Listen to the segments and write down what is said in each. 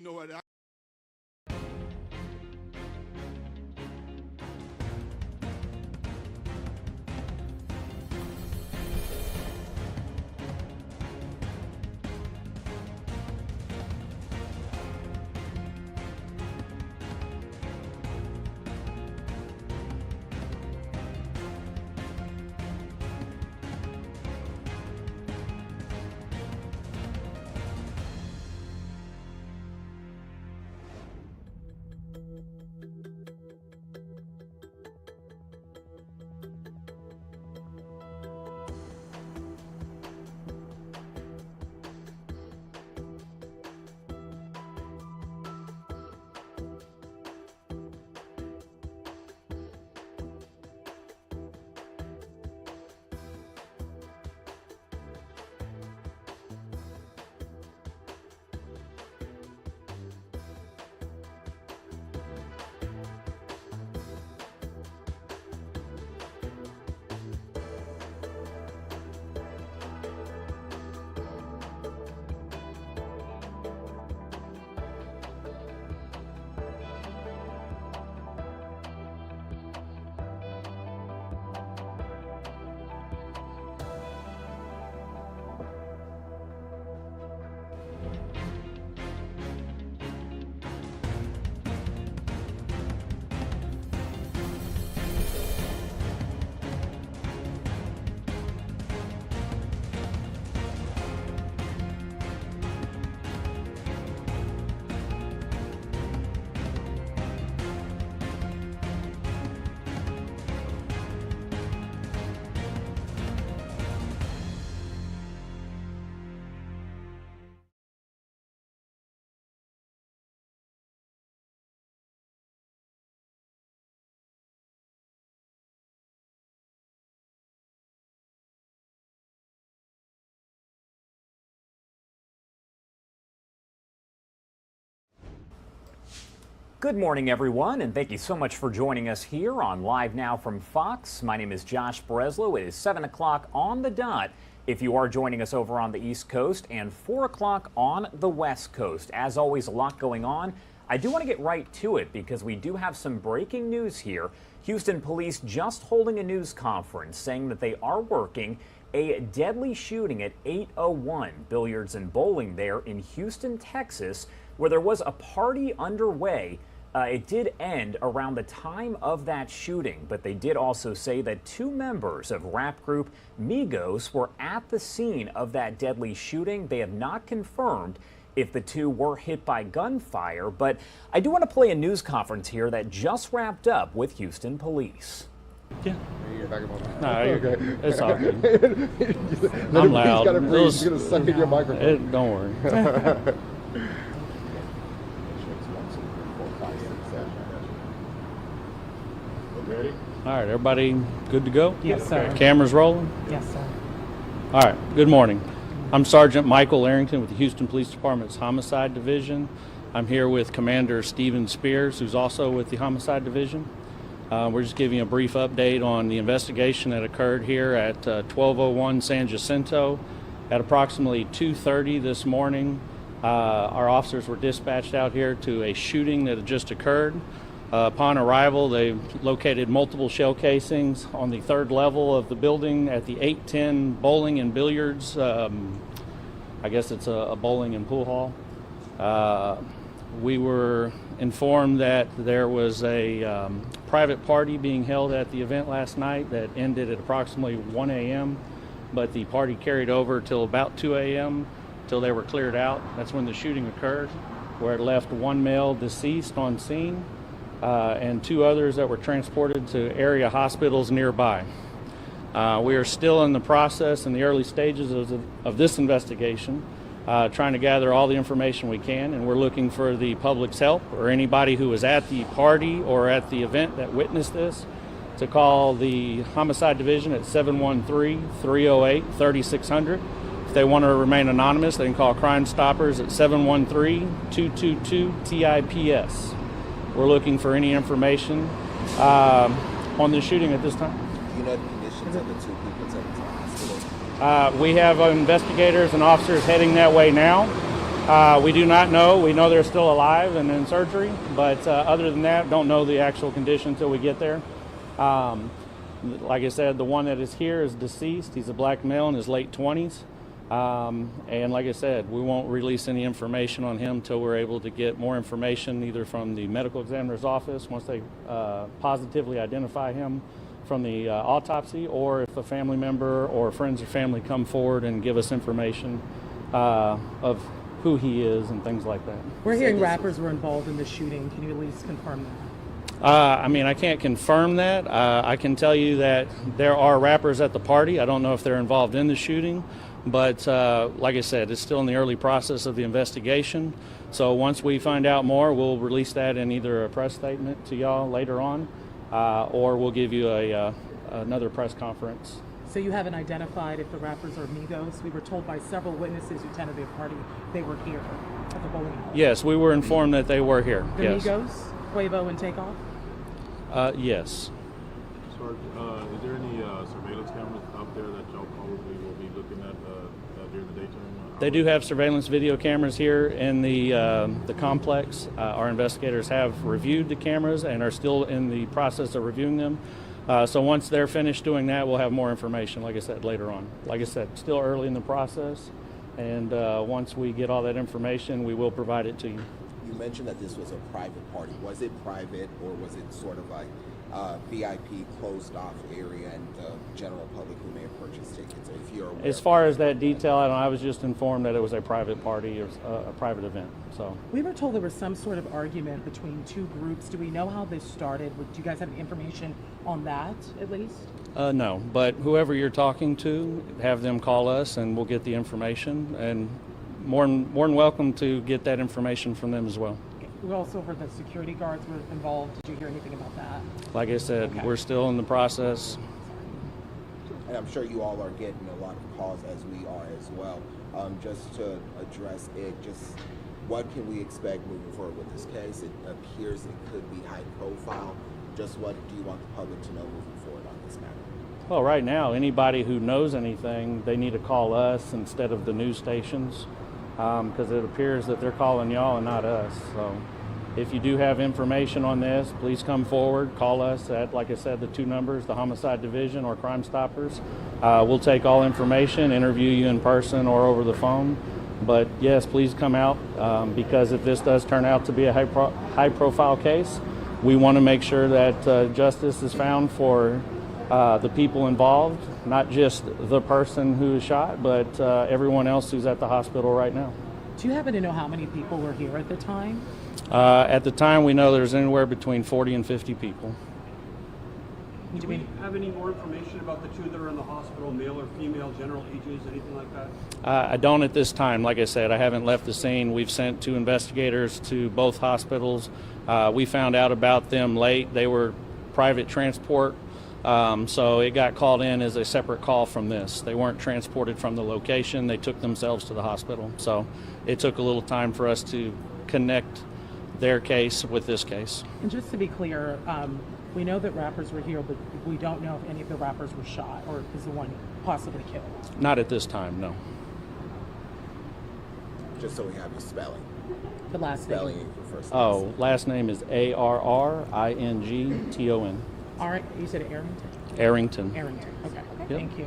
You know what? Good morning, everyone, and thank you so much for joining us here on Live Now from Fox. My name is Josh Breslow. It is 7 o'clock on the dot if you are joining us over on the East Coast, and 4 o'clock on the West Coast. As always, a lot going on. I do want to get right to it because we do have some breaking news here. Houston police just holding a news conference saying that they are working a deadly shooting at 801 Billiards and Bowling there in Houston, Texas, where there was a party underway. It did end around the time of that shooting, but they did also say that 2 members of rap group Migos were at the scene of that deadly shooting. They have not confirmed if the 2 were hit by gunfire, but I do want to play a news conference here that just wrapped up with Houston police. Yeah. No, okay. It's all good. I'm loud. He's going to suck in your microphone. Don't worry. Ready? All right, everybody good to go? Yes, sir. Cameras rolling? Yes, sir. All right, good morning. I'm Sergeant Michael Arrington with the Houston Police Department's Homicide Division. I'm here with Commander Steven Spears, who's also with the Homicide Division. We're just giving you a brief update on the investigation that occurred here at 1201 San Jacinto. At approximately 2:30 this morning, our officers were dispatched out here to a shooting that had just occurred. Upon arrival, they located multiple shell casings on the 3rd level of the building at the 810 Bowling and Billiards. I guess it's a bowling and pool hall. We were informed that there was a private party being held at the event last night that ended at approximately 1 a.m., but the party carried over till about 2 a.m. till they were cleared out. That's when the shooting occurred, where it left 1 male deceased on scene and 2 others that were transported to area hospitals nearby. We are still in the process, in the early stages of this investigation, trying to gather all the information we can, and we're looking for the public's help or anybody who was at the party or at the event that witnessed this to call the Homicide Division at 713-308-3600. If they want to remain anonymous, they can call Crime Stoppers at 713-222-TIPS. We're looking for any information on this shooting at this time. You know the conditions of the 2 people taken to the hospital? We have investigators and officers heading that way now. We do not know. We know they're still alive and in surgery, but other than that, don't know the actual condition until we get there. Like I said, the one that is here is deceased. He's a black male in his late 20s. And like I said, we won't release any information on him until we're able to get more information either from the medical examiner's office once they positively identify him from the autopsy, or if a family member or friends or family come forward and give us information of who he is and things like that. We're hearing rappers were involved in the shooting. Can you at least confirm that? I mean, I can't confirm that. I can tell you that there are rappers at the party. I don't know if they're involved in the shooting, but like I said, it's still in the early process of the investigation. So once we find out more, we'll release that in either a press statement to y'all later on, or we'll give you another press conference. So you haven't identified if the rappers are Migos? We were told by several witnesses who attended the party they were here at the bowling alley. Yes, we were informed that they were here. The yes. Migos, Quavo, and Takeoff? Yes. Sarge, is there any surveillance cameras out there that y'all probably will be looking at during the daytime? They do have surveillance video cameras here in the complex. Our investigators have reviewed the cameras and are still in the process of reviewing them. So once they're finished doing that, we'll have more information, like I said, later on. Like I said, still early in the process, and once we get all that information, we will provide it to you. You mentioned that this was a private party. Was it private, or was it sort of like VIP closed off area and the general public who may have purchased tickets? If you're aware As far as that detail, I was just informed that it was a private party, or a private event. So We were told there was some sort of argument between two groups. Do we know how this started? Do you guys have information on that, at least? no, but whoever you're talking to, have them call us, and we'll get the information. And more than welcome to get that information from them as well. We also heard that security guards were involved. Did you hear anything about that? Like I said, Okay. we're still in the process. And I'm sure you all are getting a lot of calls, as we are as well. Just to address it, just what can we expect moving forward with this case? It appears it could be high profile. Just what do you want the public to know moving forward on this matter? Well, right now, anybody who knows anything, they need to call us instead of the news stations, because it appears that they're calling y'all and not us. So if you do have information on this, please come forward, call us at, like I said, the two numbers, the Homicide Division or Crime Stoppers. We'll take all information, interview you in person or over the phone. But yes, please come out, because if this does turn out to be a high-profile case, we want to make sure that justice is found for the people involved, not just the person who is shot, but everyone else who's at the hospital right now. Do you happen to know how many people were here at the time? At the time, we know there's anywhere between 40 and 50 people. Do we have any more information about the two that are in the hospital, male or female, general ages, anything like that? I don't at this time. Like I said, I haven't left the scene. We've sent 2 investigators to both hospitals. We found out about them late. They were private transport, so it got called in as a separate call from this. They weren't transported from the location. They took themselves to the hospital. So it took a little time for us to connect their case with this case. And just to be clear, we know that rappers were here, but we don't know if any of the rappers were shot or is the one possibly killed. Not at this time, no. Just so we have your spelling. The last Spelling name. for first. Oh, last name is Arrington. All right, you said Arrington? Arrington. Arrington, okay. Yep. Thank you.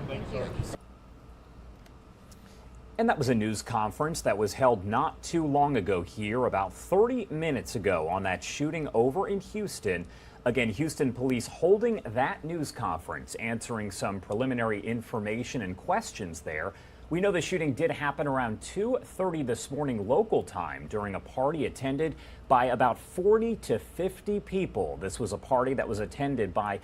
And that was a news conference that was held not too long ago here, about 30 minutes ago, on that shooting over in Houston. Again, Houston police holding that news conference, answering some preliminary information and questions there. We know the shooting did happen around 2:30 this morning local time during a party attended by about 40 to 50 people. This was a party that was attended by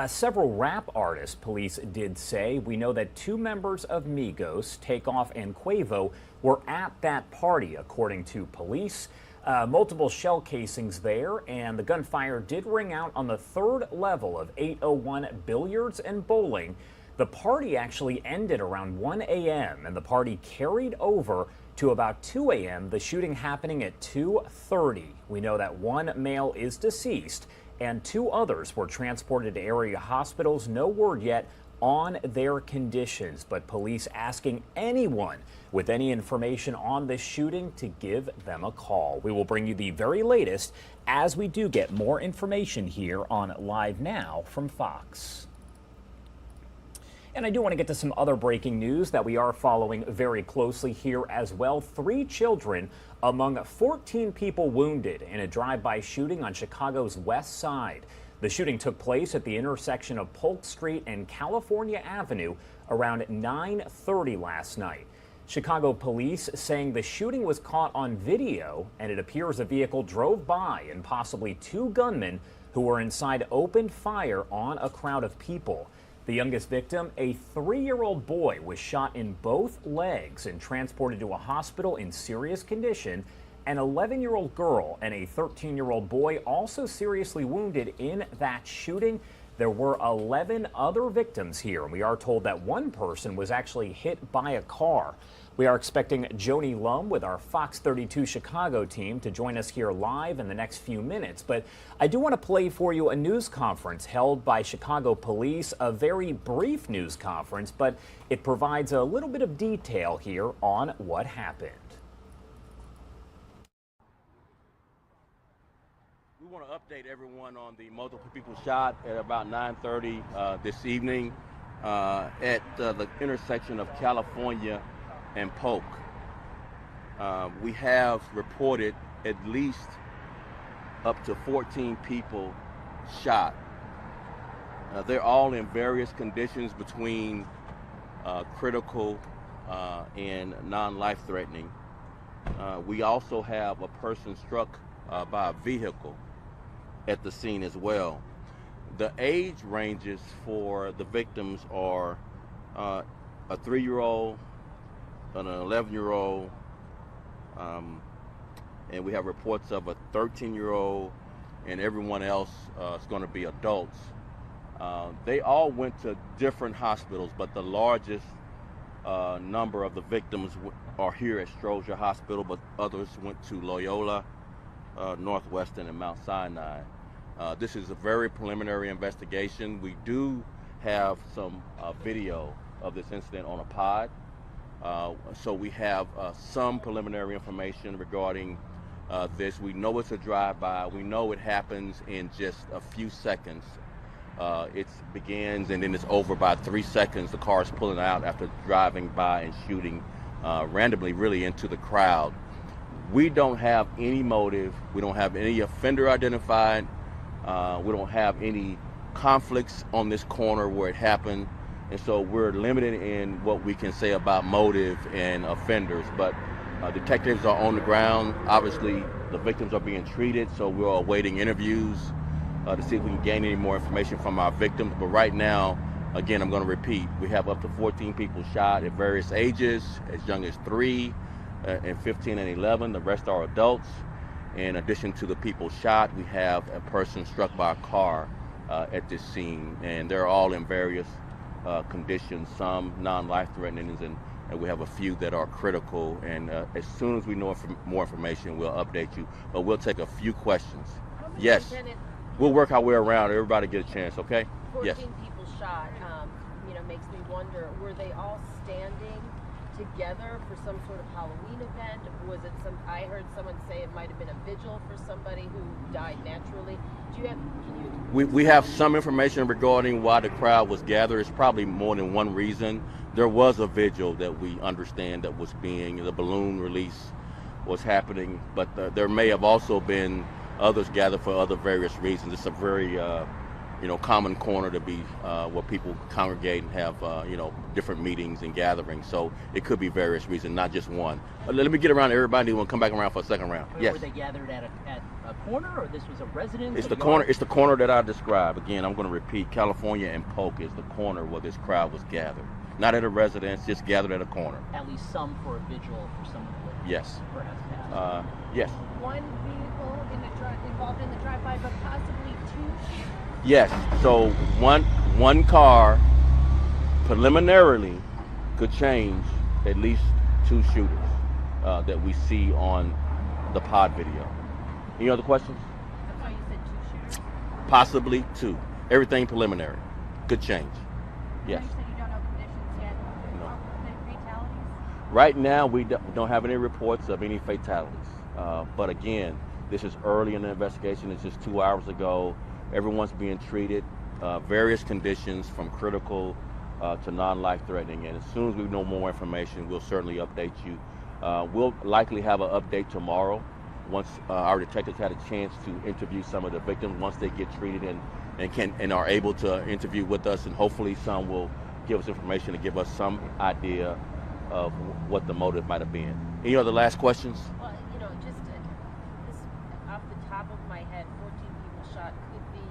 several rap artists, police did say. We know that 2 members of Migos, Takeoff and Quavo, were at that party, according to police. Multiple shell casings there, and the gunfire did ring out on the 3rd level of 801 Billiards and Bowling. The party actually ended around 1 a.m. and the party carried over to about 2 a.m., the shooting happening at 2:30. We know that 1 male is deceased and 2 others were transported to area hospitals. No word yet on their conditions, but police asking anyone with any information on this shooting to give them a call. We will bring you the very latest as we do get more information here on Live Now from Fox. And I do want to get to some other breaking news that we are following very closely here as well. 3 children among 14 people wounded in a drive-by shooting on Chicago's West Side. The shooting took place at the intersection of Polk Street and California Avenue around 9:30 last night. Chicago police saying the shooting was caught on video, and it appears a vehicle drove by and possibly 2 gunmen who were inside opened fire on a crowd of people. The youngest victim, a 3-year-old boy, was shot in both legs and transported to a hospital in serious condition. An 11-year-old girl and a 13-year-old boy also seriously wounded in that shooting. There were 11 other victims here, and we are told that one person was actually hit by a car. We are expecting Joni Lum with our Fox 32 Chicago team to join us here live in the next few minutes. But I do want to play for you a news conference held by Chicago police, a very brief news conference, but it provides a little bit of detail here on what happened. We want to update everyone on the multiple people shot at about 9:30 this evening at the intersection of California and Polk. We have reported at least up to 14 people shot. They're all in various conditions between critical and non-life-threatening. We also have a person struck by a vehicle at the scene as well. The age ranges for the victims are a 3-year-old, an 11-year-old, and we have reports of a 13-year-old, and everyone else is going to be adults. They all went to different hospitals, but the largest number of the victims are here at Stroger Hospital, but others went to Loyola, Northwestern, and Mount Sinai. This is a very preliminary investigation. We do have some video of this incident on a pod. So we have some preliminary information regarding this. We know it's a drive-by. We know it happens in just a few seconds. It begins and then it's over by 3 seconds. The car is pulling out after driving by and shooting randomly really into the crowd. We don't have any motive. We don't have any offender identified. We don't have any conflicts on this corner where it happened. And so we're limited in what we can say about motive and offenders. But detectives are on the ground. Obviously, the victims are being treated, so we're awaiting interviews to see if we can gain any more information from our victims. But right now, again, I'm going to repeat, we have up to 14 people shot at various ages, as young as 3, and 15 and 11. The rest are adults. In addition to the people shot, we have a person struck by a car at this scene, and they're all in various conditions, some non-life-threatening, and we have a few that are critical. And as soon as we know more information, we'll update you. But we'll take a few questions. Yes, we'll work our way around. Everybody get a chance, okay? 14 Yes. people shot, makes me wonder, were they all standing together for some sort of Halloween event? Was it I heard someone say it might have been a vigil for somebody who died naturally. We have some information regarding why the crowd was gathered. It's probably more than one reason. There was a vigil that we understand that was the balloon release was happening, but there may have also been others gathered for other various reasons. It's a very common corner to be where people congregate and have different meetings and gatherings. So it could be various reasons, not just one. Let me get around to everybody. We'll come back around for a second round. Yes. Were they gathered at a corner, or this was a residence? It's the corner. It's the corner that I described. Again, I'm going to repeat. California and Polk is the corner where this crowd was gathered. Not at a residence, just gathered at a corner. At least some for a vigil for someone who Yes. perhaps passed. Yes. One vehicle involved in the drive-by, but possibly 2? Yes. So one car preliminarily could change at least 2 shooters that we see on the pod video. Any other questions? You said 2 shooters. Possibly 2. Everything preliminary. Could change. Yes. You said you don't know conditions yet. No. Fatalities? Right now, we don't have any reports of any fatalities. But again, this is early in the investigation. It's just 2 hours ago. Everyone's being treated, various conditions from critical to non-life threatening. And as soon as we know more information, we'll certainly update you. We'll likely have an update tomorrow once our detectives had a chance to interview some of the victims once they get treated and are able to interview with us, and hopefully some will give us information to give us some idea of what the motive might have been. Any other last questions? Well, you know, just this off the top of my head, 14 people shot could be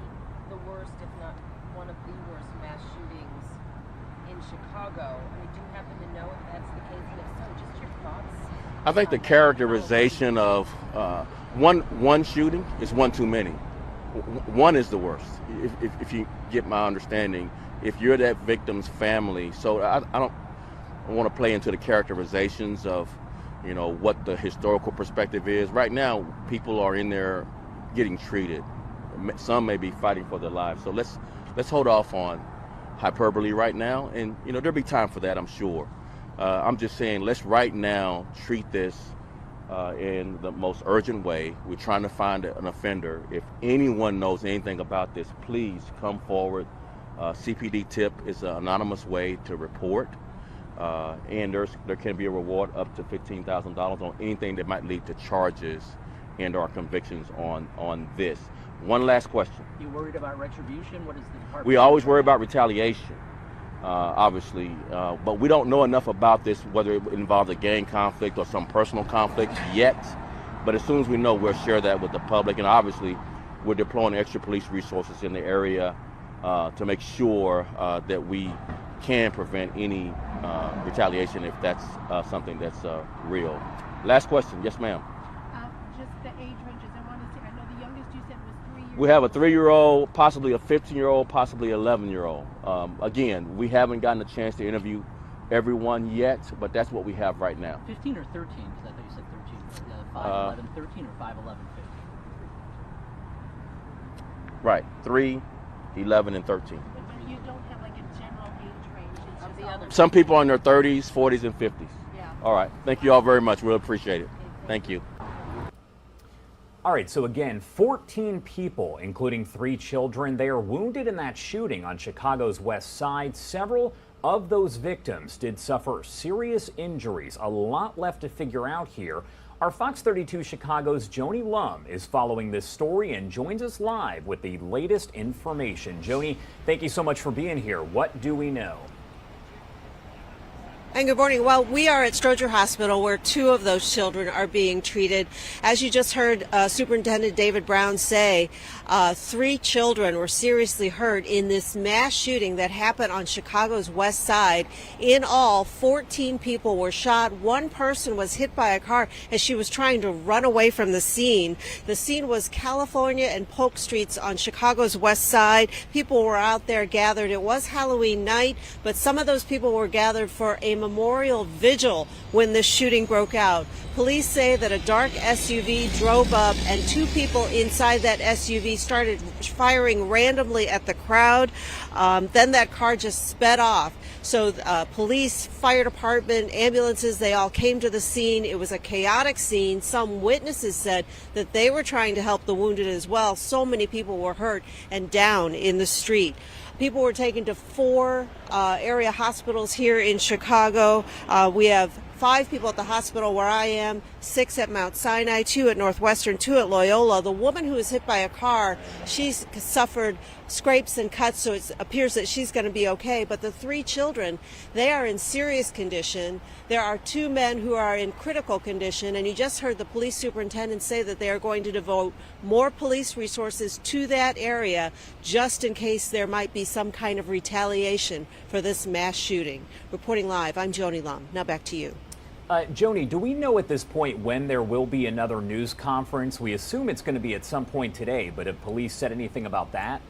the worst, if not one of the worst mass shootings in Chicago. I mean, do you happen to know if that's the case? And if so, just your thoughts? I think the characterization of one shooting is one too many. One is the worst, if you get my understanding. If you're that victim's family, so I don't want to play into the characterizations of, you know, what the historical perspective is. Right now, people are in there getting treated. Some may be fighting for their lives. So let's hold off on hyperbole right now, and you know there'll be time for that, I'm sure. I'm just saying, let's right now treat this in the most urgent way. We're trying to find an offender. If anyone knows anything about this, please come forward. CPD tip is an anonymous way to report, and there can be a reward up to $15,000 on anything that might lead to charges and/or convictions on this. One last question. You worried about retribution? What is the department? We always worry about retaliation, obviously, but we don't know enough about this, whether it involves a gang conflict or some personal conflict yet. But as soon as we know, we'll share that with the public, and obviously we're deploying extra police resources in the area to make sure that we can prevent any retaliation if that's something that's real. Last question. Yes, ma'am. Just the age ranges. I want to see. I know the youngest you said was 3 years. We have a 3-year-old, possibly a 15-year-old, possibly 11-year-old. Again, we haven't gotten a chance to interview everyone yet, but that's what we have right now. 15 or 13? Because I thought you said 13. 5, 11, 13 or 5, 11, 15? Right. 3, 11, and 13. But you don't have like a general age range. It's just the other. Some people are in their 30s, 40s, and 50s. Yeah. All right. Thank you all very much. We'll appreciate it. Thank you. All right, so again, 14 people, including 3 children, they are wounded in that shooting on Chicago's West Side. Several of those victims did suffer serious injuries. A lot left to figure out here. Our Fox 32 Chicago's Joni Lum is following this story and joins us live with the latest information. Joni, thank you so much for being here. What do we know? And good morning. Well, we are at Stroger Hospital where 2 of those children are being treated. As you just heard Superintendent David Brown say, 3 children were seriously hurt in this mass shooting that happened on Chicago's West Side. In all, 14 people were shot. 1 person was hit by a car as she was trying to run away from the scene. The scene was California and Polk Streets on Chicago's West Side. People were out there gathered. It was Halloween night, but some of those people were gathered for a memorial vigil when this shooting broke out. Police say that a dark SUV drove up and 2 people inside that SUV started firing randomly at the crowd. Then that car just sped off. So police, fire department, ambulances, they all came to the scene. It was a chaotic scene. Some witnesses said that they were trying to help the wounded as well. So many people were hurt and down in the street. People were taken to 4 area hospitals here in Chicago. We have 5 people at the hospital where I am, 6 at Mount Sinai, 2 at Northwestern, 2 at Loyola. The woman who was hit by a car, she's suffered scrapes and cuts, so it appears that she's going to be okay. But the 3 children, they are in serious condition. There are 2 men who are in critical condition, and you just heard the police superintendent say that they are going to devote more police resources to that area just in case there might be some kind of retaliation for this mass shooting. Reporting live, I'm Joni Lum. Now back to you. Joni, do we know at this point when there will be another news conference? We assume it's going to be at some point today, but have police said anything about that?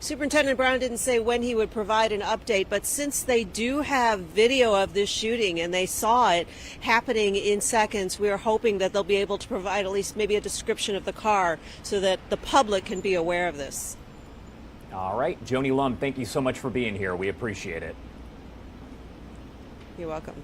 Superintendent Brown didn't say when he would provide an update, but since they do have video of this shooting and they saw it happening in seconds, we are hoping that they'll be able to provide at least maybe a description of the car so that the public can be aware of this. All right, Joni Lum, thank you so much for being here. We appreciate it. You're welcome.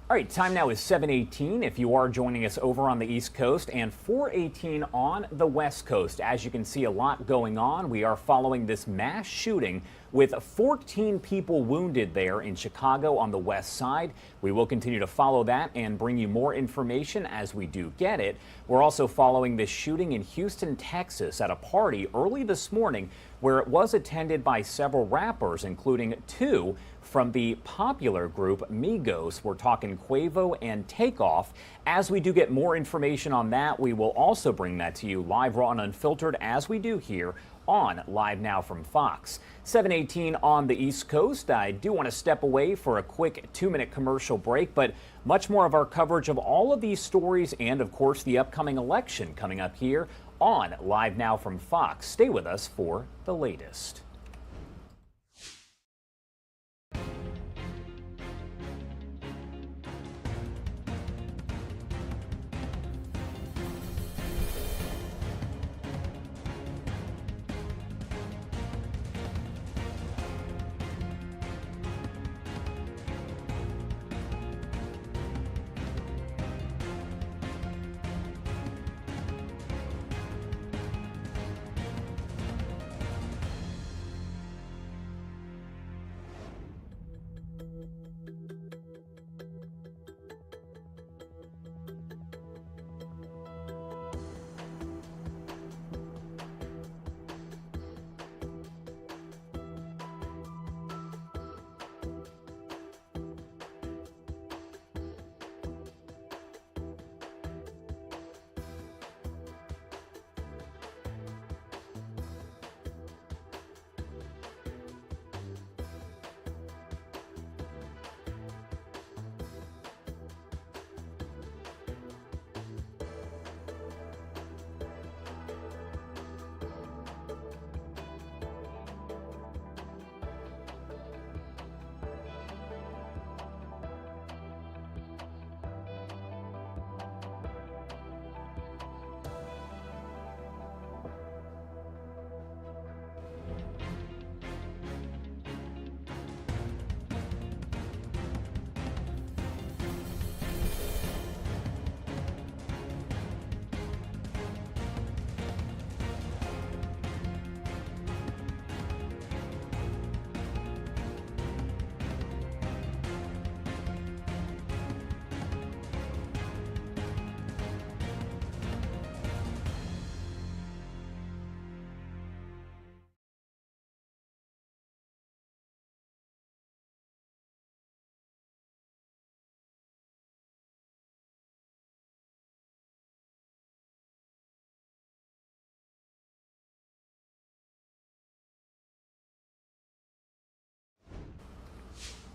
All right, time now is 7:18 if you are joining us over on the East Coast, and 4:18 on the West Coast. As you can see, a lot going on. We are following this mass shooting with 14 people wounded there in Chicago on the west side. We will continue to follow that and bring you more information as we do get it. We're also following this shooting in Houston, Texas at a party early this morning where it was attended by several rappers, including two from the popular group Migos. We're talking Quavo and Takeoff. As we do get more information on that, we will also bring that to you live, raw, and unfiltered, as we do here on Live Now from Fox. 7:18 on the East Coast. I do want to step away for a quick 2-minute commercial break, but much more of our coverage of all of these stories and, of course, the upcoming election coming up here on Live Now from Fox. Stay with us for the latest.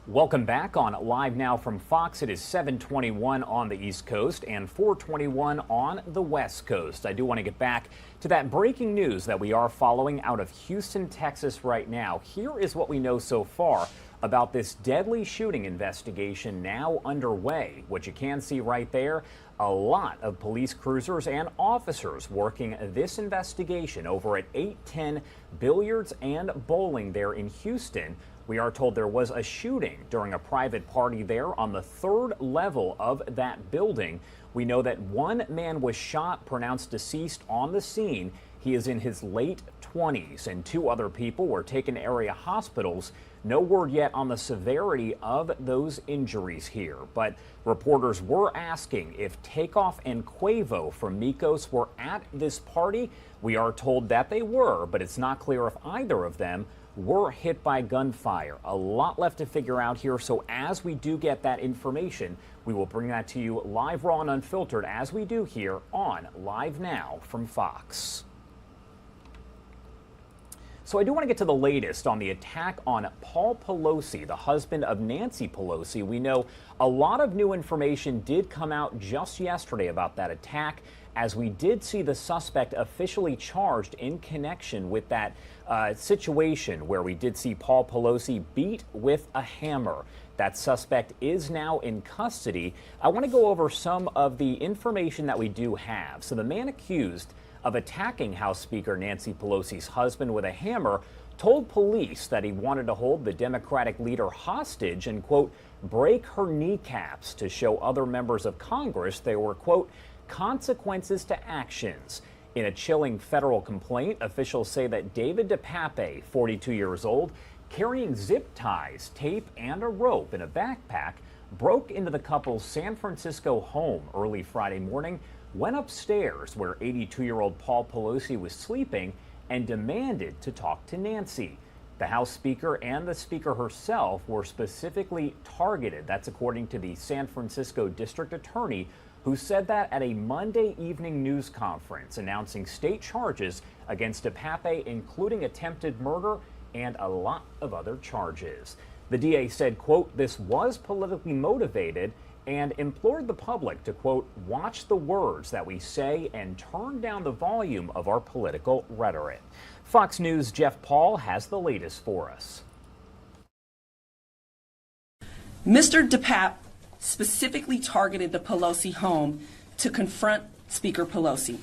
Welcome back on Live Now from Fox. It is 7:21 on the East Coast and 4:21 on the West Coast. I do want to get back to that breaking news that we are following out of Houston, Texas right now. Here is what we know so far about this deadly shooting investigation now underway. What you can see right there, a lot of police cruisers and officers working this investigation over at 810 Billiards and Bowling there in Houston. We are told there was a shooting during a private party there on the 3rd level of that building. We know that one man was shot, pronounced deceased on the scene. He is in his late 20s, and 2 other people were taken to area hospitals. No word yet on the severity of those injuries here, but reporters were asking if Takeoff and Quavo from Migos were at this party. We are told that they were, but it's not clear if either of them were hit by gunfire. A lot left to figure out here, so as we do get that information, we will bring that to you live, raw, and unfiltered, as we do here on Live Now from Fox. So I do want to get to the latest on the attack on Paul Pelosi, the husband of Nancy Pelosi. We know a lot of new information did come out just yesterday about that attack, as we did see the suspect officially charged in connection with that situation where we did see Paul Pelosi beat with a hammer. That suspect is now in custody. I want to go over some of the information that we do have. So the man accused of attacking House Speaker Nancy Pelosi's husband with a hammer, told police that he wanted to hold the Democratic leader hostage and, quote, break her kneecaps to show other members of Congress there were, quote, consequences to actions. In a chilling federal complaint, officials say that David Dept, 42 years old, carrying zip ties, tape, and a rope in a backpack, broke into the couple's San Francisco home early Friday morning, went upstairs where 82-year-old Paul Pelosi was sleeping, and demanded to talk to Nancy. The House Speaker and the Speaker herself were specifically targeted. That's according to the San Francisco District Attorney, who said that at a Monday evening news conference announcing state charges against Dept, including attempted murder and a lot of other charges. The DA said, quote, this was politically motivated and implored the public to, quote, watch the words that we say and turn down the volume of our political rhetoric. Fox News' Jeff Paul has the latest for us. Mr. Dept specifically targeted the Pelosi home to confront Speaker Pelosi.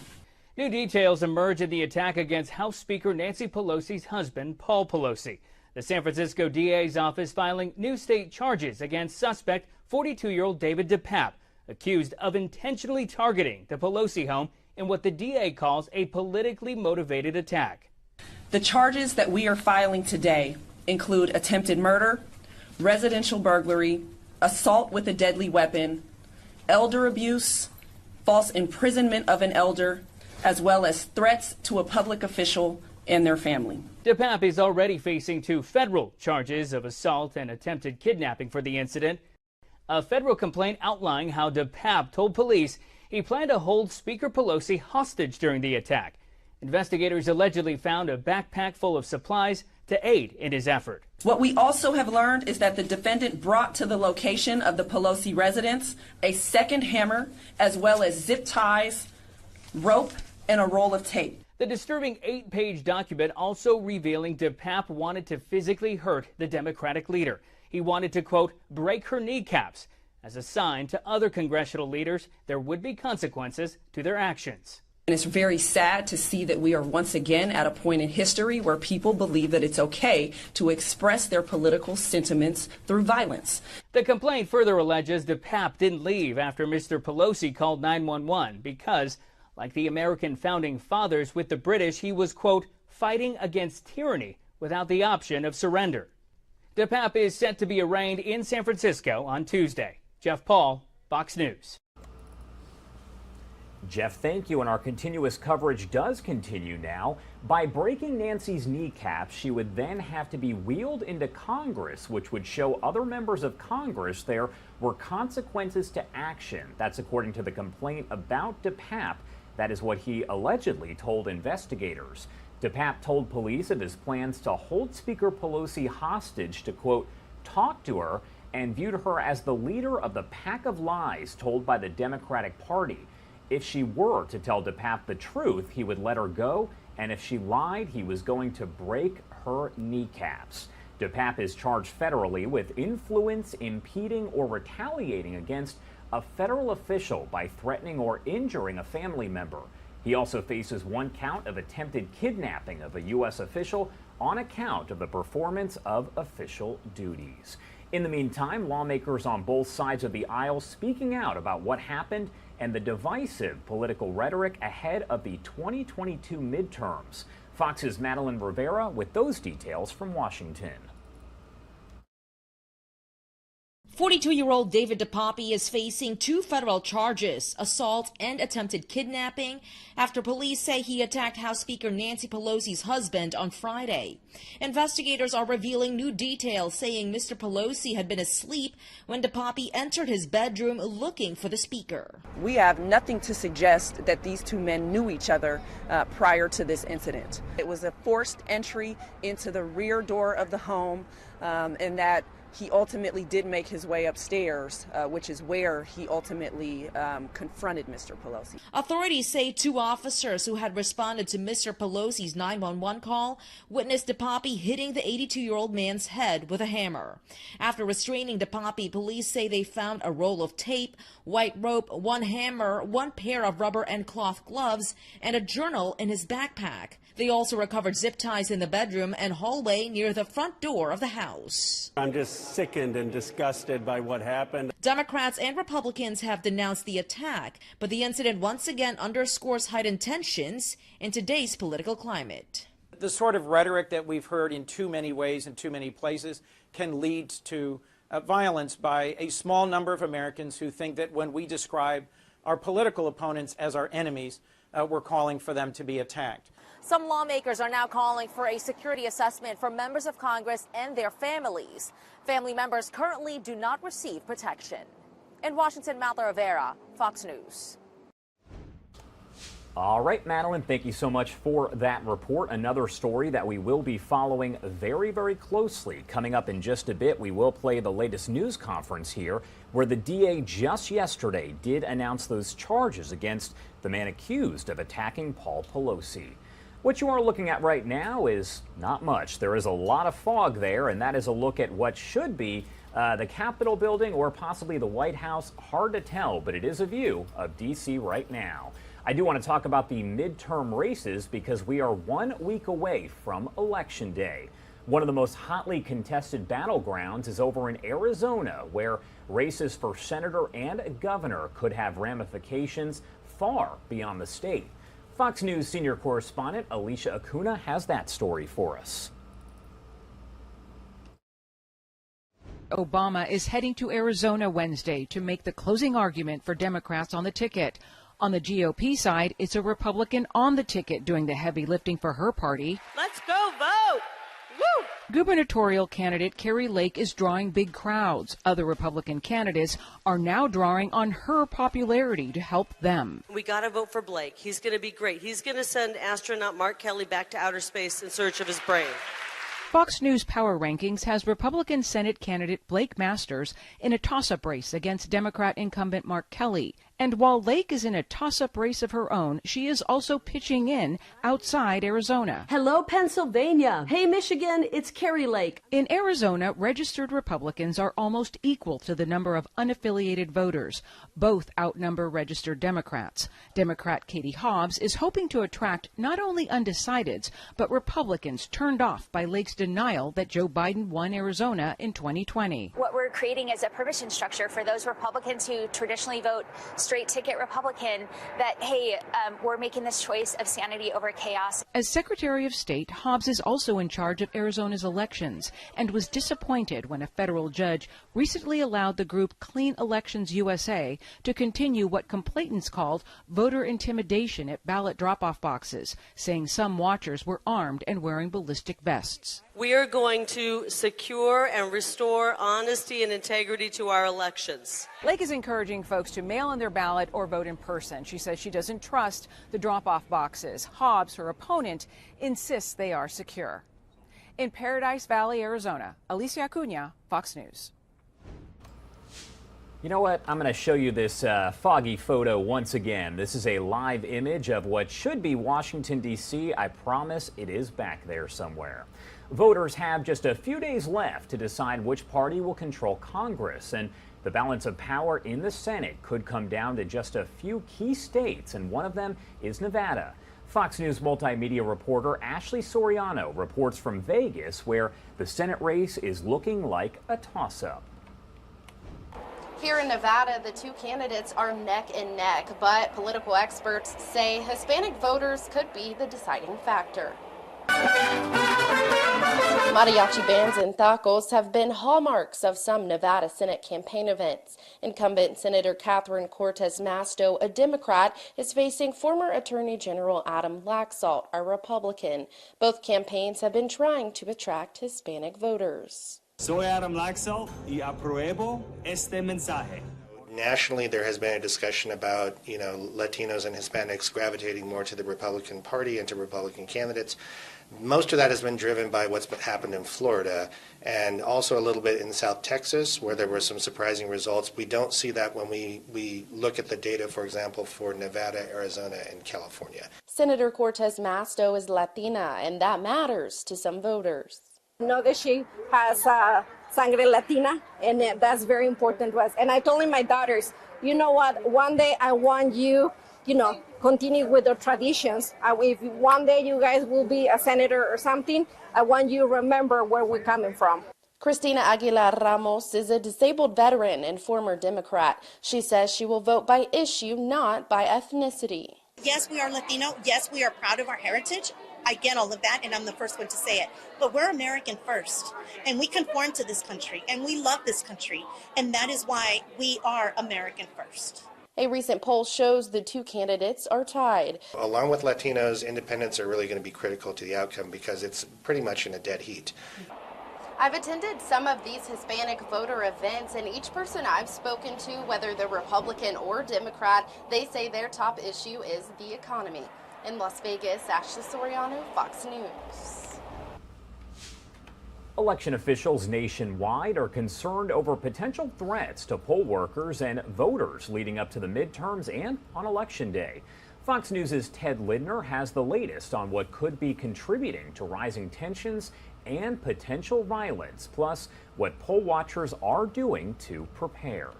New details emerge in the attack against House Speaker Nancy Pelosi's husband, Paul Pelosi. The San Francisco DA's office filing new state charges against suspect 42-year-old David Dept, accused of intentionally targeting the Pelosi home in what the DA calls a politically motivated attack. The charges that we are filing today include attempted murder, residential burglary, assault with a deadly weapon, elder abuse, false imprisonment of an elder, as well as threats to a public official and their family. Dept is already facing 2 federal charges of assault and attempted kidnapping for the incident. A federal complaint outlining how Dept told police he planned to hold Speaker Pelosi hostage during the attack. Investigators allegedly found a backpack full of supplies to aid in his effort. What we also have learned is that the defendant brought to the location of the Pelosi residence a second hammer, as well as zip ties, rope, and a roll of tape. The disturbing 8-page document also revealing Dept wanted to physically hurt the Democratic leader. He wanted to, quote, break her kneecaps as a sign to other congressional leaders there would be consequences to their actions. And it's very sad to see that we are once again at a point in history where people believe that it's okay to express their political sentiments through violence. The complaint further alleges Dept didn't leave after Mr. Pelosi called 911 because, like the American founding fathers with the British, he was, quote, fighting against tyranny without the option of surrender. Dept is set to be arraigned in San Francisco on Tuesday. Jeff Paul, Fox News. Jeff, thank you. And our continuous coverage does continue now. By breaking Nancy's kneecaps, she would then have to be wheeled into Congress, which would show other members of Congress there were consequences to action. That's according to the complaint about Dept. That is what he allegedly told investigators. Dept told police of his plans to hold Speaker Pelosi hostage to, quote, talk to her, and viewed her as the leader of the pack of lies told by the Democratic Party. If she were to tell Dept the truth, he would let her go, and if she lied, he was going to break her kneecaps. Dept is charged federally with influence, impeding, or retaliating against a federal official by threatening or injuring a family member. He also faces 1 count of attempted kidnapping of a U.S. official on account of the performance of official duties. In the meantime, lawmakers on both sides of the aisle speaking out about what happened and the divisive political rhetoric ahead of the 2022 midterms. Fox's Madeline Rivera with those details from Washington. 42-year-old David Dept is facing 2 federal charges, assault and attempted kidnapping, after police say he attacked House Speaker Nancy Pelosi's husband on Friday. Investigators are revealing new details, saying Mr. Pelosi had been asleep when Dept entered his bedroom looking for the speaker. We have nothing to suggest that these 2 men knew each other prior to this incident. It was a forced entry into the rear door of the home, and that he ultimately did make his way upstairs, which is where he ultimately confronted Mr. Pelosi. Authorities say 2 officers who had responded to Mr. Pelosi's 911 call witnessed DePapi hitting the 82-year-old man's head with a hammer. After restraining DePapi, police say they found a roll of tape, white rope, 1 hammer, 1 pair of rubber and cloth gloves, and a journal in his backpack. They also recovered zip ties in the bedroom and hallway near the front door of the house. I'm just sickened and disgusted by what happened. Democrats and Republicans have denounced the attack, but the incident once again underscores heightened tensions in today's political climate. The sort of rhetoric that we've heard in too many ways in too many places can lead to violence by a small number of Americans who think that when we describe our political opponents as our enemies, we're calling for them to be attacked. Some lawmakers are now calling for a security assessment for members of Congress and their families. Family members currently do not receive protection. In Washington, Madeline Rivera, Fox News. All right, Madeline, thank you so much for that report. Another story that we will be following very, very closely. Coming up in just a bit, we will play the latest news conference here where the DA just yesterday did announce those charges against the man accused of attacking Paul Pelosi. What you are looking at right now is not much. There is a lot of fog there, and that is a look at what should be the Capitol building or possibly the White House. Hard to tell, but it is a view of D.C. right now. I do want to talk about the midterm races because we are 1 week away from Election Day. One of the most hotly contested battlegrounds is over in Arizona, where races for senator and governor could have ramifications far beyond the state. Fox News senior correspondent Alicia Acuna has that story for us. Obama is heading to Arizona Wednesday to make the closing argument for Democrats on the ticket. On the GOP side, it's a Republican on the ticket doing the heavy lifting for her party. Let's go vote! Woo! Gubernatorial candidate Kari Lake is drawing big crowds. Other Republican candidates are now drawing on her popularity to help them. We got to vote for Blake. He's going to be great. He's going to send astronaut Mark Kelly back to outer space in search of his brain. Fox News Power Rankings has Republican Senate candidate Blake Masters in a toss-up race against Democrat incumbent Mark Kelly. And while Lake is in a toss-up race of her own, she is also pitching in outside Arizona. Hello, Pennsylvania. Hey, Michigan, it's Kari Lake. In Arizona, registered Republicans are almost equal to the number of unaffiliated voters. Both outnumber registered Democrats. Democrat Katie Hobbs is hoping to attract not only undecideds, but Republicans turned off by Lake's denial that Joe Biden won Arizona in 2020. What we're creating is a permission structure for those Republicans who traditionally vote straight ticket Republican that, hey, we're making this choice of sanity over chaos. As Secretary of State, Hobbs is also in charge of Arizona's elections and was disappointed when a federal judge recently allowed the group Clean Elections USA to continue what complainants called voter intimidation at ballot drop-off boxes, saying some watchers were armed and wearing ballistic vests. We are going to secure and restore honesty and integrity to our elections. Lake is encouraging folks to mail in their ballot or vote in person. She says she doesn't trust the drop-off boxes. Hobbs, her opponent, insists they are secure. In Paradise Valley, Arizona, Alicia Acuna, Fox News. You know what? I'm going to show you this foggy photo once again. This is a live image of what should be Washington, D.C. I promise it is back there somewhere. Voters have just a few days left to decide which party will control Congress, and the balance of power in the Senate could come down to just a few key states, and one of them is Nevada. Fox News multimedia reporter Ashley Soriano reports from Vegas, where the Senate race is looking like a toss-up. Here in Nevada, the two candidates are neck and neck, but political experts say Hispanic voters could be the deciding factor. Mariachi bands and tacos have been hallmarks of some Nevada Senate campaign events. Incumbent Senator Catherine Cortez Masto, a Democrat, is facing former Attorney General Adam Laxalt, a Republican. Both campaigns have been trying to attract Hispanic voters. Soy Adam Laxalt y apruebo este mensaje. Nationally, there has been a discussion about, Latinos and Hispanics gravitating more to the Republican Party and to Republican candidates. Most of that has been driven by what's happened in Florida and also a little bit in South Texas, where there were some surprising results. We don't see that when we look at the data, for example, for Nevada, Arizona, and California. Senator Cortez Masto is Latina, and that matters to some voters. Know that she has sangre Latina, and that's very important to us. And I told my daughters, you know what, one day I want you, continue with the traditions. If one day you guys will be a senator or something, I want you to remember where we're coming from. Cristina Aguilar Ramos is a disabled veteran and former Democrat. She says she will vote by issue, not by ethnicity. Yes, we are Latino. Yes, we are proud of our heritage. I get all of that, and I'm the first one to say it. But we're American first, and we conform to this country, and we love this country, and that is why we are American first. A recent poll shows the two candidates are tied. Along with Latinos, independents are really going to be critical to the outcome because it's pretty much in a dead heat. I've attended some of these Hispanic voter events, and each person I've spoken to, whether they're Republican or Democrat, they say their top issue is the economy. In Las Vegas, Ashley Soriano, Fox News. Election officials nationwide are concerned over potential threats to poll workers and voters leading up to the midterms and on Election Day. Fox News' Ted Lindner has the latest on what could be contributing to rising tensions and potential violence, plus what poll watchers are doing to prepare.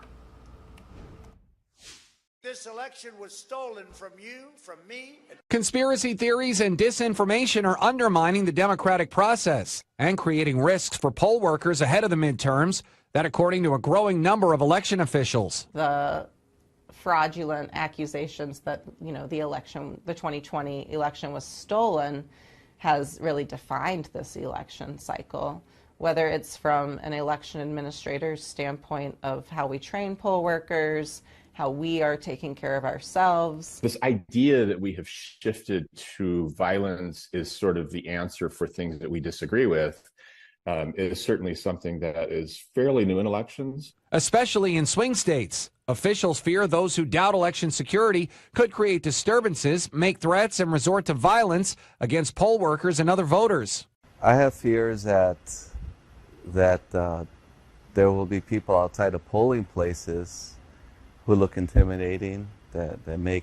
This election was stolen from you, from me. Conspiracy theories and disinformation are undermining the democratic process and creating risks for poll workers ahead of the midterms. That, according to a growing number of election officials. The fraudulent accusations that, the 2020 election was stolen has really defined this election cycle, whether it's from an election administrator's standpoint of how we train poll workers, how we are taking care of ourselves. This idea that we have shifted to violence is sort of the answer for things that we disagree with is certainly something that is fairly new in elections. Especially in swing states. Officials fear those who doubt election security could create disturbances, make threats, and resort to violence against poll workers and other voters. I have fears that there will be people outside of polling places who look intimidating, that may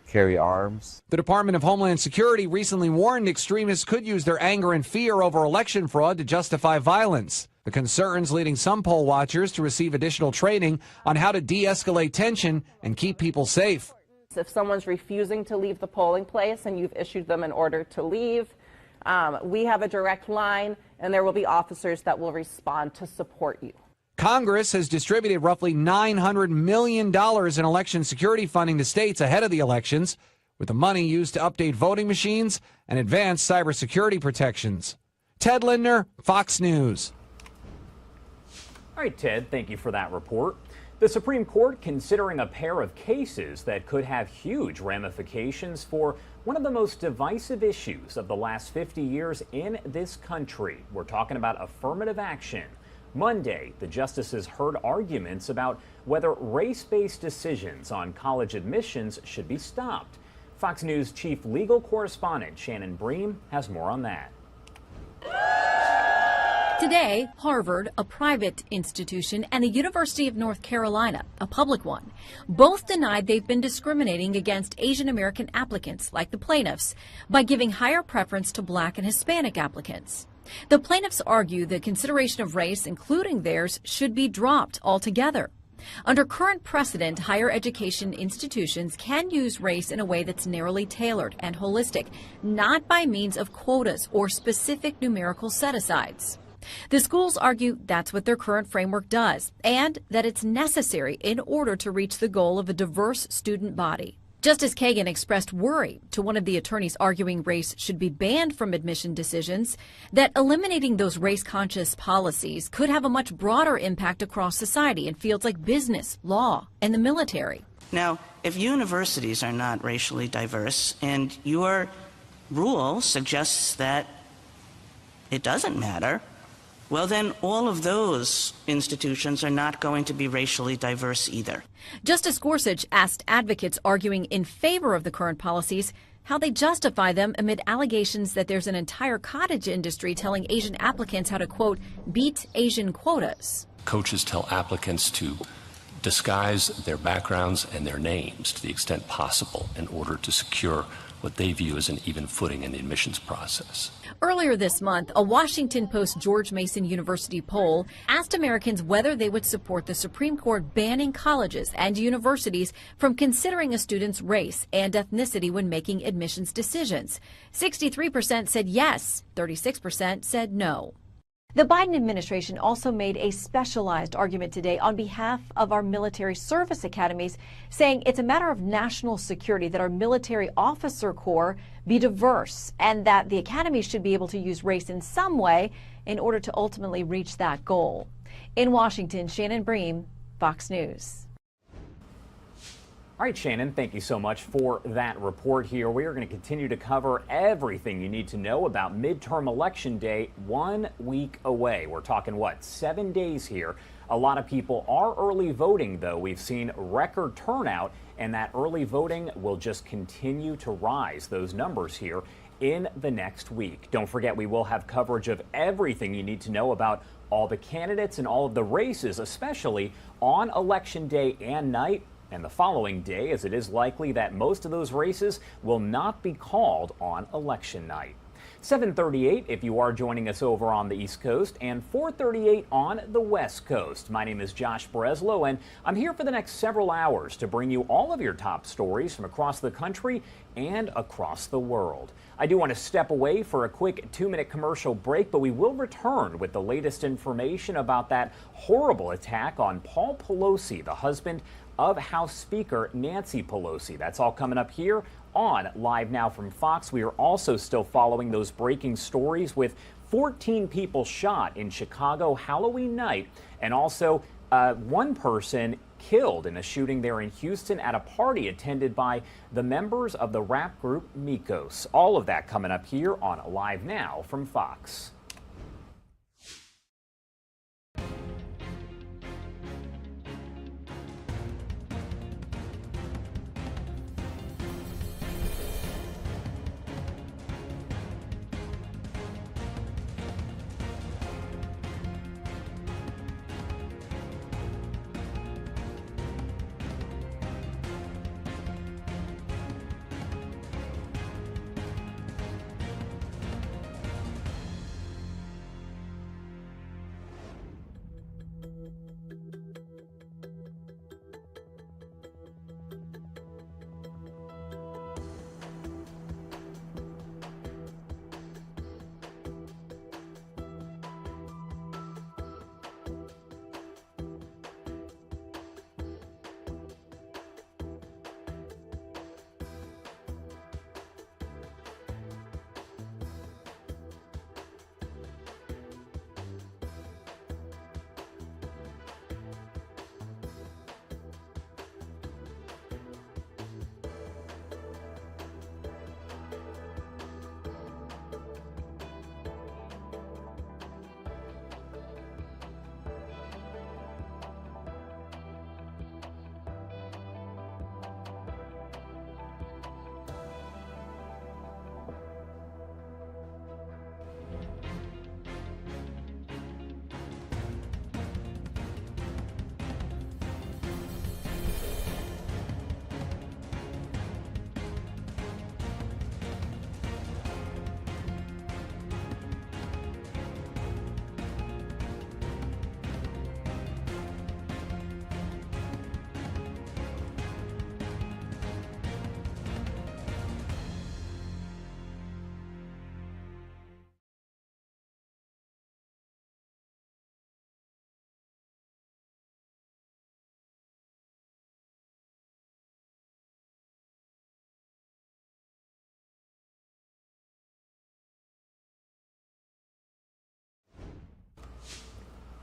carry arms. The Department of Homeland Security recently warned extremists could use their anger and fear over election fraud to justify violence. The concerns leading some poll watchers to receive additional training on how to de-escalate tension and keep people safe. If someone's refusing to leave the polling place and you've issued them an order to leave, we have a direct line, and there will be officers that will respond to support you. Congress has distributed roughly $900 million in election security funding to states ahead of the elections, with the money used to update voting machines and advance cybersecurity protections. Ted Lindner, Fox News. All right, Ted, thank you for that report. The Supreme Court considering a pair of cases that could have huge ramifications for one of the most divisive issues of the last 50 years in this country. We're talking about affirmative action. Monday, the justices heard arguments about whether race-based decisions on college admissions should be stopped. Fox News chief legal correspondent Shannon Bream has more on that. Today, Harvard, a private institution, and the University of North Carolina, a public one, both denied they've been discriminating against Asian American applicants, like the plaintiffs, by giving higher preference to Black and Hispanic applicants. The plaintiffs argue the consideration of race, including theirs, should be dropped altogether. Under current precedent, higher education institutions can use race in a way that's narrowly tailored and holistic, not by means of quotas or specific numerical set-asides. The schools argue that's what their current framework does, and that it's necessary in order to reach the goal of a diverse student body. Justice Kagan expressed worry to one of the attorneys arguing race should be banned from admission decisions, that eliminating those race-conscious policies could have a much broader impact across society in fields like business, law, and the military. Now, if universities are not racially diverse and your rule suggests that it doesn't matter, well, then all of those institutions are not going to be racially diverse either. Justice Gorsuch asked advocates arguing in favor of the current policies how they justify them amid allegations that there's an entire cottage industry telling Asian applicants how to, quote, beat Asian quotas. Coaches tell applicants to disguise their backgrounds and their names to the extent possible in order to secure what they view as an even footing in the admissions process. Earlier this month, a Washington Post George Mason University poll asked Americans whether they would support the Supreme Court banning colleges and universities from considering a student's race and ethnicity when making admissions decisions. 63% said yes, 36% said no. The Biden administration also made a specialized argument today on behalf of our military service academies, saying it's a matter of national security that our military officer corps be diverse and that the academy should be able to use race in some way in order to ultimately reach that goal. In Washington, Shannon Bream, Fox News. All right, Shannon, thank you so much for that report here. We are going to continue to cover everything you need to know about midterm election day 1 week away. We're talking, what, 7 days here. A lot of people are early voting, though. We've seen record turnout, and that early voting will just continue to rise, those numbers here, in the next week. Don't forget, we will have coverage of everything you need to know about all the candidates and all of the races, especially on Election Day and night. And the following day, as it is likely that most of those races will not be called on election night. 7:38 if you are joining us over on the East Coast, and 4:38 on the West Coast. My name is Josh Breslow, and I'm here for the next several hours to bring you all of your top stories from across the country and across the world. I do want to step away for a quick 2-minute commercial break, but we will return with the latest information about that horrible attack on Paul Pelosi, the husband of House Speaker Nancy Pelosi. That's all coming up here on Live Now from Fox. We are also still following those breaking stories with 14 people shot in Chicago Halloween night, and also one person killed in a shooting there in Houston at a party attended by the members of the rap group Migos. All of that coming up here on Live Now from Fox.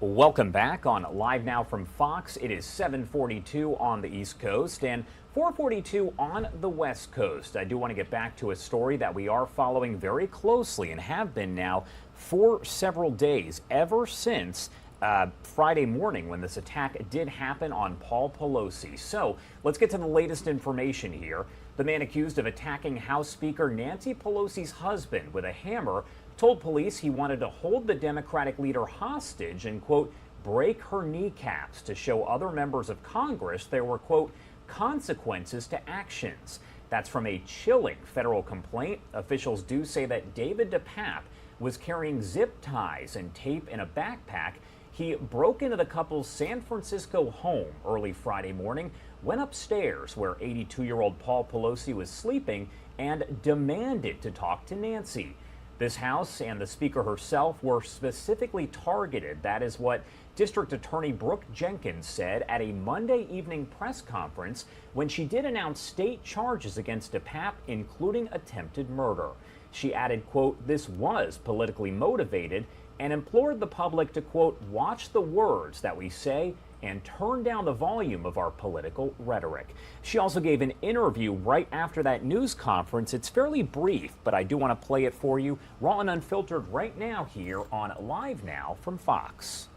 Welcome back on Live Now from Fox. It is 7:42 on the East Coast and 4:42 on the West Coast. I do want to get back to a story that we are following very closely and have been now for several days, ever since Friday morning when this attack did happen on Paul Pelosi. So let's get to the latest information here. The man accused of attacking House Speaker Nancy Pelosi's husband with a hammer told police he wanted to hold the Democratic leader hostage and, quote, break her kneecaps to show other members of Congress there were, quote, consequences to actions. That's from a chilling federal complaint. Officials do say that David Dept was carrying zip ties and tape in a backpack. He broke into the couple's San Francisco home early Friday morning, went upstairs where 82-year-old Paul Pelosi was sleeping, and demanded to talk to Nancy. This house and the speaker herself were specifically targeted. That is what District Attorney Brooke Jenkins said at a Monday evening press conference when she did announce state charges against Dept, including attempted murder. She added, quote, this was politically motivated, and implored the public to, quote, watch the words that we say and turn down the volume of our political rhetoric. She also gave an interview right after that news conference. It's fairly brief, but I do want to play it for you raw and unfiltered right now here on Live Now from Fox.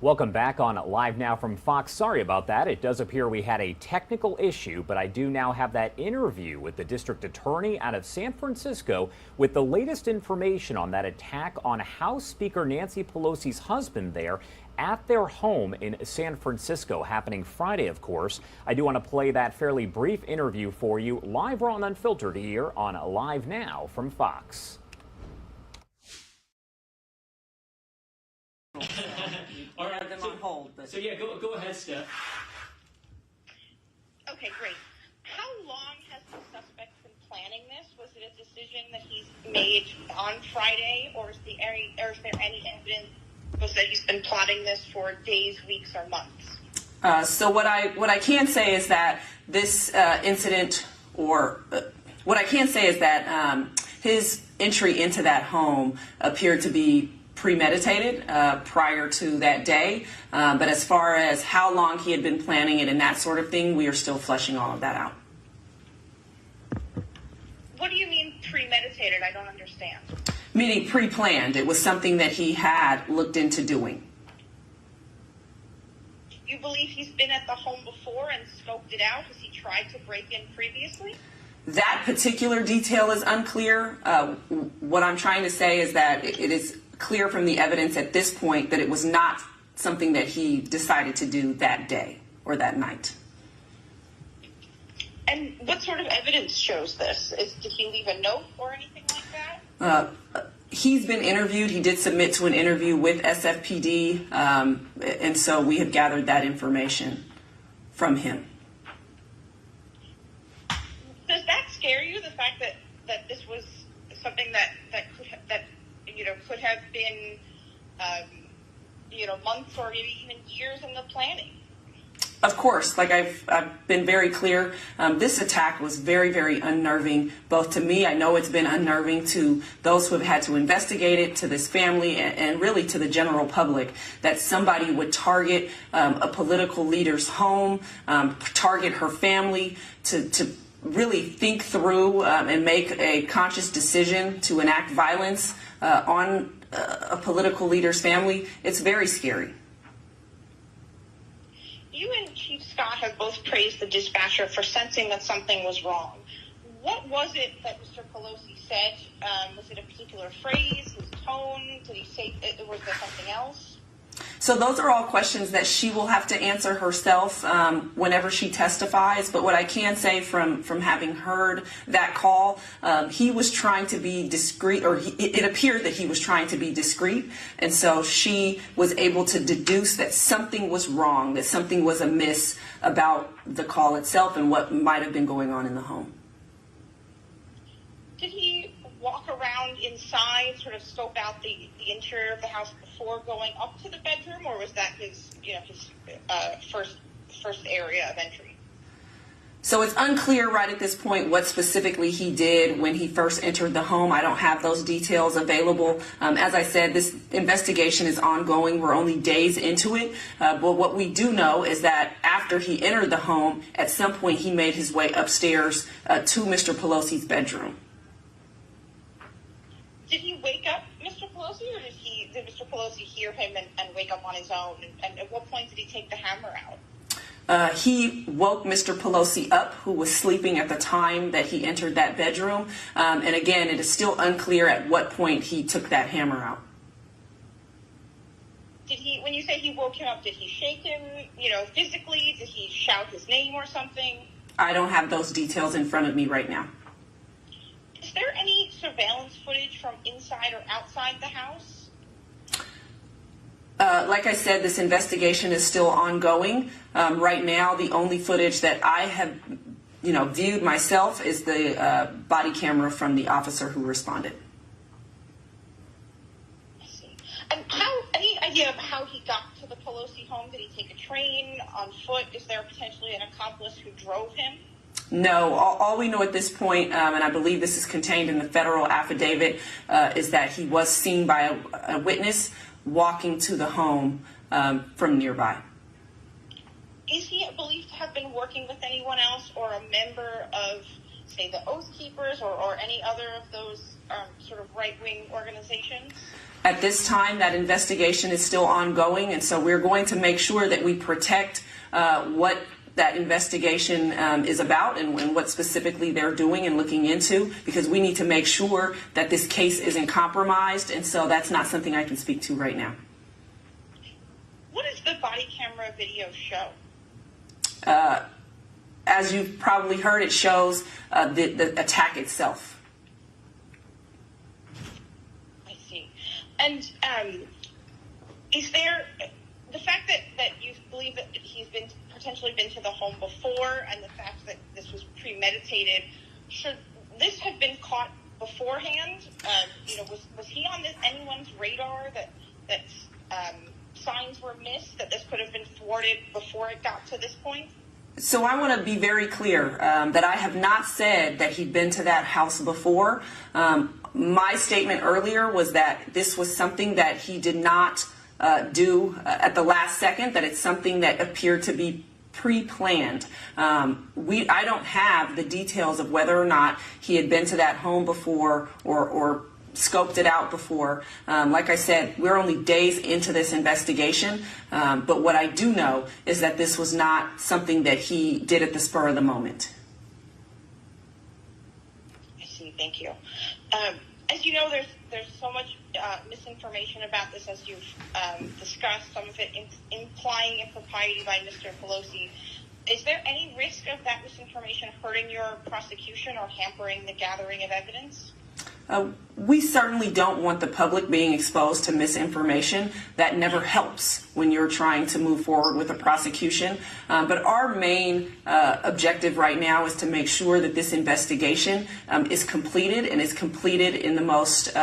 Welcome back on Live Now from Fox. Sorry about that. It does appear we had a technical issue, but I do now have that interview with the district attorney out of San Francisco with the latest information on that attack on House Speaker Nancy Pelosi's husband there at their home in San Francisco, happening Friday, of course. I do want to play that fairly brief interview for you, live, raw, and unfiltered here on Live Now from Fox. All right, them on hold. So yeah, go ahead, Steph. Okay, great. How long has the suspect been planning this? Was it a decision that he's made on Friday, or is there any evidence that he's been plotting this for days, weeks, or months? So what I can say is that this incident, what I can say is that his entry into that home appeared to be premeditated prior to that day. But as far as how long he had been planning it and that sort of thing, we are still fleshing all of that out. What do you mean premeditated? I don't understand. Meaning pre-planned. It was something that he had looked into doing. You you believe he's been at the home before and scoped it out? Has he tried to break in previously? That particular detail is unclear. What I'm trying to say is that it is clear from the evidence at this point that it was not something that he decided to do that day or that night. And what sort of evidence shows this? Did he leave a note or anything like that? He's been interviewed. He did submit to an interview with SFPD, and so we have gathered that information from him. Does that scare you? The fact that this was something that could have been months or maybe even years in the planning? Of course, like I've been very clear, this attack was very, very unnerving, both to me. I know it's been unnerving to those who have had to investigate it, to this family, and really to the general public, that somebody would target a political leader's home, target her family, to really think through and make a conscious decision to enact violence on a political leader's family. It's very scary. You and Chief Scott have both praised the dispatcher for sensing that something was wrong. What was it that Mr. Pelosi said? Was it a particular phrase, his tone? Did he say, was there something else? So those are all questions that she will have to answer herself whenever she testifies. But what I can say from having heard that call, he was trying to be discreet, or it appeared that he was trying to be discreet. And so she was able to deduce that something was wrong, that something was amiss about the call itself and what might have been going on in the home. Did he walk around inside, sort of scope out the interior of the house before going up to the bedroom, or was that his first area of entry? So it's unclear right at this point what specifically he did when he first entered the home. I don't have those details available. As I said, this investigation is ongoing. We're only days into it. But what we do know is that after he entered the home, at some point he made his way upstairs to Mr. Pelosi's bedroom. Did he wake up Mr. Pelosi, or did Mr. Pelosi hear him and wake up on his own? And at what point did he take the hammer out? He woke Mr. Pelosi up, who was sleeping at the time that he entered that bedroom. And again, it is still unclear at what point he took that hammer out. Did he, when you say he woke him up, did he shake him, physically? Did he shout his name or something? I don't have those details in front of me right now. Is there any surveillance footage from inside or outside the house? Like I said, this investigation is still ongoing. Right now, the only footage that I have, viewed myself is the body camera from the officer who responded. I see. And any idea of how he got to the Pelosi home? Did he take a train, on foot? Is there potentially an accomplice who drove him? No, all we know at this point, and I believe this is contained in the federal affidavit, is that he was seen by a witness walking to the home from nearby. Is he believed to have been working with anyone else, or a member of, say, the Oath Keepers, or any other of those sort of right-wing organizations? At this time, that investigation is still ongoing, and so we're going to make sure that we protect what that investigation is about and what specifically they're doing and looking into, because we need to make sure that this case isn't compromised, and so that's not something I can speak to right now. What does the body camera video show? As you've probably heard, it shows the attack itself. I see. And is there the fact that you believe that he's potentially been to the home before, and the fact that this was premeditated, should this have been caught beforehand? Was he on anyone's radar that signs were missed, that this could have been thwarted before it got to this point? So I want to be very clear that I have not said that he'd been to that house before. My statement earlier was that this was something that he did not do at the last second, that it's something that appeared to be pre-planned. I don't have the details of whether or not he had been to that home before or scoped it out before. Like I said, we're only days into this investigation, but what I do know is that this was not something that he did at the spur of the moment. I see. Thank you. As you know, there's so much misinformation about this, as you've discussed, some of it implying impropriety by Mr. Pelosi. Is there any risk of that misinformation hurting your prosecution or hampering the gathering of evidence? We certainly don't want the public being exposed to misinformation. That never helps when you're trying to move forward with a prosecution. But our main objective right now is to make sure that this investigation is completed, and is completed in the most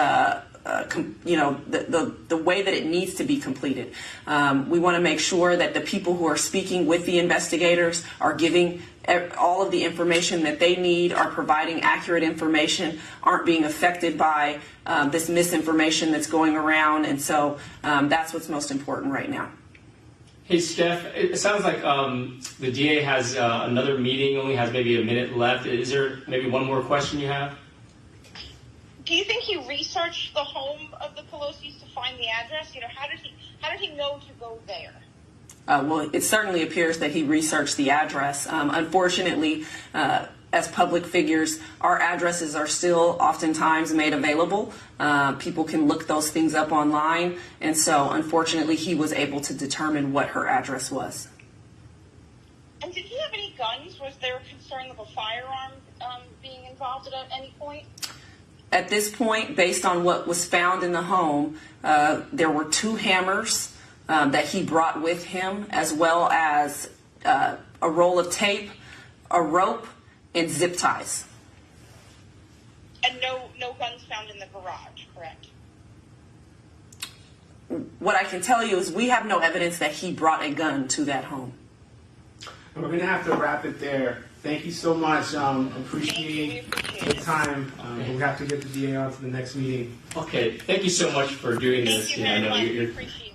the way that it needs to be completed. We want to make sure that the people who are speaking with the investigators are giving all of the information that they need, are providing accurate information, aren't being affected by this misinformation that's going around. And so that's what's most important right now. Hey, Steph, it sounds like the DA has another meeting, only has maybe a minute left. Is there maybe one more question you have? Do you think he researched the home of the Pelosi's to find the address? You know, how did he know to go there? Well, it certainly appears that he researched the address. Unfortunately, as public figures, our addresses are still oftentimes made available. People can look those things up online. And so, unfortunately, he was able to determine what her address was. And did he have any guns? Was there a concern of a firearm being involved at any point? At this point, based on what was found in the home, there were 2 hammers that he brought with him, as well as a roll of tape, a rope, and zip ties. And no guns found in the garage, correct? What I can tell you is we have no evidence that he brought a gun to that home. We're going to have to wrap it there. Thank you so much. Appreciate the time. We'll have to get the DA on to the next meeting. Okay, thank you so much for doing this. Thank you very much. Appreciate it.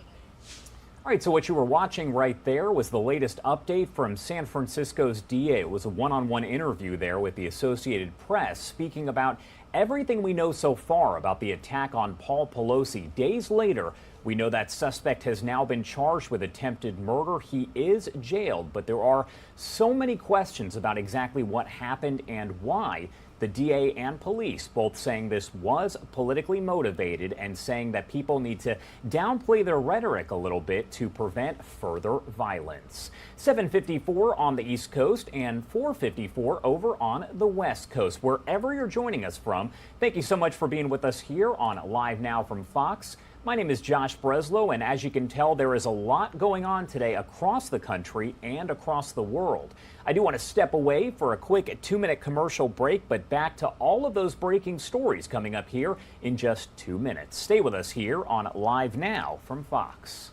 All right, so what you were watching right there was the latest update from San Francisco's DA. It was a one-on-one interview there with the Associated Press, speaking about everything we know so far about the attack on Paul Pelosi. Days later, we know that suspect has now been charged with attempted murder. He is jailed, but there are so many questions about exactly what happened and why. The DA and police both saying this was politically motivated, and saying that people need to downplay their rhetoric a little bit to prevent further violence. 7:54 on the East Coast and 4:54 over on the West Coast. Wherever you're joining us from, thank you so much for being with us here on Live Now from Fox. My name is Josh Breslow, and as you can tell, there is a lot going on today across the country and across the world. I do want to step away for a quick 2-minute commercial break, but back to all of those breaking stories coming up here in just 2 minutes. Stay with us here on Live Now from Fox.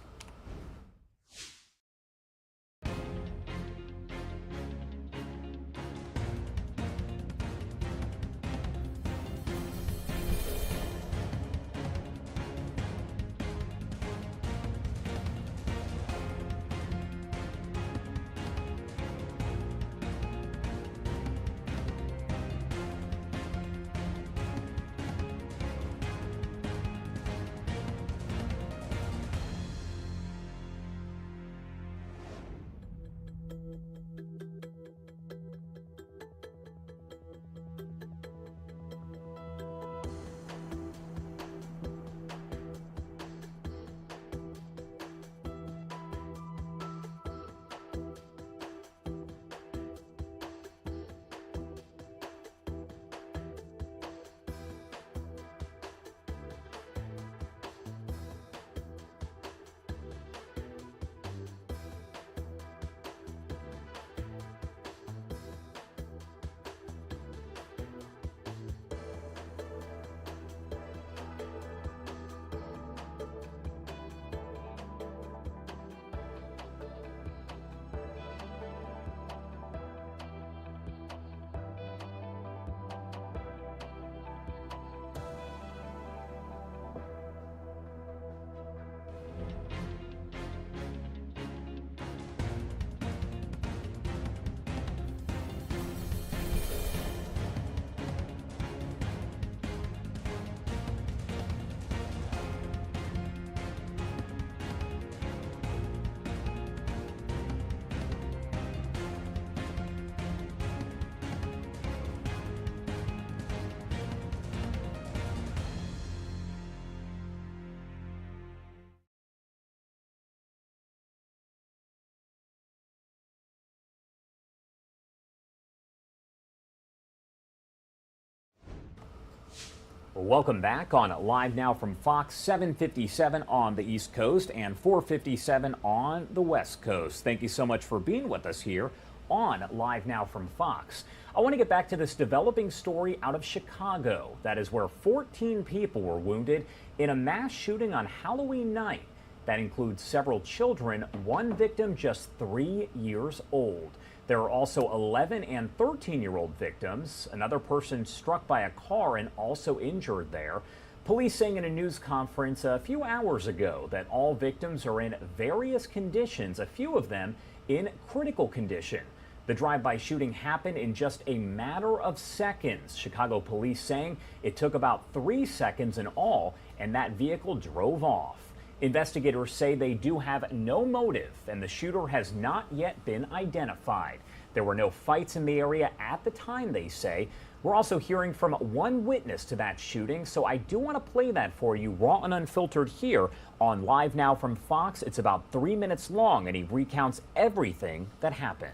Well, welcome back on Live Now from Fox, 7:57 on the East Coast and 4:57 on the West Coast. Thank you so much for being with us here on Live Now from Fox. I want to get back to this developing story out of Chicago. That is where 14 people were wounded in a mass shooting on Halloween night. That includes several children, one victim just 3 years old. There are also 11 and 13-year-old victims. Another person struck by a car and also injured there. Police saying in a news conference a few hours ago that all victims are in various conditions, a few of them in critical condition. The drive-by shooting happened in just a matter of seconds. Chicago police saying it took about 3 seconds in all, and that vehicle drove off. Investigators say they do have no motive, and the shooter has not yet been identified. There were no fights in the area at the time, they say. We're also hearing from one witness to that shooting, so I do want to play that for you raw and unfiltered here on Live Now from Fox. It's about 3 minutes long, and he recounts everything that happened.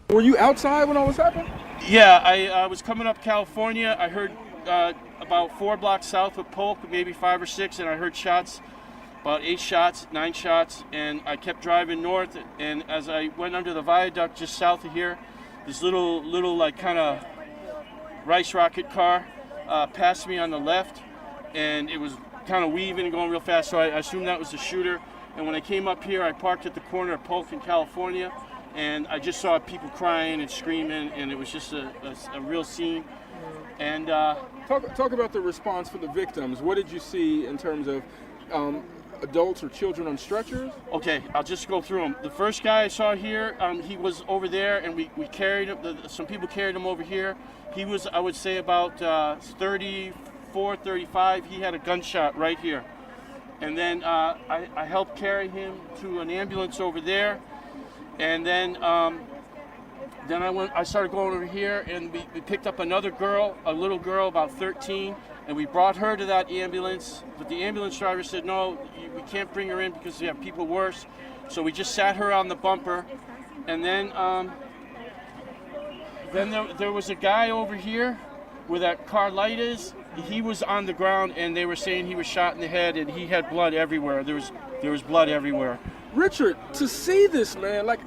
Were you outside when all this happened? Yeah, I was coming up California. I heard about 4 blocks south of Polk, maybe 5 or 6, and I heard shots. About 8 shots, 9 shots, and I kept driving north, and as I went under the viaduct just south of here, this little like kind of rice rocket car passed me on the left, and it was kind of weaving and going real fast, so I assumed that was the shooter. And when I came up here, I parked at the corner of Polk in California, and I just saw people crying and screaming, and it was just a real scene. And talk about the response for the victims. What did you see in terms of adults or children on stretchers? Okay, I'll just go through them. The first guy I saw here, he was over there, and we carried him. Some people carried him over here. He was, I would say, about 34, 35. He had a gunshot right here. And then I helped carry him to an ambulance over there. And then I started going over here, and we picked up another girl, a little girl about 13, and we brought her to that ambulance. But the ambulance driver said, no, we can't bring her in because we have people worse. So we just sat her on the bumper. And then there was a guy over here where that car light is. He was on the ground, and they were saying he was shot in the head, and he had blood everywhere. There was blood everywhere. Richard, to see this, man, like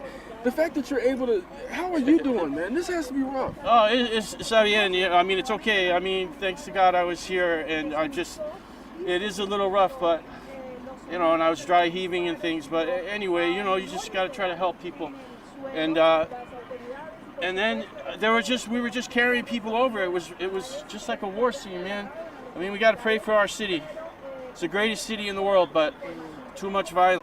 the fact that you're able to, how are you doing, man? This has to be rough. Oh, it's at the end. I mean, it's okay. I mean, thanks to God I was here, and it is a little rough, but, and I was dry heaving and things, but anyway, you just got to try to help people. And then we were just carrying people over. It was just like a war scene, man. I mean, we got to pray for our city. It's the greatest city in the world, but too much violence.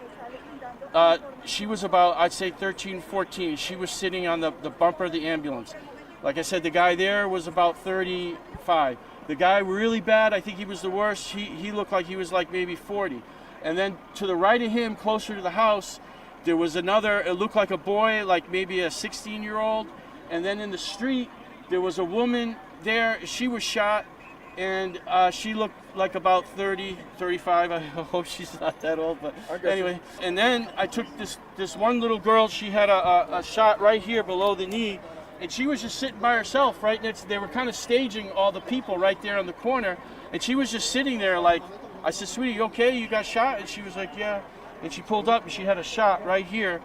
She was about, I'd say 13, 14. She was sitting on the bumper of the ambulance. Like I said, the guy there was about 35. The guy really bad, I think he was the worst. He looked like he was like maybe 40. And then to the right of him, closer to the house, there was another, it looked like a boy, like maybe a 16-year-old. And then in the street, there was a woman there. She was shot, and she looked like about 30, 35. I hope she's not that old, but anyway. And then I took this one little girl. She had a shot right here below the knee, and she was just sitting by herself right next. They were kind of staging all the people right there on the corner, and she was just sitting there like, I said, sweetie, you okay? You got shot? And she was like, yeah. And she pulled up, and she had a shot right here.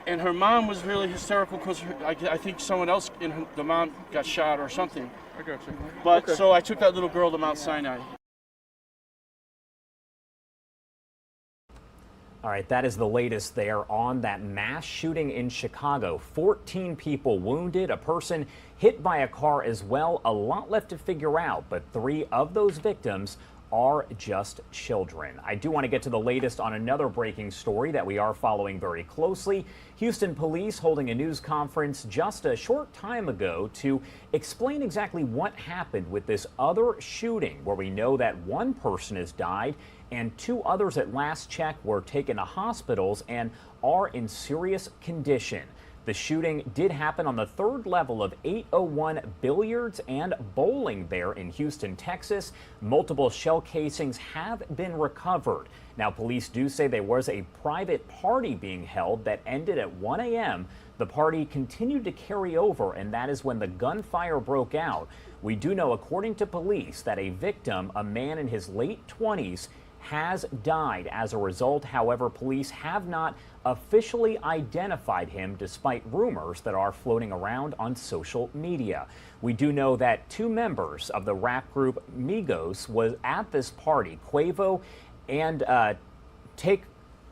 And her mom was really hysterical because I think someone else, the mom got shot or something. I got you. But okay. So I took that little girl to Mount Sinai. All right, that is the latest there on that mass shooting in Chicago. 14 people wounded, a person hit by a car as well. A lot left to figure out, but 3 of those victims are just children. I do want to get to the latest on another breaking story that we are following very closely. Houston police holding a news conference just a short time ago to explain exactly what happened with this other shooting, where we know that one person has died and 2 others at last check were taken to hospitals and are in serious condition. The shooting did happen on the third level of 801 Billiards and Bowling there in Houston, Texas. Multiple shell casings have been recovered. Now, police do say there was a private party being held that ended at 1 a.m. The party continued to carry over, and that is when the gunfire broke out. We do know, according to police, that a victim, a man in his late 20s, has died as a result. However, police have not officially identified him, despite rumors that are floating around on social media. We do know that 2 members of the rap group Migos was at this party. Quavo and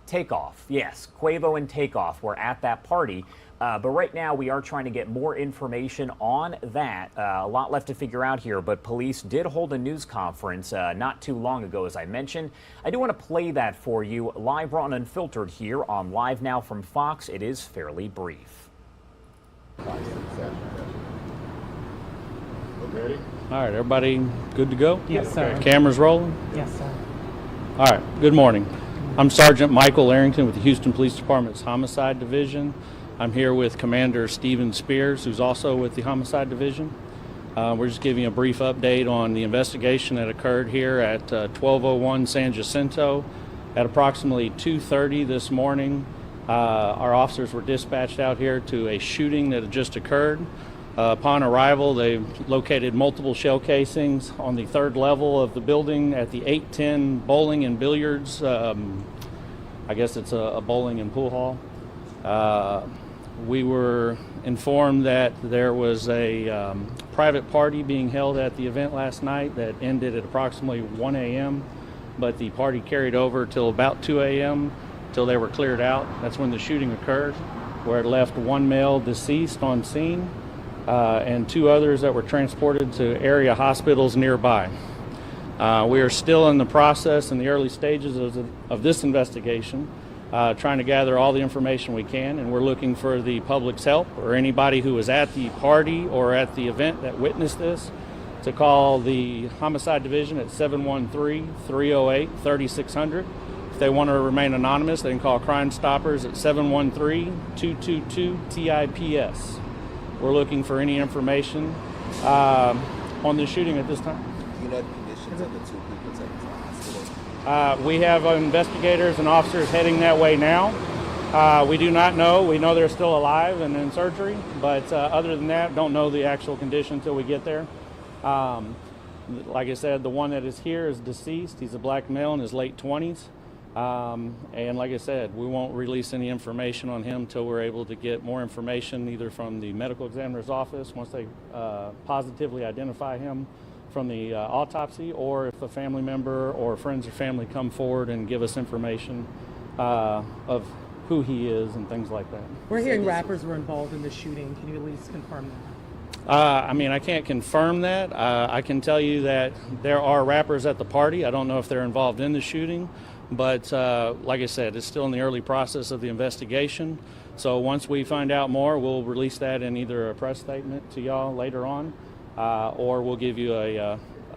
Takeoff. Yes, Quavo and Takeoff were at that party. But right now we are trying to get more information on that. A lot left to figure out here, but police did hold a news conference not too long ago, as I mentioned. I do want to play that for you live on Unfiltered here on Live Now from Fox. It is fairly brief. Ready? All right, everybody good to go? Yes, sir. Cameras rolling? Yes, sir. All right, good morning. I'm Sergeant Michael Arrington with the Houston Police Department's Homicide Division. I'm here with Commander Steven Spears, who's also with the Homicide Division. We're just giving a brief update on the investigation that occurred here at 1201 San Jacinto. At approximately 2:30 this morning, our officers were dispatched out here to a shooting that had just occurred. Upon arrival, they located multiple shell casings on the 3rd level of the building at the 810 Bowling and Billiards. I guess it's a bowling and pool hall. We were informed that there was a private party being held at the event last night that ended at approximately 1 a.m., but the party carried over till about 2 a.m. till they were cleared out. That's when the shooting occurred, where it left 1 male deceased on scene and 2 others that were transported to area hospitals nearby. We are still in the process, in the early stages of this investigation, trying to gather all the information we can, and we're looking for the public's help or anybody who was at the party or at the event that witnessed this to call the Homicide Division at 713-308-3600. If they want to remain anonymous, they can call Crime Stoppers at 713-222-TIPS. We're looking for any information on the shooting at this time. Do you know the conditions of the 2 people taken to the hospital? We have investigators and officers heading that way now. We do not know. We know they're still alive and in surgery, but other than that, don't know the actual condition until we get there. Like I said, the one that is here is deceased. He's a black male in his late 20s. And like I said, we won't release any information on him until we're able to get more information either from the medical examiner's office once they positively identify him from the autopsy, or if a family member or friends or family come forward and give us information of who he is and things like that. We're hearing rappers were involved in the shooting. Can you at least confirm that? I mean, I can't confirm that. I can tell you that there are rappers at the party. I don't know if they're involved in the shooting, but like I said, it's still in the early process of the investigation. So once we find out more, we'll release that in either a press statement to y'all later on, or we'll give you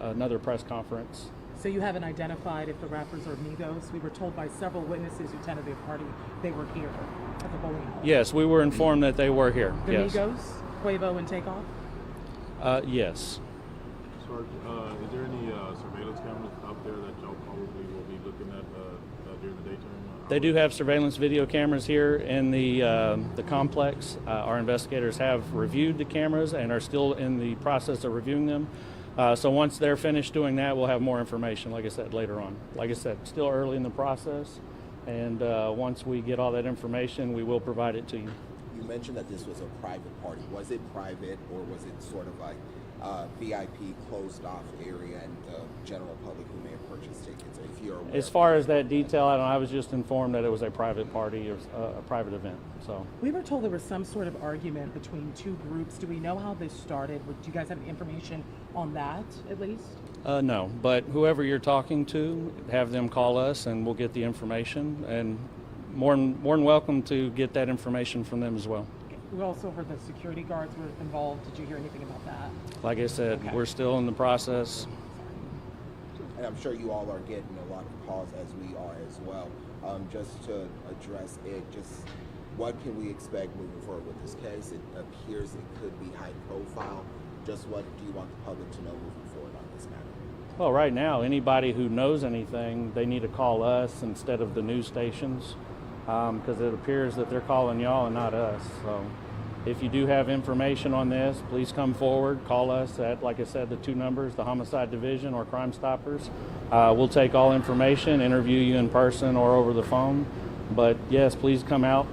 another press conference. So you haven't identified if the rappers are Migos? We were told by several witnesses who attended the party they were here at the bowling alley. Yes, we were informed that they were here. The yes. Migos, Quavo, and Takeoff? Yes. Sarge, is there any surveillance cameras out there that y'all probably will be looking at during the daytime? They do have surveillance video cameras here in the complex. Our investigators have reviewed the cameras and are still in the process of reviewing them. So once they're finished doing that, we'll have more information, like I said, later on. Like I said, still early in the process, and once we get all that information, we will provide it to you. You mentioned that this was a private party. Was it private, or was it sort of like VIP closed off area and the general public who may have purchased tickets? If you're aware as far as that detail, I was just informed that it was a private party, or a private event. So we were told there was some sort of argument between 2 groups. Do we know how this started? Do you guys have any information on that, at least? No, but whoever you're talking to, have them call us, and we'll get the information. And more than welcome to get that information from them as well. We also heard that security guards were involved. Did you hear anything about that? Like I said, We're still in the process. And I'm sure you all are getting a lot of calls, as we are as well. Just to address it, just What can we expect moving forward with this case? It appears it could be high profile. Just what do you want the public to know moving forward on this matter? Well, right now, anybody who knows anything, they need to call us instead of the news stations, because it appears that they're calling y'all and not us. So if you do have information on this, please come forward, call us at, like I said, the 2 numbers, the Homicide Division or Crime Stoppers. We'll take all information, interview you in person or over the phone. But yes, please come out,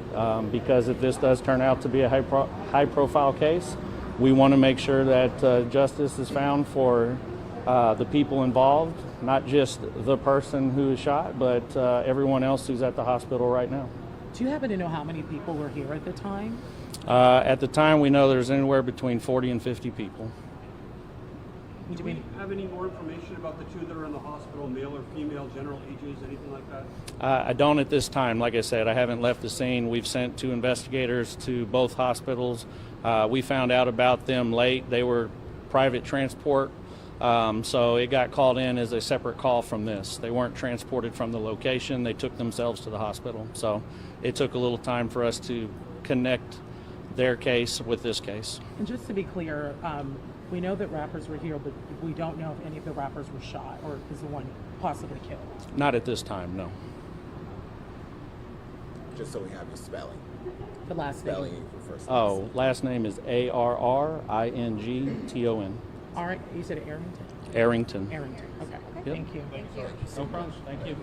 because if this does turn out to be a high-profile case, we want to make sure that justice is found for the people involved, not just the person who is shot, but everyone else who's at the hospital right now. Do you happen to know how many people were here at the time? At the time, we know there's anywhere between 40 and 50 people. Do we have any more information about the 2 that are in the hospital, male or female, general ages, anything like that? I don't at this time. Like I said, I haven't left the scene. We've sent 2 investigators to both hospitals. We found out about them late. They were private transport, so it got called in as a separate call from this. They weren't transported from the location. They took themselves to the hospital. So it took a little time for us to connect their case with this case. And just to be clear, we know that rappers were here, but we don't know if any of the rappers were shot or is the one possibly killed. Not at this time, no. Just so we have your spelling. The last spelling name. For first Oh, last name is Arrington. All right, you said Arrington? Arrington. Arrington, okay. Yep. Thank you. No problem. Thank you.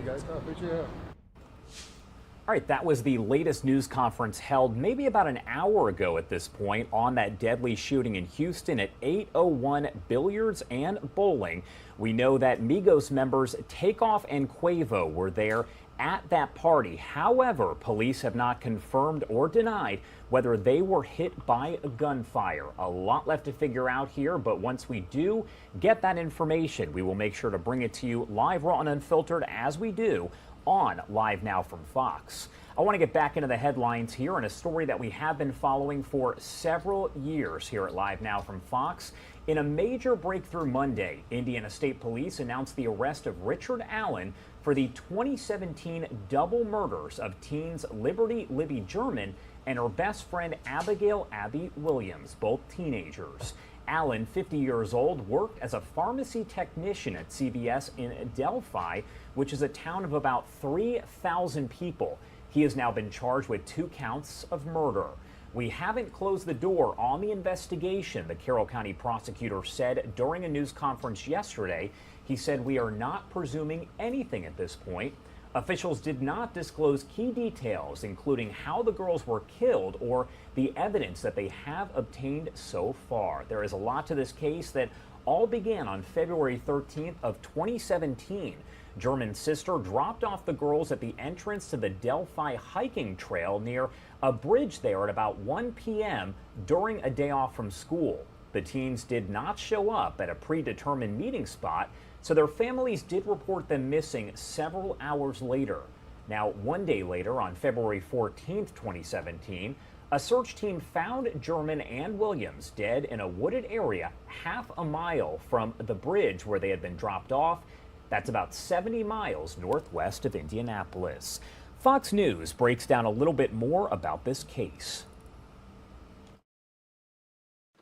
All right, that was the latest news conference held maybe about an hour ago at this point on that deadly shooting in Houston at 801 Billiards and Bowling. We know that Migos members Takeoff and Quavo were there at that party. However, police have not confirmed or denied whether they were hit by a gunfire. A lot left to figure out here, but once we do get that information, we will make sure to bring it to you live, raw, and unfiltered as we do on Live Now from Fox. I want to get back into the headlines here in a story that we have been following for several years here at Live Now from Fox. In a major breakthrough Monday, Indiana State Police announced the arrest of Richard Allen for the 2017 double murders of teens Liberty Libby German and her best friend Abigail Abby Williams, both teenagers. Allen, 50 years old, worked as a pharmacy technician at CVS in Delphi, which is a town of about 3,000 people. He has now been charged with 2 counts of murder. We haven't closed the door on the investigation, the Carroll County prosecutor said during a news conference yesterday. He said, "We are not presuming anything at this point." Officials did not disclose key details, including how the girls were killed or the evidence that they have obtained so far. There is a lot to this case that all began on February 13th of 2017. German's sister dropped off the girls at the entrance to the Delphi hiking trail near a bridge there at about 1 p.m. during a day off from school. The teens did not show up at a predetermined meeting spot, so their families did report them missing several hours later. Now, 1 day later, on February 14th, 2017, a search team found German and Williams dead in a wooded area half a mile from the bridge where they had been dropped off. That's about 70 miles northwest of Indianapolis. Fox News breaks down a little bit more about this case.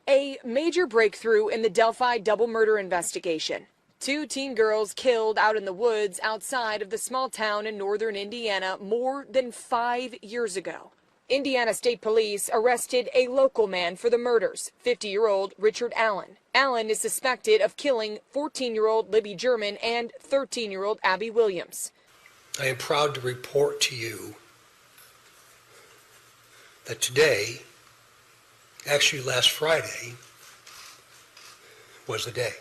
A major breakthrough in the Delphi double murder investigation. 2 teen girls killed out in the woods outside of the small town in northern Indiana more than 5 years ago. Indiana State Police arrested a local man for the murders, 50-year-old Richard Allen. Allen is suspected of killing 14-year-old Libby German and 13-year-old Abby Williams. I am proud to report to you that today, actually last Friday, was the day,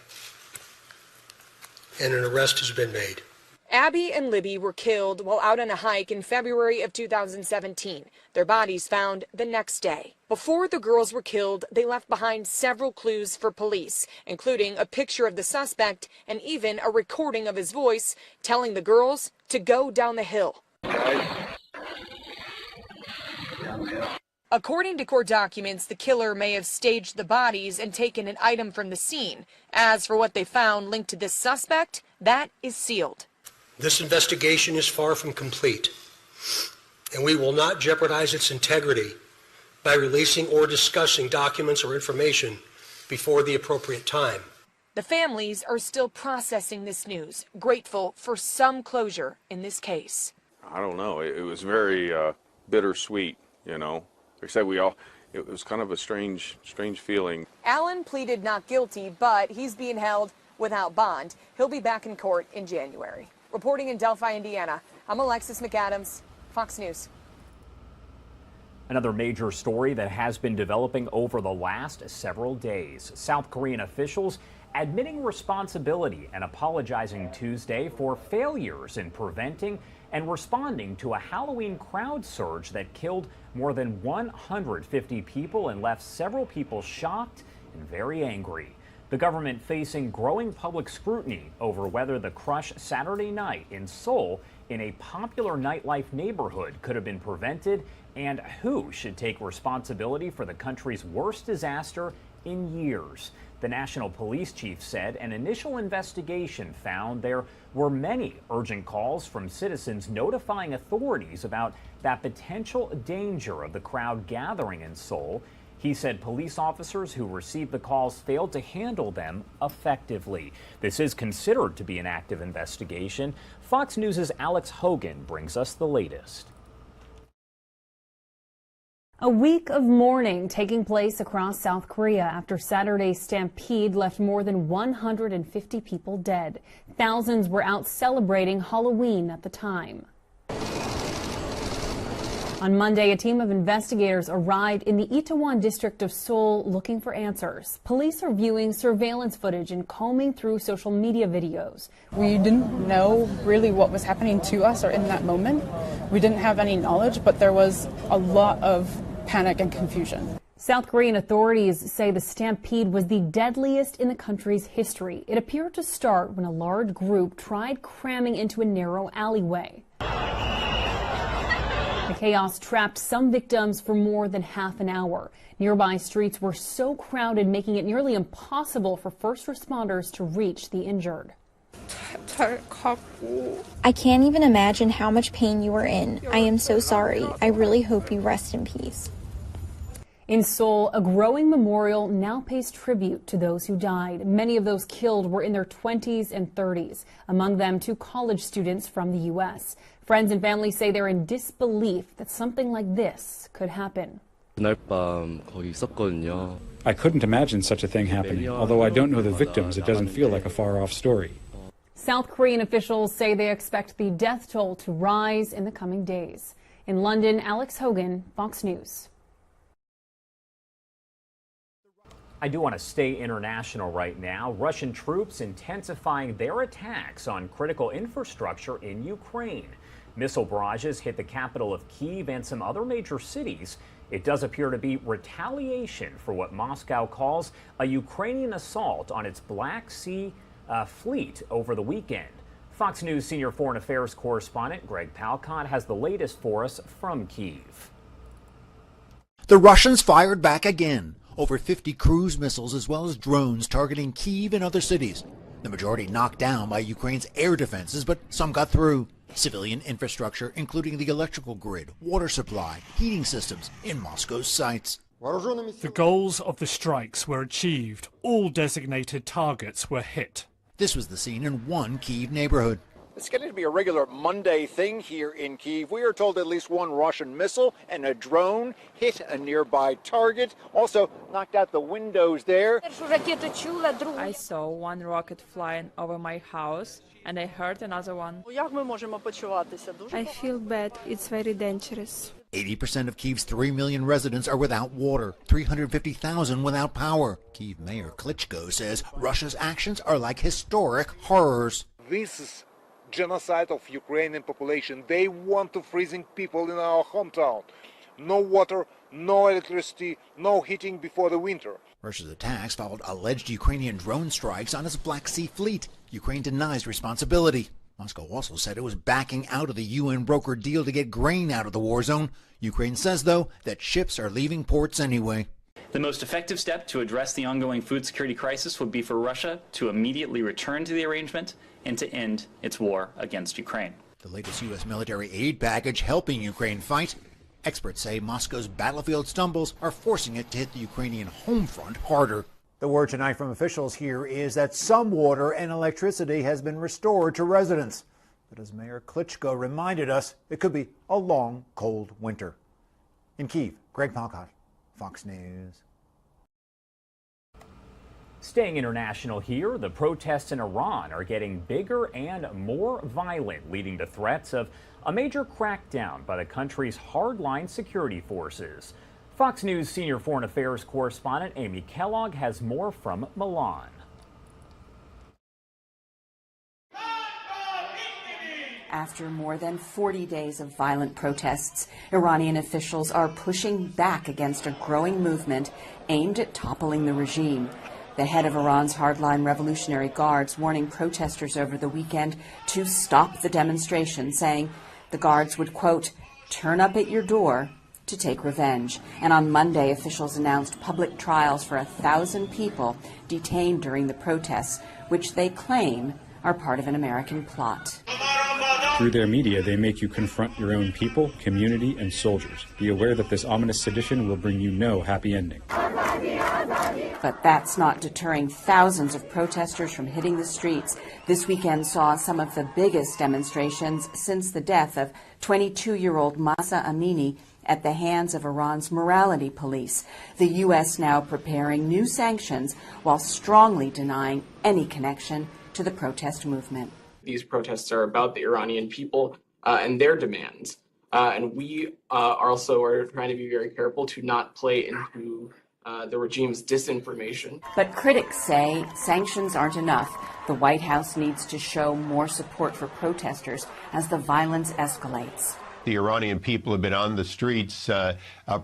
and an arrest has been made. Abby and Libby were killed while out on a hike in February of 2017. Their bodies found the next day. Before the girls were killed, they left behind several clues for police, including a picture of the suspect and even a recording of his voice telling the girls to go down the hill. According to court documents, the killer may have staged the bodies and taken an item from the scene. As for what they found linked to this suspect, that is sealed. This investigation is far from complete. and we will not jeopardize its integrity by releasing or discussing documents or information before the appropriate time. The families are still processing this news, grateful for some closure in this case. I don't know. It was very bittersweet, you know. They said it was kind of a strange feeling. Allen pleaded not guilty, but he's being held without bond. He'll be back in court in January. Reporting in Delphi, Indiana, I'm Alexis McAdams, Fox News. Another major story that has been developing over the last several days. South Korean officials admitting responsibility and apologizing Tuesday for failures in preventing and responding to a Halloween crowd surge that killed more than 150 people and left several people shocked and very angry. The government facing growing public scrutiny over whether the crush Saturday night in Seoul in a popular nightlife neighborhood could have been prevented, and who should take responsibility for the country's worst disaster in years. The National Police Chief said an initial investigation found there were many urgent calls from citizens notifying authorities about that potential danger of the crowd gathering in Seoul. He said police officers who received the calls failed to handle them effectively. This is considered to be an active investigation. Fox News' Alex Hogan brings us the latest. A week of mourning taking place across South Korea after Saturday's stampede left more than 150 people dead. Thousands were out celebrating Halloween at the time. On Monday, a team of investigators arrived in the Itaewon district of Seoul looking for answers. Police are viewing surveillance footage and combing through social media videos. We didn't know really what was happening to us or in that moment. We didn't have any knowledge, but there was a lot of panic and confusion. South Korean authorities say the stampede was the deadliest in the country's history. It appeared to start when a large group tried cramming into a narrow alleyway. The chaos trapped some victims for more than half an hour. Nearby streets were so crowded, making it nearly impossible for first responders to reach the injured. I can't even imagine how much pain you were in. I am so sorry. I really hope you rest in peace. In Seoul, a growing memorial now pays tribute to those who died. Many of those killed were in their 20s and 30s, among them 2 college students from the U.S. Friends and family say they're in disbelief that something like this could happen. I couldn't imagine such a thing happening. Although I don't know the victims, it doesn't feel like a far-off story. South Korean officials say they expect the death toll to rise in the coming days. In London, Alex Hogan, Fox News. I do want to stay international right now. Russian troops intensifying their attacks on critical infrastructure in Ukraine. Missile barrages hit the capital of Kyiv and some other major cities. It does appear to be retaliation for what Moscow calls a Ukrainian assault on its Black Sea fleet over the weekend. Fox News senior foreign affairs correspondent Greg Palcott has the latest for us from Kyiv. The Russians fired back again. Over 50 cruise missiles as well as drones targeting Kyiv and other cities. The majority knocked down by Ukraine's air defenses, but some got through. Civilian infrastructure, including the electrical grid, water supply, heating systems in Moscow's sites. The goals of the strikes were achieved. All designated targets were hit. This was the scene in one Kyiv neighborhood. It's getting to be a regular Monday thing here in Kyiv. We are told at least one Russian missile and a drone hit a nearby target, also knocked out the windows there. I saw one rocket flying over my house and I heard another one. I feel bad. It's very dangerous. 80% of Kyiv's 3 million residents are without water, 350,000 without power. Kyiv Mayor Klitschko says Russia's actions are like historic horrors. This is genocide of Ukrainian population. They want to freezing people in our hometown. No water, no electricity, no heating before the winter. Russia's attacks followed alleged Ukrainian drone strikes on its Black Sea fleet. Ukraine denies responsibility. Moscow also said it was backing out of the UN-brokered deal to get grain out of the war zone. Ukraine says, though, that ships are leaving ports anyway. The most effective step to address the ongoing food security crisis would be for Russia to immediately return to the arrangement and to end its war against Ukraine. The latest U.S. military aid package helping Ukraine fight. Experts say Moscow's battlefield stumbles are forcing it to hit the Ukrainian home front harder. The word tonight from officials here is that some water and electricity has been restored to residents. But as Mayor Klitschko reminded us, it could be a long, cold winter. In Kyiv, Greg Palcott, Fox News. Staying international here, the protests in Iran are getting bigger and more violent, leading to threats of a major crackdown by the country's hardline security forces. Fox News senior foreign affairs correspondent Amy Kellogg has more from Milan. After more than 40 days of violent protests, Iranian officials are pushing back against a growing movement aimed at toppling the regime. The head of Iran's hardline Revolutionary Guards warning protesters over the weekend to stop the demonstration, saying the guards would, quote, turn up at your door to take revenge. And on Monday, officials announced public trials for 1,000 people detained during the protests, which they claim are part of an American plot. Through their media, they make you confront your own people, community, and soldiers. Be aware that this ominous sedition will bring you no happy ending. But that's not deterring thousands of protesters from hitting the streets. This weekend saw some of the biggest demonstrations since the death of 22-year-old Mahsa Amini at the hands of Iran's morality police. The U.S. now preparing new sanctions while strongly denying any connection to the protest movement. These protests are about the Iranian people and their demands. And we also are trying to be very careful to not play into the regime's disinformation. But critics say sanctions aren't enough. The White House needs to show more support for protesters as the violence escalates. The Iranian people have been on the streets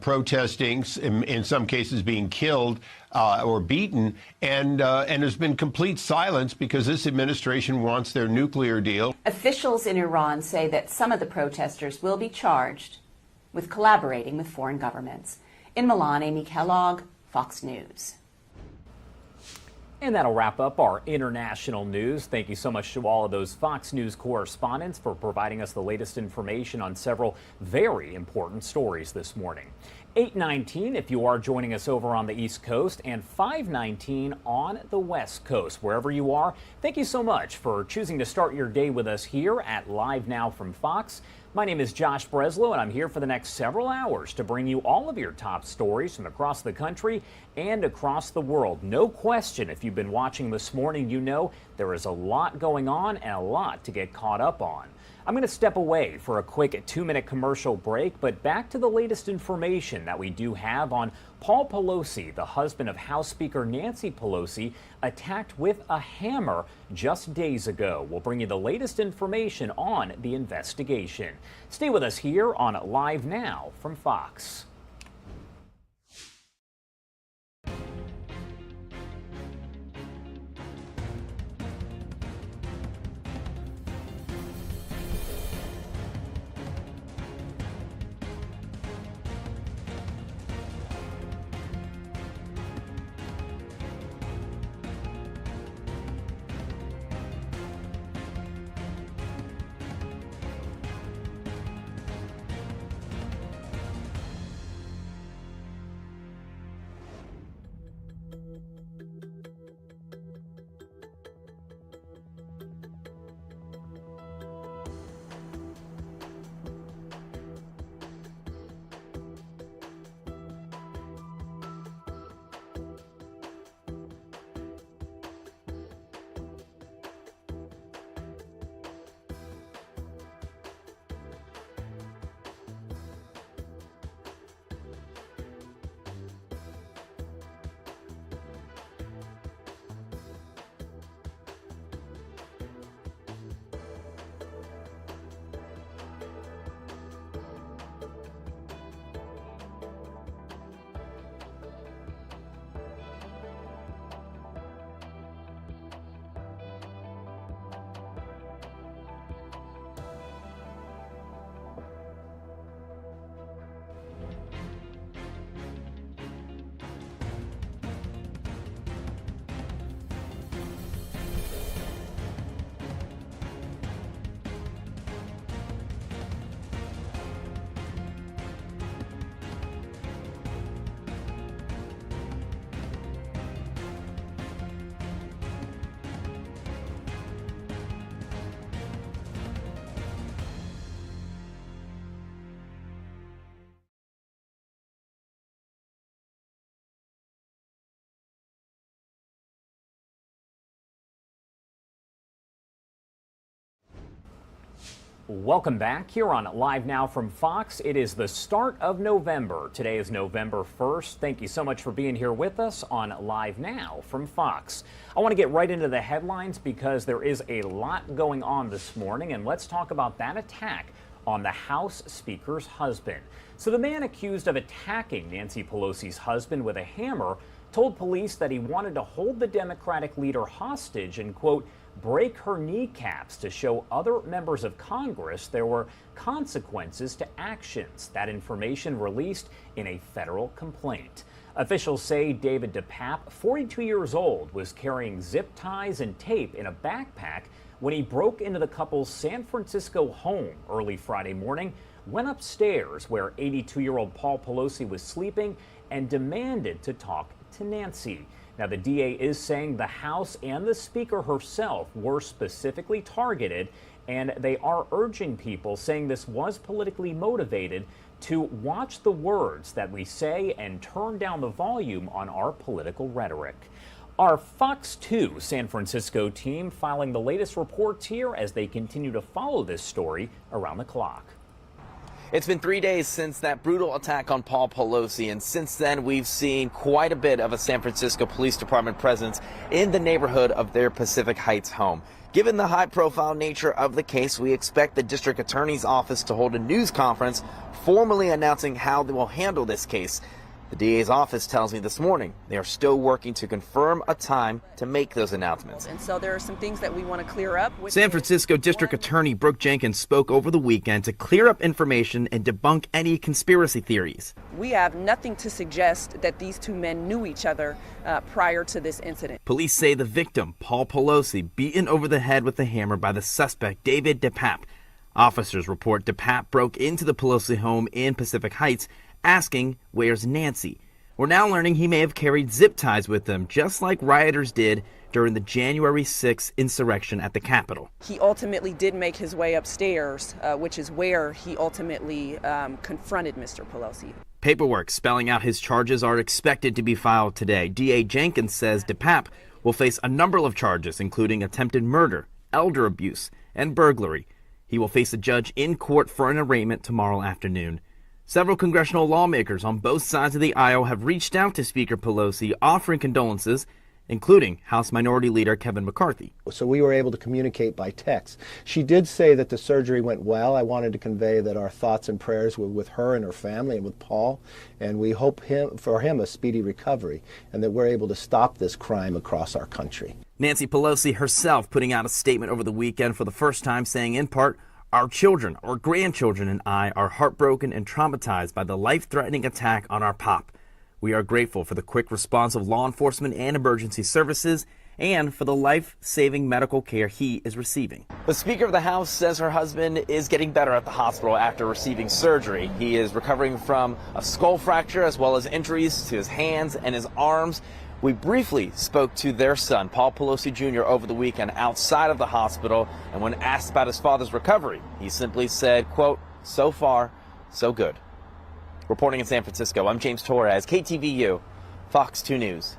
protesting, in some cases being killed or beaten, and there's been complete silence because this administration wants their nuclear deal. Officials in Iran say that some of the protesters will be charged with collaborating with foreign governments. In Milan, Amy Kellogg, Fox News. And that'll wrap up our international news. Thank you so much to all of those Fox News correspondents for providing us the latest information on several very important stories this morning. 8:19 if you are joining us over on the East Coast, and 5:19 on the West Coast. Wherever you are, thank you so much for choosing to start your day with us here at Live Now from Fox. My name is Josh Breslow, and I'm here for the next several hours to bring you all of your top stories from across the country and across the world. No question, if you've been watching this morning, you know there is a lot going on and a lot to get caught up on. I'm going to step away for a quick 2-minute commercial break, but back to the latest information that we do have on Paul Pelosi, the husband of House Speaker Nancy Pelosi, attacked with a hammer just days ago. We'll bring you the latest information on the investigation. Stay with us here on Live Now from Fox. Welcome back here on Live Now from Fox. It is the start of November. Today is November 1st. Thank you so much for being here with us on Live Now from Fox. I want to get right into the headlines because there is a lot going on this morning, and let's talk about that attack on the House Speaker's husband. So the man accused of attacking Nancy Pelosi's husband with a hammer told police that he wanted to hold the Democratic leader hostage and, quote, break her kneecaps to show other members of Congress there were consequences to actions. That information released in a federal complaint. Officials say David Dept, 42 years old, was carrying zip ties and tape in a backpack when he broke into the couple's San Francisco home early Friday morning, went upstairs where 82-year-old Paul Pelosi was sleeping, and demanded to talk to Nancy. Now, the DA is saying the House and the Speaker herself were specifically targeted, and they are urging people, saying this was politically motivated, to watch the words that we say and turn down the volume on our political rhetoric. Our Fox 2 San Francisco team filing the latest reports here as they continue to follow this story around the clock. It's been 3 days since that brutal attack on Paul Pelosi, and since then we've seen quite a bit of a San Francisco Police Department presence in the neighborhood of their Pacific Heights home. Given the high-profile nature of the case, we expect the district attorney's office to hold a news conference formally announcing how they will handle this case. The DA's office tells me this morning they are still working to confirm a time to make those announcements. And so there are some things that we want to clear up. San Francisco District Attorney Brooke Jenkins spoke over the weekend to clear up information and debunk any conspiracy theories. We have nothing to suggest that these two men knew each other prior to this incident. Police say the victim, Paul Pelosi, beaten over the head with a hammer by the suspect, David Dept. Officers report Dept broke into the Pelosi home in Pacific Heights, asking, "Where's Nancy?" We're now learning he may have carried zip ties with him, just like rioters did during the January 6th insurrection at the Capitol. He ultimately did make his way upstairs, which is where he ultimately confronted Mr. Pelosi. Paperwork spelling out his charges are expected to be filed today. DA Jenkins says Dept will face a number of charges, including attempted murder, elder abuse, and burglary. He will face a judge in court for an arraignment tomorrow afternoon. Several congressional lawmakers on both sides of the aisle have reached out to Speaker Pelosi offering condolences, including House Minority Leader Kevin McCarthy. So we were able to communicate by text. She did say that the surgery went well. I wanted to convey that our thoughts and prayers were with her and her family and with Paul, and we hope for him a speedy recovery and that we're able to stop this crime across our country. Nancy Pelosi herself putting out a statement over the weekend for the first time, saying in part, "Our children, our grandchildren, and I are heartbroken and traumatized by the life-threatening attack on our pop. We are grateful for the quick response of law enforcement and emergency services and for the life-saving medical care he is receiving." The Speaker of the House says her husband is getting better at the hospital after receiving surgery. He is recovering from a skull fracture as well as injuries to his hands and his arms. We briefly spoke to their son, Paul Pelosi Jr., over the weekend outside of the hospital, and when asked about his father's recovery, he simply said, quote, "So far, so good." Reporting in San Francisco, I'm James Torres, KTVU, Fox 2 News.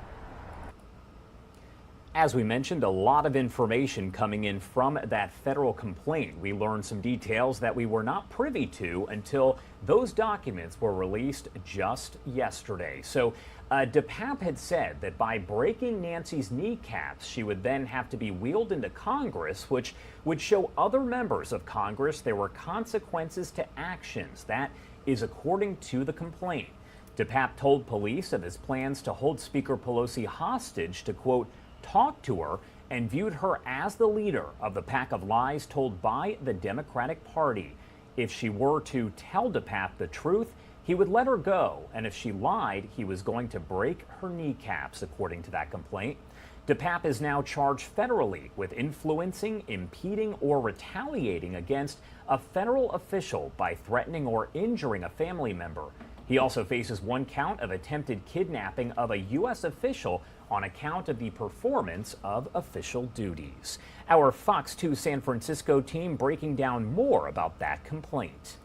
As we mentioned, a lot of information coming in from that federal complaint. We learned some details that we were not privy to until those documents were released just yesterday. So Dept had said that by breaking Nancy's kneecaps, she would then have to be wheeled into Congress, which would show other members of Congress there were consequences to actions. That is according to the complaint. Dept told police of his plans to hold Speaker Pelosi hostage to, quote, talk to her, and viewed her as the leader of the pack of lies told by the Democratic Party. If she were to tell Dept the truth, he would let her go, and if she lied, he was going to break her kneecaps, according to that complaint. Dept is now charged federally with influencing, impeding, or retaliating against a federal official by threatening or injuring a family member. He also faces one count of attempted kidnapping of a U.S. official on account of the performance of official duties. Our Fox 2 San Francisco team breaking down more about that complaint.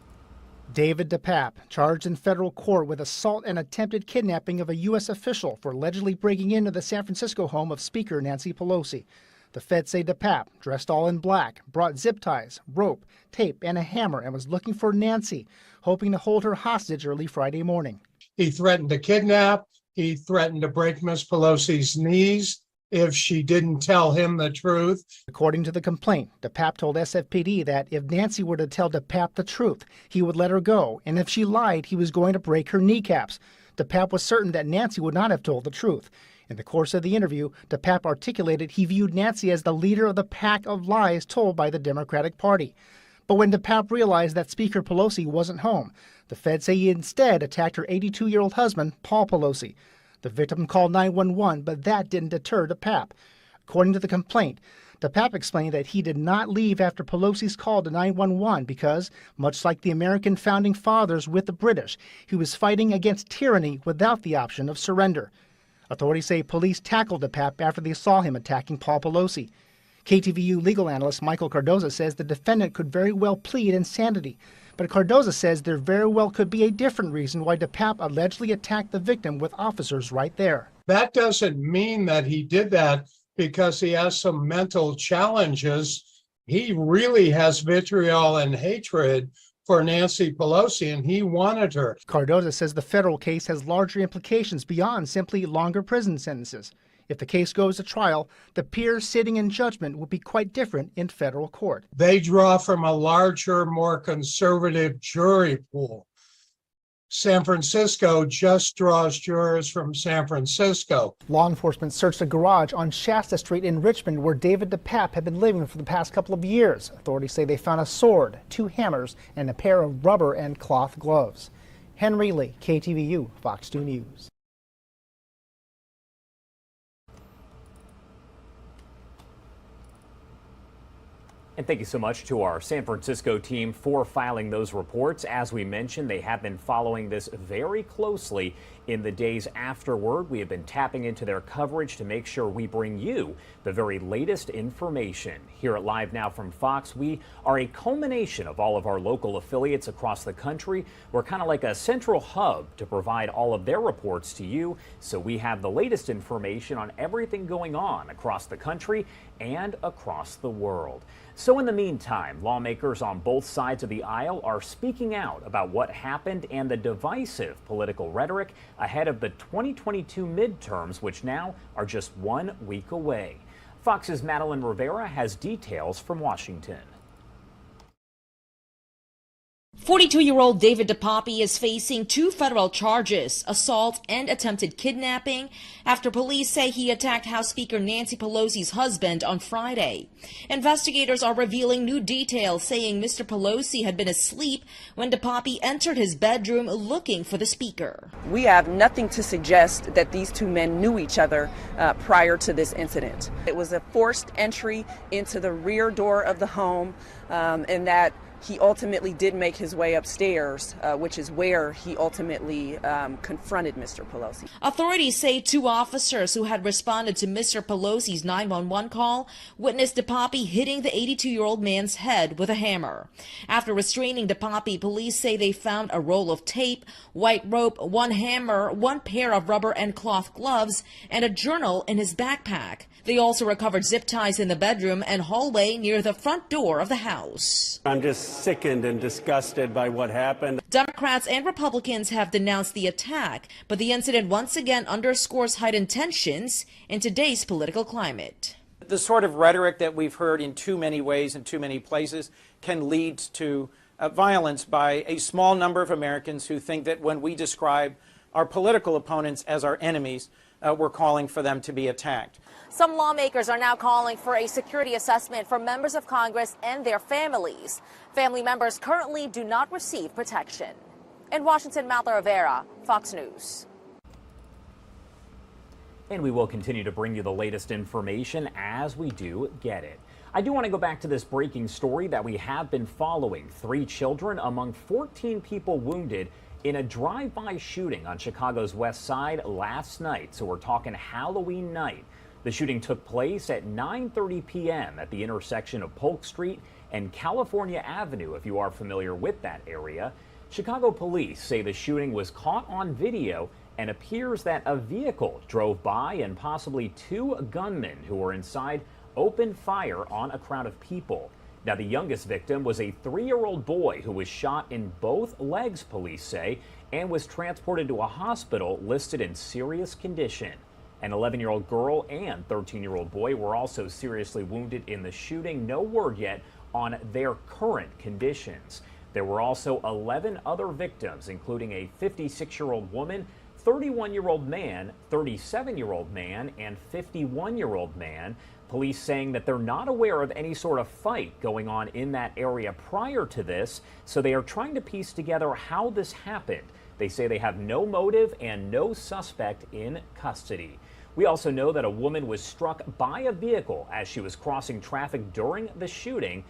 David Dept, charged in federal court with assault and attempted kidnapping of a U.S. official for allegedly breaking into the San Francisco home of Speaker Nancy Pelosi. The feds say Dept, dressed all in black, brought zip ties, rope, tape, and a hammer and was looking for Nancy, hoping to hold her hostage early Friday morning. He threatened to kidnap. He threatened to break Ms. Pelosi's knees if she didn't tell him the truth. According to the complaint, Dept told SFPD that if Nancy were to tell Dept the truth, he would let her go, and if she lied, he was going to break her kneecaps. Dept was certain that Nancy would not have told the truth. In the course of the interview, Dept articulated he viewed Nancy as the leader of the pack of lies told by the Democratic Party. But when Dept realized that Speaker Pelosi wasn't home, the feds say he instead attacked her 82-year-old husband, Paul Pelosi. The victim called 911, but that didn't deter Dept. According to the complaint, Dept explained that he did not leave after Pelosi's call to 911 because, much like the American founding fathers with the British, he was fighting against tyranny without the option of surrender. Authorities say police tackled Dept after they saw him attacking Paul Pelosi. KTVU legal analyst Michael Cardoza says the defendant could very well plead insanity. But Cardoza says there very well could be a different reason why Dept allegedly attacked the victim with officers right there. That doesn't mean that he did that because he has some mental challenges. He really has vitriol and hatred for Nancy Pelosi, and he wanted her. Cardoza says the federal case has larger implications beyond simply longer prison sentences. If the case goes to trial, the peers sitting in judgment will be quite different in federal court. They draw from a larger, more conservative jury pool. San Francisco just draws jurors from San Francisco. Law enforcement searched a garage on Shasta Street in Richmond where David Dept had been living for the past couple of years. Authorities say they found a sword, 2 hammers, and a pair of rubber and cloth gloves. Henry Lee, KTVU, Fox 2 News. And thank you so much to our San Francisco team for filing those reports. As we mentioned, they have been following this very closely in the days afterward. We have been tapping into their coverage to make sure we bring you the very latest information. Here at Live Now from Fox, we are a culmination of all of our local affiliates across the country. We're kind of like a central hub to provide all of their reports to you, so we have the latest information on everything going on across the country and across the world. So in the meantime, lawmakers on both sides of the aisle are speaking out about what happened and the divisive political rhetoric ahead of the 2022 midterms, which now are just 1 week away. Fox's Madeline Rivera has details from Washington. 42-year-old David Dept is facing 2 federal charges, assault and attempted kidnapping, after police say he attacked House Speaker Nancy Pelosi's husband on Friday. Investigators are revealing new details, saying Mr. Pelosi had been asleep when Dept entered his bedroom looking for the speaker. We have nothing to suggest that these 2 men knew each other prior to this incident. It was a forced entry into the rear door of the home, and that he ultimately did make his way upstairs, which is where he ultimately confronted Mr. Pelosi. Authorities say 2 officers who had responded to Mr. Pelosi's 911 call witnessed Dept hitting the 82-year-old man's head with a hammer. After restraining Dept, police say they found a roll of tape, white rope, 1 hammer, 1 pair of rubber and cloth gloves, and a journal in his backpack. They also recovered zip ties in the bedroom and hallway near the front door of the house. I'm just sickened and disgusted by what happened. Democrats and Republicans have denounced the attack, but the incident once again underscores heightened tensions in today's political climate. The sort of rhetoric that we've heard in too many ways in too many places can lead to violence by a small number of Americans who think that when we describe our political opponents as our enemies, we're calling for them to be attacked. Some lawmakers are now calling for a security assessment for members of Congress and their families. Family members currently do not receive protection. In Washington, Madeline Rivera, Fox News. And we will continue to bring you the latest information as we do get it. I do want to go back to this breaking story that we have been following. 3 children among 14 people wounded in a drive-by shooting on Chicago's West Side last night. So we're talking Halloween night. The shooting took place at 9:30 p.m. at the intersection of Polk Street and California Avenue, if you are familiar with that area. Chicago police say the shooting was caught on video and appears that a vehicle drove by and possibly 2 gunmen who were inside opened fire on a crowd of people. Now, the youngest victim was a 3-year-old boy who was shot in both legs, police say, and was transported to a hospital listed in serious condition. An 11-year-old girl and 13-year-old boy were also seriously wounded in the shooting. No word yet on their current conditions. There were also 11 other victims, including a 56-year-old woman, 31-year-old man, 37-year-old man, and 51-year-old man. Police saying that they're not aware of any sort of fight going on in that area prior to this, so they are trying to piece together how this happened. They say they have no motive and no suspect in custody. We also know that a woman was struck by a vehicle as she was crossing traffic during the shooting.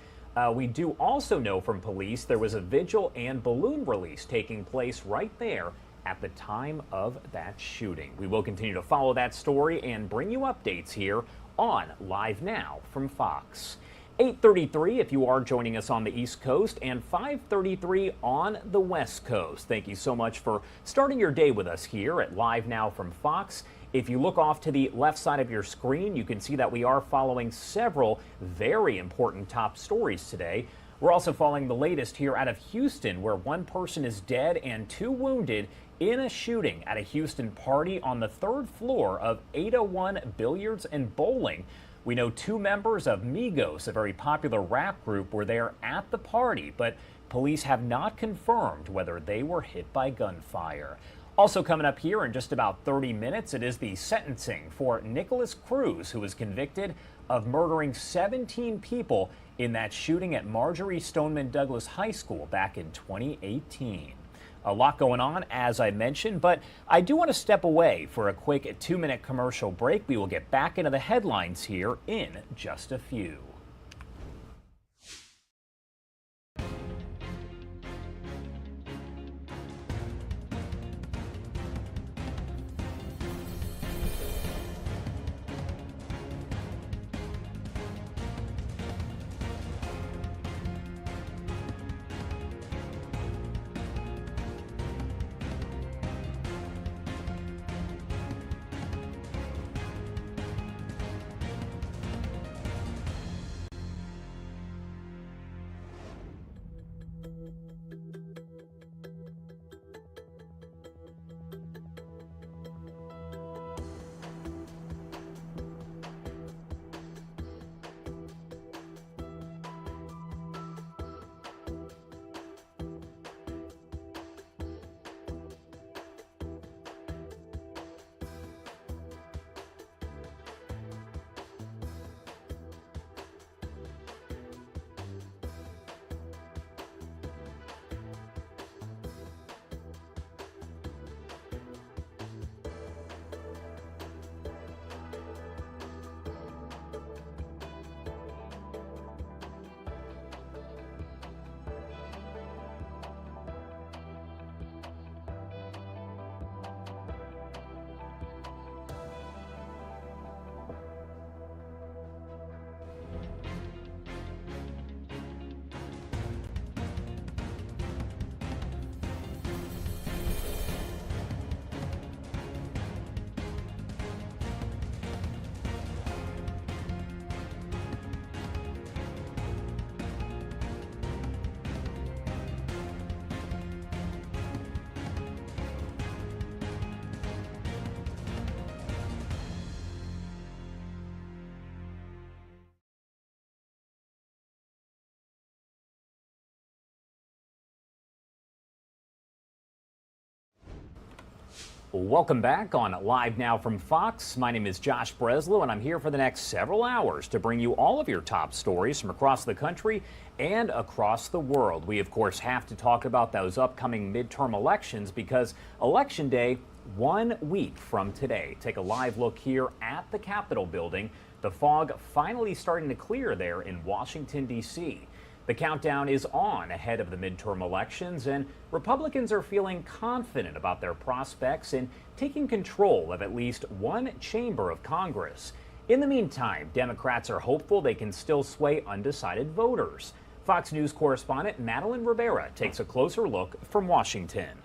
We do also know from police there was a vigil and balloon release taking place right there at the time of that shooting. We will continue to follow that story and bring you updates here on Live Now from Fox. 8:33 if you are joining us on the East Coast, and 5:33 on the West Coast. Thank you so much for starting your day with us here at Live Now from Fox. If you look off to the left side of your screen, you can see that we are following several very important top stories today. We're also following the latest here out of Houston, where one person is dead and 2 wounded in a shooting at a Houston party on the 3rd floor of 801 Billiards and Bowling. We know 2 members of Migos, a very popular rap group, were there at the party, but police have not confirmed whether they were hit by gunfire. Also coming up here in just about 30 minutes, it is the sentencing for Nikolas Cruz, who was convicted of murdering 17 people in that shooting at Marjorie Stoneman Douglas High School back in 2018. A lot going on, as I mentioned, but I do want to step away for a quick 2-minute commercial break. We will get back into the headlines here in just a few. Welcome back on Live Now from Fox. My name is Josh Breslow, and I'm here for the next several hours to bring you all of your top stories from across the country and across the world. We, of course, have to talk about those upcoming midterm elections because Election Day, 1 week from today. Take a live look here at the Capitol building. The fog finally starting to clear there in Washington, D.C. The countdown is on ahead of the midterm elections, and Republicans are feeling confident about their prospects in taking control of at least one chamber of Congress. In the meantime, Democrats are hopeful they can still sway undecided voters. Fox News correspondent Madeline Rivera takes a closer look from Washington.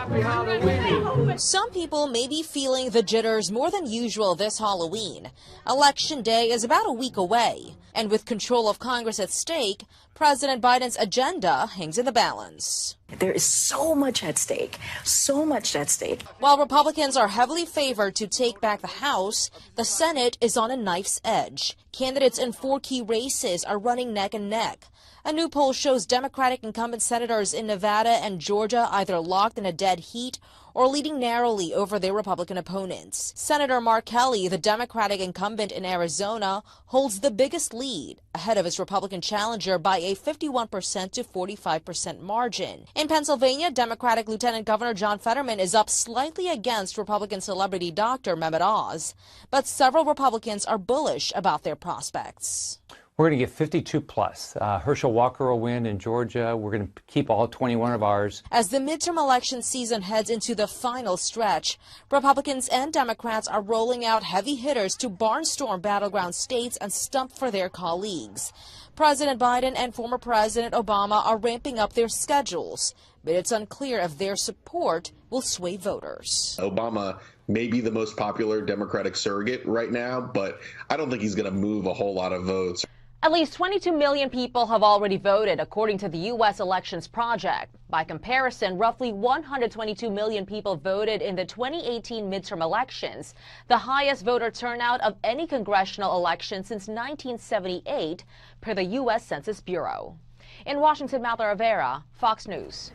Happy Halloween. Some people may be feeling the jitters more than usual this Halloween. Election Day is about a week away, and with control of Congress at stake, President Biden's agenda hangs in the balance. There is so much at stake, so much at stake. While Republicans are heavily favored to take back the House, the Senate is on a knife's edge. Candidates in 4 key races are running neck and neck. A new poll shows Democratic incumbent senators in Nevada and Georgia either locked in a dead heat or leading narrowly over their Republican opponents. Senator Mark Kelly, the Democratic incumbent in Arizona, holds the biggest lead, ahead of his Republican challenger by a 51% to 45% margin. In Pennsylvania, Democratic Lieutenant Governor John Fetterman is up slightly against Republican celebrity Dr. Mehmet Oz, but several Republicans are bullish about their prospects. We're going to get 52 plus. Herschel Walker will win in Georgia. We're going to keep all 21 of ours. As the midterm election season heads into the final stretch, Republicans and Democrats are rolling out heavy hitters to barnstorm battleground states and stump for their colleagues. President Biden and former President Obama are ramping up their schedules, but it's unclear if their support will sway voters. Obama may be the most popular Democratic surrogate right now, but I don't think he's going to move a whole lot of votes. At least 22 million people have already voted, according to the U.S. Elections Project. By comparison, roughly 122 million people voted in the 2018 midterm elections, the highest voter turnout of any congressional election since 1978, per the U.S. Census Bureau. In Washington, Malta Rivera, Fox News.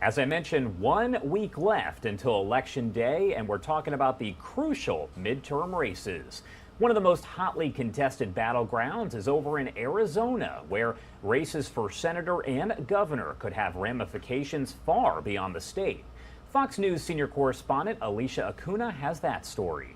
As I mentioned, 1 week left until Election Day, and we're talking about the crucial midterm races. One of the most hotly contested battlegrounds is over in Arizona, where races for senator and governor could have ramifications far beyond the state. Fox News senior correspondent Alicia Acuna has that story.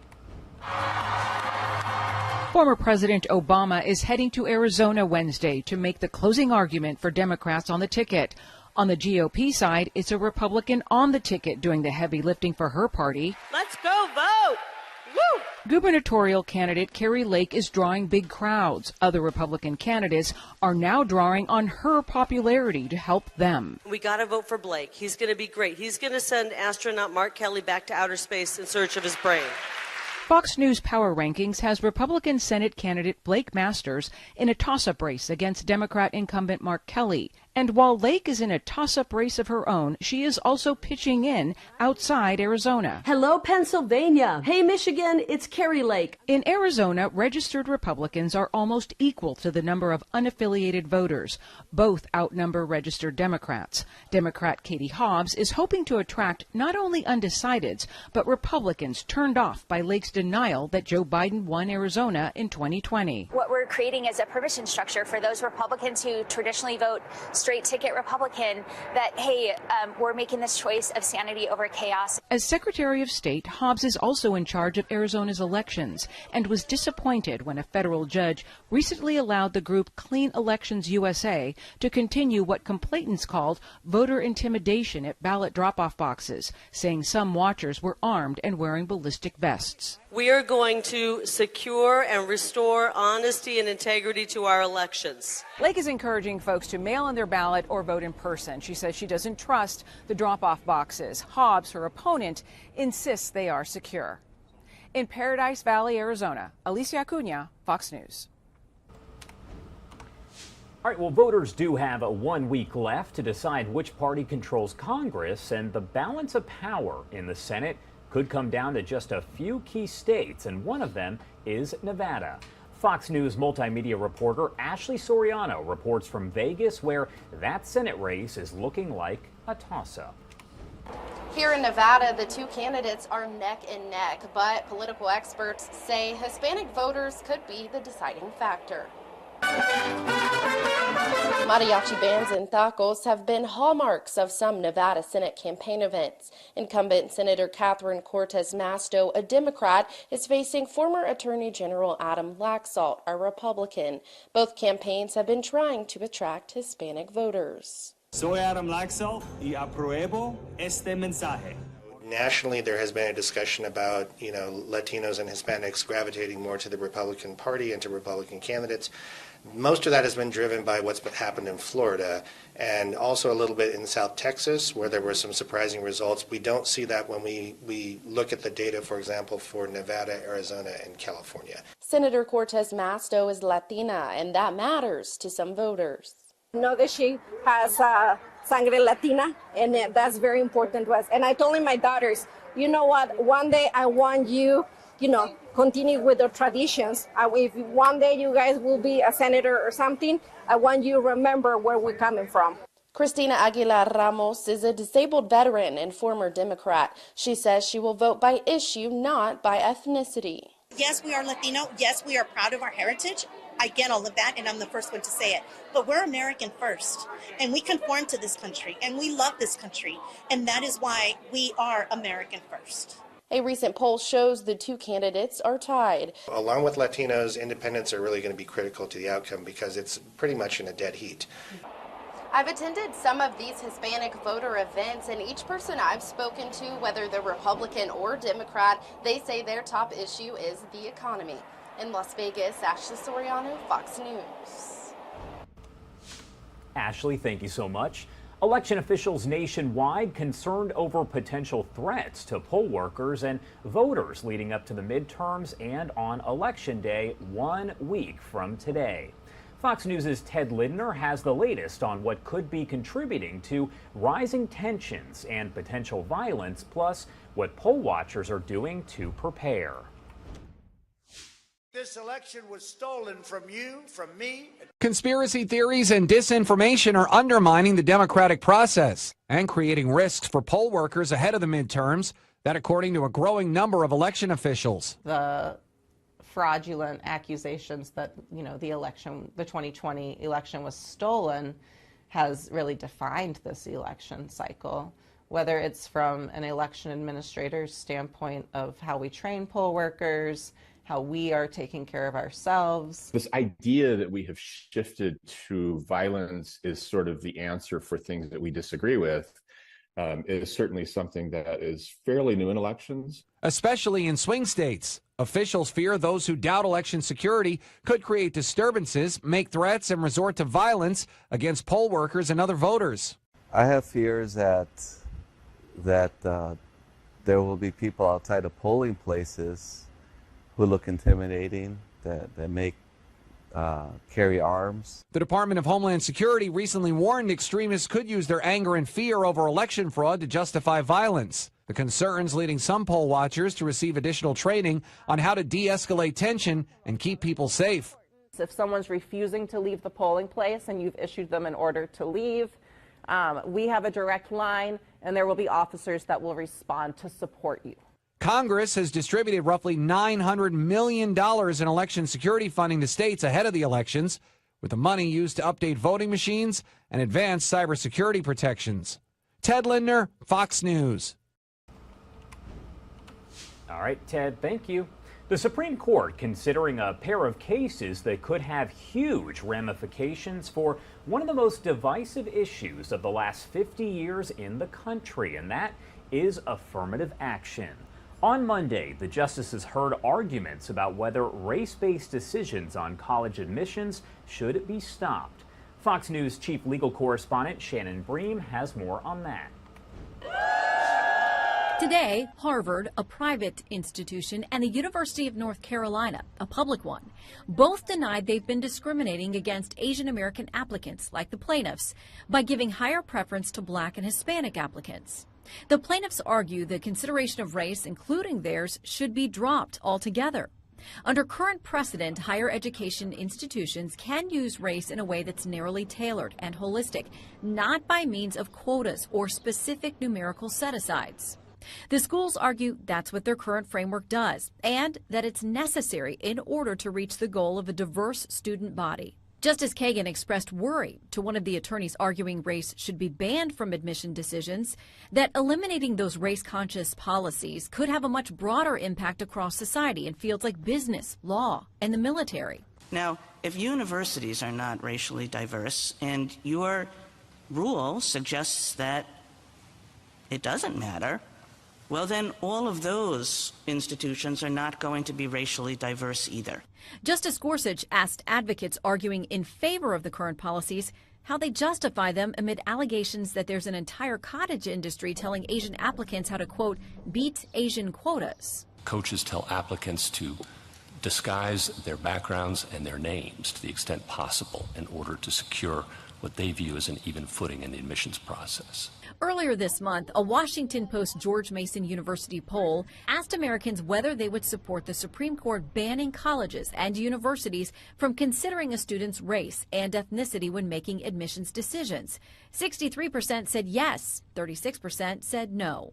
Former President Obama is heading to Arizona Wednesday to make the closing argument for Democrats on the ticket. On the GOP side, it's a Republican on the ticket doing the heavy lifting for her party. Let's go vote! Woo! Gubernatorial candidate Kari Lake is drawing big crowds. Other Republican candidates are now drawing on her popularity to help them. We got to vote for Blake. He's going to be great. He's going to send astronaut Mark Kelly back to outer space in search of his brain. Fox News Power Rankings has Republican Senate candidate Blake Masters in a toss-up race against Democrat incumbent Mark Kelly. And while Lake is in a toss-up race of her own, she is also pitching in outside Arizona. Hello, Pennsylvania. Hey, Michigan, it's Kari Lake. In Arizona, registered Republicans are almost equal to the number of unaffiliated voters. Both outnumber registered Democrats. Democrat Katie Hobbs is hoping to attract not only undecideds, but Republicans turned off by Lake's denial that Joe Biden won Arizona in 2020. What we're creating is a permission structure for those Republicans who traditionally vote straight ticket Republican that, hey, we're making this choice of sanity over chaos. As Secretary of State, Hobbs is also in charge of Arizona's elections and was disappointed when a federal judge recently allowed the group Clean Elections USA to continue what complainants called voter intimidation at ballot drop-off boxes, saying some watchers were armed and wearing ballistic vests. We are going to secure and restore honesty and integrity to our elections. Lake is encouraging folks to mail in their ballot or vote in person. She says she doesn't trust the drop-off boxes. Hobbs, her opponent, insists they are secure. In Paradise Valley, Arizona, Alicia Acuna, Fox News. All right, well, voters do have 1 week left to decide which party controls Congress, and the balance of power in the Senate could come down to just a few key states, and one of them is Nevada. Fox News multimedia reporter Ashley Soriano reports from Vegas, where that Senate race is looking like a toss-up. Here in Nevada, the two candidates are neck and neck, but political experts say Hispanic voters could be the deciding factor. Mariachi bands and tacos have been hallmarks of some Nevada Senate campaign events. Incumbent Senator Catherine Cortez Masto, a Democrat, is facing former Attorney General Adam Laxalt, a Republican. Both campaigns have been trying to attract Hispanic voters. Soy Adam Laxalt y apruebo este mensaje. Nationally, there has been a discussion about, Latinos and Hispanics gravitating more to the Republican Party and to Republican candidates. Most of that has been driven by what's happened in Florida and also a little bit in South Texas, where there were some surprising results. We don't see that when we look at the data, for example, for Nevada, Arizona, and California. Senator Cortez Masto is Latina, and that matters to some voters. Know that she has sangre Latina, and that's very important to us. And I told my daughters, you know what, one day I want you, continue with the traditions. If one day you guys will be a senator or something, I want you to remember where we're coming from. Cristina Aguilar Ramos is a disabled veteran and former Democrat. She says she will vote by issue, not by ethnicity. Yes, we are Latino. Yes, we are proud of our heritage. I get all of that, and I'm the first one to say it. But we're American first, and we conform to this country, and we love this country, and that is why we are American first. A recent poll shows the two candidates are tied. Along with Latinos, independents are really going to be critical to the outcome because it's pretty much in a dead heat. I've attended some of these Hispanic voter events, and each person I've spoken to, whether they're Republican or Democrat, they say their top issue is the economy. In Las Vegas, Ashley Soriano, Fox News. Ashley, thank you so much. Election officials nationwide concerned over potential threats to poll workers and voters leading up to the midterms and on Election Day 1 week from today. Fox News' Ted Lindner has the latest on what could be contributing to rising tensions and potential violence, plus what poll watchers are doing to prepare. This election was stolen from you, from me. Conspiracy theories and disinformation are undermining the democratic process and creating risks for poll workers ahead of the midterms. That, according to a growing number of election officials. The fraudulent accusations that, the 2020 election was stolen has really defined this election cycle. Whether it's from an election administrator's standpoint of how we train poll workers, how we are taking care of ourselves. This idea that we have shifted to violence is sort of the answer for things that we disagree with is certainly something that is fairly new in elections. Especially in swing states. Officials fear those who doubt election security could create disturbances, make threats, and resort to violence against poll workers and other voters. I have fears that there will be people outside of polling places who look intimidating, that may carry arms. The Department of Homeland Security recently warned extremists could use their anger and fear over election fraud to justify violence. The concerns leading some poll watchers to receive additional training on how to de-escalate tension and keep people safe. If someone's refusing to leave the polling place and you've issued them an order to leave, we have a direct line, and there will be officers that will respond to support you. Congress has distributed roughly $900 million in election security funding to states ahead of the elections, with the money used to update voting machines and advance cybersecurity protections. Ted Lindner, Fox News. All right, Ted, thank you. The Supreme Court considering a pair of cases that could have huge ramifications for one of the most divisive issues of the last 50 years in the country, and that is affirmative action. On Monday, the justices heard arguments about whether race-based decisions on college admissions should be stopped. Fox News chief legal correspondent Shannon Bream has more on that. Today, Harvard, a private institution, and the University of North Carolina, a public one, both denied they've been discriminating against Asian American applicants, like the plaintiffs, by giving higher preference to Black and Hispanic applicants. The plaintiffs argue the consideration of race, including theirs, should be dropped altogether. Under current precedent, higher education institutions can use race in a way that's narrowly tailored and holistic, not by means of quotas or specific numerical set-asides. The schools argue that's what their current framework does, and that it's necessary in order to reach the goal of a diverse student body. Justice Kagan expressed worry to one of the attorneys arguing race should be banned from admission decisions, that eliminating those race-conscious policies could have a much broader impact across society in fields like business, law, and the military. Now, if universities are not racially diverse and your rule suggests that it doesn't matter, well, then all of those institutions are not going to be racially diverse either. Justice Gorsuch asked advocates arguing in favor of the current policies how they justify them amid allegations that there's an entire cottage industry telling Asian applicants how to, quote, beat Asian quotas. Coaches tell applicants to disguise their backgrounds and their names to the extent possible in order to secure what they view as an even footing in the admissions process. Earlier this month, a Washington Post George Mason University poll asked Americans whether they would support the Supreme Court banning colleges and universities from considering a student's race and ethnicity when making admissions decisions. 63% said yes, 36% said no.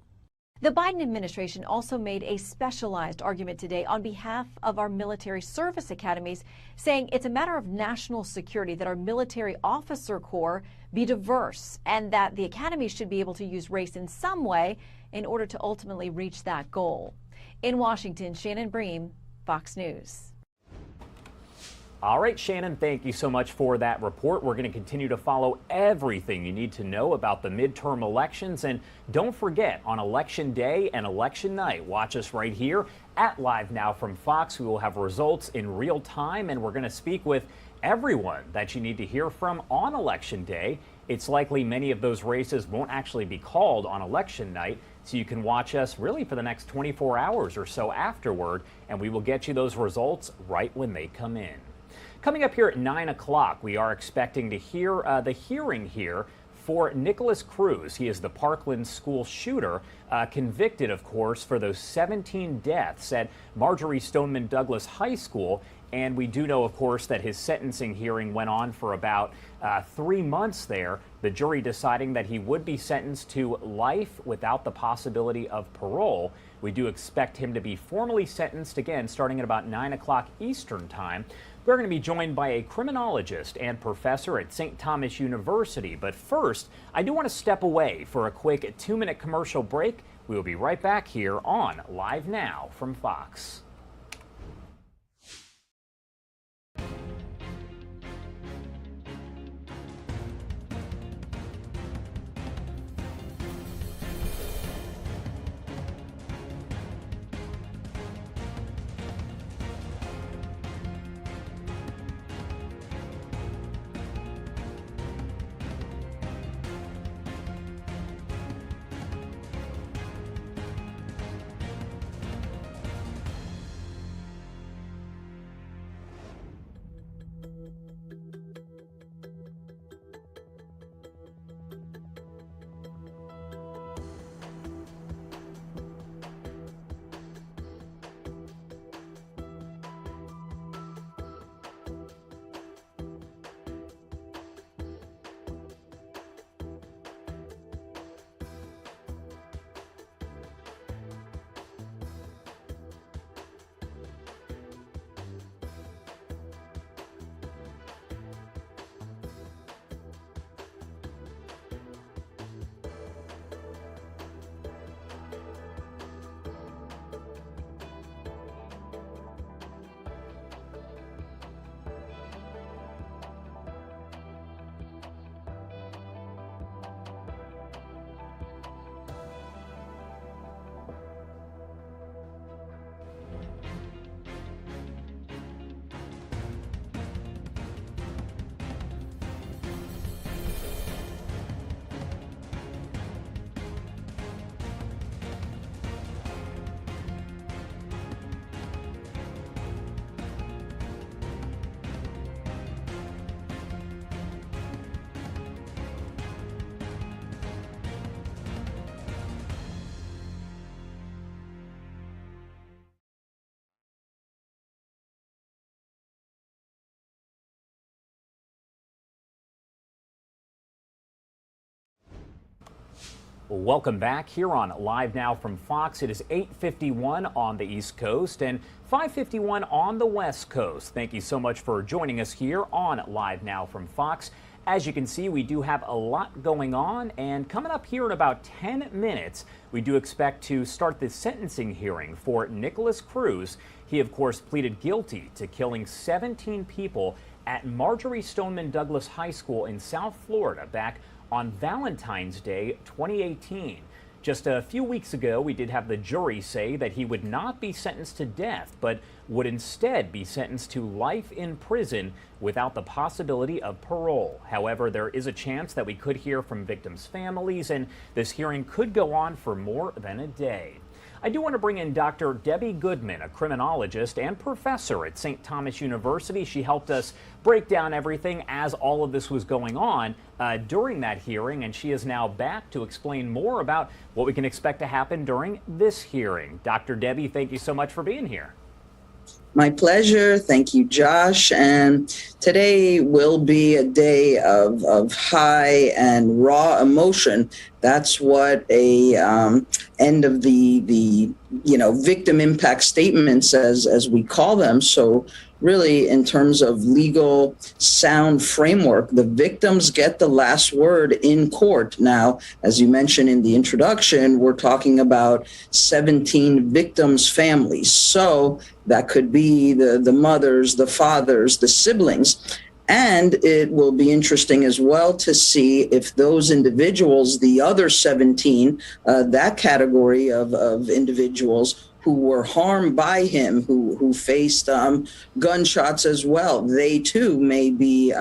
The Biden administration also made a specialized argument today on behalf of our military service academies, saying it's a matter of national security that our military officer corps be diverse and that the academy should be able to use race in some way in order to ultimately reach that goal. In Washington, Shannon Bream, Fox News. All right, Shannon, thank you so much for that report. We're going to continue to follow everything you need to know about the midterm elections. And don't forget, on Election Day and Election Night, watch us right here at Live Now from Fox. We will have results in real time, and we're going to speak with everyone that you need to hear from on Election Day. It's likely many of those races won't actually be called on Election Night, so you can watch us really for the next 24 hours or so afterward, and we will get you those results right when they come in. Coming up here at 9 o'clock, we are expecting to hear the hearing here for Nikolas Cruz. He is the Parkland school shooter, convicted, of course, for those 17 deaths at Marjory Stoneman Douglas High School. And we do know, of course, that his sentencing hearing went on for about 3 months there, the jury deciding that he would be sentenced to life without the possibility of parole. We do expect him to be formally sentenced again starting at about 9 o'clock Eastern time. We're going to be joined by a criminologist and professor at St. Thomas University. But first, I do want to step away for a quick 2-minute commercial break. We will be right back here on Live Now from Fox. Welcome back here on Live Now from Fox. It is 8:51 on the East Coast and 5:51 on the West Coast. Thank you so much for joining us here on Live Now from Fox. As you can see, we do have a lot going on, and coming up here in about 10 minutes, we do expect to start the sentencing hearing for Nikolas Cruz. He, of course, pleaded guilty to killing 17 people at Marjory Stoneman Douglas High School in South Florida back on Valentine's Day 2018. Just a few weeks ago, we did have the jury say that he would not be sentenced to death, but would instead be sentenced to life in prison without the possibility of parole. However, there is a chance that we could hear from victims' families, and this hearing could go on for more than a day. I do want to bring in Dr. Debbie Goodman, a criminologist and professor at St. Thomas University. She helped us break down everything as all of this was going on during that hearing, and she is now back to explain more about what we can expect to happen during this hearing. Dr. Debbie, thank you so much for being here. My pleasure. Thank you, Josh. And today will be a day of high and raw emotion. That's what a end of the victim impact statements, as we call them. So really, in terms of legal sound framework, the victims get the last word in court. Now, as you mentioned in the introduction, we're talking about 17 victims' families. So that could be the mothers, the fathers, the siblings. And it will be interesting as well to see if those individuals, the other 17, that category of individuals who were harmed by him, who faced gunshots as well, they too may be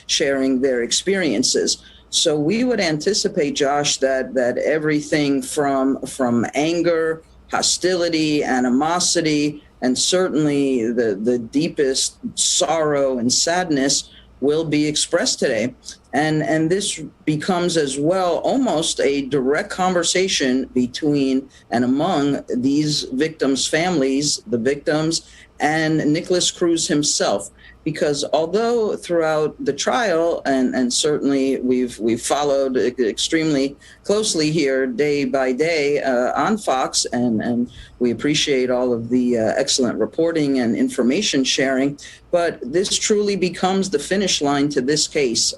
sharing their experiences. So we would anticipate, Josh, that everything from anger, hostility, animosity, and certainly the deepest sorrow and sadness will be expressed today. And this becomes as well almost a direct conversation between and among these victims' families, the victims, and Nikolas Cruz himself. Because although throughout the trial, and certainly we've followed extremely closely here day by day on Fox, and we appreciate all of the excellent reporting and information sharing, but this truly becomes the finish line to this case.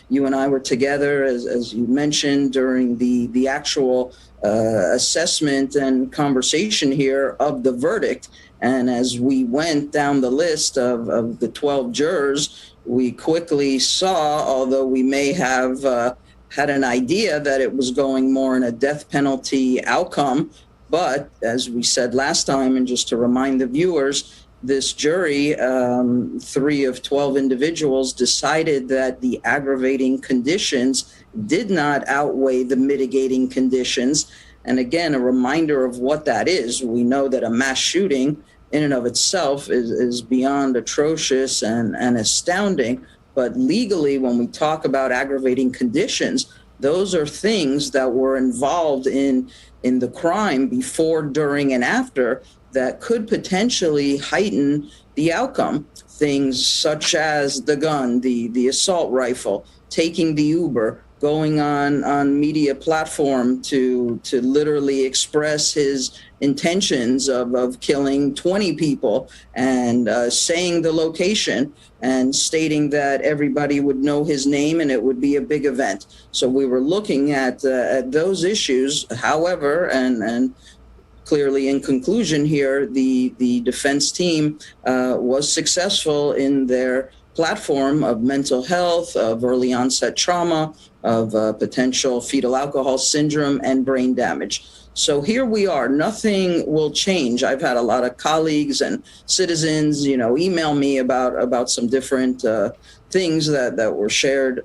You and I were together, as you mentioned, during the actual assessment and conversation here of the verdict. And as we went down the list of the 12 jurors, we quickly saw, although we may have had an idea that it was going more in a death penalty outcome, but as we said last time, and just to remind the viewers, this jury, 3 of 12 individuals, decided that the aggravating conditions did not outweigh the mitigating conditions. And again, a reminder of what that is. We know that a mass shooting in and of itself is beyond atrocious and astounding. But legally, when we talk about aggravating conditions, those are things that were involved in the crime before, during, and after that could potentially heighten the outcome. Things such as the gun, the assault rifle, taking the Uber, going on media platform to literally express his intentions of killing 20 people and saying the location and stating that everybody would know his name and it would be a big event. So we were looking at those issues. However, and clearly in conclusion here, the defense team was successful in their platform of mental health, of early onset trauma, of potential fetal alcohol syndrome, and brain damage. So here we are. Nothing will change. I've had a lot of colleagues and citizens, email me about some different things that were shared,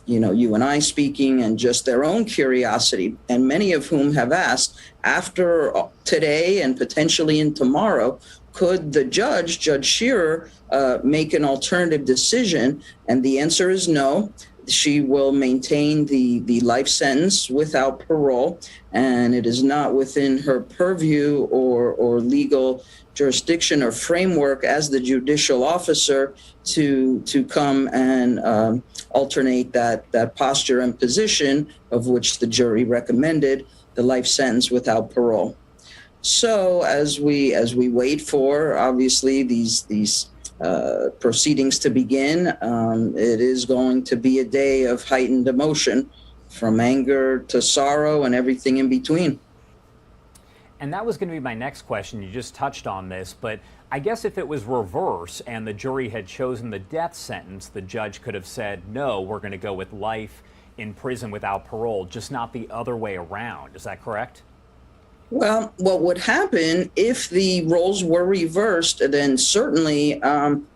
you and I speaking, and just their own curiosity, and many of whom have asked, after today and potentially in tomorrow, could the Judge Shearer, make an alternative decision? And the answer is no. She will maintain the life sentence without parole, and it is not within her purview or legal jurisdiction or framework as the judicial officer to come and alternate that posture and position of which the jury recommended the life sentence without parole. So as we wait for, obviously, these proceedings to begin, it is going to be a day of heightened emotion, from anger to sorrow and everything in between. And that was going to be my next question. You just touched on this, but I guess if it was reverse and the jury had chosen the death sentence, the judge could have said, no, we're going to go with life in prison without parole, just not the other way around. Is that correct? Well, what would happen if the roles were reversed, then certainly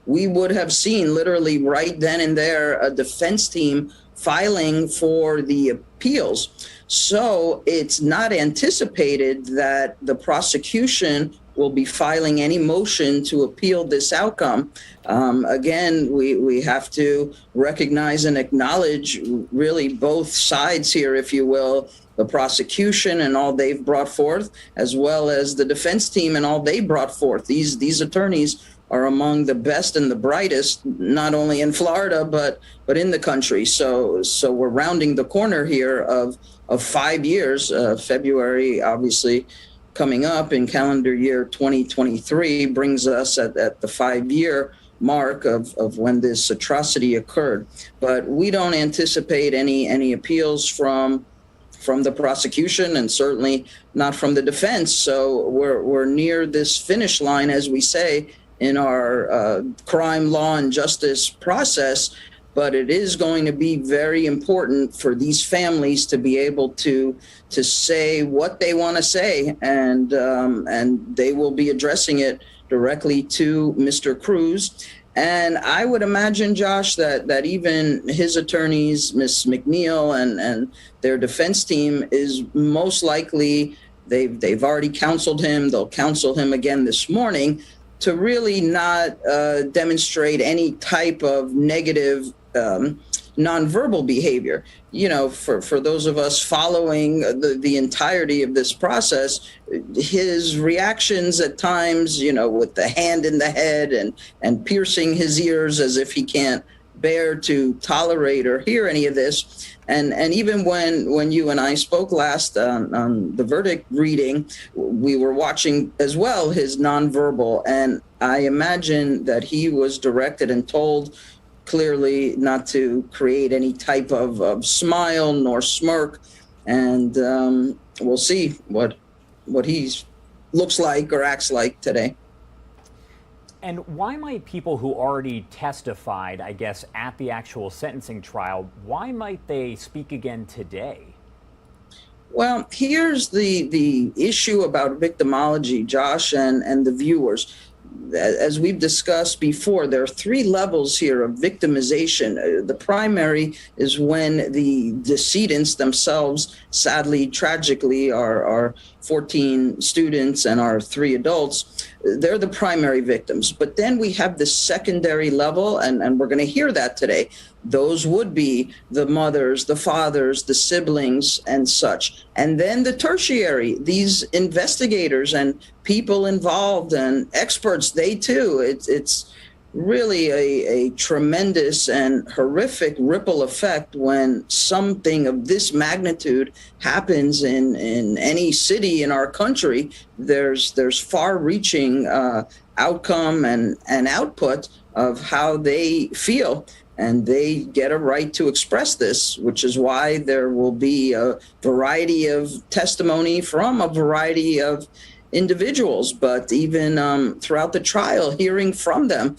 we would have seen literally right then and there a defense team filing for the appeals. So it's not anticipated that the prosecution will be filing any motion to appeal this outcome. Again, we have to recognize and acknowledge really both sides here, if you will, the prosecution and all they've brought forth, as well as the defense team and all they brought forth. These attorneys are among the best and the brightest, not only in Florida, but in the country. So we're rounding the corner here of 5 years, February, obviously, coming up in calendar year 2023 brings us at the 5-year mark of when this atrocity occurred. But we don't anticipate any appeals from the prosecution and certainly not from the defense. So we're near this finish line, as we say, in our crime, law, and justice process. But it is going to be very important for these families to be able to say what they want to say, and they will be addressing it directly to Mr. Cruz. And I would imagine, Josh, that even his attorneys, Ms. McNeil and their defense team, is most likely they've already counseled him. They'll counsel him again this morning to really not demonstrate any type of negative nonverbal behavior. You know, for those of us following the entirety of this process, his reactions at times, you know, with the hand in the head and piercing his ears as if he can't bear to tolerate or hear any of this. And even when you and I spoke last on the verdict reading, we were watching as well his nonverbal. And I imagine that he was directed and told clearly not to create any type of smile nor smirk. And we'll see what he looks like or acts like today. And why might people who already testified, I guess, at the actual sentencing trial, why might they speak again today? Well, here's the issue about victimology, Josh, and the viewers. As we've discussed before, there are 3 levels here of victimization. The primary is when the decedents themselves, sadly, tragically, are 14 students and our 3 adults. They're the primary victims. But then we have the secondary level, and we're going to hear that today. Those would be the mothers, the fathers, the siblings, and such. And then the tertiary, these investigators and people involved and experts, they too. It's really a tremendous and horrific ripple effect when something of this magnitude happens in any city in our country. There's far-reaching outcome and output of how they feel. And they get a right to express this, which is why there will be a variety of testimony from a variety of individuals. But even throughout the trial, hearing from them,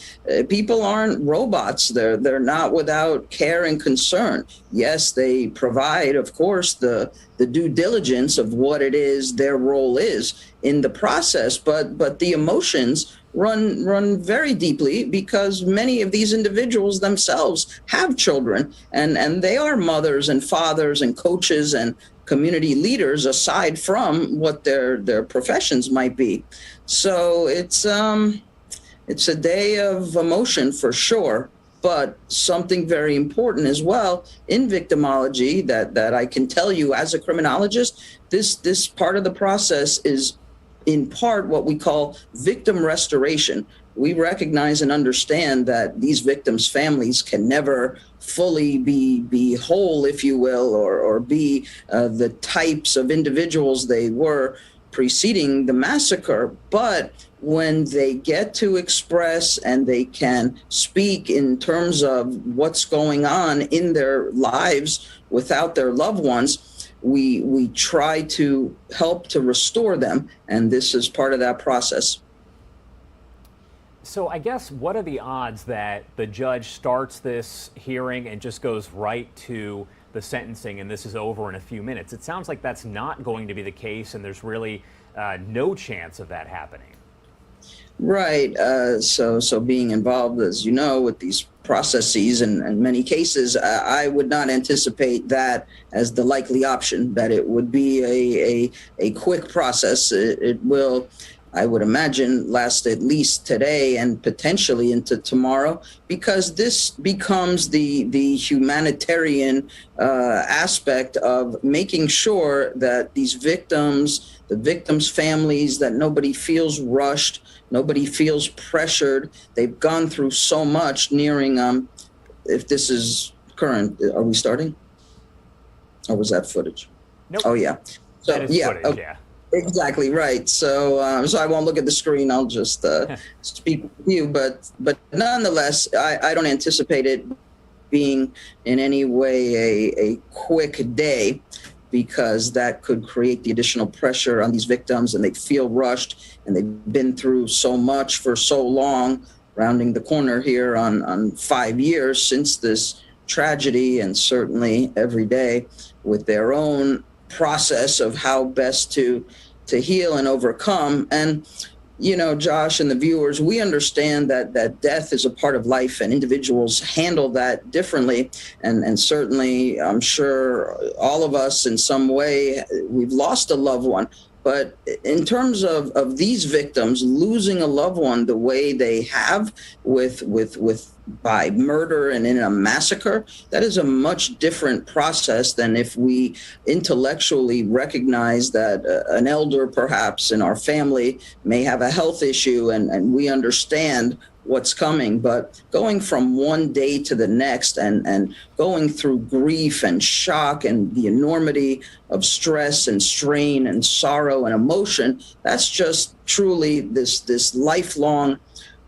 people aren't robots. They're not without care and concern. Yes, they provide, of course, the due diligence of what it is their role is in the process, but the emotions run very deeply, because many of these individuals themselves have children, and they are mothers and fathers and coaches and community leaders aside from what their professions might be. So it's a day of emotion for sure, but something very important as well in victimology that I can tell you as a criminologist, this part of the process is in part what we call victim restoration. We recognize and understand that these victims' families can never fully be whole, if you will, or be the types of individuals they were preceding the massacre. But when they get to express and they can speak in terms of what's going on in their lives without their loved ones, we try to help to restore them, and this is part of that process. So I guess what are the odds that the judge starts this hearing and just goes right to the sentencing and this is over in a few minutes? It sounds like that's not going to be the case, and there's really no chance of that happening. Right. So being involved, as you know, with these processes in many cases, I would not anticipate that as the likely option, that it would be a quick process. It will, I would imagine, last at least today and potentially into tomorrow, because this becomes the humanitarian aspect of making sure that these victims, the victims' families, that nobody feels rushed, nobody feels pressured. They've gone through so much. Nearing, if this is current, are we starting? Or was that footage? Nope. Oh yeah. So that is yeah. footage, Okay. yeah. Exactly right. So, so I won't look at the screen. I'll just speak with you. But nonetheless, I don't anticipate it being in any way a quick day, because that could create the additional pressure on these victims, and they feel rushed, and they've been through so much for so long, rounding the corner here on 5 years since this tragedy, and certainly every day with their own process of how best to heal and overcome. And, you know, Josh and the viewers, we understand that death is a part of life, and individuals handle that differently. And certainly, I'm sure all of us in some way, we've lost a loved one. But in terms of these victims losing a loved one the way they have with by murder and in a massacre, that is a much different process than if we intellectually recognize that an elder perhaps in our family may have a health issue, and we understand what's coming. But going from one day to the next and going through grief and shock and the enormity of stress and strain and sorrow and emotion, that's just truly this lifelong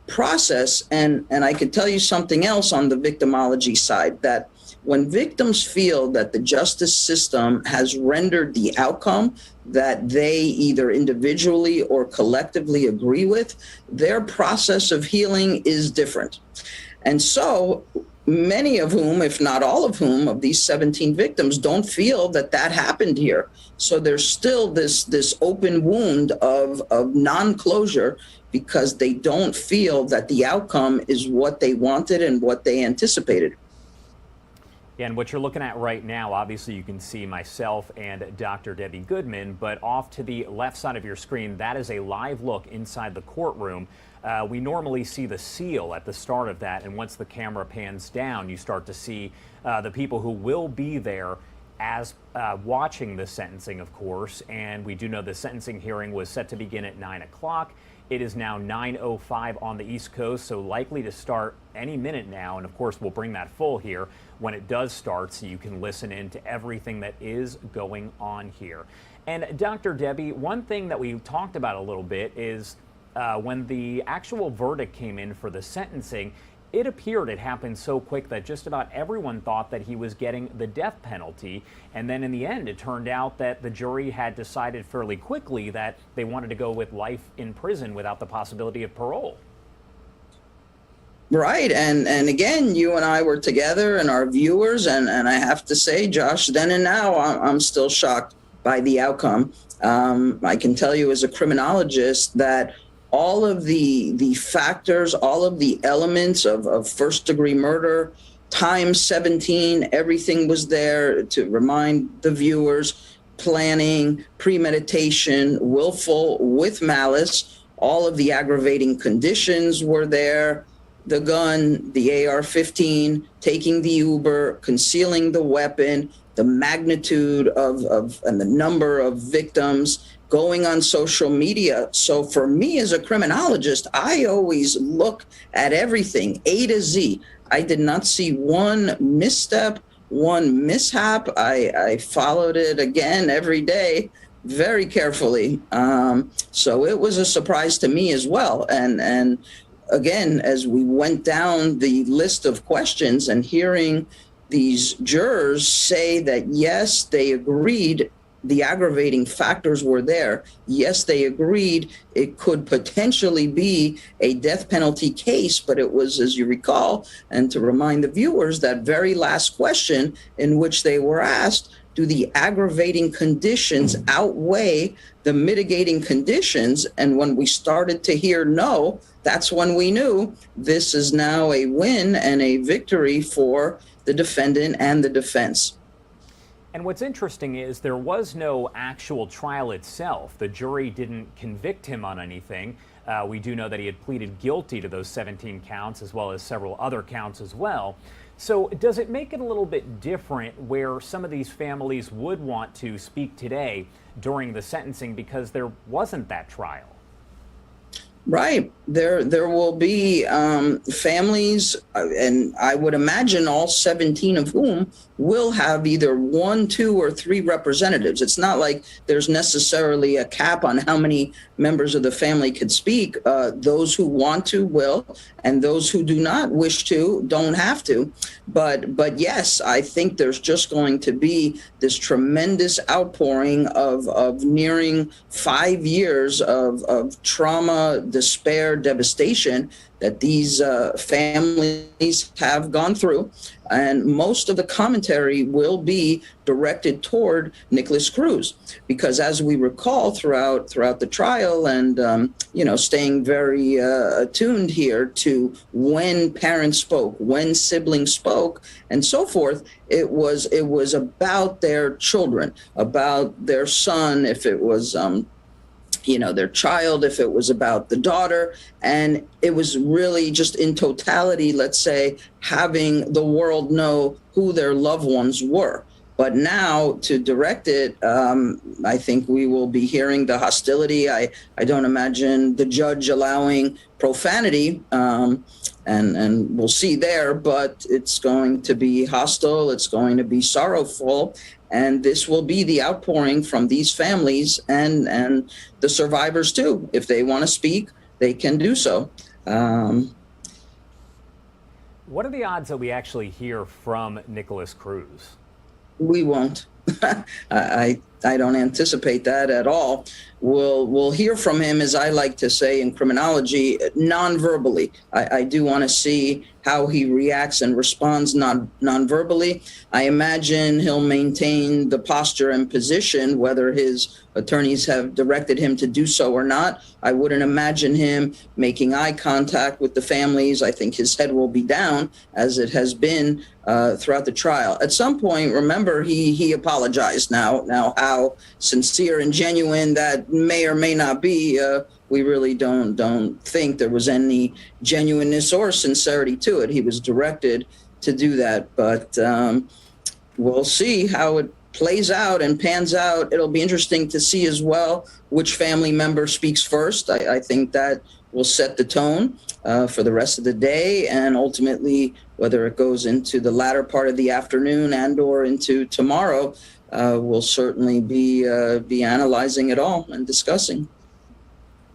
process. And I could tell you something else on the victimology side, that when victims feel that the justice system has rendered the outcome that they either individually or collectively agree with, their process of healing is different. And so many of whom, if not all of whom, of these 17 victims don't feel that that happened here. So there's still this open wound of non-closure, because they don't feel that the outcome is what they wanted and what they anticipated. Yeah, and what you're looking at right now, obviously you can see myself and Dr. Debbie Goodman, but off to the left side of your screen, that is a live look inside the courtroom. We normally see the seal at the start of that, and once the camera pans down, you start to see the people who will be there as watching the sentencing, of course. And we do know the sentencing hearing was set to begin at 9 o'clock. It is now 9:05 on the East Coast, so likely to start any minute now. And of course, we'll bring that full here when it does start, so you can listen in to everything that is going on here. And Dr. Debbie, one thing that we talked about a little bit is when the actual verdict came in for the sentencing, it appeared it happened so quick that just about everyone thought that he was getting the death penalty. And then in the end, it turned out that the jury had decided fairly quickly that they wanted to go with life in prison without the possibility of parole. Right. And again, you and I were together, and our viewers, and I have to say, Josh, then and now, I'm still shocked by the outcome. I can tell you as a criminologist that all of the factors, all of the elements of first-degree murder, times 17, everything was there to remind the viewers: planning, premeditation, willful with malice. All of the aggravating conditions were there: the gun, the AR-15, taking the Uber, concealing the weapon, the magnitude of and the number of victims, going on social media. So for me as a criminologist, I always look at everything A to Z. I did not see one misstep, one mishap. I followed it again every day very carefully. So it was a surprise to me as well. And again, as we went down the list of questions and hearing these jurors say that, yes, they agreed the aggravating factors were there. Yes, they agreed it could potentially be a death penalty case, but it was, as you recall, and to remind the viewers, that very last question in which they were asked, do the aggravating conditions outweigh the mitigating conditions? And when we started to hear no, that's when we knew this is now a win and a victory for the defendant and the defense. And what's interesting is there was no actual trial itself. The jury didn't convict him on anything. We do know that he had pleaded guilty to those 17 counts as well as several other counts as well. So does it make it a little bit different where some of these families would want to speak today during the sentencing because there wasn't that trial? Right. There will be families, and I would imagine all 17 of whom will have either 1, 2, or 3 representatives. It's not like there's necessarily a cap on how many members of the family could speak. Those who want to will, and those who do not wish to don't have to. But yes, I think there's just going to be this tremendous outpouring of nearing 5 years of trauma, despair, devastation that these families have gone through. And most of the commentary will be directed toward Nikolas Cruz, because as we recall throughout the trial, and staying very attuned here to when parents spoke, when siblings spoke, and so forth, it was about their children, about their son, if it was their child, if it was about the daughter. And it was really just in totality, let's say, having the world know who their loved ones were. But now to direct it, I think we will be hearing the hostility. I don't imagine the judge allowing profanity, and we'll see there, but it's going to be hostile. It's going to be sorrowful. And this will be the outpouring from these families and the survivors too. If they want to speak, they can do so. What are the odds that we actually hear from Nikolas Cruz? We won't. I don't anticipate that at all. We'll hear from him, as I like to say in criminology, non-verbally. I do want to see how he reacts and responds non-verbally. I imagine he'll maintain the posture and position, whether his attorneys have directed him to do so or not. I wouldn't imagine him making eye contact with the families. I think his head will be down, as it has been throughout the trial. At some point, remember, he apologized. Now, how sincere and genuine that may or may not be, we really don't think there was any genuineness or sincerity to it. He was directed to do that, but we'll see how it plays out and pans out. It'll be interesting to see as well which family member speaks first. I think that will set the tone for the rest of the day, and ultimately whether it goes into the latter part of the afternoon and or into tomorrow, we'll certainly be analyzing it all and discussing.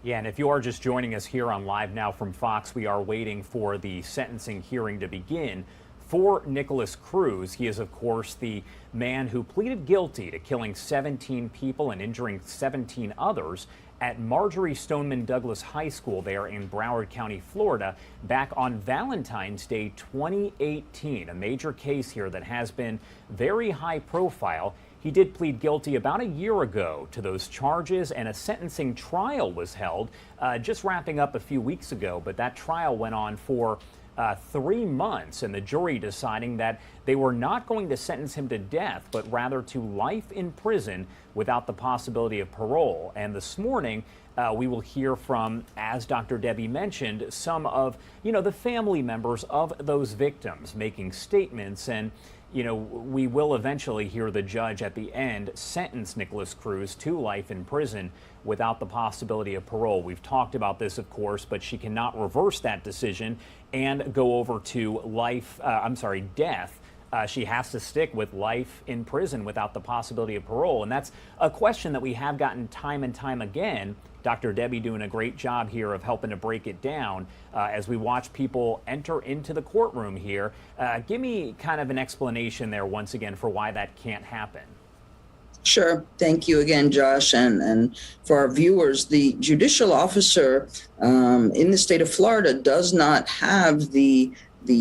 Yeah, and if you are just joining us here on Live Now from Fox, we are waiting for the sentencing hearing to begin for Nikolas Cruz. He is, of course, the man who pleaded guilty to killing 17 people and injuring 17 others at Marjorie Stoneman Douglas High School there in Broward County, Florida, back on Valentine's Day 2018, a major case here that has been very high profile. He did plead guilty about a year ago to those charges, and a sentencing trial was held just wrapping up a few weeks ago. But that trial went on for 3 months, and the jury deciding that they were not going to sentence him to death, but rather to life in prison without the possibility of parole. And this morning, we will hear from, as Dr. Debbie mentioned, some of, the family members of those victims making statements. And we will eventually hear the judge at the end sentence Nikolas Cruz to life in prison without the possibility of parole. We've talked about this, of course, but she cannot reverse that decision and go over to death. She has to stick with life in prison without the possibility of parole. And that's a question that we have gotten time and time again. Dr. Debbie doing a great job here of helping to break it down as we watch people enter into the courtroom here. Give me kind of an explanation there once again for why that can't happen. Sure. Thank you again, Josh. And for our viewers, the judicial officer in the state of Florida does not have the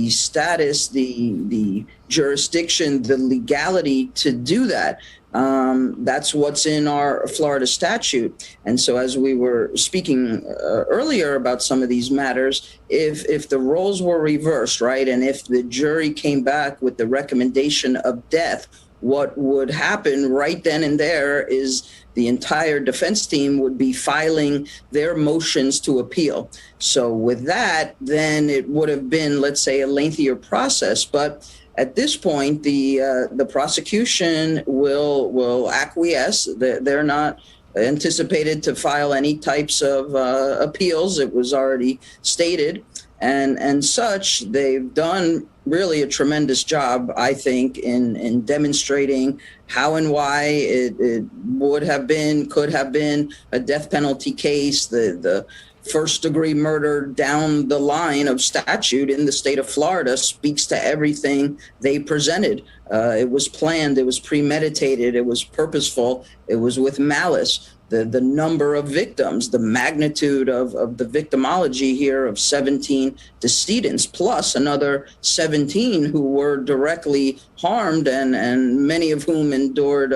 status, the jurisdiction, the legality to do that. That's what's in our Florida statute. And so as we were speaking earlier about some of these matters, if the roles were reversed, right, and if the jury came back with the recommendation of death, what would happen right then and there is the entire defense team would be filing their motions to appeal. So with that, then it would have been, let's say, a lengthier process. But at this point, the prosecution will acquiesce. They're not anticipated to file any types of appeals. It was already stated. And such, they've done really a tremendous job, I think, in demonstrating how and why it would have been, could have been a death penalty case, the first degree murder down the line of statute in the state of Florida speaks to everything they presented. It was planned, it was premeditated, it was purposeful, it was with malice. The number of victims, the magnitude of the victimology here of 17 decedents, plus another 17 who were directly harmed and many of whom endured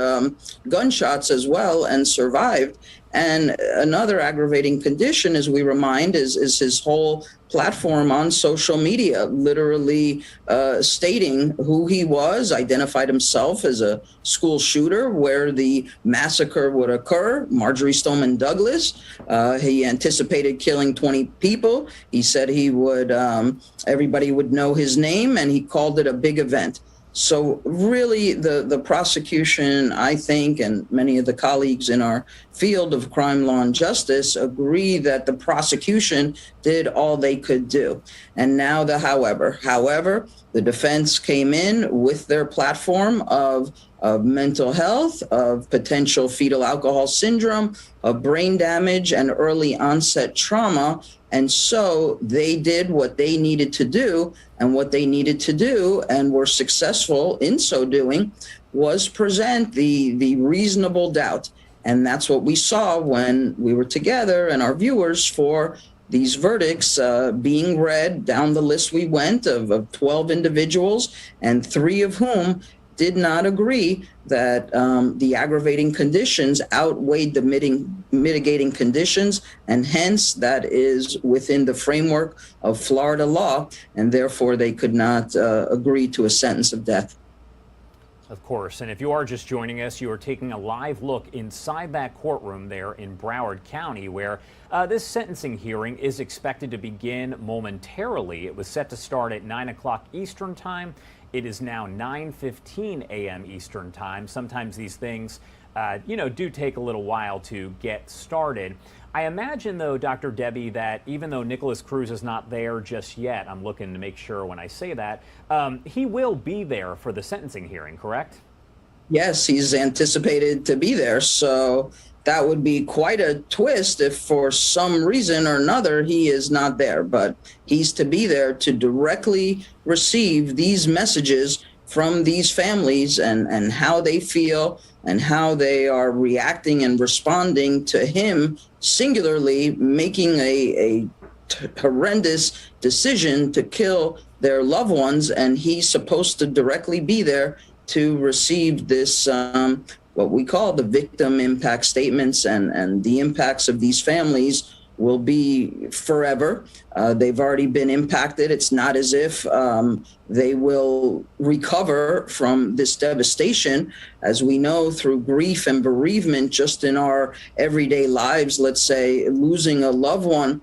gunshots as well and survived. And another aggravating condition, as we remind, is his whole platform on social media, literally stating who he was, identified himself as a school shooter where the massacre would occur, Marjorie Stoneman Douglas. He anticipated killing 20 people. He said he would, everybody would know his name, and he called it a big event. So really, the prosecution, I think, and many of the colleagues in our field of crime law and justice agree that the prosecution did all they could do. And now the however, the defense came in with their platform of mental health, of potential fetal alcohol syndrome, of brain damage and early onset trauma. And so they did what they needed to do, and were successful in so doing, was present the reasonable doubt. And that's what we saw when we were together and our viewers for these verdicts being read. Down the list we went of 12 individuals, and 3 of whom did not agree that the aggravating conditions outweighed the mitigating conditions, and hence that is within the framework of Florida law, and therefore they could not agree to a sentence of death. Of course, and if you are just joining us, you are taking a live look inside that courtroom there in Broward County, where this sentencing hearing is expected to begin momentarily. It was set to start at 9 o'clock Eastern Time. It is now 9:15 a.m. Eastern Time. Sometimes these things, do take a little while to get started. I imagine, though, Dr. Debbie, that even though Nikolas Cruz is not there just yet, I'm looking to make sure when I say that, he will be there for the sentencing hearing, correct? Yes, he's anticipated to be there. So that would be quite a twist if for some reason or another he is not there. But he's to be there to directly receive these messages from these families and how they feel and how they are reacting and responding to him singularly making a horrendous decision to kill their loved ones. And he's supposed to directly be there to receive this what we call the victim impact statements, and the impacts of these families will be forever. They've already been impacted. It's not as if they will recover from this devastation. As we know, through grief and bereavement, just in our everyday lives, let's say losing a loved one,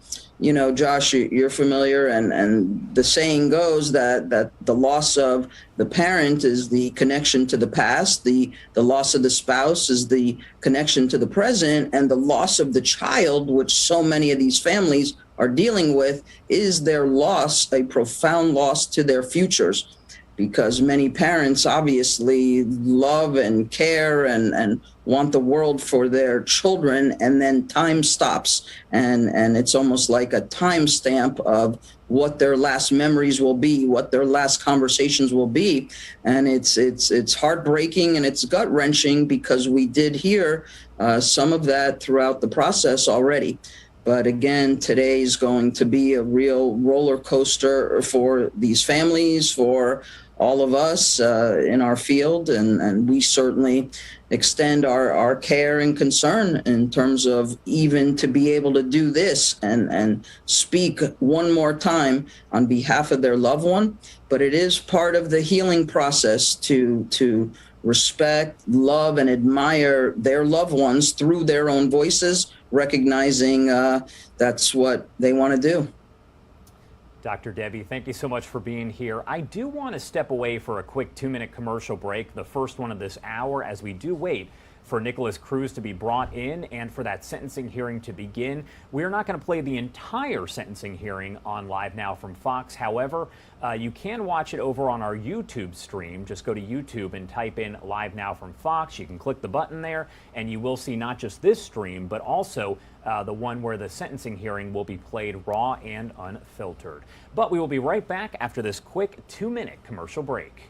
Josh, you're familiar, and the saying goes that the loss of the parent is the connection to the past, the loss of the spouse is the connection to the present, and the loss of the child, which so many of these families are dealing with, is their loss, a profound loss to their futures. Because many parents obviously love and care and want the world for their children, and then time stops. And it's almost like a timestamp of what their last memories will be, what their last conversations will be. And it's heartbreaking and it's gut wrenching because we did hear some of that throughout the process already. But again, today is going to be a real roller coaster for these families, for all of us in our field, and we certainly extend our care and concern in terms of even to be able to do this and speak one more time on behalf of their loved one. But it is part of the healing process to respect, love, and admire their loved ones through their own voices, recognizing that's what they want to do. Dr. Debbie, thank you so much for being here. I do want to step away for a quick 2-minute commercial break, the first one of this hour, as we do wait for Nikolas Cruz to be brought in and for that sentencing hearing to begin. We're not going to play the entire sentencing hearing on Live Now from Fox. However, you can watch it over on our YouTube stream. Just go to YouTube and type in Live Now from Fox. You can click the button there and you will see not just this stream, but also the one where the sentencing hearing will be played raw and unfiltered. But we will be right back after this quick 2-minute commercial break.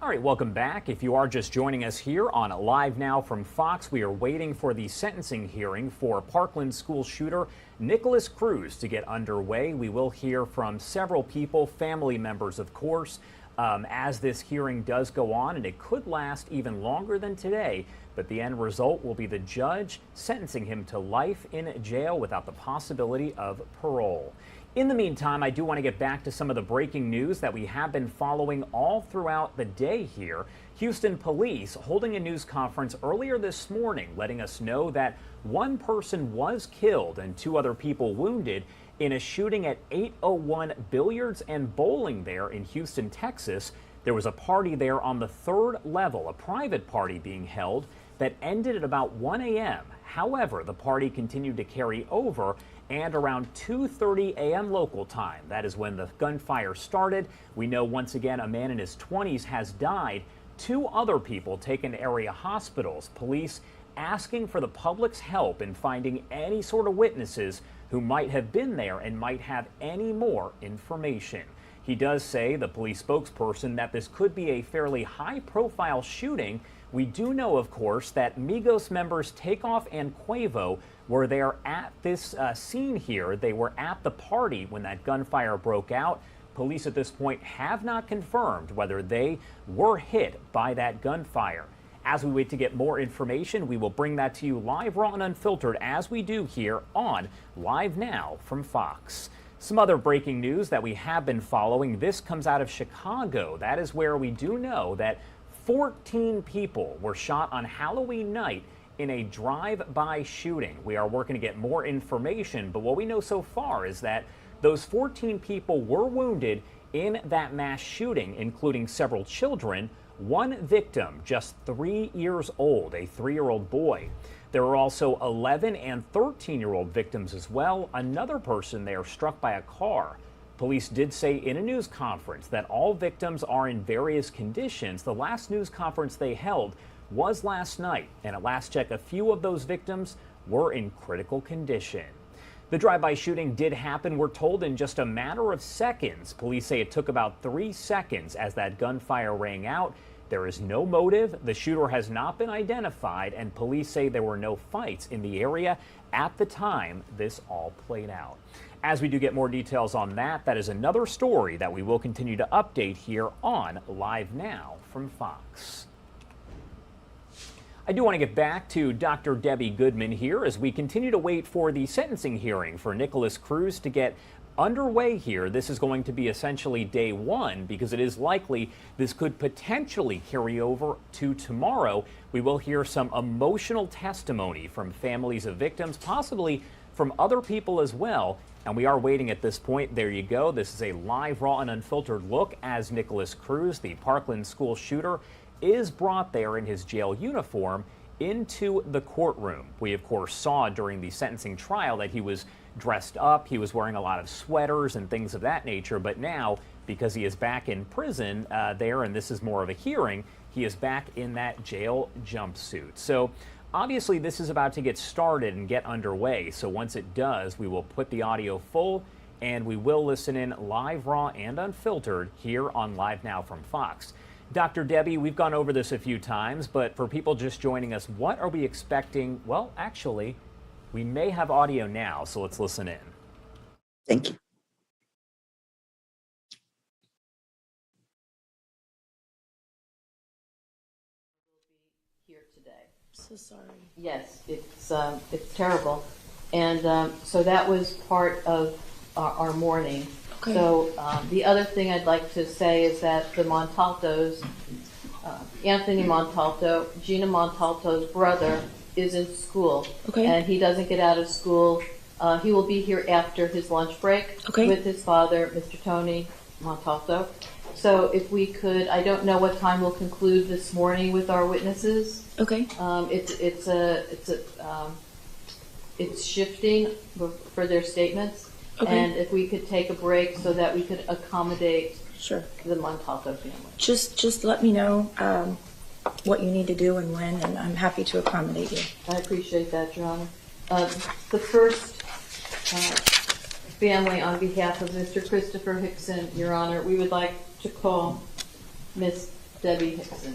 All right, welcome back. If you are just joining us here on Live Now from Fox, we are waiting for the sentencing hearing for Parkland school shooter Nikolas Cruz to get underway. We will hear from several people, family members, of course, as this hearing does go on, and it could last even longer than today. But the end result will be the judge sentencing him to life in jail without the possibility of parole. In the meantime, I do want to get back to some of the breaking news that we have been following all throughout the day here. Houston police holding a news conference earlier this morning, letting us know that one person was killed and 2 other people wounded in a shooting at 801 Billiards and Bowling there in Houston, Texas. There was a party there on the 3rd level, a private party being held that ended at about 1 a.m. However, the party continued to carry over, and around 2:30 a.m. local time, that is when the gunfire started. We know once again a man in his 20s has died. 2 other people taken to area hospitals. Police asking for the public's help in finding any sort of witnesses who might have been there and might have any more information. He does say, the police spokesperson, that this could be a fairly high-profile shooting. We do know, of course, that Migos members Takeoff and Quavo were there at this scene here. They were at the party when that gunfire broke out. Police at this point have not confirmed whether they were hit by that gunfire. As we wait to get more information, we will bring that to you live, raw, and unfiltered, as we do here on Live Now from Fox. Some other breaking news that we have been following. This comes out of Chicago. That is where we do know that 14 people were shot on Halloween night in a drive-by shooting. We are working to get more information, but what we know so far is that those 14 people were wounded in that mass shooting, including several children. One victim, just 3 years old, a 3-year-old boy. There were also 11 and 13-year-old victims as well. Another person there struck by a car. Police did say in a news conference that all victims are in various conditions. The last news conference they held was last night, and at last check, a few of those victims were in critical condition. The drive-by shooting did happen, we're told, in just a matter of seconds. Police say it took about 3 seconds as that gunfire rang out. There is no motive. The shooter has not been identified, and police say there were no fights in the area at the time this all played out. As we do get more details on that, that is another story that we will continue to update here on Live Now from Fox. I do want to get back to Dr. Debbie Goodman here as we continue to wait for the sentencing hearing for Nikolas Cruz to get underway here. This is going to be essentially day one because it is likely this could potentially carry over to tomorrow. We will hear some emotional testimony from families of victims, possibly from other people as well. And we are waiting at this point. There you go. This is a live, raw, and unfiltered look as Nikolas Cruz, the Parkland school shooter, is brought there in his jail uniform into the courtroom. We, of course, saw during the sentencing trial that he was dressed up. He was wearing a lot of sweaters and things of that nature. But now, because he is back in prison there, and this is more of a hearing, he is back in that jail jumpsuit. So obviously, this is about to get started and get underway. So once it does, we will put the audio full and we will listen in live, raw, and unfiltered here on Live Now from Fox. Dr. Debbie, we've gone over this a few times, but for people just joining us, what are we expecting? Well, actually, we may have audio now, so let's listen in. Thank you. Here today. So sorry. Yes, it's terrible, and so that was part of our mourning. Okay. So the other thing I'd like to say is that the Montaltos, Anthony Montalto, Gina Montalto's brother, is in school. Okay. And he doesn't get out of school. He will be here after his lunch break with his father, Mr. Tony Montalto. So if we could, I don't know what time we'll conclude this morning with our witnesses. Okay. It's shifting for their statements. Okay. And if we could take a break so that we could accommodate the Montalto family. Just let me know what you need to do and when, and I'm happy to accommodate you. I appreciate that, Your Honor. The first family, on behalf of Mr. Christopher Hickson, Your Honor, we would like to call Miss Debbie Hickson.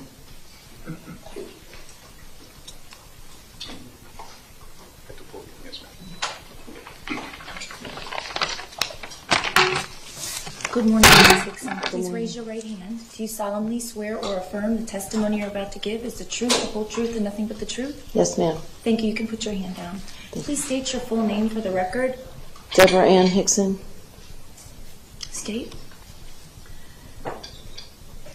Good morning, Ms. Hickson. Please raise your right hand. Do you solemnly swear or affirm the testimony you're about to give is the truth, the whole truth, and nothing but the truth? Yes, ma'am. Thank you. You can put your hand down. Please state your full name for the record. Deborah Ann Hickson. State.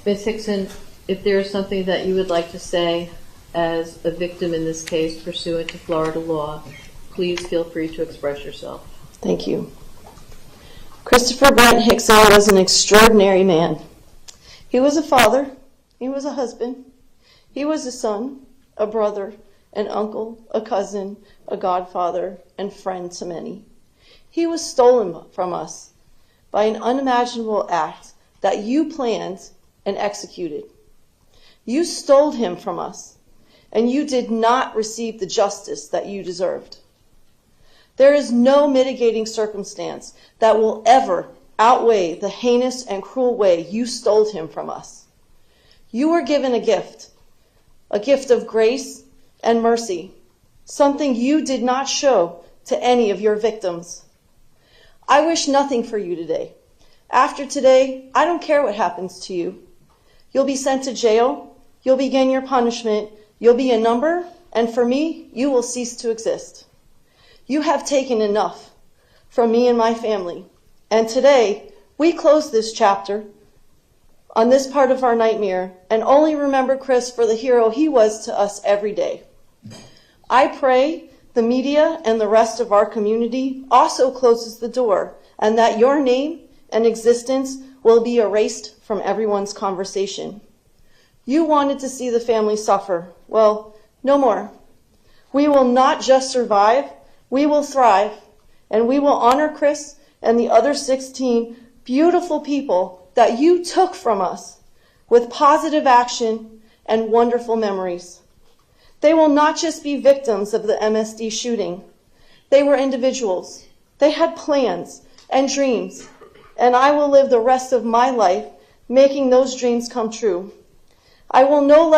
Ms. Hickson, if there is something that you would like to say as a victim in this case pursuant to Florida law, please feel free to express yourself. Thank you. Christopher Brent Hickson was an extraordinary man. He was a father, he was a husband, he was a son, a brother, an uncle, a cousin, a godfather, and friend to many. He was stolen from us by an unimaginable act that you planned and executed. You stole him from us, and you did not receive the justice that you deserved. There is no mitigating circumstance that will ever outweigh the heinous and cruel way you stole him from us. You were given a gift of grace and mercy, something you did not show to any of your victims. I wish nothing for you today. After today, I don't care what happens to you. You'll be sent to jail, you'll begin your punishment, you'll be a number, and for me, you will cease to exist. You have taken enough from me and my family, and today, we close this chapter on this part of our nightmare and only remember Chris for the hero he was to us every day. I pray the media and the rest of our community also closes the door and that your name and existence will be erased from everyone's conversation. You wanted to see the family suffer. Well, no more. We will not just survive, we will thrive, and we will honor Chris and the other 16 beautiful people that you took from us with positive action and wonderful memories. They will not just be victims of the MSD shooting. They were individuals. They had plans and dreams, and I will live the rest of my life making those dreams come true. I will no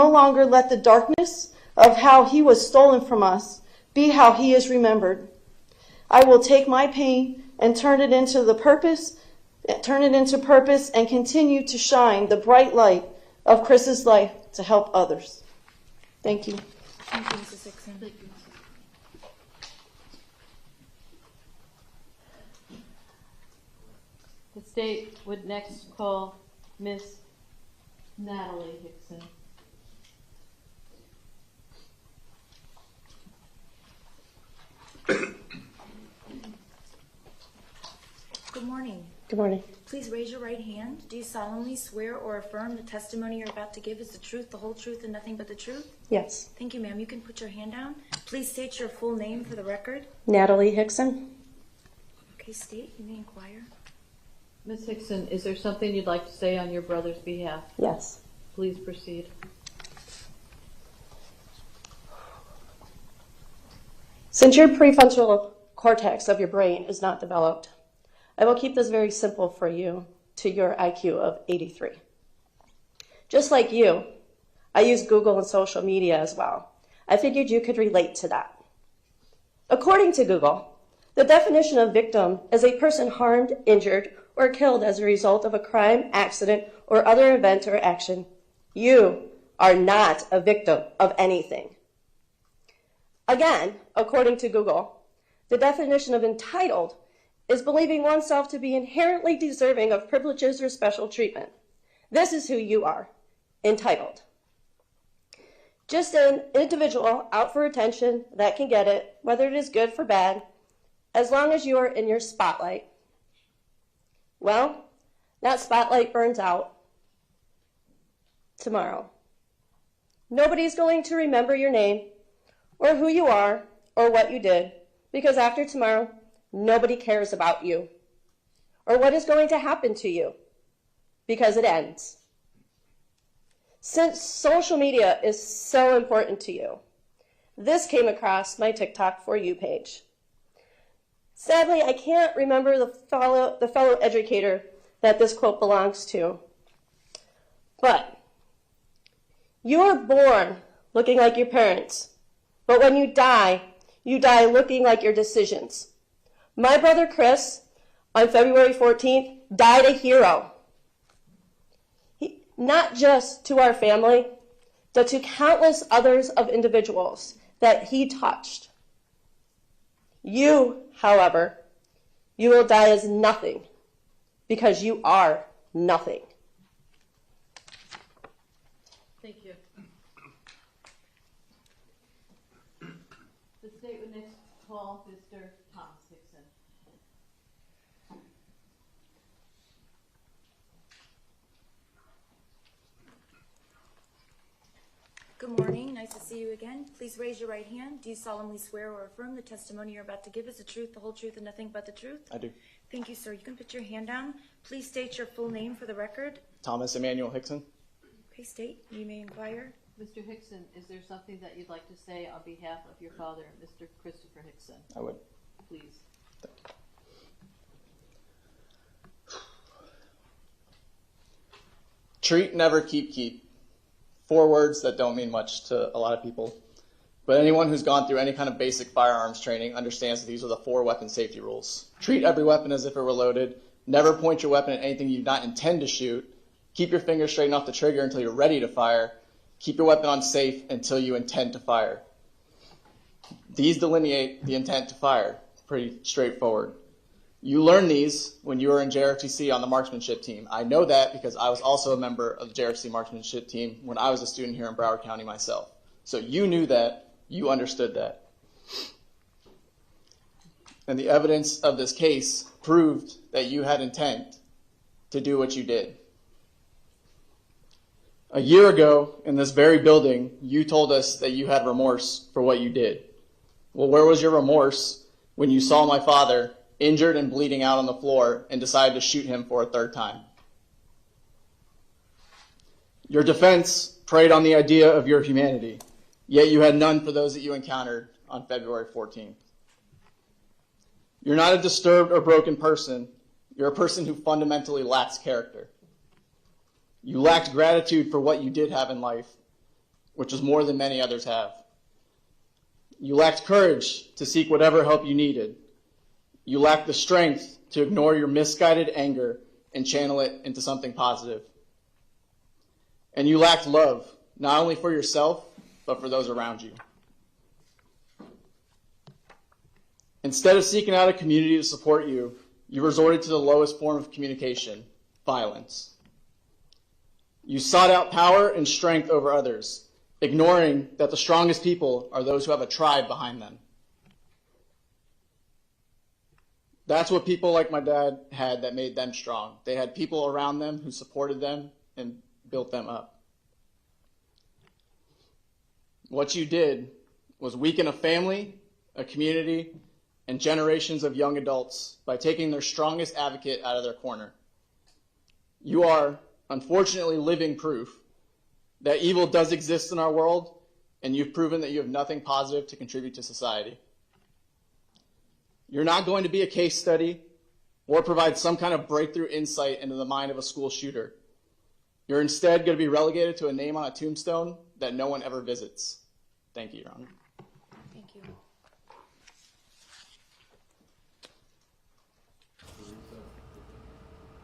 longer let the darkness of how he was stolen from us be how he is remembered. I will take my pain and turn it into purpose and continue to shine the bright light of Chris's life to help others. Thank you. Thank you, Mrs. Hickson. Thank you. The state would next call Miss Natalie Hickson. Good morning. Good morning. Please raise your right hand. Do you solemnly swear or affirm the testimony you're about to give is the truth, the whole truth, and nothing but the truth? Yes. Thank you, ma'am. You can put your hand down. Please state your full name for the record. Natalie Hickson. Okay, state. You may inquire. Ms. Hickson, is there something you'd like to say on your brother's behalf? Yes. Please proceed. Since your prefrontal cortex of your brain is not developed, I will keep this very simple for you to your IQ of 83. Just like you, I use Google and social media as well. I figured you could relate to that. According to Google, the definition of victim is a person harmed, injured, or killed as a result of a crime, accident, or other event or action. You are not a victim of anything. Again, according to Google, the definition of entitled is believing oneself to be inherently deserving of privileges or special treatment. This is who you are, entitled. Just an individual out for attention that can get it, whether it is good or bad, as long as you are in your spotlight. Well, that spotlight burns out tomorrow. Nobody's going to remember your name or who you are or what you did, because after tomorrow, nobody cares about you or what is going to happen to you, because it ends. Since social media is so important to you, this came across my TikTok For You page. Sadly, I can't remember the fellow educator that this quote belongs to, but you are born looking like your parents, but when you die looking like your decisions. My brother Chris, on February 14th, died a hero. Not just to our family, but to countless others of individuals that he touched. You, however, you will die as nothing, because you are nothing. Thank you. The state would next call Mr. Thomas Hickson. Good morning. Nice to see you again. Please raise your right hand. Do you solemnly swear or affirm the testimony you're about to give is the truth, the whole truth, and nothing but the truth? I do. Thank you, sir. You can put your hand down. Please state your full name for the record. Thomas Emmanuel Hickson. Okay, state. You may inquire. Mr. Hickson, is there something that you'd like to say on behalf of your father, Mr. Christopher Hickson? I would. Please. Treat, never, keep. 4 words that don't mean much to a lot of people. But anyone who's gone through any kind of basic firearms training understands that these are the 4 weapon safety rules. Treat every weapon as if it were loaded. Never point your weapon at anything you do not intend to shoot. Keep your finger straight off the trigger until you're ready to fire. Keep your weapon on safe until you intend to fire. These delineate the intent to fire. Pretty straightforward. You learned these when you were in JRTC on the marksmanship team. I know that because I was also a member of the JRTC marksmanship team when I was a student here in Broward County myself. So you knew that, you understood that. And the evidence of this case proved that you had intent to do what you did. A year ago in this very building, you told us that you had remorse for what you did. Well, where was your remorse when you saw my father injured and bleeding out on the floor and decided to shoot him for a 3rd time? Your defense preyed on the idea of your humanity, yet you had none for those that you encountered on February 14th. You're not a disturbed or broken person. You're a person who fundamentally lacks character. You lacked gratitude for what you did have in life, which is more than many others have. You lacked courage to seek whatever help you needed. You lacked the strength to ignore your misguided anger and channel it into something positive. And you lacked love, not only for yourself, but for those around you. Instead of seeking out a community to support you, you resorted to the lowest form of communication, violence. You sought out power and strength over others, ignoring that the strongest people are those who have a tribe behind them. That's what people like my dad had that made them strong. They had people around them who supported them and built them up. What you did was weaken a family, a community, and generations of young adults by taking their strongest advocate out of their corner. You are, unfortunately, living proof that evil does exist in our world, and you've proven that you have nothing positive to contribute to society. You're not going to be a case study or provide some kind of breakthrough insight into the mind of a school shooter. You're instead going to be relegated to a name on a tombstone that no one ever visits. Thank you, Your Honor. Thank you.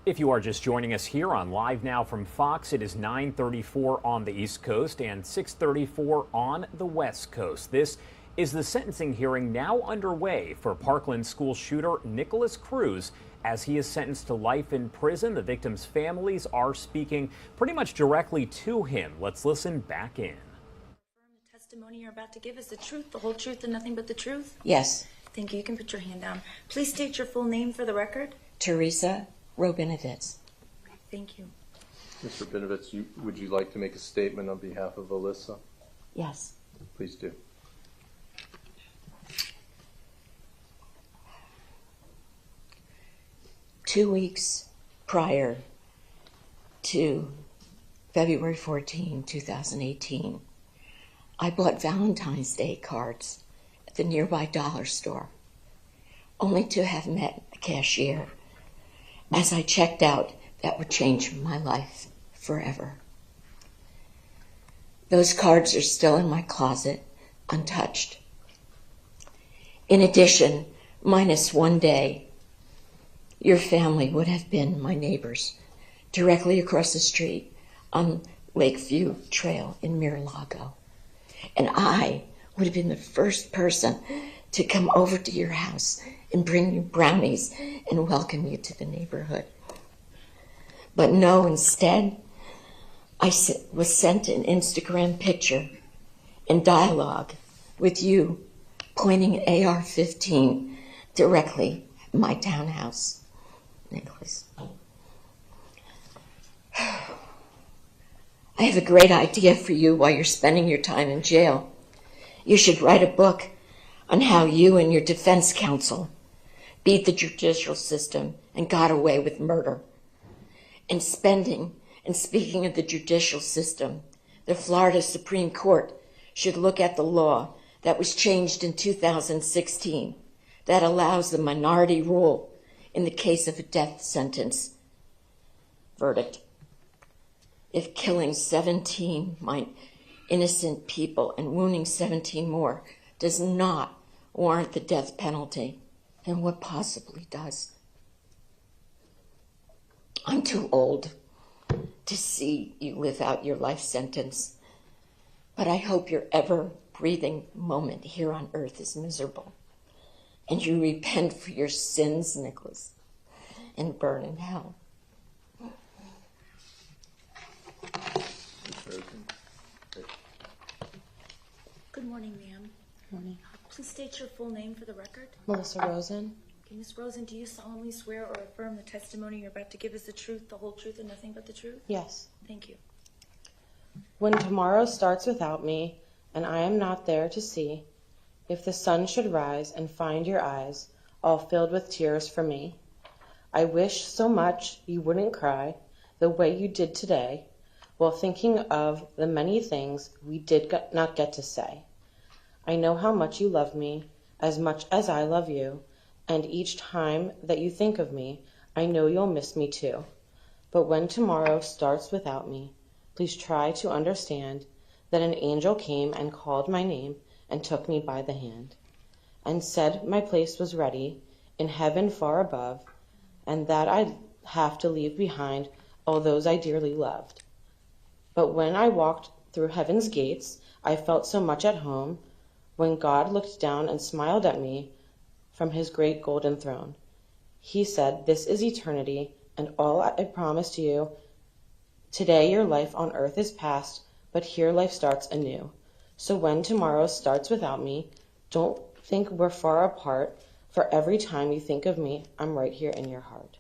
If you are just joining us here on Live Now from Fox, it is 9:34 on the East Coast and 6:34 on the West Coast. This is the sentencing hearing now underway for Parkland school shooter Nikolas Cruz as he is sentenced to life in prison. The victims' families are speaking pretty much directly to him. Let's listen back in. The testimony you're about to give is the truth, the whole truth, and nothing but the truth? Yes. Thank you. You can put your hand down. Please state your full name for the record. Teresa Robinovitz. Thank you. Mr. Benovitz, would you like to make a statement on behalf of Alyssa? Yes. Please do. Two weeks prior to February 14, 2018, I bought Valentine's Day cards at the nearby dollar store, only to have met a cashier. As I checked out, that would change my life forever. Those cards are still in my closet, untouched. In addition, minus one day, your family would have been my neighbors directly across the street on Lakeview Trail in Mar-a-Lago. And I would have been the first person to come over to your house and bring you brownies and welcome you to the neighborhood. But no, instead, I was sent an Instagram picture in dialogue with you pointing an AR-15 directly at my townhouse. Nicholas. I have a great idea for you while you're spending your time in jail. You should write a book on how you and your defense counsel beat the judicial system and got away with murder. And speaking of the judicial system, the Florida Supreme Court should look at the law that was changed in 2016 that allows the minority rule in the case of a death sentence verdict. If killing 17 innocent people and wounding 17 more does not warrant the death penalty, then what possibly does? I'm too old to see you live out your life sentence, but I hope your ever-breathing moment here on earth is miserable, and you repent for your sins, Nikolas, and burn in hell. Good morning, ma'am. Morning. Please state your full name for the record. Melissa Rosen. Okay, Ms. Rosen, do you solemnly swear or affirm the testimony you're about to give is the truth, the whole truth, and nothing but the truth? Yes. Thank you. When tomorrow starts without me, and I am not there to see, if the sun should rise and find your eyes all filled with tears for me, I wish so much you wouldn't cry the way you did today, while thinking of the many things we did not get to say. I know how much you love me as I love you, and each time that you think of me, I know you'll miss me too. But when tomorrow starts without me, please try to understand that an angel came and called my name and took me by the hand, and said my place was ready in heaven far above, and that I'd have to leave behind all those I dearly loved. But when I walked through heaven's gates, I felt so much at home, when God looked down and smiled at me from his great golden throne. He said, "This is eternity, and all I promised you. Today your life on earth is past, but here life starts anew. So when tomorrow starts without me, don't think we're far apart, for every time you think of me, I'm right here in your heart."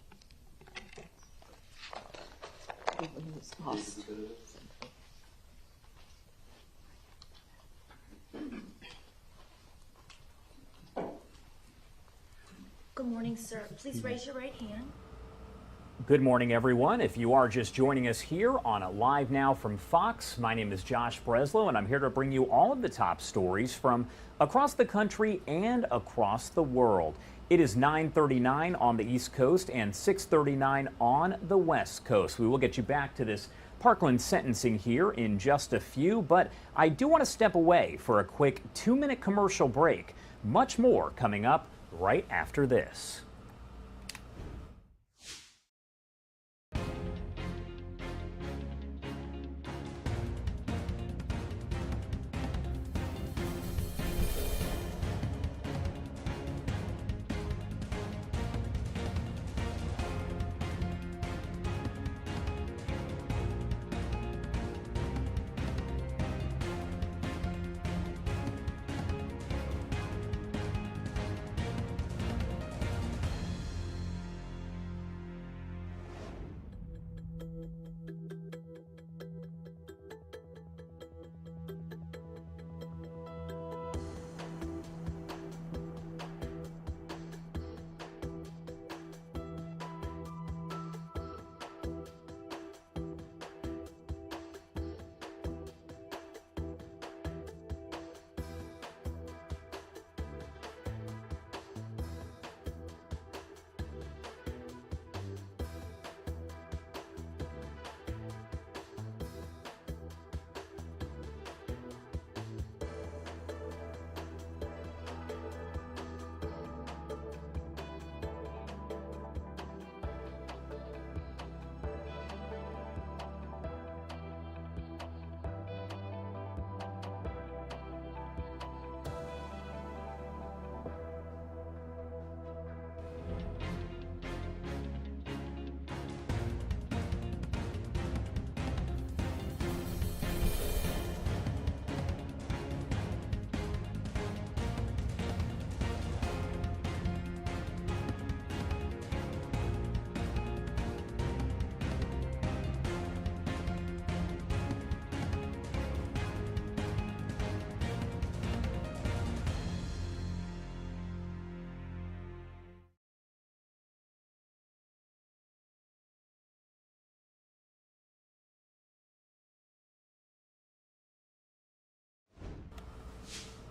Good morning, sir. Please raise your right hand. Good morning, everyone. If you are just joining us here on Live Now from Fox, my name is Josh Breslow, and I'm here to bring you all of the top stories from across the country and across the world. It is 9:39 on the East Coast and 6:39 on the West Coast. We will get you back to this Parkland sentencing here in just a few, but I do want to step away for a quick 2-minute commercial break. Much more coming up right after this.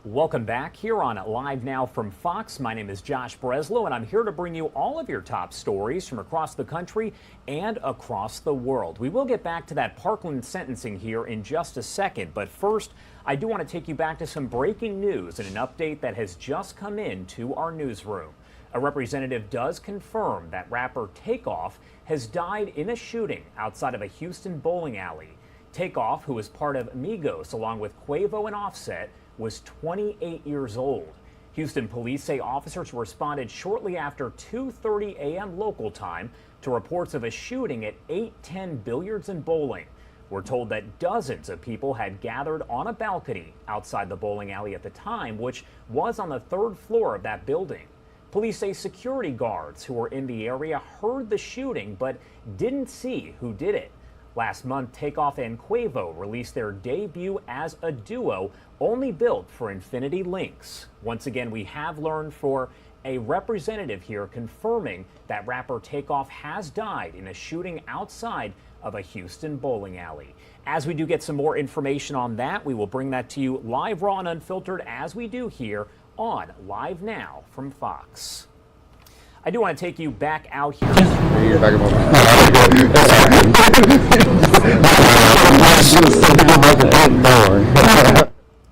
Welcome back here on Live Now from Fox. My name is Josh Breslow, and I'm here to bring you all of your top stories from across the country and across the world. We will get back to that Parkland sentencing here in just a second, but first, I do want to take you back to some breaking news and an update that has just come in to our newsroom. A representative does confirm that rapper Takeoff has died in a shooting outside of a Houston bowling alley. Takeoff, who was part of Migos along with Quavo and Offset, was 28 years old. Houston police say officers responded shortly after 2:30 a.m. local time to reports of a shooting at 810 Billiards and Bowling. We're told that dozens of people had gathered on a balcony outside the bowling alley at the time, which was on the 3rd floor of that building. Police say security guards who were in the area heard the shooting but didn't see who did it. Last month, Takeoff and Quavo released their debut as a duo, only built for Infinity Links. Once again, we have learned for a representative here confirming that rapper Takeoff has died in a shooting outside of a Houston bowling alley. As we do get some more information on that, we will bring that to you live, raw, and unfiltered as we do here on Live Now from Fox. I do want to take you back out here.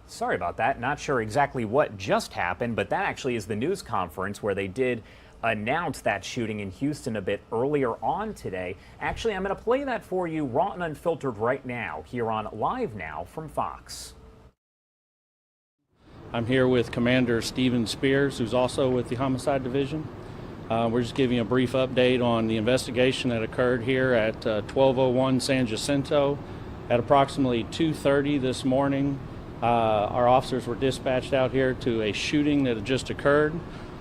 Sorry about that. Not sure exactly what just happened, but that actually is the news conference where they did announce that shooting in Houston a bit earlier on today. Actually, I'm going to play that for you raw and unfiltered right now here on Live Now from Fox. I'm here with Commander Stephen Spears, who's also with the Homicide Division. We're just giving a brief update on the investigation that occurred here at 1201 San Jacinto. At approximately 2:30 this morning, our officers were dispatched out here to a shooting that had just occurred.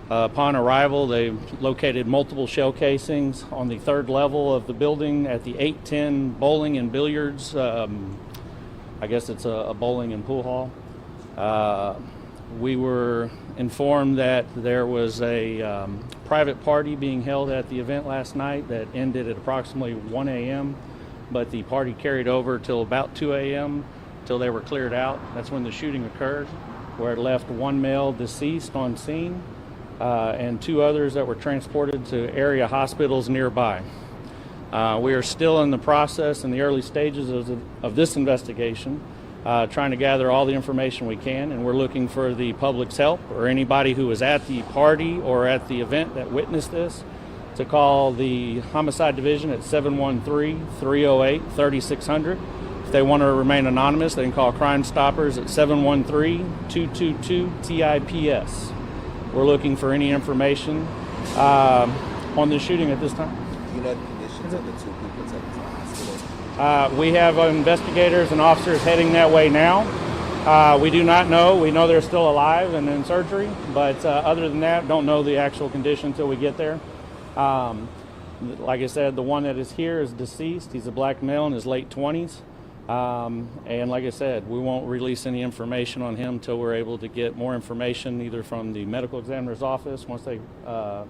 Upon arrival, they located multiple shell casings on the 3rd level of the building at the 810 Bowling and Billiards. I guess it's a bowling and pool hall. We were informed that there was a private party being held at the event last night that ended at approximately 1 a.m., but the party carried over till about 2 a.m. till they were cleared out. That's when the shooting occurred, where it left one male deceased on scene and 2 others that were transported to area hospitals nearby. We are still in the process, in the early stages of this investigation, trying to gather all the information we can, and we're looking for the public's help or anybody who was at the party or at the event that witnessed this to call the Homicide Division at 713-308-3600. If they want to remain anonymous, they can call Crime Stoppers at 713-222-TIPS. We're looking for any information on the shooting at this time. You know the conditions of the 2 people taken to the hospital? We have investigators and officers heading that way now. We do not know. We know they're still alive and in surgery, but other than that, don't know the actual condition until we get there. Like I said, the one that is here is deceased. He's a black male in his late 20s. And like I said, we won't release any information on him until we're able to get more information either from the medical examiner's office once they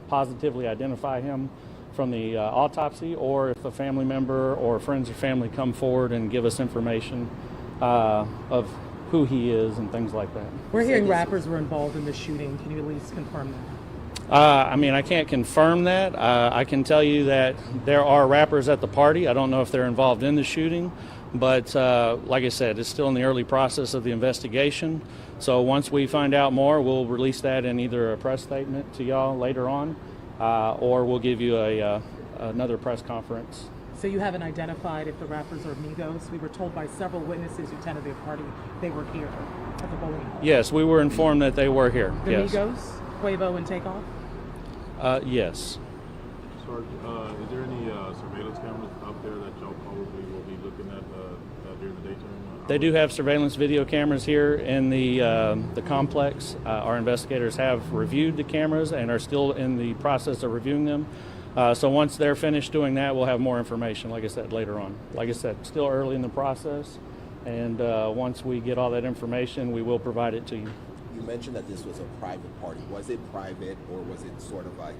positively identify him from the autopsy, or if a family member or friends or family come forward and give us information of who he is and things like that. We're hearing rappers were involved in the shooting. Can you at least confirm that? I mean, I can't confirm that. I can tell you that there are rappers at the party. I don't know if they're involved in the shooting, but like I said, it's still in the early process of the investigation. So once we find out more, we'll release that in either a press statement to y'all later on, or we'll give you another press conference. So you haven't identified if the rappers are Migos? We were told by several witnesses who attended the party they were here at the bowling alley. Yes, we were informed that they were here. The yes. Migos, Quavo, and Takeoff? Yes. Sarge, is there any surveillance cameras out there that y'all probably will be looking at during the daytime? They do have surveillance video cameras here in the complex. Our investigators have reviewed the cameras and are still in the process of reviewing them. So once they're finished doing that, we'll have more information, like I said, later on. Like I said, still early in the process, and once we get all that information, we will provide it to you. You mentioned that this was a private party. Was it private, or was it sort of like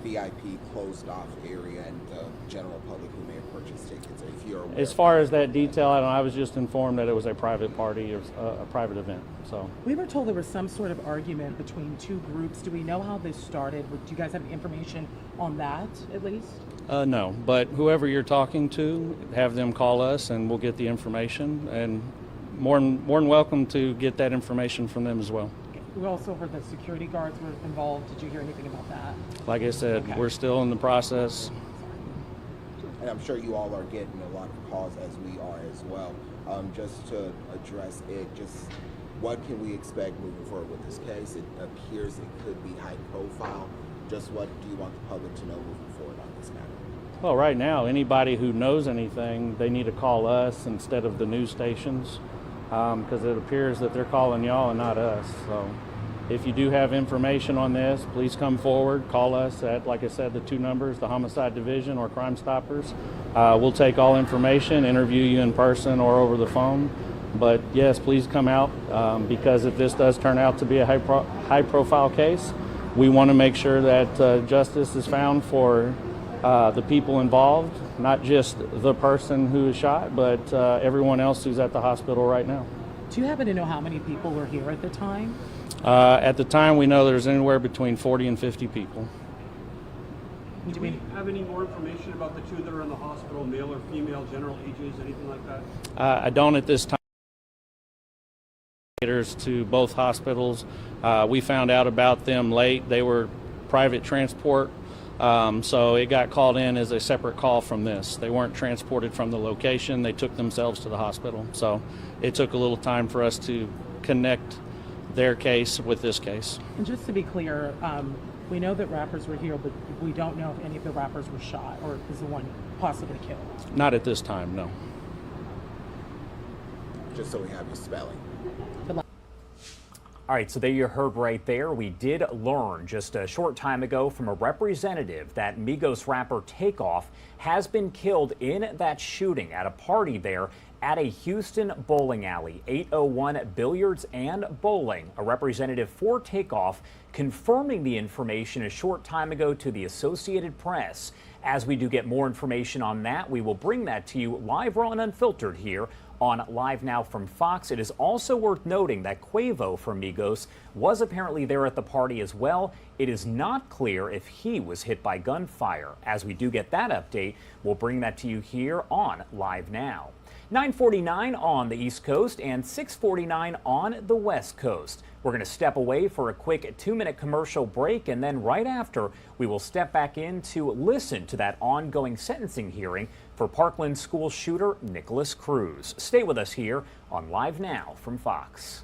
VIP closed off area and the general public who may have purchased tickets? If you're aware As far as that detail, I was just informed that it was a private party or a private event. So we were told there was some sort of argument between two groups. Do we know how this started? Do you guys have information on that, at least? no, but whoever you're talking to, have them call us and we'll get the information, and more than welcome to get that information from them as well. We also heard that security guards were involved. Did you hear anything about that? Like I said, Okay. we're still in the process. And I'm sure you all are getting a lot of calls, as we are as well. Just to address it, just what can we expect moving forward with this case? It appears it could be high profile. Just what do you want the public to know moving forward on this matter? Well, right now, anybody who knows anything, they need to call us instead of the news stations, because it appears that they're calling y'all and not us. So if you do have information on this, please come forward, call us at, like I said, the two numbers, the Homicide Division or Crime Stoppers. We'll take all information, interview you in person or over the phone. But yes, please come out, because if this does turn out to be a high-profile case, we want to make sure that justice is found for the people involved, not just the person who is shot, but everyone else who's at the hospital right now. Do you happen to know how many people were here at the time? At the time, we know there's anywhere between 40 and 50 people. Do we have any more information about the two that are in the hospital, male or female, general ages, anything like that? I don't at this time. To both hospitals. We found out about them late. They were private transport, so it got called in as a separate call from this. They weren't transported from the location. They took themselves to the hospital. So it took a little time for us to connect their case with this case. And just to be clear, we know that rappers were here, but we don't know if any of the rappers were shot or is the one possibly killed. Not at this time, no. Just so we have your spelling. All right, so there you heard right there. We did learn just a short time ago from a representative that Migos rapper Takeoff has been killed in that shooting at a party there at a Houston bowling alley, 801 Billiards and Bowling. A representative for Takeoff confirming the information a short time ago to the Associated Press. As we do get more information on that, we will bring that to you live, raw, and unfiltered here on Live Now from Fox. It is also worth noting that Quavo from Migos was apparently there at the party as well. It is not clear if he was hit by gunfire. As we do get that update, we'll bring that to you here on Live Now. 9:49 on the East Coast and 6:49 on the West Coast. We're going to step away for a quick 2-minute commercial break, and then right after, we will step back in to listen to that ongoing sentencing hearing for Parkland school shooter Nikolas Cruz. Stay with us here on Live Now from Fox.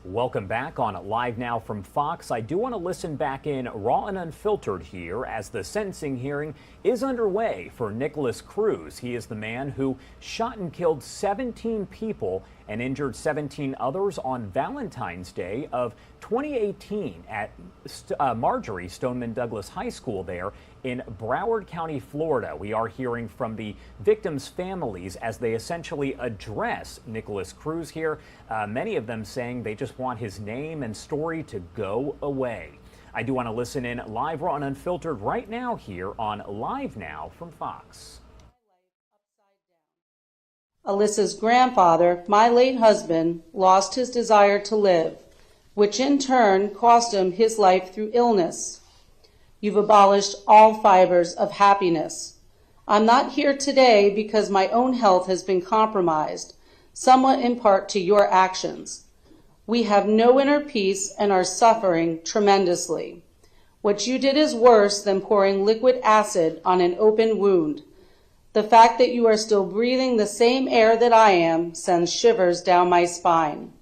Welcome back on Live Now from Fox. I do want to listen back in raw and unfiltered here as the sentencing hearing is underway for Nikolas Cruz. He is the man who shot and killed 17 people and injured 17 others on Valentine's Day of 2018 at Marjorie Stoneman Douglas High School there in Broward County, Florida. We are hearing from the victims' families as they essentially address Nikolas Cruz here. Many of them saying they just want his name and story to go away. I do want to listen in live, raw, and unfiltered right now here on Live Now from Fox. Alyssa's grandfather, my late husband, lost his desire to live, which in turn cost him his life through illness. You've abolished all fibers of happiness. I'm not here today because my own health has been compromised, somewhat in part to your actions. We have no inner peace and are suffering tremendously. What you did is worse than pouring liquid acid on an open wound. The fact that you are still breathing the same air that I am sends shivers down my spine.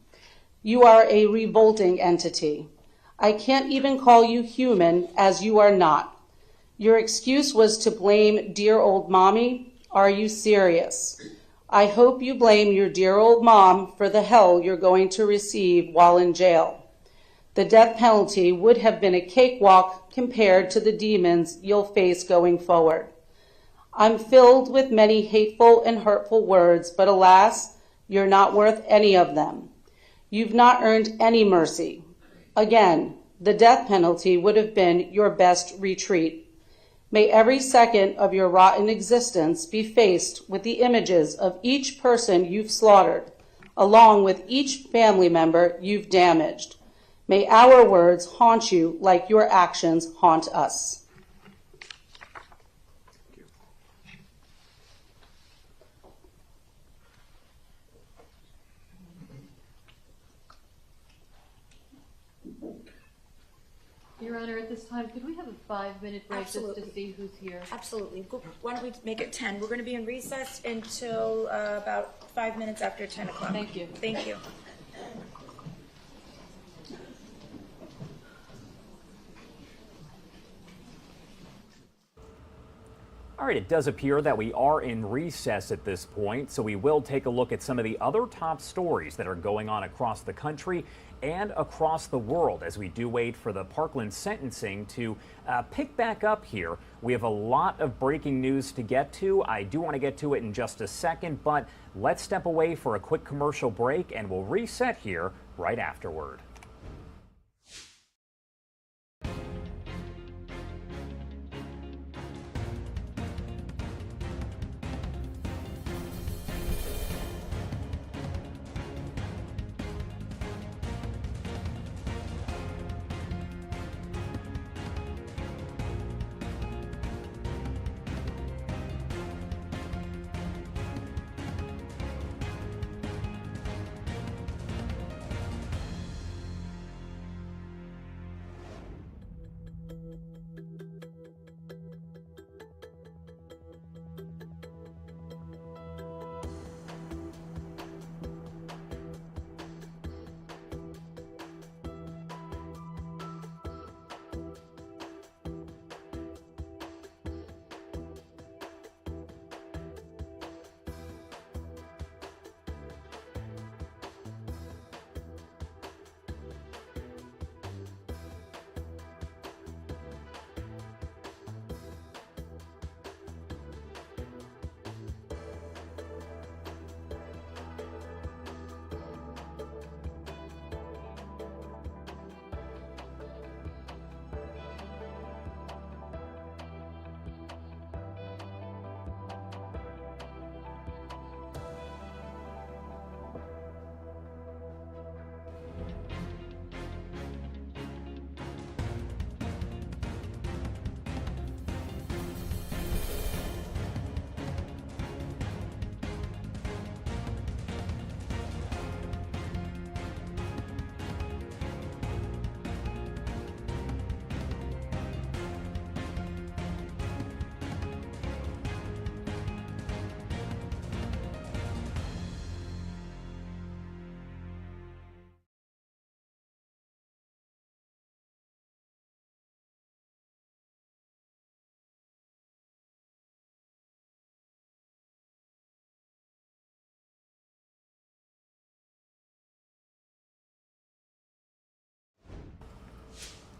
You are a revolting entity. I can't even call you human, as you are not. Your excuse was to blame dear old mommy. Are you serious? I hope you blame your dear old mom for the hell you're going to receive while in jail. The death penalty would have been a cakewalk compared to the demons you'll face going forward. I'm filled with many hateful and hurtful words, but alas, you're not worth any of them. You've not earned any mercy. Again, the death penalty would have been your best retreat. May every second of your rotten existence be faced with the images of each person you've slaughtered, along with each family member you've damaged. May our words haunt you like your actions haunt us. Your Honor, at this time, could we have a 5-minute break Absolutely. just to see who's here? Absolutely. Why don't we make it 10? We're going to be in recess until about 5 minutes after 10 o'clock. Thank you. Thank you. All right, it does appear that we are in recess at this point, so we will take a look at some of the other top stories that are going on across the country and across the world as we do wait for the Parkland sentencing to pick back up here. We have a lot of breaking news to get to. I do want to get to it in just a second, but let's step away for a quick commercial break and we'll reset here right afterward.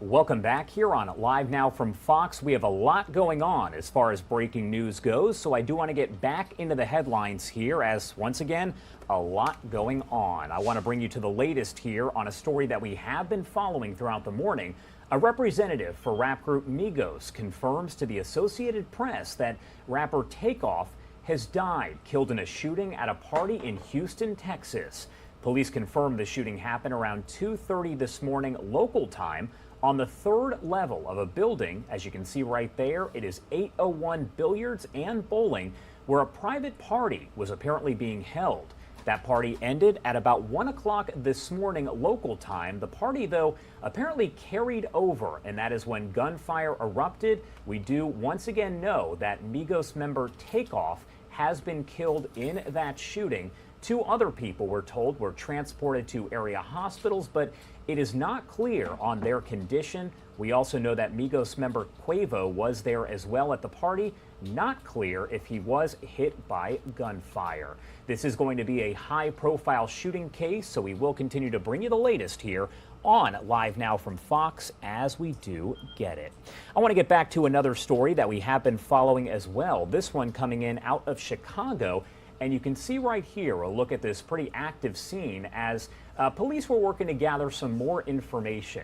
Welcome back here on Live Now from Fox. We have a lot going on as far as breaking news goes, so I do want to get back into the headlines here as, once again, a lot going on. I want to bring you to the latest here on a story that we have been following throughout the morning. A representative for rap group Migos confirms to the Associated Press that rapper Takeoff has died, killed in a shooting at a party in Houston, Texas. Police confirmed the shooting happened around 2:30 this morning local time on the third level of a building. As you can see right there, it is 801 Billiards and Bowling, where a private party was apparently being held. That party ended at about 1 o'clock this morning local time. The party, though, apparently carried over, and that is when gunfire erupted. We do once again know that Migos member Takeoff has been killed in that shooting. 2 other people, we're told, were transported to area hospitals, but it is not clear on their condition. We also know that Migos member Quavo was there as well at the party. Not clear if he was hit by gunfire. This is going to be a high-profile shooting case, so we will continue to bring you the latest here on Live Now from Fox as we do get it. I want to get back to another story that we have been following as well. This one coming in out of Chicago. And you can see right here a look at this pretty active scene as police were working to gather some more information.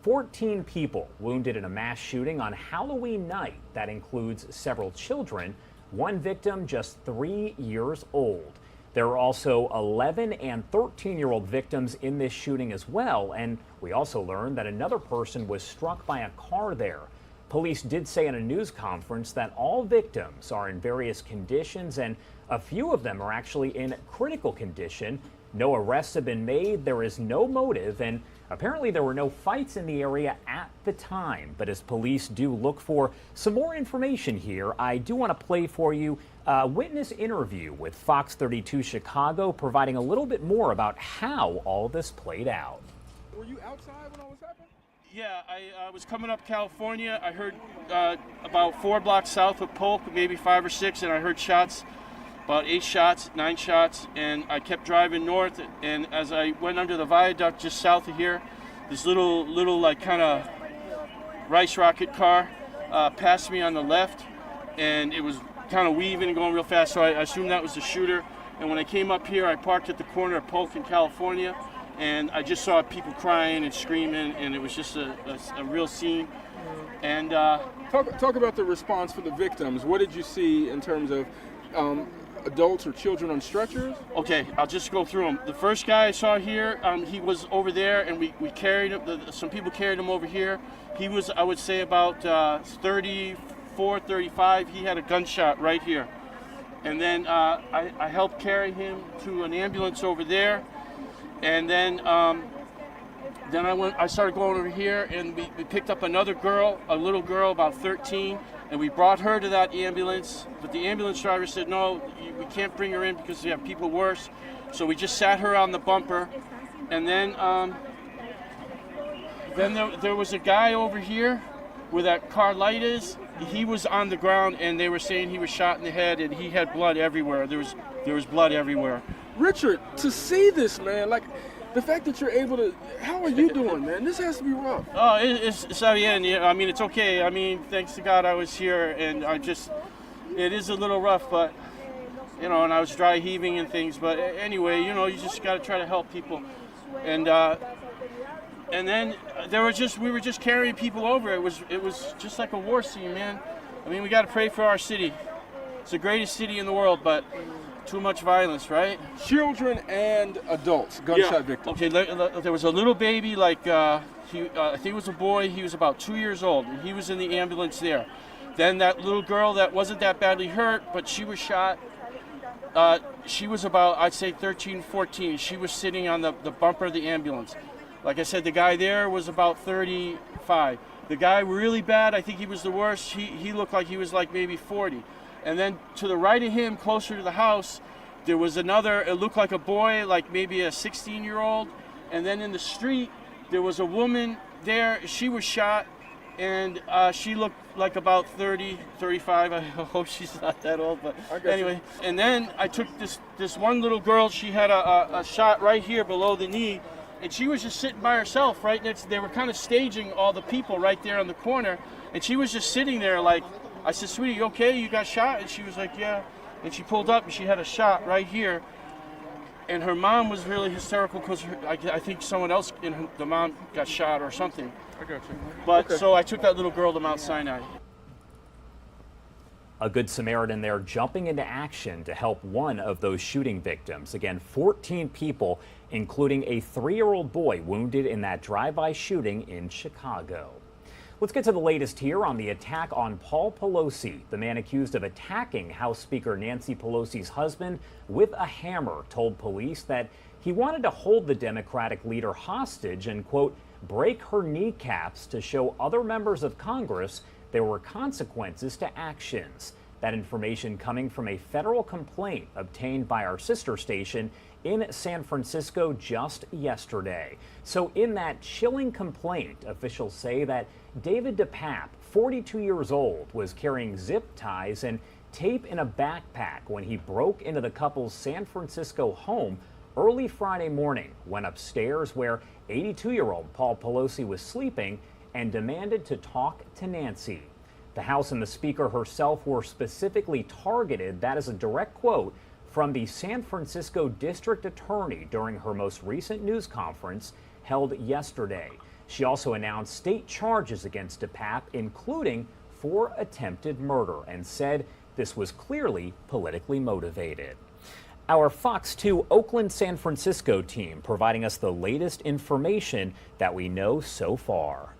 14 people wounded in a mass shooting on Halloween night. That includes several children, one victim just 3 years old. There are also 11 and 13-year-old victims in this shooting as well. And we also learned that another person was struck by a car there. Police did say in a news conference that all victims are in various conditions and a few of them are actually in critical condition. No arrests have been made. There is no motive, and apparently there were no fights in the area at the time. But as police do look for some more information here, I do want to play for you a witness interview with Fox 32 Chicago, providing a little bit more about how all this played out. Were you outside when all this happened? Yeah, I was coming up California. I heard about 4 blocks south of Polk, maybe 5 or 6, and I heard shots. About 8 shots, 9 shots, and I kept driving north, and as I went under the viaduct just south of here, this little like kind of rice rocket car passed me on the left, and it was kind of weaving and going real fast, so I assumed that was the shooter. And when I came up here, I parked at the corner of Polk in California, and I just saw people crying and screaming, and it was just a real scene. And talk about the response for the victims. What did you see in terms of adults or children on stretchers? Okay, I'll just go through them. The first guy I saw here, he was over there, and we carried him. Some people carried him over here. He was, I would say, about 34, 35. He had a gunshot right here. And then I helped carry him to an ambulance over there. And then I started going over here, and we picked up another girl, a little girl about 13, and we brought her to that ambulance. But the ambulance driver said, no, we can't bring her in because we have people worse. So we just sat her on the bumper. And then there was a guy over here where that car light is. He was on the ground, and they were saying he was shot in the head, and he had blood everywhere. There was blood everywhere. Richard, to see this, man, like the fact that you're able to, how are you doing, man? This has to be rough. Oh, it's at the end. I mean, it's okay. I mean, thanks to God I was here, and it is a little rough, but, and I was dry heaving and things, but anyway, you just got to try to help people. And then we were just carrying people over. It was just like a war scene, man. I mean, we got to pray for our city. It's the greatest city in the world, but too much violence, right? Children and adults, gunshot victims. Okay, there was a little baby, like I think it was a boy. He was about 2 years old, and he was in the ambulance there. Then that little girl that wasn't that badly hurt, but she was shot. She was about, I'd say, 13, 14. She was sitting on the bumper of the ambulance. Like I said, the guy there was about 35. The guy really bad, I think he was the worst. He looked like he was like maybe 40. And then to the right of him, closer to the house, there was another, it looked like a boy, like maybe a 16-year-old. And then in the street, there was a woman there. She was shot, and she looked like about 30, 35. I hope she's not that old, but anyway. And then I took this one little girl. She had a shot right here below the knee, and she was just sitting by herself right next. They were kind of staging all the people right there on the corner, and she was just sitting there like, I said, "Sweetie, you okay? You got shot?" And she was like, "Yeah." And she pulled up and she had a shot right here. And her mom was really hysterical because I think someone else the mom got shot or something. I got you. But Okay. so I took that little girl to Mount Sinai. A Good Samaritan there jumping into action to help one of those shooting victims. Again, 14 people, including a 3-year-old boy, wounded in that drive-by shooting in Chicago. Let's get to the latest here on the attack on Paul Pelosi. The man accused of attacking House Speaker Nancy Pelosi's husband with a hammer told police that he wanted to hold the Democratic leader hostage and, quote, break her kneecaps to show other members of Congress there were consequences to actions. That information coming from a federal complaint obtained by our sister station in San Francisco just yesterday. So in that chilling complaint, officials say that David Dept, 42 years old, was carrying zip ties and tape in a backpack when he broke into the couple's San Francisco home early Friday morning, went upstairs where 82-year-old Paul Pelosi was sleeping and demanded to talk to Nancy. The House and the Speaker herself were specifically targeted. That is a direct quote from the San Francisco District Attorney during her most recent news conference held yesterday. She also announced state charges against Dept, including for attempted murder, and said this was clearly politically motivated. Our Fox 2 Oakland San Francisco team providing us the latest information that we know so far.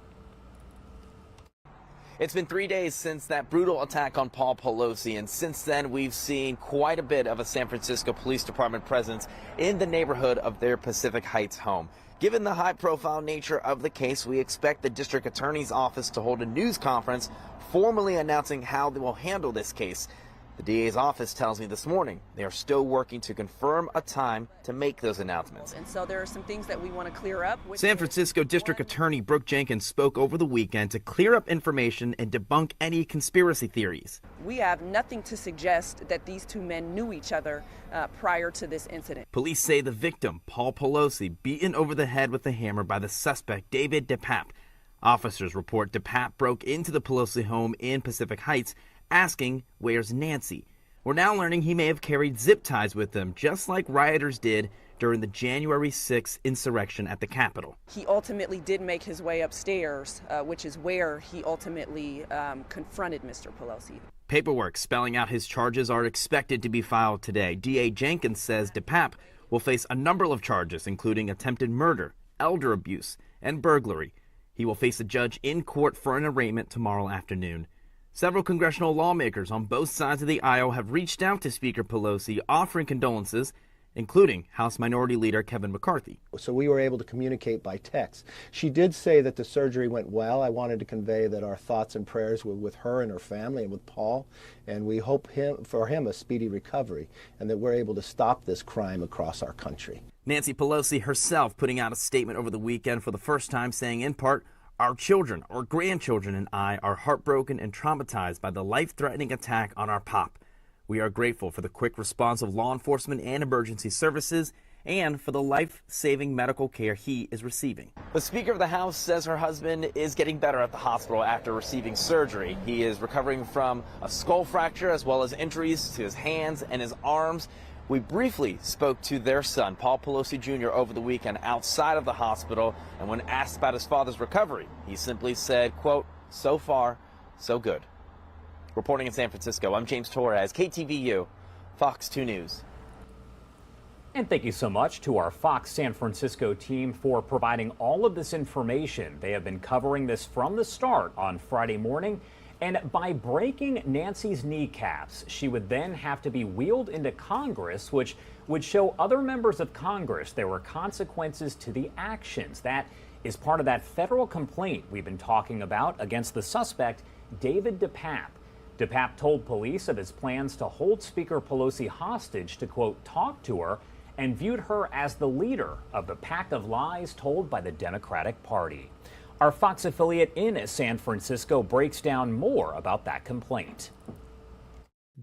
It's been 3 days since that brutal attack on Paul Pelosi, and since then we've seen quite a bit of a San Francisco Police Department presence in the neighborhood of their Pacific Heights home. Given the high-profile nature of the case, we expect the District Attorney's Office to hold a news conference formally announcing how they will handle this case. The DA's office tells me this morning they are still working to confirm a time to make those announcements. And so there are some things that we want to clear up. San Francisco District Attorney Brooke Jenkins spoke over the weekend to clear up information and debunk any conspiracy theories. We have nothing to suggest that these two men knew each other prior to this incident. Police say the victim, Paul Pelosi, beaten over the head with a hammer by the suspect, David Dept. Officers report Dept broke into the Pelosi home in Pacific Heights, asking, "Where's Nancy?" We're now learning he may have carried zip ties with him, just like rioters did during the January 6th insurrection at the Capitol. He ultimately did make his way upstairs, which is where he ultimately confronted Mr. Pelosi. Paperwork spelling out his charges are expected to be filed today. DA Jenkins says Dept will face a number of charges, including attempted murder, elder abuse, and burglary. He will face a judge in court for an arraignment tomorrow afternoon. Several congressional lawmakers on both sides of the aisle have reached out to Speaker Pelosi offering condolences, including House Minority Leader Kevin McCarthy. So we were able to communicate by text. She did say that the surgery went well. I wanted to convey that our thoughts and prayers were with her and her family and with Paul, and we hope for him a speedy recovery and that we're able to stop this crime across our country. Nancy Pelosi herself putting out a statement over the weekend for the first time saying, in part, "Our children, our grandchildren, and I are heartbroken and traumatized by the life-threatening attack on our pop. We are grateful for the quick response of law enforcement and emergency services and for the life-saving medical care he is receiving." The Speaker of the House says her husband is getting better at the hospital after receiving surgery. He is recovering from a skull fracture as well as injuries to his hands and his arms. We briefly spoke to their son, Paul Pelosi Jr., over the weekend outside of the hospital, and when asked about his father's recovery, he simply said, quote, "So far, so good." Reporting in San Francisco, I'm James Torres, KTVU, Fox 2 News. And thank you so much to our Fox San Francisco team for providing all of this information. They have been covering this from the start on Friday morning. And by breaking Nancy's kneecaps, she would then have to be wheeled into Congress, which would show other members of Congress there were consequences to the actions. That is part of that federal complaint we've been talking about against the suspect, David Dept. Dept told police of his plans to hold Speaker Pelosi hostage to, quote, talk to her, and viewed her as the leader of the pack of lies told by the Democratic Party. Our Fox affiliate in San Francisco breaks down more about that complaint.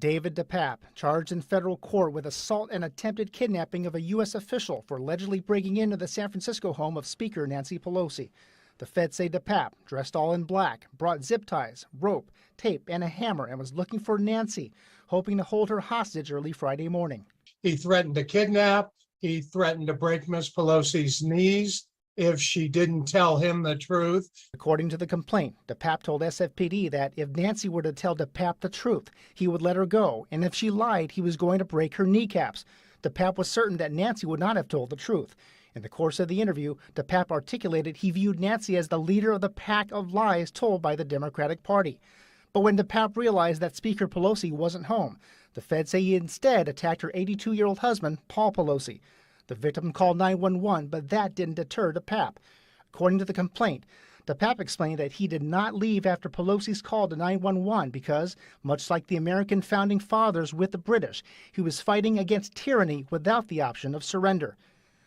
David Dept, charged in federal court with assault and attempted kidnapping of a U.S. official for allegedly breaking into the San Francisco home of Speaker Nancy Pelosi. The feds say Dept, dressed all in black, brought zip ties, rope, tape, and a hammer and was looking for Nancy, hoping to hold her hostage early Friday morning. He threatened to kidnap. He threatened to break Ms. Pelosi's knees if she didn't tell him the truth. According to the complaint, Dept told SFPD that if Nancy were to tell Dept the truth, he would let her go, and if she lied, he was going to break her kneecaps. Dept was certain that Nancy would not have told the truth. In the course of the interview, Dept articulated he viewed Nancy as the leader of the pack of lies told by the Democratic Party. But when Dept realized that Speaker Pelosi wasn't home, the feds say he instead attacked her 82-year-old husband, Paul Pelosi. The victim called 911, but that didn't deter Dept. According to the complaint, Dept explained that he did not leave after Pelosi's call to 911 because, much like the American founding fathers with the British, he was fighting against tyranny without the option of surrender.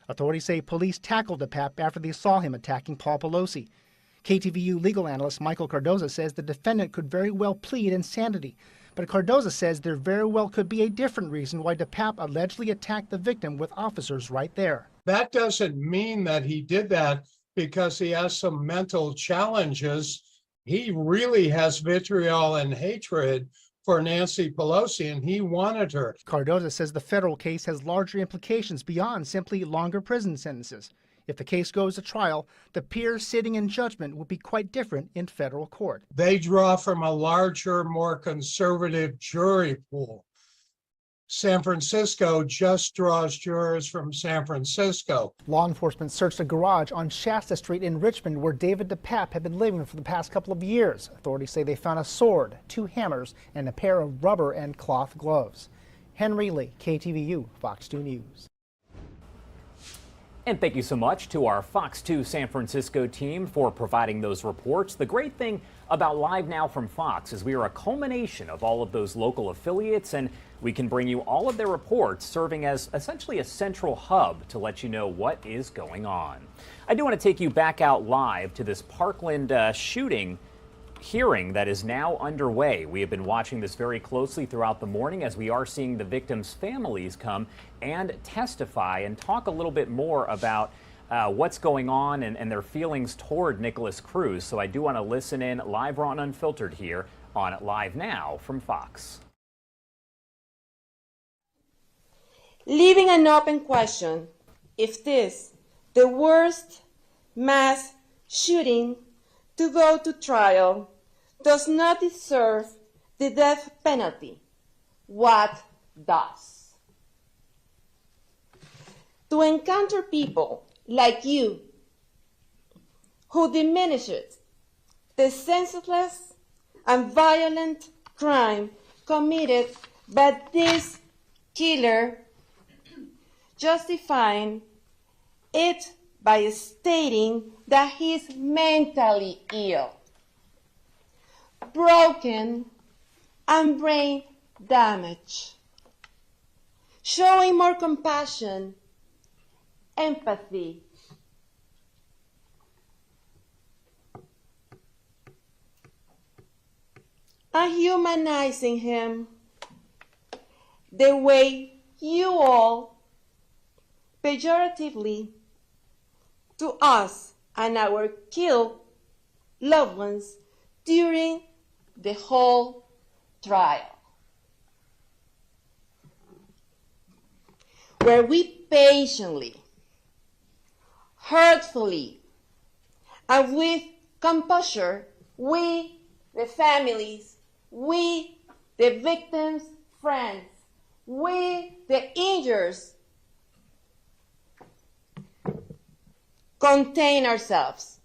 Authorities say police tackled Dept after they saw him attacking Paul Pelosi. KTVU legal analyst Michael Cardoza says the defendant could very well plead insanity. But Cardoza says there very well could be a different reason why Dept allegedly attacked the victim with officers right there. That doesn't mean that he did that because he has some mental challenges. He really has vitriol and hatred for Nancy Pelosi, and he wanted her. Cardoza says the federal case has larger implications beyond simply longer prison sentences. If the case goes to trial, the peers sitting in judgment will be quite different in federal court. They draw from a larger, more conservative jury pool. San Francisco just draws jurors from San Francisco. Law enforcement searched a garage on Shasta Street in Richmond where David Dept had been living for the past couple of years. Authorities say they found a sword, 2 hammers, and a pair of rubber and cloth gloves. Henry Lee, KTVU, Fox 2 News. And thank you so much to our Fox 2 San Francisco team for providing those reports. The great thing about Live Now from Fox is we are a culmination of all of those local affiliates, and we can bring you all of their reports, serving as essentially a central hub to let you know what is going on. I do want to take you back out live to this Parkland shooting hearing that is now underway. We have been watching this very closely throughout the morning as we are seeing the victims' families come and testify and talk a little bit more about what's going on and their feelings toward Nikolas Cruz. So I do want to listen in live, raw, and unfiltered here on Live Now from Fox. Leaving an open question if this, the worst mass shooting to go to trial, does not deserve the death penalty, what does? To encounter people like you who diminishes the senseless and violent crime committed by this killer, justifying it by stating that he's mentally ill, broken, and brain damaged, showing more compassion, empathy, and humanizing him the way you all pejoratively to us and our killed loved ones during the whole trial, where we patiently, hurtfully, and with composure, we, the families, we, the victims' friends, we, the injured, contain ourselves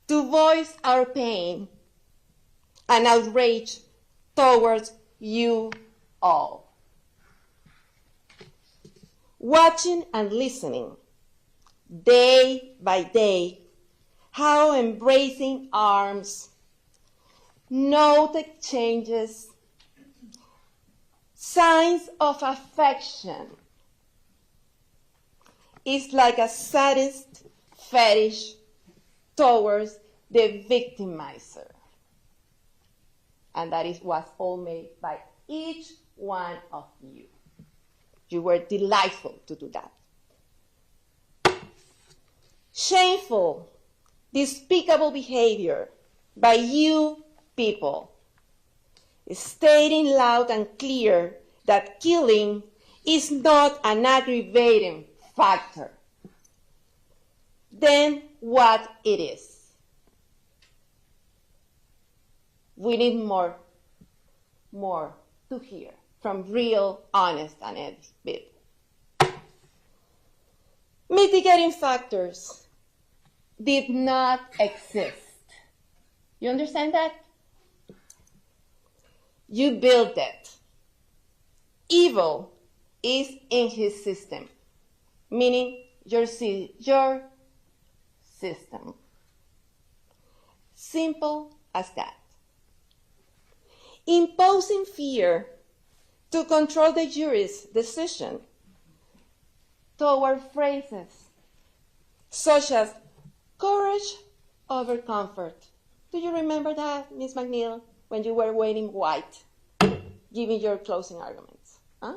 to voice our pain and outrage towards you all. Watching and listening day by day how embracing arms, note exchanges, signs of affection is like a sadist fetish towards the victimizer. And that is what's all made by each one of you. You were delightful to do that. Shameful, despicable behavior by you people, stating loud and clear that killing is not an aggravating factor. Then what it is? We need more to hear from real, honest, and ethical people. Mitigating factors did not exist. You understand that? You built it. Evil is in his system, meaning your system. Simple as that. Imposing fear to control the jury's decision toward phrases such as courage over comfort. Do you remember that, Ms. McNeil, when you were wearing white, giving your closing arguments? Huh?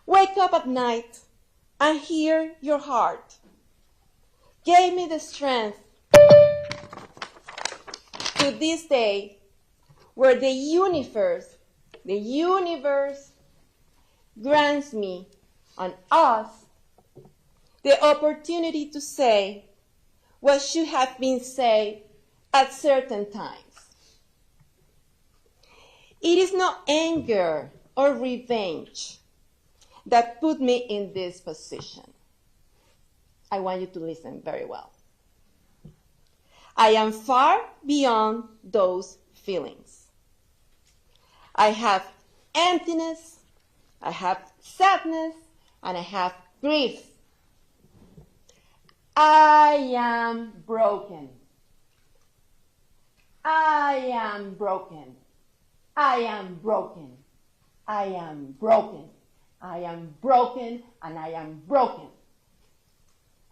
Wake up at night and hear your heart. Gave me the strength to this day where the universe grants me and us the opportunity to say what should have been said at certain times. It is not anger or revenge that put me in this position. I want you to listen very well. I am far beyond those feelings. I have emptiness, I have sadness, and I have grief. I am broken. I am broken. I am broken. I am broken. I am broken, and I am broken.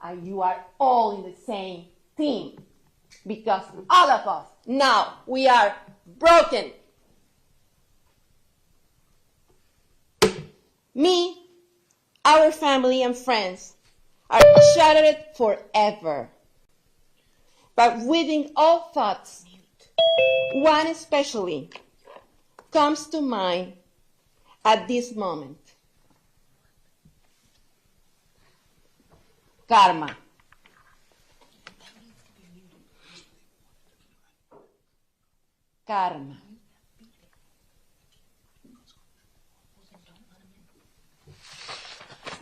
And you are all in the same team, because all of us now, we are broken. Me, our family and friends are shattered forever. But within all thoughts, one especially comes to mind at this moment. Karma. Karma.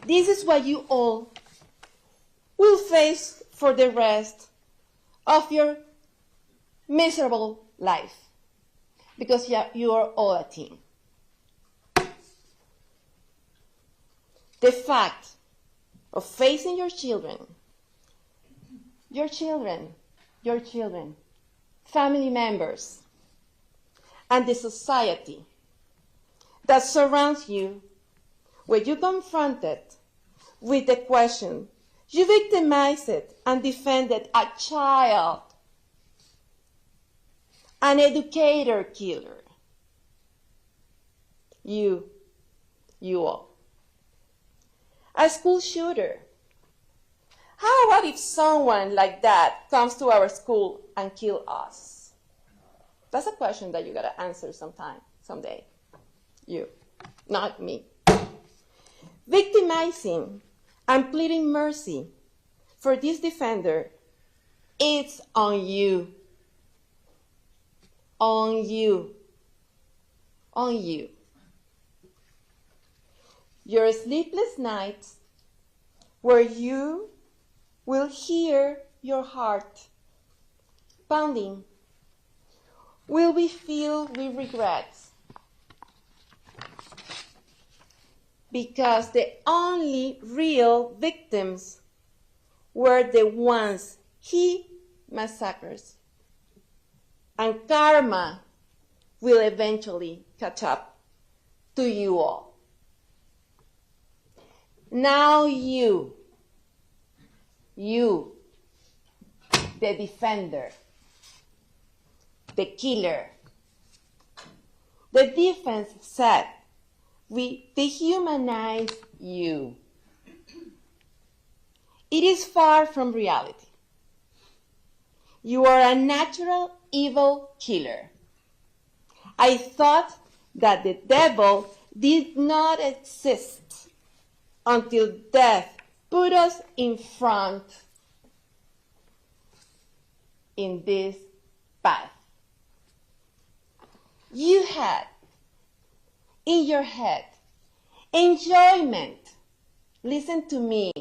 This is what you all will face for the rest of your miserable life, because you are all a team. The fact of facing your children, family members, and the society that surrounds you, when you confronted with the question, you victimized and defended a child, an educator killer. You all. A school shooter. How about if someone like that comes to our school and kills us? That's a question that you gotta answer someday. You, not me. Victimizing and pleading mercy for this defender, it's on you. On you. On you. Your sleepless nights, where you will hear your heart pounding, will be filled with regrets, because the only real victims were the ones he massacres, and karma will eventually catch up to you all. Now you, the defender, the killer, The defense said, we dehumanize you. It is far from reality. You are a natural evil killer. I thought that the devil did not exist until death put us in front in this path. You had in your head enjoyment. Listen to me,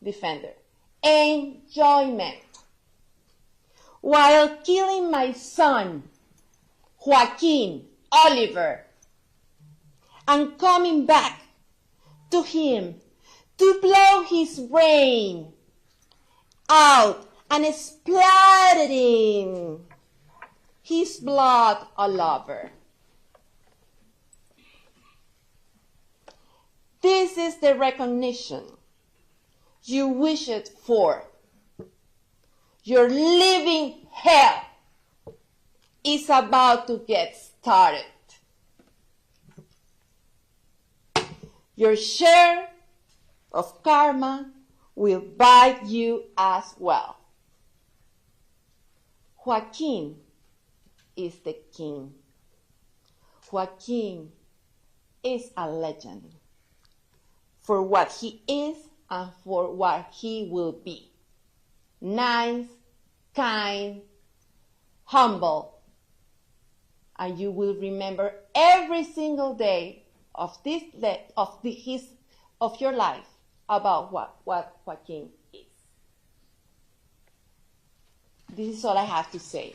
defender. Enjoyment. While killing my son, Joaquin Oliver, and coming back to him to blow his brain out and splattering his blood all over. This is the recognition you wished for. Your living hell is about to get started. Your share of karma will bite you as well. Joaquin is the king. Joaquin is a legend for what he is and for what he will be. Nice, kind, humble. And you will remember every single day of your life about what Joaquin is. This is all I have to say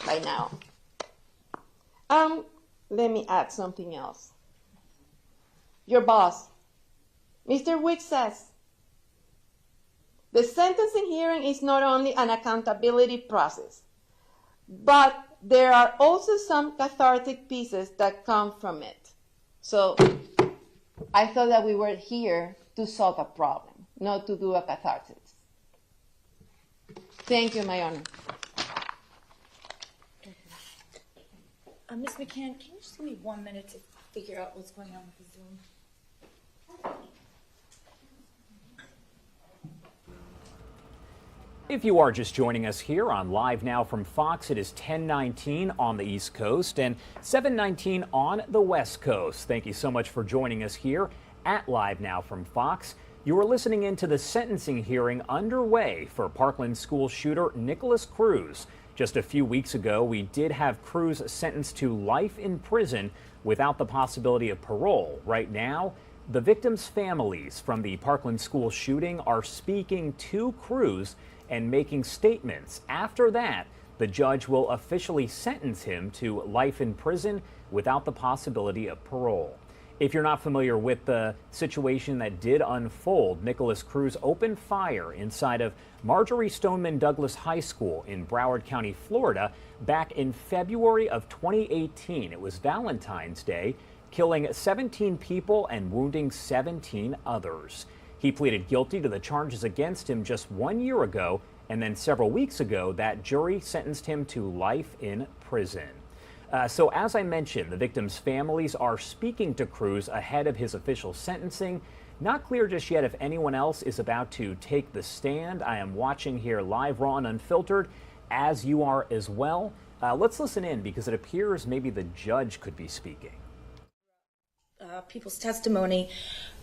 right now. Let me add something else. Your boss, Mr. Wick, says the sentencing hearing is not only an accountability process, but there are also some cathartic pieces that come from it. So I thought that we were here to solve a problem, not to do a catharsis. Thank you, my honor. Ms. McCann, can you just give me 1 minute to figure out what's going on with the Zoom? If you are just joining us here on Live Now from Fox, it is 10:19 on the East Coast and 7:19 on the West Coast. Thank you so much for joining us here at Live Now from Fox. You are listening into the sentencing hearing underway for Parkland school shooter Nikolas Cruz. Just a few weeks ago, we did have Cruz sentenced to life in prison without the possibility of parole. Right now, the victims' families from the Parkland school shooting are speaking to Cruz and making statements. After that, the judge will officially sentence him to life in prison without the possibility of parole. If you're not familiar with the situation that did unfold, Nikolas Cruz opened fire inside of Marjorie Stoneman Douglas High School in Broward County, Florida, back in February of 2018. It was Valentine's Day, killing 17 people and wounding 17 others. He pleaded guilty to the charges against him just 1 year ago, and then several weeks ago, that jury sentenced him to life in prison. So as I mentioned, the victims' families are speaking to Cruz ahead of his official sentencing. Not clear just yet if anyone else is about to take the stand. I am watching here live, raw, and unfiltered, as you are as well. Let's listen in because it appears maybe the judge could be speaking. People's testimony,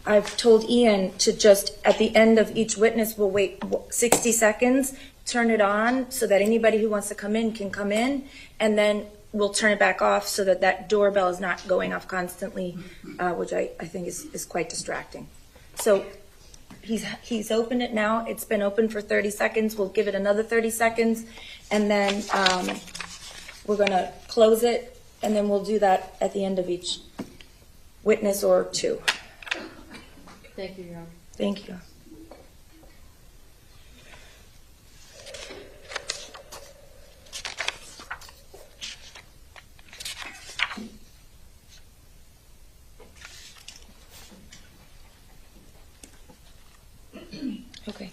I've told Ian to just, at the end of each witness, we'll wait 60 seconds, turn it on so that anybody who wants to come in can come in, and then we'll turn it back off so that that doorbell is not going off constantly, which I think is quite distracting. So he's opened it now. It's been open for 30 seconds. We'll give it another 30 seconds, and then we're going to close it, and then we'll do that at the end of each witness or two. Thank you, Your Honor. Thank you. Okay.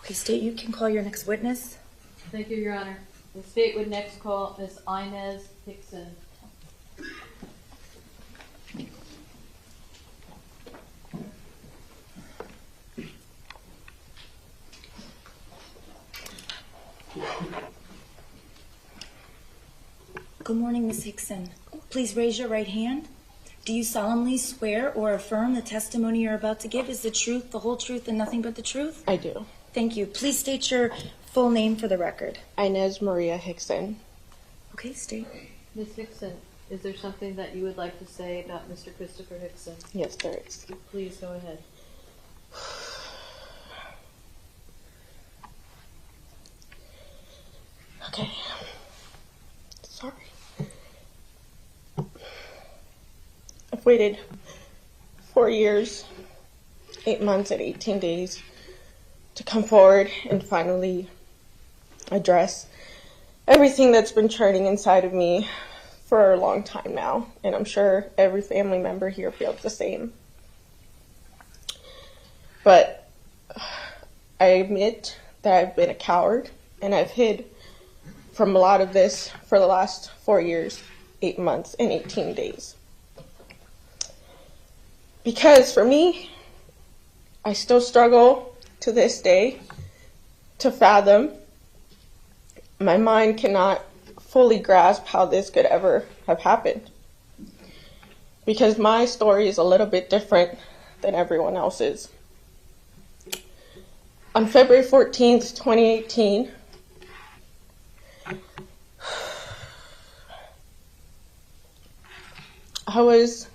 Okay, State, you can call your next witness. Thank you, Your Honor. The state would next call Ms. Inez Hickson. Good morning, Ms. Hickson. Please raise your right hand. Do you solemnly swear or affirm the testimony you're about to give is the truth, the whole truth, and nothing but the truth? I do. Thank you. Please state your full name for the record. Inez Maria Hickson. Okay, state. Ms. Hickson, is there something that you would like to say about Mr. Christopher Hickson? Yes, there is. Please go ahead. Okay. Sorry. I've waited 4 years, 8 months, and 18 days to come forward and finally address everything that's been churning inside of me for a long time now, and I'm sure every family member here feels the same. But I admit that I've been a coward, and I've hid from a lot of this for the last 4 years, 8 months, and 18 days. Because for me, I still struggle to this day to fathom. My mind cannot fully grasp how this could ever have happened. Because my story is a little bit different than everyone else's. On February 14th, 2018, I was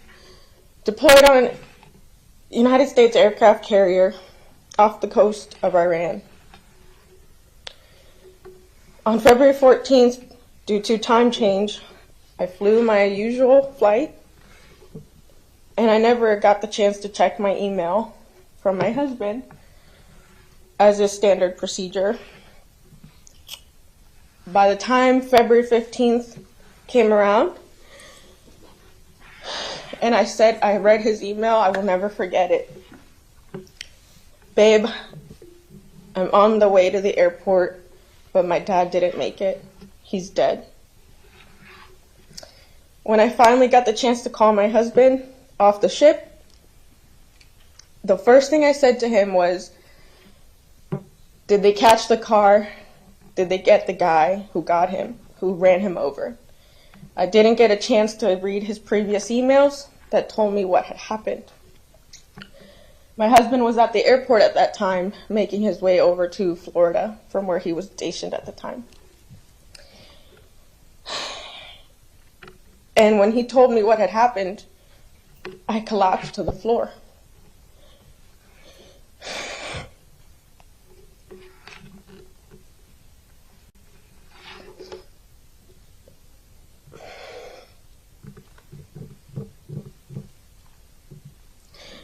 deployed on a United States aircraft carrier off the coast of Iran. On February 14th, due to time change, I flew my usual flight, and I never got the chance to check my email from my husband, as is standard procedure. By the time February 15th came around, and I read his email, I will never forget it. Babe, I'm on the way to the airport, but my dad didn't make it. He's dead. When I finally got the chance to call my husband off the ship, the first thing I said to him was, did they catch the car? Did they get the guy who got him, who ran him over? I didn't get a chance to read his previous emails that told me what had happened. My husband was at the airport at that time, making his way over to Florida from where he was stationed at the time. And when he told me what had happened, I collapsed to the floor.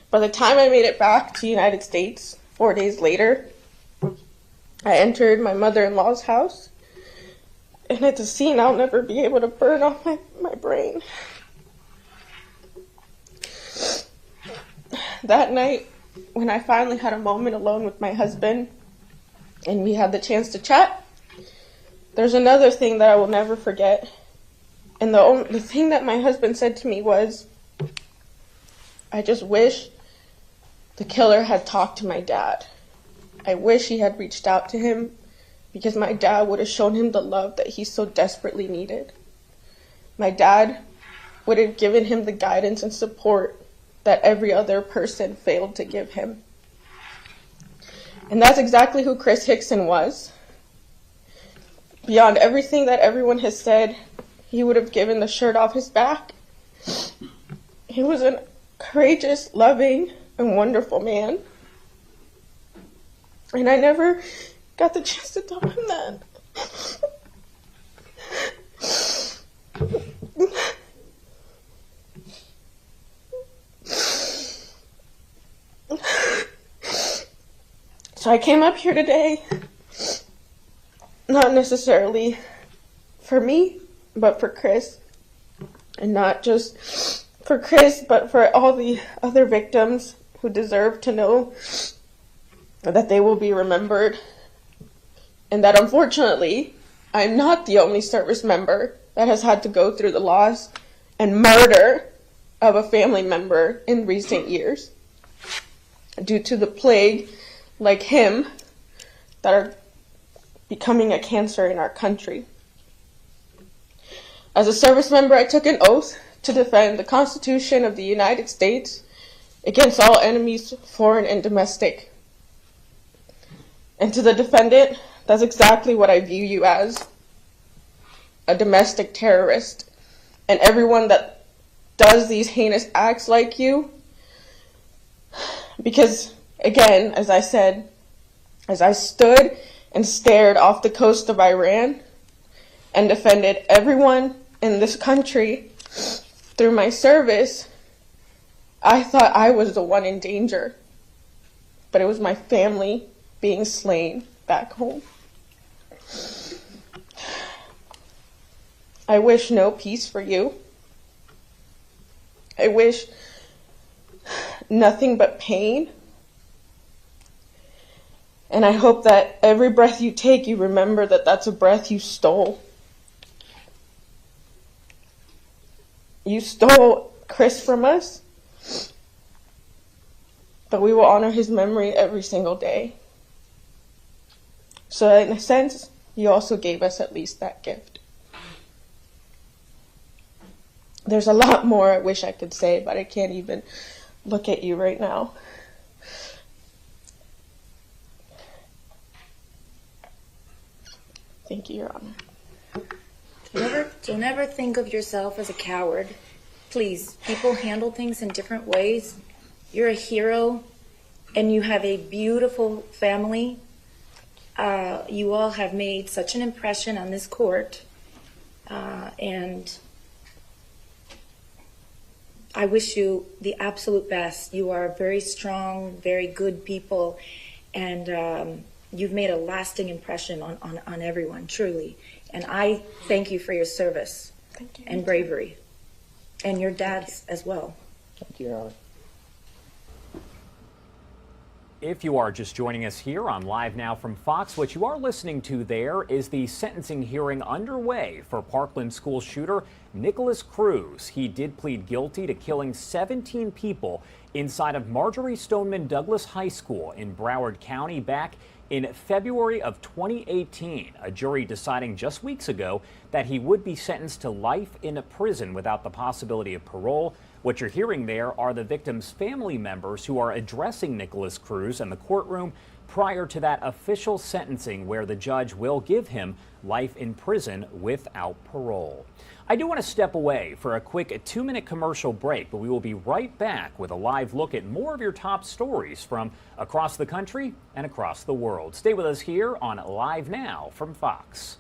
By the time I made it back to the United States, 4 days later, I entered my mother-in-law's house, and it's a scene I'll never be able to burn off my brain. That night, when I finally had a moment alone with my husband, and we had the chance to chat, there's another thing that I will never forget. And the thing that my husband said to me was, I just wish the killer had talked to my dad. I wish he had reached out to him, because my dad would have shown him the love that he so desperately needed. My dad would have given him the guidance and support that every other person failed to give him. And that's exactly who Chris Hickson was. Beyond everything that everyone has said, he would have given the shirt off his back. He was a courageous, loving, and wonderful man. And I never got the chance to tell him that. So I came up here today, not necessarily for me, but for Chris. And not just for Chris, but for all the other victims who deserve to know that they will be remembered. And that unfortunately, I'm not the only service member that has had to go through the loss and murder of a family member in recent years due to the plague like him that are becoming a cancer in our country. As a service member, I took an oath to defend the Constitution of the United States against all enemies, foreign and domestic. And to the defendant, that's exactly what I view you as, a domestic terrorist. And everyone that does these heinous acts like you, because again, as I said, as I stood and stared off the coast of Iran and defended everyone in this country through my service, I thought I was the one in danger, but it was my family being slain back home. I wish no peace for you. I wish nothing but pain. And I hope that every breath you take, you remember that that's a breath you stole. You stole Chris from us, but we will honor his memory every single day. So in a sense, you also gave us at least that gift. There's a lot more I wish I could say, but I can't even look at you right now. Thank you, Your Honor. Don't ever think of yourself as a coward. Please, people handle things in different ways. You're a hero, and you have a beautiful family. You all have made such an impression on this court, and I wish you the absolute best. You are very strong, very good people, and you've made a lasting impression on everyone, truly. And I thank you for your service and bravery, and your dad's as well. Thank you, Your Honor. If you are just joining us here on Live Now from Fox, what you are listening to there is the sentencing hearing underway for Parkland school shooter Nikolas Cruz. He did plead guilty to killing 17 people inside of Marjorie Stoneman Douglas High School in Broward County back in February of 2018. A jury deciding just weeks ago that he would be sentenced to life in a prison without the possibility of parole. What you're hearing there are the victim's family members who are addressing Nikolas Cruz in the courtroom prior to that official sentencing where the judge will give him life in prison without parole. I do want to step away for a quick 2-minute commercial break, but we will be right back with a live look at more of your top stories from across the country and across the world. Stay with us here on Live Now from Fox.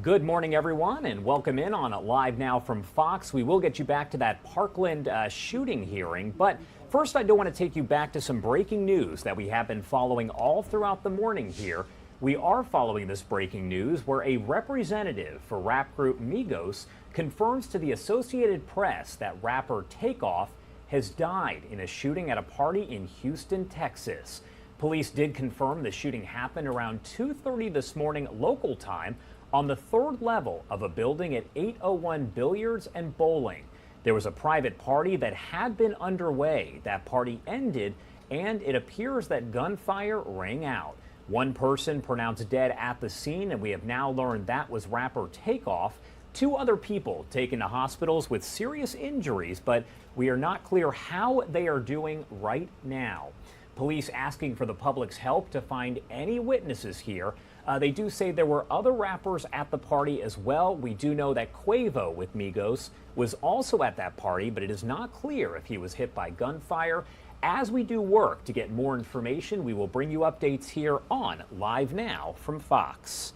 Good morning, everyone, and welcome in on Live Now from Fox. We will get you back to that Parkland shooting hearing, but first I do want to take you back to some breaking news that we have been following all throughout the morning here. We are following this breaking news where a representative for rap group Migos confirms to the Associated Press that rapper Takeoff has died in a shooting at a party in Houston, Texas. Police did confirm the shooting happened around 2:30 this morning local time on the third level of a building at 801 Billiards and Bowling. There was a private party that had been underway. That party ended, and it appears that gunfire rang out. One person pronounced dead at the scene, and we have now learned that was rapper Takeoff. 2 other people taken to hospitals with serious injuries, but we are not clear how they are doing right now. Police asking for the public's help to find any witnesses here. They do say there were other rappers at the party as well. We do know that Quavo with Migos was also at that party, but it is not clear if he was hit by gunfire. As we do work to get more information, we will bring you updates here on Live Now from Fox.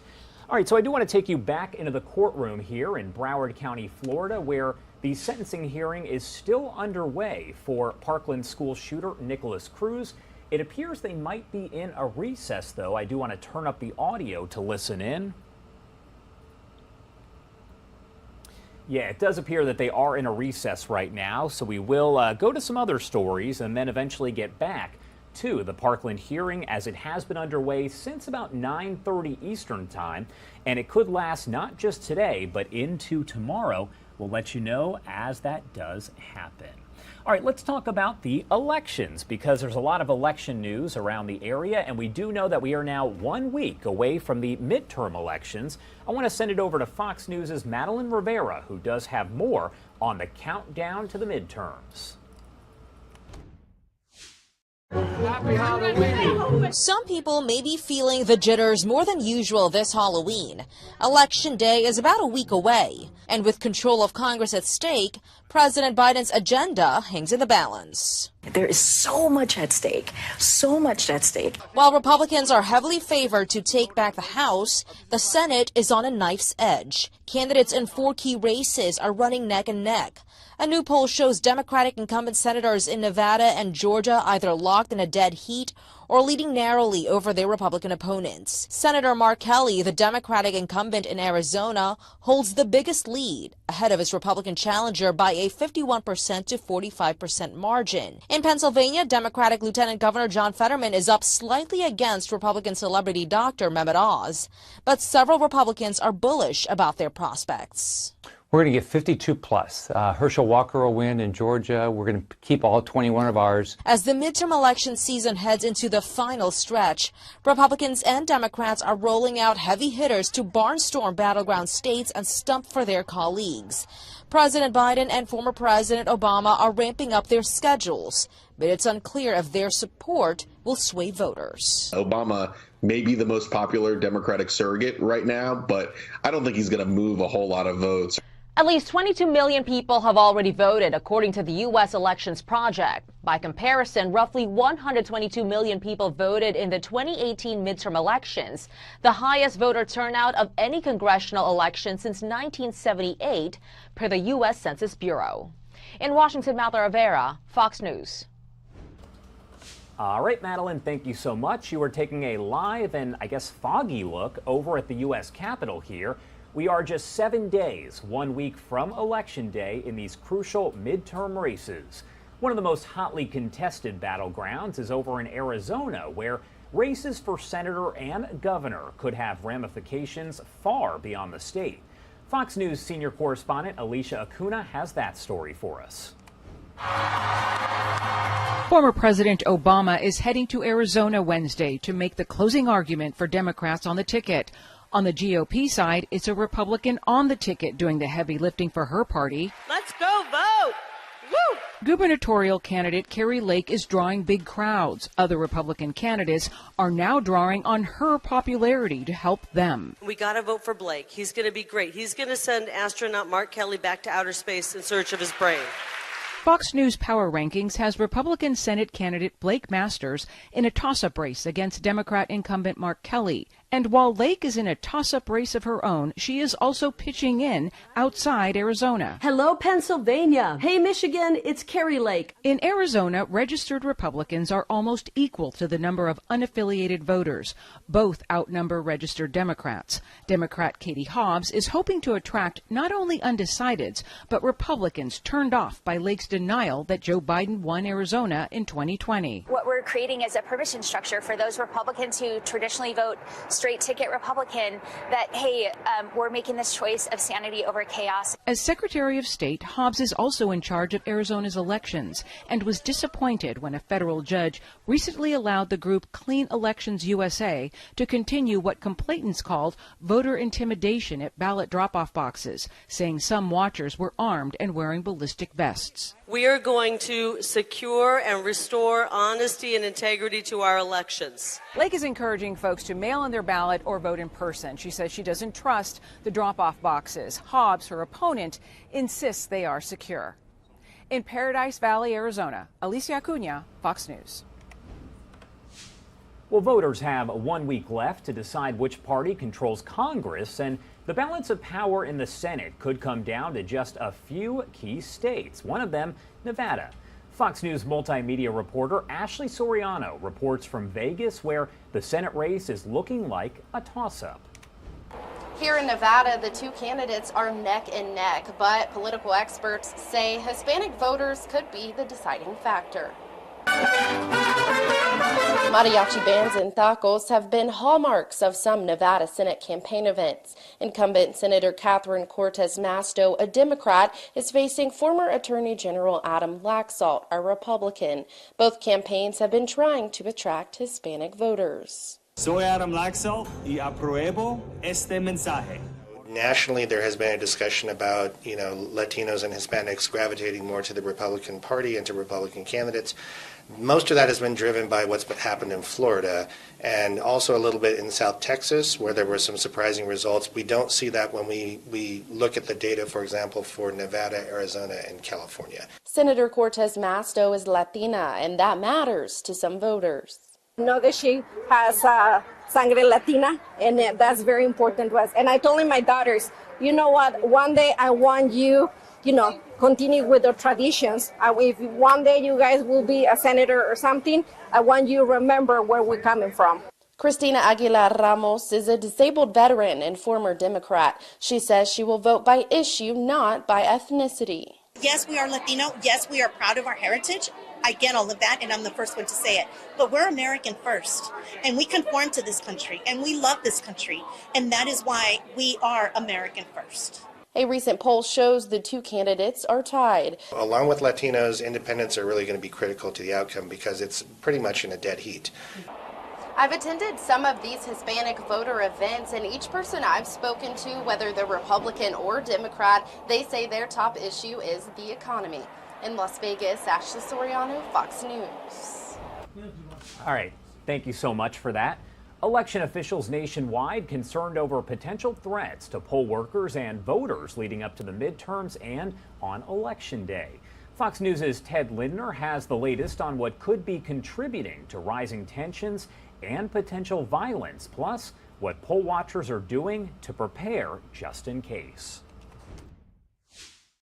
All right, so I do want to take you back into the courtroom here in Broward County, Florida, where the sentencing hearing is still underway for Parkland school shooter Nikolas Cruz. It appears they might be in a recess, though. I do want to turn up the audio to listen in. Yeah, it does appear that they are in a recess right now, so we will go to some other stories and then eventually get back to the Parkland hearing, as it has been underway since about 9:30 Eastern time, and it could last not just today, but into tomorrow. We'll let you know as that does happen. All right, let's talk about the elections, because there's a lot of election news around the area, and we do know that we are now 1 week away from the midterm elections. I want to send it over to Fox News' Madeline Rivera, who does have more on the countdown to the midterms. Happy Halloween. Some people may be feeling the jitters more than usual this Halloween. Election day is about a week away, and with control of Congress at stake, President Biden's agenda hangs in the balance. There is so much at stake, so much at stake. While Republicans are heavily favored to take back the House, the Senate is on a knife's edge. Candidates in 4 key races are running neck and neck. A new poll shows Democratic incumbent senators in Nevada and Georgia either locked in a dead heat or leading narrowly over their Republican opponents. Senator Mark Kelly, the Democratic incumbent in Arizona, holds the biggest lead, ahead of his Republican challenger by a 51% to 45% margin. In Pennsylvania, Democratic Lieutenant Governor John Fetterman is up slightly against Republican celebrity Dr. Mehmet Oz, but several Republicans are bullish about their prospects. We're going to get 52 plus. Herschel Walker will win in Georgia. We're going to keep all 21 of ours. As the midterm election season heads into the final stretch, Republicans and Democrats are rolling out heavy hitters to barnstorm battleground states and stump for their colleagues. President Biden and former President Obama are ramping up their schedules, but it's unclear if their support will sway voters. Obama may be the most popular Democratic surrogate right now, but I don't think he's going to move a whole lot of votes. At least 22 million people have already voted, according to the U.S. Elections Project. By comparison, roughly 122 million people voted in the 2018 midterm elections, the highest voter turnout of any congressional election since 1978, per the U.S. Census Bureau. In Washington, Madeline Rivera, Fox News. All right, Madeline, thank you so much. You are taking a live and, I guess, foggy look over at the U.S. Capitol here. We are just 7 days, 1 week from Election Day in these crucial midterm races. One of the most hotly contested battlegrounds is over in Arizona, where races for senator and governor could have ramifications far beyond the state. Fox News senior correspondent Alicia Acuna has that story for us. Former President Obama is heading to Arizona Wednesday to make the closing argument for Democrats on the ticket. On the GOP side, it's a Republican on the ticket doing the heavy lifting for her party. Let's go vote! Woo! Gubernatorial candidate Carrie Lake is drawing big crowds. Other Republican candidates are now drawing on her popularity to help them. We got to vote for Blake. He's going to be great. He's going to send astronaut Mark Kelly back to outer space in search of his brain. Fox News Power Rankings has Republican Senate candidate Blake Masters in a toss-up race against Democrat incumbent Mark Kelly And while Lake is in a toss-up race of her own, she is also pitching in outside Arizona. Hello, Pennsylvania. Hey, Michigan, it's Carrie Lake. In Arizona, registered Republicans are almost equal to the number of unaffiliated voters. Both outnumber registered Democrats. Democrat Katie Hobbs is hoping to attract not only undecideds, but Republicans turned off by Lake's denial that Joe Biden won Arizona in 2020. What we're creating is a permission structure for those Republicans who traditionally vote straight ticket Republican that, hey, we're making this choice of sanity over chaos. As Secretary of State, Hobbs is also in charge of Arizona's elections and was disappointed when a federal judge recently allowed the group Clean Elections USA to continue what complainants called voter intimidation at ballot drop-off boxes, saying some watchers were armed and wearing ballistic vests. We are going to secure and restore honesty and integrity to our elections. Lake is encouraging folks to mail in their ballot or vote in person. She says she doesn't trust the drop-off boxes. Hobbs, her opponent, insists they are secure. In Paradise Valley, Arizona, Alicia Acuna, Fox News. Well, voters have 1 week left to decide which party controls Congress, and the balance of power in the Senate could come down to just a few key states, one of them Nevada. Fox News multimedia reporter Ashley Soriano reports from Vegas, where the Senate race is looking like a toss-up. Here in Nevada, the two candidates are neck and neck, but political experts say Hispanic voters could be the deciding factor. Mariachi bands and tacos have been hallmarks of some Nevada Senate campaign events. Incumbent Senator Catherine Cortez Masto, a Democrat, is facing former Attorney General Adam Laxalt, a Republican. Both campaigns have been trying to attract Hispanic voters. Soy Adam Laxalt y apruebo este mensaje. Nationally, there has been a discussion about, Latinos and Hispanics gravitating more to the Republican Party and to Republican candidates. Most of that has been driven by what's happened in Florida and also a little bit in South Texas, where there were some surprising results. We don't see that when we look at the data, for example, for Nevada, Arizona, and California. Senator Cortez Masto is Latina, and that matters to some voters. Know that she has sangre Latina, and that's very important to us. And I told my daughters, you know what, one day I want you, continue with the traditions. If one day you guys will be a senator or something, I want you to remember where we're coming from. Cristina Aguilar Ramos is a disabled veteran and former Democrat. She says she will vote by issue, not by ethnicity. Yes, we are Latino. Yes, we are proud of our heritage. I get all of that, and I'm the first one to say it. But we're American first, and we conform to this country, and we love this country, and that is why we are American first. A recent poll shows the two candidates are tied. Along with Latinos, independents are really going to be critical to the outcome because it's pretty much in a dead heat. I've attended some of these Hispanic voter events, and each person I've spoken to, whether they're Republican or Democrat, they say their top issue is the economy. In Las Vegas, Ashley Soriano, Fox News. All right, thank you so much for that. Election officials nationwide concerned over potential threats to poll workers and voters leading up to the midterms and on Election Day. Fox News' Ted Lindner has the latest on what could be contributing to rising tensions and potential violence, plus what poll watchers are doing to prepare just in case.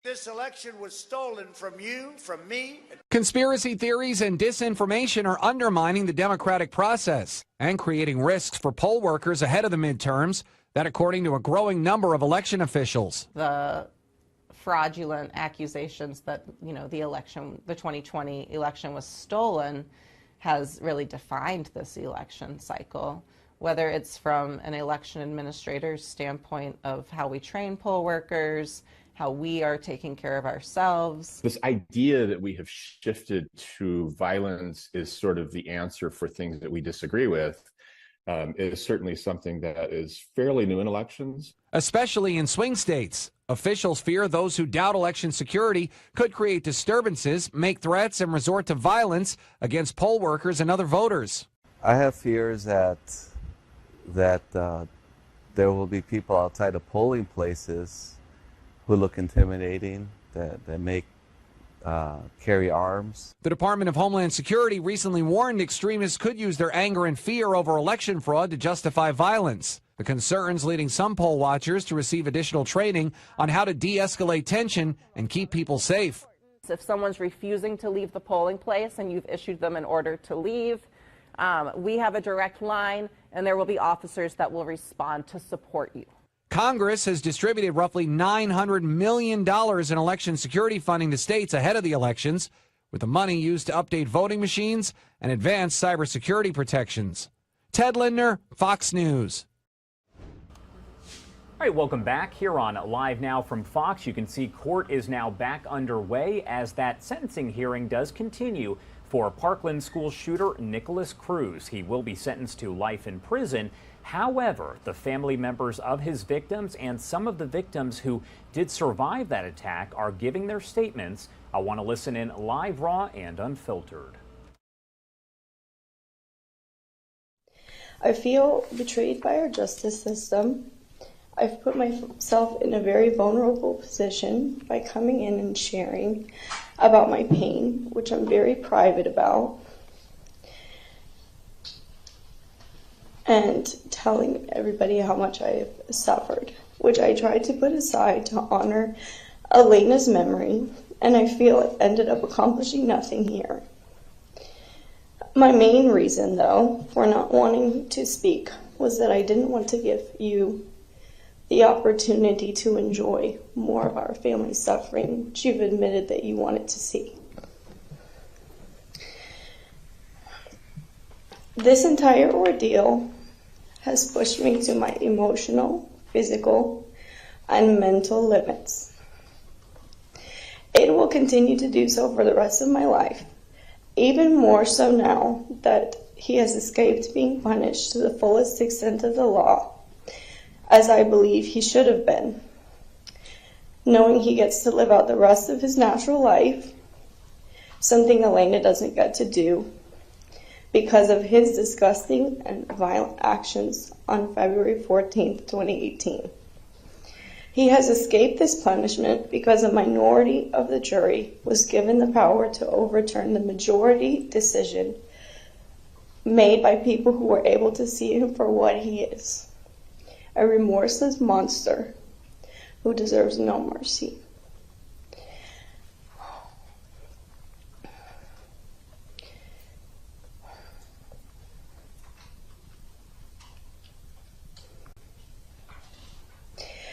This election was stolen from you, from me. Conspiracy theories and disinformation are undermining the democratic process and creating risks for poll workers ahead of the midterms. That, according to a growing number of election officials. The fraudulent accusations that, the 2020 election was stolen has really defined this election cycle. Whether it's from an election administrator's standpoint of how we train poll workers, how we are taking care of ourselves. This idea that we have shifted to violence is sort of the answer for things that we disagree with is certainly something that is fairly new in elections. Especially in swing states. Officials fear those who doubt election security could create disturbances, make threats, and resort to violence against poll workers and other voters. I have fears that there will be people outside of polling places who look intimidating, that make carry arms. The Department of Homeland Security recently warned extremists could use their anger and fear over election fraud to justify violence. The concerns leading some poll watchers to receive additional training on how to de-escalate tension and keep people safe. If someone's refusing to leave the polling place and you've issued them an order to leave, we have a direct line and there will be officers that will respond to support you. Congress has distributed roughly $900 million in election security funding to states ahead of the elections, with the money used to update voting machines and advance cybersecurity protections. Ted Lindner, Fox News. All right, welcome back here on Live Now from Fox. You can see court is now back underway as that sentencing hearing does continue for Parkland school shooter Nikolas Cruz. He will be sentenced to life in prison. However, the family members of his victims and some of the victims who did survive that attack are giving their statements. I want to listen in live, raw, and unfiltered. I feel betrayed by our justice system. I've put myself in a very vulnerable position by coming in and sharing about my pain, which I'm very private about, and telling everybody how much I have suffered, which I tried to put aside to honor Elena's memory, and I feel it ended up accomplishing nothing here. My main reason, though, for not wanting to speak was that I didn't want to give you the opportunity to enjoy more of our family's suffering, which you've admitted that you wanted to see. This entire ordeal has pushed me to my emotional, physical, and mental limits. It will continue to do so for the rest of my life, even more so now that he has escaped being punished to the fullest extent of the law, as I believe he should have been, knowing he gets to live out the rest of his natural life, something Elena doesn't get to do because of his disgusting and violent actions on February 14th, 2018. He has escaped this punishment because a minority of the jury was given the power to overturn the majority decision made by people who were able to see him for what he is. A remorseless monster who deserves no mercy.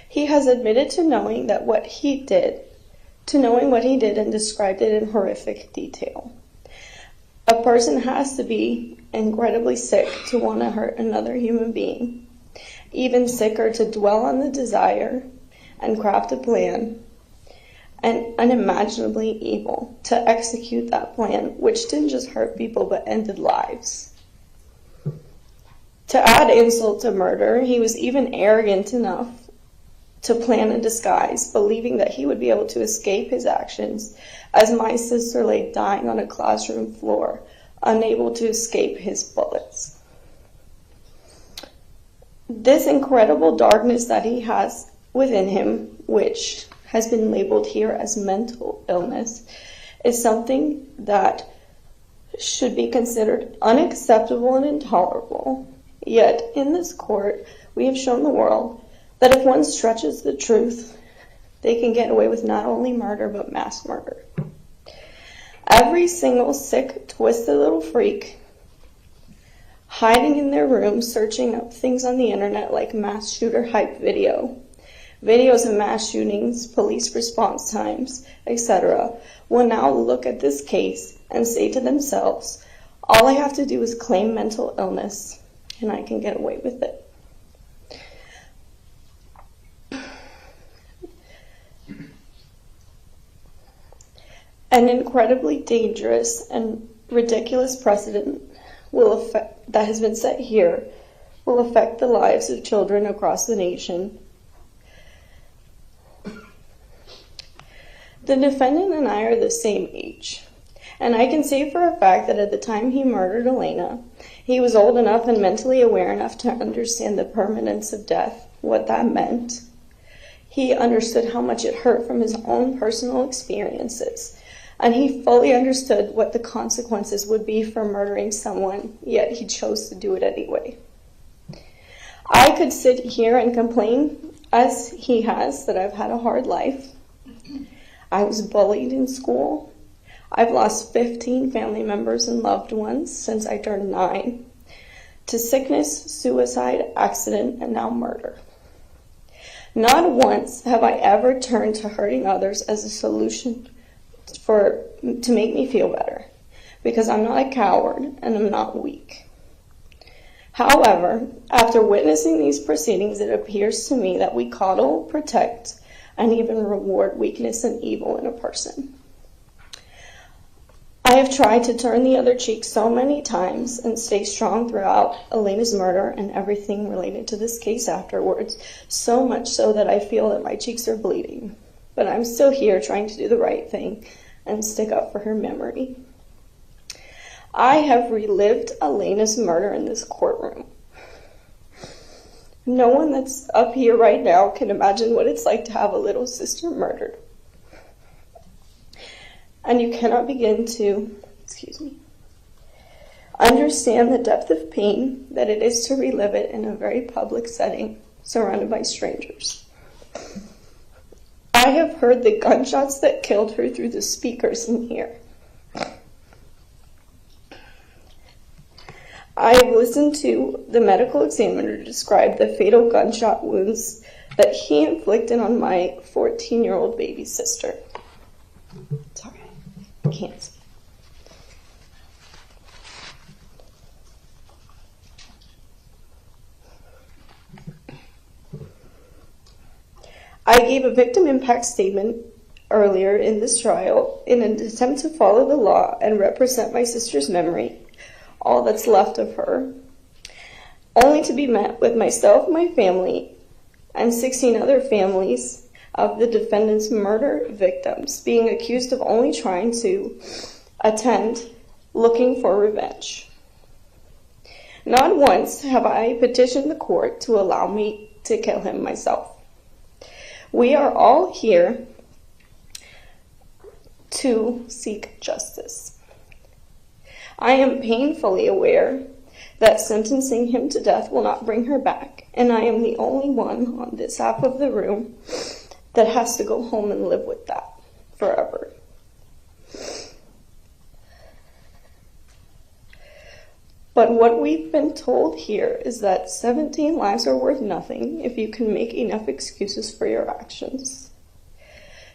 He has admitted to knowing what he did and described it in horrific detail. A person has to be incredibly sick to want to hurt another human being. Even sicker to dwell on the desire and craft a plan, and unimaginably evil to execute that plan, which didn't just hurt people but ended lives. To add insult to murder, he was even arrogant enough to plan a disguise, believing that he would be able to escape his actions as my sister lay dying on a classroom floor, unable to escape his bullets. This incredible darkness that he has within him, which has been labeled here as mental illness, is something that should be considered unacceptable and intolerable. Yet, in this court, we have shown the world that if one stretches the truth, they can get away with not only murder, but mass murder. Every single sick, twisted little freak hiding in their room, searching up things on the internet like mass shooter hype videos of mass shootings, police response times, etc., will now look at this case and say to themselves, all I have to do is claim mental illness and I can get away with it. An incredibly dangerous and ridiculous precedent that has been set here will affect the lives of children across the nation. The defendant and I are the same age, and I can say for a fact that at the time he murdered Elena, he was old enough and mentally aware enough to understand the permanence of death, what that meant. He understood how much it hurt from his own personal experiences, and he fully understood what the consequences would be for murdering someone, yet he chose to do it anyway. I could sit here and complain, as he has, that I've had a hard life. I was bullied in school. I've lost 15 family members and loved ones since I turned 9, to sickness, suicide, accident, and now murder. Not once have I ever turned to hurting others as a solution to make me feel better, because I'm not a coward and I'm not weak. However, after witnessing these proceedings, it appears to me that we coddle, protect, and even reward weakness and evil in a person. I have tried to turn the other cheek so many times and stay strong throughout Elena's murder and everything related to this case afterwards, so much so that I feel that my cheeks are bleeding. But I'm still here trying to do the right thing and stick up for her memory. I have relived Elena's murder in this courtroom. No one that's up here right now can imagine what it's like to have a little sister murdered. And you cannot begin to, understand the depth of pain that it is to relive it in a very public setting, surrounded by strangers. I have heard the gunshots that killed her through the speakers in here. I have listened to the medical examiner describe the fatal gunshot wounds that he inflicted on my 14-year-old baby sister. Sorry, I can't see. I gave a victim impact statement earlier in this trial in an attempt to follow the law and represent my sister's memory, all that's left of her, only to be met with myself, my family, and 16 other families of the defendant's murder victims being accused of only trying to attend looking for revenge. Not once have I petitioned the court to allow me to kill him myself. We are all here to seek justice. I am painfully aware that sentencing him to death will not bring her back, and I am the only one on this half of the room that has to go home and live with that forever. But what we've been told here is that 17 lives are worth nothing if you can make enough excuses for your actions.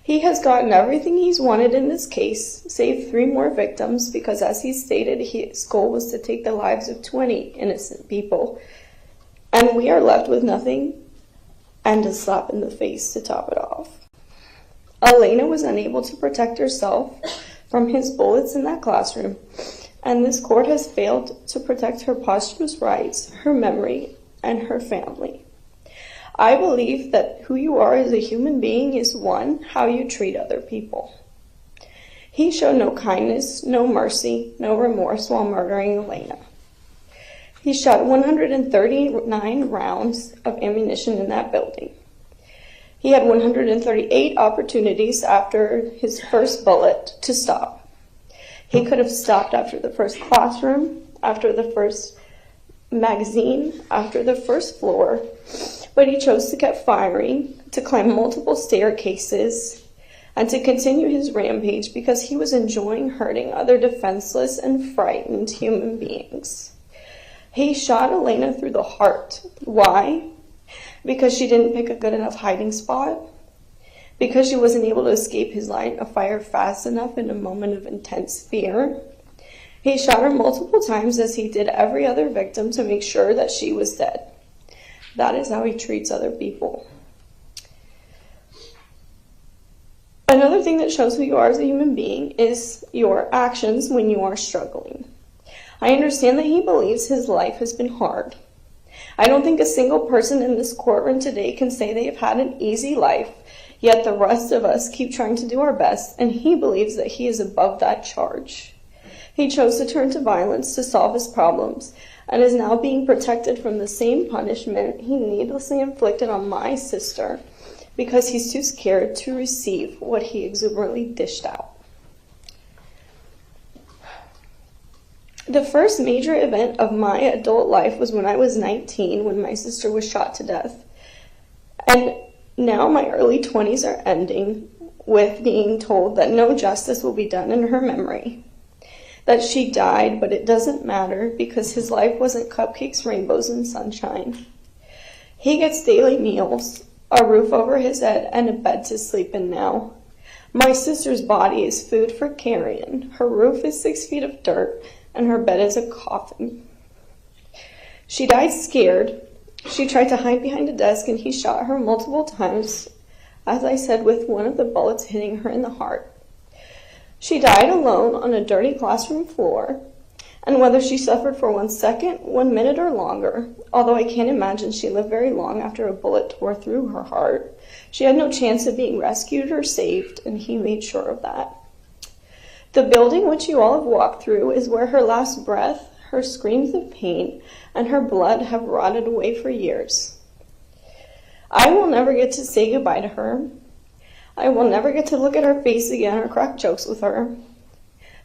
He has gotten everything he's wanted in this case, save 3 more victims, because as he stated, his goal was to take the lives of 20 innocent people. And we are left with nothing and a slap in the face to top it off. Elena was unable to protect herself from his bullets in that classroom, and this court has failed to protect her posthumous rights, her memory, and her family. I believe that who you are as a human being is, 1, how you treat other people. He showed no kindness, no mercy, no remorse while murdering Elena. He shot 139 rounds of ammunition in that building. He had 138 opportunities after his first bullet to stop. He could have stopped after the first classroom, after the first magazine, after the first floor, but he chose to keep firing, to climb multiple staircases, and to continue his rampage because he was enjoying hurting other defenseless and frightened human beings. He shot Elena through the heart. Why? Because she didn't pick a good enough hiding spot? Because she wasn't able to escape his line of fire fast enough in a moment of intense fear? He shot her multiple times, as he did every other victim, to make sure that she was dead. That is how he treats other people. Another thing that shows who you are as a human being is your actions when you are struggling. I understand that he believes his life has been hard. I don't think a single person in this courtroom today can say they have had an easy life, yet the rest of us keep trying to do our best, and he believes that he is above that charge. He chose to turn to violence to solve his problems, and is now being protected from the same punishment he needlessly inflicted on my sister because he's too scared to receive what he exuberantly dished out. The first major event of my adult life was when I was 19, when my sister was shot to death. And now my early 20s are ending with being told that no justice will be done in her memory. That she died, but it doesn't matter because his life wasn't cupcakes, rainbows, and sunshine. He gets daily meals, a roof over his head, and a bed to sleep in now. My sister's body is food for carrion. Her roof is 6 feet of dirt, and her bed is a coffin. She died scared. She tried to hide behind a desk, and he shot her multiple times, as I said, with one of the bullets hitting her in the heart. She died alone on a dirty classroom floor, and whether she suffered for 1 second, 1 minute, or longer, although I can't imagine she lived very long after a bullet tore through her heart, she had no chance of being rescued or saved, and he made sure of that. The building which you all have walked through is where her last breath, her screams of pain, and her blood have rotted away for years. I will never get to say goodbye to her. I will never get to look at her face again or crack jokes with her.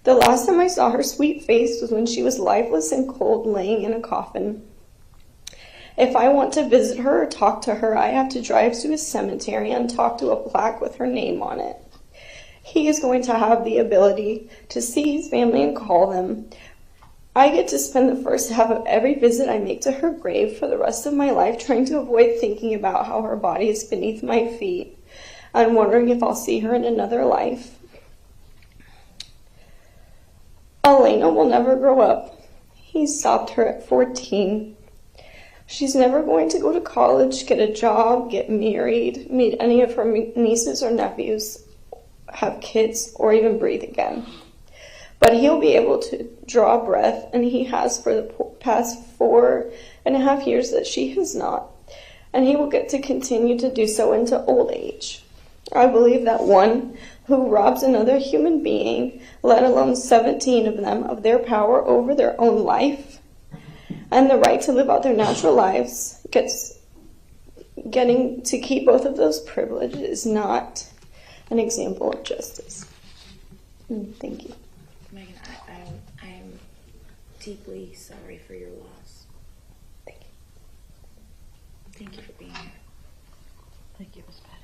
The last time I saw her sweet face was when she was lifeless and cold, laying in a coffin. If I want to visit her or talk to her, I have to drive to a cemetery and talk to a plaque with her name on it. He is going to have the ability to see his family and call them. I get to spend the first half of every visit I make to her grave for the rest of my life trying to avoid thinking about how her body is beneath my feet and wondering if I'll see her in another life. Elena will never grow up. He stopped her at 14. She's never going to go to college, get a job, get married, meet any of her nieces or nephews, have kids, or even breathe again. But he'll be able to draw breath, and he has for the past 4.5 years that she has not. And he will get to continue to do so into old age. I believe that one who robs another human being, let alone 17 of them, of their power over their own life and the right to live out their natural lives, getting to keep both of those privileges is not an example of justice. Thank you. Megan, I am deeply sorry for your loss. Thank you. Thank you for being here. Thank you, Ms. Patty.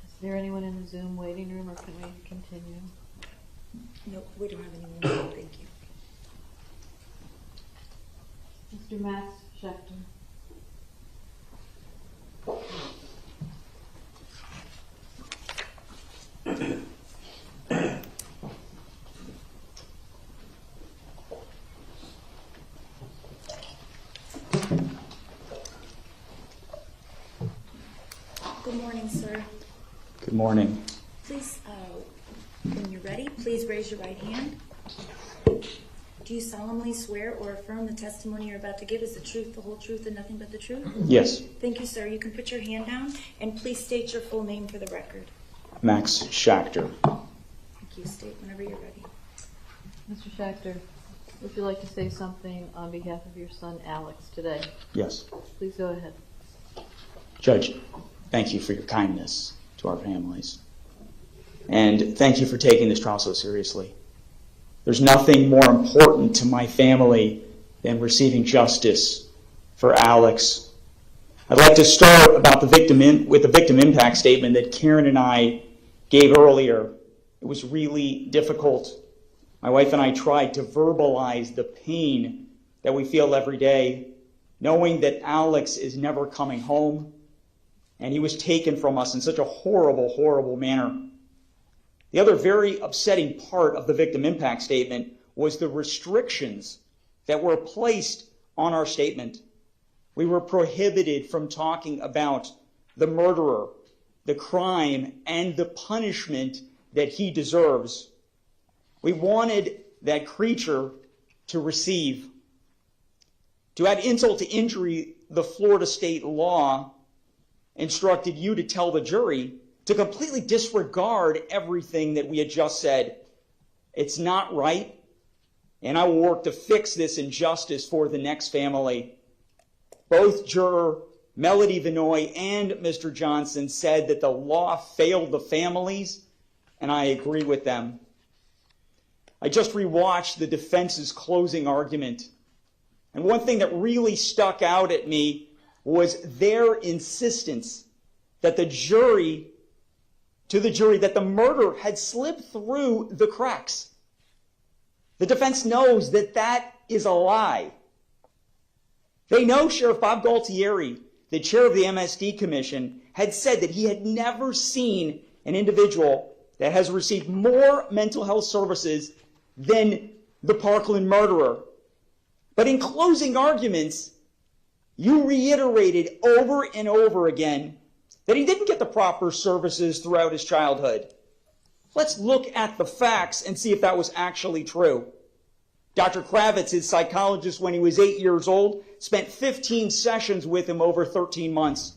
Is there anyone in the Zoom waiting room, or can we continue? Nope, we don't have anyone. Thank you. Mr. Max Schechter. Good morning, sir. Good morning. Please, when you're ready, please raise your right hand. Do you solemnly swear or affirm the testimony you're about to give is the truth, the whole truth, and nothing but the truth? Yes. Thank you, sir. You can put your hand down, and please state your full name for the record. Max Schechter. Thank you. State whenever you're ready. Mr. Schechter, would you like to say something on behalf of your son Alex today? Yes. Please go ahead. Judge, thank you for your kindness to our families. And thank you for taking this trial so seriously. There's nothing more important to my family than receiving justice for Alex. I'd like to start with the victim impact statement that Karen and I gave earlier. It was really difficult. My wife and I tried to verbalize the pain that we feel every day, knowing that Alex is never coming home, and he was taken from us in such a horrible, horrible manner. The other very upsetting part of the victim impact statement was the restrictions that were placed on our statement. We were prohibited from talking about the murderer, the crime, and the punishment that he deserves. We wanted that creature to receive. To add insult to injury, the Florida state law instructed you to tell the jury to completely disregard everything that we had just said. It's not right, and I will work to fix this injustice for the next family. Both juror Melody Vinoy and Mr. Johnson said that the law failed the families, and I agree with them. I just rewatched the defense's closing argument, and one thing that really stuck out at me was their insistence that the jury that the murder had slipped through the cracks. The defense knows that that is a lie. They know Sheriff Bob Galtieri, the chair of the MSD Commission, had said that he had never seen an individual that has received more mental health services than the Parkland murderer. But in closing arguments, you reiterated over and over again that he didn't get the proper services throughout his childhood. Let's look at the facts and see if that was actually true. Dr. Kravitz, his psychologist when he was 8 years old, spent 15 sessions with him over 13 months.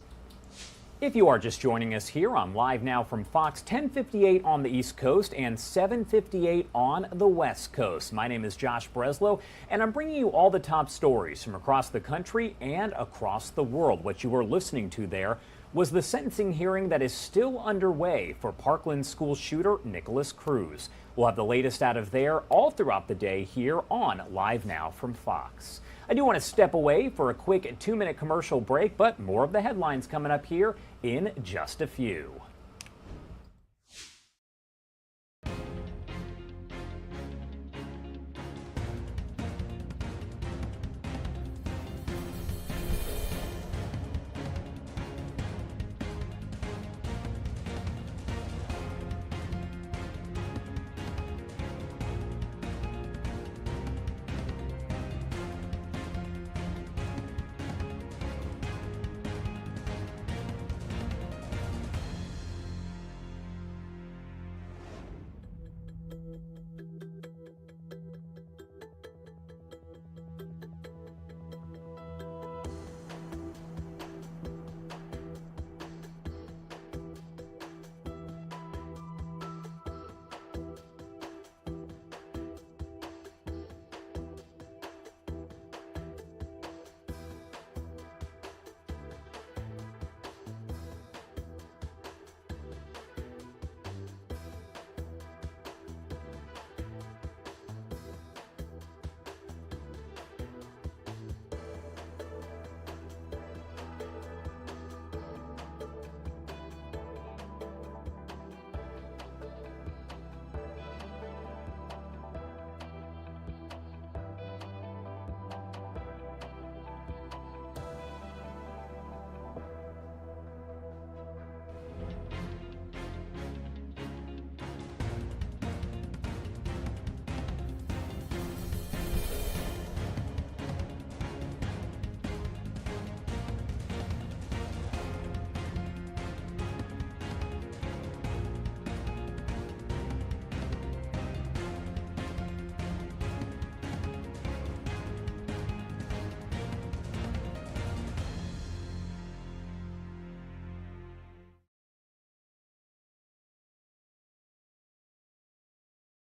If you are just joining us here on Live Now from Fox, 10:58 on the East Coast and 7:58 on the West Coast. My name is Josh Breslow, and I'm bringing you all the top stories from across the country and across the world. What you were listening to there was the sentencing hearing that is still underway for Parkland school shooter Nikolas Cruz. We'll have the latest out of there all throughout the day here on Live Now from Fox. I do want to step away for a quick 2-minute commercial break, but more of the headlines coming up here in just a few.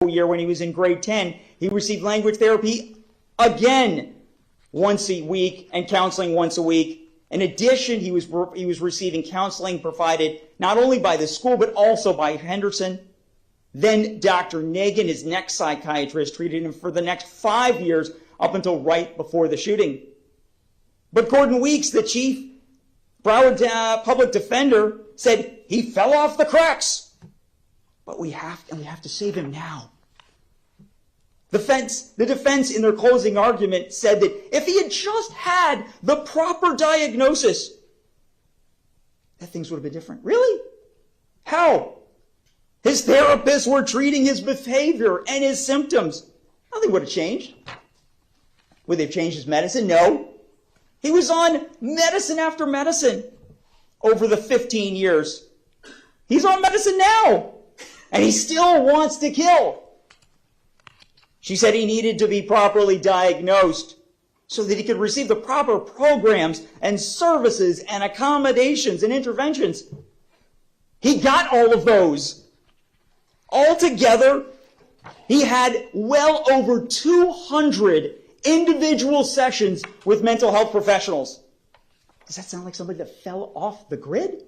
Year when he was in grade 10, he received language therapy again once a week and counseling once a week. In addition, he was receiving counseling provided not only by the school but also by Henderson. Then Dr. Nagin, his next psychiatrist, treated him for the next 5 years up until right before the shooting. But Gordon Weeks, the chief Broward public defender, said he fell off the cracks. But we have to save him now. The defense in their closing argument said that if he had just had the proper diagnosis, that things would have been different. Really? How? His therapists were treating his behavior and his symptoms. Nothing would have changed. Would they have changed his medicine? No. He was on medicine after medicine over the 15 years. He's on medicine now. And he still wants to kill. She said he needed to be properly diagnosed so that he could receive the proper programs and services and accommodations and interventions. He got all of those. Altogether, he had well over 200 individual sessions with mental health professionals. Does that sound like somebody that fell off the grid?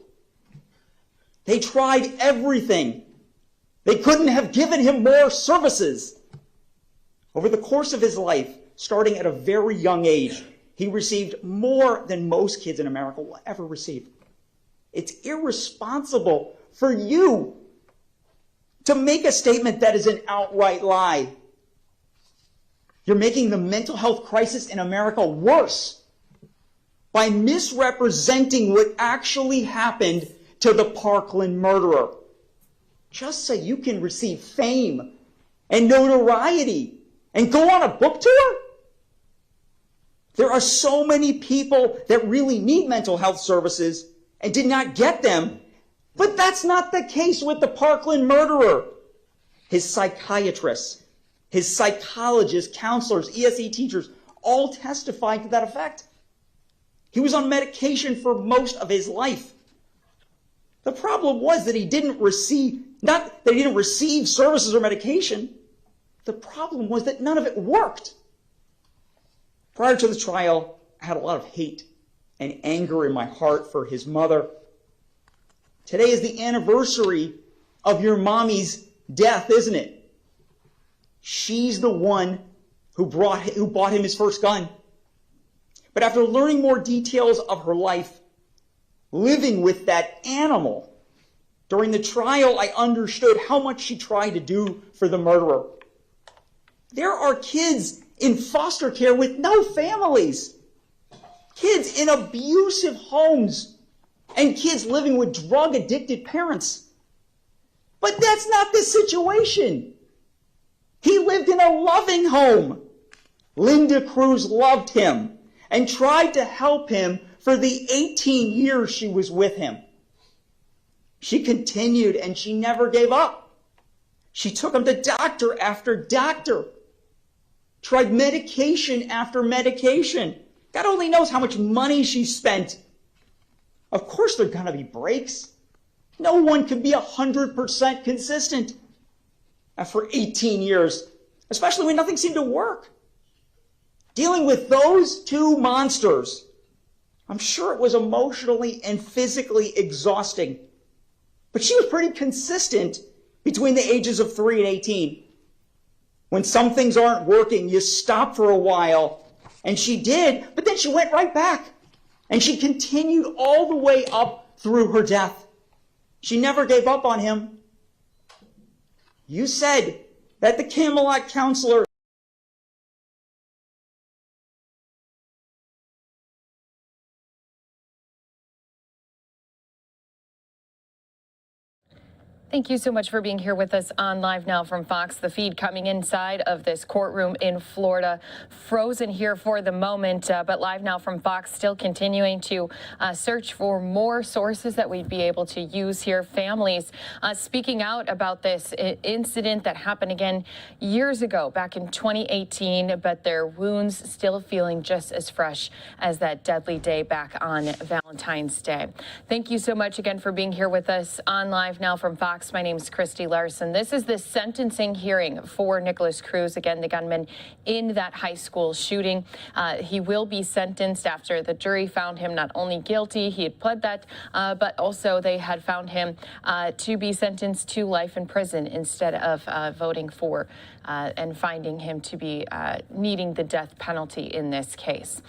They tried everything. They couldn't have given him more services. Over the course of his life, starting at a very young age, he received more than most kids in America will ever receive. It's irresponsible for you to make a statement that is an outright lie. You're making the mental health crisis in America worse by misrepresenting what actually happened to the Parkland murderer, just so you can receive fame and notoriety and go on a book tour? There are so many people that really need mental health services and did not get them, but that's not the case with the Parkland murderer. His psychiatrists, his psychologists, counselors, ESE teachers, all testified to that effect. He was on medication for most of his life. The problem was that he didn't receive, not that he didn't receive services or medication. The problem was that none of it worked. Prior to the trial, I had a lot of hate and anger in my heart for his mother. Today is the anniversary of your mommy's death, isn't it? She's the one who bought him his first gun. But after learning more details of her life, living with that animal, during the trial, I understood how much she tried to do for the murderer. There are kids in foster care with no families, kids in abusive homes, and kids living with drug-addicted parents. But that's not the situation. He lived in a loving home. Linda Cruz loved him and tried to help him for the 18 years she was with him. She continued and she never gave up. She took him to doctor after doctor, tried medication after medication. God only knows how much money she spent. Of course there are going to be breaks. No one can be 100% consistent after 18 years, especially when nothing seemed to work. Dealing with those two monsters, I'm sure it was emotionally and physically exhausting. But she was pretty consistent between the ages of 3 and 18. When some things aren't working, you stop for a while. And she did, but then she went right back. And she continued all the way up through her death. She never gave up on him. You said that the Camelot counselor Thank you so much for being here with us on Live Now from Fox. The feed coming inside of this courtroom in Florida. Frozen here for the moment, but Live Now from Fox still continuing to search for more sources that we'd be able to use here. Families speaking out about this incident that happened again years ago, back in 2018, but their wounds still feeling just as fresh as that deadly day back on Valentine's Day. Thank you so much again for being here with us on Live Now from Fox. My name is Christy Larson. This is the sentencing hearing for Nikolas Cruz, again, the gunman in that high school shooting. He will be sentenced after the jury found him not only guilty, he had pled that, but also they had found him to be sentenced to life in prison instead of voting for and finding him to be needing the death penalty in this case.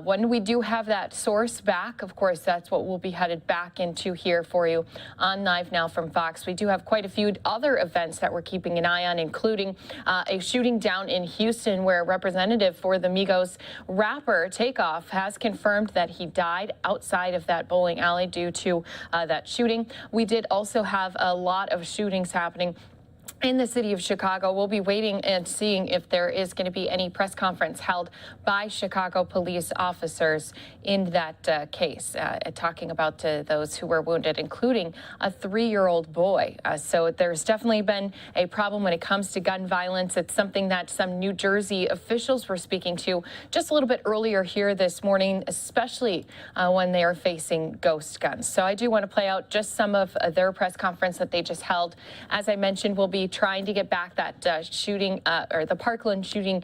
When we do have that source back, of course, that's what we'll be headed back into here for you on Live Now from Fox. We do have quite a few other events that we're keeping an eye on, including a shooting down in Houston where a representative for the Migos rapper Takeoff has confirmed that he died outside of that bowling alley due to that shooting. We did also have a lot of shootings happening in the city of Chicago. We'll be waiting and seeing if there is going to be any press conference held by Chicago police officers in that case, talking about those who were wounded, including a 3-year-old boy. So there's definitely been a problem when it comes to gun violence. It's something that some New Jersey officials were speaking to just a little bit earlier here this morning, especially when they are facing ghost guns. So I do want to play out just some of their press conference that they just held. As I mentioned, we'll be be trying to get back that shooting or the Parkland shooting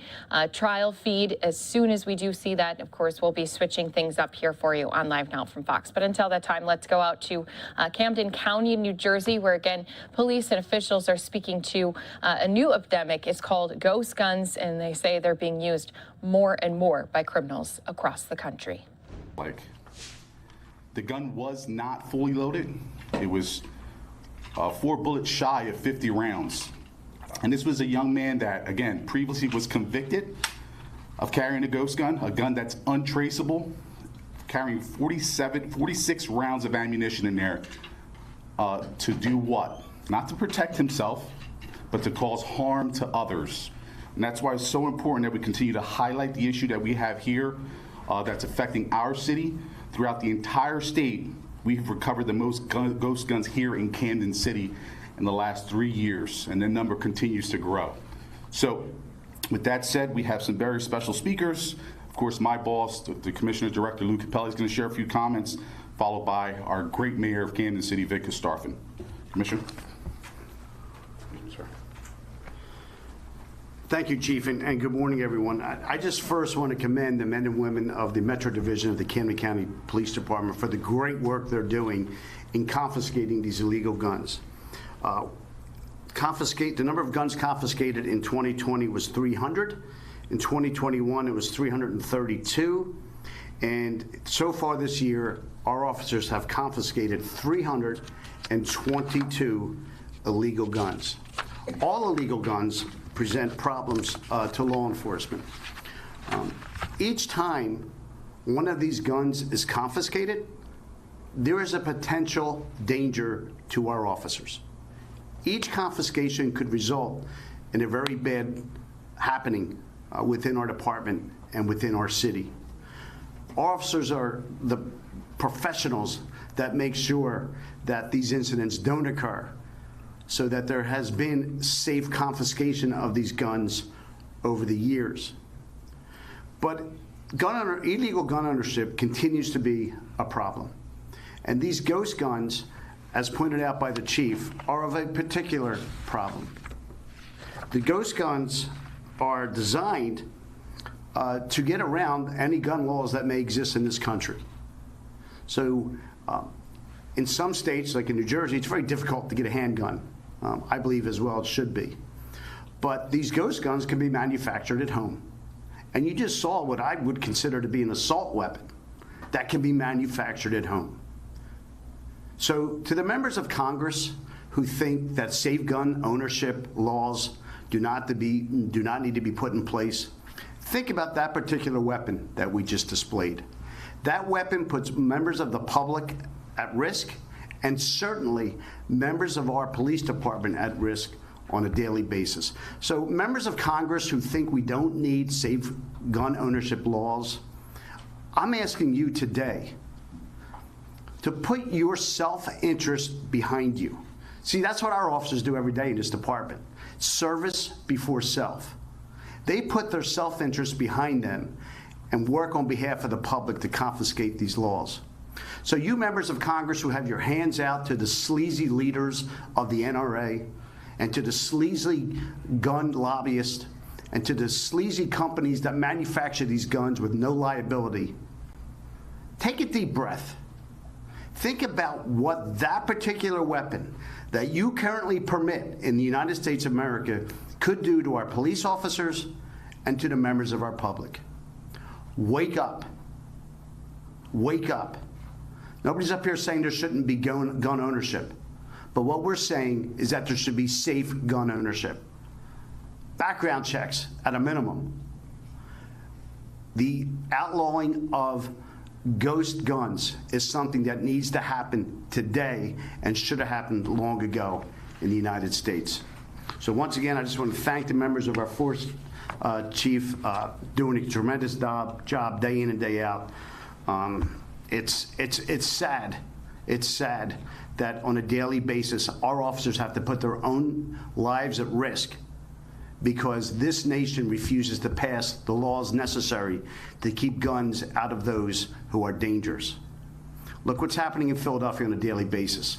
trial feed as soon as we do see that. Of course, we'll be switching things up here for you on Live Now from Fox. But until that time, let's go out to Camden County, New Jersey, where again, police and officials are speaking to a new epidemic. It's called ghost guns, and they say they're being used more and more by criminals across the country. The gun was not fully loaded. It was 4 bullets shy of 50 rounds. And this was a young man that, again, previously was convicted of carrying a ghost gun, a gun that's untraceable, carrying 46 rounds of ammunition in there to do what? Not to protect himself, but to cause harm to others. And that's why it's so important that we continue to highlight the issue that we have here that's affecting our city. Throughout the entire state, we've recovered the most ghost guns here in Camden City in the last 3 years, and the number continues to grow. So with that said, we have some very special speakers. Of course, my boss, the Commissioner Director Lou Capelli, is going to share a few comments, followed by our great mayor of Camden City, Vic Starfin. Commissioner. Thank you, Chief, and good morning, everyone. I just first want to commend the men and women of the Metro Division of the Camden County Police Department for the great work they're doing in confiscating these illegal guns. The number of guns confiscated in 2020 was 300. In 2021, it was 332. And so far this year, our officers have confiscated 322 illegal guns. All illegal guns present problems to law enforcement. Each time one of these guns is confiscated, there is a potential danger to our officers. Each confiscation could result in a very bad happening within our department and within our city. Our officers are the professionals that make sure that these incidents don't occur, so that there has been safe confiscation of these guns over the years. But illegal gun ownership continues to be a problem. And these ghost guns, as pointed out by the chief, are of a particular problem. The ghost guns are designed to get around any gun laws that may exist in this country. So in some states, like in New Jersey, it's very difficult to get a handgun. I believe as well it should be. But these ghost guns can be manufactured at home. And you just saw what I would consider to be an assault weapon that can be manufactured at home. So to the members of Congress who think that safe gun ownership laws do not need to be put in place, think about that particular weapon that we just displayed. That weapon puts members of the public at risk, and certainly members of our police department at risk on a daily basis. So members of Congress who think we don't need safe gun ownership laws, I'm asking you today to put your self-interest behind you. See, that's what our officers do every day in this department. Service before self. They put their self-interest behind them and work on behalf of the public to confiscate these laws. So you members of Congress who have your hands out to the sleazy leaders of the NRA and to the sleazy gun lobbyists and to the sleazy companies that manufacture these guns with no liability, take a deep breath. Think about what that particular weapon that you currently permit in the United States of America could do to our police officers and to the members of our public. Wake up. Wake up. Nobody's up here saying there shouldn't be gun ownership. But what we're saying is that there should be safe gun ownership. Background checks at a minimum. The outlawing of ghost guns is something that needs to happen today and should have happened long ago in the United States. So once again, I just want to thank the members of our force, Chief, doing a tremendous job day in and day out. It's sad. It's sad that on a daily basis, our officers have to put their own lives at risk because this nation refuses to pass the laws necessary to keep guns out of those who are dangerous. Look what's happening in Philadelphia on a daily basis.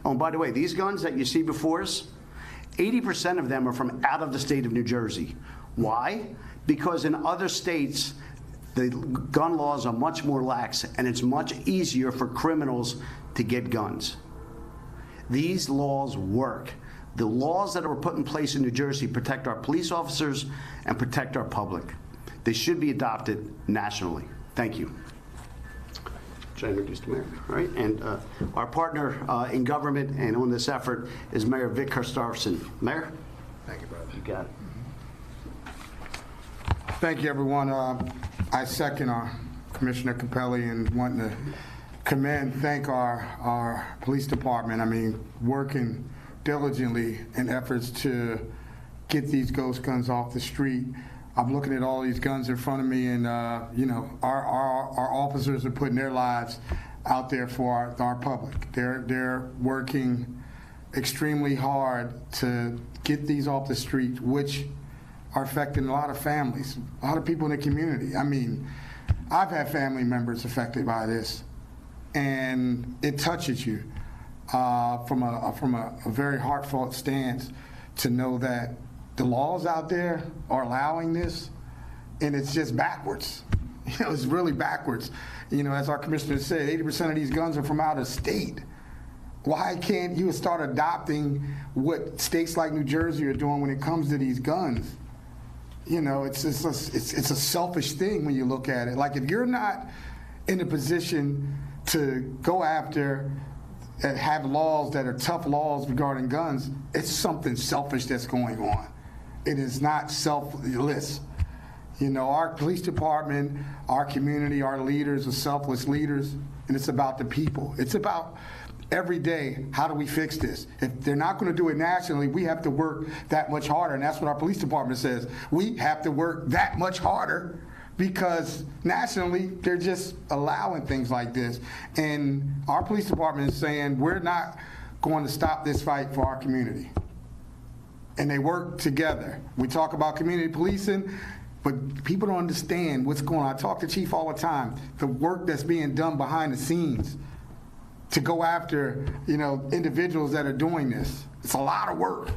Oh, and by the way, these guns that you see before us, 80% of them are from out of the state of New Jersey. Why? Because in other states, the gun laws are much more lax, and it's much easier for criminals to get guns. These laws work. The laws that are put in place in New Jersey protect our police officers and protect our public. They should be adopted nationally. Thank you. Should I introduce the mayor? All right, and our partner in government and on this effort is Mayor Vic Karstafson. Mayor? Thank you, brother. You got it. Thank you, everyone. I second Commissioner Capelli and wanting to thank our police department. I mean, working diligently in efforts to get these ghost guns off the street. I'm looking at all these guns in front of me, and you know, our officers are putting their lives out there for our public. They're working extremely hard to get these off the street, which are affecting a lot of families, a lot of people in the community. I mean, I've had family members affected by this, and it touches you from a very heartfelt stance to know that the laws out there are allowing this, and it's just backwards. You know, it's really backwards. You know, as our commissioner said, 80% of these guns are from out of state. Why can't you start adopting what states like New Jersey are doing when it comes to these guns? You know, it's a selfish thing when you look at it. Like, if you're not in a position to go after and have laws that are tough laws regarding guns, it's something selfish that's going on. It is not selfless. You know, our police department, our community, our leaders are selfless leaders, and it's about the people. It's about every day, how do we fix this? If they're not going to do it nationally, we have to work that much harder, and that's what our police department says. We have to work that much harder because nationally, they're just allowing things like this. And our police department is saying, we're not going to stop this fight for our community. And they work together. We talk about community policing, but people don't understand what's going on. I talk to Chief all the time, the work that's being done behind the scenes to go after, you know, individuals that are doing this. It's a lot of work.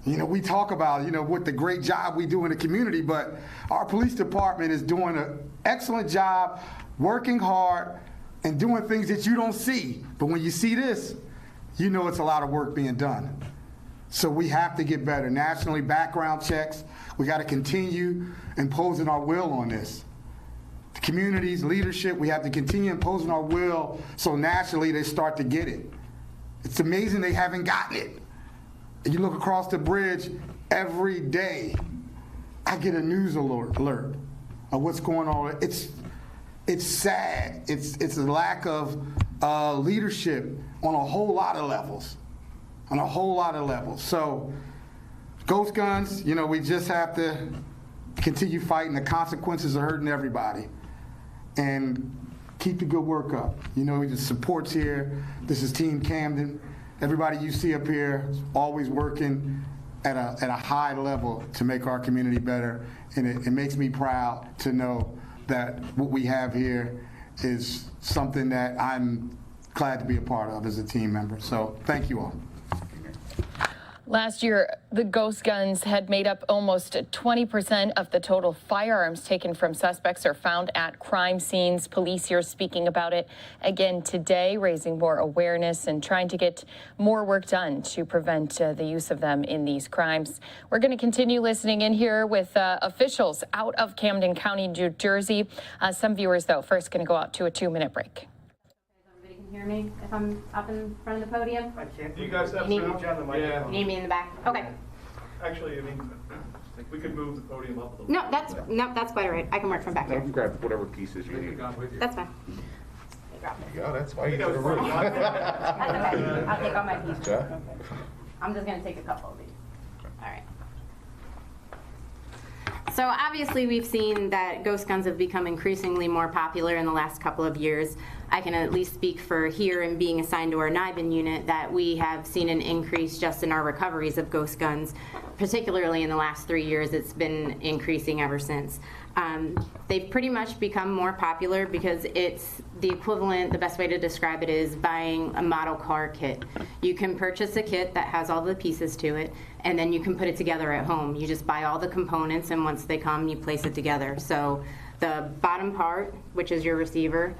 You know, we talk about, you know, what the great job we do in the community, but our police department is doing an excellent job, working hard, and doing things that you don't see. But when you see this, you know it's a lot of work being done. So we have to get better. Nationally, background checks. We got to continue imposing our will on this. The communities, leadership, we have to continue imposing our will so nationally they start to get it. It's amazing they haven't gotten it. You look across the bridge every day, I get a news alert of what's going on. It's sad. It's a lack of leadership on a whole lot of levels. So ghost guns, you know, we just have to continue fighting. The consequences are hurting everybody. And keep the good work up. You know, the support's here. This is Team Camden. Everybody you see up here is always working at a high level to make our community better. And it makes me proud to know that what we have here is something that I'm glad to be a part of as a team member. So thank you all. Last year, the ghost guns had made up almost 20% of the total firearms taken from suspects or found at crime scenes. Police here speaking about it again today, raising more awareness and trying to get more work done to prevent the use of them in these crimes. We're going to continue listening in here with officials out of Camden County, New Jersey. Some viewers, though, first going to go out to a 2-minute break. Hear me if I'm up in front of the podium? I can't. You guys have to move on the microphone. You need me in the back? Okay. Actually, I mean, we could move the podium up a little. No, that's quite all right. I can work from back You here. can grab whatever pieces you need. That's fine. Yeah, that's why you get a room. That's okay. I'll take all my pieces. Yeah. I'm just going to take a couple of these. All right. So obviously we've seen that ghost guns have become increasingly more popular in the last couple of years. I can at least speak for here and being assigned to our NIBIN unit that we have seen an increase just in our recoveries of ghost guns, particularly in the last 3 years. It's been increasing ever since. They've pretty much become more popular because it's the equivalent, the best way to describe it is buying a model car kit. You can purchase a kit that has all the pieces to it, and then you can put it together at home. You just buy all the components, and once they come, you place it together. So the bottom part, which is your receiver,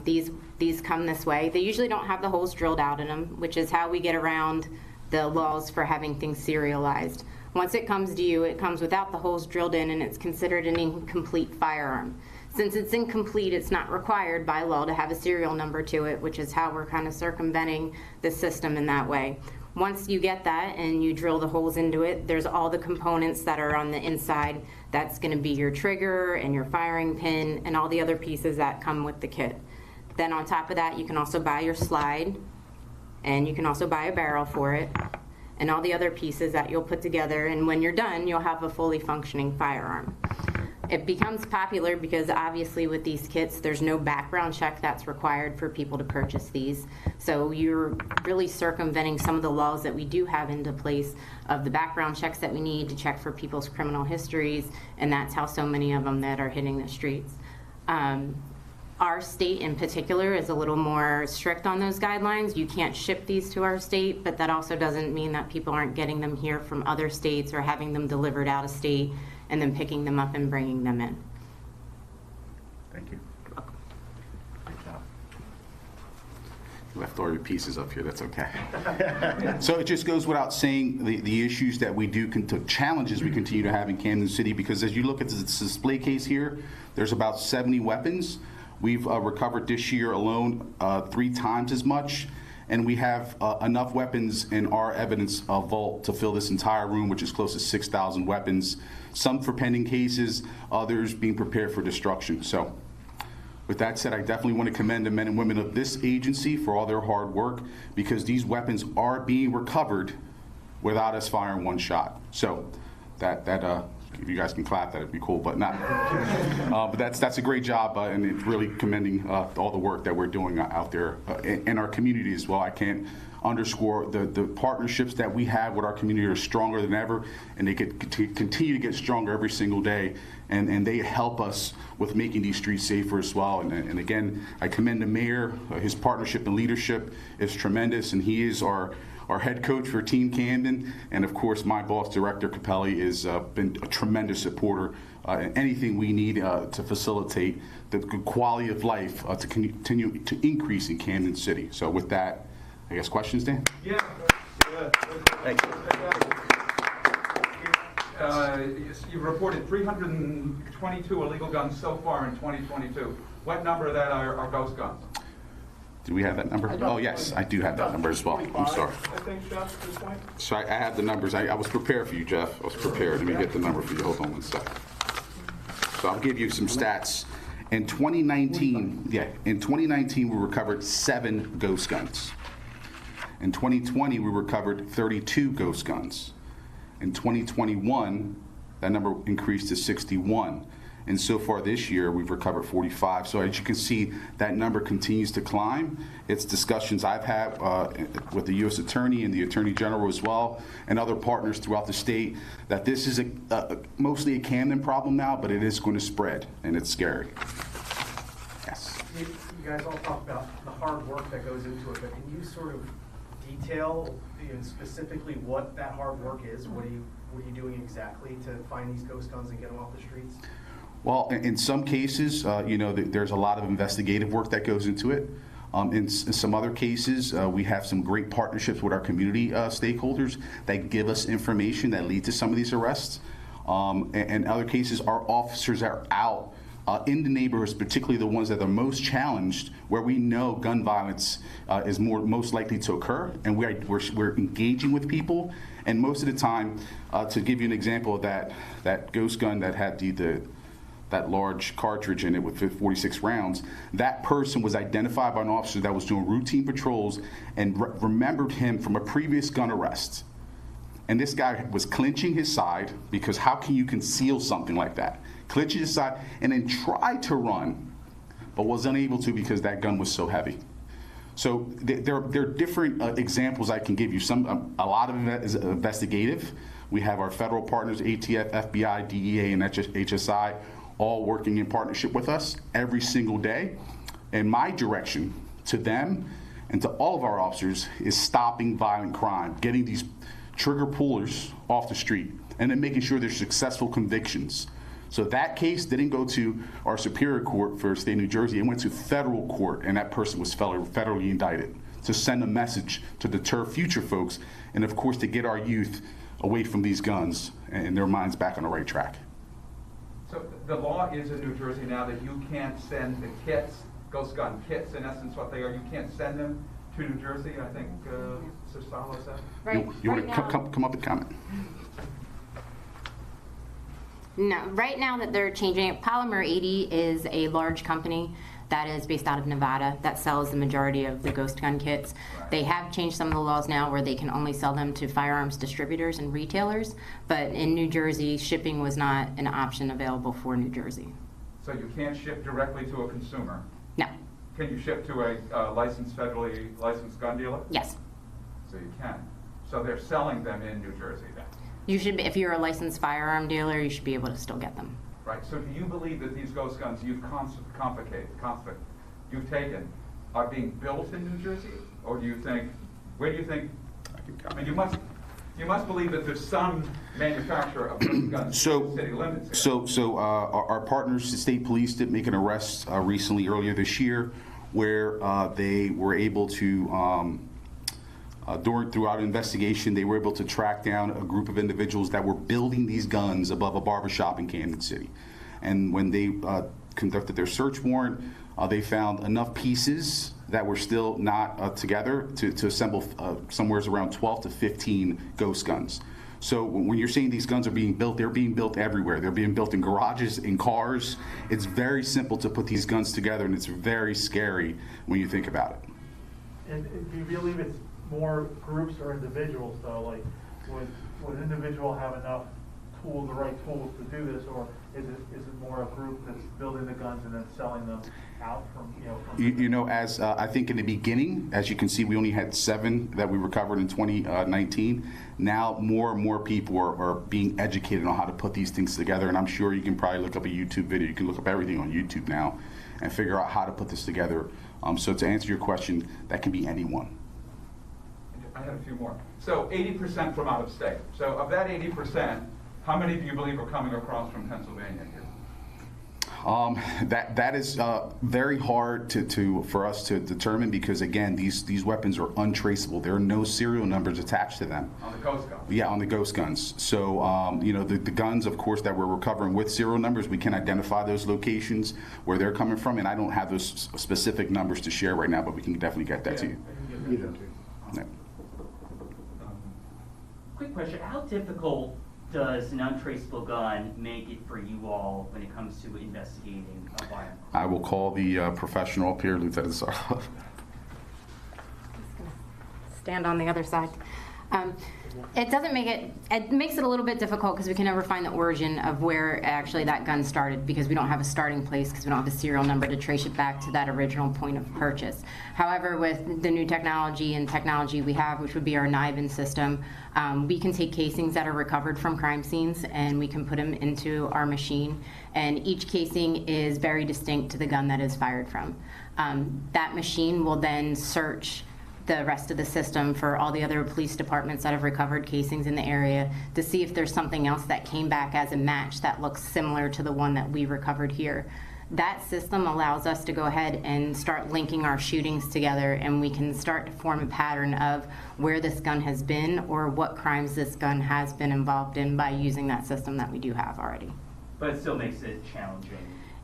these come this way. They usually don't have the holes drilled out in them, which is how we get around the laws for having things serialized. Once it comes to you, it comes without the holes drilled in, and it's considered an incomplete firearm. Since it's incomplete, it's not required by law to have a serial number to it, which is how we're kind of circumventing the system in that way. Once you get that and you drill the holes into it, there's all the components that are on the inside. That's going to be your trigger and your firing pin and all the other pieces that come with the kit. Then on top of that, you can also buy your slide, and you can also buy a barrel for it, and all the other pieces that you'll put together, and when you're done, you'll have a fully functioning firearm. It becomes popular because obviously with these kits, there's no background check that's required for people to purchase these. So you're really circumventing some of the laws that we do have into place of the background checks that we need to check for people's criminal histories, and that's how so many of them that are hitting the streets. Our state in particular is a little more strict on those guidelines. You can't ship these to our state, but that also doesn't mean that people aren't getting them here from other states or having them delivered out of state and then picking them up and bringing them in. Thank you. Great job. You left all your pieces up here, that's okay. So it just goes without saying the issues that we do, challenges we continue to have in Camden City, because as you look at this display case here, there's about 70 weapons. We've recovered this year alone 3 times as much, and we have enough weapons in our evidence vault to fill this entire room, which is close to 6,000 weapons, some for pending cases, others being prepared for destruction. So with that said, I definitely want to commend the men and women of this agency for all their hard work, because these weapons are being recovered without us firing one shot. So that if you guys can clap, that'd be cool, but not. But that's a great job, and it's really commending all the work that we're doing out there in our community as well. I can't underscore the partnerships that we have with our community are stronger than ever, and they continue to get stronger every single day, and they help us with making these streets safer as well. And again, I commend the mayor. His partnership and leadership is tremendous, and he is our head coach for Team Camden, and of course my boss, Director Capelli, has been a tremendous supporter in anything we need to facilitate the good quality of life to continue to increase in Camden City. So with that, I guess questions, Dan? Yeah. Thank you. You've reported 322 illegal guns so far in 2022. What number of that are ghost guns? Do we have that number? Oh, yes, I do have that number as well. I'm sorry. I think, Jeff, at this point. So I have the numbers. I was prepared for you, Jeff. I was prepared. Let me get the number for you. Hold on one second. So I'll give you some stats. In 2019, we recovered 7 ghost guns. In 2020, we recovered 32 ghost guns. In 2021, that number increased to 61. And so far this year, we've recovered 45. So as you can see, that number continues to climb. It's discussions I've had with the U.S. Attorney and the Attorney General as well, and other partners throughout the state, that this is mostly a Camden problem now, but it is going to spread, and it's scary. Yes. You guys all talk about the hard work that goes into it, but can you sort of detail specifically what that hard work is? What are you doing exactly to find these ghost guns and get them off the streets? Well, in some cases, there's a lot of investigative work that goes into it. In some other cases, we have some great partnerships with our community stakeholders that give us information that lead to some of these arrests. In other cases, our officers are out in the neighborhoods, particularly the ones that are most challenged, where we know gun violence is most likely to occur, and we're engaging with people. And most of the time, to give you an example of that ghost gun that had that large cartridge in it with 46 rounds, that person was identified by an officer that was doing routine patrols and remembered him from a previous gun arrest. And this guy was clenching his side, because how can you conceal something like that? Clenching his side and then try to run, but was unable to because that gun was so heavy. So there are different examples I can give you. A lot of it is investigative. We have our federal partners, ATF, FBI, DEA, and HSI, all working in partnership with us every single day. And my direction to them and to all of our officers is stopping violent crime, getting these trigger pullers off the street, and then making sure there's successful convictions. So that case didn't go to our superior court for state of New Jersey. It went to federal court, and that person was federally indicted to send a message to deter future folks, and of course to get our youth away from these guns and their minds back on the right track. So the law is in New Jersey now that you can't send the kits, ghost gun kits, in essence what they are, you can't send them to New Jersey, I think Mr. Salo said. Right. You want to come up and comment? No, right now that they're changing it, Polymer 80 is a large company that is based out of Nevada that sells the majority of the ghost gun kits. They have changed some of the laws now where they can only sell them to firearms distributors and retailers, but in New Jersey, shipping was not an option available for New Jersey. So you can't ship directly to a consumer? No. Can you ship to a federally licensed gun dealer? Yes. So you can. So they're selling them in New Jersey then? You should, if you're a licensed firearm dealer, you should be able to still get them. Right, so do you believe that these ghost guns you've taken are being built in New Jersey? Or do you think, where do you think, I mean, you must believe that there's some manufacturer of ghost guns in the city limits here. So our partners, the state police, did make an arrest recently, earlier this year, where they were able to, throughout an investigation, they were able to track down a group of individuals that were building these guns above a barbershop in Camden City. And when they conducted their search warrant, they found enough pieces that were still not together to assemble somewhere around 12 to 15 ghost guns. So when you're saying these guns are being built, they're being built everywhere. They're being built in garages, in cars. It's very simple to put these guns together, and it's very scary when you think about it. And do you believe it's more groups or individuals, though? Like, would an individual have enough tools, the right tools to do this, or is it more a group that's building the guns and then selling them out from, As I think in the beginning, as you can see, we only had 7 that we recovered in 2019. Now more and more people are being educated on how to put these things together, and I'm sure you can probably look up a YouTube video. You can look up everything on YouTube now and figure out how to put this together. So to answer your question, that can be anyone. I had a few more. So 80% from out of state. So of that 80%, how many do you believe are coming across from Pennsylvania here? That is very hard for us to determine because, again, these weapons are untraceable. There are no serial numbers attached to them. On the ghost guns? Yeah, on the ghost guns. So, the guns, of course, that we're recovering with serial numbers, we can identify those locations where they're coming from, and I don't have those specific numbers to share right now, but we can definitely get that to you. Yeah. Quick question, how difficult does an untraceable gun make it for you all when it comes to investigating a violent crime? I will call the professional up here, Lieutenant Sarlo. Stand on the other side. It doesn't make it makes it a little bit difficult because we can never find the origin of where actually that gun started because we don't have a starting place because we don't have a serial number to trace it back to that original point of purchase. However, with the new technology we have, which would be our NIBIN system, we can take casings that are recovered from crime scenes and we can put them into our machine, and each casing is very distinct to the gun that is fired from. That machine will then search the rest of the system for all the other police departments that have recovered casings in the area to see if there's something else that came back as a match that looks similar to the one that we recovered here. That system allows us to go ahead and start linking our shootings together, and we can start to form a pattern of where this gun has been or what crimes this gun has been involved in by using that system that we do have already. But it still makes it challenging.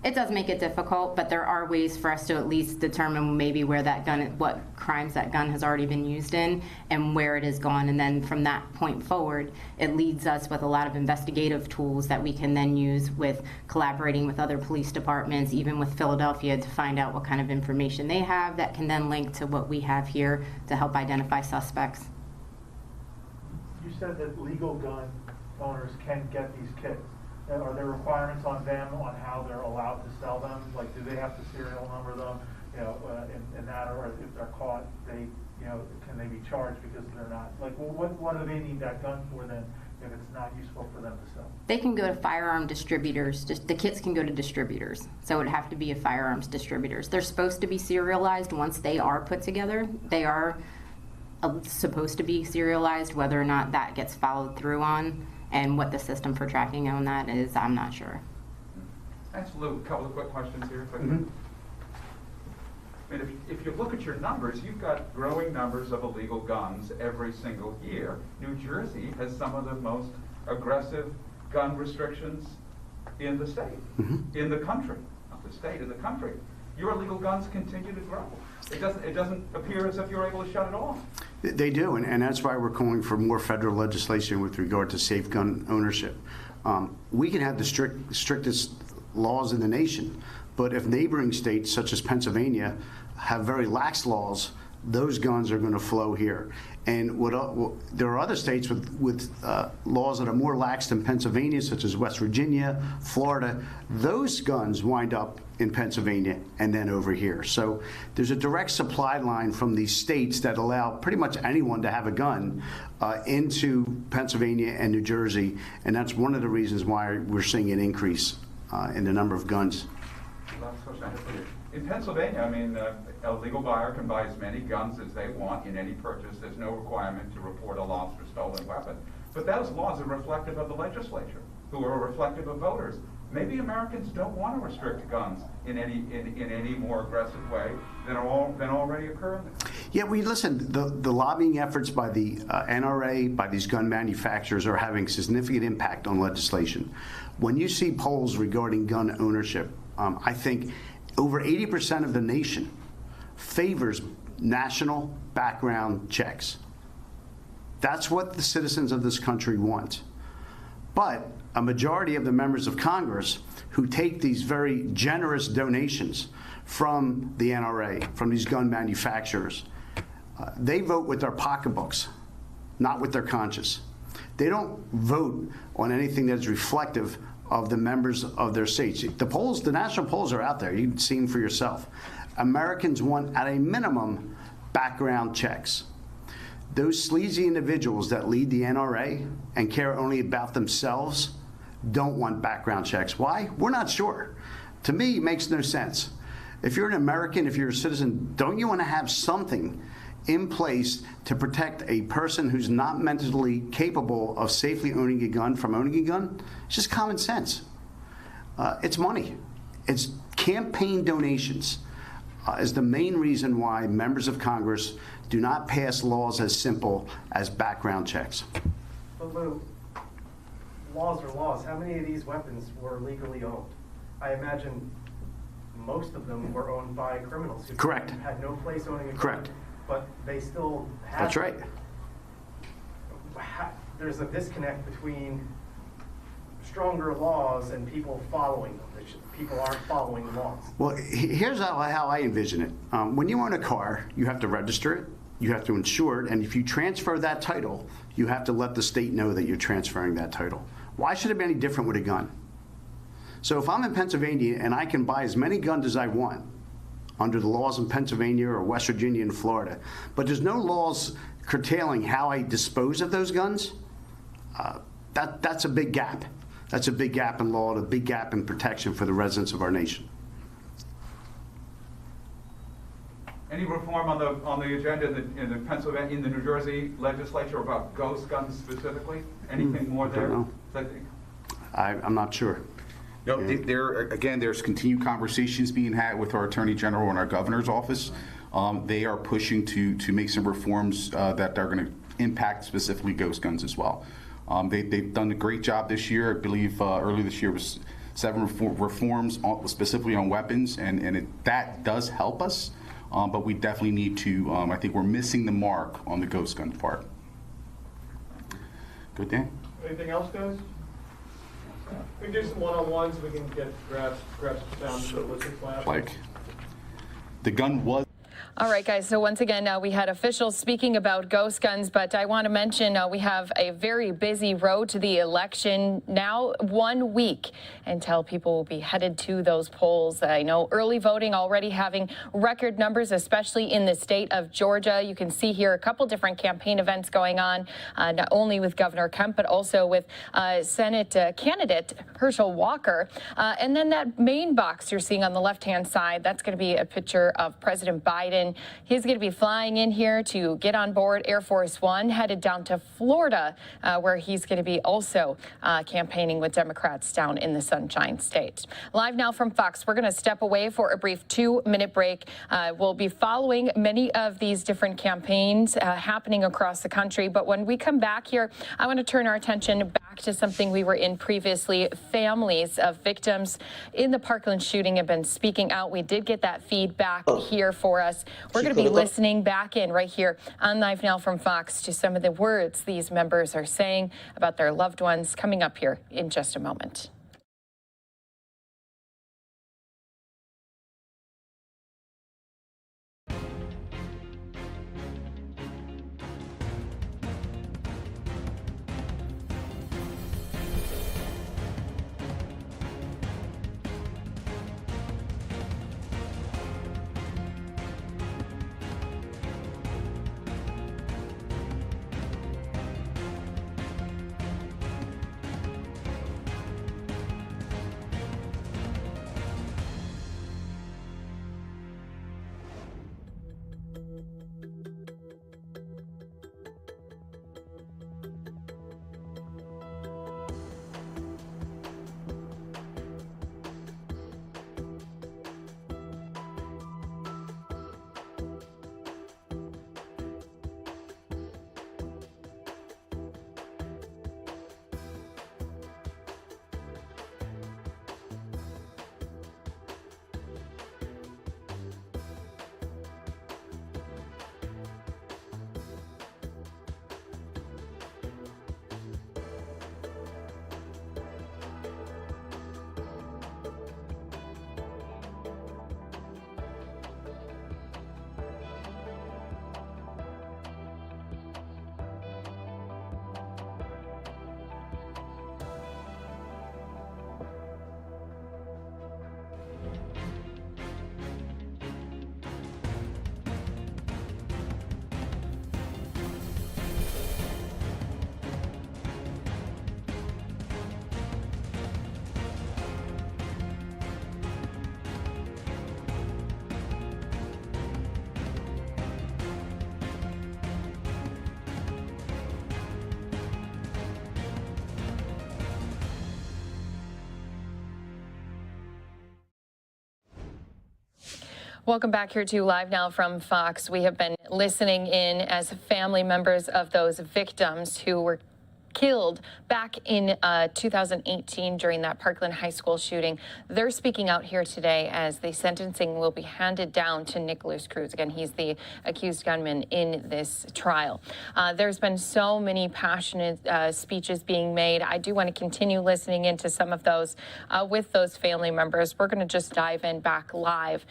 It does make it difficult, but there are ways for us to at least determine maybe where that gun, what crimes that gun has already been used in and where it has gone. And then from that point forward, it leads us with a lot of investigative tools that we can then use with collaborating with other police departments, even with Philadelphia, to find out what kind of information they have that can then link to what we have here to help identify suspects. You said that legal gun owners can get these kits. Are there requirements on them on how they're allowed to sell them? Like, do they have to serial number them, in that, or if they're caught, they, can they be charged because they're not? Like, well, what do they need that gun for then if it's not useful for them to sell? They can go to firearm distributors. Just the kits can go to distributors. So it would have to be a firearms distributors. They're supposed to be serialized once they are put together. They are supposed to be serialized. Whether or not that gets followed through on and what the system for tracking on that is, I'm not sure. Ask a couple of quick questions here. If I could. I mean, if you look at your numbers, you've got growing numbers of illegal guns every single year. New Jersey has some of the most aggressive gun restrictions in the state, in the country, not the state, in the country. Your illegal guns continue to grow. It doesn't appear as if you're able to shut it off. They do, and that's why we're calling for more federal legislation with regard to safe gun ownership. We can have the strictest laws in the nation, but if neighboring states such as Pennsylvania have very lax laws, those guns are going to flow here. And there are other states with laws that are more lax than Pennsylvania, such as West Virginia, Florida. Those guns wind up in Pennsylvania and then over here. So there's a direct supply line from these states that allow pretty much anyone to have a gun into Pennsylvania and New Jersey, and that's one of the reasons why we're seeing an increase in the number of guns. Last question I have for you. In Pennsylvania, I mean, a legal buyer can buy as many guns as they want in any purchase. There's no requirement to report a lost or stolen weapon. But those laws are reflective of the legislature, who are reflective of voters. Maybe Americans don't want to restrict guns in any more aggressive way than already occurring. Yeah, listen, the lobbying efforts by the NRA, by these gun manufacturers, are having significant impact on legislation. When you see polls regarding gun ownership, I think over 80% of the nation favors national background checks. That's what the citizens of this country want. But a majority of the members of Congress who take these very generous donations from the NRA, from these gun manufacturers, they vote with their pocketbooks, not with their conscience. They don't vote on anything that is reflective of the members of their states. The polls, the national polls are out there. You can see them for yourself. Americans want, at a minimum, background checks. Those sleazy individuals that lead the NRA and care only about themselves don't want background checks. Why? We're not sure. To me, it makes no sense. If you're an American, if you're a citizen, don't you want to have something in place to protect a person who's not mentally capable of safely owning a gun from owning a gun? It's just common sense. It's money. It's campaign donations is the main reason why members of Congress do not pass laws as simple as background checks. But Lou, laws are laws. How many of these weapons were legally owned? I imagine most of them were owned by criminals who Correct. had no place owning a gun. Correct. But they still have. That's right. There's a disconnect between stronger laws and people following them. People aren't following the laws. Well, here's how I envision it. When you own a car, you have to register it, you have to insure it, and if you transfer that title, you have to let the state know that you're transferring that title. Why should it be any different with a gun? So if I'm in Pennsylvania and I can buy as many guns as I want under the laws in Pennsylvania or West Virginia and Florida, but there's no laws curtailing how I dispose of those guns, that's a big gap. That's a big gap in law, and a big gap in protection for the residents of our nation. Any reform on the agenda in the Pennsylvania, in the New Jersey legislature about ghost guns specifically? Anything more there? Don't know. I'm not sure. No, there's continued conversations being had with our Attorney General and our Governor's office. They are pushing to make some reforms that are going to impact specifically ghost guns as well. They've done a great job this year. I believe earlier this year was 7 reforms specifically on weapons, and that does help us. But we definitely need to, I think we're missing the mark on the ghost gun part. Good, Dan? Anything else, guys? We can do some one-on-ones. We can get grab some sound. Like, the gun was. All right, guys. So once again, we had officials speaking about ghost guns, but I want to mention we have a very busy road to the election now, 1 week until people will be headed to those polls. I know early voting already having record numbers, especially in the state of Georgia. You can see here a couple different campaign events going on, not only with Governor Kemp, but also with Senate candidate Herschel Walker. And then that main box you're seeing on the left-hand side, that's going to be a picture of President Biden. He's going to be flying in here to get on board Air Force One, headed down to Florida, where he's going to be also campaigning with Democrats down in the Sunshine State. Live now from Fox, we're going to step away for a brief 2-minute break. We'll be following many of these different campaigns happening across the country. But when we come back here, I want to turn our attention back to something we were in previously. Families of victims in the Parkland shooting have been speaking out. We did get that feedback here for us. We're going to be listening back in right here on Live Now from Fox to some of the words these members are saying about their loved ones, coming up here in just a moment. Welcome back here to Live Now from Fox. We have been listening in as family members of those victims who were killed back in 2018 during that Parkland High School shooting. They're speaking out here today as the sentencing will be handed down to Nikolas Cruz. Again, he's the accused gunman in this trial. There's been so many passionate speeches being made. I do want to continue listening into some of those with those family members. We're going to just dive in back live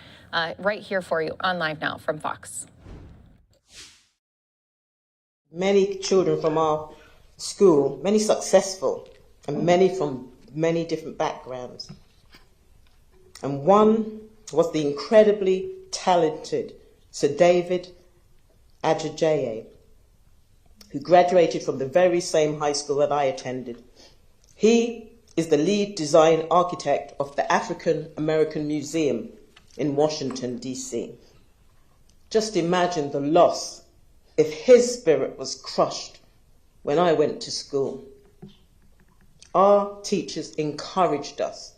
right here for you on Live Now from Fox. Many children from our school, many successful, and many from many different backgrounds. And one was the incredibly talented Sir David Ajajaye, who graduated from the very same high school that I attended. He is the lead design architect of the African American Museum in Washington, D.C. Just imagine the loss if his spirit was crushed when I went to school. Our teachers encouraged us.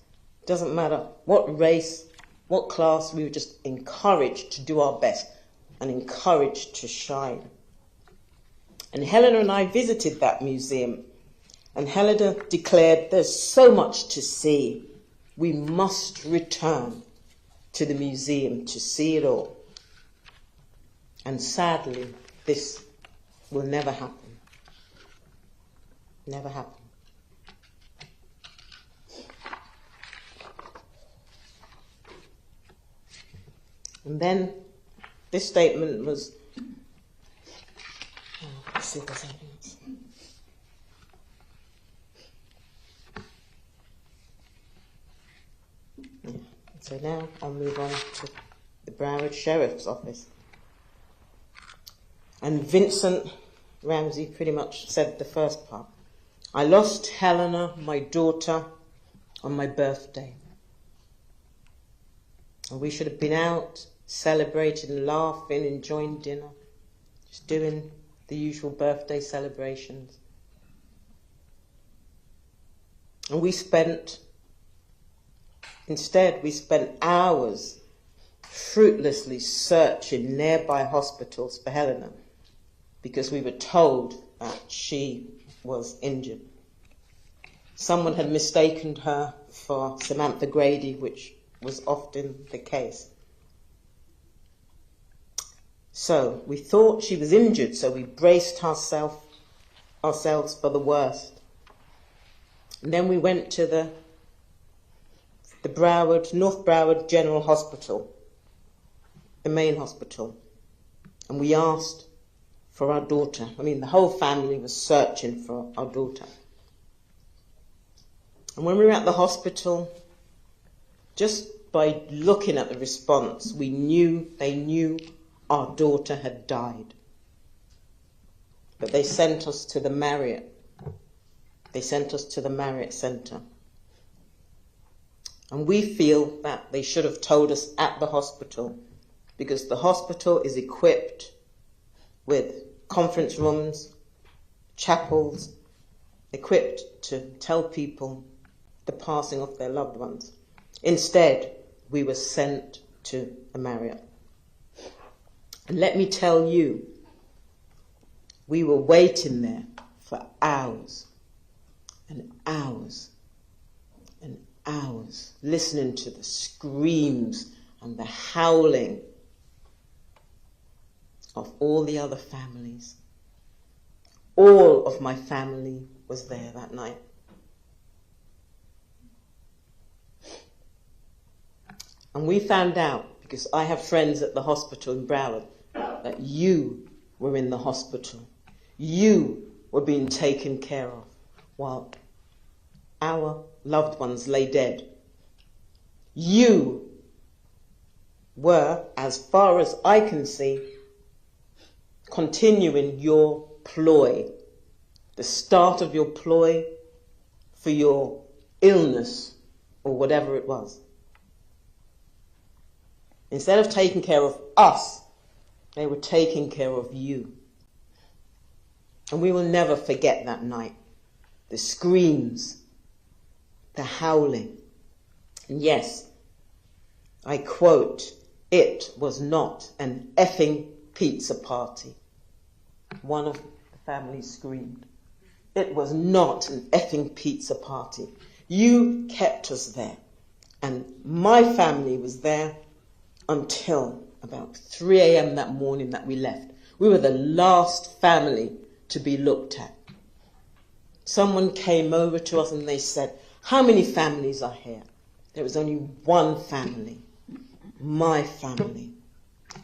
Doesn't matter what race, what class, we were just encouraged to do our best and encouraged to shine. And Helena and I visited that museum, and Helena declared, there's so much to see. We must return to the museum to see it all. And sadly, this will never happen. Never happen. And then This statement was, let's see if there's anything else. Yeah. So now I'll move on to the Broward Sheriff's Office. And Vincent Ramsey pretty much said the first part. I lost Helena, my daughter, on my birthday. And we should have been out, celebrating, laughing, enjoying dinner, just doing the usual birthday celebrations. And instead we spent hours fruitlessly searching nearby hospitals for Helena because we were told that she was injured. Someone had mistaken her for Samantha Grady, which was often the case. So we thought she was injured, so we braced ourselves for the worst. And then we went to the North Broward General Hospital, the main hospital, and we asked for our daughter. I mean, the whole family was searching for our daughter. And when we were at the hospital, just by looking at the response, they knew our daughter had died. But they sent us to the Marriott. They sent us to the Marriott Center. And we feel that they should have told us at the hospital, because the hospital is equipped with conference rooms, chapels, equipped to tell people the passing of their loved ones. Instead, we were sent to a Marriott. And let me tell you, we were waiting there for hours and hours and hours, listening to the screams and the howling of all the other families. All of my family was there that night. And we found out, because I have friends at the hospital in Broward, that you were in the hospital. You were being taken care of while our loved ones lay dead. You were, as far as I can see, continuing your ploy, the start of your ploy for your illness or whatever it was. Instead of taking care of us, they were taking care of you. And we will never forget that night. The screams, the howling. And yes, I quote, "It was not an effing pizza party." One of the families screamed. It was not an effing pizza party. You kept us there. And my family was there until about 3 a.m. that morning that we left. We were the last family to be looked at. Someone came over to us and they said, "How many families are here?" There was only one family, my family,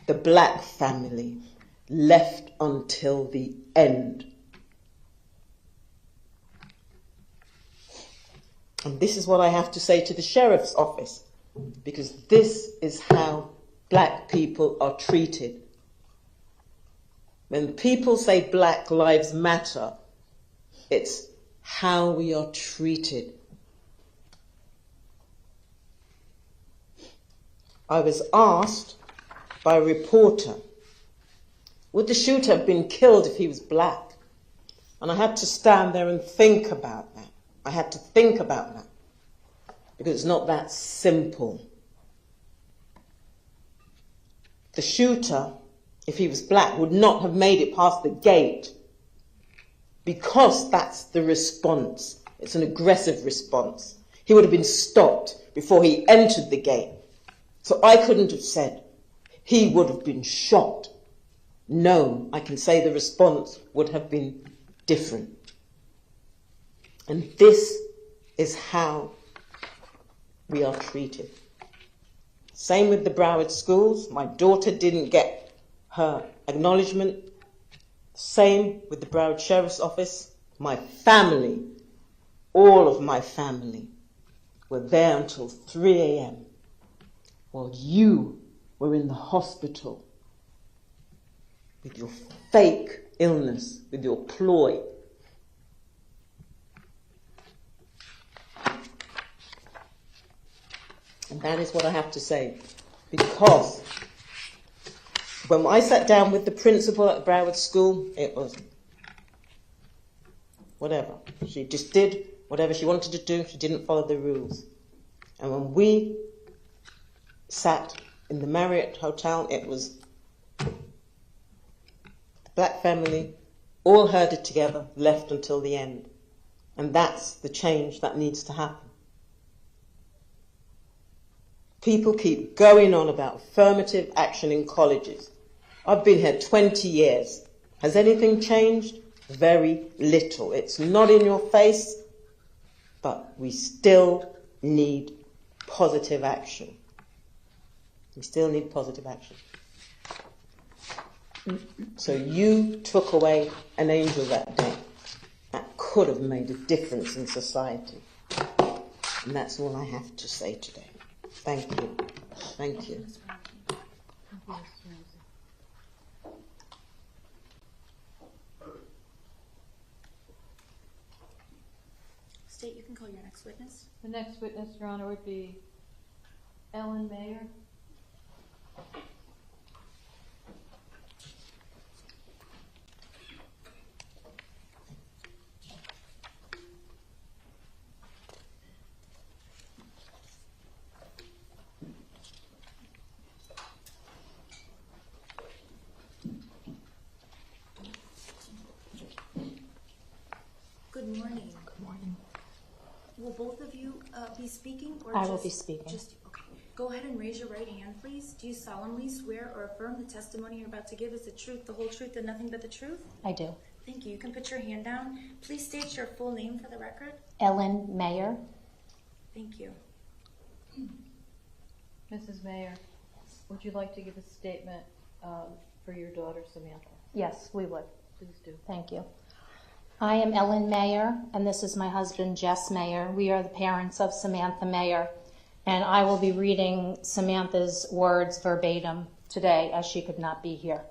the black family, left until the end. And this is what I have to say to the sheriff's office, because this is how black people are treated. When people say Black Lives Matter, it's how we are treated. I was asked by a reporter, would the shooter have been killed if he was black? And I had to stand there and think about that. I had to think about that, because it's not that simple. The shooter, if he was black, would not have made it past the gate, because that's the response. It's an aggressive response. He would have been stopped before he entered the gate. So I couldn't have said he would have been shot. No, I can say the response would have been different. And this is how we are treated. Same with the Broward schools. My daughter didn't get her acknowledgement. Same with the Broward Sheriff's Office. My family, all of my family, were there until 3 a.m. while you were in the hospital with your fake illness, with your ploy. And that is what I have to say. Because when I sat down with the principal at Broward School, it was whatever. She just did whatever she wanted to do. She didn't follow the rules. And when we sat in the Marriott Hotel, it was the black family all herded together, left until the end. And that's the change that needs to happen. People keep going on about affirmative action in colleges. I've been here 20 years. Has anything changed? Very little. It's not in your face, but we still need positive action. We still need positive action. So you took away an angel that day. That could have made a difference in society. And that's all I have to say today. Thank you. Thank you. State, you can call your next witness. The next witness, Your Honor, would be Ellen Mayer. Good morning. Good morning. Will both of you be speaking? Or I will be speaking. Just, okay. Go ahead and raise your right hand, please. Do you solemnly swear or affirm the testimony you're about to give is the truth, the whole truth, and nothing but the truth? I do. Thank you. You can put your hand down. Please state your full name for the record. Ellen Mayer. Thank you. Mrs. Mayer, would you like to give a statement for your daughter, Samantha? Yes, we would. Please do. Thank you. I am Ellen Mayer, and this is my husband, Jess Mayer. We are the parents of Samantha Mayer, and I will be reading Samantha's words verbatim today, as she could not be here.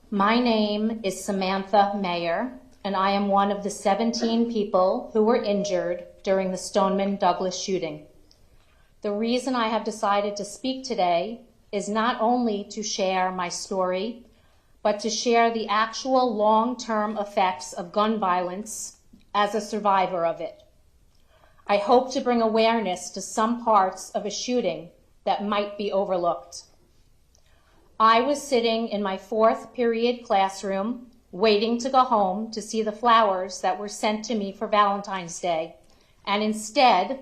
My name is Samantha Mayer, and I am one of the 17 people who were injured during the Stoneman Douglas shooting. The reason I have decided to speak today is not only to share my story, but to share the actual long-term effects of gun violence as a survivor of it. I hope to bring awareness to some parts of a shooting that might be overlooked. I was sitting in my 4th period classroom, waiting to go home to see the flowers that were sent to me for Valentine's Day, and instead,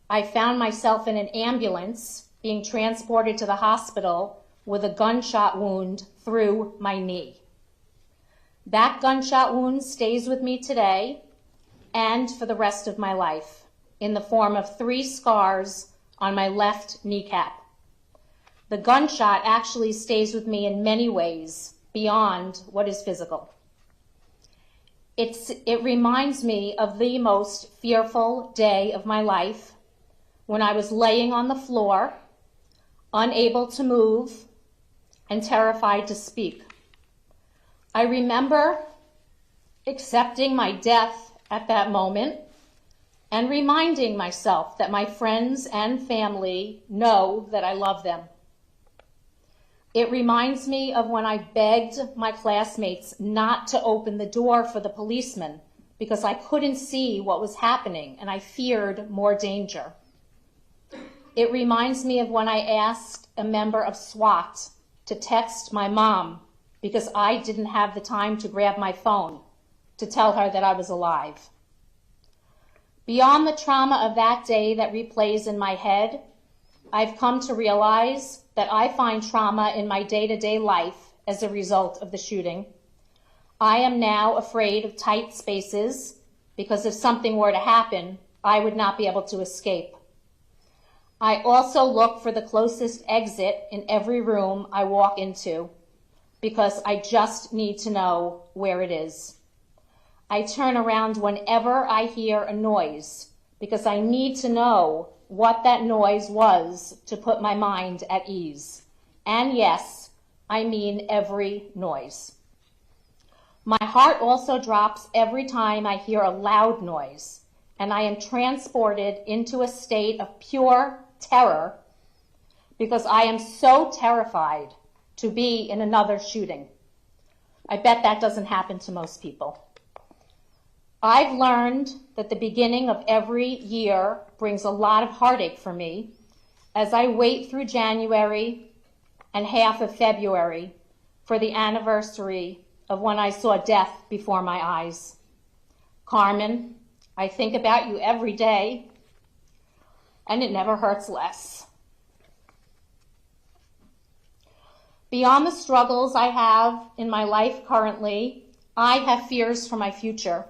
I found myself in an ambulance being transported to the hospital with a gunshot wound through my knee. That gunshot wound stays with me today and for the rest of my life in the form of 3 scars on my left kneecap. The gunshot actually stays with me in many ways beyond what is physical. It reminds me of the most fearful day of my life when I was laying on the floor, unable to move, and terrified to speak. I remember accepting my death at that moment and reminding myself that my friends and family know that I love them. It reminds me of when I begged my classmates not to open the door for the policeman because I couldn't see what was happening and I feared more danger. It reminds me of when I asked a member of SWAT to text my mom because I didn't have the time to grab my phone to tell her that I was alive. Beyond the trauma of that day that replays in my head, I've come to realize that I find trauma in my day-to-day life as a result of the shooting. I am now afraid of tight spaces because if something were to happen, I would not be able to escape. I also look for the closest exit in every room I walk into because I just need to know where it is. I turn around whenever I hear a noise because I need to know what that noise was to put my mind at ease. And yes, I mean every noise. My heart also drops every time I hear a loud noise, and I am transported into a state of pure terror because I am so terrified to be in another shooting. I bet that doesn't happen to most people. I've learned that the beginning of every year brings a lot of heartache for me as I wait through January and half of February for the anniversary of when I saw death before my eyes. Carmen, I think about you every day, and it never hurts less. Beyond the struggles I have in my life currently, I have fears for my future.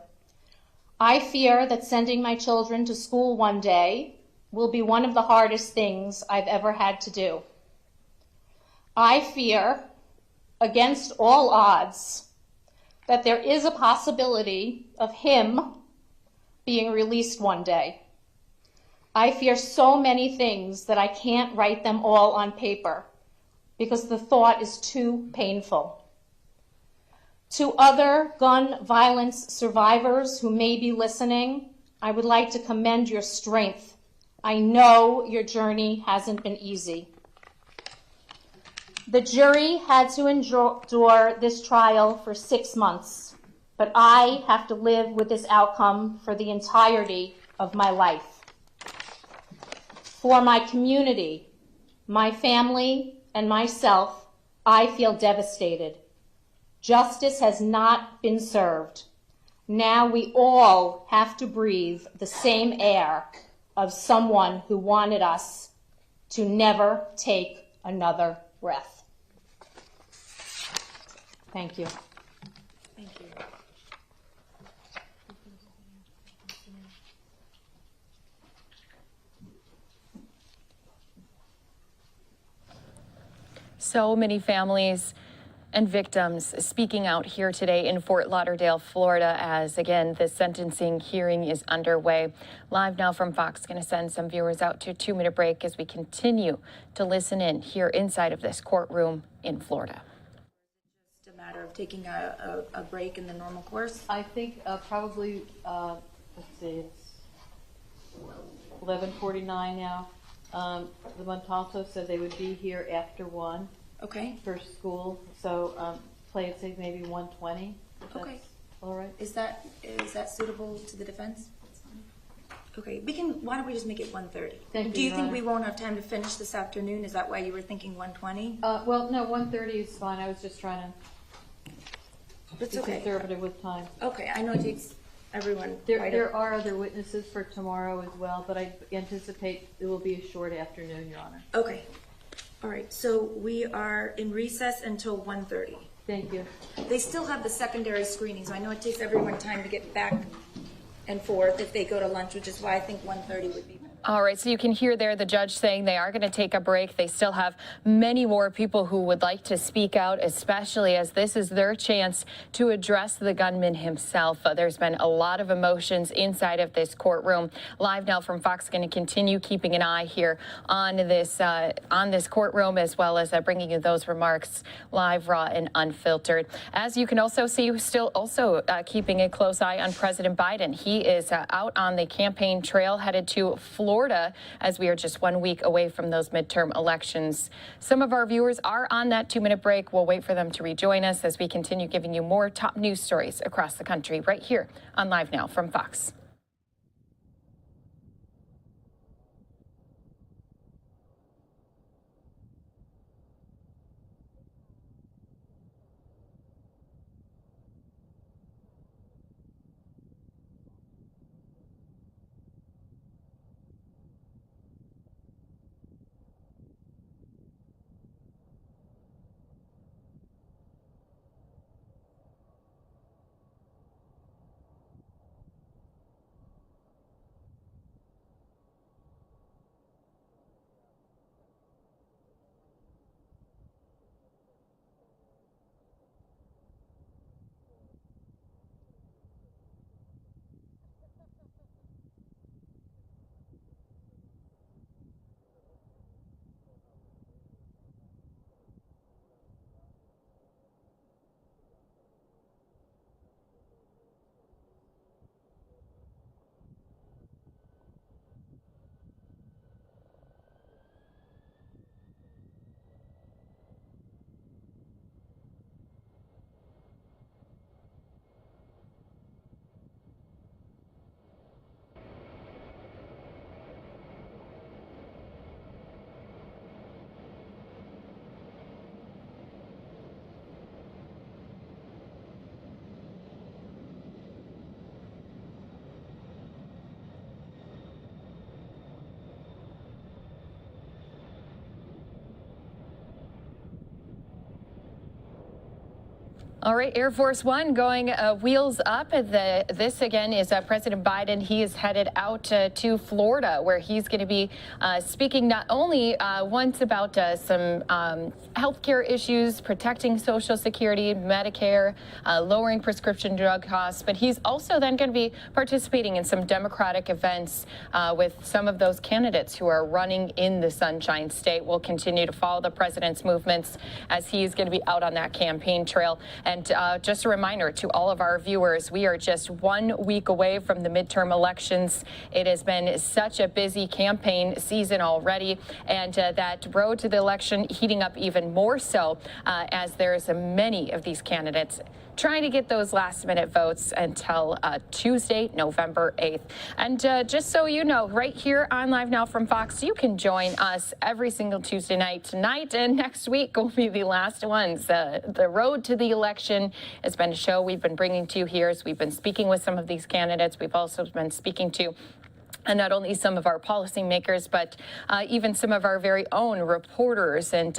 I fear that sending my children to school one day will be one of the hardest things I've ever had to do. I fear, against all odds, that there is a possibility of him being released one day. I fear so many things that I can't write them all on paper because the thought is too painful. To other gun violence survivors who may be listening, I would like to commend your strength. I know your journey hasn't been easy. The jury had to endure this trial for 6 months, but I have to live with this outcome for the entirety of my life. For my community, my family, and myself, I feel devastated. Justice has not been served. Now we all have to breathe the same air of someone who wanted us to never take another breath. Thank you. Thank you. So many families and victims speaking out here today in Fort Lauderdale, Florida, as again, the sentencing hearing is underway. Live now from Fox, going to send some viewers out to a 2-minute break as we continue to listen in here inside of this courtroom in Florida. Just a matter of taking a break in the normal course? I think probably, let's see, it's 11:49 now. The Montalto said they would be here after 1. Okay. For school, so play it safe, maybe 1:20. Okay. All right. Is that suitable to the defense? Okay, why don't we just make it 1:30? Thank Do you, you Your think Honor. we won't have time to finish this afternoon? Is that why you were thinking 1:20? Well, no, 1:30 is fine. I was just trying to It's be okay. conservative with time. Okay, I know it takes everyone. There are other witnesses for tomorrow as well, but I anticipate it will be a short afternoon, Your Honor. Okay. All right, so we are in recess until 1:30. Thank you. They still have the secondary screening, so I know it takes everyone time to get back and forth if they go to lunch, which is why I think 1:30 would be better. All right, so you can hear there the judge saying they are going to take a break. They still have many more people who would like to speak out, especially as this is their chance to address the gunman himself. There's been a lot of emotions inside of this courtroom. Live now from Fox, going to continue keeping an eye here on this courtroom, as well as bringing you those remarks live, raw, and unfiltered. As you can also see, we're still also keeping a close eye on President Biden. He is out on the campaign trail, headed to Florida, as we are just 1 week away from those midterm elections. Some of our viewers are on that 2-minute break. We'll wait for them to rejoin us as we continue giving you more top news stories across the country right here on Live Now from Fox. All right, Air Force One going wheels up. This again is President Biden. He is headed out to Florida, where he's going to be speaking not only once about some healthcare issues, protecting Social Security, Medicare, lowering prescription drug costs, but he's also then going to be participating in some Democratic events with some of those candidates who are running in the Sunshine State. We'll continue to follow the president's movements as he's going to be out on that campaign trail. And just a reminder to all of our viewers, we are just 1 week away from the midterm elections. It has been such a busy campaign season already, and that road to the election heating up even more so as there's many of these candidates trying to get those last-minute votes until Tuesday, November 8th. And just so you know, right here on Live Now from Fox, you can join us every single Tuesday night. Tonight and next week will be the last ones. The road to the election has been a show we've been bringing to you here as we've been speaking with some of these candidates. We've also been speaking to and not only some of our policymakers, but even some of our very own reporters and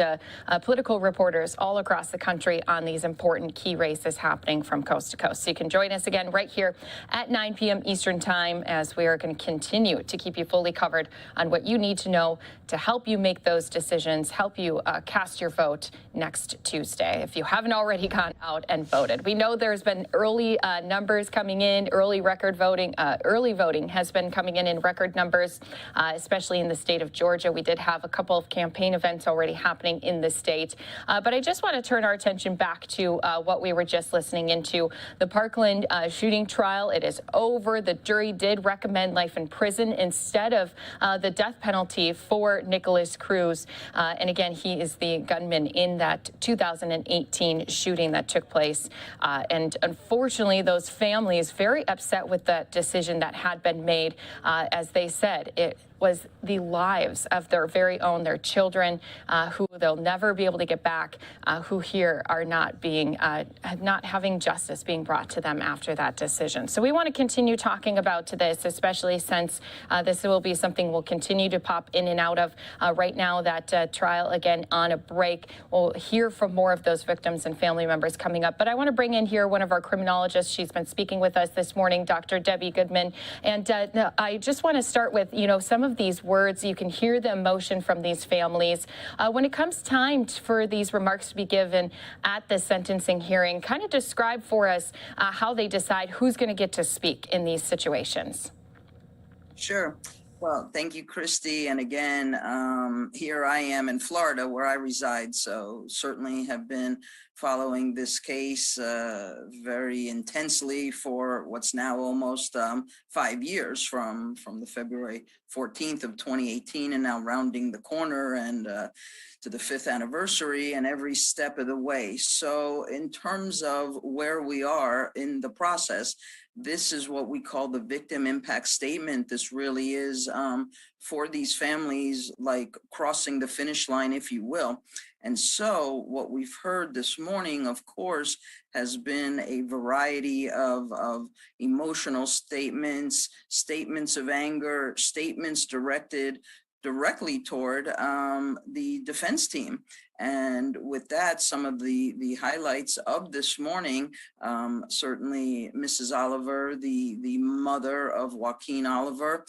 political reporters all across the country on these important key races happening from coast to coast. So you can join us again right here at 9 p.m. Eastern Time as we are going to continue to keep you fully covered on what you need to know to help you make those decisions, help you cast your vote next Tuesday if you haven't already gone out and voted. We know there's been early numbers coming in, early voting has been coming in record numbers, especially in the state of Georgia. We did have a couple of campaign events already happening in the state. But I just want to turn our attention back to what we were just listening into. The Parkland shooting trial, it is over. The jury did recommend life in prison instead of the death penalty for Nikolas Cruz. And again, he is the gunman in that 2018 shooting that took place. And unfortunately, those families very upset with that decision that had been made. As they said, it was the lives of their very own, their children, who they'll never be able to get back, who here are not having justice being brought to them after that decision. So we want to continue talking about this, especially since this will be something we'll continue to pop in and out of. Right now, that trial, again, on a break. We'll hear from more of those victims and family members coming up. But I want to bring in here one of our criminologists. She's been speaking with us this morning, Dr. Debbie Goodman. And I just want to start with, some of these words, you can hear the emotion from these families. When it comes time for these remarks to be given at the sentencing hearing, kind of describe for us how they decide who's going to get to speak in these situations. Sure. Well, thank you, Christy. And again, here I am in Florida where I reside, so certainly have been following this case very intensely for what's now almost 5 years from the February 14th of 2018 and now rounding the corner and to the 5th anniversary and every step of the way. So in terms of where we are in the process, this is what we call the victim impact statement. This really is for these families, like crossing the finish line, if you will. And so what we've heard this morning, of course, has been a variety of emotional statements, statements of anger, statements directly toward the defense team. And with that, some of the highlights of this morning, certainly Mrs. Oliver, the mother of Joaquin Oliver,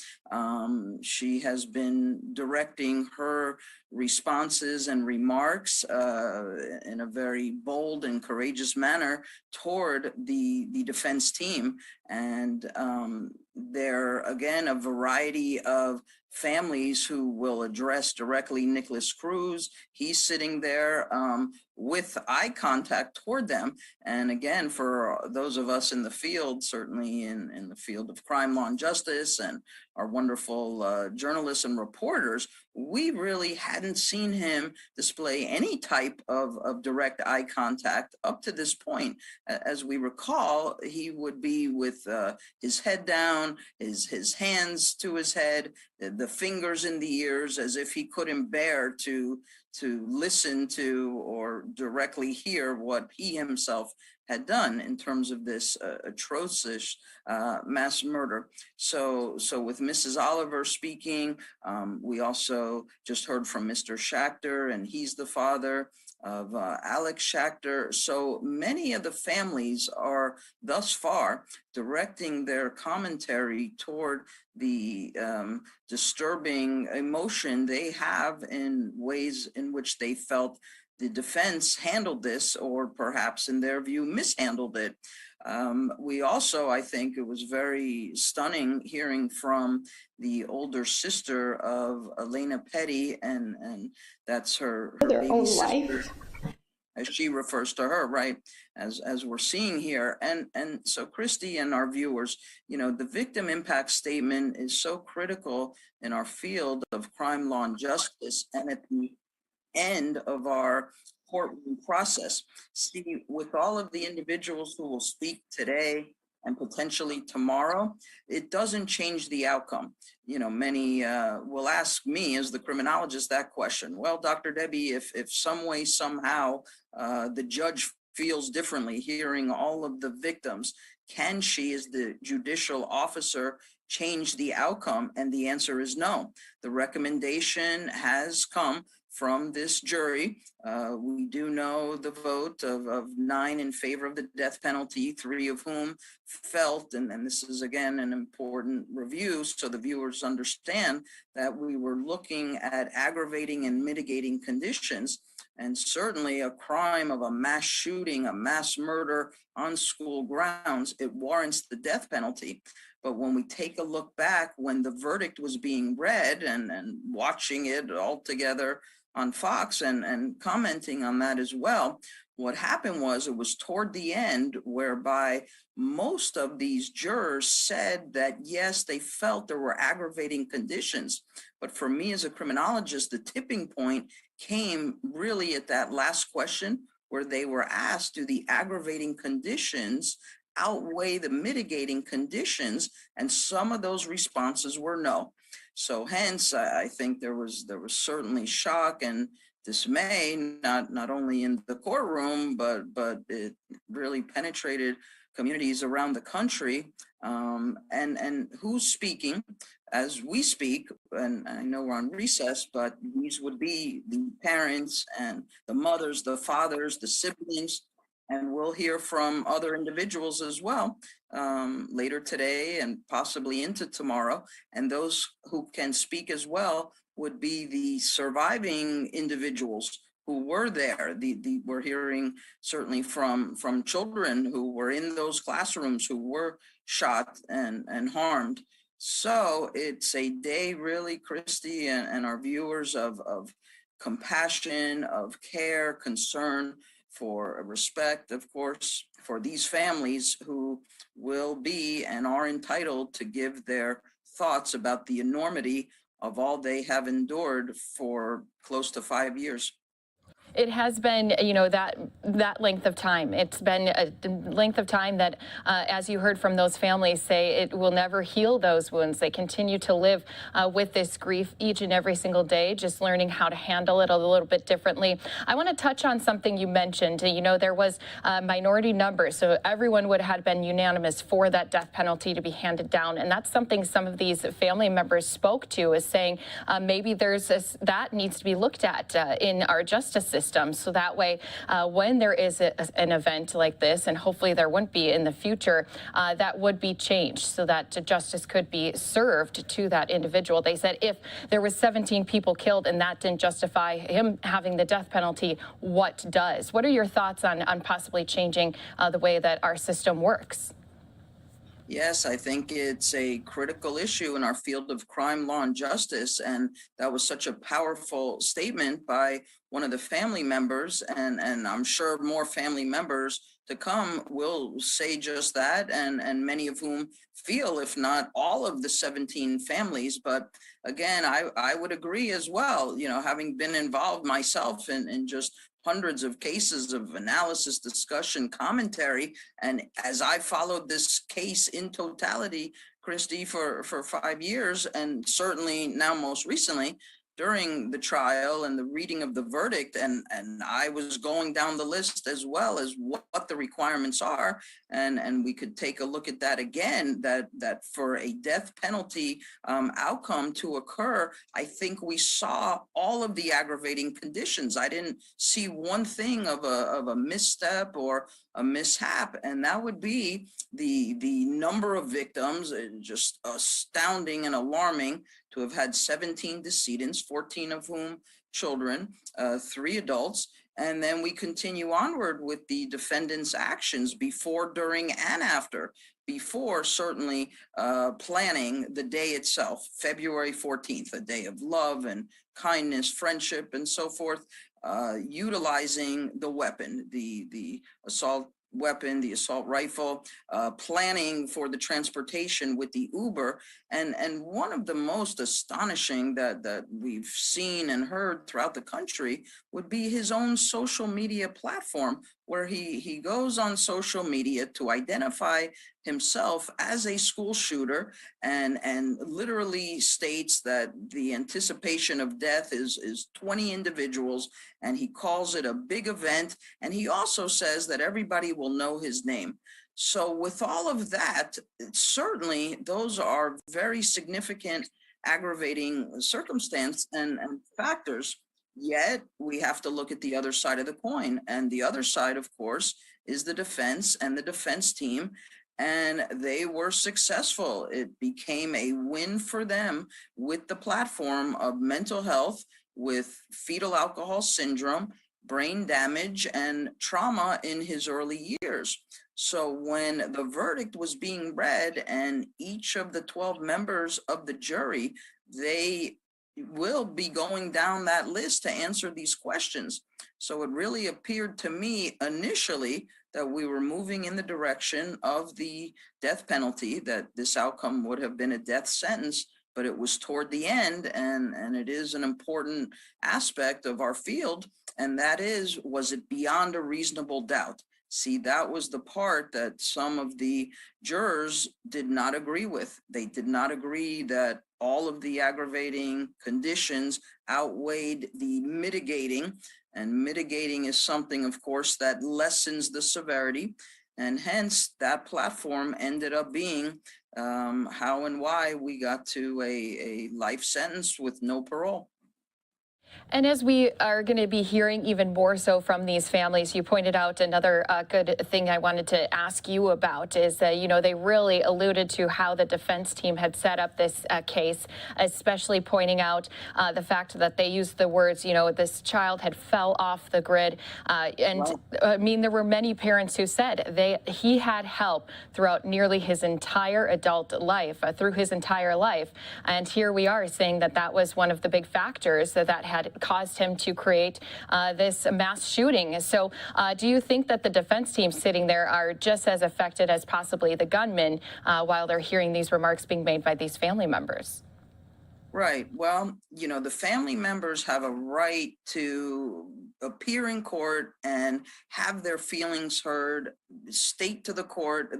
she has been directing her responses and remarks in a very bold and courageous manner toward the defense team. And there, again, a variety of families who will address directly Nikolas Cruz. He's sitting there with eye contact toward them. And again, for those of us in the field, certainly in the field of crime, law, and justice, and our wonderful journalists and reporters, we really hadn't seen him display any type of direct eye contact up to this point. As we recall, he would be with his head down, his hands to his head, the fingers in the ears, as if he couldn't bear to listen to or directly hear what he himself had done in terms of this atrocious mass murder. So with Mrs. Oliver speaking, we also just heard from Mr. Schachter, and he's the father. Alex Schachter. So many of the families are thus far directing their commentary toward the disturbing emotion they have in ways in which they felt the defense handled this, or perhaps in their view mishandled it. We also, I think it was very stunning hearing from the older sister of Elena Petty, and that's her baby sister, as she refers to her, right, as we're seeing here. And so Christy and our viewers, you know, the victim impact statement is so critical in our field of crime, law, and justice, and at the end of our courtroom process. See, with all of the individuals who will speak today and potentially tomorrow, it doesn't change the outcome. You know, many will ask me as the criminologist that question. Well, Dr. Debbie, if some way, somehow, the judge feels differently hearing all of the victims, can she, as the judicial officer, change the outcome? And the answer is no. The recommendation has come from this jury. We do know the vote of 9 in favor of the death penalty, 3 of whom felt, and this is again an important review so the viewers understand that we were looking at aggravating and mitigating conditions, and certainly a crime of a mass shooting, a mass murder on school grounds, it warrants the death penalty. But when we take a look back when the verdict was being read and watching it all together on Fox and commenting on that as well, what happened was it was toward the end whereby most of these jurors said that, yes, they felt there were aggravating conditions. But for me as a criminologist, the tipping point came really at that last question where they were asked, do the aggravating conditions outweigh the mitigating conditions? And some of those responses were no. So hence, I think there was certainly shock and dismay, not only in the courtroom, but it really penetrated communities around the country. And who's speaking as we speak, and I know we're on recess, but these would be the parents and the mothers, the fathers, the siblings, and we'll hear from other individuals as well later today and possibly into tomorrow. And those who can speak as well would be the surviving individuals who were there. We're hearing certainly from children who were in those classrooms who were shot and harmed. So it's a day really, Christy, and our viewers of compassion, of care, concern, for respect, of course, for these families who will be and are entitled to give their thoughts about the enormity of all they have endured for close to 5 years. It has been, you know, that length of time. It's been a length of time that, as you heard from those families say, it will never heal those wounds. They continue to live with this grief each and every single day, just learning how to handle it a little bit differently. I want to touch on something you mentioned. You know, there was minority numbers, so everyone would have been unanimous for that death penalty to be handed down. And that's something some of these family members spoke to, is saying maybe that needs to be looked at in our justice system. So that way, when there is an event like this, and hopefully there wouldn't be in the future, that would be changed so that justice could be served to that individual. They said if there was 17 people killed and that didn't justify him having the death penalty, what does? What are your thoughts on possibly changing the way that our system works? Yes, I think it's a critical issue in our field of crime, law, and justice. And that was such a powerful statement by one of the family members. And I'm sure more family members to come will say just that. And many of whom feel, if not all of the 17 families. But again, I would agree as well, you know, having been involved myself in just hundreds of cases of analysis, discussion, commentary. And as I followed this case in totality, Christy, for 5 years, and certainly now most recently, during the trial and the reading of the verdict, and I was going down the list as well as what the requirements are, and we could take a look at that again, that for a death penalty outcome to occur, I think we saw all of the aggravating conditions. I didn't see one thing of a misstep or a mishap, and that would be the number of victims, just astounding and alarming to have had 17 decedents, 14 of whom children, 3 adults. And then we continue onward with the defendant's actions before, during, and after. Before, certainly, planning the day itself, February 14th, a day of love and kindness, friendship, and so forth, utilizing the weapon, the assault weapon, the assault rifle, planning for the transportation with the Uber. And one of the most astonishing that we've seen and heard throughout the country would be his own social media platform, where he goes on social media to identify himself as a school shooter and literally states that the anticipation of death is 20 individuals, and he calls it a big event. And he also says that everybody will know his name. So with all of that, certainly those are very significant aggravating circumstance and factors. Yet we have to look at the other side of the coin. And the other side, of course, is the defense and the defense team. And they were successful. It became a win for them with the platform of mental health, with fetal alcohol syndrome, brain damage, and trauma in his early years. So when the verdict was being read, and each of the 12 members of the jury, they will be going down that list to answer these questions. So it really appeared to me initially that we were moving in the direction of the death penalty, that this outcome would have been a death sentence, but it was toward the end, and it is an important aspect of our field, and that is, was it beyond a reasonable doubt? See, that was the part that some of the jurors did not agree with. They did not agree that all of the aggravating conditions outweighed the mitigating, and mitigating is something, of course, that lessens the severity, and hence that platform ended up being how and why we got to a life sentence with no parole. And as we are going to be hearing even more so from these families, you pointed out another good thing I wanted to ask you about is that, you know, they really alluded to how the defense team had set up this case, especially pointing out the fact that they used the words, you know, this child had fell off the grid. I mean, there were many parents who said he had help throughout nearly his entire adult life, through his entire life. And here we are saying that that was one of the big factors that had caused him to create this mass shooting. So do you think that the defense team sitting there are just as affected as possibly the gunmen while they're hearing these remarks being made by these family members? Right. Well, you know, the family members have a right to appear in court and have their feelings heard, state to the court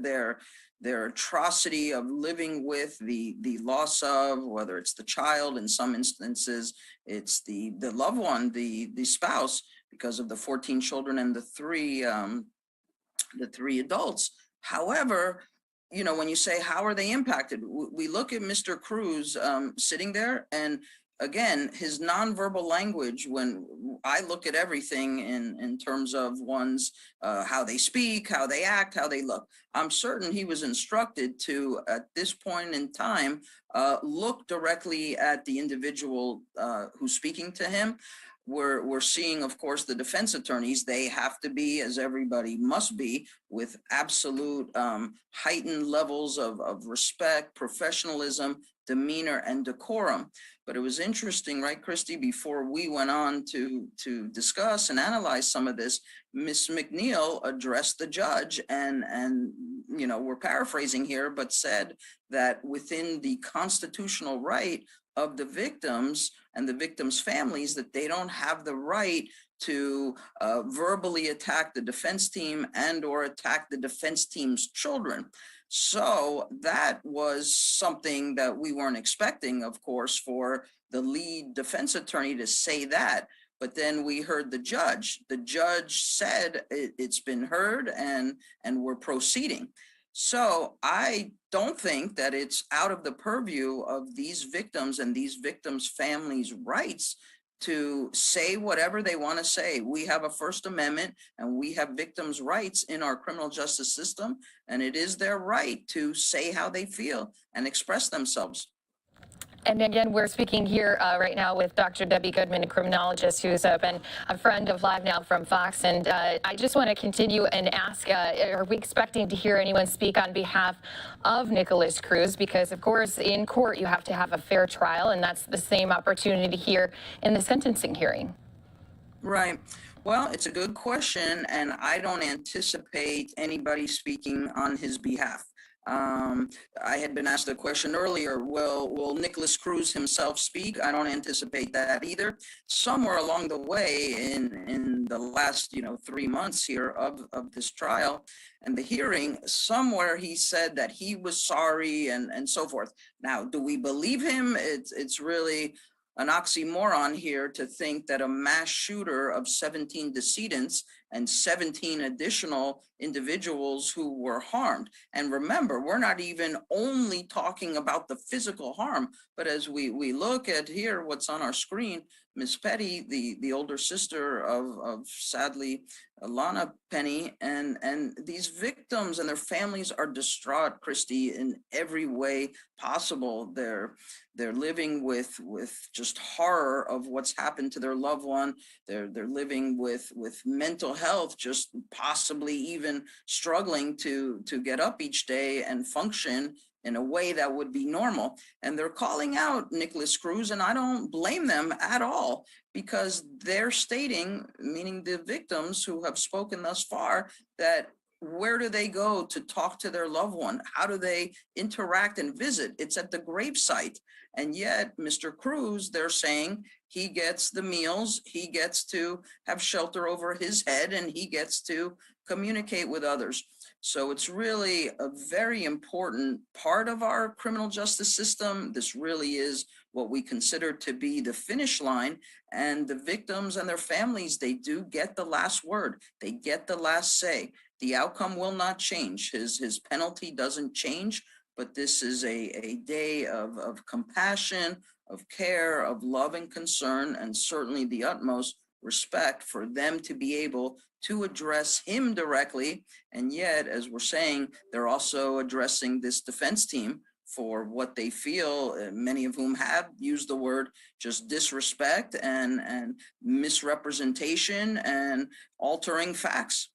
their atrocity of living with the loss of, whether it's the child, in some instances, it's the loved one, the spouse, because of the 14 children and the three adults. However, you know, when you say, how are they impacted? We look at Mr. Cruz sitting there, and again, his nonverbal language, when I look at everything in terms of one's, how they speak, how they act, how they look, I'm certain he was instructed to, at this point in time, look directly at the individual who's speaking to him. We're seeing, of course, the defense attorneys, they have to be, as everybody must be, with absolute heightened levels of respect, professionalism, demeanor, and decorum. But it was interesting, right, Christy, before we went on to discuss and analyze some of this, Ms. McNeil addressed the judge and, you know, we're paraphrasing here, but said that within the constitutional right of the victims and the victims' families, that they don't have the right to verbally attack the defense team and or attack the defense team's children. So that was something that we weren't expecting, of course, for the lead defense attorney to say that. But then we heard the judge. The judge said it's been heard and we're proceeding. So I don't think that it's out of the purview of these victims and these victims' families' rights to say whatever they want to say. We have a First Amendment and we have victims' rights in our criminal justice system, and it is their right to say how they feel and express themselves. And again, we're speaking here right now with Dr. Debbie Goodman, a criminologist who's been a friend of LiveNOW from Fox. And I just want to continue and ask, are we expecting to hear anyone speak on behalf of Nikolas Cruz? Because, of course, in court, you have to have a fair trial, and that's the same opportunity here in the sentencing hearing. Right. Well, it's a good question, and I don't anticipate anybody speaking on his behalf. I had been asked a question earlier, will Nikolas Cruz himself speak? I don't anticipate that either. Somewhere along the way in the last 3 months here of this trial and the hearing, somewhere he said that he was sorry and so forth. Now, do we believe him? It's really an oxymoron here to think that a mass shooter of 17 decedents and 17 additional individuals who were harmed. And remember, we're not even only talking about the physical harm, but as we look at here, what's on our screen, Miss Petty, the older sister of sadly, Lana Penny, and these victims and their families are distraught, Christy, in every way possible. They're living with just horror of what's happened to their loved one. They're living with mental health, just possibly even struggling to get up each day and function in a way that would be normal. And they're calling out Nikolas Cruz, and I don't blame them at all, because they're stating, meaning the victims who have spoken thus far, that where do they go to talk to their loved one? How do they interact and visit? It's at the gravesite. And yet, Mr. Cruz, they're saying he gets the meals, he gets to have shelter over his head, and he gets to communicate with others. So it's really a very important part of our criminal justice system. This really is what we consider to be the finish line. And the victims and their families, they do get the last word. They get the last say. The outcome will not change. His penalty doesn't change, but this is a day of compassion, of care, of love and concern, and certainly the utmost respect for them to be able to address him directly. And yet, as we're saying, they're also addressing this defense team for what they feel, many of whom have used the word just disrespect and misrepresentation and altering facts.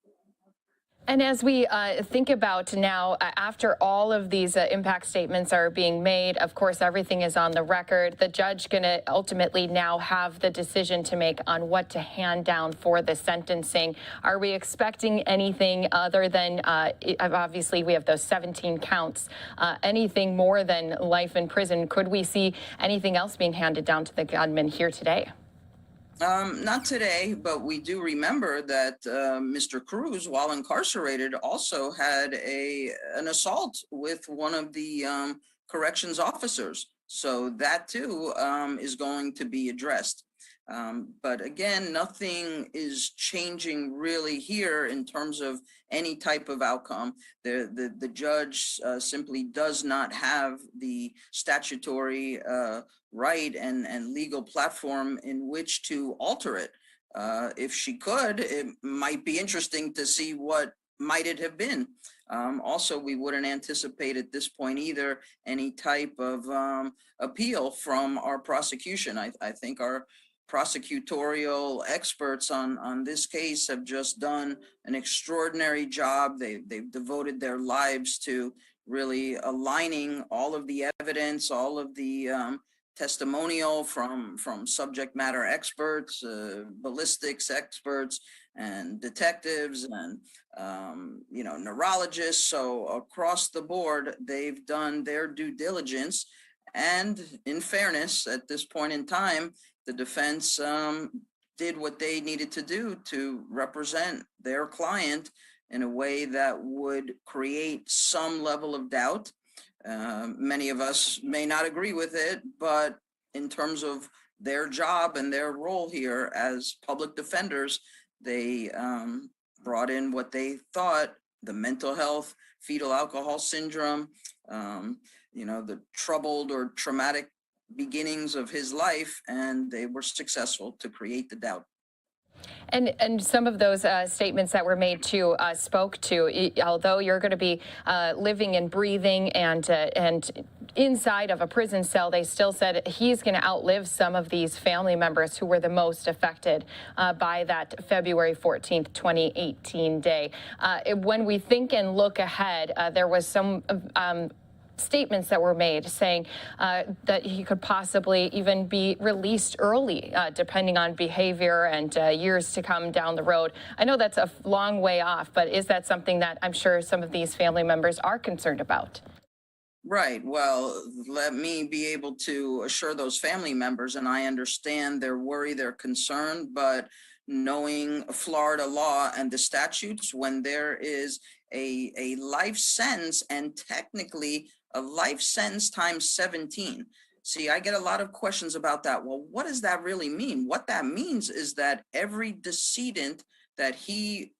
And as we think about now, after all of these impact statements are being made, of course, everything is on the record. The judge going to ultimately now have the decision to make on what to hand down for the sentencing. Are we expecting anything other than, obviously, we have those 17 counts, anything more than life in prison? Could we see anything else being handed down to the gunman here today? Not today, but we do remember that Mr. Cruz, while incarcerated, also had an assault with one of the corrections officers. So that too is going to be addressed. But again, nothing is changing really here in terms of any type of outcome. The judge simply does not have the statutory right and legal platform in which to alter it. If she could, it might be interesting to see what might it have been. Also, we wouldn't anticipate at this point either any type of appeal from our prosecution. I think our prosecutorial experts on this case have just done an extraordinary job. They've devoted their lives to really aligning all of the evidence, all of the testimonial from subject matter experts, ballistics experts, and detectives, and neurologists. So across the board, they've done their due diligence. And in fairness, at this point in time, the defense did what they needed to do to represent their client in a way that would create some level of doubt. Many of us may not agree with it, but in terms of their job and their role here as public defenders, they brought in what they thought, the mental health, fetal alcohol syndrome, the troubled or traumatic beginnings of his life, and they were successful to create the doubt. And some of those statements that were made too spoke to, although you're going to be living and breathing and inside of a prison cell, they still said he's going to outlive some of these family members who were the most affected by that February 14th, 2018 day. When we think and look ahead, there was some statements that were made saying that he could possibly even be released early, depending on behavior and years to come down the road. I know that's a long way off, but is that something that I'm sure some of these family members are concerned about? Right. Well, let me be able to assure those family members, and I understand their worry, their concern, but knowing Florida law and the statutes, when there is a life sentence and technically a life sentence times 17. See, I get a lot of questions about that. Well, what does that really mean? What that means is that every decedent that he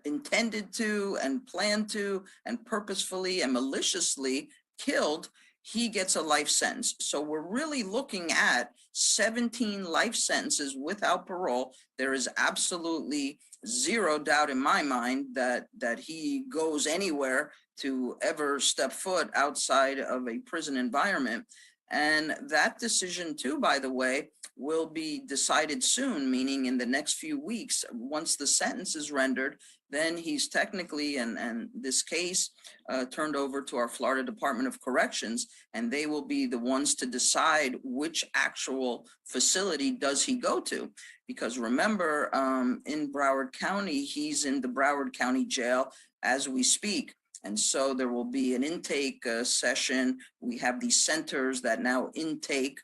intended to and planned to and purposefully and maliciously killed, he gets a life sentence. So we're really looking at 17 life sentences without parole. There is absolutely zero doubt in my mind that he goes anywhere to ever step foot outside of a prison environment. And that decision too, by the way, will be decided soon, meaning in the next few weeks. Once the sentence is rendered, then he's technically, and this case turned over to our Florida Department of Corrections, and they will be the ones to decide which actual facility does he go to. Because remember, in Broward County, he's in the Broward County Jail as we speak. And so there will be an intake session. We have these centers that now intake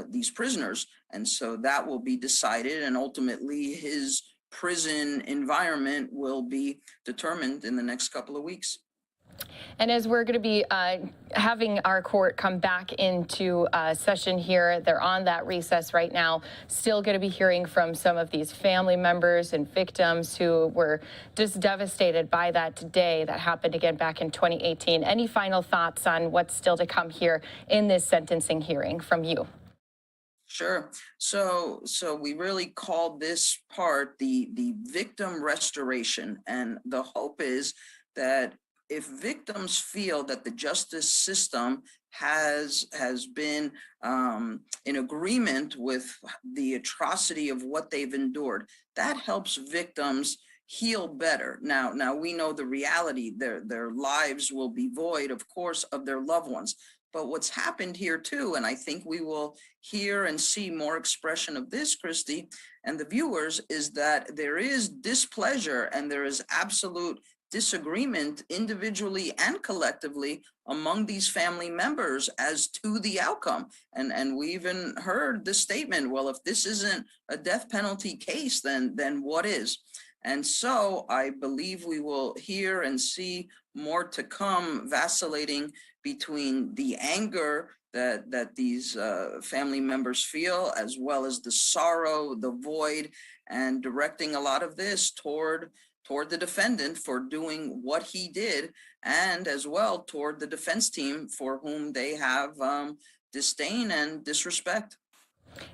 these prisoners. And so that will be decided, and ultimately his prison environment will be determined in the next couple of weeks. And as we're going to be having our court come back into session here, they're on that recess right now, still going to be hearing from some of these family members and victims who were just devastated by that day that happened again back in 2018. Any final thoughts on what's still to come here in this sentencing hearing from you? Sure. So we really call this part the victim restoration. And the hope is that if victims feel that the justice system has been in agreement with the atrocity of what they've endured, that helps victims heal better. Now we know the reality, their lives will be void, of course, of their loved ones. But what's happened here too, and I think we will hear and see more expression of this, Christy, and the viewers, is that there is displeasure and there is absolute disagreement individually and collectively among these family members as to the outcome. And we even heard the statement, well, if this isn't a death penalty case, then what is? And so I believe we will hear and see more to come, vacillating between the anger that these family members feel, as well as the sorrow, the void, and directing a lot of this toward the defendant for doing what he did, and as well toward the defense team for whom they have disdain and disrespect.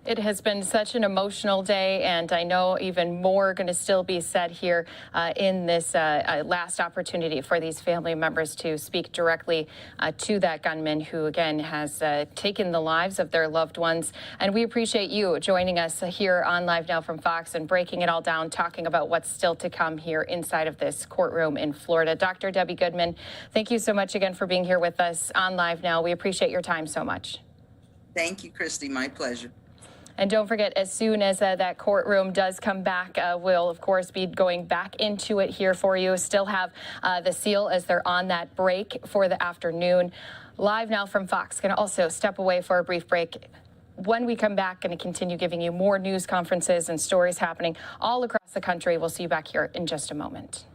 It has been such an emotional day, and I know even more going to still be said here in this last opportunity for these family members to speak directly to that gunman who, again, has taken the lives of their loved ones. And we appreciate you joining us here on Live Now from Fox and breaking it all down, talking about what's still to come here inside of this courtroom in Florida. Dr. Debbie Goodman, thank you so much again for being here with us on Live Now. We appreciate your time so much. Thank you, Christy. My pleasure. And don't forget, as soon as that courtroom does come back, we'll, of course, be going back into it here for you. Still have the seal as they're on that break for the afternoon. Live Now from Fox going to also step away for a brief break. When we come back, going to continue giving you more news conferences and stories happening all across the country. We'll see you back here in just a moment.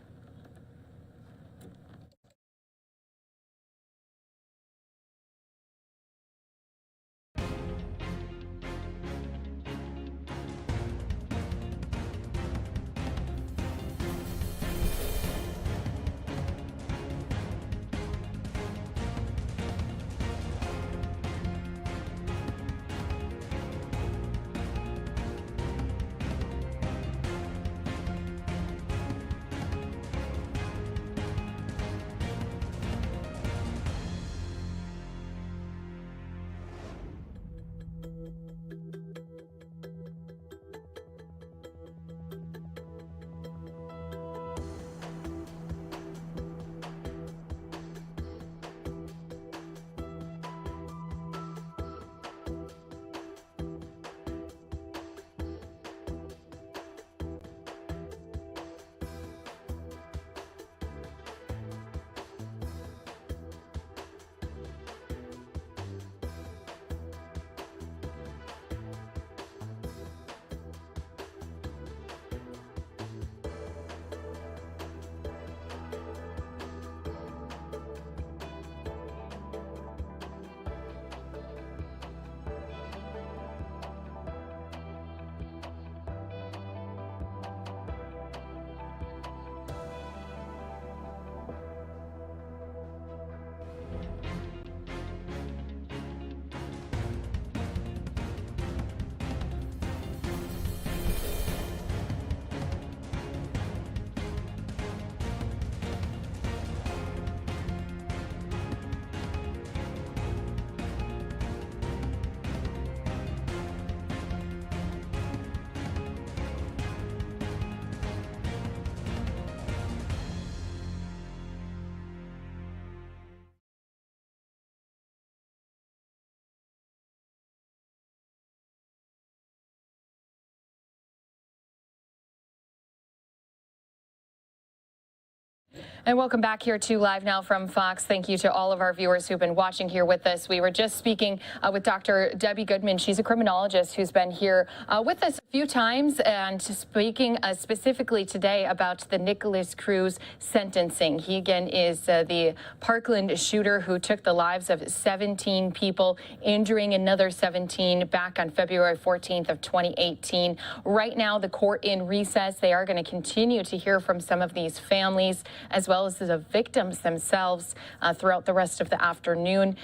And welcome back here to Live Now from Fox. Thank you to all of our viewers who've been watching here with us. We were just speaking with Dr. Debbie Goodman. She's a criminologist who's been here with us a few times and speaking specifically today about the Nikolas Cruz sentencing. He again is the Parkland shooter who took the lives of 17 people, injuring another 17 back on February 14th of 2018. Right now, the court in recess. They are going to continue to hear from some of these families as well as the victims themselves throughout the rest of the afternoon.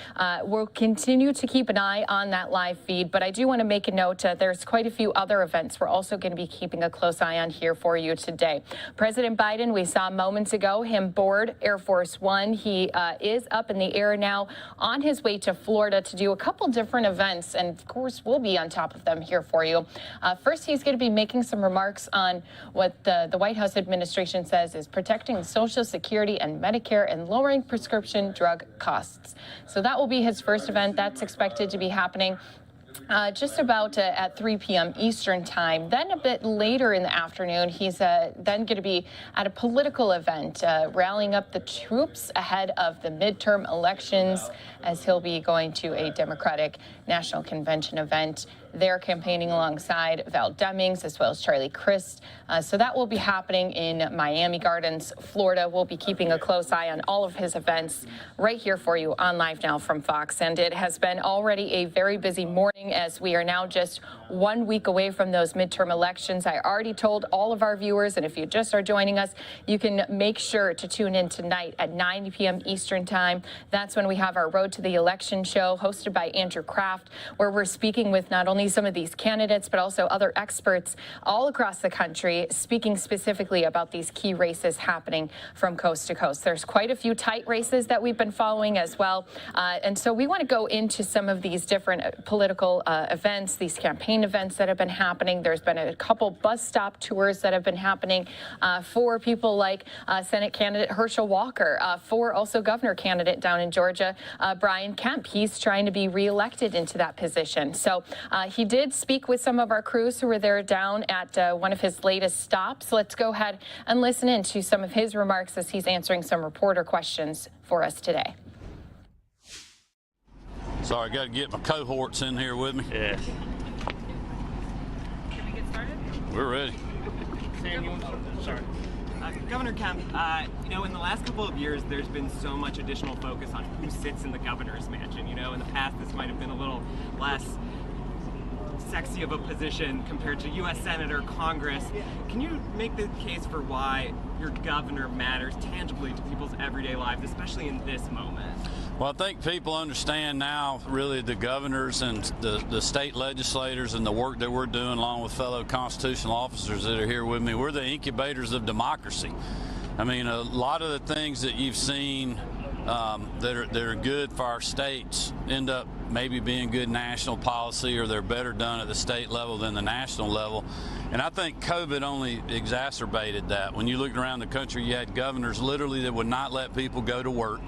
We'll continue to keep an eye on that live feed, but I do want to make a note. There's quite a few other events we're also going to be keeping a close eye on here for you today. President Biden, we saw moments ago him board Air Force One. He is up in the air now on his way to Florida to do a couple different events, and of course we'll be on top of them here for you. First, he's going to be making some remarks on what the White House administration says is protecting Social Security and Medicare and lowering prescription drug costs. So that will be his first event. That's expected to be happening just about at 3 p.m. Eastern time. Then a bit later in the afternoon, he's then going to be at a political event, rallying up the troops ahead of the midterm elections, as he'll be going to a Democratic National Convention event. They're campaigning alongside Val Demings as well as Charlie Crist. So that will be happening in Miami Gardens, Florida. We'll be keeping a close eye on all of his events right here for you on Live Now from Fox. And it has been already a very busy morning as we are now just 1 week away from those midterm elections. I already told all of our viewers, and if you just are joining us, you can make sure to tune in tonight at 9 p.m. Eastern time. That's when we have our Road to the Election show hosted by Andrew Kraft, where we're speaking with not only some of these candidates, but also other experts all across the country, speaking specifically about these key races happening from coast to coast. There's quite a few tight races that we've been following as well. And so we want to go into some of these different political events, these campaign events that have been happening. There's been a couple bus stop tours that have been happening for people like Senate candidate Herschel Walker, for also governor candidate down in Georgia, Brian Kemp. He's trying to be reelected into that position. So he did speak with some of our crews who were there down at one of his latest stops. Let's go ahead and listen in to some of his remarks as he's answering some reporter questions for us today. Sorry, I got to get my cohorts in here with me. Yeah. Can we get started? We're ready. Sorry. Governor Kemp, you know, in the last couple of years, there's been so much additional focus on who sits in the governor's mansion. You know, in the past, this might have been a little less sexy of a position compared to U.S. Senator, Congress. Can you make the case for why your governor matters tangibly to people's everyday lives, especially in this moment? Well, I think people understand now, really, the governors and the state legislators and the work that we're doing along with fellow constitutional officers that are here with me. We're the incubators of democracy. I mean, a lot of the things that you've seen that are good for our states end up maybe being good national policy, or they're better done at the state level than the national level. And I think COVID only exacerbated that. When you looked around the country, you had governors literally that would not let people go to work.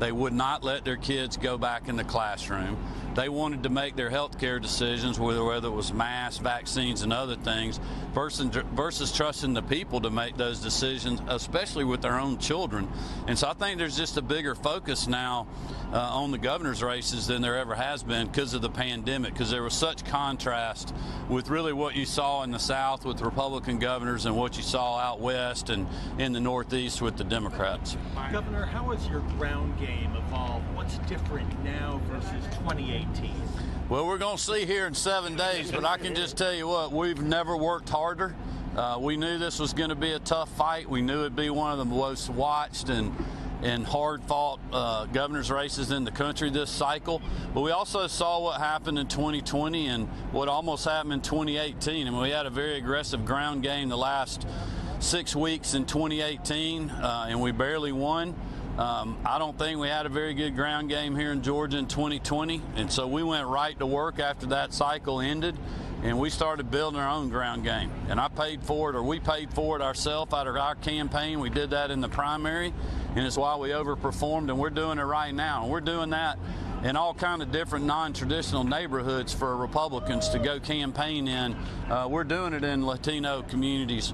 They would not let their kids go back in the classroom. They wanted to make their health care decisions, whether it was masks, vaccines, and other things, versus trusting the people to make those decisions, especially with their own children. And so I think there's just a bigger focus now on the governor's races than there ever has been because of the pandemic, because there was such contrast with really what you saw in the South with Republican governors and what you saw out west and in the Northeast with the Democrats. Governor, how has your ground game evolved? What's different now versus 2018? Well, we're going to see here in 7 days, but I can just tell you what, we've never worked harder. We knew this was going to be a tough fight. We knew it'd be one of the most watched and hard-fought governor's races in the country this cycle. But we also saw what happened in 2020 and what almost happened in 2018. And we had a very aggressive ground game the last 6 weeks in 2018, and we barely won. I don't think we had a very good ground game here in Georgia in 2020, and so we went right to work after that cycle ended, and we started building our own ground game. And I paid for it, or we paid for it ourselves out of our campaign. We did that in the primary, and it's why we overperformed, and we're doing it right now. And we're doing that in all kind of different non-traditional neighborhoods for Republicans to go campaign in. We're doing it in Latino communities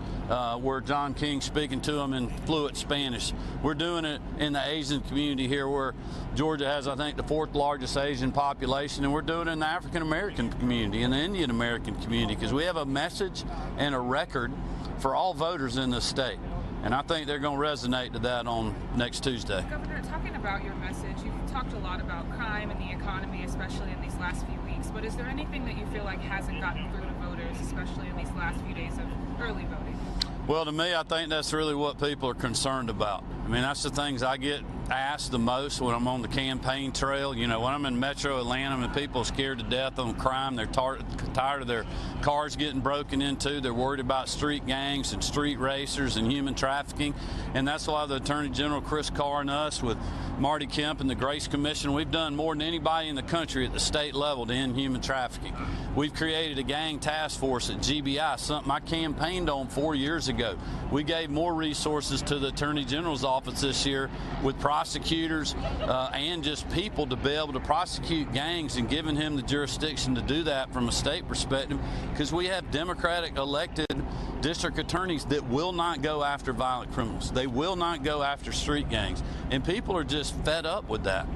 where John King's speaking to them in fluent Spanish. We're doing it in the Asian community here where Georgia has, I think, the 4th largest Asian population, and we're doing it in the African American community and the Indian American community because we have a message and a record for all voters in this state. And I think they're going to resonate to that on next Tuesday. Governor, talking about your message, you've talked a lot about crime and the economy, especially in these last few weeks, but is there anything that you feel like hasn't gotten through to voters, especially in these last few days of early voting? Well, to me, I think that's really what people are concerned about. I mean, that's the things I get asked the most when I'm on the campaign trail. You know, when I'm in Metro Atlanta and people are scared to death on crime, they're tired of their cars getting broken into, they're worried about street gangs and street racers and human trafficking. And that's why the Attorney General Chris Carr and us with Marty Kemp and the Grace Commission, we've done more than anybody in the country at the state level to end human trafficking. We've created a gang task force at GBI, something I campaigned on 4 years ago. We gave more resources to the Attorney General's office this year with prosecutors and just people to be able to prosecute gangs and giving him the jurisdiction to do that from a state perspective because we have Democratic elected district attorneys that will not go after violent criminals. They will not go after street gangs. And people are just fed up with that.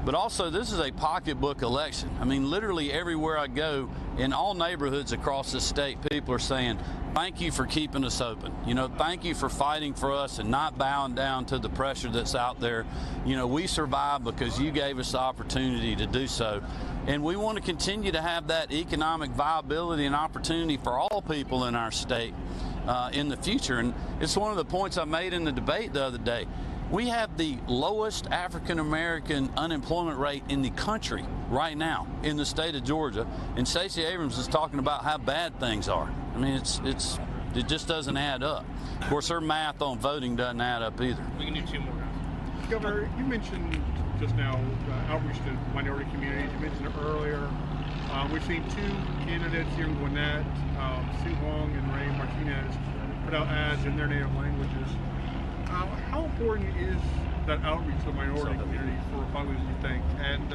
But also, this is a pocketbook election. I mean, literally everywhere I go, in all neighborhoods across the state, people are saying, thank you for keeping us open. You know, thank you for fighting for us and not bowing down to the pressure that's out there. You know, we survived because you gave us the opportunity to do so. And we want to continue to have that economic viability and opportunity for all people in our state in the future. And it's one of the points I made in the debate the other day. We have the lowest African-American unemployment rate in the country right now in the state of Georgia. And Stacey Abrams is talking about how bad things are. I mean, it just doesn't add up. Of course, her math on voting doesn't add up either. We can do 2 more. Governor, you mentioned just now outreach to minority communities. You mentioned it earlier. We've seen 2 candidates here, Gwinnett, Sue Wong and Ray Martinez, put out ads in their native languages. How important is that outreach to the minority community for Republicans, you think? And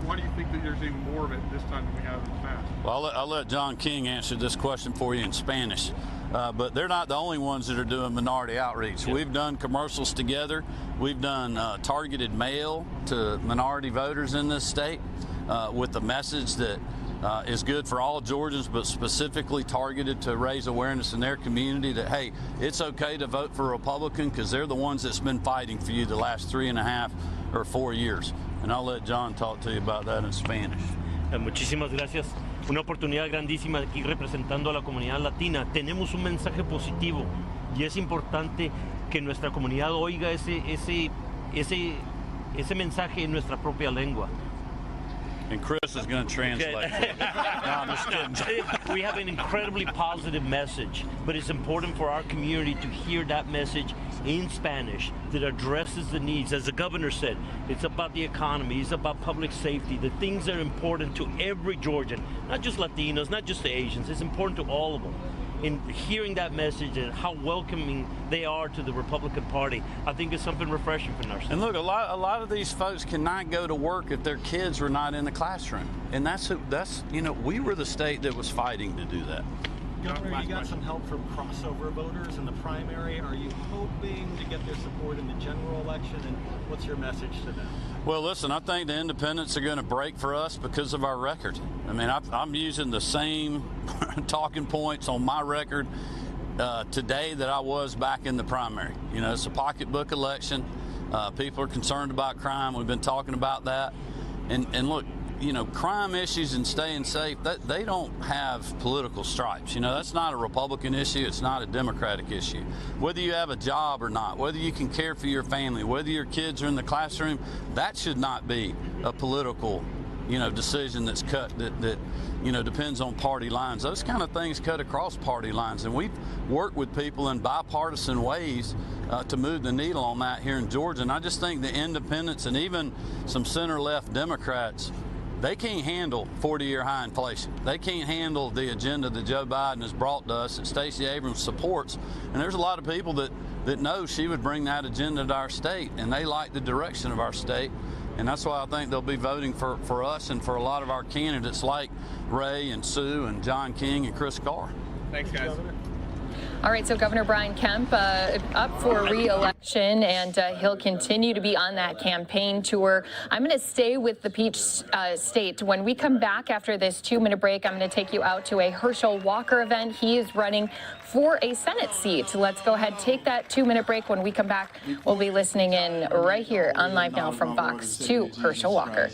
why do you think that there's even more of it this time than we have in the past? Well, I'll let John King answer this question for you in Spanish. But they're not the only ones that are doing minority outreach. We've done commercials together. We've done targeted mail to minority voters in this state with the message that is good for all Georgians, but specifically targeted to raise awareness in their community that, hey, it's okay to vote for a Republican because they're the ones that's been fighting for you the last 3.5 or 4 years. And I'll let John talk to you about that in Spanish. Muchísimas gracias. Una oportunidad grandísima aquí representando a la comunidad latina. Tenemos un mensaje positivo y es importante que nuestra comunidad oiga ese mensaje en nuestra propia lengua. And Chris is going to translate. Okay. No, I'm just kidding. We have an incredibly positive message, but it's important for our community to hear that message in Spanish that addresses the needs. As the governor said, it's about the economy, it's about public safety, the things that are important to every Georgian, not just Latinos, not just the Asians. It's important to all of them. In hearing that message and how welcoming they are to the Republican Party, I think it's something refreshing for us. And look, a lot of these folks cannot go to work if their kids were not in the classroom. And that's you know, we were the state that was fighting to do that. Governor, you got some help from crossover voters in the primary. Are you hoping to get their support in the general election? And what's your message to them? Well, listen, I think the independents are going to break for us because of our record. I mean, I'm using the same talking points on my record today that I was back in the primary. You know, it's a pocketbook election. People are concerned about crime. We've been talking about that. And look, you know, crime issues and staying safe, they don't have political stripes. You know, that's not a Republican issue. It's not a Democratic issue. Whether you have a job or not, whether you can care for your family, whether your kids are in the classroom, that should not be a political, you know, decision that's cut that you know, depends on party lines. Those kind of things cut across party lines. And we've worked with people in bipartisan ways to move the needle on that here in Georgia. And I just think the independents and even some center-left Democrats, they can't handle 40-year high inflation. They can't handle the agenda that Joe Biden has brought to us that Stacey Abrams supports. And there's a lot of people that know she would bring that agenda to our state, and they like the direction of our state. And that's why I think they'll be voting for us and for a lot of our candidates like Ray and Sue and John King and Chris Carr. Thanks, guys. All right, so Governor Brian Kemp up for re-election, and he'll continue to be on that campaign tour. I'm going to stay with the Peach State. When we come back after this 2-minute break, I'm going to take you out to a Herschel Walker event. He is running for a Senate seat. Let's go ahead, take that 2-minute break. When we come back, we'll be listening in right here on Live Now from Fox to Herschel Walker.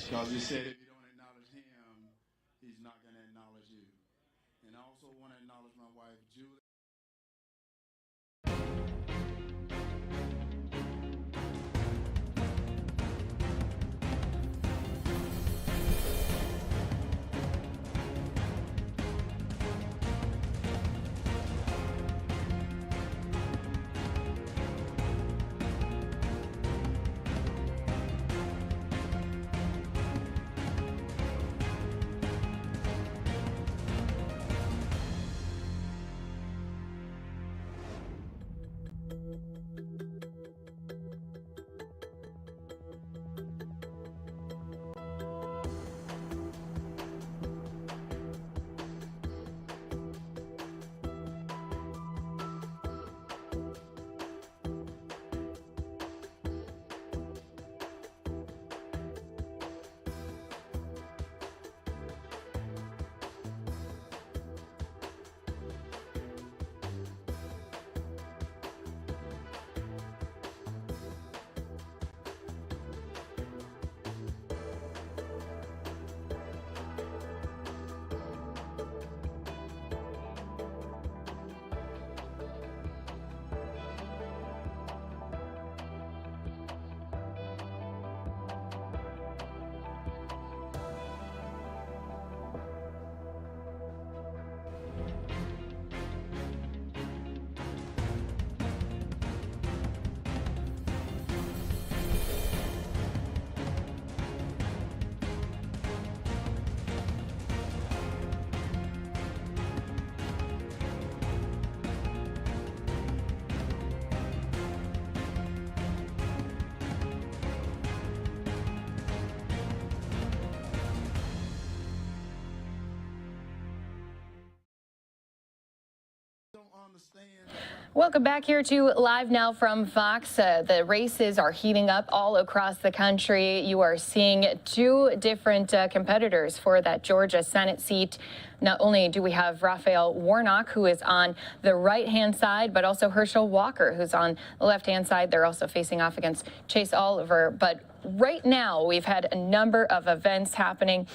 Welcome back here to Live Now from Fox. The races are heating up all across the country. You are seeing two different competitors for that Georgia Senate seat. Not only do we have Raphael Warnock, who is on the right-hand side, but also Herschel Walker, who's on the left-hand side. They're also facing off against Chase Oliver. But right now, we've had a number of events happening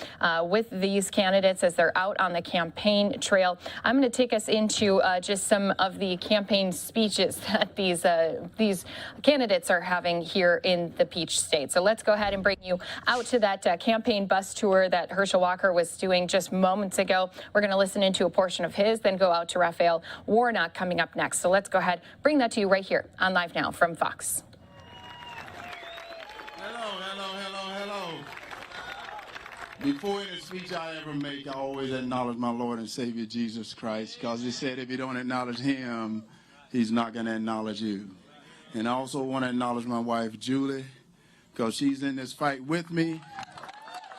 with these candidates as they're out on the campaign trail. I'm going to take us into just some of the campaign speeches that these candidates are having here in the Peach State. So let's go ahead and bring you out to that campaign bus tour that Herschel Walker was doing just moments ago. We're going to listen into a portion of his, then go out to Raphael Warnock coming up next. So let's go ahead, bring that to you right here on Live Now from Fox. Hello. Before any speech I ever make, I always acknowledge my Lord and Savior Jesus Christ, because he said if you don't acknowledge him, he's not going to acknowledge you. And I also want to acknowledge my wife, Julie, because she's in this fight with me.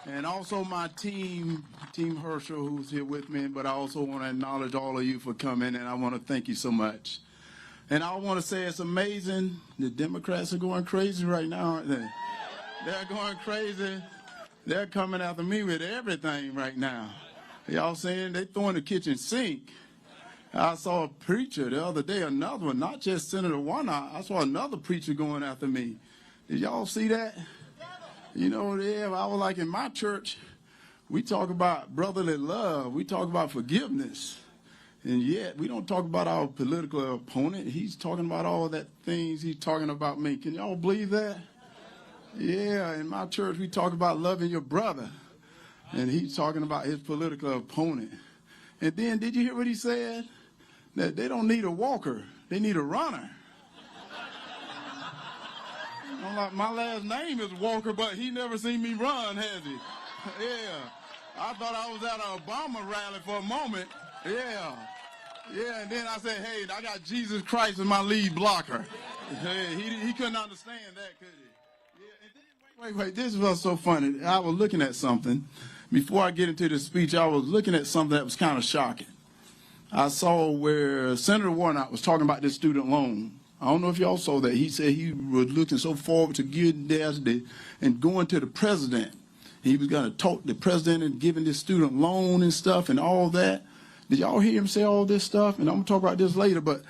And also my team Herschel, who's here with me, but I also want to acknowledge all of you for coming, and I want to thank you so much. And I want to say it's amazing. The Democrats are going crazy right now, aren't they? They're going crazy. They're coming after me with everything right now. Y'all saying they throwing the kitchen sink. I saw a preacher the other day, another one, not just Senator Warnock. I saw another preacher going after me. Did y'all see that? You know, I was like, in my church, we talk about brotherly love. We talk about forgiveness. And yet, we don't talk about our political opponent. He's talking about all that things he's talking about me. Can y'all believe that? Yeah, in my church, we talk about loving your brother. And he's talking about his political opponent. And then, did you hear what he said? That they don't need a walker. They need a runner. I'm like, my last name is Walker, but he never seen me run, has he? Yeah. I thought I was at an Obama rally for a moment. Yeah. Yeah, and then I said, hey, I got Jesus Christ as my lead blocker. Hey, he couldn't understand that, could he? Yeah, and then Wait, this was so funny. I was looking at something. Before I get into the speech, I was looking at something that was kind of shocking. I saw where Senator Warnock was talking about this student loan. I don't know if y'all saw that. He said he was looking so forward to getting there and going to the president. He was going to talk to the president and giving this student loan and stuff and all that. Did y'all hear him say all this stuff? And I'm going to talk about this later, but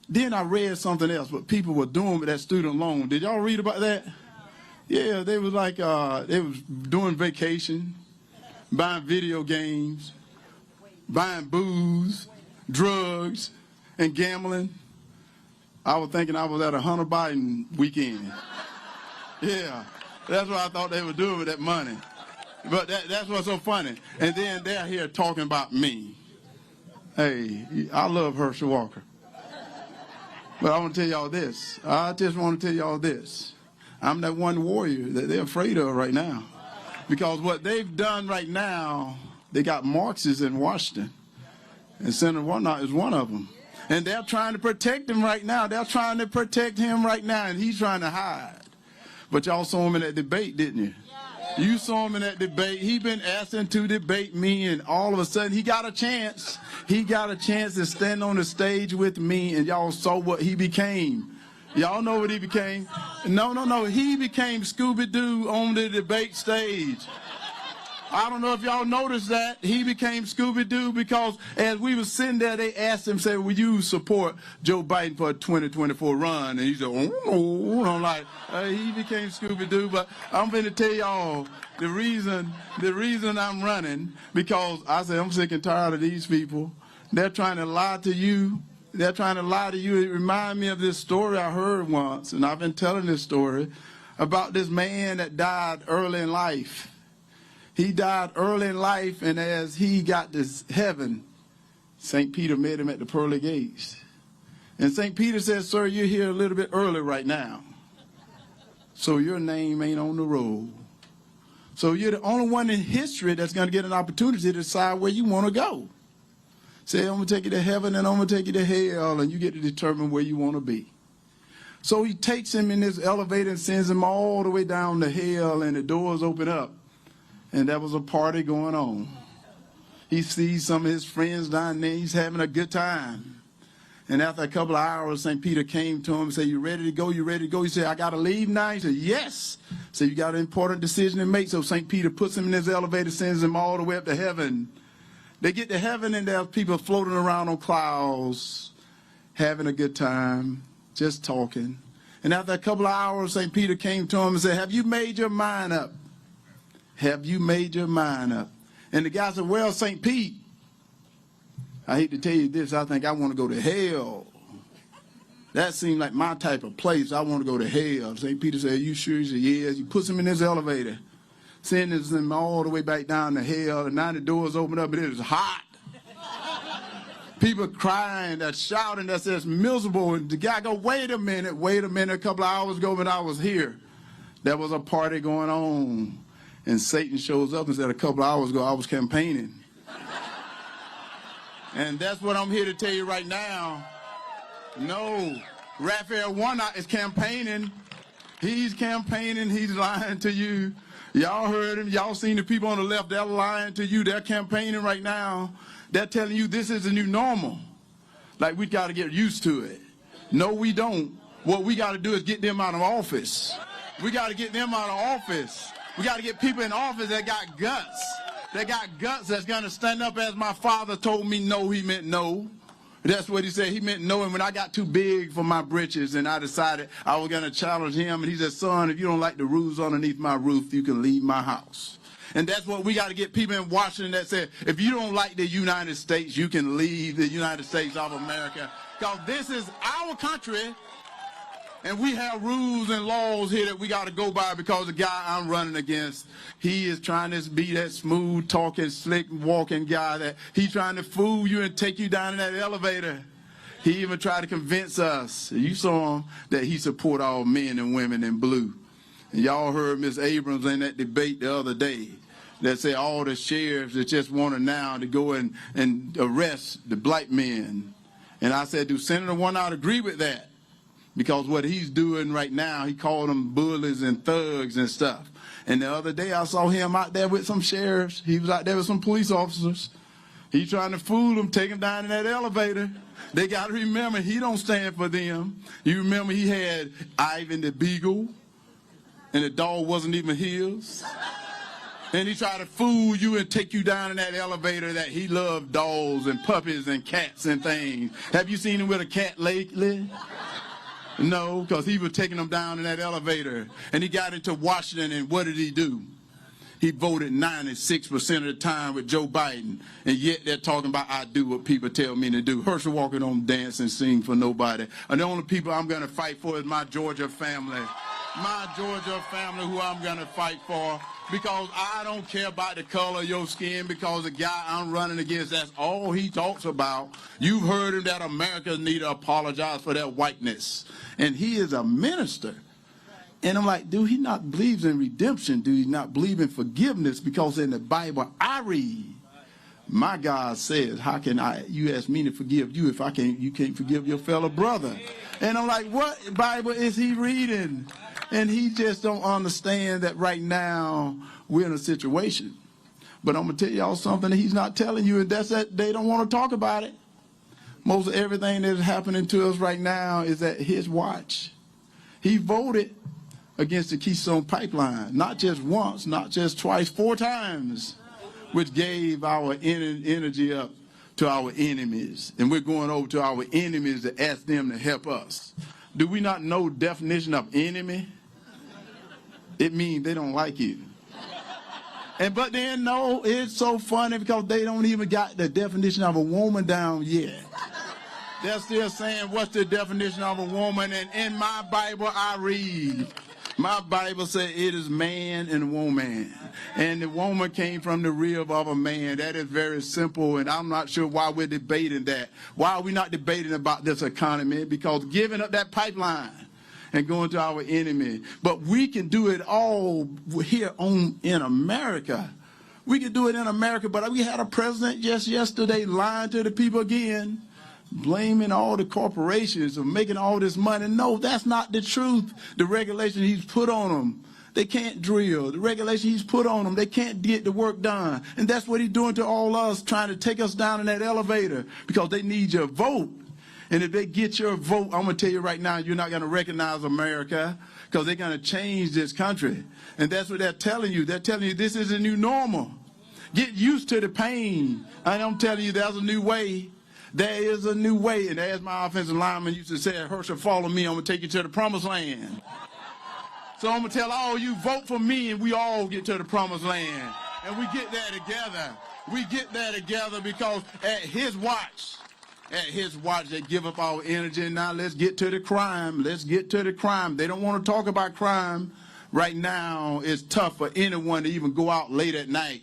then I read something else, what people were doing with that student loan. Did y'all read about that? Yeah, they was like, they was doing vacation, buying video games, buying booze, drugs, and gambling. I was thinking I was at a Hunter Biden weekend. Yeah, that's what I thought they were doing with that money. But that's what's so funny. And then they're here talking about me. Hey, I love Herschel Walker. But I want to tell y'all this. I just want to tell y'all this. I'm that one warrior that they're afraid of right now. Because what they've done right now, they got Marxists in Washington. And Senator Warnock is one of them. And they're trying to protect him right now. They're trying to protect him right now, and he's trying to hide. But y'all saw him in that debate, didn't you? You saw him in that debate. He been asking to debate me, and all of a sudden he got a chance. He got a chance to stand on the stage with me, and y'all saw what he became. Y'all know what he became? No. He became Scooby-Doo on the debate stage. I don't know if y'all noticed that. He became Scooby-Doo because as we were sitting there, they asked him, said, will you support Joe Biden for a 2024 run? And he said, oh, no. And I'm like, he became Scooby-Doo. But I'm going to tell y'all the reason I'm running, because I said, I'm sick and tired of these people. They're trying to lie to you. They're trying to lie to you. It reminds me of this story I heard once, and I've been telling this story, about this man that died early in life. He died early in life, and as he got to heaven, St. Peter met him at the pearly gates. And St. Peter said, sir, you're here a little bit early right now. So your name ain't on the roll. So you're the only one in history that's going to get an opportunity to decide where you want to go. Say, I'm going to take you to heaven and I'm going to take you to hell, and you get to determine where you want to be. So he takes him in this elevator and sends him all the way down to hell, and the doors open up. And there was a party going on. He sees some of his friends down there. He's having a good time. And after a couple of hours, St. Peter came to him and said, you ready to go? You ready to go? He said, I got to leave now. He said, yes. So you got an important decision to make. So St. Peter puts him in his elevator, sends him all the way up to heaven. They get to heaven, and there's people floating around on clouds, having a good time, just talking. And after a couple of hours, St. Peter came to him and said, have you made your mind up? Have you made your mind up? And the guy said, well, St. Pete, I hate to tell you this, I think I want to go to hell. That seemed like my type of place. I want to go to hell. St. Peter said, are you sure? He said, yes. He puts him in this elevator, sends him all the way back down to hell, and now the doors open up, and it is hot. People crying, they're shouting, that says miserable. And the guy go, wait a minute, a couple of hours ago when I was here, there was a party going on. And Satan shows up and said, a couple of hours ago, I was campaigning. And that's what I'm here to tell you right now. No, Raphael Warnock is campaigning. He's campaigning. He's lying to you. Y'all heard him. Y'all seen the people on the left. They're lying to you. They're campaigning right now. They're telling you this is the new normal. Like, we got to get used to it. No, we don't. What we got to do is get them out of office. We got to get them out of office. We got to get people in office that got guts. They got guts that's going to stand up. As my father told me no, he meant no. That's what he said. He meant no. And when I got too big for my britches and I decided I was going to challenge him, and he said, son, if you don't like the rules underneath my roof, you can leave my house. And that's what we got to get people in Washington that say, if you don't like the United States, you can leave the United States of America. Because this is our country. And we have rules and laws here that we got to go by, because the guy I'm running against, he is trying to be that smooth talking, slick walking guy that he's trying to fool you and take you down in that elevator. He even tried to convince us, you saw him, that he support all men and women in blue. And y'all heard Ms. Abrams in that debate the other day that said all the sheriffs that just wanted now to go and arrest the black men. And I said, do Senator Warnock agree with that? Because what he's doing right now, he called them bullies and thugs and stuff. And the other day I saw him out there with some sheriffs. He was out there with some police officers. He's trying to fool them, take them down in that elevator. They got to remember, he don't stand for them. You remember he had Ivan the Beagle, and the dog wasn't even his. And he tried to fool you and take you down in that elevator that he loved dogs and puppies and cats and things. Have you seen him with a cat lately? No, because he was taking them down in that elevator. And he got into Washington, and what did he do? He voted 96% of the time with Joe Biden, and yet they're talking about I do what people tell me to do. Herschel Walker don't dance and sing for nobody. And the only people I'm going to fight for is my Georgia family. My Georgia family who I'm going to fight for, because I don't care about the color of your skin, because the guy I'm running against, that's all he talks about. You've heard him that Americans need to apologize for their whiteness. And he is a minister. And I'm like, do he not believe in redemption? Do he not believe in forgiveness? Because in the Bible I read, my God says, how can you ask me to forgive you if you can't forgive your fellow brother? And I'm like, what Bible is he reading? And he just don't understand that right now we're in a situation. But I'm going to tell y'all something that he's not telling you, and that's that they don't want to talk about it. Most of everything that is happening to us right now is at his watch. He voted against the Keystone Pipeline, not just once, not just twice, 4 times, which gave our energy up to our enemies. And we're going over to our enemies to ask them to help us. Do we not know the definition of enemy? It means they don't like you. But then, no, it's so funny because they don't even got the definition of a woman down yet. They're still saying, what's the definition of a woman? And in my Bible, I read, my Bible says it is man and woman. And the woman came from the rib of a man. That is very simple, and I'm not sure why we're debating that. Why are we not debating about this economy? Because giving up that pipeline and going to our enemy. But we can do it all here in America. We can do it in America, but we had a president just yesterday lying to the people again, blaming all the corporations for making all this money. No, that's not the truth. The regulation he's put on them, they can't drill. The regulation he's put on them, they can't get the work done. And that's what he's doing to all us, trying to take us down in that elevator because they need your vote. And if they get your vote, I'm going to tell you right now, you're not going to recognize America because they're going to change this country. And that's what they're telling you. They're telling you this is a new normal. Get used to the pain. And I'm telling you there's a new way. There is a new way. And as my offensive lineman used to say, Herschel, follow me. I'm going to take you to the promised land. So I'm going to tell all you, vote for me, and we all get to the promised land. And we get there together. We get there together because at his watch, they give up our energy. And now let's get to the crime. Let's get to the crime. They don't want to talk about crime. Right now, it's tough for anyone to even go out late at night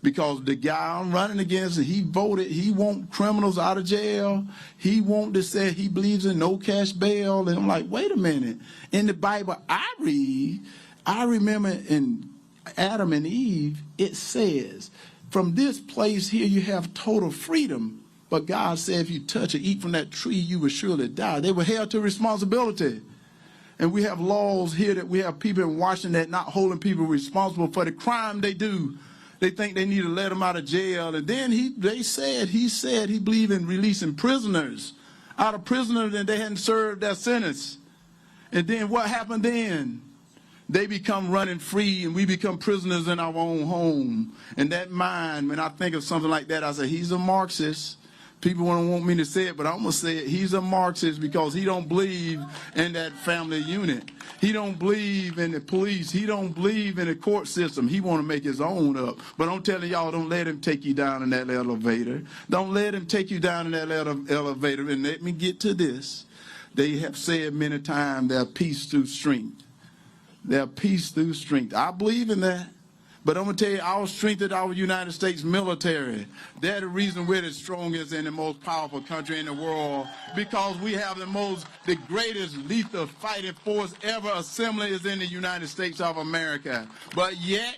because the guy I'm running against, he voted. He wants criminals out of jail. He wants to say he believes in no cash bail. And I'm like, wait a minute. In the Bible I read, I remember in Adam and Eve, it says, from this place here you have total freedom. But God said if you touch or eat from that tree, you will surely die. They were held to responsibility. And we have laws here that we have people in Washington that not holding people responsible for the crime they do. They think they need to let them out of jail. And then he said he believed in releasing prisoners out of prisoners and they hadn't served their sentence. And then what happened then? They become running free and we become prisoners in our own home. And that mind, when I think of something like that, I say, he's a Marxist. People don't want me to say it, but I'm going to say it. He's a Marxist because he don't believe in that family unit. He don't believe in the police. He don't believe in the court system. He want to make his own up. But I'm telling y'all, don't let him take you down in that elevator. Don't let him take you down in that elevator. And let me get to this. They have said many times they're peace through strength. They're peace through strength. I believe in that. But I'm going to tell you, our strength is our United States military. They're the reason we're the strongest and the most powerful country in the world because we have the greatest lethal fighting force ever assembly is in the United States of America. But yet,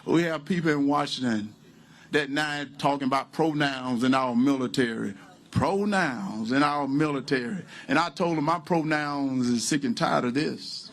we have people in Washington that now talking about pronouns in our military. pronouns in our military. And I told them my pronouns is sick and tired of this.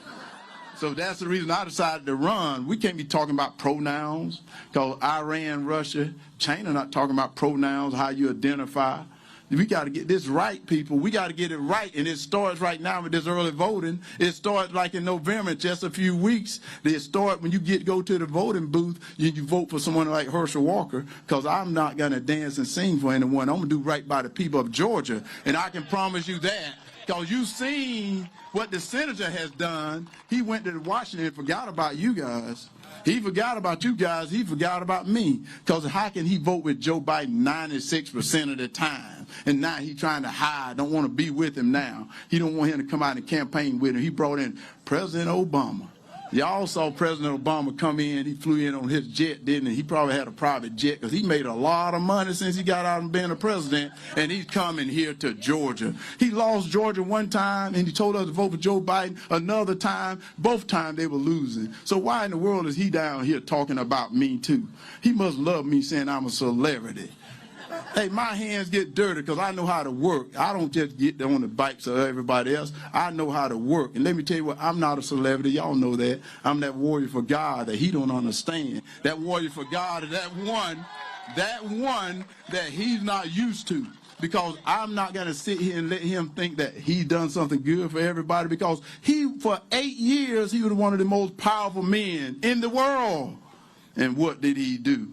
So that's the reason I decided to run. We can't be talking about pronouns because Iran, Russia, China not talking about pronouns, how you identify. We got to get this right, people. We got to get it right, and it starts right now with this early voting. It starts like in November, just a few weeks. They start when you go to the voting booth, you vote for someone like Herschel Walker, because I'm not going to dance and sing for anyone. I'm going to do right by the people of Georgia, and I can promise you that, because you've seen what the senator has done. He went to Washington and forgot about you guys. He forgot about you guys. He forgot about me. Because how can he vote with Joe Biden 96% of the time? And now he's trying to hide, don't want to be with him now. He don't want him to come out and campaign with him. He brought in President Obama. Y'all saw President Obama come in. He flew in on his jet, didn't he? He probably had a private jet because he made a lot of money since he got out of being a president, and he's coming here to Georgia. He lost Georgia one time, and he told us to vote for Joe Biden another time. Both times they were losing. So why in the world is he down here talking about me, too? He must love me saying I'm a celebrity. Hey, my hands get dirty because I know how to work. I don't just get on the bikes of everybody else. I know how to work. And let me tell you what, I'm not a celebrity. Y'all know that. I'm that warrior for God that he don't understand. That warrior for God is that one that he's not used to. Because I'm not going to sit here and let him think that he's done something good for everybody. Because for 8 years, he was one of the most powerful men in the world. And what did he do?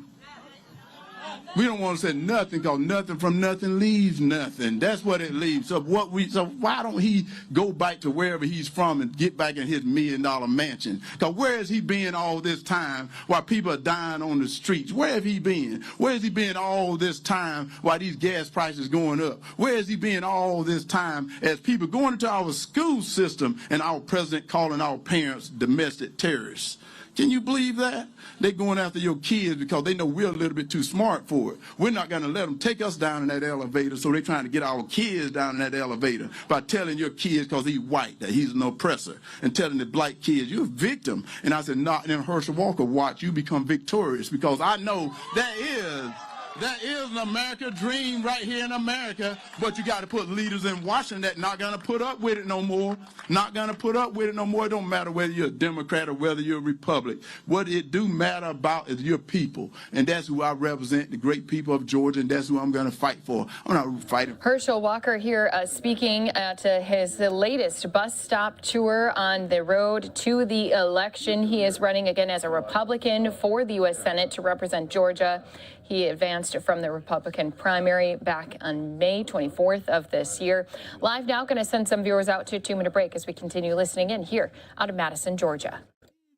We don't want to say nothing because nothing from nothing leaves nothing. That's what it leaves. So why don't he go back to wherever he's from and get back in his $1 million mansion? Because where has he been all this time while people are dying on the streets? Where have he been? Where has he been all this time while these gas prices going up? Where has he been all this time as people going into our school system and our president calling our parents domestic terrorists? Can you believe that? They're going after your kids because they know we're a little bit too smart for it. We're not going to let them take us down in that elevator, so they're trying to get our kids down in that elevator by telling your kids because he's white that he's an oppressor and telling the black kids you're a victim. And I said, not in Herschel Walker watch, you become victorious because I know that is an America dream right here in America, but you got to put leaders in Washington that not going to put up with it no more. Not going to put up with it no more. It don't matter whether you're a Democrat or whether you're a Republican. What it do matter about is your people, and that's who I represent, the great people of Georgia, and that's who I'm going to fight for. I'm not fighting. Herschel Walker here speaking at his latest bus stop tour on the road to the election. He is running again as a Republican for the U.S. Senate to represent Georgia. He advanced from the Republican primary back on May 24th of this year. Live Now going to send some viewers out to a 2-minute break as we continue listening in here out of Madison, Georgia.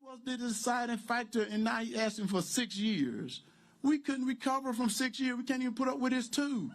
Was the deciding factor, and now he's asking for 6 years. We couldn't recover from 6 years. We can't even put up with this 2.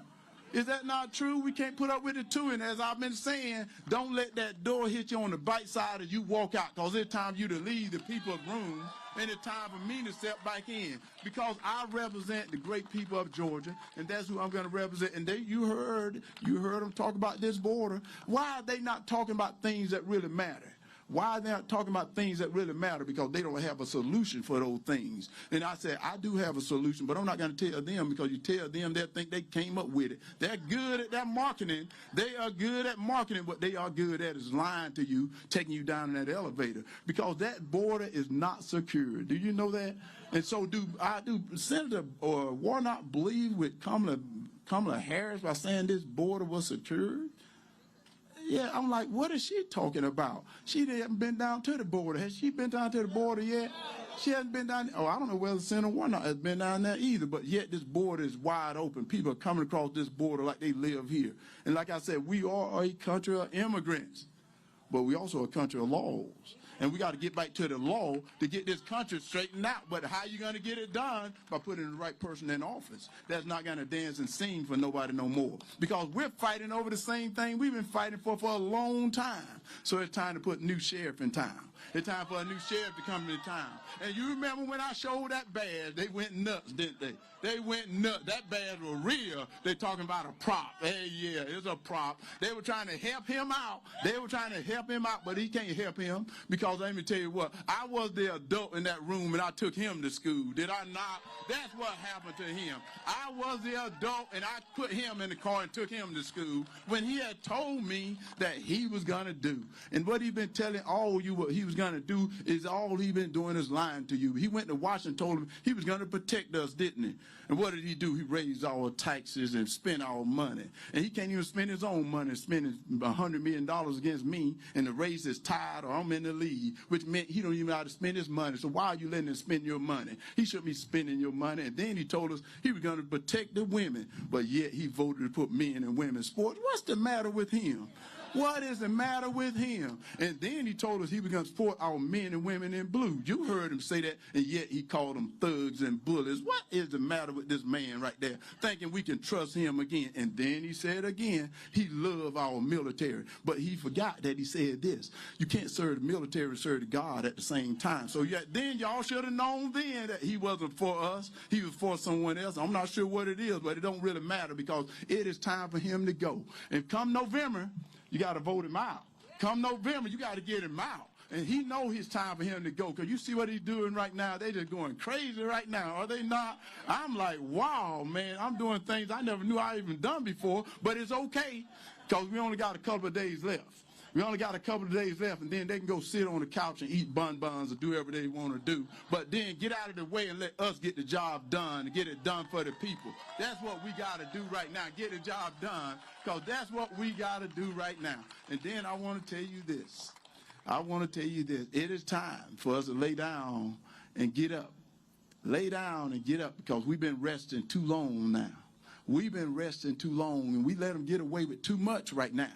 Is that not true? We can't put up with it 2. And as I've been saying, don't let that door hit you on the bite side as you walk out, because it's time for you to leave the people's room. And it's time for me to step back in because I represent the great people of Georgia, and that's who I'm going to represent. And you heard them talk about this border. Why are they not talking about things that really matter? Why are they not talking about things that really matter? Because they don't have a solution for those things. And I said, I do have a solution, but I'm not going to tell them because you tell them, they'll think they came up with it. They're good at that marketing. They are good at marketing. What they are good at is lying to you, taking you down in that elevator. Because that border is not secure. Do you know that? And so do Senator Warnock believe with Kamala Harris by saying this border was secured? Yeah, I'm like, what is she talking about? She hasn't been down to the border. Has she been down to the border yet? She hasn't been down. Oh, I don't know whether Senator Warnock has been down there either, but yet this border is wide open. People are coming across this border like they live here. And like I said, we are a country of immigrants, but we also a country of laws. And we got to get back to the law to get this country straightened out. But how you going to get it done? By putting the right person in office. That's not going to dance and sing for nobody no more. Because we're fighting over the same thing we've been fighting for a long time. So it's time to put new sheriff in town. It's time for a new sheriff to come into town. And you remember when I showed that badge, they went nuts, didn't they? They went nuts. That badge was real. They talking about a prop. Hey, yeah, it's a prop. They were trying to help him out. But he can't help him because let me tell you what, I was the adult in that room and I took him to school. Did I not? That's what happened to him. I was the adult and I put him in the car and took him to school when he had told me that he was going to do. And what he been telling all you what he was going to do is all he been doing is lying to you. He went to Washington and told him he was going to protect us, didn't he? And what did he do? He raised our taxes and spent our money. And he can't even spend his own money, spending $100 million against me and the race is tied or I'm in the lead, which meant he don't even know how to spend his money. So why are you letting him spend your money? He shouldn't be spending your money. And then he told us he was going to protect the women, but yet he voted to put men and women in sports. What's the matter with him? What is the matter with him? And then he told us he was going to support our men and women in blue. You heard him say that, and yet he called them thugs and bullies. What is the matter with this man right there, thinking we can trust him again? And then he said again, he loved our military. But he forgot that he said this. You can't serve the military and serve the God at the same time. So then y'all should have known then that he wasn't for us. He was for someone else. I'm not sure what it is, but it don't really matter because it is time for him to go. And come November, you got to vote him out. Come November, you got to get him out. And he know it's time for him to go because you see what he's doing right now. They just going crazy right now, are they not? I'm like, wow, man, I'm doing things I never knew I even done before, but it's okay because we only got a couple of days left. We only got a couple of days left, and then they can go sit on the couch and eat bonbons or do whatever they want to do. But then get out of the way and let us get the job done and get it done for the people. That's what we got to do right now, get the job done, because that's what we got to do right now. And then I want to tell you this. It is time for us to lay down and get up. Lay down and get up because we've been resting too long now. We've been resting too long, and we let them get away with too much right now.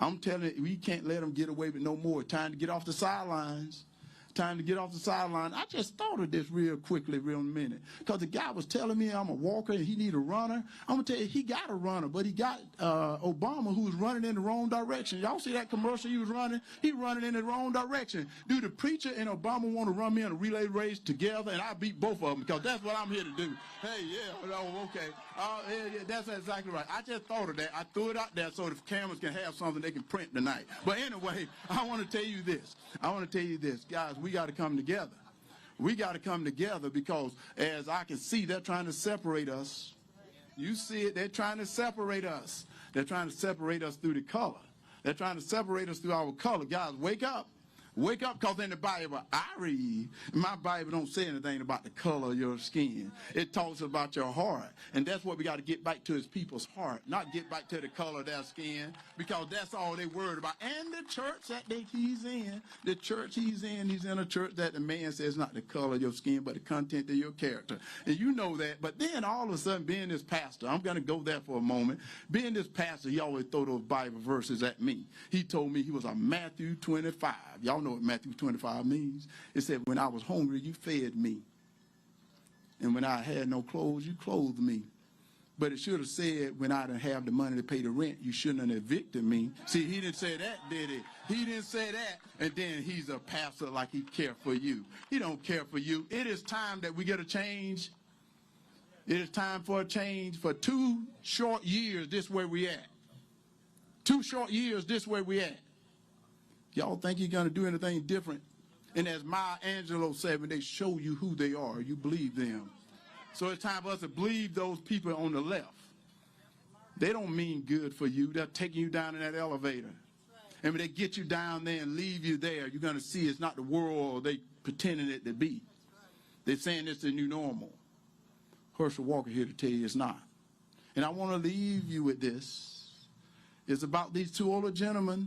I'm telling you, we can't let them get away with no more. Time to get off the sidelines. Time to get off the sideline. I just thought of this real quickly, real minute. Because the guy was telling me I'm a walker and he need a runner. I'm going to tell you, he got a runner, but he got Obama who was running in the wrong direction. Y'all see that commercial he was running? He running in the wrong direction. Do the preacher and Obama want to run me in a relay race together? And I beat both of them because that's what I'm here to do. Hey, yeah, oh, okay. Yeah, that's exactly right. I just thought of that. I threw it out there so the cameras can have something they can print tonight. But anyway, I want to tell you this. Guys, we got to come together. We got to come together because as I can see, they're trying to separate us. You see it, they're trying to separate us. They're trying to separate us through the color. They're trying to separate us through our color. Guys, wake up. Wake up, because in the Bible I read, my Bible don't say anything about the color of your skin. It talks about your heart. And that's what we got to get back to, is people's heart, not get back to the color of their skin, because that's all they worried about. And the church that he's in, he's in a church that the man says not the color of your skin, but the content of your character. And you know that. But then all of a sudden, being this pastor, I'm going to go there for a moment. Being this pastor, he always throw those Bible verses at me. He told me he was a Matthew 25. Y'all know what Matthew 25 means. It said, when I was hungry, you fed me. And when I had no clothes, you clothed me. But it should have said, when I didn't have the money to pay the rent, you shouldn't have evicted me. See, he didn't say that, did he? He didn't say that. And then he's a pastor like he care for you. He don't care for you. It is time that we get a change. It is time for a change. For 2 short years, this where we at. 2 short years, this where we at. Y'all think you're going to do anything different? And as Maya Angelou said, when they show you who they are, you believe them. So it's time for us to believe those people on the left. They don't mean good for you. They're taking you down in that elevator. And when they get you down there and leave you there, you're going to see it's not the world they pretending it to be. They're saying it's the new normal. Herschel Walker here to tell you it's not. And I want to leave you with this. It's about these 2 older gentlemen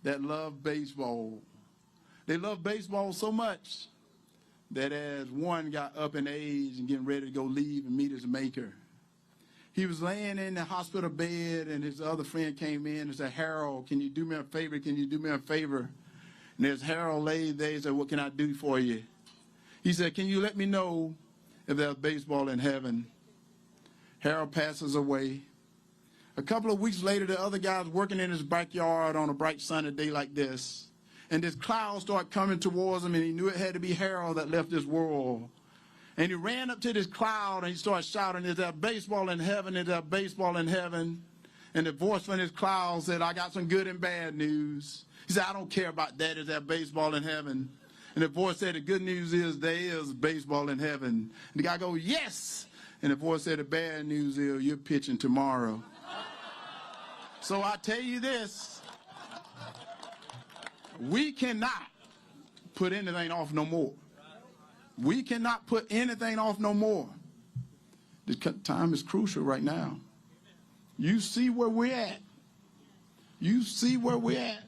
that love baseball. They love baseball so much that as one got up in age and getting ready to go leave and meet his maker, he was laying in the hospital bed and his other friend came in and said, Harold, can you do me a favor? Can you do me a favor? And as Harold laid there, he said, what can I do for you? He said, can you let me know if there's baseball in heaven? Harold passes away. A couple of weeks later, the other guy's working in his backyard on a bright sunny day like this. And this cloud started coming towards him, and he knew it had to be Harold that left this world. And he ran up to this cloud, and he started shouting, "Is there baseball in heaven? Is there baseball in heaven?" And the voice from this cloud said, "I got some good and bad news." He said, "I don't care about that. Is there baseball in heaven?" And the voice said, "The good news is there is baseball in heaven." And the guy goes, "Yes." And the voice said, "The bad news is you're pitching tomorrow." So I tell you this, we cannot put anything off no more. We cannot put anything off no more. The time is crucial right now. You see where we're at. You see where we're at.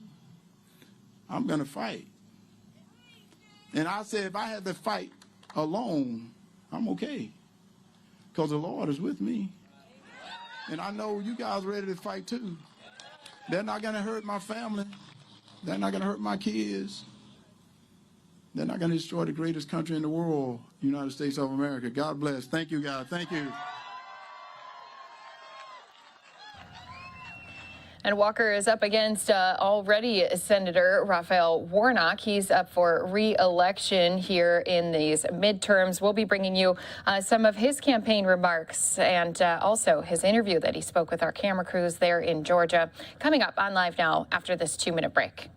I'm going to fight. And I said, if I had to fight alone, I'm okay. Because the Lord is with me. And I know you guys are ready to fight too. They're not going to hurt my family. They're not going to hurt my kids. They're not going to destroy the greatest country in the world, United States of America. God bless. Thank you, guys. Thank you. And Walker is up against already Senator Raphael Warnock. He's up for re-election here in these midterms. We'll be bringing you some of his campaign remarks and also his interview that he spoke with our camera crews there in Georgia. Coming up on Live Now after this 2-minute break.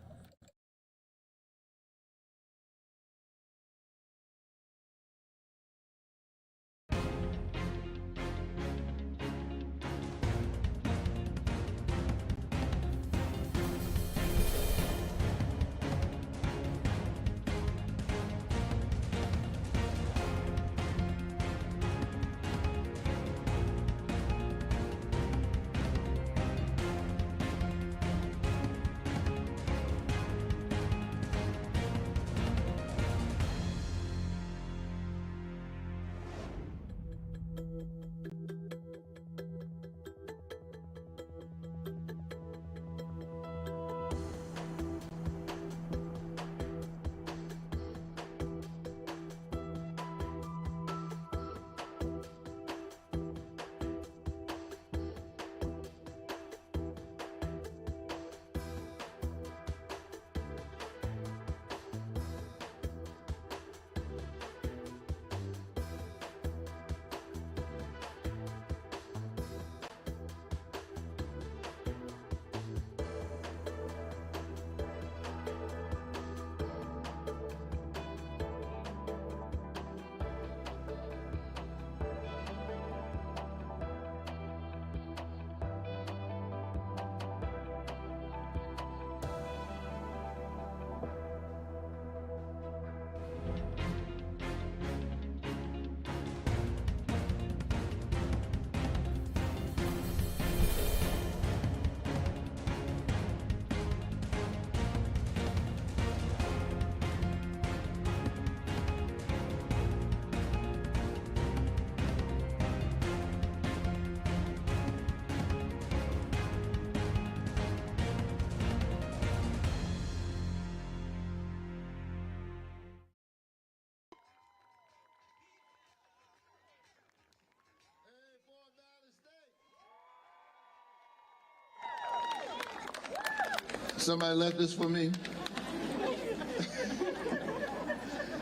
Somebody left this for me.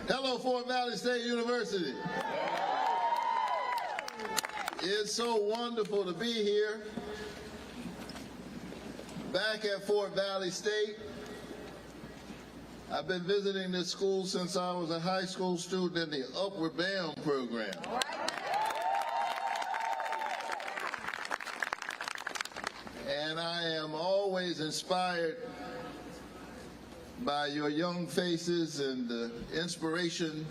Hello, Fort Valley State University. It's so wonderful to be here, back at Fort Valley State. I've been visiting this school since I was a high school student in the Upward Bound program. And I am always inspired by your young faces and the inspiration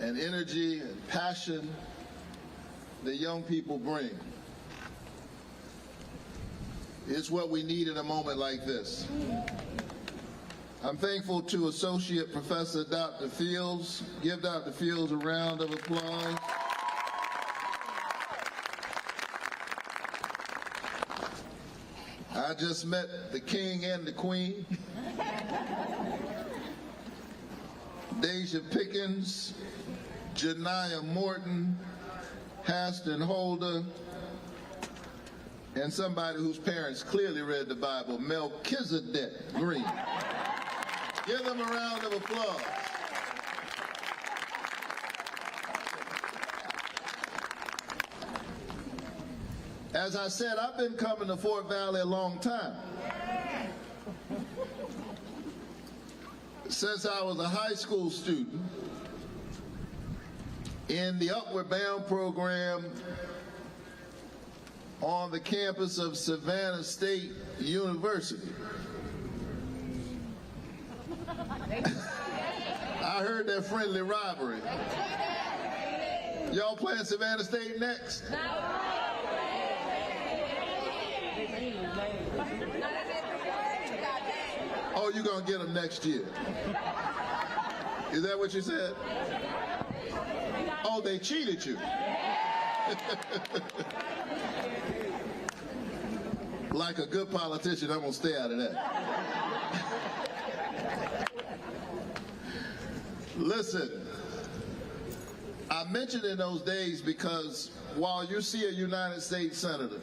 and energy and passion that young people bring. It's what we need in a moment like this. I'm thankful to Associate Professor Dr. Fields. Give Dr. Fields a round of applause. I just met the king and the queen. Deja Pickens, Janiah Morton, Haston Holder, and somebody whose parents clearly read the Bible, Melchizedek Green. Give them a round of applause. As I said, I've been coming to Fort Valley a long time. Since I was a high school student in the Upward Bound program on the campus of Savannah State University. I heard that friendly rivalry. Y'all playing Savannah State next? Oh, you're going to get them next year. Is that what you said? Oh, they cheated you. Like a good politician, I'm going to stay out of that. Listen, I mentioned in those days because while you see a United States Senator,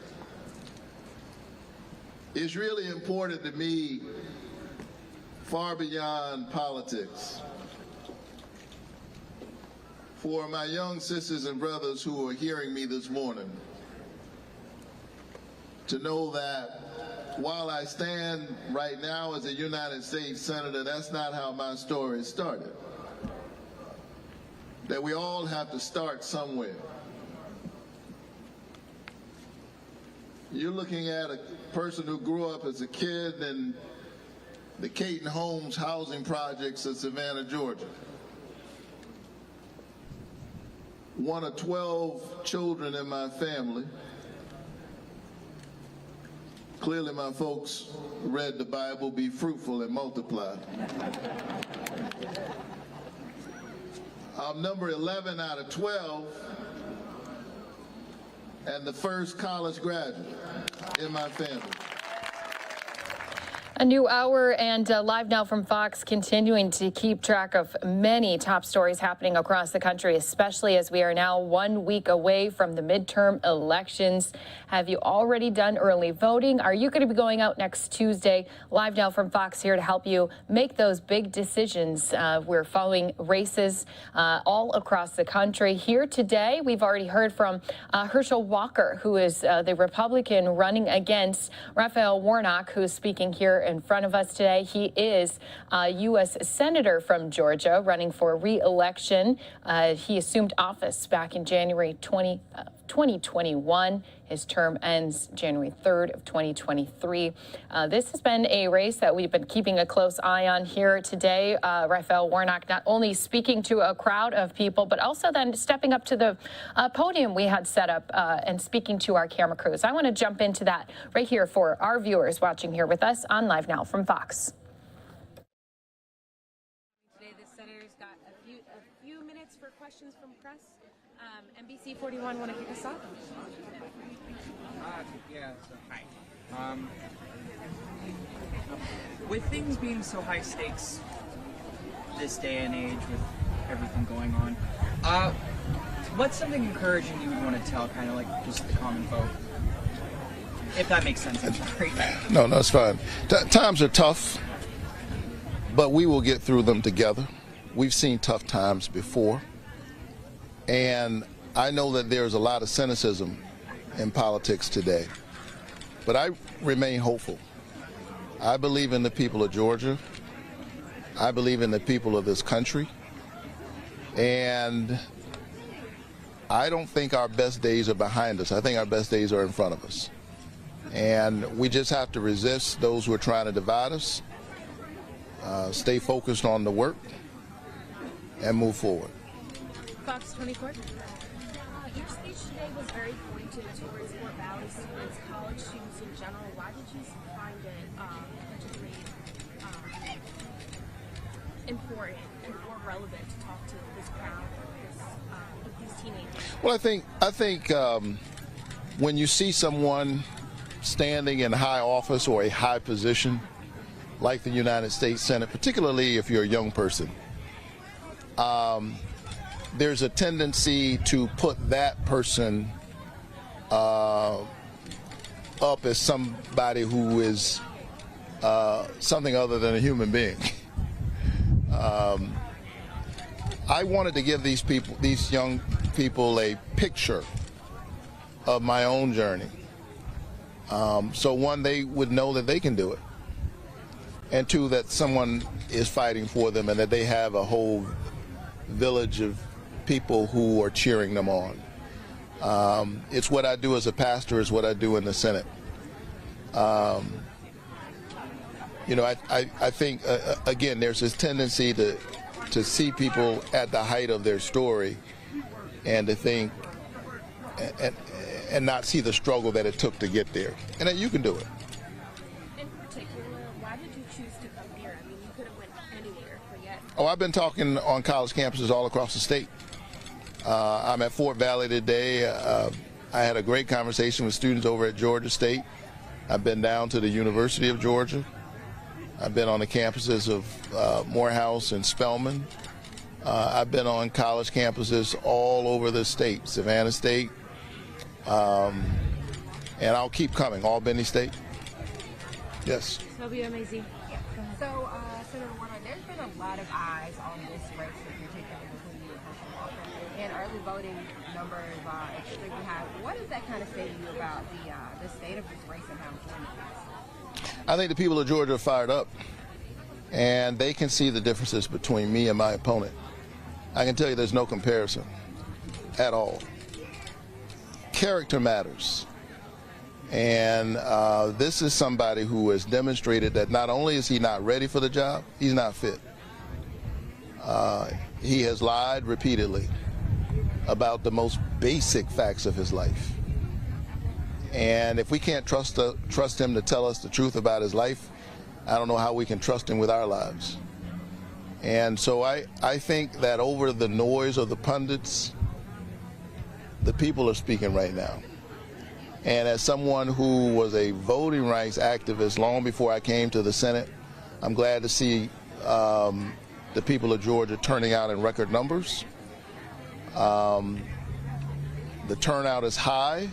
it's really important to me, far beyond politics, for my young sisters and brothers who are hearing me this morning, to know that while I stand right now as a United States Senator, that's not how my story started. That we all have to start somewhere. You're looking at a person who grew up as a kid in the Caton Homes housing projects of Savannah, Georgia. One of 12 children in my family. Clearly my folks read the Bible, be fruitful and multiply. I'm number 11 out of 12 and the first college graduate in my family. A new hour and live now from Fox, continuing to keep track of many top stories happening across the country, especially as we are now 1 week away from the midterm elections. Have you already done early voting? Are you going to be going out next Tuesday? Live now from Fox here to help you make those big decisions. We're following races all across the country. Here today, we've already heard from Herschel Walker, who is the Republican running against Raphael Warnock, who's speaking here in front of us today. He is a U.S. Senator from Georgia running for re-election. He assumed office back in January 2021. His term ends January 3rd of 2023. This has been a race that we've been keeping a close eye on here today. Raphael Warnock not only speaking to a crowd of people, but also then stepping up to the podium we had set up and speaking to our camera crews. I want to jump into that right here for our viewers watching here with us on Live Now from Fox. Today, the senator's got a few minutes for questions from press. NBC 41 want to kick us off? Hi. With things being so high stakes this day and age with everything going on, what's something encouraging you would want to tell kind of like just the common folk? If that makes sense, I'm sorry. No, it's fine. Times are tough, but we will get through them together. We've seen tough times before. And I know that there's a lot of cynicism in politics today, but I remain hopeful. I believe in the people of Georgia. I believe in the people of this country. And I don't think our best days are behind us. I think our best days are in front of us. And we just have to resist those who are trying to divide us, stay focused on the work, and move forward. Fox 24. Your speech today was very pointed towards Fort Valley students, college students in general. Why did you find it particularly important and more relevant to talk to this crowd, with these teenagers? Well, I think when you see someone standing in high office or a high position, like the United States Senate, particularly if you're a young person, there's a tendency to put that person up as somebody who is something other than a human being. I wanted to give these young people a picture of my own journey. So one, they would know that they can do it. And two, that someone is fighting for them and that they have a whole village of people who are cheering them on. It's what I do as a pastor, it's what I do in the Senate. You know, I think, again, there's this tendency to see people at the height of their story and to think and not see the struggle that it took to get there. And that you can do it. In particular, why did you choose to come here? I mean, you could have went anywhere, but yet. Oh, I've been talking on college campuses all across the state. I'm at Fort Valley today. I had a great conversation with students over at Georgia State. I've been down to the University of Georgia. I've been on the campuses of Morehouse and Spelman. I've been on college campuses all over the state, Savannah State, and I'll keep coming, Albany State. Yes. Sylvia Mazie. Yeah. So, Senator Warnock, there's been a lot of eyes on this race that you're taking between you and Herschel Walker, and early voting numbers are extremely high. What does that kind of say to you about the state of this race and how important it is? I think the people of Georgia are fired up, and they can see the differences between me and my opponent. I can tell you there's no comparison at all. Character matters. And this is somebody who has demonstrated that not only is he not ready for the job, he's not fit. He has lied repeatedly about the most basic facts of his life. And if we can't trust him to tell us the truth about his life, I don't know how we can trust him with our lives. And so I think that over the noise of the pundits, the people are speaking right now. And as someone who was a voting rights activist long before I came to the Senate, I'm glad to see the people of Georgia turning out in record numbers. The turnout is high,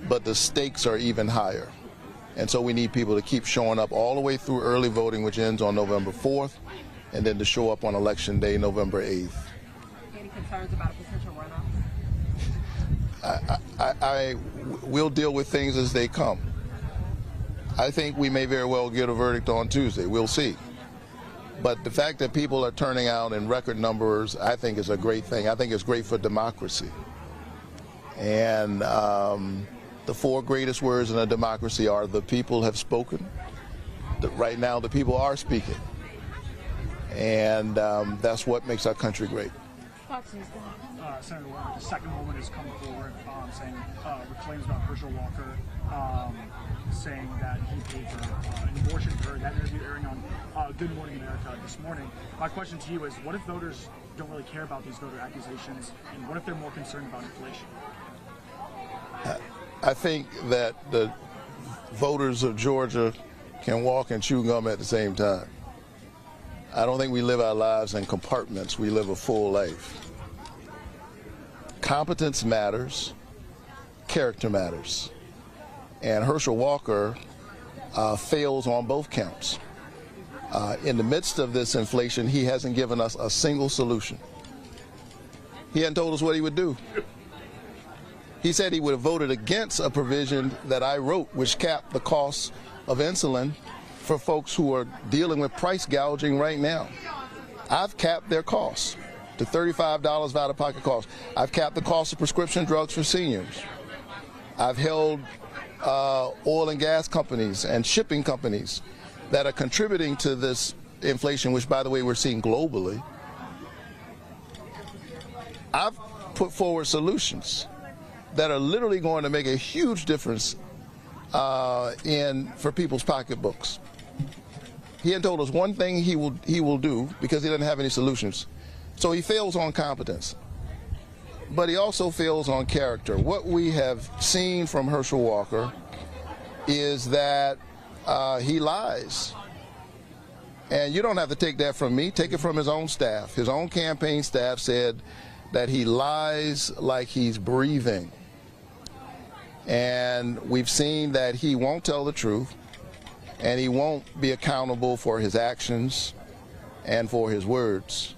but the stakes are even higher. And so we need people to keep showing up all the way through early voting, which ends on November 4th, and then to show up on Election Day, November 8th. Any concerns about a potential runoff? We'll deal with things as they come. I think we may very well get a verdict on Tuesday. We'll see. But the fact that people are turning out in record numbers, I think is a great thing. I think it's great for democracy. And the four greatest words in a democracy are the people have spoken. Right now, the people are speaking. And that's what makes our country great. Senator Warnock, the second woman has come forward saying, with claims about Herschel Walker, saying that he paid for an abortion for her. That interview airing on Good Morning America this morning. My question to you is, what if voters don't really care about these voter accusations, and what if they're more concerned about inflation? I think that the voters of Georgia can walk and chew gum at the same time. I don't think we live our lives in compartments. We live a full life. Competence matters. Character matters. And Herschel Walker fails on both counts. In the midst of this inflation, he hasn't given us a single solution. He hasn't told us what he would do. He said he would have voted against a provision that I wrote, which capped the cost of insulin for folks who are dealing with price gouging right now. I've capped their costs to $35 of out-of-pocket costs. I've capped the cost of prescription drugs for seniors. I've held oil and gas companies and shipping companies that are contributing to this inflation, which, by the way, we're seeing globally. I've put forward solutions that are literally going to make a huge difference for people's pocketbooks. He had told us one thing he will do because he doesn't have any solutions. So he fails on competence. But he also fails on character. What we have seen from Herschel Walker is that he lies. And you don't have to take that from me. Take it from his own staff. His own campaign staff said that he lies like he's breathing. And we've seen that he won't tell the truth, and he won't be accountable for his actions. and for his words.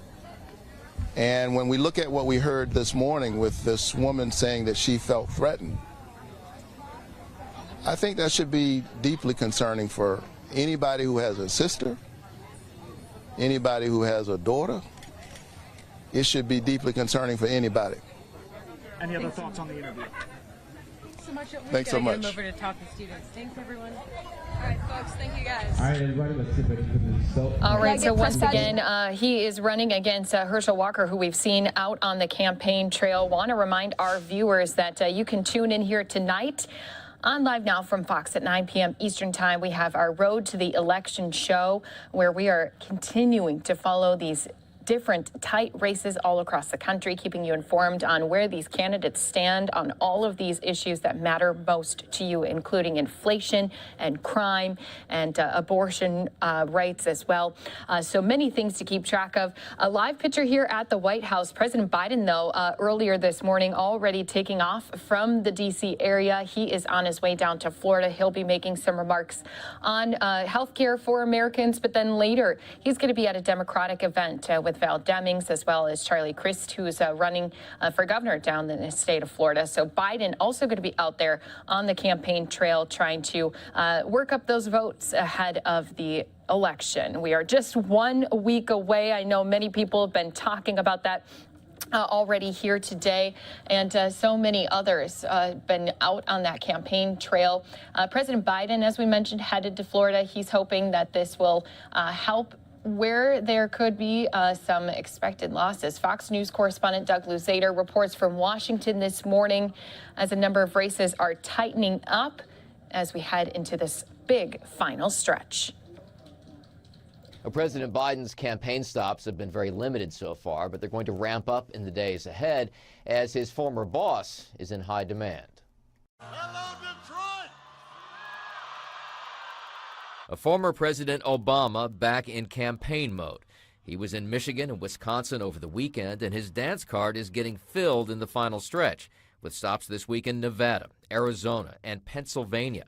And when we look at what we heard this morning with this woman saying that she felt threatened, I think that should be deeply concerning for anybody who has a sister, anybody who has a daughter. It should be deeply concerning for anybody. Any other thoughts on the interview? Thanks so much. Get over to talk to students. Thanks, everyone. All right, folks. Thank you, guys. All right, everybody. Let's see if I can put this. All right, so once again, he is running against Herschel Walker, who we've seen out on the campaign trail. Want to remind our viewers that you can tune in here tonight on Live Now from Fox at 9 p.m. Eastern Time. We have our Road to the Election show, where we are continuing to follow these different tight races all across the country, keeping you informed on where these candidates stand on all of these issues that matter most to you, including inflation and crime and abortion rights as well. So many things to keep track of. A live picture here at the White House. President Biden, though, earlier this morning, already taking off from the D.C. area. He is on his way down to Florida. He'll be making some remarks on health care for Americans, but then later he's going to be at a Democratic event with Val Demings, as well as Charlie Crist, who's running for governor down in the state of Florida. So Biden also going to be out there on the campaign trail trying to work up those votes ahead of the election. We are just 1 week away. I know many people have been talking about that already here today, and so many others been out on that campaign trail. President Biden, as we mentioned, headed to Florida. He's hoping that this will help where there could be some expected losses. Fox News correspondent Doug Luzader reports from Washington this morning as a number of races are tightening up as we head into this big final stretch. President Biden's campaign stops have been very limited so far, but they're going to ramp up in the days ahead as his former boss is in high demand. A former President Obama back in campaign mode. He was in Michigan and Wisconsin over the weekend, and his dance card is getting filled in the final stretch, with stops this week in Nevada, Arizona, and Pennsylvania.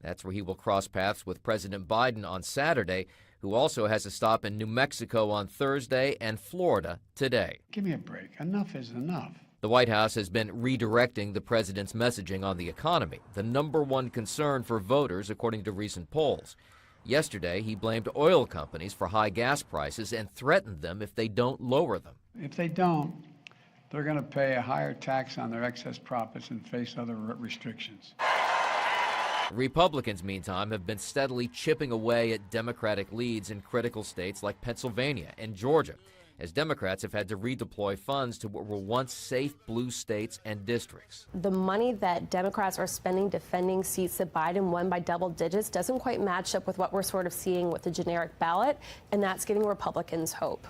That's where he will cross paths with President Biden on Saturday, who also has a stop in New Mexico on Thursday and Florida today. Give me a break. Enough is enough. The White House has been redirecting the president's messaging on the economy, the #1 concern for voters, according to recent polls. Yesterday, he blamed oil companies for high gas prices and threatened them if they don't lower them. If they don't, they're going to pay a higher tax on their excess profits and face other restrictions. Republicans, meantime, have been steadily chipping away at Democratic leads in critical states like Pennsylvania and Georgia, as Democrats have had to redeploy funds to what were once safe blue states and districts. The money that Democrats are spending defending seats that Biden won by double digits doesn't quite match up with what we're sort of seeing with the generic ballot, and that's giving Republicans hope.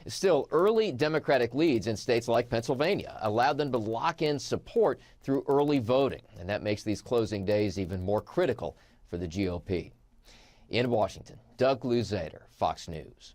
Still, early Democratic leads in states like Pennsylvania allowed them to lock in support through early voting, and that makes these closing days even more critical for the GOP. In Washington, Doug Luzader, Fox News.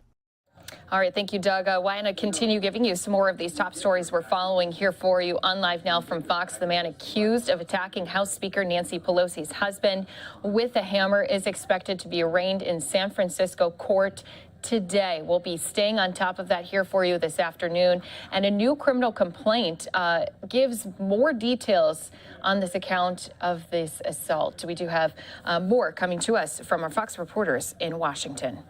All right, thank you, Doug. I want to continue giving you some more of these top stories we're following here for you on Live Now from Fox. The man accused of attacking House Speaker Nancy Pelosi's husband with a hammer is expected to be arraigned in San Francisco court today. We'll be staying on top of that here for you this afternoon. And a new criminal complaint gives more details on this account of this assault. We do have more coming to us from our Fox reporters in Washington.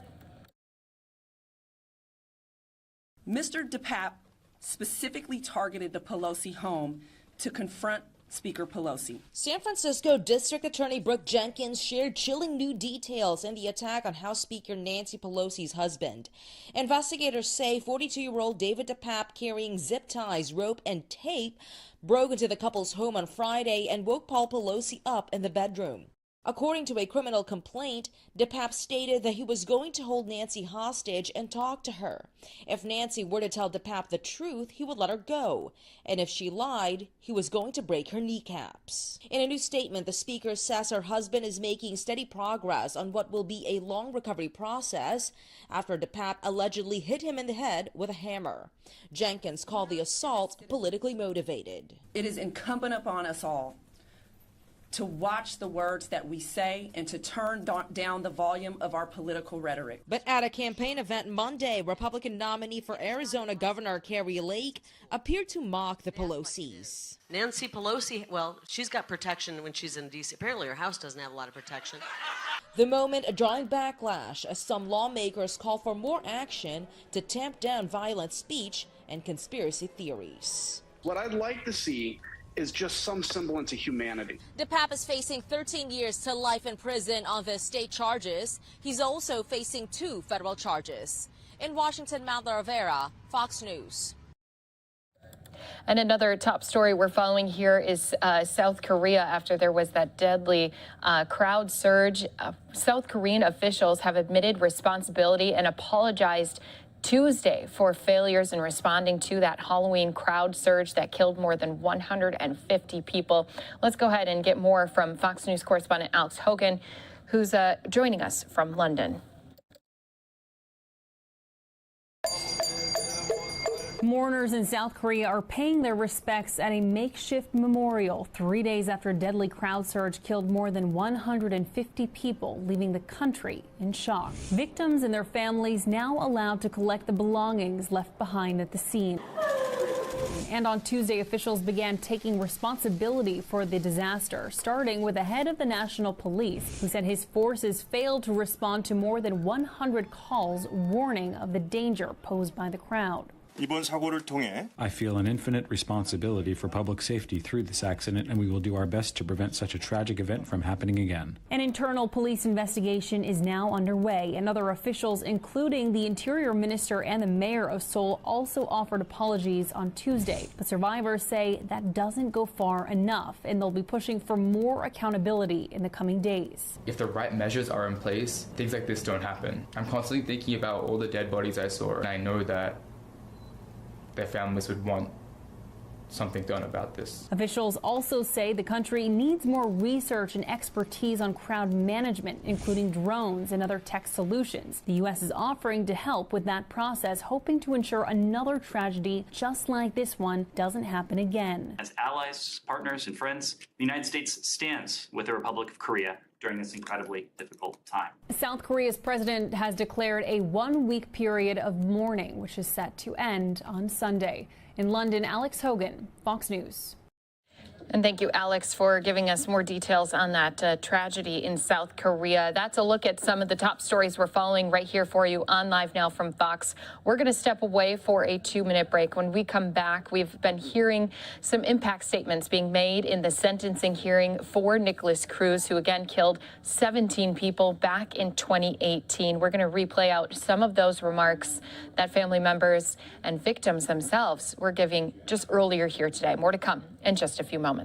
Mr. Dept specifically targeted the Pelosi home to confront Speaker Pelosi. San Francisco District Attorney Brooke Jenkins shared chilling new details in the attack on House Speaker Nancy Pelosi's husband. Investigators say 42-year-old David Dept, carrying zip ties, rope, and tape, broke into the couple's home on Friday and woke Paul Pelosi up in the bedroom. According to a criminal complaint, Dept stated that he was going to hold Nancy hostage and talk to her. If Nancy were to tell Dept the truth, he would let her go. And if she lied, he was going to break her kneecaps. In a new statement, the speaker says her husband is making steady progress on what will be a long recovery process after Dept allegedly hit him in the head with a hammer. Jenkins called the assault politically motivated. It is incumbent upon us all to watch the words that we say and to turn down the volume of our political rhetoric. But at a campaign event Monday, Republican nominee for Arizona Governor Carrie Lake appeared to mock the Pelosi's. Nancy Pelosi, well, she's got protection when she's in D.C. Apparently her house doesn't have a lot of protection. The moment drawing backlash as some lawmakers call for more action to tamp down violent speech and conspiracy theories. What I'd like to see is just some semblance of humanity. Dept is facing 13 years to life in prison on the state charges. He's also facing 2 federal charges. In Washington, Matt Rivera, Fox News. And another top story we're following here is South Korea after there was that deadly crowd surge. South Korean officials have admitted responsibility and apologized Tuesday for failures in responding to that Halloween crowd surge that killed more than 150 people. Let's go ahead and get more from Fox News correspondent Alex Hogan, who's joining us from London. Mourners in South Korea are paying their respects at a makeshift memorial 3 days after a deadly crowd surge killed more than 150 people, leaving the country in shock. Victims and their families now allowed to collect the belongings left behind at the scene. And on Tuesday, officials began taking responsibility for the disaster, starting with the head of the National Police, who said his forces failed to respond to more than 100 calls warning of the danger posed by the crowd. I feel an infinite responsibility for public safety through this accident, and we will do our best to prevent such a tragic event from happening again. An internal police investigation is now underway, and other officials, including the Interior Minister and the Mayor of Seoul, also offered apologies on Tuesday. But survivors say that doesn't go far enough, and they'll be pushing for more accountability in the coming days. If the right measures are in place, things like this don't happen. I'm constantly thinking about all the dead bodies I saw, and I know that their families would want something done about this. Officials also say the country needs more research and expertise on crowd management, including drones and other tech solutions. The U.S. is offering to help with that process, hoping to ensure another tragedy just like this one doesn't happen again. As allies, partners, and friends, the United States stands with the Republic of Korea during this incredibly difficult time. South Korea's president has declared a one-week period of mourning, which is set to end on Sunday. In London, Alex Hogan, Fox News. And thank you, Alex, for giving us more details on that tragedy in South Korea. That's a look at some of the top stories we're following right here for you on Live Now from Fox. We're going to step away for a 2-minute break. When we come back, we've been hearing some impact statements being made in the sentencing hearing for Nikolas Cruz, who again killed 17 people back in 2018. We're going to replay out some of those remarks that family members and victims themselves were giving just earlier here today. More to come in just a few moments.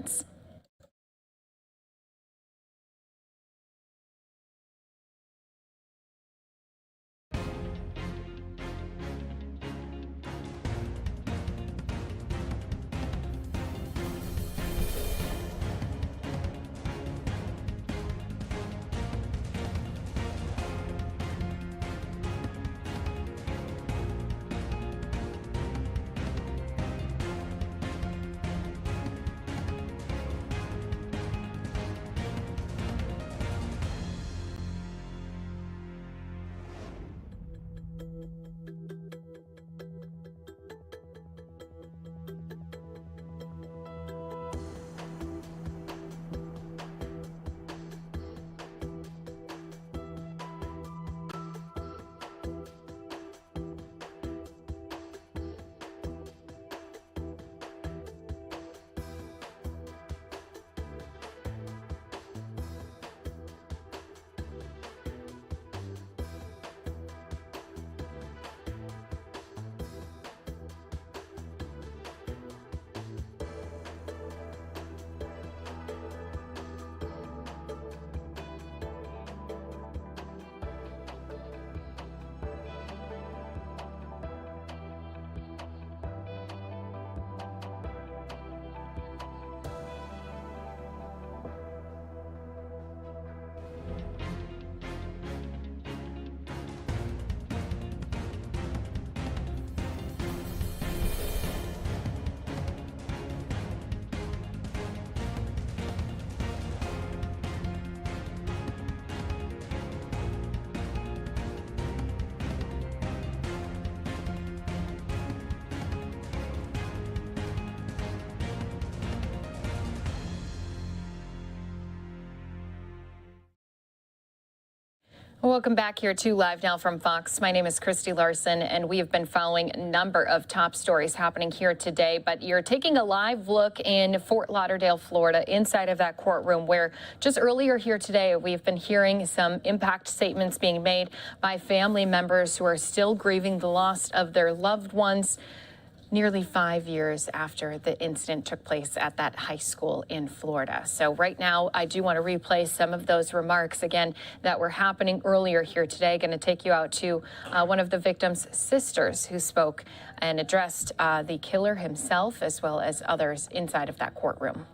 Welcome back here to Live Now from Fox. My name is Christy Larson, and we have been following a number of top stories happening here today. But you're taking a live look in Fort Lauderdale, Florida, inside of that courtroom where just earlier here today, we've been hearing some impact statements being made by family members who are still grieving the loss of their loved ones nearly 5 years after the incident took place at that high school in Florida. So right now, I do want to replay some of those remarks, again, that were happening earlier here today. Going to take you out to one of the victim's sisters who spoke and addressed the killer himself as well as others inside of that courtroom.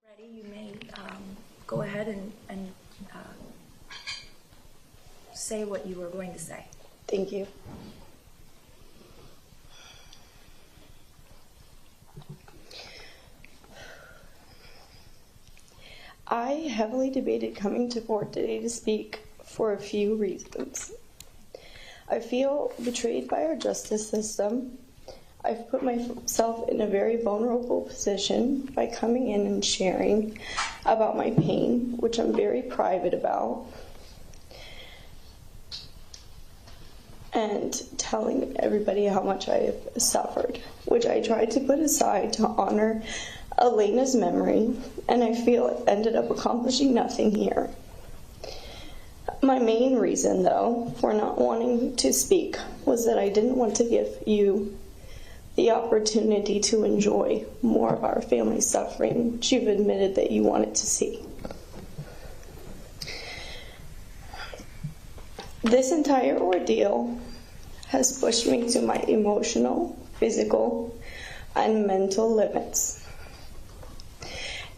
Ready, you may go ahead and say what you were going to say. Thank you. I heavily debated coming to court today to speak for a few reasons. I feel betrayed by our justice system. I've put myself in a very vulnerable position by coming in and sharing about my pain, which I'm very private about, and telling everybody how much I have suffered, which I tried to put aside to honor Elena's memory, and I feel it ended up accomplishing nothing here. My main reason, though, for not wanting to speak was that I didn't want to give you the opportunity to enjoy more of our family's suffering, which you've admitted that you wanted to see. This entire ordeal has pushed me to my emotional, physical, and mental limits.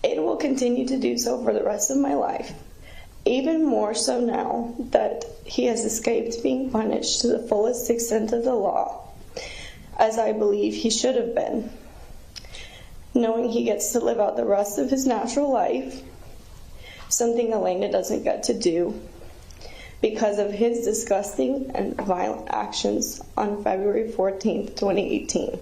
It will continue to do so for the rest of my life, even more so now that he has escaped being punished to the fullest extent of the law, as I believe he should have been, knowing he gets to live out the rest of his natural life, something Elena doesn't get to do because of his disgusting and violent actions on February 14th, 2018.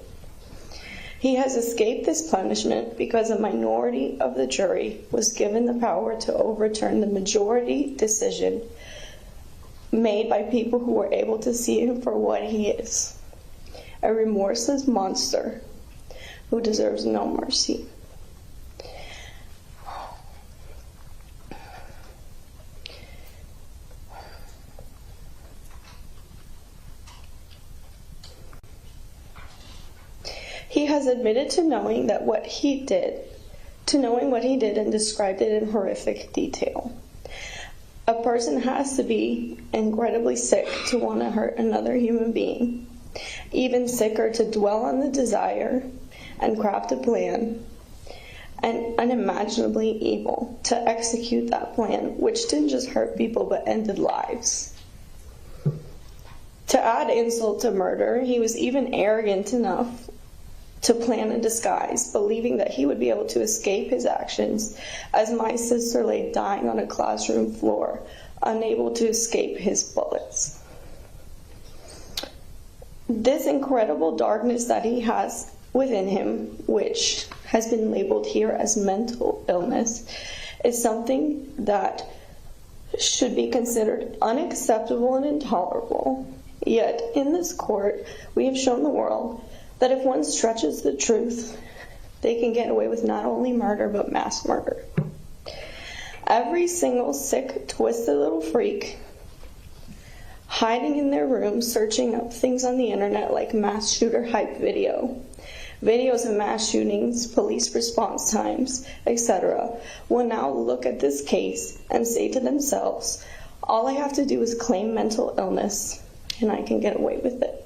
He has escaped this punishment because a minority of the jury was given the power to overturn the majority decision made by people who were able to see him for what he is, a remorseless monster who deserves no mercy. He has admitted to knowing what he did and described it in horrific detail. A person has to be incredibly sick to want to hurt another human being, even sicker to dwell on the desire and craft a plan, and unimaginably evil to execute that plan, which didn't just hurt people but ended lives. To add insult to murder, he was even arrogant enough to plan a disguise, believing that he would be able to escape his actions as my sister lay dying on a classroom floor, unable to escape his bullets. This incredible darkness that he has within him, which has been labeled here as mental illness, is something that should be considered unacceptable and intolerable. Yet, in this court, we have shown the world that if one stretches the truth, they can get away with not only murder, but mass murder. Every single sick, twisted little freak hiding in their room, searching up things on the internet like mass shooter hype videos of mass shootings, police response times, etc., will now look at this case and say to themselves, all I have to do is claim mental illness and I can get away with it.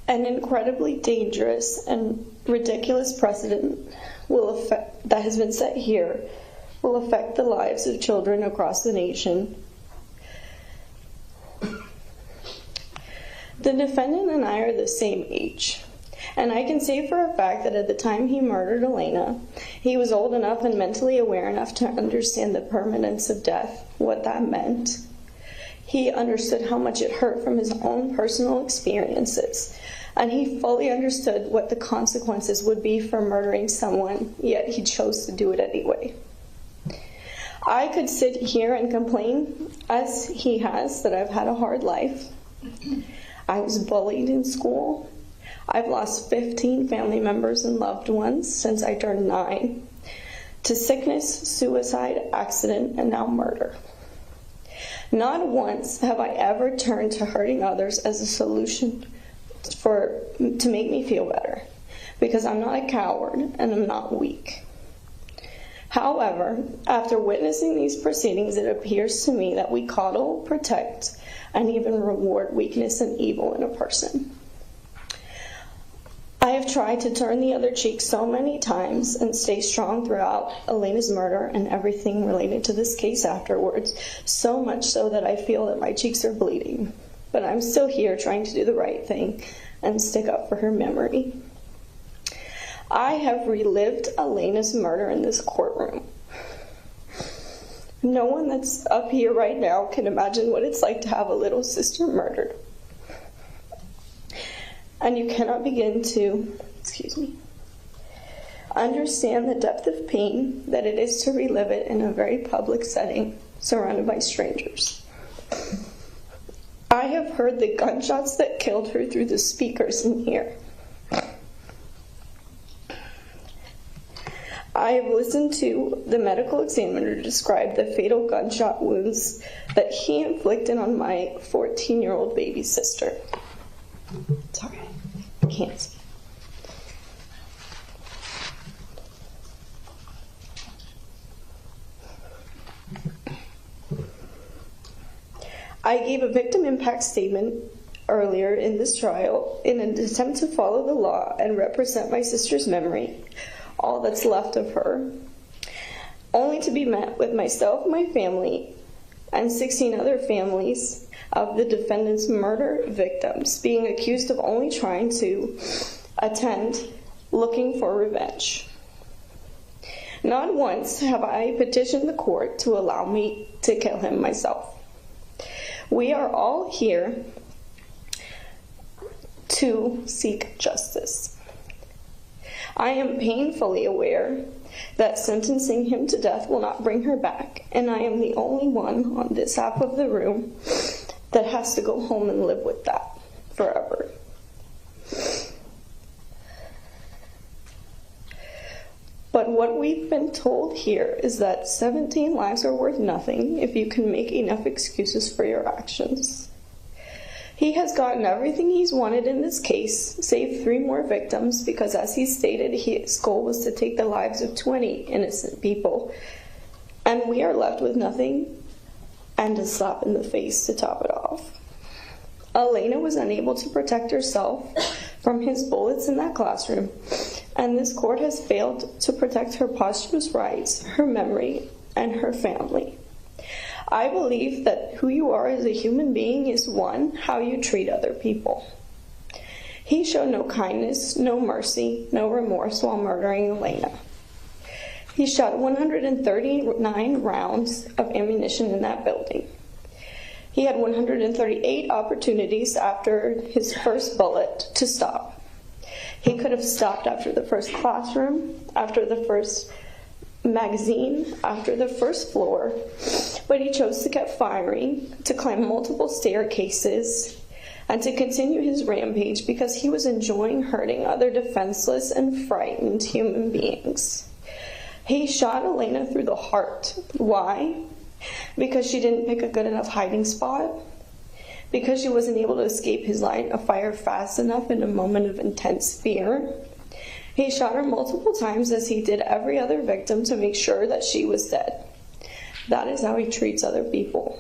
An incredibly dangerous and ridiculous precedent that has been set here will affect the lives of children across the nation. The defendant and I are the same age, and I can say for a fact that at the time he murdered Elena, he was old enough and mentally aware enough to understand the permanence of death, what that meant. He understood how much it hurt from his own personal experiences, and he fully understood what the consequences would be for murdering someone, yet he chose to do it anyway. I could sit here and complain, as he has, that I've had a hard life. I was bullied in school. I've lost 15 family members and loved ones since I turned 9, to sickness, suicide, accident, and now murder. Not once have I ever turned to hurting others as a solution to make me feel better, because I'm not a coward and I'm not weak. However, after witnessing these proceedings, it appears to me that we coddle, protect, and even reward weakness and evil in a person. I have tried to turn the other cheek so many times and stay strong throughout Elena's murder and everything related to this case afterwards, so much so that I feel that my cheeks are bleeding. But I'm still here trying to do the right thing and stick up for her memory. I have relived Elena's murder in this courtroom. No one that's up here right now can imagine what it's like to have a little sister murdered. And you cannot begin to, understand the depth of pain that it is to relive it in a very public setting, surrounded by strangers. I have heard the gunshots that killed her through the speakers in here. I have listened to the medical examiner describe the fatal gunshot wounds that he inflicted on my 14-year-old baby sister. Sorry, I can't see. I gave a victim impact statement earlier in this trial in an attempt to follow the law and represent my sister's memory, all that's left of her, only to be met with myself, my family, and 16 other families of the defendant's murder victims being accused of only trying to attend looking for revenge. Not once have I petitioned the court to allow me to kill him myself. We are all here to seek justice. I am painfully aware that sentencing him to death will not bring her back, and I am the only one on this half of the room that has to go home and live with that forever. But what we've been told here is that 17 lives are worth nothing if you can make enough excuses for your actions. He has gotten everything he's wanted in this case, save 3 more victims, because as he stated, his goal was to take the lives of 20 innocent people. And we are left with nothing and a slap in the face to top it off. Elena was unable to protect herself from his bullets in that classroom, and this court has failed to protect her posthumous rights, her memory, and her family. I believe that who you are as a human being is, 1, how you treat other people. He showed no kindness, no mercy, no remorse while murdering Elena. He shot 139 rounds of ammunition in that building. He had 138 opportunities after his first bullet to stop. He could have stopped after the first classroom, after the first magazine, after the first floor, but he chose to keep firing, to climb multiple staircases, and to continue his rampage because he was enjoying hurting other defenseless and frightened human beings. He shot Elena through the heart. Why? Because she didn't pick a good enough hiding spot? Because she wasn't able to escape his line of fire fast enough in a moment of intense fear? He shot her multiple times, as he did every other victim, to make sure that she was dead. That is how he treats other people.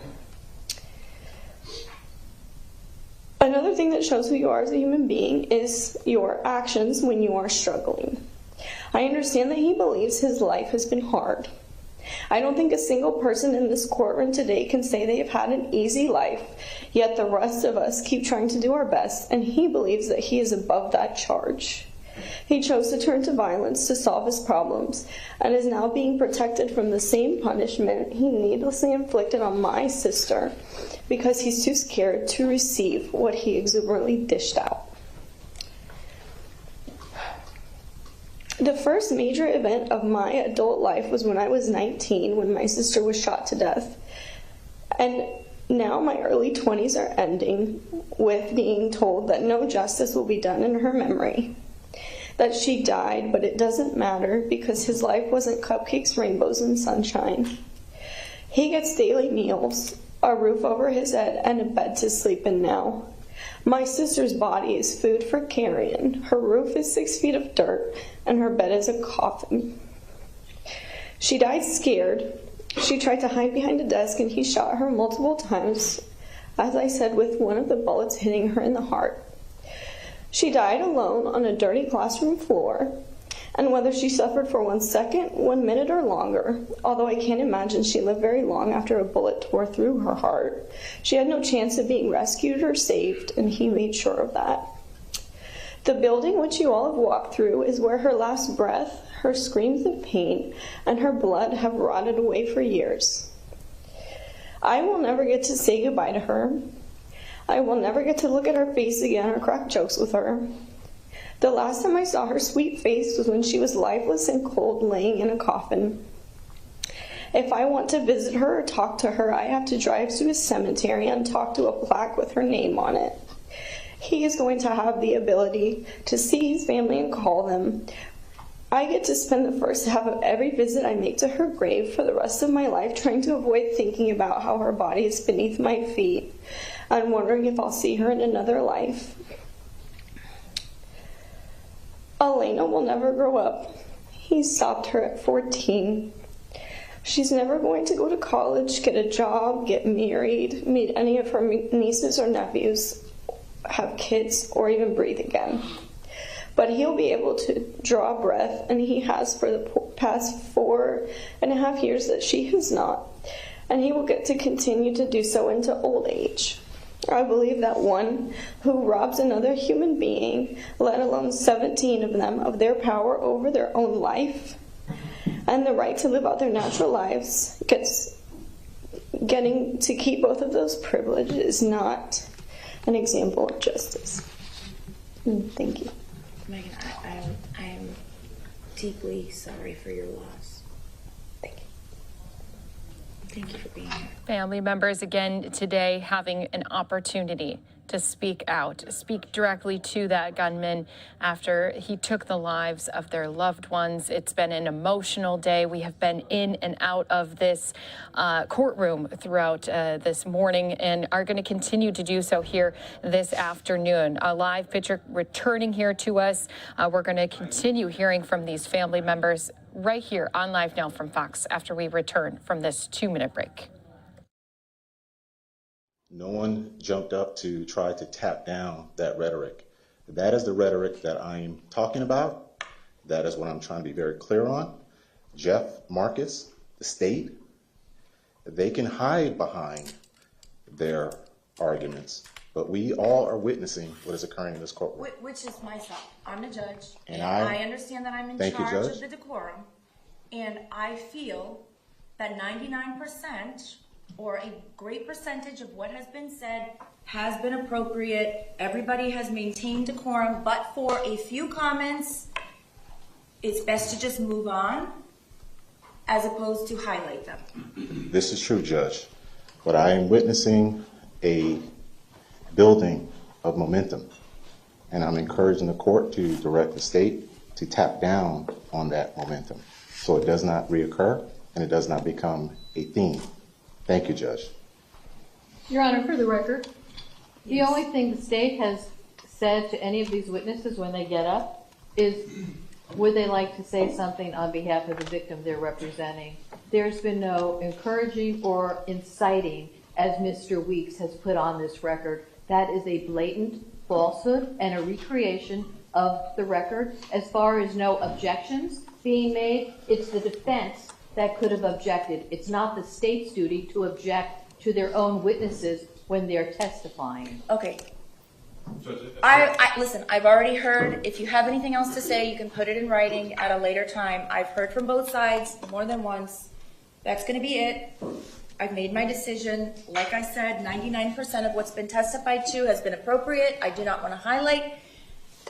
Another thing that shows who you are as a human being is your actions when you are struggling. I understand that he believes his life has been hard. I don't think a single person in this courtroom today can say they have had an easy life, yet the rest of us keep trying to do our best, and he believes that he is above that charge. He chose to turn to violence to solve his problems and is now being protected from the same punishment he needlessly inflicted on my sister because he's too scared to receive what he exuberantly dished out. The first major event of my adult life was when I was 19, when my sister was shot to death. And now my early 20s are ending with being told that no justice will be done in her memory. That she died, but it doesn't matter because his life wasn't cupcakes, rainbows, and sunshine. He gets daily meals, a roof over his head, and a bed to sleep in now. My sister's body is food for carrion. Her roof is 6 feet of dirt, and her bed is a coffin. She died scared. She tried to hide behind a desk, and he shot her multiple times, as I said, with one of the bullets hitting her in the heart. She died alone on a dirty classroom floor, and whether she suffered for 1 second, 1 minute, or longer, although I can't imagine she lived very long after a bullet tore through her heart, she had no chance of being rescued or saved, and he made sure of that. The building which you all have walked through is where her last breath, her screams of pain, and her blood have rotted away for years. I will never get to say goodbye to her. I will never get to look at her face again or crack jokes with her. The last time I saw her sweet face was when she was lifeless and cold, laying in a coffin. If I want to visit her or talk to her, I have to drive to a cemetery and talk to a plaque with her name on it. He is going to have the ability to see his family and call them. I get to spend the first half of every visit I make to her grave for the rest of my life trying to avoid thinking about how her body is beneath my feet and wondering if I'll see her in another life. Elena will never grow up. He stopped her at 14. She's never going to go to college, get a job, get married, meet any of her nieces or nephews, have kids, or even breathe again. But he'll be able to draw a breath, and he has for the past 4.5 years that she has not. And he will get to continue to do so into old age. I believe that one who robs another human being, let alone 17 of them, of their power over their own life and the right to live out their natural lives, getting to keep both of those privileges is not an example of justice. Thank you. Megan, I am deeply sorry for your loss. Thank you for being here. Family members again today having an opportunity to speak out, speak directly to that gunman after he took the lives of their loved ones. It's been an emotional day. We have been in and out of this courtroom throughout this morning and are going to continue to do so here this afternoon. A live picture returning here to us. We're going to continue hearing from these family members right here on Live Now from Fox after we return from this 2-minute break. No one jumped up to try to tap down that rhetoric. That is the rhetoric that I'm talking about. That is what I'm trying to be very clear on. Jeff Marcus, the state, they can hide behind their arguments, but we all are witnessing what is occurring in this courtroom. Which is myself. I'm a judge, And I understand that I'm in Thank you, charge Judge. of the decorum, and I feel that 99% or a great percentage of what has been said has been appropriate. Everybody has maintained decorum, but for a few comments, it's best to just move on as opposed to highlight them. This is true, Judge, but I am witnessing a building of momentum, and I'm encouraging the court to direct the state to tap down on that momentum so it does not reoccur and it does not become a theme. Thank you, Judge. Your Honor, for the record, the only thing the state has said to any of these witnesses when they get up is, would they like to say something on behalf of the victim they're representing? There's been no encouraging or inciting, as Mr. Weeks has put on this record. That is a blatant falsehood and a recreation of the record. As far as no objections being made, it's the defense that could have objected. It's not the state's duty to object to their own witnesses when they're testifying. Okay, Listen, I've already heard. If you have anything else to say, you can put it in writing at a later time. I've heard from both sides more than once. That's going to be it. I've made my decision. Like I said, 99% of what's been testified to has been appropriate. I do not want to highlight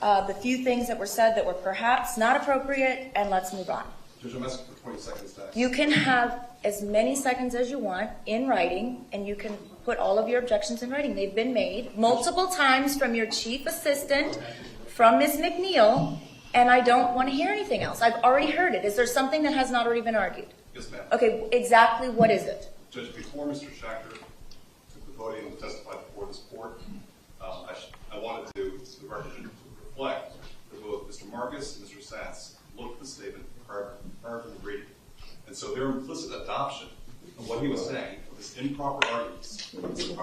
the few things that were said that were perhaps not appropriate, and let's move on. Judge, I'm asking for 20 seconds back. You can have as many seconds as you want in writing, and you can put all of your objections in writing. They've been made multiple times from your chief assistant, from Ms. McNeil, and I don't want to hear anything else. I've already heard it. Is there something that has not already been argued? Yes, ma'am. Okay, exactly what is it? Judge, before Mr. Schachter took the podium and testified before this court, I wanted to, the record to reflect that both Mr. Marcus and Mr. Satz looked at the statement prior to the reading. And so their implicit adoption of what he was saying, this improper arguments, the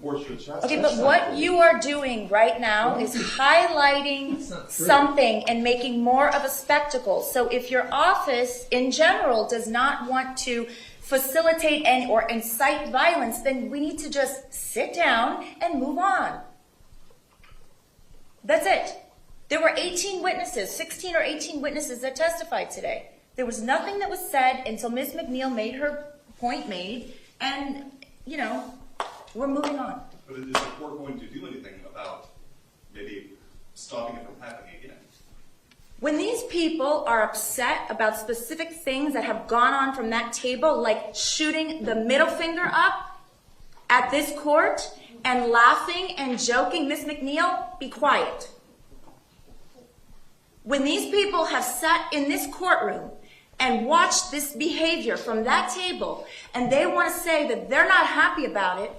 court should chastise. Okay, but what you are doing right now is highlighting something and making more of a spectacle. So if your office in general does not want to facilitate and or incite violence, then we need to just sit down and move on. That's it. There were 18 witnesses, 16 or 18 witnesses that testified today. There was nothing that was said until Ms. McNeil made her point made, and, you know, we're moving on. But is the court going to do anything about maybe stopping it from happening again? When these people are upset about specific things that have gone on from that table, like shooting the middle finger up at this court and laughing and joking, Ms. McNeil, be quiet. When these people have sat in this courtroom and watched this behavior from that table, and they want to say that they're not happy about it,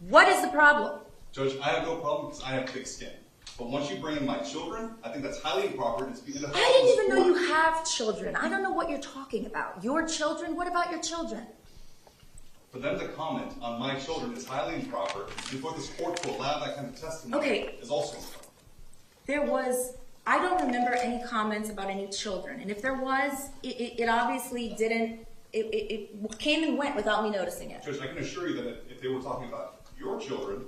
what is the problem? Judge, I have no problem because I have thick skin. But once you bring in my children, I think that's highly improper. I didn't even know you have children. I don't know what you're talking about. Your children? What about your children? For them to comment on my children is highly improper. Before this court to allow that kind of testimony is also improper. I don't remember any comments about any children. And if there was, it obviously didn't, it came and went without me noticing it. Judge, I can assure you that if they were talking about your children,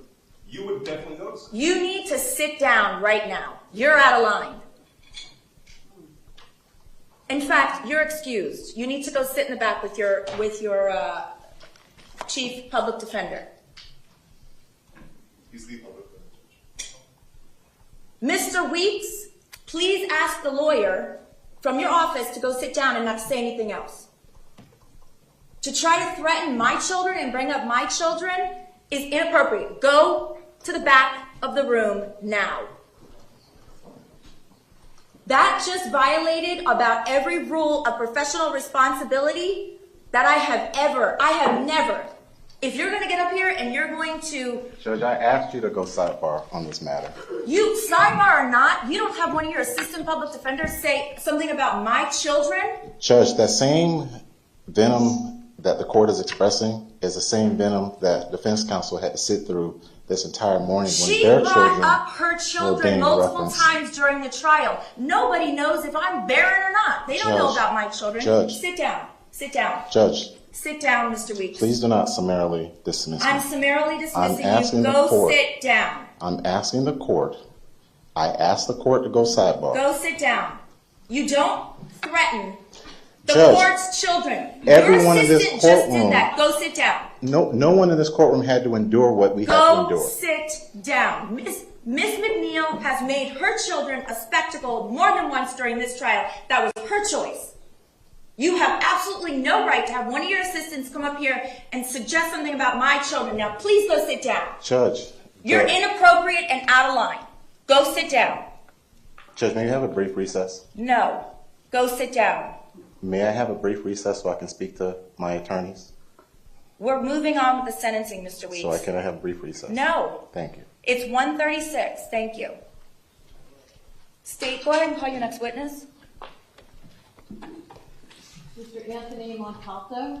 you would definitely notice it. You need to sit down right now. You're out of line. In fact, you're excused. You need to go sit in the back with your chief public defender. He's the public defender. Mr. Weeks, please ask the lawyer from your office to go sit down and not say anything else. To try to threaten my children and bring up my children is inappropriate. Go to the back of the room now. That just violated about every rule of professional responsibility that I have never. If you're going to get up here and you're going to... Judge, I asked you to go sidebar on this matter. You, sidebar or not, you don't have one of your assistant public defenders say something about my children? Judge, that same venom that the court is expressing is the same venom that defense counsel had to sit through this entire morning when their children She brought up her children multiple times during the trial. Nobody knows if I'm barren or not. They don't know about my children. Judge. Sit down. Sit down. Judge. Sit down, Mr. Weeks. Please do not summarily dismiss me. I'm summarily dismissing you. The Go court, sit down. I'm asking the court. I asked the court to go sidebar. Go sit down. You don't threaten the Judge, court's children. Everyone Your in this assistant just courtroom. did that. Go sit down. No one in this courtroom had to endure what we had to endure. Go sit down. Miss McNeil has made her children a spectacle more than once during this trial. That was her choice. You have absolutely no right to have one of your assistants come up here and suggest something about my children. Now, please go sit down. Judge. You're inappropriate and out of line. Go sit down. Judge, may I have a brief recess? No. Go sit down. May I have a brief recess so I can speak to my attorneys? We're moving on with the sentencing, Mr. Weeks. So can I have a brief recess? No. Thank you. It's 1:36. Thank you. State, go ahead and call your next witness. Mr. Anthony Montalto.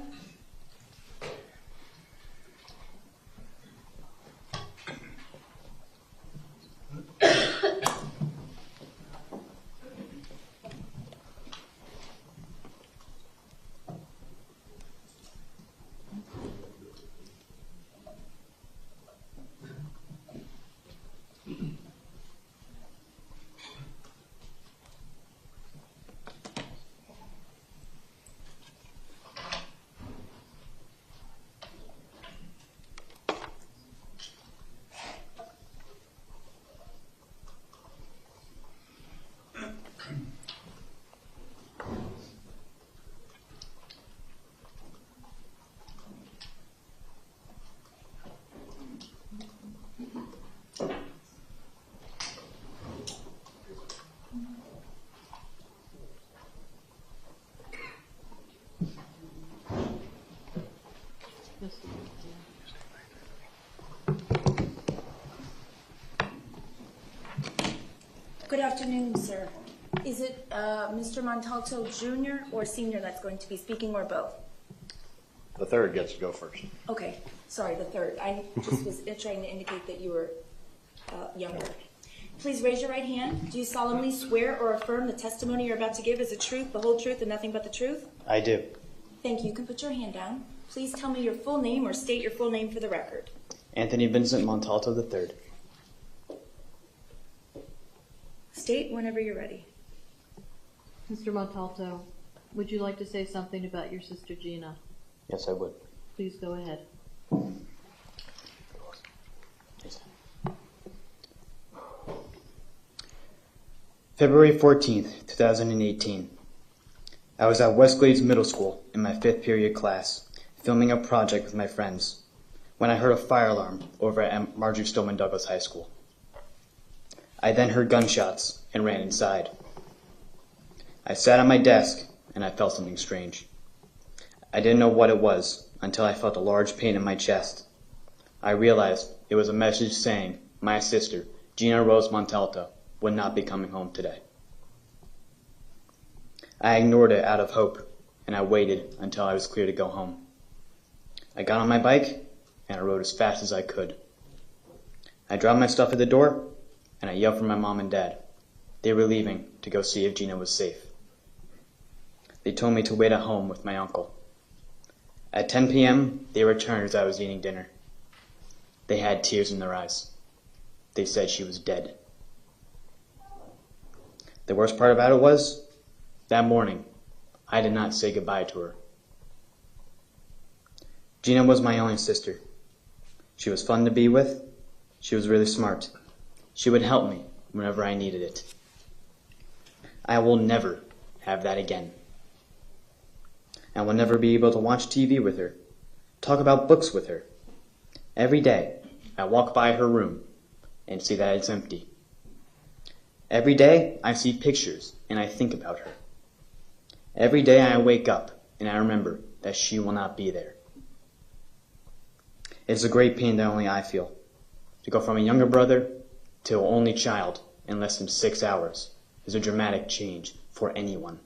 Good afternoon, sir. Is it Mr. Montalto Jr. or Sr. that's going to be speaking, or both? The third gets to go first. Okay, sorry, the third. I just was trying to indicate that you were younger. Please raise your right hand. Do you solemnly swear or affirm the testimony you're about to give is the truth, the whole truth, and nothing but the truth? I do. Thank you. You can put your hand down. Please tell me your full name or state your full name for the record. Anthony Vincent Montalto III. State whenever you're ready. Mr. Montalto, would you like to say something about your sister Gina? Yes, I would. Please go ahead. February 14th, 2018. I was at Westglades Middle School in my 5th period class, filming a project with my friends, when I heard a fire alarm over at Marjorie Stoneman Douglas High School. I then heard gunshots and ran inside. I sat at my desk and I felt something strange. I didn't know what it was until I felt a large pain in my chest. I realized it was a message saying my sister, Gina Rose Montalto, would not be coming home today. I ignored it out of hope, and I waited until I was clear to go home. I got on my bike, and I rode as fast as I could. I dropped my stuff at the door, and I yelled for my mom and dad. They were leaving to go see if Gina was safe. They told me to wait at home with my uncle. At 10 p.m., they returned as I was eating dinner. They had tears in their eyes. They said she was dead. The worst part about it was, that morning, I did not say goodbye to her. Gina was my only sister. She was fun to be with. She was really smart. She would help me whenever I needed it. I will never have that again. I will never be able to watch TV with her, talk about books with her. Every day, I walk by her room and see that it's empty. Every day, I see pictures and I think about her. Every day I wake up and I remember that she will not be there. It's a great pain that only I feel. To go from a younger brother to an only child in less than 6 hours is a dramatic change for anyone.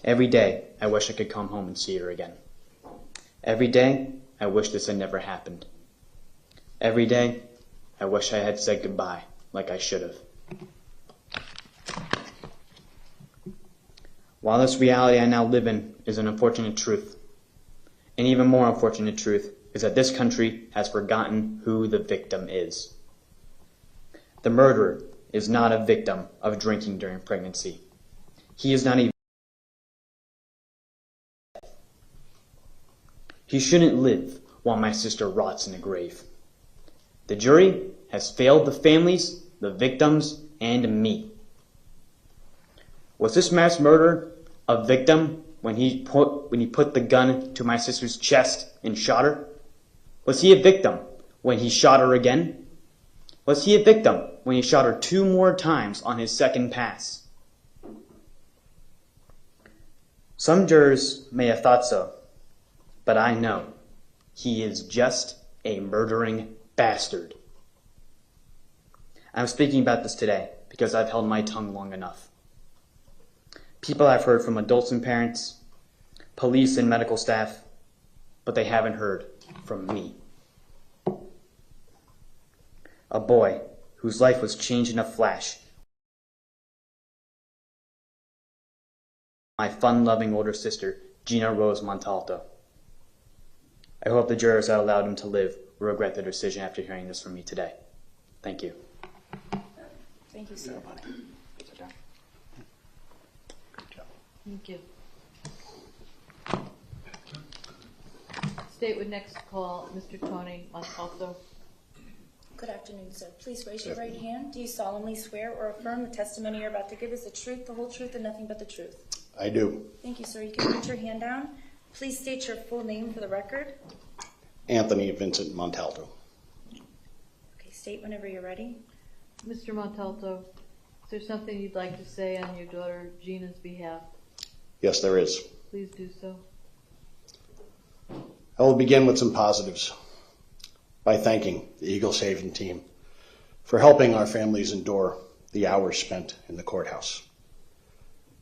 Every day, I wish I could come home and see her again. Every day, I wish this had never happened. Every day, I wish I had said goodbye like I should have. While this reality I now live in is an unfortunate truth, an even more unfortunate truth is that this country has forgotten who the victim is. The murderer is not a victim of drinking during pregnancy. He is not even. He shouldn't live while my sister rots in a grave. The jury has failed the families, the victims, and me. Was this mass murderer a victim when he put the gun to my sister's chest and shot her? Was he a victim when he shot her again? Was he a victim when he shot her 2 more times on his second pass? Some jurors may have thought so, but I know he is just a murdering bastard. I'm speaking about this today because I've held my tongue long enough. People I've heard from adults and parents, police and medical staff, but they haven't heard from me. A boy whose life was changed in a flash. My fun-loving older sister, Gina Rose Montalto. I hope the jurors that allowed him to live will regret their decision after hearing this from me today. Thank you. Thank you, sir. Thank you. State would next call Mr. Tony Montalto. Good afternoon, sir. Please raise your right hand. Do you solemnly swear or affirm the testimony you're about to give is the truth, the whole truth, and nothing but the truth? I do. Thank you, sir. You can put your hand down. Please state your full name for the record. Anthony Vincent Montalto. Okay, state whenever you're ready. Mr. Montalto, is there something you'd like to say on your daughter Gina's behalf? Yes, there is. Please do so. I will begin with some positives by thanking the Eagle Saving Team for helping our families endure the hours spent in the courthouse,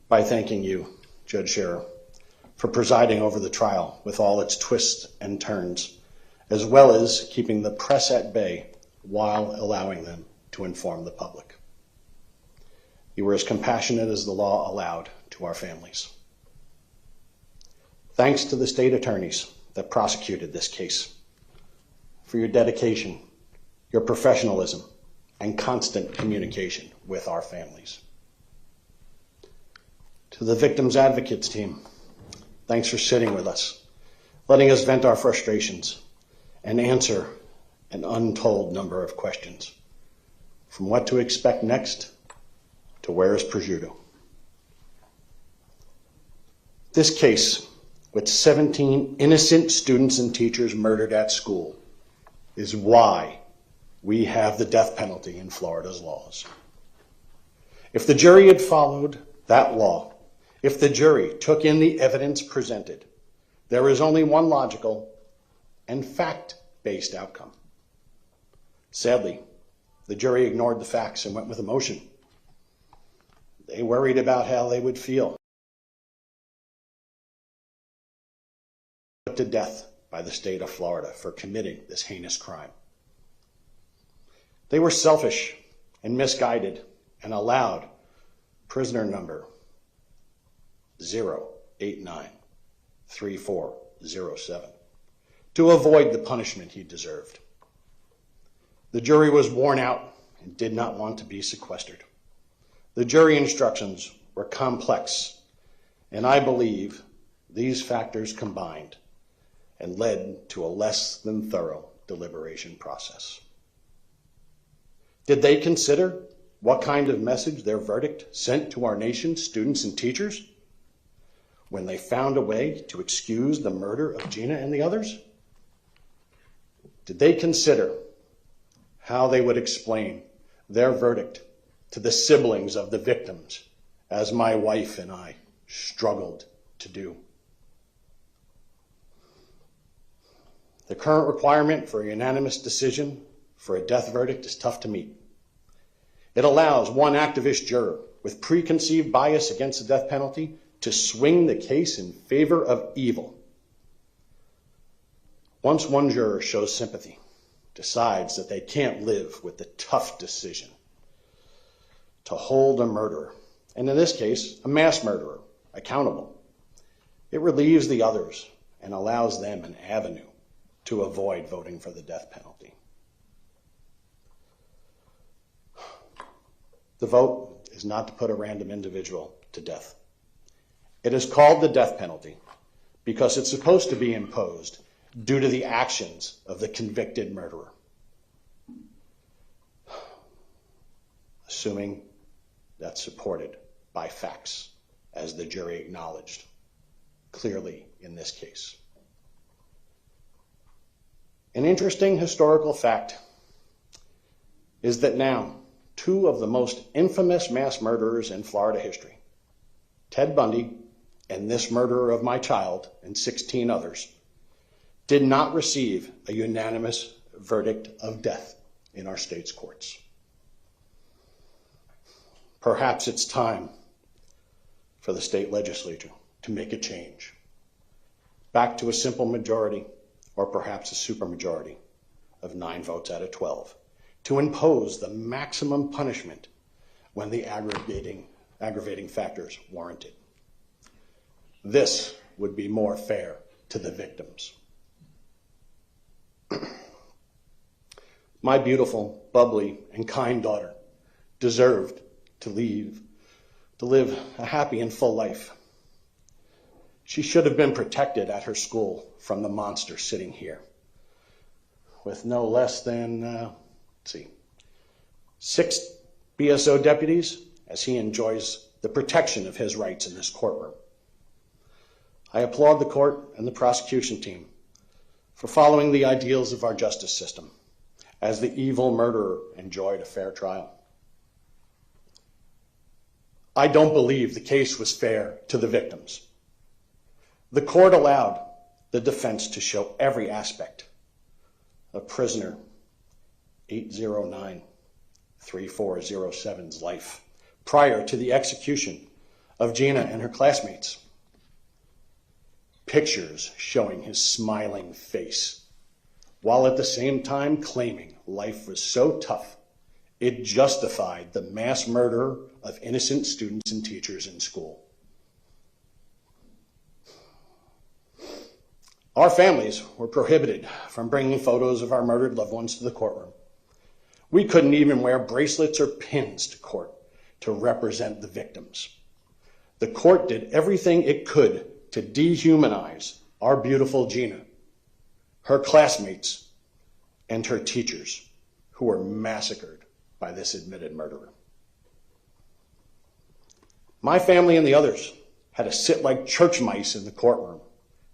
by thanking you, Judge Scherer, for presiding over the trial with all its twists and turns, as well as keeping the press at bay while allowing them to inform the public. You were as compassionate as the law allowed to our families. Thanks to the state attorneys that prosecuted this case for your dedication, your professionalism, and constant communication with our families. To the victims' advocates team, thanks for sitting with us, letting us vent our frustrations and answer an untold number of questions, from what to expect next to where is prosciutto. This case, with 17 innocent students and teachers murdered at school, is why we have the death penalty in Florida's laws. If the jury had followed that law, if the jury took in the evidence presented, there is only one logical and fact-based outcome. Sadly, the jury ignored the facts and went with emotion. They worried about how they would feel. Put to death by the state of Florida for committing this heinous crime. They were selfish and misguided and allowed prisoner number 0893407 to avoid the punishment he deserved. The jury was worn out and did not want to be sequestered. The jury instructions were complex, and I believe these factors combined and led to a less than thorough deliberation process. Did they consider what kind of message their verdict sent to our nation's students and teachers when they found a way to excuse the murder of Gina and the others? Did they consider how they would explain their verdict to the siblings of the victims, as my wife and I struggled to do? The current requirement for a unanimous decision for a death verdict is tough to meet. It allows one activist juror with preconceived bias against the death penalty to swing the case in favor of evil. Once one juror shows sympathy, decides that they can't live with the tough decision to hold a murderer, and in this case, a mass murderer, accountable, it relieves the others and allows them an avenue to avoid voting for the death penalty. The vote is not to put a random individual to death. It is called the death penalty because it's supposed to be imposed due to the actions of the convicted murderer. Assuming that's supported by facts, as the jury acknowledged clearly in this case. An interesting historical fact is that now, two of the most infamous mass murderers in Florida history, Ted Bundy and this murderer of my child and 16 others, did not receive a unanimous verdict of death in our state's courts. Perhaps it's time for the state legislature to make a change, back to a simple majority or perhaps a supermajority of 9 votes out of 12, to impose the maximum punishment when the aggravating factors warrant it. This would be more fair to the victims. My beautiful, bubbly, and kind daughter deserved to live a happy and full life. She should have been protected at her school from the monster sitting here, with no less than, 6 BSO deputies, as he enjoys the protection of his rights in this courtroom. I applaud the court and the prosecution team for following the ideals of our justice system, as the evil murderer enjoyed a fair trial. I don't believe the case was fair to the victims. The court allowed the defense to show every aspect of prisoner 809 3407's life prior to the execution of Gina and her classmates. Pictures showing his smiling face, while at the same time claiming life was so tough it justified the mass murder of innocent students and teachers in school. Our families were prohibited from bringing photos of our murdered loved ones to the courtroom. We couldn't even wear bracelets or pins to court to represent the victims. The court did everything it could to dehumanize our beautiful Gina, her classmates, and her teachers, who were massacred by this admitted murderer. My family and the others had to sit like church mice in the courtroom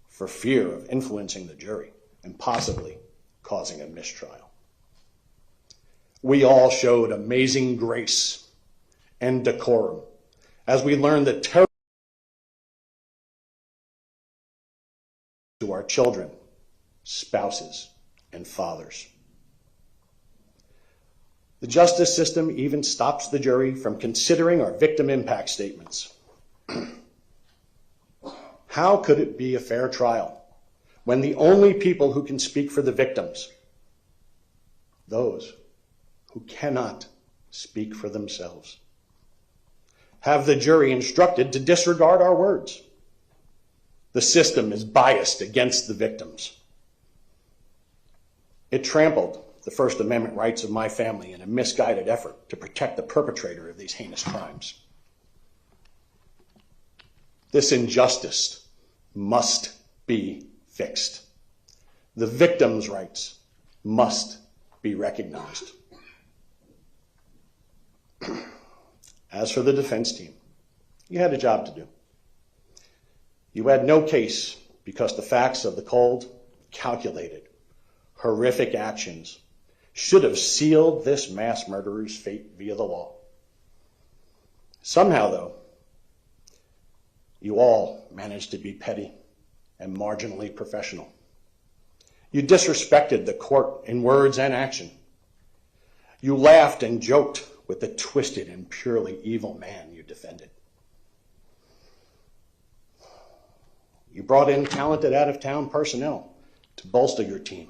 for fear of influencing the jury and possibly causing a mistrial. We all showed amazing grace and decorum as we learned the terror to our children, spouses, and fathers. The justice system even stops the jury from considering our victim impact statements. How could it be a fair trial when the only people who can speak for the victims, those who cannot speak for themselves, have the jury instructed to disregard our words? The system is biased against the victims. It trampled the First Amendment rights of my family in a misguided effort to protect the perpetrator of these heinous crimes. This injustice must be fixed. The victims' rights must be recognized. As for the defense team, you had a job to do. You had no case because the facts of the cold, calculated, horrific actions should have sealed this mass murderer's fate via the law. Somehow, though, you all managed to be petty and marginally professional. You disrespected the court in words and action. You laughed and joked with the twisted and purely evil man you defended. You brought in talented out-of-town personnel to bolster your team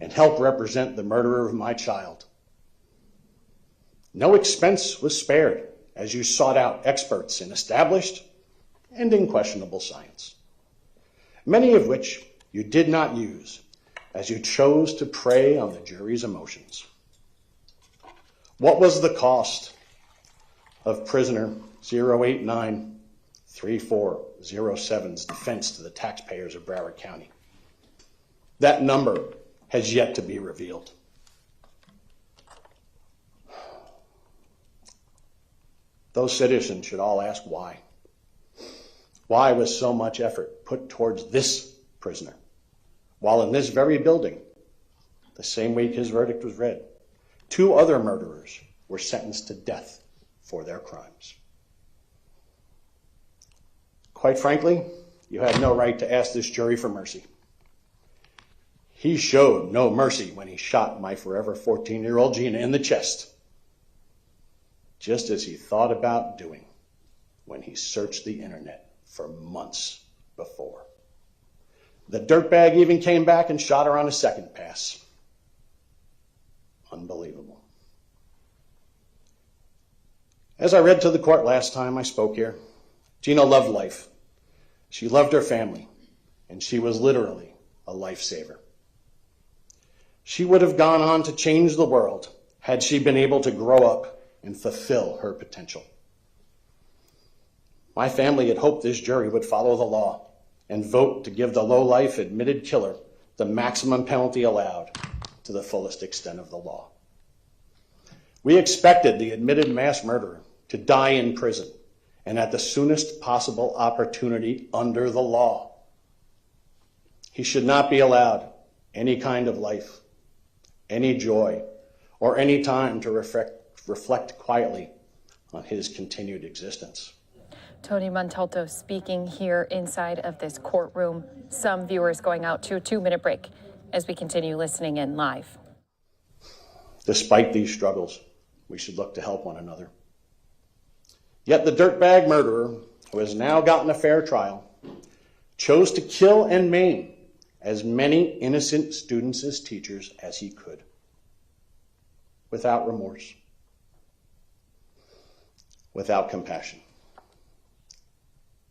and help represent the murderer of my child. No expense was spared as you sought out experts in established and in questionable science, many of which you did not use as you chose to prey on the jury's emotions. What was the cost of prisoner 0893407's defense to the taxpayers of Broward County? That number has yet to be revealed. Those citizens should all ask why. Why was so much effort put towards this prisoner, while in this very building, the same week his verdict was read, 2 other murderers were sentenced to death for their crimes? Quite frankly, you had no right to ask this jury for mercy. He showed no mercy when he shot my forever 14-year-old Gina in the chest, just as he thought about doing when he searched the internet for months before. The dirtbag even came back and shot her on a second pass. Unbelievable. As I read to the court last time I spoke here, Gina loved life. She loved her family, and she was literally a lifesaver. She would have gone on to change the world had she been able to grow up and fulfill her potential. My family had hoped this jury would follow the law and vote to give the low-life admitted killer the maximum penalty allowed to the fullest extent of the law. We expected the admitted mass murderer to die in prison and at the soonest possible opportunity under the law. He should not be allowed any kind of life, any joy, or any time to reflect quietly on his continued existence. Tony Montalto speaking here inside of this courtroom. Some viewers going out to a 2-minute break as we continue listening in live. Despite these struggles, we should look to help one another. Yet the dirtbag murderer, who has now gotten a fair trial, chose to kill and maim as many innocent students as teachers as he could, without remorse, without compassion,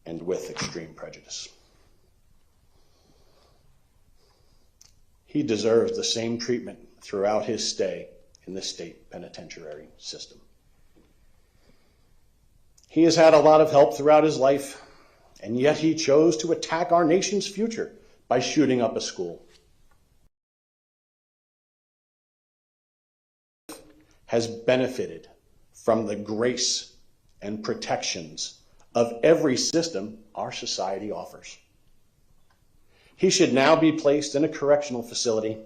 and with extreme prejudice. He deserves the same treatment throughout his stay in the state penitentiary system. He has had a lot of help throughout his life, and yet he chose to attack our nation's future by shooting up a school. Has benefited from the grace and protections of every system our society offers. He should now be placed in a correctional facility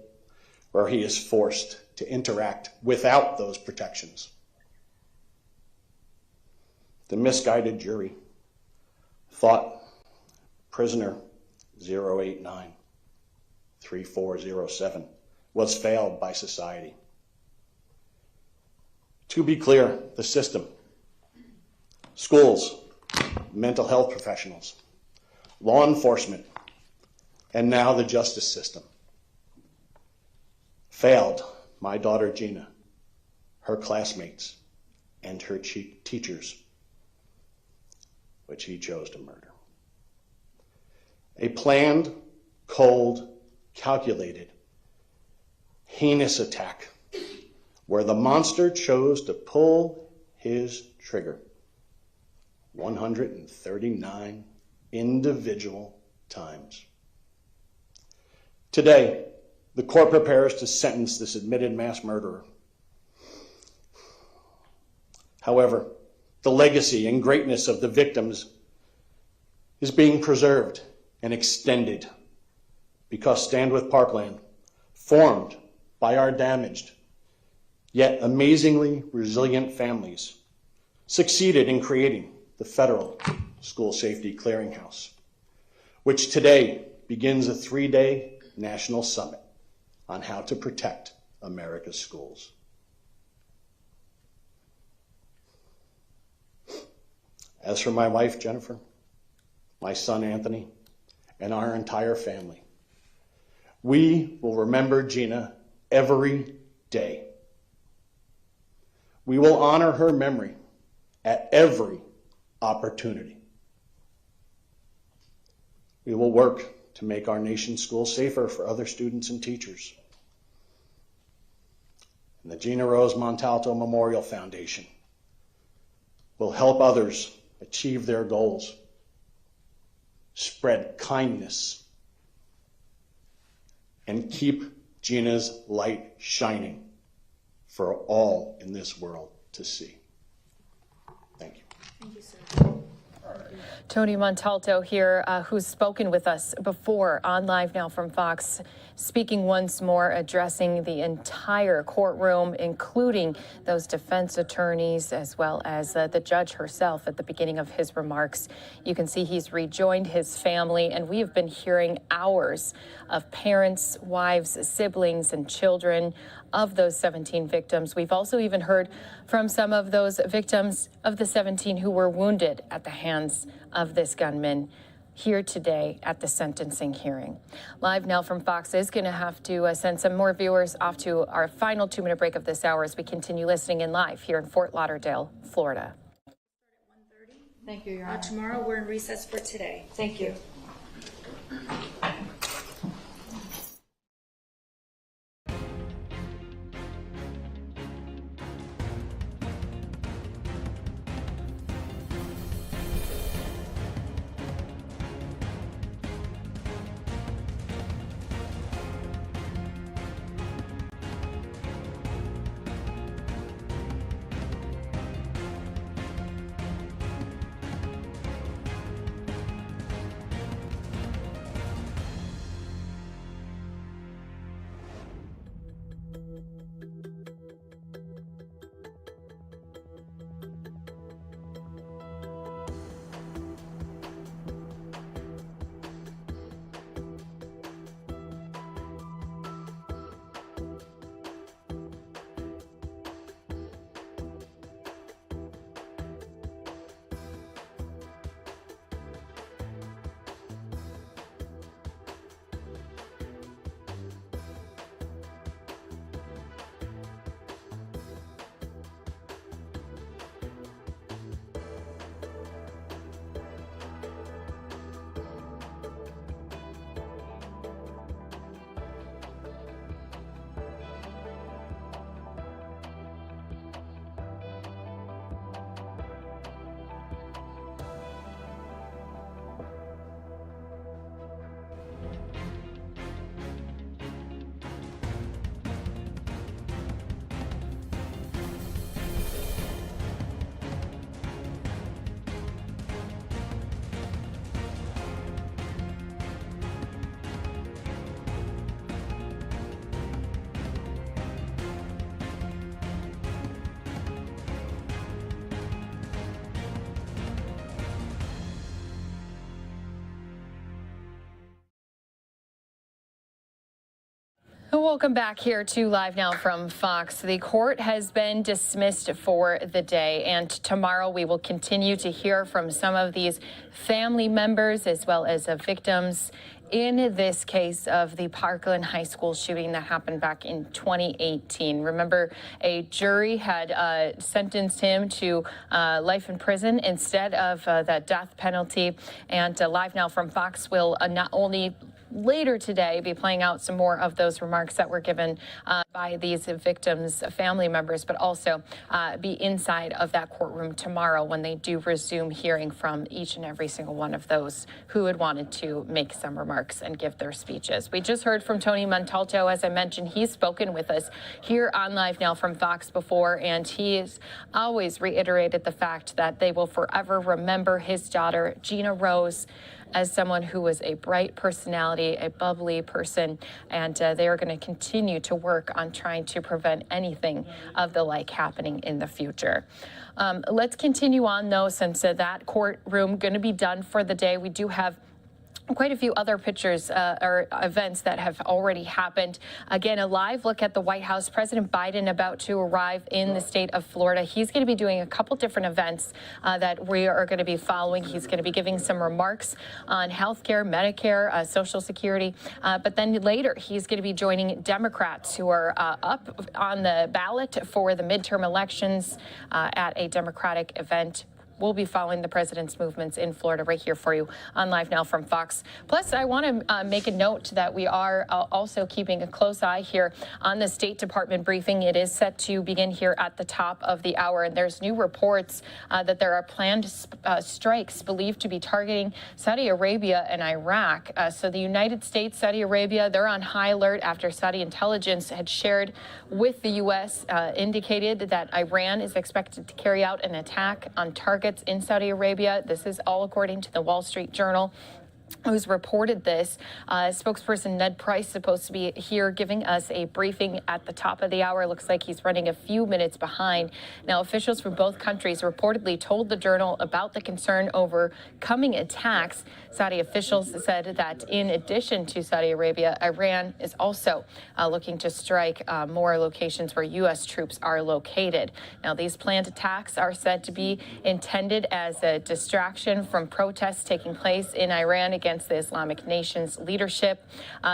where he is forced to interact without those protections. The misguided jury thought prisoner 089-3407 was failed by society. To be clear, the system, schools, mental health professionals, law enforcement, and now the justice system failed my daughter Gina, her classmates, and her teachers, which he chose to murder. A planned, cold, calculated, heinous attack where the monster chose to pull his trigger 139 individual times. Today, the court prepares to sentence this admitted mass murderer. However, the legacy and greatness of the victims is being preserved and extended because Stand With Parkland, formed by our damaged yet amazingly resilient families, succeeded in creating the Federal School Safety Clearinghouse, which today begins a 3-day national summit on how to protect America's schools. As for my wife, Jennifer, my son, Anthony, and our entire family, we will remember Gina every day. We will honor her memory at every opportunity. We will work to make our nation's schools safer for other students and teachers. And the Gina Rose Montalto Memorial Foundation will help others achieve their goals, spread kindness, and keep Gina's light shining for all in this world to see. Thank you. Thank you, sir. Tony Montalto here, who's spoken with us before on Live Now from Fox, speaking once more, addressing the entire courtroom, including those defense attorneys, as well as the judge herself at the beginning of his remarks. You can see he's rejoined his family, and we have been hearing hours of parents, wives, siblings, and children of those 17 victims. We've also even heard from some of those victims of the 17 who were wounded at the hands of this gunman here today at the sentencing hearing. Live Now from Fox is going to have to send some more viewers off to our final 2-minute break of this hour as we continue listening in live here in Fort Lauderdale, Florida. Thank you, Your Honor. Tomorrow we're in recess for today. Thank you. Welcome back here to Live Now from Fox. The court has been dismissed for the day, and tomorrow we will continue to hear from some of these family members as well as victims in this case of the Parkland High School shooting that happened back in 2018. Remember, a jury had sentenced him to life in prison instead of the death penalty. And Live Now from Fox will not only later today be playing out some more of those remarks that were given by these victims' family members, but also be inside of that courtroom tomorrow when they do resume hearing from each and every single one of those who had wanted to make some remarks and give their speeches. We just heard from Tony Montalto. As I mentioned, he's spoken with us here on Live Now from Fox before, and he's always reiterated the fact that they will forever remember his daughter, Gina Rose, as someone who was a bright personality, a bubbly person, and they are going to continue to work on trying to prevent anything of the like happening in the future. Let's continue on, though, since that courtroom going to be done for the day. We do have quite a few other pictures or events that have already happened. Again, a live look at the White House. President Biden about to arrive in the state of Florida. He's going to be doing a couple different events that we are going to be following. He's going to be giving some remarks on health care, Medicare, Social Security. But then later, he's going to be joining Democrats who are up on the ballot for the midterm elections at a Democratic event. We'll be following the president's movements in Florida right here for you on Live Now from Fox. Plus, I want to make a note that we are also keeping a close eye here on the State Department briefing. It is set to begin here at the top of the hour, and there's new reports that there are planned strikes believed to be targeting Saudi Arabia and Iraq. So the United States, Saudi Arabia, they're on high alert after Saudi intelligence had shared with the U.S. Indicated that Iran is expected to carry out an attack on targets in Saudi Arabia. This is all according to the Wall Street Journal, who's reported this. Spokesperson Ned Price supposed to be here giving us a briefing at the top of the hour. Looks like he's running a few minutes behind. Now, officials from both countries reportedly told the Journal about the concern over coming attacks. Saudi officials said that in addition to Saudi Arabia, Iran is also looking to strike more locations where U.S. troops are located. Now, these planned attacks are said to be intended as a distraction from protests taking place in Iran against the Islamic nation's leadership.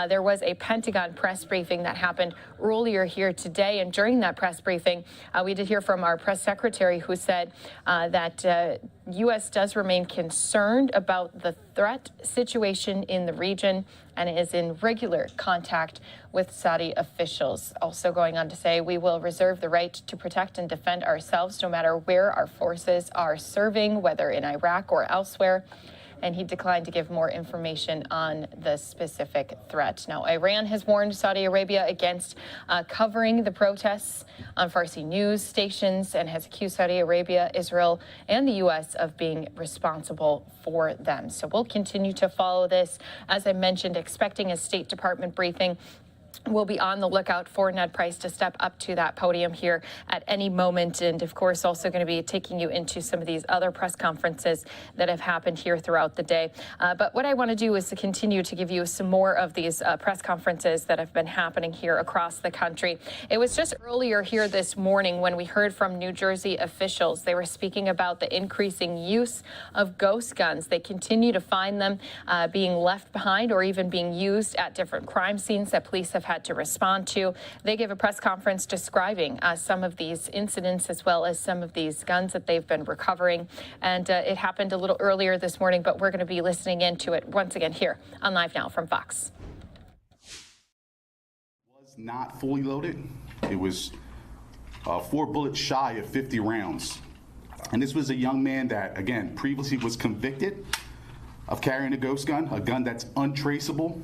There was a Pentagon press briefing that happened earlier here today, and during that press briefing, we did hear from our press secretary who said that U.S. does remain concerned about the threat situation in the region and is in regular contact with Saudi officials. Also going on to say, we will reserve the right to protect and defend ourselves no matter where our forces are serving, whether in Iraq or elsewhere. And he declined to give more information on the specific threat. Now, Iran has warned Saudi Arabia against covering the protests on Farsi news stations and has accused Saudi Arabia, Israel, and the U.S. of being responsible for them. So we'll continue to follow this. As I mentioned, expecting a State Department briefing. We'll be on the lookout for Ned Price to step up to that podium here at any moment. And of course, also going to be taking you into some of these other press conferences that have happened here throughout the day. But what I want to do is to continue to give you some more of these press conferences that have been happening here across the country. It was just earlier here this morning when we heard from New Jersey officials. They were speaking about the increasing use of ghost guns. They continue to find them being left behind or even being used at different crime scenes that police have had to respond to. They gave a press conference describing some of these incidents as well as some of these guns that they've been recovering. And it happened a little earlier this morning, but we're going to be listening into it once again here on Live Now from Fox. Was not fully loaded. It was 4 bullets shy of 50 rounds. And this was a young man that, again, previously was convicted of carrying a ghost gun, a gun that's untraceable,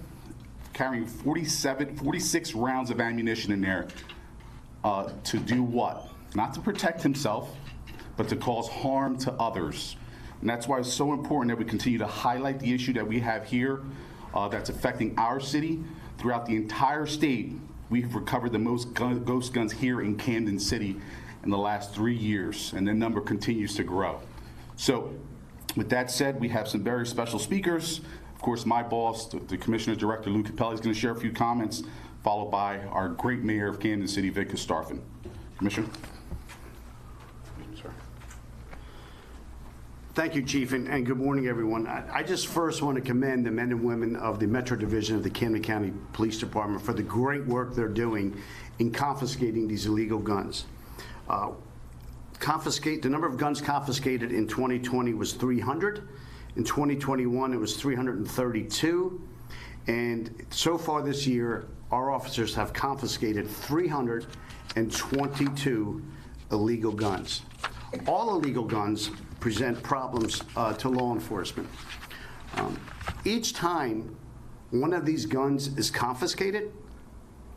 carrying 46 rounds of ammunition in there to do what? Not to protect himself, but to cause harm to others. And that's why it's so important that we continue to highlight the issue that we have here that's affecting our city. Throughout the entire state, we've recovered the most ghost guns here in Camden City in the last 3 years, and the number continues to grow. So with that said, we have some very special speakers. Of course, my boss, the Commissioner Director Lou Capelli, is going to share a few comments, followed by our great mayor of Kansas City, Vic Starfin. Commissioner. Thank you, Chief, and good morning, everyone. I just first want to commend the men and women of the Metro Division of the Camden County Police Department for the great work they're doing in confiscating these illegal guns. The number of guns confiscated in 2020 was 300. In 2021, it was 332. And so far this year, our officers have confiscated 322 illegal guns. All illegal guns present problems to law enforcement. Each time one of these guns is confiscated,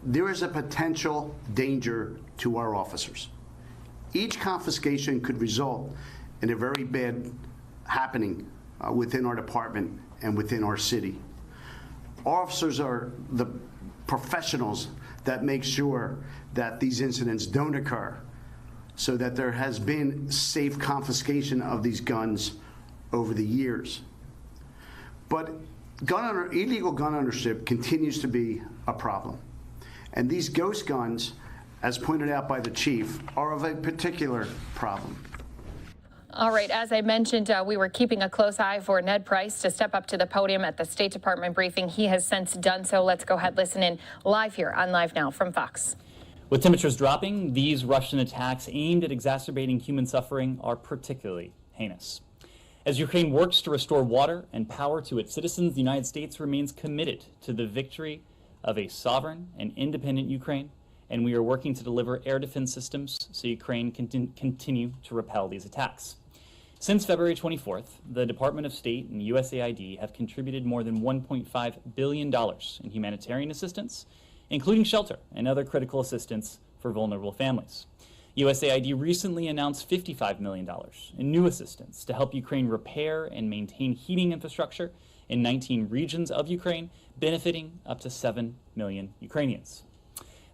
there is a potential danger to our officers. Each confiscation could result in a very bad happening within our department and within our city. Our officers are the professionals that make sure that these incidents don't occur, so that there has been safe confiscation of these guns over the years. But illegal gun ownership continues to be a problem. And these ghost guns, as pointed out by the chief, are of a particular problem. All right, as I mentioned, we were keeping a close eye for Ned Price to step up to the podium at the State Department briefing. He has since done so. Let's go ahead, listen in live here on Live Now from Fox. With temperatures dropping, these Russian attacks aimed at exacerbating human suffering are particularly heinous. As Ukraine works to restore water and power to its citizens, the United States remains committed to the victory of a sovereign and independent Ukraine, and we are working to deliver air defense systems so Ukraine can continue to repel these attacks. Since February 24th, the Department of State and USAID have contributed more than $1.5 billion in humanitarian assistance, including shelter and other critical assistance for vulnerable families. USAID recently announced $55 million in new assistance to help Ukraine repair and maintain heating infrastructure in 19 regions of Ukraine, benefiting up to 7 million Ukrainians.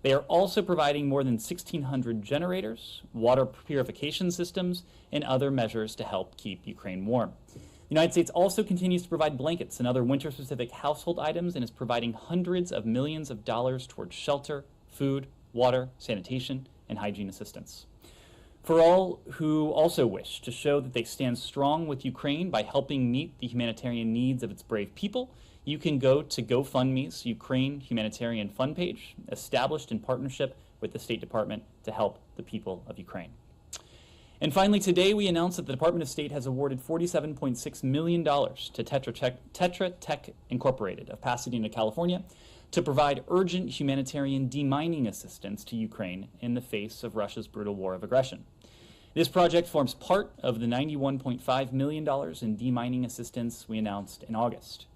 They are also providing more than 1,600 generators, water purification systems, and other measures to help keep Ukraine warm. The United States also continues to provide blankets and other winter-specific household items and is providing hundreds of millions of dollars towards shelter, food, water, sanitation, and hygiene assistance. For all who also wish to show that they stand strong with Ukraine by helping meet the humanitarian needs of its brave people, you can go to GoFundMe's Ukraine Humanitarian Fund page, established in partnership with the State Department to help the people of Ukraine. And finally, today we announced that the Department of State has awarded $47.6 million to Tetra Tech Incorporated of Pasadena, California, to provide urgent humanitarian demining assistance to Ukraine in the face of Russia's brutal war of aggression. This project forms part of the $91.5 million in demining assistance we announced in August.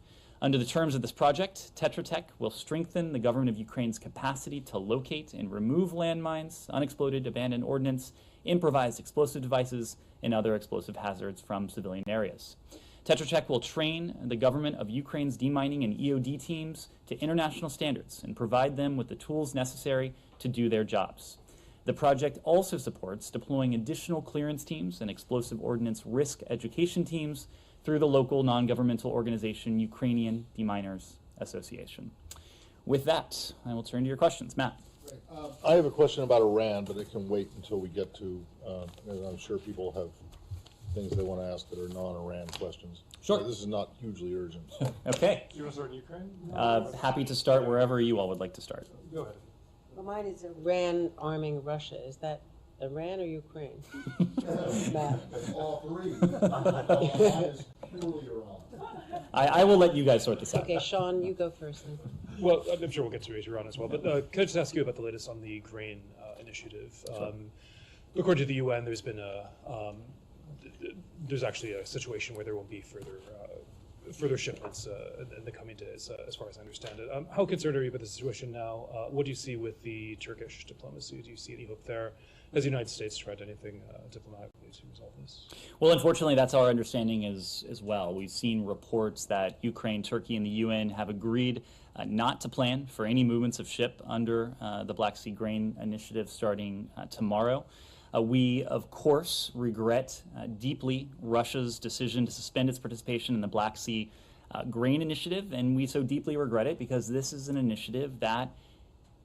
Under the terms of this project, Tetra Tech will strengthen the government of Ukraine's capacity to locate and remove landmines, unexploded abandoned ordnance, improvised explosive devices, and other explosive hazards from civilian areas. Tetra Tech will train the government of Ukraine's demining and EOD teams to international standards and provide them with the tools necessary to do their jobs. The project also supports deploying additional clearance teams and explosive ordnance risk education teams through the local non-governmental organization Ukrainian Deminers Association. With that, I will turn to your questions. Matt. I have a question about Iran, but it can wait until we get to, and I'm sure people have things they want to ask that are non-Iran questions. Sure. This is not hugely urgent. Okay. You want to start in Ukraine? Happy to start wherever you all would like to start. Go ahead. Well, mine is Iran arming Russia. Is that Iran or Ukraine? Matt. All three. I will let you guys sort this out. Okay, Sean, you go first then. Well, I'm sure we'll get to Iran as well, but can I just ask you about the latest on the grain initiative? Sure. According to the UN, there's been there's actually a situation where there won't be further shipments in the coming days, as far as I understand it. How concerned are you about the situation now? What do you see with the Turkish diplomacy? Do you see any hope there? Has the United States tried anything diplomatically to resolve this? Well, unfortunately, that's our understanding as well. We've seen reports that Ukraine, Turkey, and the UN have agreed not to plan for any movements of ship under the Black Sea Grain Initiative starting tomorrow. We, of course, regret deeply Russia's decision to suspend its participation in the Black Sea Grain Initiative, and we so deeply regret it because this is an initiative that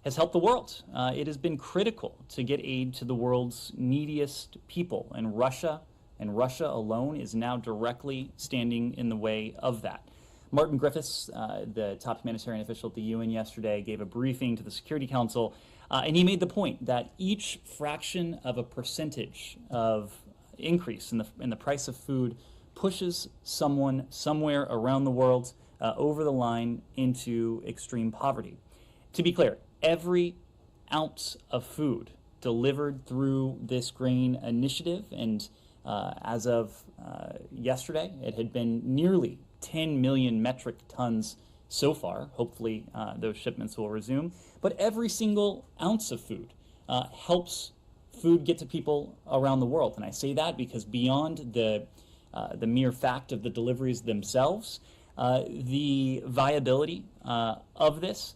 has helped the world. It has been critical to get aid to the world's neediest people, and Russia alone is now directly standing in the way of that. Martin Griffiths, the top humanitarian official at the UN yesterday, gave a briefing to the Security Council, and he made the point that each fraction of a percentage of increase in the price of food pushes someone somewhere around the world over the line into extreme poverty. To be clear, every ounce of food delivered through this grain initiative, and as of yesterday, it had been nearly 10 million metric tons so far. Hopefully those shipments will resume. But every single ounce of food helps food get to people around the world. And I say that because beyond the mere fact of the deliveries themselves, the viability of this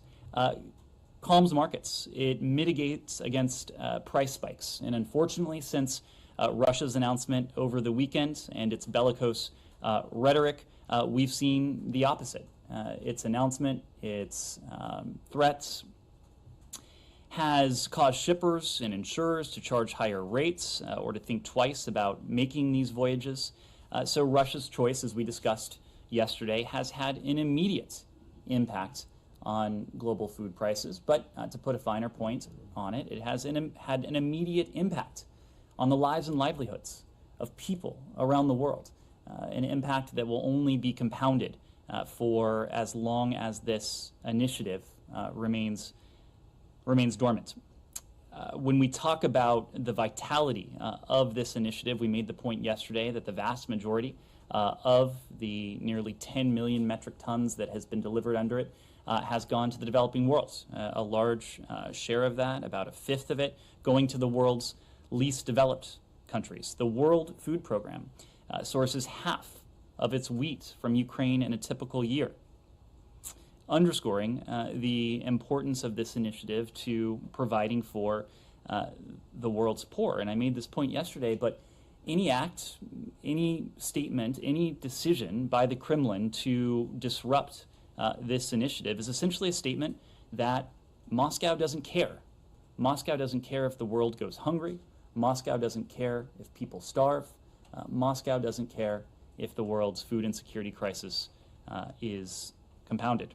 calms markets. It mitigates against price spikes. And unfortunately, since Russia's announcement over the weekend and its bellicose rhetoric, we've seen the opposite. Its announcement, its threats, has caused shippers and insurers to charge higher rates or to think twice about making these voyages. So Russia's choice, as we discussed yesterday, has had an immediate impact on global food prices. But to put a finer point on it, it has had an immediate impact on the lives and livelihoods of people around the world, an impact that will only be compounded for as long as this initiative remains dormant. When we talk about the vitality of this initiative, we made the point yesterday that the vast majority of the nearly 10 million metric tons that has been delivered under it has gone to the developing world. A large share of that, about a fifth of it, going to the world's least developed countries. The World Food Program sources half of its wheat from Ukraine in a typical year, underscoring the importance of this initiative to providing for the world's poor. And I made this point yesterday, but any act, any statement, any decision by the Kremlin to disrupt this initiative is essentially a statement that Moscow doesn't care. Moscow doesn't care if the world goes hungry. Moscow doesn't care if people starve. Moscow doesn't care if the world's food insecurity crisis is compounded.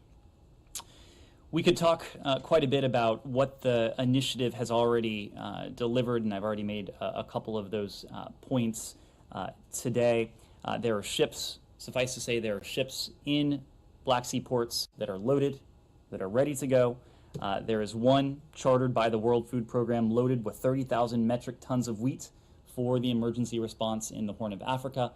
We could talk quite a bit about what the initiative has already delivered, and I've already made a couple of those points today. There are ships, suffice to say, there are ships in Black Sea ports that are loaded, that are ready to go. There is one chartered by the World Food Program loaded with 30,000 metric tons of wheat for the emergency response in the Horn of Africa.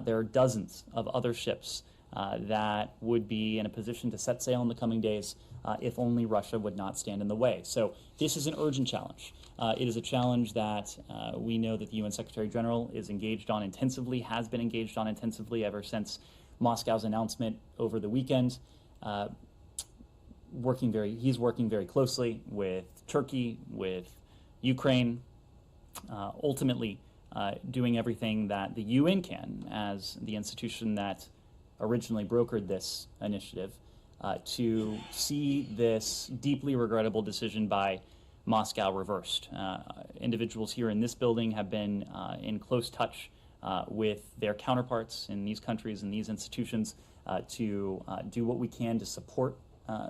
There are dozens of other ships that would be in a position to set sail in the coming days if only Russia would not stand in the way. So this is an urgent challenge. It is a challenge that we know that the UN Secretary General is engaged on intensively, has been engaged on intensively ever since Moscow's announcement over the weekend. He's working very closely with Turkey, with Ukraine, ultimately doing everything that the UN can as the institution that originally brokered this initiative to see this deeply regrettable decision by Moscow reversed. Individuals here in this building have been in close touch with their counterparts in these countries and these institutions to do what we can to support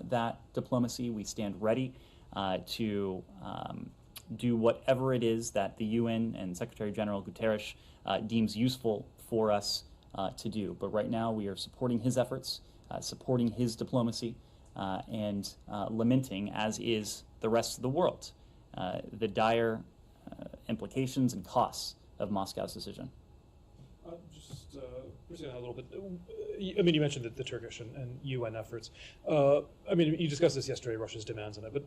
that diplomacy. We stand ready to do whatever it is that the UN and Secretary General Guterres deems useful for us to do. But right now we are supporting his efforts, supporting his diplomacy, and lamenting, as is the rest of the world, the dire implications and costs of Moscow's decision. Just proceeding a little bit. I mean, you mentioned the Turkish and UN efforts. I mean, you discussed this yesterday, Russia's demands on it, but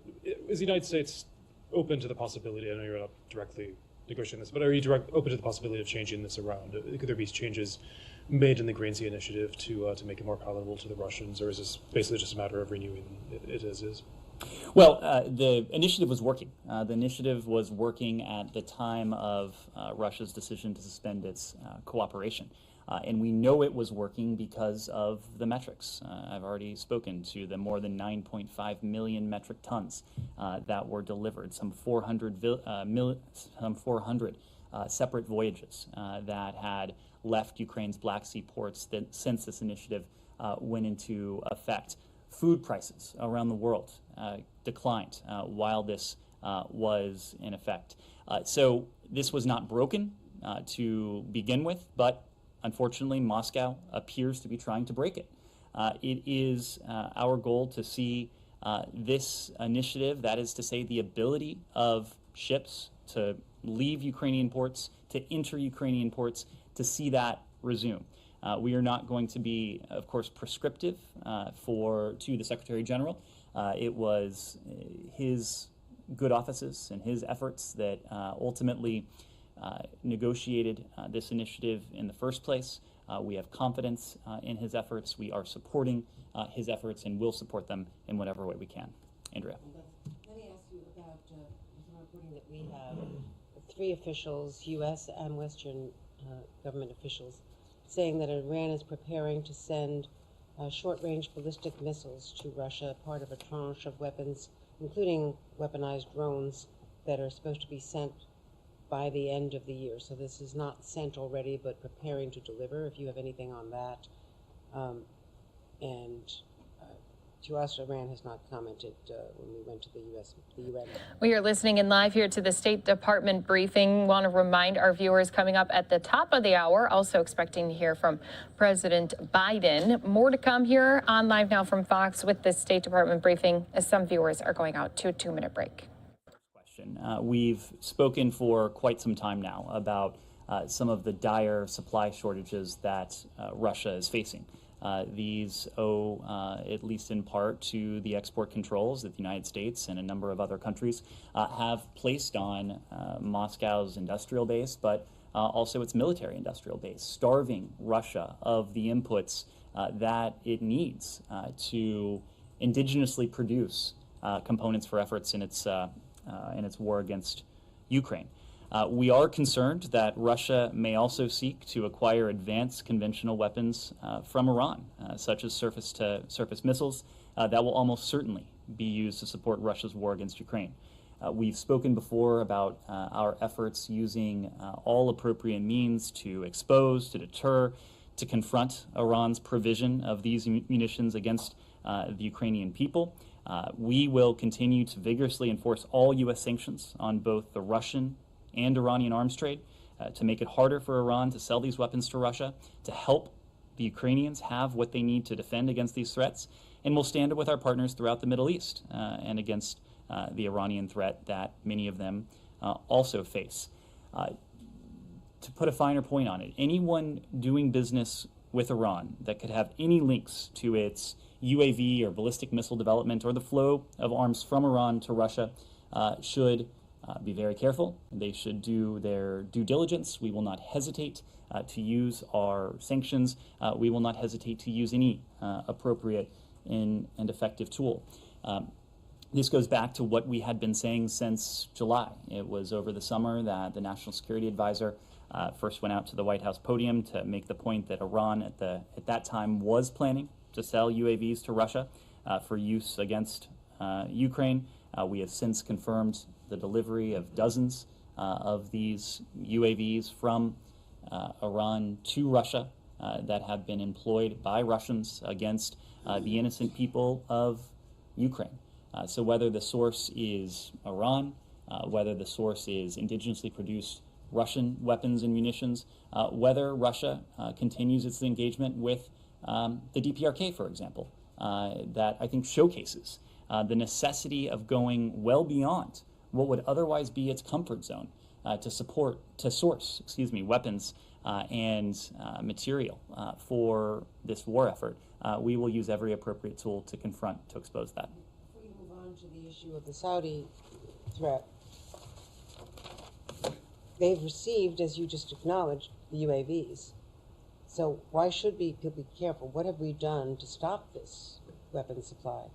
is the United States open to the possibility, I know you're not directly negotiating this, but are you open to the possibility of changing this around? Could there be changes made in the Green Sea Initiative to make it more palatable to the Russians, or is this basically just a matter of renewing it as is? Well, the initiative was working. The initiative was working at the time of Russia's decision to suspend its cooperation. And we know it was working because of the metrics. I've already spoken to the more than 9.5 million metric tons that were delivered, some 400 separate voyages that had left Ukraine's Black Sea ports since this initiative went into effect. Food prices around the world declined while this was in effect. So this was not broken to begin with, but unfortunately, Moscow appears to be trying to break it. It is our goal to see this initiative, that is to say the ability of ships to leave Ukrainian ports, to enter Ukrainian ports, to see that resume. We are not going to be, of course, prescriptive to the Secretary General. It was his good offices and his efforts that ultimately negotiated this initiative in the first place. We have confidence in his efforts. We are supporting his efforts and will support them in whatever way we can. Andrea. Let me ask you about some reporting that we have. 3 officials, U.S. and Western government officials, saying that Iran is preparing to send short-range ballistic missiles to Russia, part of a tranche of weapons, including weaponized drones that are supposed to be sent by the end of the year. So this is not sent already, but preparing to deliver, if you have anything on that. To us, Iran has not commented when we went to the UN. We are listening in live here to the State Department briefing. Want to remind our viewers coming up at the top of the hour, also expecting to hear from President Biden. More to come here on Live Now from Fox with the State Department briefing as some viewers are going out to a 2-minute break. We've spoken for quite some time now about some of the dire supply shortages that Russia is facing. These owe, at least in part, to the export controls that the United States and a number of other countries have placed on Moscow's industrial base, but also its military industrial base, starving Russia of the inputs that it needs to indigenously produce components for efforts in its war against Ukraine. We are concerned that Russia may also seek to acquire advanced conventional weapons from Iran, such as surface-to-surface missiles that will almost certainly be used to support Russia's war against Ukraine. We've spoken before about our efforts using all appropriate means to expose, to deter, to confront Iran's provision of these munitions against the Ukrainian people. We will continue to vigorously enforce all U.S. sanctions on both the Russian and Iranian arms trade to make it harder for Iran to sell these weapons to Russia, to help the Ukrainians have what they need to defend against these threats. And we'll stand up with our partners throughout the Middle East and against the Iranian threat that many of them also face. To put a finer point on it, anyone doing business with Iran that could have any links to its UAV or ballistic missile development or the flow of arms from Iran to Russia should be very careful. They should do their due diligence. We will not hesitate to use our sanctions. We will not hesitate to use any appropriate and effective tool. This goes back to what we had been saying since July. It was over the summer that the National Security Advisor first went out to the White House podium to make the point that Iran at that time was planning to sell UAVs to Russia for use against Ukraine. We have since confirmed the delivery of dozens of these UAVs from Iran to Russia that have been employed by Russians against the innocent people of Ukraine. So whether the source is Iran, whether the source is indigenously produced Russian weapons and munitions, whether Russia continues its engagement with the DPRK, for example, that I think showcases the necessity of going well beyond what would otherwise be its comfort zone to source weapons and material for this war effort. We will use every appropriate tool to confront, to expose that. Before you move on to the issue of the Saudi threat, they've received, as you just acknowledged, the UAVs. So why should people be careful? What have we done to stop this weapon supply?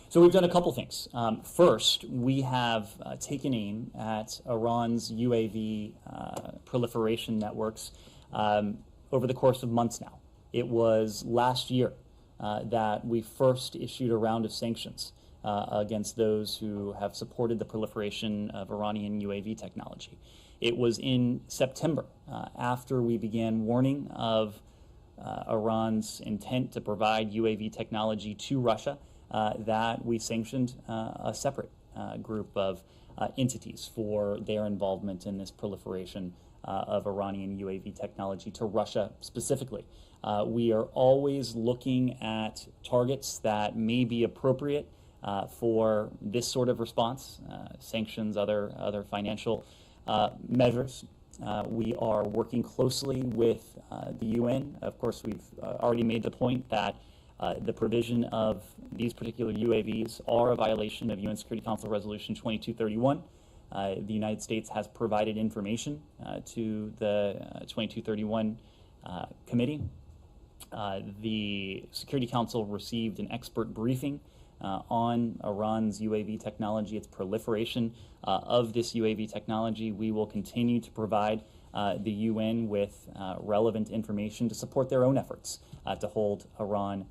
So we've done a couple things. First, we have taken aim at Iran's UAV proliferation networks over the course of months now. It was last year that we first issued a round of sanctions against those who have supported the proliferation of Iranian UAV technology. It was in September, after we began warning of Iran's intent to provide UAV technology to Russia, that we sanctioned a separate group of entities for their involvement in this proliferation of Iranian UAV technology to Russia specifically. We are always looking at targets that may be appropriate for this sort of response, sanctions, other financial measures. We are working closely with the UN. Of course, we've already made the point that the provision of these particular UAVs are a violation of UN Security Council Resolution 2231. The United States has provided information to the 2231 committee. The Security Council received an expert briefing on Iran's UAV technology, its proliferation of this UAV technology. We will continue to provide the UN with relevant information to support their own efforts to hold Iran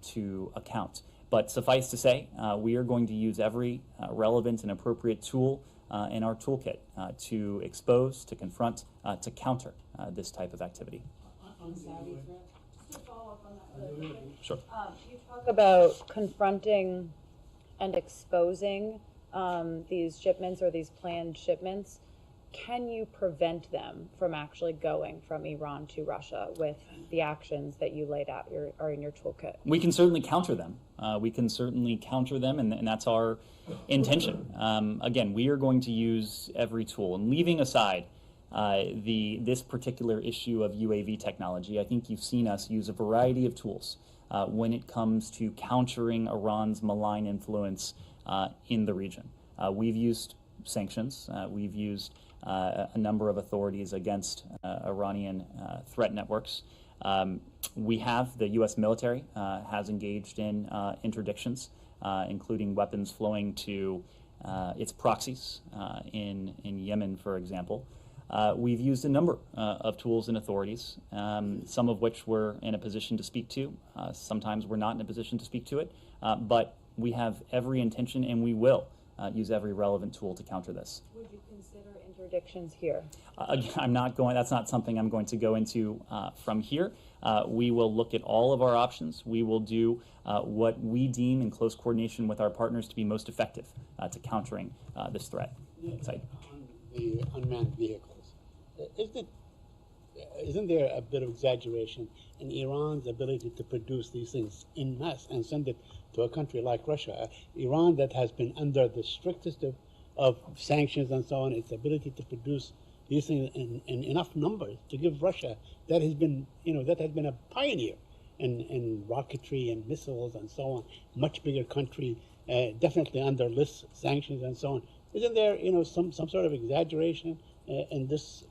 to account. But suffice to say, we are going to use every relevant and appropriate tool in our toolkit to expose, to confront, to counter this type of activity. On Saudi threat? Just to follow up on that really quickly. Sure. You talk about confronting and exposing these shipments or these planned shipments. Can you prevent them from actually going from Iran to Russia with the actions that you laid out are in your toolkit? We can certainly counter them. And that's our intention. Again, we are going to use every tool. And leaving aside this particular issue of UAV technology, I think you've seen us use a variety of tools when it comes to countering Iran's malign influence in the region. We've used sanctions. We've used a number of authorities against Iranian threat networks. We have, the U.S. military has engaged in interdictions, including weapons flowing to its proxies in Yemen, for example. We've used a number of tools and authorities, some of which we're in a position to speak to. Sometimes we're not in a position to speak to it, but we have every intention, and we will use every relevant tool to counter this. Would you consider interdictions here? That's not something I'm going to go into from here. We will look at all of our options. We will do what we deem in close coordination with our partners to be most effective to countering this threat. On the unmanned vehicles, isn't there a bit of exaggeration in Iran's ability to produce these things en masse and send it to a country like Russia? Iran, that has been under the strictest of sanctions and so on, its ability to produce these things in enough numbers to give Russia, that has been a pioneer in rocketry and missiles and so on, much bigger country, definitely under less sanctions and so on. Isn't there some sort of exaggeration in this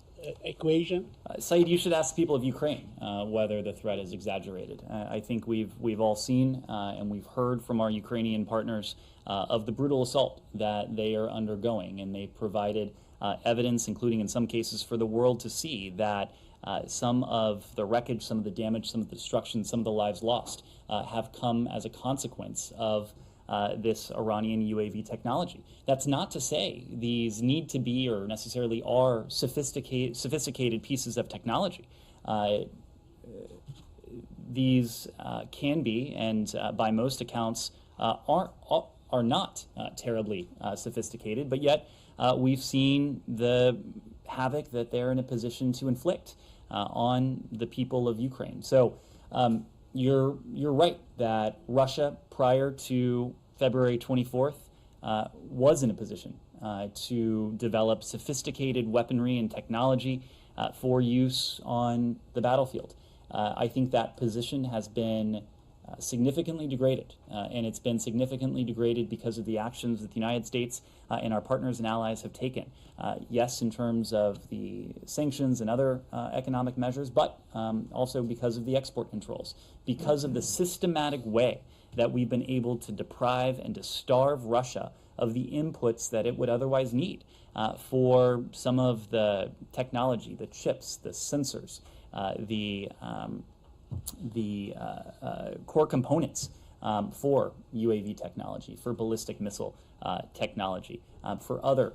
equation? Saeed, you should ask the people of Ukraine whether the threat is exaggerated. I think we've all seen and we've heard from our Ukrainian partners of the brutal assault that they are undergoing, and they provided evidence, including in some cases for the world to see, that some of the wreckage, some of the damage, some of the destruction, some of the lives lost have come as a consequence of this Iranian UAV technology. That's not to say these need to be or necessarily are sophisticated pieces of technology. These can be, and by most accounts, are not terribly sophisticated, but yet we've seen the havoc that they're in a position to inflict on the people of Ukraine. So you're right that Russia, prior to February 24th, was in a position to develop sophisticated weaponry and technology for use on the battlefield. I think that position has been significantly degraded, and it's been significantly degraded because of the actions that the United States and our partners and allies have taken. Yes, in terms of the sanctions and other economic measures, but also because of the export controls, because of the systematic way that we've been able to deprive and to starve Russia of the inputs that it would otherwise need for some of the technology, the chips, the sensors the core components for UAV technology, for ballistic missile technology, for other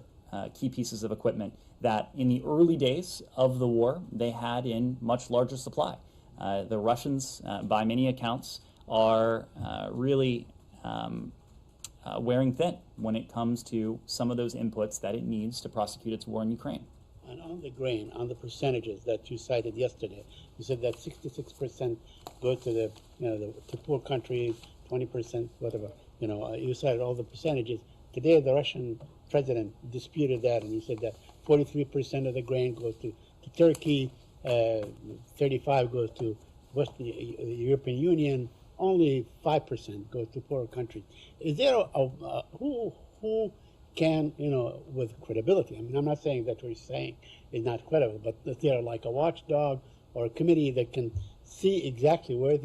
key pieces of equipment that in the early days of the war they had in much larger supply. The Russians, by many accounts, are really wearing thin when it comes to some of those inputs that it needs to prosecute its war in Ukraine. And on the grain, on the percentages that you cited yesterday, you said that 66% go to the, to poor countries, 20%, whatever. You cited all the percentages. Today, the Russian president disputed that, and he said that 43% of the grain goes to Turkey, 35 goes to the European Union, only 5% goes to poorer countries. Is there who can, with credibility? I mean, I'm not saying that what he's saying is not credible, but is there like a watchdog or a committee that can see exactly where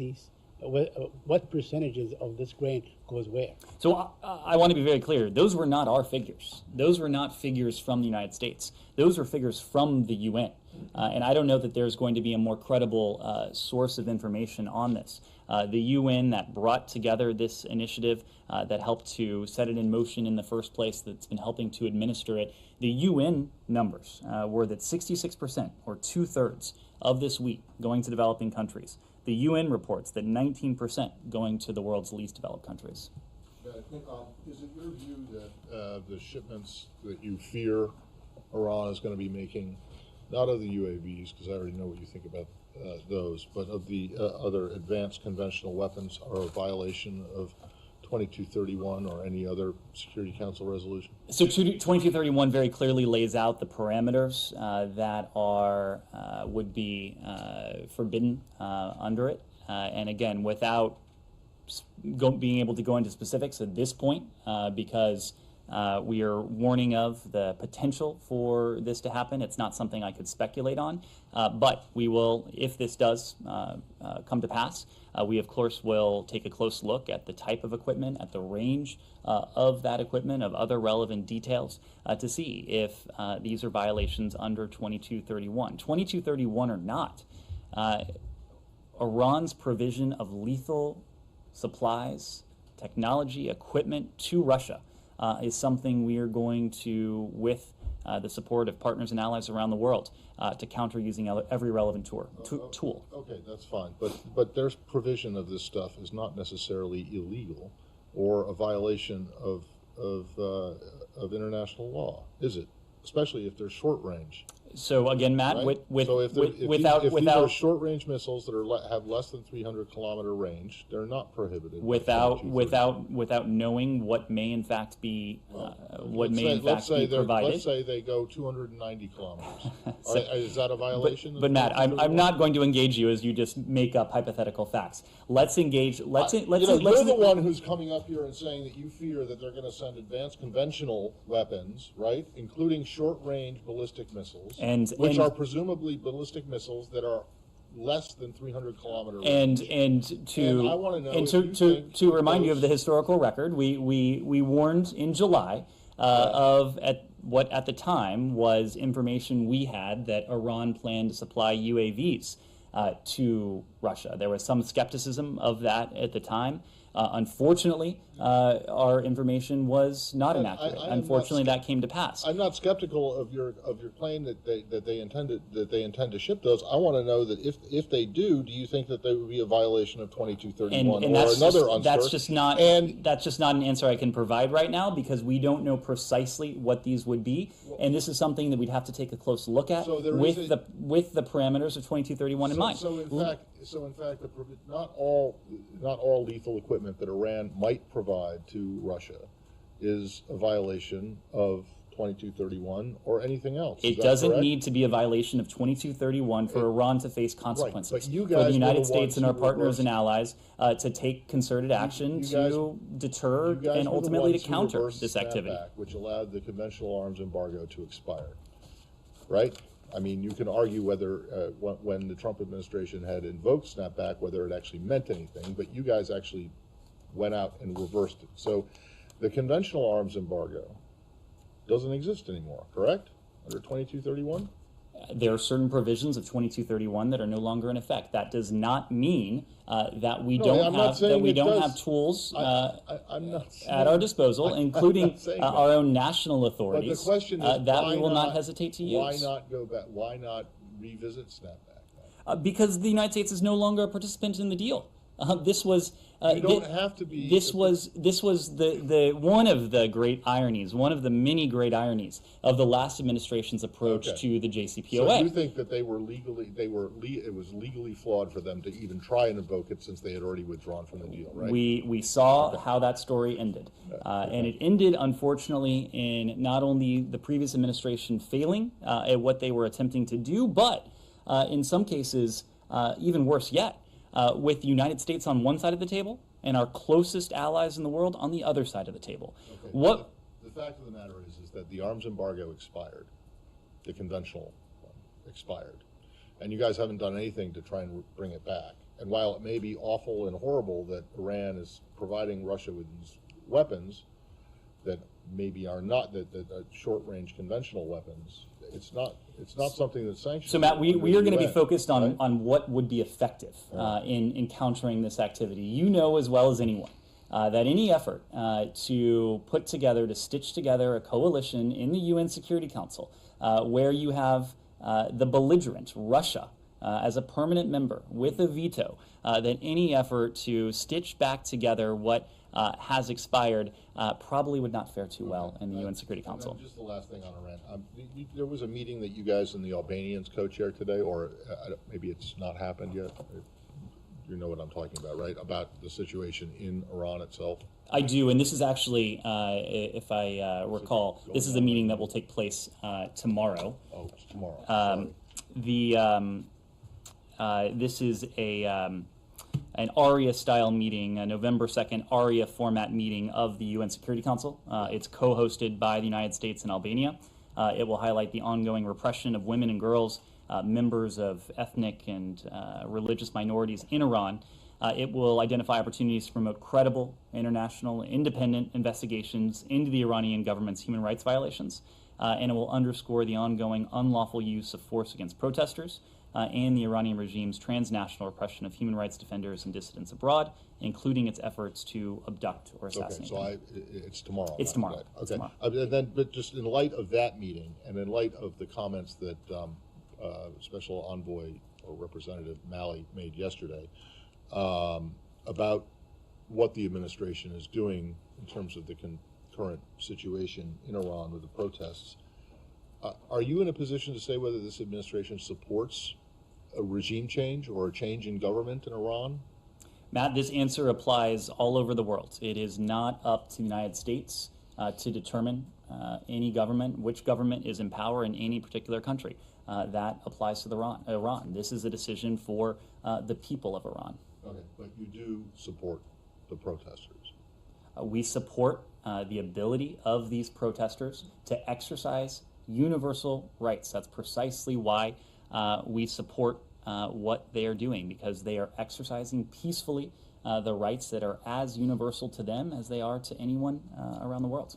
what percentages of this grain goes where? So I want to be very clear. Those were not our figures. Those were not figures from the United States. Those were figures from the UN. And I don't know that there's going to be a more credible source of information on this. The UN that brought together this initiative, that helped to set it in motion in the first place, that's been helping to administer it, the UN numbers were that 66%, or 2/3, of this wheat going to developing countries. The UN reports that 19% going to the world's least developed countries. Yeah, I think, is it your view that the shipments that you fear Iran is going to be making, not of the UAVs, because I already know what you think about those, but of the other advanced conventional weapons, are a violation of 2231 or any other Security Council resolution? So 2231 very clearly lays out the parameters that are would be forbidden under it. And again, without being able to go into specifics at this point, because we are warning of the potential for this to happen. It's not something I could speculate on, but we will, if this does come to pass, we of course will take a close look at the type of equipment, at the range of that equipment, of other relevant details, to see if these are violations under 2231. 2231 or not, Iran's provision of lethal supplies, technology, equipment to Russia is something we are going to, with the support of partners and allies around the world, to counter using every relevant tool. Okay, that's fine, but their provision of this stuff is not necessarily illegal or a violation of international law, is it? Especially if they're short range. So again, Matt, right? If these are short-range missiles that have less than 300-kilometer range, they're not prohibited. Without knowing what may in fact be provided. Let's say they go 290 kilometers. Is that a violation? But Matt, I'm not going to engage you as you just make up hypothetical facts. Let's engage. You're the one who's coming up here and saying that you fear that they're going to send advanced conventional weapons, right, including short-range ballistic missiles. Which are presumably ballistic missiles that are less than 300-kilometer range. And to remind you of the historical record, we warned in July of what at the time was information we had that Iran planned to supply UAVs to Russia. There was some skepticism of that at the time. Unfortunately, our information was not inaccurate. Unfortunately, that came to pass. I'm not skeptical of your claim that they intend to ship those. I want to know that if they do you think that there would be a violation of 2231 and or another? That's just not an answer I can provide right now, because we don't know precisely what these would be, and this is something that we'd have to take a close look at with the parameters of 2231 in mind. So in fact, not all lethal equipment that Iran might provide to Russia is a violation of 2231 or anything else. It doesn't need to be a violation of 2231 for Iran to face consequences. Right, but you for guys the United States and our partners and allies to take concerted action to deter and ultimately to counter this activity. Which allowed the conventional arms embargo to expire, right? I mean, you can argue whether when the Trump administration had invoked snapback, whether it actually meant anything, but you guys actually went out and reversed it. So the conventional arms embargo doesn't exist anymore, correct? Under 2231? there are certain provisions of 2231 that are no longer in effect. That does not mean that we don't have tools at our disposal, including our own national authorities, but the question is, that we will not hesitate to use. Why not go back? Why not revisit snapback? Because the United States is no longer a participant in the deal. This was you don't have to be. This was the one of the great ironies, one of the many great ironies of the last administration's approach to the JCPOA. So you think that it was legally flawed for them to even try and invoke it since they had already withdrawn from the deal, right? We saw how that story ended, and it ended unfortunately in not only the previous administration failing at what they were attempting to do, but in some cases even worse yet. With the United States on one side of the table and our closest allies in the world on the other side of the table. Okay. The fact of the matter is that the arms embargo expired, the conventional one expired, and you guys haven't done anything to try and bring it back. And while it may be awful and horrible that Iran is providing Russia with these weapons that maybe are not that short-range conventional weapons, it's not something that's sanctioned. So Matt, we are going to be focused on what would be effective in countering this activity. You know as well as anyone that any effort to stitch together a coalition in the UN Security Council where you have the belligerent Russia as a permanent member with a veto, that any effort to stitch back together what has expired probably would not fare too well in the UN Security Council. Just the last thing on Iran. There was a meeting that you guys and the Albanians co-chaired today, or maybe it's not happened yet. You know what I'm talking about, right? About the situation in Iran itself. I do, and this is actually, if I recall, this is a meeting that will take place tomorrow. Oh, it's tomorrow. This is an ARIA-style meeting, a November 2nd ARIA format meeting of the UN Security Council. It's co-hosted by the United States and Albania. It will highlight the ongoing repression of women and girls, members of ethnic and religious minorities in Iran. It will identify opportunities to promote credible, international, independent investigations into the Iranian government's human rights violations. And it will underscore the ongoing unlawful use of force against protesters, and the Iranian regime's transnational repression of human rights defenders and dissidents abroad, including its efforts to abduct or assassinate them. It's tomorrow. It's tomorrow. Right. It's okay. tomorrow. But just in light of that meeting, and in light of the comments that Special Envoy or Representative Malley made yesterday about what the administration is doing in terms of the current situation in Iran with the protests, are you in a position to say whether this administration supports a regime change or a change in government in Iran? Matt, this answer applies all over the world. It is not up to the United States to determine any government, which government is in power in any particular country. That applies to Iran. This is a decision for the people of Iran. Okay, but you do support the protesters? We support the ability of these protesters to exercise universal rights. That's precisely why we support what they are doing, because they are exercising peacefully the rights that are as universal to them as they are to anyone around the world.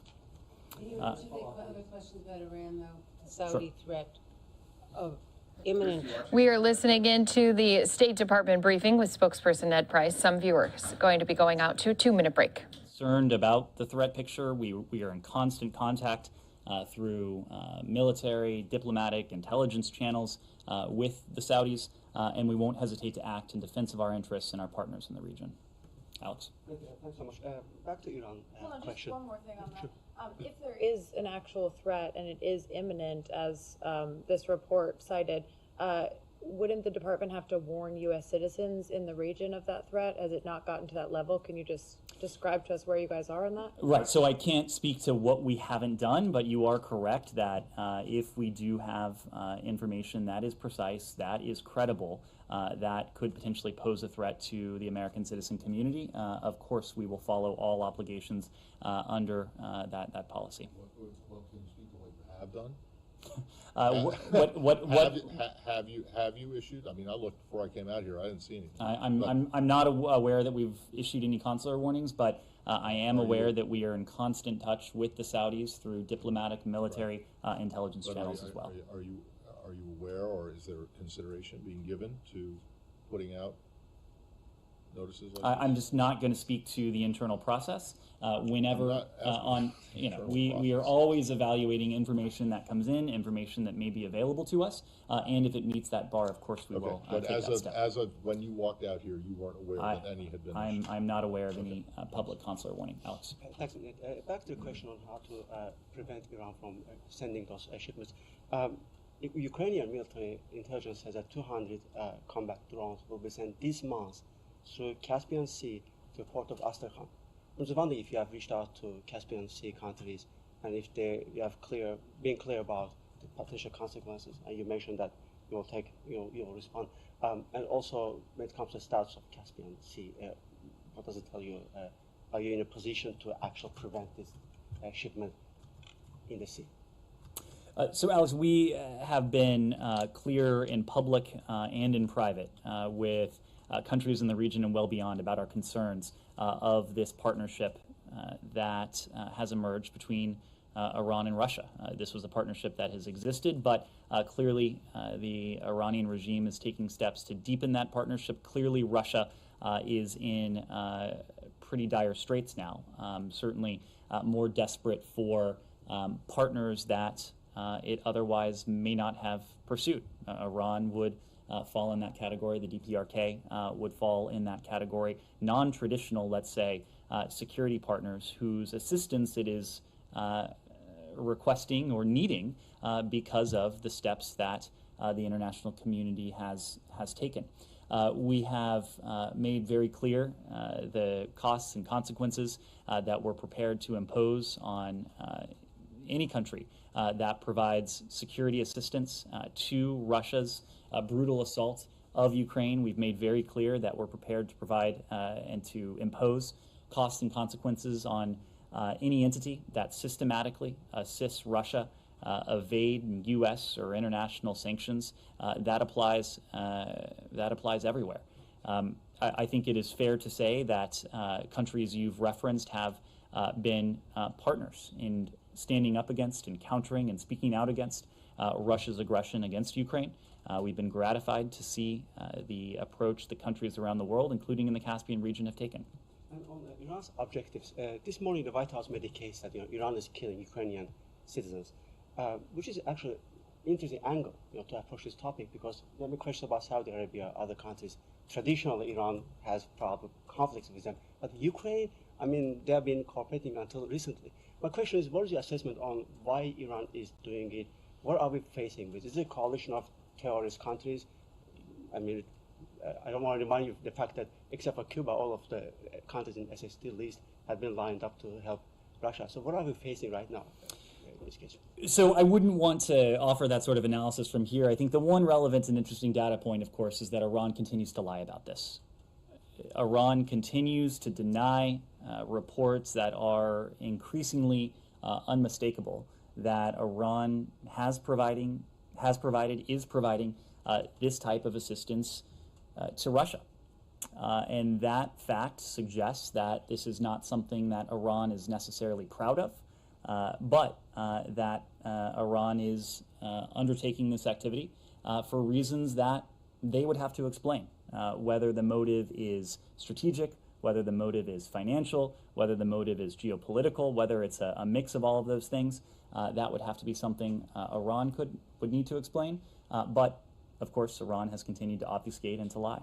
Other questions about Iran, though? The Saudi threat of imminent. We are listening into the State Department briefing with spokesperson Ned Price. Some viewers going to be going out to a 2-minute break. Concerned about the threat picture. We are in constant contact through military, diplomatic, intelligence channels with the Saudis, and we won't hesitate to act in defense of our interests and our partners in the region. Alex. Thanks so much. Back to Iran. Hold on, question. just one more thing on that. If there is an actual threat and it is imminent, as this report cited, wouldn't the department have to warn U.S. citizens in the region of that threat? Has it not gotten to that level? Can you just describe to us where you guys are on that? Right, so I can't speak to what we haven't done, but you are correct that if we do have information that is precise, that is credible, that could potentially pose a threat to the American citizen community, of course we will follow all obligations under that policy. What can you speak to what you have done? Have you issued? I mean, I looked before I came out here. I didn't see anything. I'm not aware that we've issued any consular warnings, but I am aware that we are in constant touch with the Saudis through diplomatic, military, intelligence channels as well. Are you aware, or is there consideration being given to putting out notices like this? I'm just not going to speak to the internal process. Whenever we are always evaluating information that comes in, information that may be available to us, and if it meets that bar, of course we will But take as that of, step. as of when you walked out here, you weren't aware that any had been issued? I'm not aware of any public consular warning. Alex. Thanks. Back to the question on how to prevent Iran from sending those shipments. Ukrainian military intelligence says that 200 combat drones will be sent this month through Caspian Sea to the port of Astrakhan. I'm just wondering if you have reached out to Caspian Sea countries and if you have being clear about the potential consequences. And you mentioned that you will respond. And also, when it comes to the status of Caspian Sea, what does it tell you? Are you in a position to actually prevent this shipment in the sea? So, Alex, we have been clear in public and in private with countries in the region and well beyond about our concerns of this partnership that has emerged between Iran and Russia. This was a partnership that has existed, but clearly the Iranian regime is taking steps to deepen that partnership. Clearly, Russia is in pretty dire straits now, certainly more desperate for partners that it otherwise may not have pursued. Iran would fall in that category. The DPRK would fall in that category. Non-traditional, let's say, security partners whose assistance it is requesting or needing because of the steps that the international community has taken. We have made very clear the costs and consequences that we're prepared to impose on any country that provides security assistance to Russia's brutal assault of Ukraine. We've made very clear that we're prepared to provide and to impose costs and consequences on any entity that systematically assists Russia evade U.S. or international sanctions. That applies everywhere. I think it is fair to say that countries you've referenced have been partners in standing up against and countering and speaking out against Russia's aggression against Ukraine. We've been gratified to see the approach that countries around the world, including in the Caspian region, have taken. And on Iran's objectives, this morning the White House made a case that Iran is killing Ukrainian citizens, which is actually an interesting angle to approach this topic, because there are questions about Saudi Arabia, other countries. Traditionally, Iran has conflicts with them, but Ukraine, I mean, they have been cooperating until recently. My question is, what is your assessment on why Iran is doing it? What are we facing with? Is it a coalition of terrorist countries? I mean, I don't want to remind you of the fact that except for Cuba, all of the countries in SSD list have been lined up to help Russia. So what are we facing right now in this case? So I wouldn't want to offer that sort of analysis from here. I think the one relevant and interesting data point, of course, is that Iran continues to lie about this. Iran continues to deny reports that are increasingly unmistakable that Iran is providing this type of assistance to Russia. And that fact suggests that this is not something that Iran is necessarily proud of, but that Iran is undertaking this activity for reasons that they would have to explain, whether the motive is strategic, whether the motive is financial, whether the motive is geopolitical, whether it's a mix of all of those things. That would have to be something Iran would need to explain. But, of course, Iran has continued to obfuscate and to lie.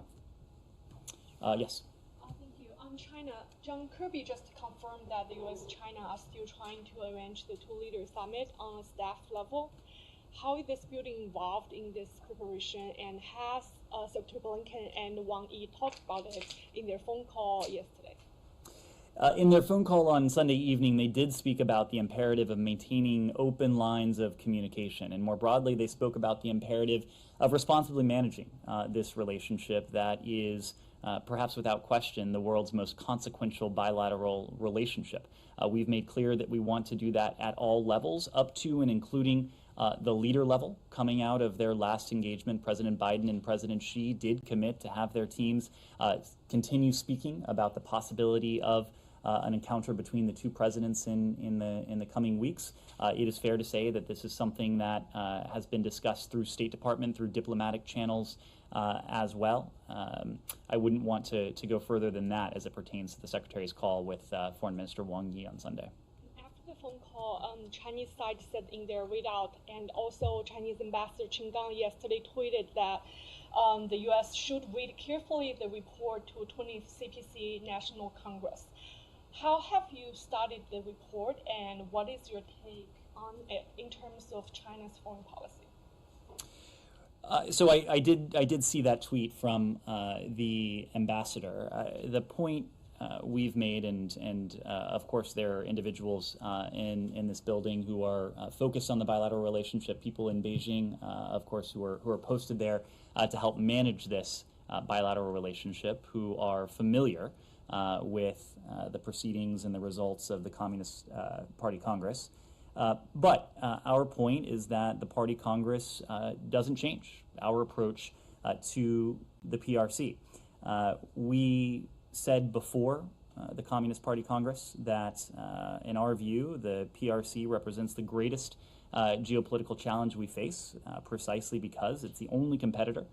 Yes? Thank you. On China, John Kirby just confirmed that the U.S. and China are still trying to arrange the two-leader summit on a staff level. How is this building involved in this preparation, and has Secretary Blinken and Wang Yi talked about it in their phone call yesterday? In their phone call on Sunday evening, they did speak about the imperative of maintaining open lines of communication. And more broadly, they spoke about the imperative of responsibly managing this relationship that is, perhaps without question, the world's most consequential bilateral relationship. We've made clear that we want to do that at all levels, up to and including the leader level. Coming out of their last engagement, President Biden and President Xi did commit to have their teams continue speaking about the possibility of an encounter between the two presidents in the coming weeks. It is fair to say that this is something that has been discussed through State Department, through diplomatic channels as well. I wouldn't want to go further than that as it pertains to the Secretary's call with Foreign Minister Wang Yi on Sunday. After the phone call, Chinese side said in their readout, and also Chinese Ambassador Qin Gang yesterday tweeted that the U.S. should read carefully the report to 20th CPC National Congress. How have you studied the report, and what is your take on it in terms of China's foreign policy? So I did see that tweet from the ambassador. The point we've made, and of course there are individuals in this building who are focused on the bilateral relationship, people in Beijing, of course, who are posted there to help manage this bilateral relationship, who are familiar with the proceedings and the results of the Communist Party Congress. But our point is that the Party Congress doesn't change our approach to the PRC. We said before the Communist Party Congress that, in our view, the PRC represents the greatest geopolitical challenge we face, precisely because it's the only competitor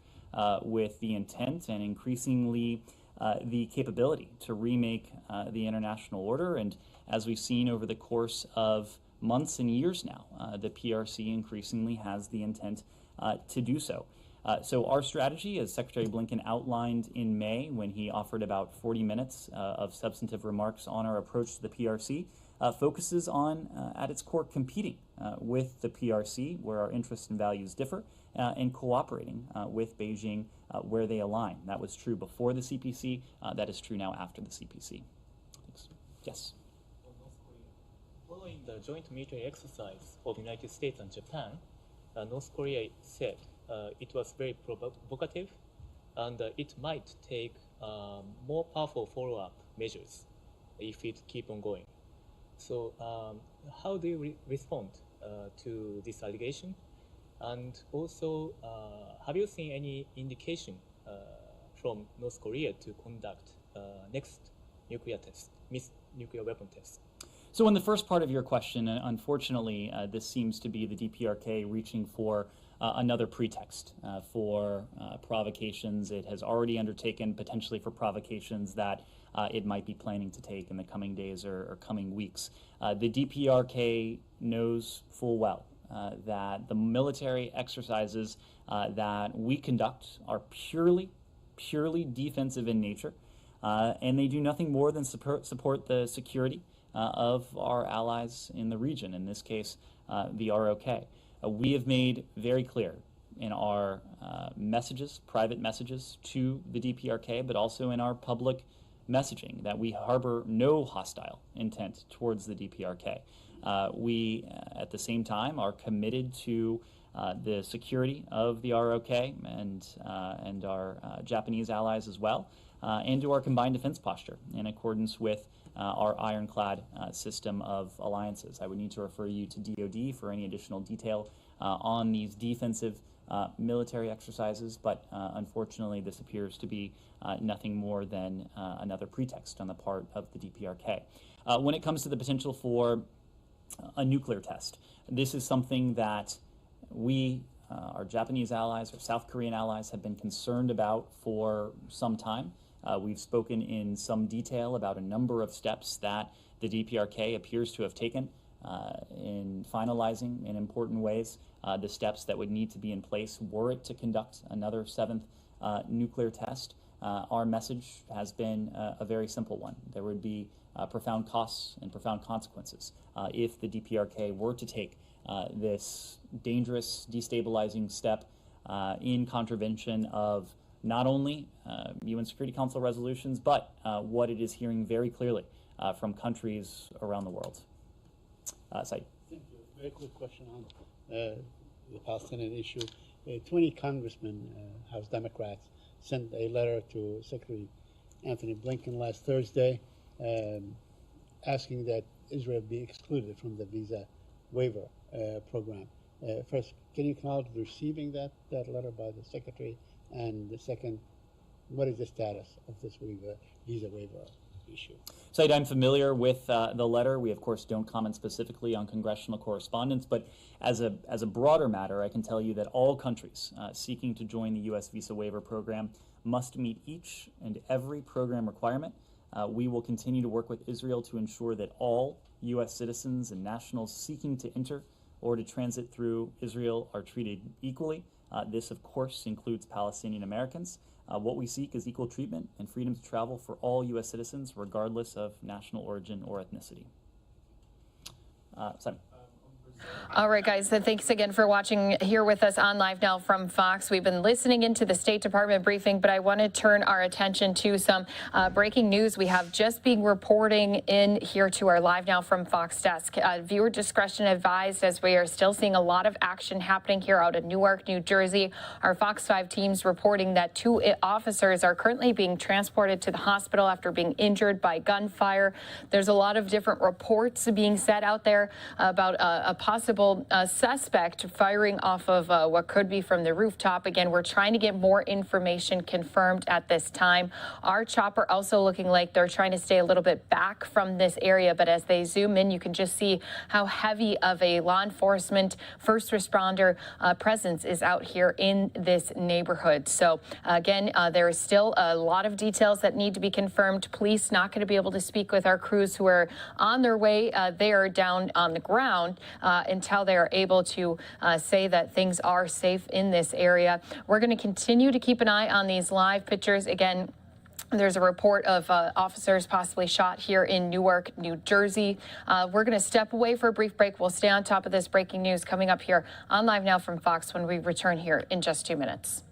with the intent and increasingly the capability to remake the international order. And as we've seen over the course of months and years now, the PRC increasingly has the intent to do so. So our strategy, as Secretary Blinken outlined in May when he offered about 40 minutes of substantive remarks on our approach to the PRC, focuses on, at its core, competing with the PRC where our interests and values differ, and cooperating with Beijing where they align. That was true before the CPC. That is true now after the CPC. Thanks. Yes? Following the joint military exercise of the United States and Japan, North Korea said it was very provocative, and it might take more powerful follow-up measures if it keep on going. So how do you respond to this allegation? And also, have you seen any indication from North Korea to conduct next nuclear test, nuclear weapon test? So in the first part of your question, unfortunately, this seems to be the DPRK reaching for another pretext for provocations it has already undertaken, potentially for provocations that it might be planning to take in the coming days or coming weeks. The DPRK knows full well that the military exercises that we conduct are purely defensive in nature, and they do nothing more than support the security of our allies in the region, in this case, the ROK. We have made very clear in our messages, private messages to the DPRK, but also in our public messaging, that we harbor no hostile intent towards the DPRK. We, at the same time, are committed to the security of the ROK and our Japanese allies as well, and to our combined defense posture in accordance with our ironclad system of alliances. I would need to refer you to DoD for any additional detail on these defensive military exercises, but unfortunately this appears to be nothing more than another pretext on the part of the DPRK. When it comes to the potential for a nuclear test, this is something that we, our Japanese allies, our South Korean allies, have been concerned about for some time. We've spoken in some detail about a number of steps that the DPRK appears to have taken in finalizing in important ways the steps that would need to be in place were it to conduct another 7th nuclear test. Our message has been a very simple one. There would be profound costs and profound consequences if the DPRK were to take this dangerous, destabilizing step in contravention of not only UN Security Council resolutions, but what it is hearing very clearly from countries around the world. Said. Thank you. Very quick question on the Palestinian issue. 20 congressmen, House Democrats, sent a letter to Secretary Anthony Blinken last Thursday asking that Israel be excluded from the visa waiver program. First, can you acknowledge receiving that letter by the Secretary? And the second, what is the status of this visa waiver issue. Said, I'm familiar with the letter. We, of course, don't comment specifically on congressional correspondence, but as a broader matter, I can tell you that all countries seeking to join the U.S. visa waiver program must meet each and every program requirement. We will continue to work with Israel to ensure that all U.S. citizens and nationals seeking to enter or to transit through Israel are treated equally. This, of course, includes Palestinian Americans. What we seek is equal treatment and freedom to travel for all U.S. citizens, regardless of national origin or ethnicity. Simon. All right, guys, so thanks again for watching here with us on Live Now from Fox. We've been listening into the State Department briefing, but I want to turn our attention to some breaking news we have just been reporting in here to our Live Now from Fox desk. Viewer discretion advised, as we are still seeing a lot of action happening here out of Newark, New Jersey. Our Fox 5 teams reporting that 2 officers are currently being transported to the hospital after being injured by gunfire. There's a lot of different reports being said out there about a possible suspect firing off of what could be from the rooftop. Again, we're trying to get more information confirmed at this time. Our chopper also looking like they're trying to stay a little bit back from this area, but as they zoom in, you can just see how heavy of a law enforcement first responder presence is out here in this neighborhood. So again, there is still a lot of details that need to be confirmed. Police not going to be able to speak with our crews who are on their way there down on the ground until they are able to say that things are safe in this area. We're going to continue to keep an eye on these live pictures. Again, there's a report of officers possibly shot here in Newark, New Jersey. We're going to step away for a brief break. We'll stay on top of this breaking news coming up here on Live Now from Fox when we return here in just 2 minutes.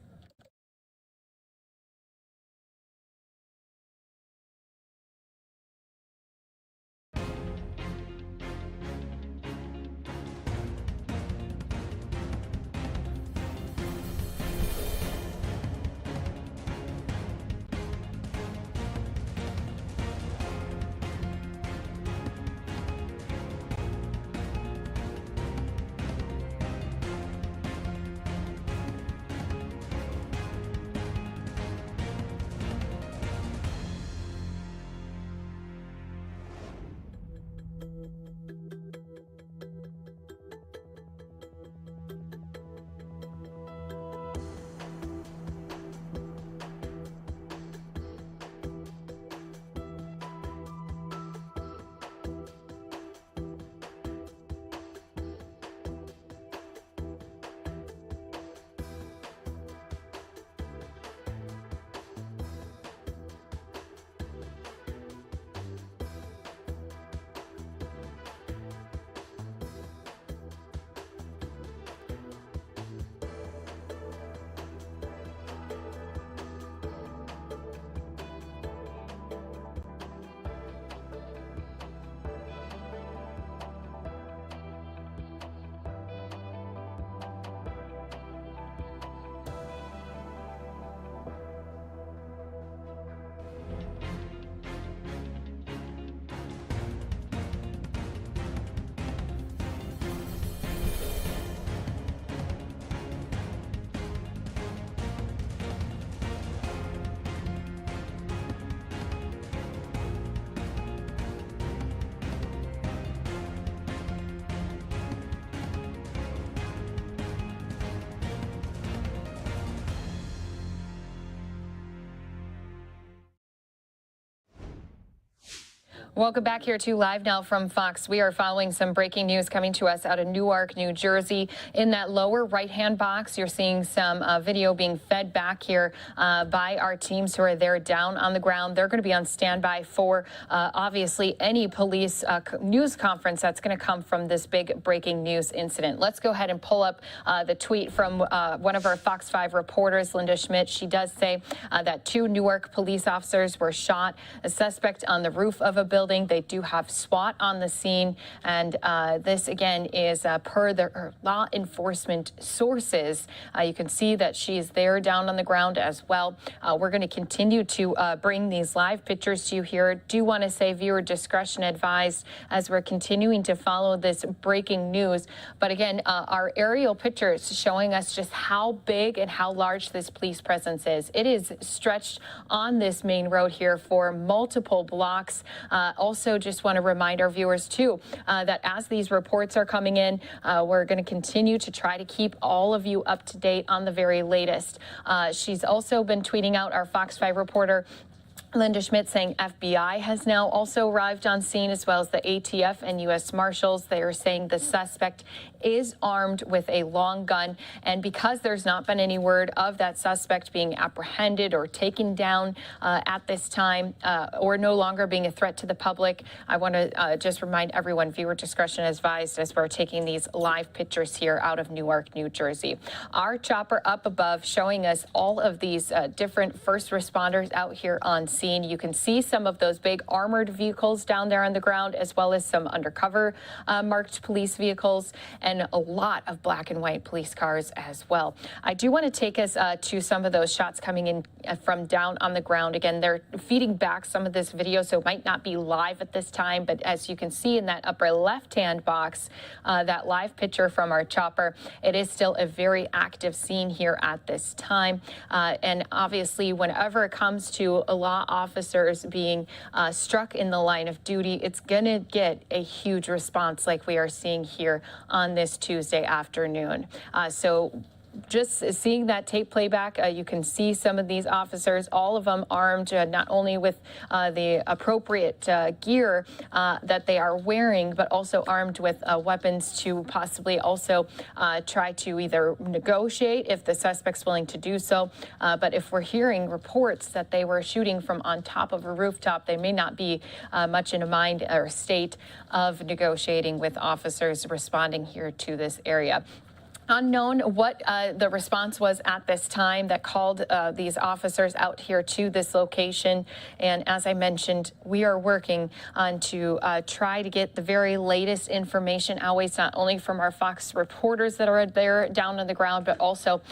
Welcome back here to Live Now from Fox. We are following some breaking news coming to us out of Newark, New Jersey. In that lower right-hand box, you're seeing some video being fed back here by our teams who are there down on the ground. They're going to be on standby for, obviously, any police news conference that's going to come from this big breaking news incident. Let's go ahead and pull up the tweet from one of our Fox 5 reporters, Linda Schmidt. She does say that 2 Newark police officers were shot. A suspect on the roof of a building building. They do have SWAT on the scene, and this again is per the law enforcement sources. You can see that she's there down on the ground as well. We're going to continue to bring these live pictures to you here. Do want to say viewer discretion advised as we're continuing to follow this breaking news. But again, our aerial pictures showing us just how big and how large this police presence is. It is stretched on this main road here for multiple blocks. Also, just want to remind our viewers too that as these reports are coming in, we're going to continue to try to keep all of you up to date on the very latest. She's also been tweeting out, our Fox 5 reporter Linda Schmidt, saying FBI has now also arrived on scene, as well as the ATF and U.S. Marshals. They are saying the suspect is armed with a long gun. And because there's not been any word of that suspect being apprehended or taken down at this time, or no longer being a threat to the public, I want to just remind everyone, viewer discretion is advised as we're taking these live pictures here out of Newark, New Jersey. Our chopper up above showing us all of these different first responders out here on scene. You can see some of those big armored vehicles down there on the ground, as well as some undercover marked police vehicles and a lot of black and white police cars as well. I do want to take us to some of those shots coming in from down on the ground. Again, they're feeding back some of this video, so it might not be live at this time, but as you can see in that upper left-hand box, that live picture from our chopper, it is still a very active scene here at this time. And obviously, whenever it comes to a law officers being struck in the line of duty, it's going to get a huge response like we are seeing here on this Tuesday afternoon. So just seeing that tape playback, you can see some of these officers, all of them armed not only with the appropriate gear that they are wearing, but also armed with weapons to possibly also try to either negotiate if the suspect's willing to do so. But if we're hearing reports that they were shooting from on top of a rooftop, they may not be much in a mind or state of negotiating with officers responding here to this area. Unknown what the response was at this time that called these officers out here to this location. And as I mentioned, we are working on to try to get the very latest information always, not only from our Fox reporters that are there down on the ground, but also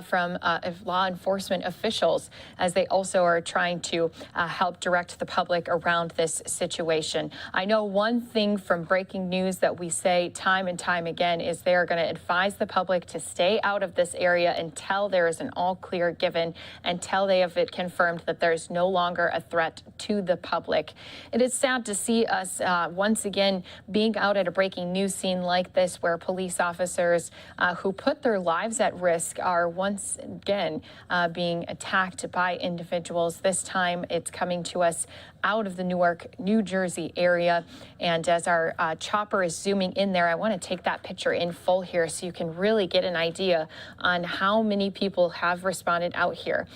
from law enforcement officials, as they also are trying to help direct the public around this situation. I know one thing from breaking news that we say time and time again is they are going to advise the public to stay out of this area until there is an all clear given, until they have it confirmed that there's no longer a threat to the public. It is sad to see us once again being out at a breaking news scene like this, where police officers who put their lives at risk are once again being attacked by individuals. This time it's coming to us out of the Newark, New Jersey area. And as our chopper is zooming in there, I want to take that picture in full here so you can really get an idea on how many people have responded out here.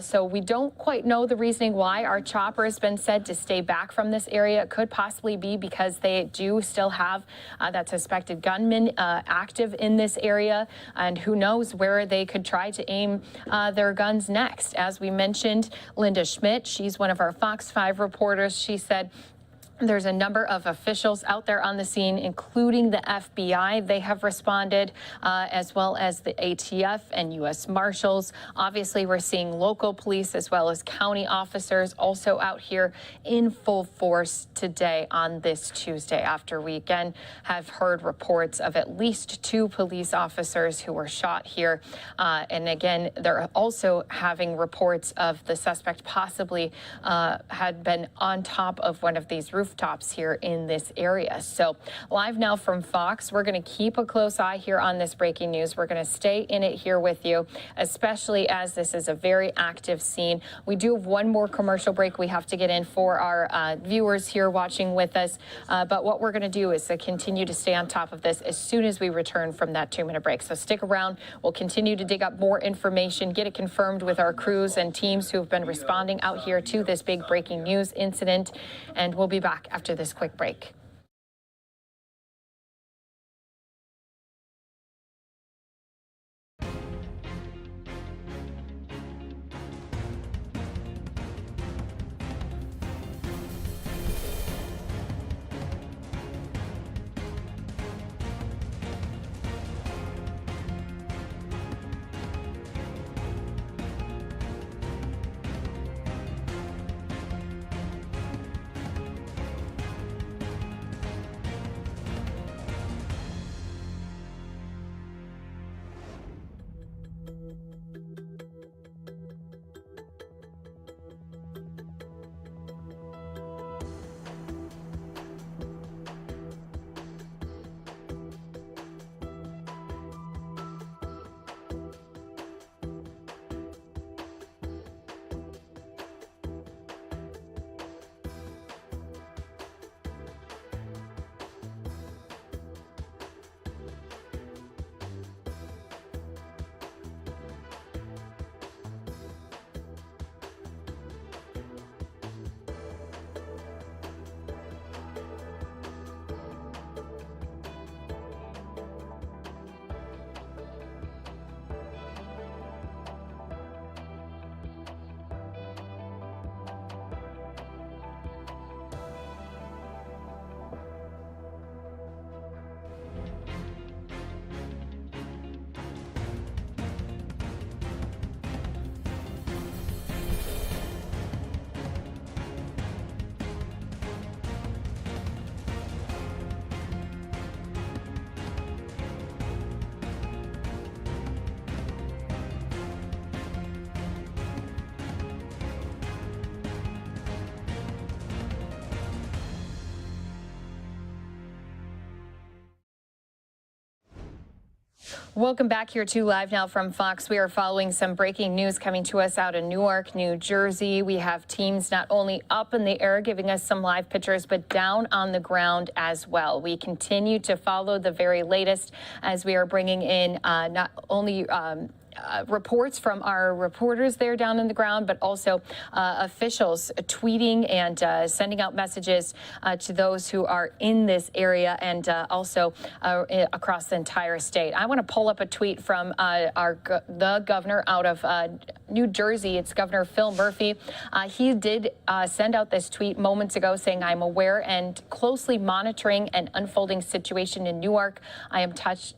So we don't quite know the reasoning why our chopper has been said to stay back from this area. It could possibly be because they do still have that suspected gunman active in this area, and who knows where they could try to aim their guns next. As we mentioned, Linda Schmidt, she's one of our Fox 5 reporters. She said there's a number of officials out there on the scene, including the FBI. They have responded, as well as the ATF and U.S. Marshals. Obviously, we're seeing local police as well as county officers also out here in full force today on this Tuesday, after we again have heard reports of at least 2 police officers who were shot here. And again, they're also having reports of the suspect possibly had been on top of one of these rooftops here in this area. So live now from Fox, we're going to keep a close eye here on this breaking news. We're going to stay in it here with you, especially as this is a very active scene. We do have one more commercial break we have to get in for our viewers here watching with us. But what we're going to do is to continue to stay on top of this as soon as we return from that 2-minute break. So stick around. We'll continue to dig up more information, get it confirmed with our crews and teams who have been responding out here to this big breaking news incident. And we'll be back after this quick break. Welcome back here to Live Now from Fox. We are following some breaking news coming to us out of Newark, New Jersey. We have teams not only up in the air giving us some live pictures, but down on the ground as well. We continue to follow the very latest as we are bringing in not only reports from our reporters there down on the ground, but also officials tweeting and sending out messages to those who are in this area and also across the entire state. I want to pull up a tweet from the governor out of New Jersey. It's Governor Phil Murphy. He did send out this tweet moments ago saying, "I'm aware and closely monitoring an unfolding situation in Newark. I am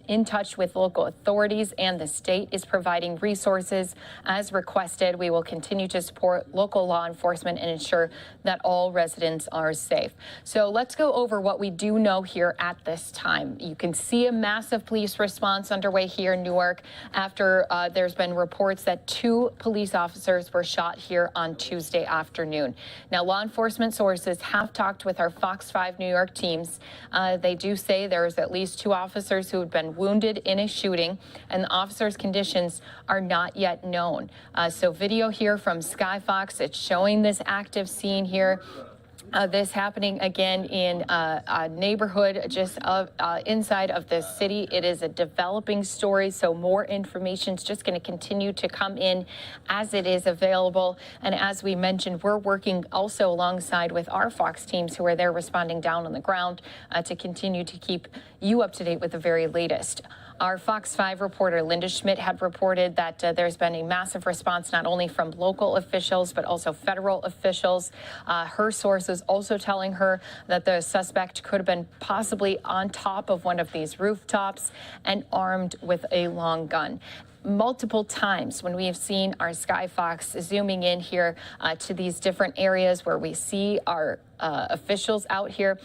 in touch with local authorities and the state is providing resources as requested. We will continue to support local law enforcement and ensure that all residents are safe." So let's go over what we do know here at this time. You can see a massive police response underway here in Newark after there's been reports that 2 police officers were shot here on Tuesday afternoon. Now, law enforcement sources have talked with our Fox 5 New York teams. They do say there's at least 2 officers who had been wounded in a shooting, and the officers' conditions are not yet known. So video here from Sky Fox, it's showing this active scene here. This happening again in a neighborhood just inside of the city. It is a developing story, so more information is just going to continue to come in as it is available. And as we mentioned, we're working also alongside with our Fox teams who are there responding down on the ground to continue to keep you up to date with the very latest. Our Fox 5 reporter Linda Schmidt had reported that there's been a massive response not only from local officials but also federal officials. Her sources also telling her that the suspect could have been possibly on top of one of these rooftops and armed with a long gun. Multiple times when we have seen our Sky Fox zooming in here to these different areas where we see our officials out here,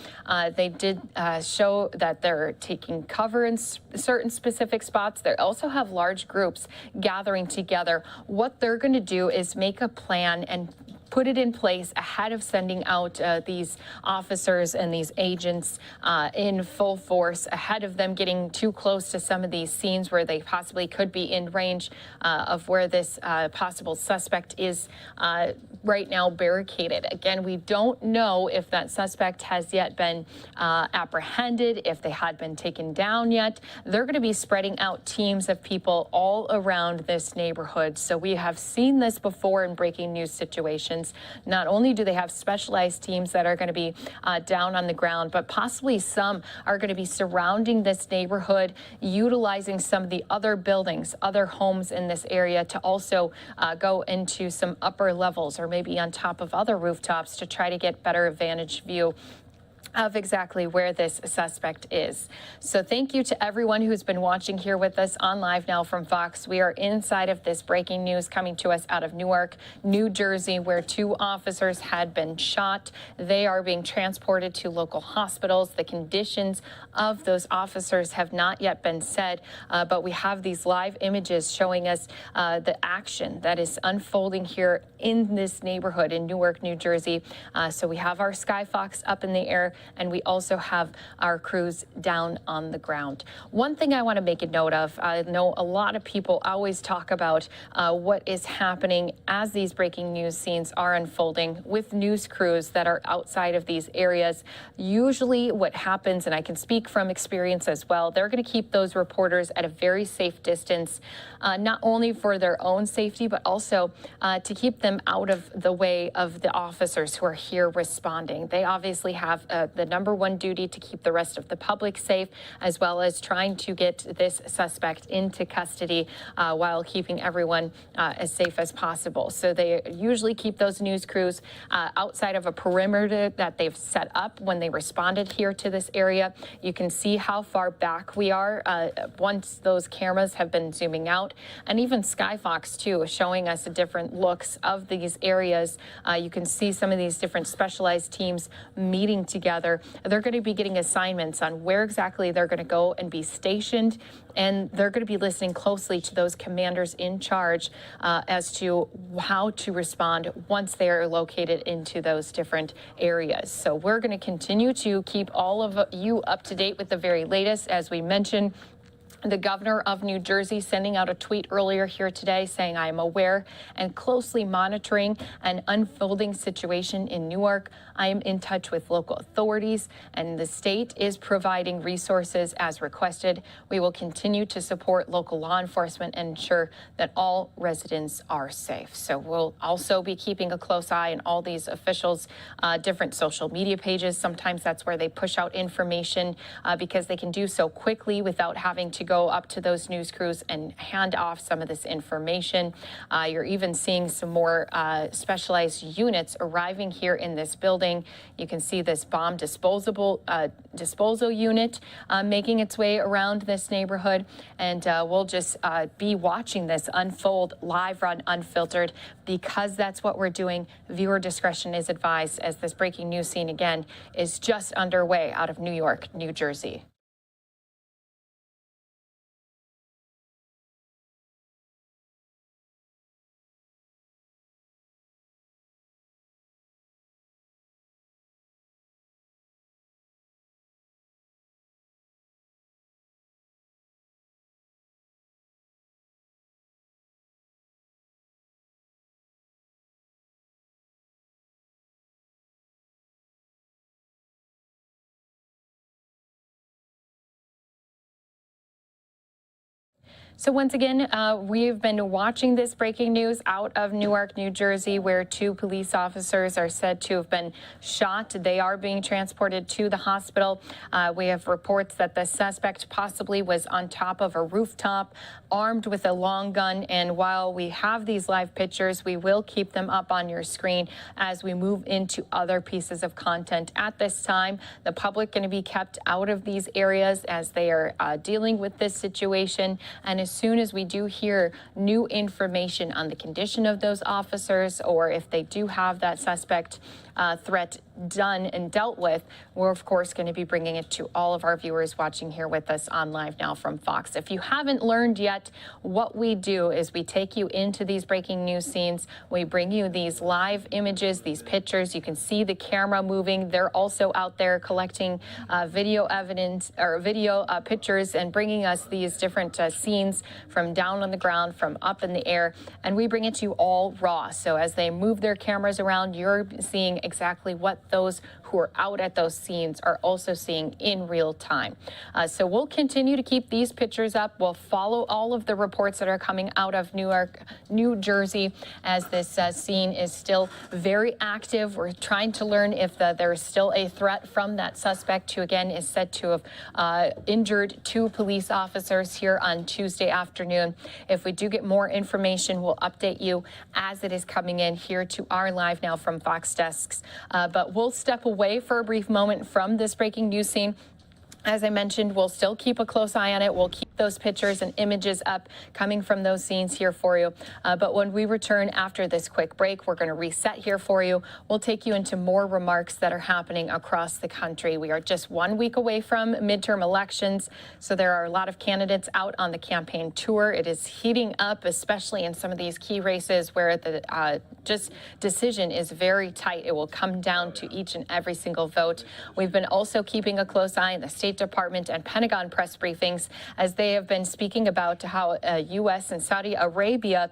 they did show that they're taking cover in certain specific spots. They also have large groups gathering together. What they're going to do is make a plan and put it in place ahead of sending out these officers and these agents in full force, ahead of them getting too close to some of these scenes where they possibly could be in range of where this possible suspect is right now barricaded. Again, we don't know if that suspect has yet been apprehended, if they had been taken down yet. They're going to be spreading out teams of people all around this neighborhood. So we have seen this before in breaking news situations. Not only do they have specialized teams that are going to be down on the ground, but possibly some are going to be surrounding this neighborhood, utilizing some of the other buildings, other homes in this area to also go into some upper levels or maybe on top of other rooftops to try to get better vantage view of exactly where this suspect is. So thank you to everyone who's been watching here with us on Live Now from Fox. We are inside of this breaking news coming to us out of Newark, New Jersey, where 2 officers had been shot. They are being transported to local hospitals. The conditions of those officers have not yet been said, but we have these live images showing us the action that is unfolding here in this neighborhood in Newark, New Jersey. So we have our Sky Fox up in the air, and we also have our crews down on the ground. One thing I want to make a note of, I know a lot of people always talk about what is happening as these breaking news scenes are unfolding with news crews that are outside of these areas. Usually what happens, and I can speak from experience as well, they're going to keep those reporters at a very safe distance, not only for their own safety, but also to keep them out of the way of the officers who are here responding. They obviously have the number one duty to keep the rest of the public safe, as well as trying to get this suspect into custody while keeping everyone as safe as possible. So they usually keep those news crews outside of a perimeter that they've set up when they responded here to this area. You can see how far back we are once those cameras have been zooming out, and even Sky Fox too, showing us the different looks of these areas. You can see some of these different specialized teams meeting together. They're going to be getting assignments on where exactly they're going to go and be stationed, and they're going to be listening closely to those commanders in charge as to how to respond once they are located into those different areas. So we're going to continue to keep all of you up to date with the very latest. As we mentioned, The governor of New Jersey sending out a tweet earlier here today saying, I am aware and closely monitoring an unfolding situation in Newark. I am in touch with local authorities, and the state is providing resources as requested. We will continue to support local law enforcement and ensure that all residents are safe. So we'll also be keeping a close eye on all these officials' different social media pages. Sometimes that's where they push out information because they can do so quickly without having to go up to those news crews and hand off some of this information. You're even seeing some more specialized units arriving here in this building. You can see this bomb disposal unit making its way around this neighborhood, and we'll just be watching this unfold live on Unfiltered because that's what we're doing. Viewer discretion is advised as this breaking news scene again is just underway out of New York, New Jersey. So once again, we've been watching this breaking news out of Newark, New Jersey, where 2 police officers are said to have been shot. They are being transported to the hospital. We have reports that the suspect possibly was on top of a rooftop, armed with a long gun. And while we have these live pictures, we will keep them up on your screen as we move into other pieces of content. At this time, the public going to be kept out of these areas as they are dealing with this situation. And as soon as we do hear new information on the condition of those officers, or if they do have that suspect threat done and dealt with, we're of course going to be bringing it to all of our viewers watching here with us on Live Now from Fox. If you haven't learned yet, what we do is we take you into these breaking news scenes. We bring you these live images, these pictures. You can see the camera moving. They're also out there collecting video evidence or video pictures and bringing us these different scenes from down on the ground, from up in the air, and we bring it to you all raw. So as they move their cameras around, you're seeing exactly what those who are out at those scenes are also seeing in real time. So we'll continue to keep these pictures up. We'll follow all of the reports that are coming out of Newark, New Jersey, as this scene is still very active. We're trying to learn if there is still a threat from that suspect, who again is said to have injured 2 police officers here on Tuesday afternoon. If we do get more information, we'll update you as it is coming in here to our Live Now from Fox desks. But we'll step away for a brief moment from this breaking news scene. As I mentioned, we'll still keep a close eye on it. We'll keep those pictures and images up coming from those scenes here for you. But when we return after this quick break, we're going to reset here for you. We'll take you into more remarks that are happening across the country. We are just 1 week away from midterm elections, so there are a lot of candidates out on the campaign tour. It is heating up, especially in some of these key races where the decision is very tight. It will come down to each and every single vote. We've been also keeping a close eye on the State Department and Pentagon press briefings as they have been speaking about how U.S. and Saudi Arabia,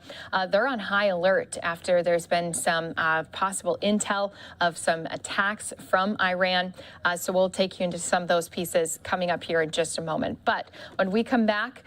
they're on high alert after there's been some possible intel of some attacks from Iran. So we'll take you into some of those pieces coming up here in just a moment. But when we come back,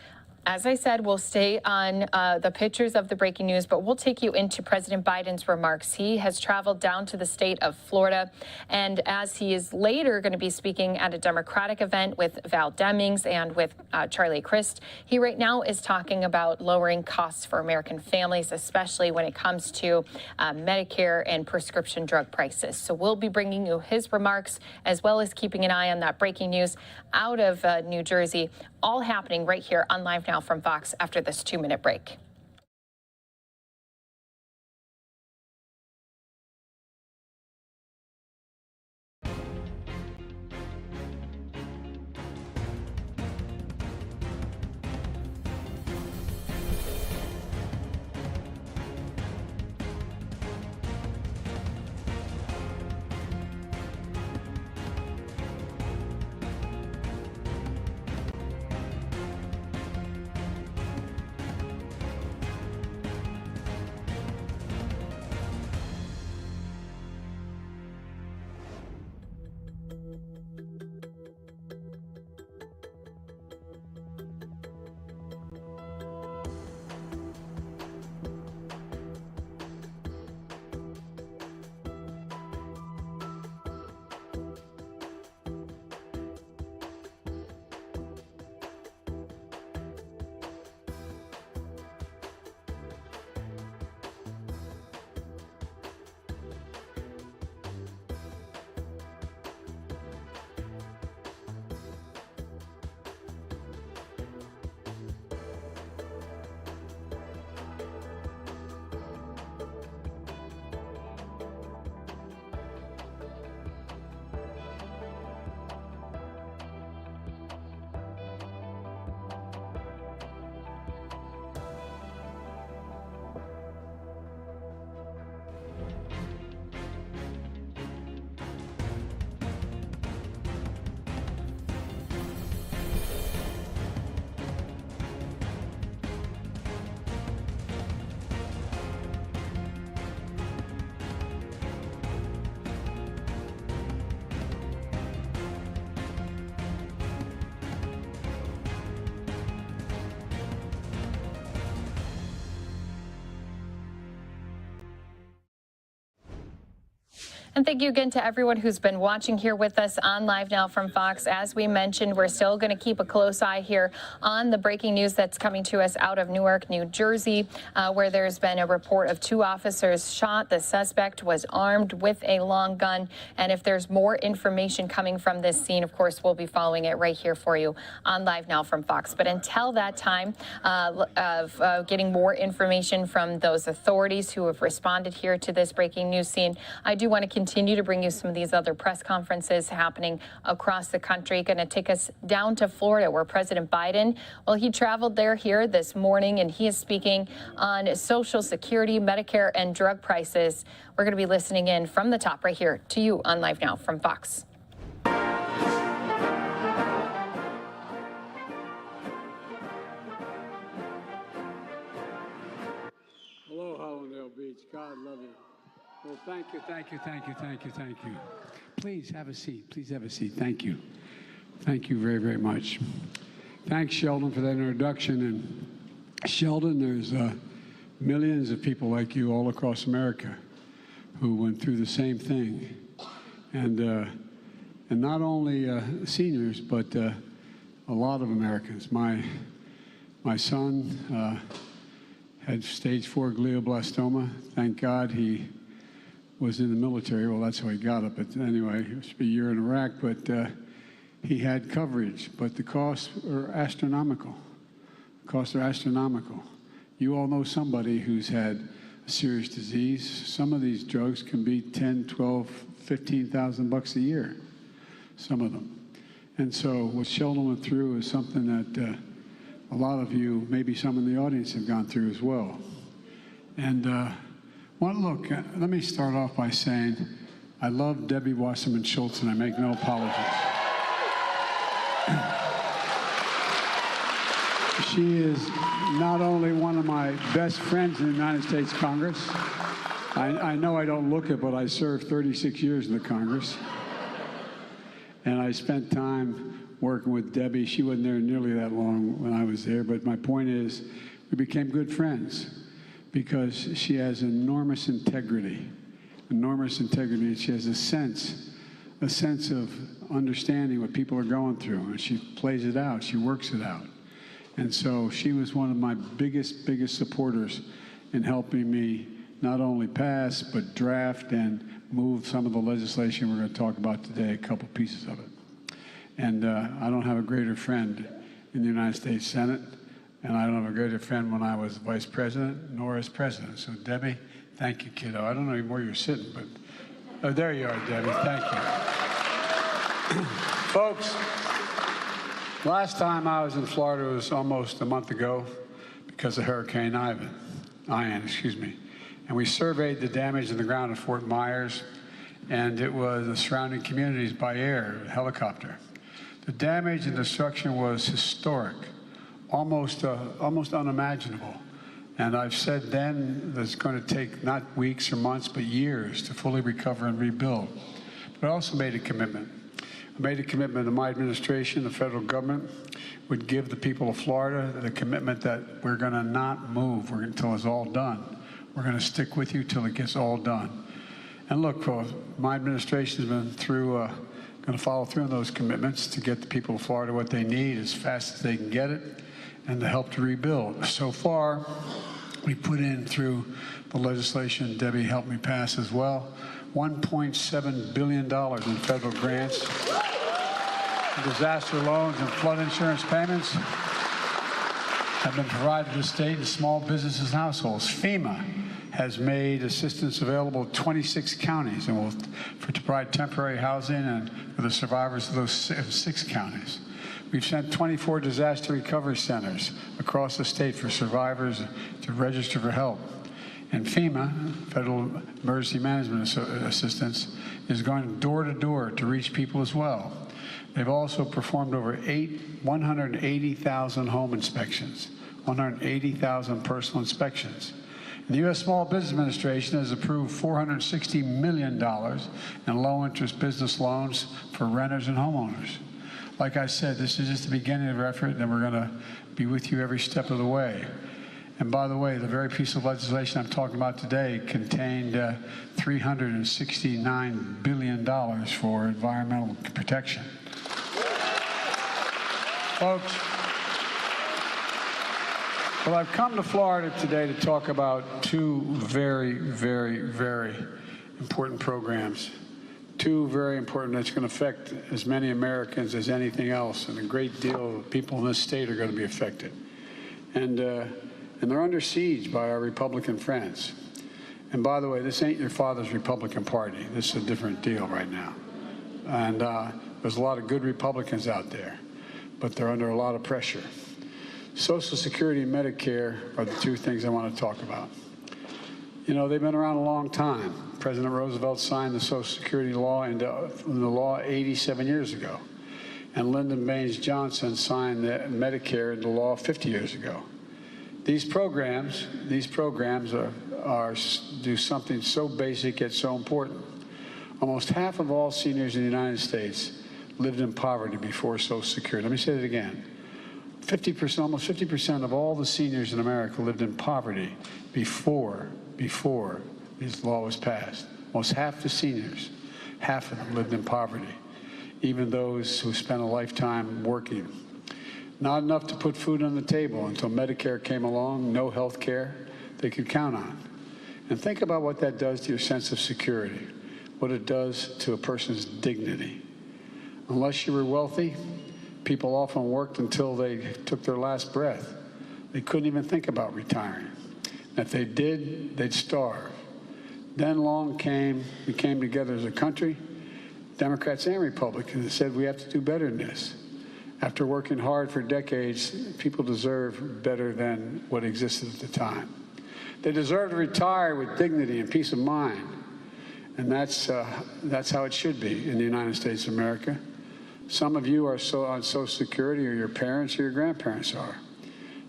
as I said, we'll stay on the pictures of the breaking news, but we'll take you into President Biden's remarks. He has traveled down to the state of Florida, and as he is later going to be speaking at a Democratic event with Val Demings and with Charlie Crist, he right now is talking about lowering costs for American families, especially when it comes to Medicare and prescription drug prices. So we'll be bringing you his remarks, as well as keeping an eye on that breaking news out of New Jersey, all happening right here on Live Now from Fox after this 2-minute break. And thank you again to everyone who's been watching here with us on Live Now from Fox. As we mentioned, we're still going to keep a close eye here on the breaking news that's coming to us out of Newark, New Jersey, where there's been a report of 2 officers shot. The suspect was armed with a long gun. And if there's more information coming from this scene, of course, we'll be following it right here for you on Live Now from Fox. But until that time of getting more information from those authorities who have responded here to this breaking news scene, I do want to continue to bring you some of these other press conferences happening across the country. Going to take us down to Florida, where President Biden, well, he traveled here this morning, and he is speaking on Social Security, Medicare, and drug prices. We're going to be listening in from the top right here to you on Live Now from Fox. Hello, Hollandale Beach. God love you. Well, thank you. Please have a seat. Thank you. Thank you very, very much. Thanks, Sheldon, for that introduction. And Sheldon, there's millions of people like you all across America who went through the same thing. And not only seniors, but a lot of Americans. My son had stage 4 glioblastoma. Thank God he was in the military. Well, that's how he got it. But anyway, he was a year in Iraq, but he had coverage. But the costs are astronomical. You all know somebody who's had a serious disease. Some of these drugs can be $10,000, $12,000, $15,000 a year, some of them. And so what Sheldon went through is something that a lot of you, maybe some in the audience, have gone through as well. And look, let me start off by saying I love Debbie Wasserman Schultz, and I make no apologies. She is not only one of my best friends in the United States Congress. I know I don't look it, but I served 36 years in the Congress. And I spent time working with Debbie. She wasn't there nearly that long when I was there, but my point is we became good friends because she has enormous integrity. And she has a sense of understanding what people are going through, and she plays it out, she works it out. And so she was one of my biggest supporters in helping me not only pass, but draft and move some of the legislation we're going to talk about today, a couple pieces of it. And I don't have a greater friend in the United States Senate, and I don't have a greater friend when I was vice president, nor as president. So Debbie, thank you, kiddo. I don't know even where you're sitting, but oh, there you are, Debbie. Thank you. Folks, last time I was in Florida was almost a month ago because of Hurricane Ian, and we surveyed the damage in the ground at Fort Myers, and it was the surrounding communities by air, helicopter. The damage and destruction was historic, almost unimaginable. And I've said then that it's going to take not weeks or months, but years to fully recover and rebuild. But I also made a commitment. I made a commitment to my administration, the federal government, would give the people of Florida the commitment that we're going to not move until it's all done. We're going to stick with you till it gets all done. And look, my administration has been through, going to follow through on those commitments to get the people of Florida what they need as fast as they can get it and to help to rebuild. So far, we put in through the legislation Debbie helped me pass as well, $1.7 billion in federal grants, disaster loans and flood insurance payments have been provided to state and small businesses and households. FEMA has made assistance available to 26 counties and will to provide temporary housing and for the survivors of those 6 counties. We've sent 24 disaster recovery centers across the state for survivors to register for help. And FEMA, Federal Emergency Management Assistance, is going door to door to reach people as well. They've also performed over 180,000 home inspections, 180,000 personal inspections. And the U.S. Small Business Administration has approved $460 million in low-interest business loans for renters and homeowners. Like I said, this is just the beginning of our effort, and we're going to be with you every step of the way. And by the way, the very piece of legislation I'm talking about today contained $369 billion for environmental protection. Folks, well, I've come to Florida today to talk about two very, very, very important programs. Two very important that's going to affect as many Americans as anything else, and a great deal of people in this state are going to be affected. And they're under siege by our Republican friends. And by the way, this ain't your father's Republican Party. This is a different deal right now. And there's a lot of good Republicans out there, but they're under a lot of pressure. Social Security and Medicare are the two things I want to talk about. You know, they've been around a long time. President Roosevelt signed the Social Security law into the law 87 years ago. And Lyndon Baines Johnson signed the Medicare into law 50 years ago. These programs do something so basic yet so important. Almost half of all seniors in the United States lived in poverty before Social Security. Let me say that again. 50%, almost 50% of all the seniors in America lived in poverty before this law was passed. Almost half the seniors, half of them lived in poverty, even those who spent a lifetime working. Not enough to put food on the table until Medicare came along, no health care they could count on. And think about what that does to your sense of security, what it does to a person's dignity. Unless you were wealthy, people often worked until they took their last breath. They couldn't even think about retiring. And if they did, they'd starve. Then we came together as a country, Democrats and Republicans, and said we have to do better than this. After working hard for decades, people deserve better than what existed at the time. They deserve to retire with dignity and peace of mind. And that's how it should be in the United States of America. Some of you are on Social Security, or your parents or your grandparents are.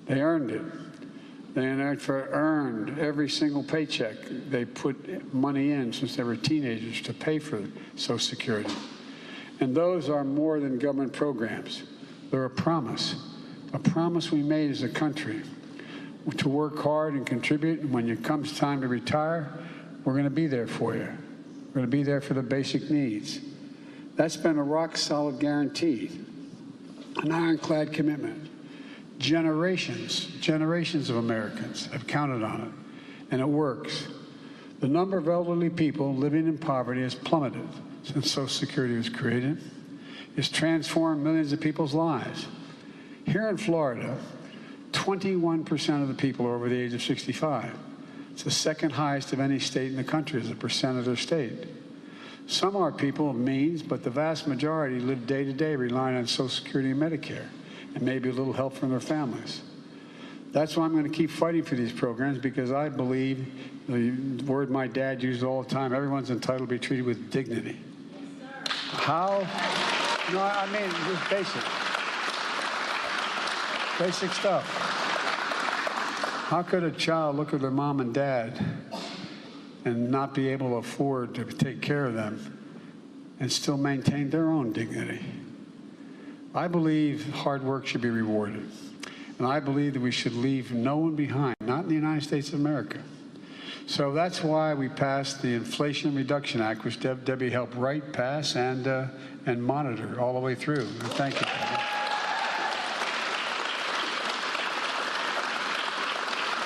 They earned it. They earned every single paycheck. They put money in since they were teenagers to pay for Social Security. And those are more than government programs. They're a promise we made as a country to work hard and contribute. And when it comes time to retire, we're going to be there for you. We're going to be there for the basic needs. That's been a rock-solid guarantee, an ironclad commitment. Generations of Americans have counted on it, and it works. The number of elderly people living in poverty has plummeted since Social Security was created. It's transformed millions of people's lives. Here in Florida, 21% of the people are over the age of 65. It's the second highest of any state in the country as a percent of their state. Some are people of means, but the vast majority live day to day relying on Social Security and Medicare, and maybe a little help from their families. That's why I'm going to keep fighting for these programs, because I believe the word my dad used all the time, everyone's entitled to be treated with dignity. How? No, I mean, just basic stuff. How could a child look at their mom and dad and not be able to afford to take care of them and still maintain their own dignity? I believe hard work should be rewarded. And I believe that we should leave no one behind, not in the United States of America. So that's why we passed the Inflation Reduction Act, which Debbie helped write, pass, and monitor all the way through. And thank you.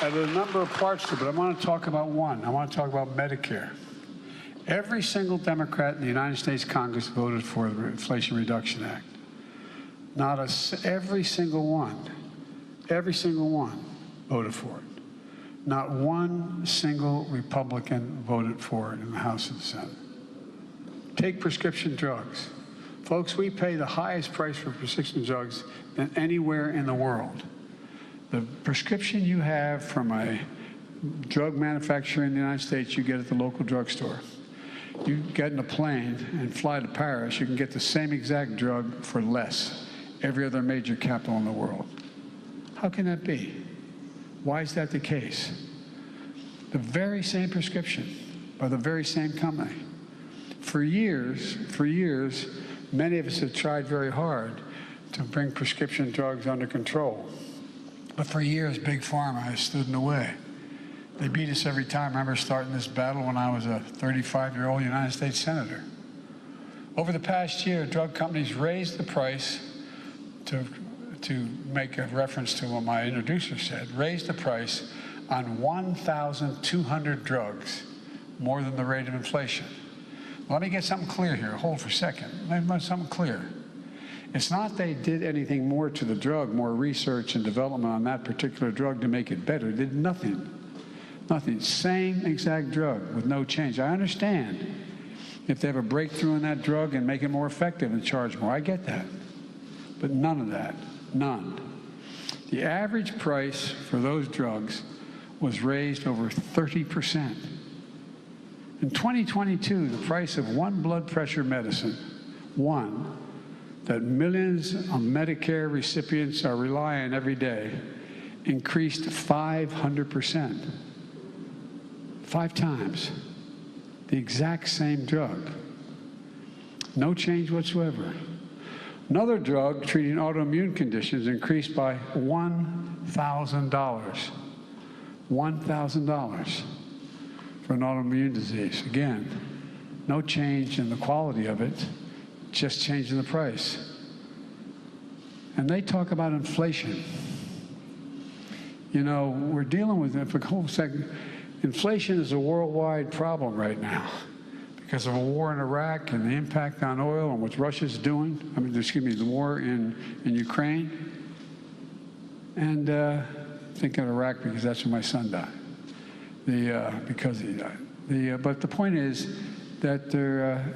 There are a number of parts to it, but I want to talk about one. I want to talk about Medicare. Every single Democrat in the United States Congress voted for the Inflation Reduction Act. Every single one voted for it. Not one single Republican voted for it in the House and the Senate. Take prescription drugs. Folks, we pay the highest price for prescription drugs than anywhere in the world. The prescription you have from a drug manufacturer in the United States, you get at the local drugstore. You get in a plane and fly to Paris, you can get the same exact drug for less every other major capital in the world. How can that be? Why is that the case? The very same prescription by the very same company. For years, many of us have tried very hard to bring prescription drugs under control. But for years, Big Pharma has stood in the way. They beat us every time. I remember starting this battle when I was a 35-year-old United States Senator. Over the past year, drug companies raised the price to make a reference to what my introducer said, raised the price on 1,200 drugs, more than the rate of inflation. Let me get something clear here. Hold for a second. Let me get something clear. It's not they did anything more to the drug, more research and development on that particular drug to make it better. They did nothing. Nothing. Same exact drug with no change. I understand if they have a breakthrough in that drug and make it more effective and charge more. I get that. But none of that. None. The average price for those drugs was raised over 30%. In 2022, the price of one blood pressure medicine, one, that millions of Medicare recipients are relying on every day, increased 500%. 5 times. The exact same drug. No change whatsoever. Another drug treating autoimmune conditions increased by $1,000. $1,000 for an autoimmune disease. Again, no change in the quality of it, just changing the price. And they talk about inflation. You know, we're dealing with it for a whole second. Inflation is a worldwide problem right now because of a war in Iraq and the impact on oil and what Russia's doing. I mean, excuse me, the war in Ukraine. And thinking of Iraq because that's where my son died. Because he died. But the point is that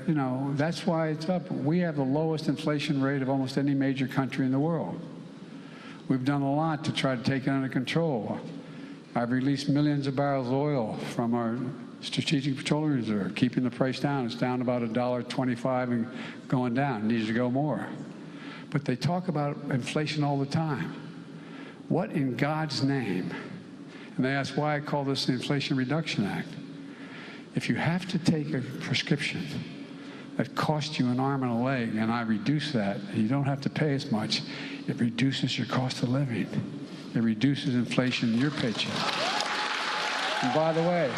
you know, that's why it's up. We have the lowest inflation rate of almost any major country in the world. We've done a lot to try to take it under control. I've released millions of barrels of oil from our Strategic Petroleum Reserve, keeping the price down. It's down about $1.25 and going down. It needs to go more. But they talk about inflation all the time. What in God's name? And they ask why I call this the Inflation Reduction Act. If you have to take a prescription that costs you an arm and a leg, and I reduce that, and you don't have to pay as much, it reduces your cost of living. It reduces inflation in your paycheck. And by the way,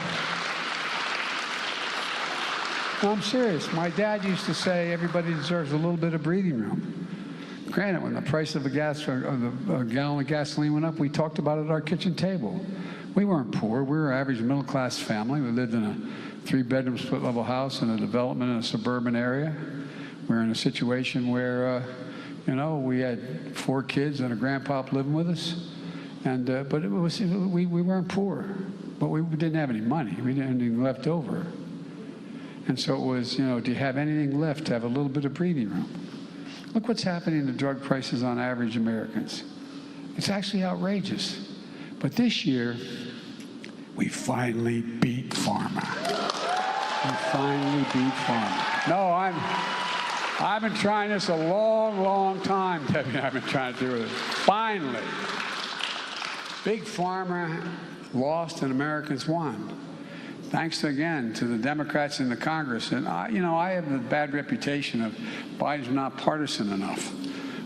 no, I'm serious. My dad used to say everybody deserves a little bit of breathing room. Granted, when the price of a gallon of gasoline went up, we talked about it at our kitchen table. We weren't poor. We were an average middle-class family. We lived in a 3-bedroom split-level house in a development in a suburban area. We were in a situation where, you know, we had 4 kids and a grandpa living with us. And but it was we weren't poor, but we didn't have any money. We didn't have anything left over. And so it was, you know, do you have anything left to have a little bit of breathing room? Look what's happening to drug prices on average Americans. It's actually outrageous. But this year, we finally beat pharma. We finally beat pharma. No, I've been trying this a long, long time, Debbie. I've been trying to do it. Finally. Big pharma lost and Americans won. Thanks again to the Democrats in the Congress. And you know, I have the bad reputation of Biden's not partisan enough.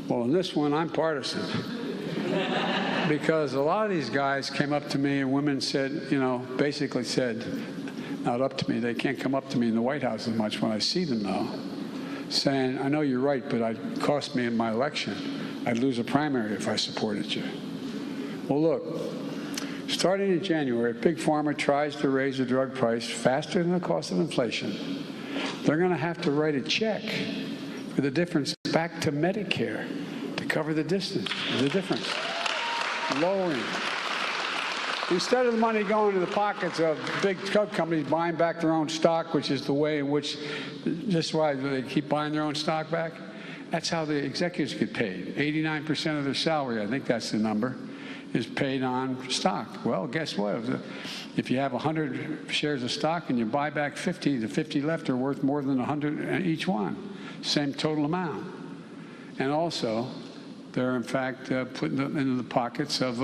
Well, in this one, I'm partisan. Because a lot of these guys came up to me and women said, you know, basically said, not up to me, they can't come up to me in the White House as much when I see them though, saying, I know you're right, but it cost me in my election. I'd lose a primary if I supported you. Well, look, starting in January, if Big Pharma tries to raise the drug price faster than the cost of inflation, they're going to have to write a check for the difference back to Medicare to cover the difference. Lowering. Instead of the money going to the pockets of big drug companies buying back their own stock, which is the way in which, just why they keep buying their own stock back, that's how the executives get paid. 89% of their salary, I think that's the number, is paid on stock. Well, guess what? If you have 100 shares of stock and you buy back 50, the 50 left are worth more than 100 each one. Same total amount. And also, they're in fact putting them into the pockets of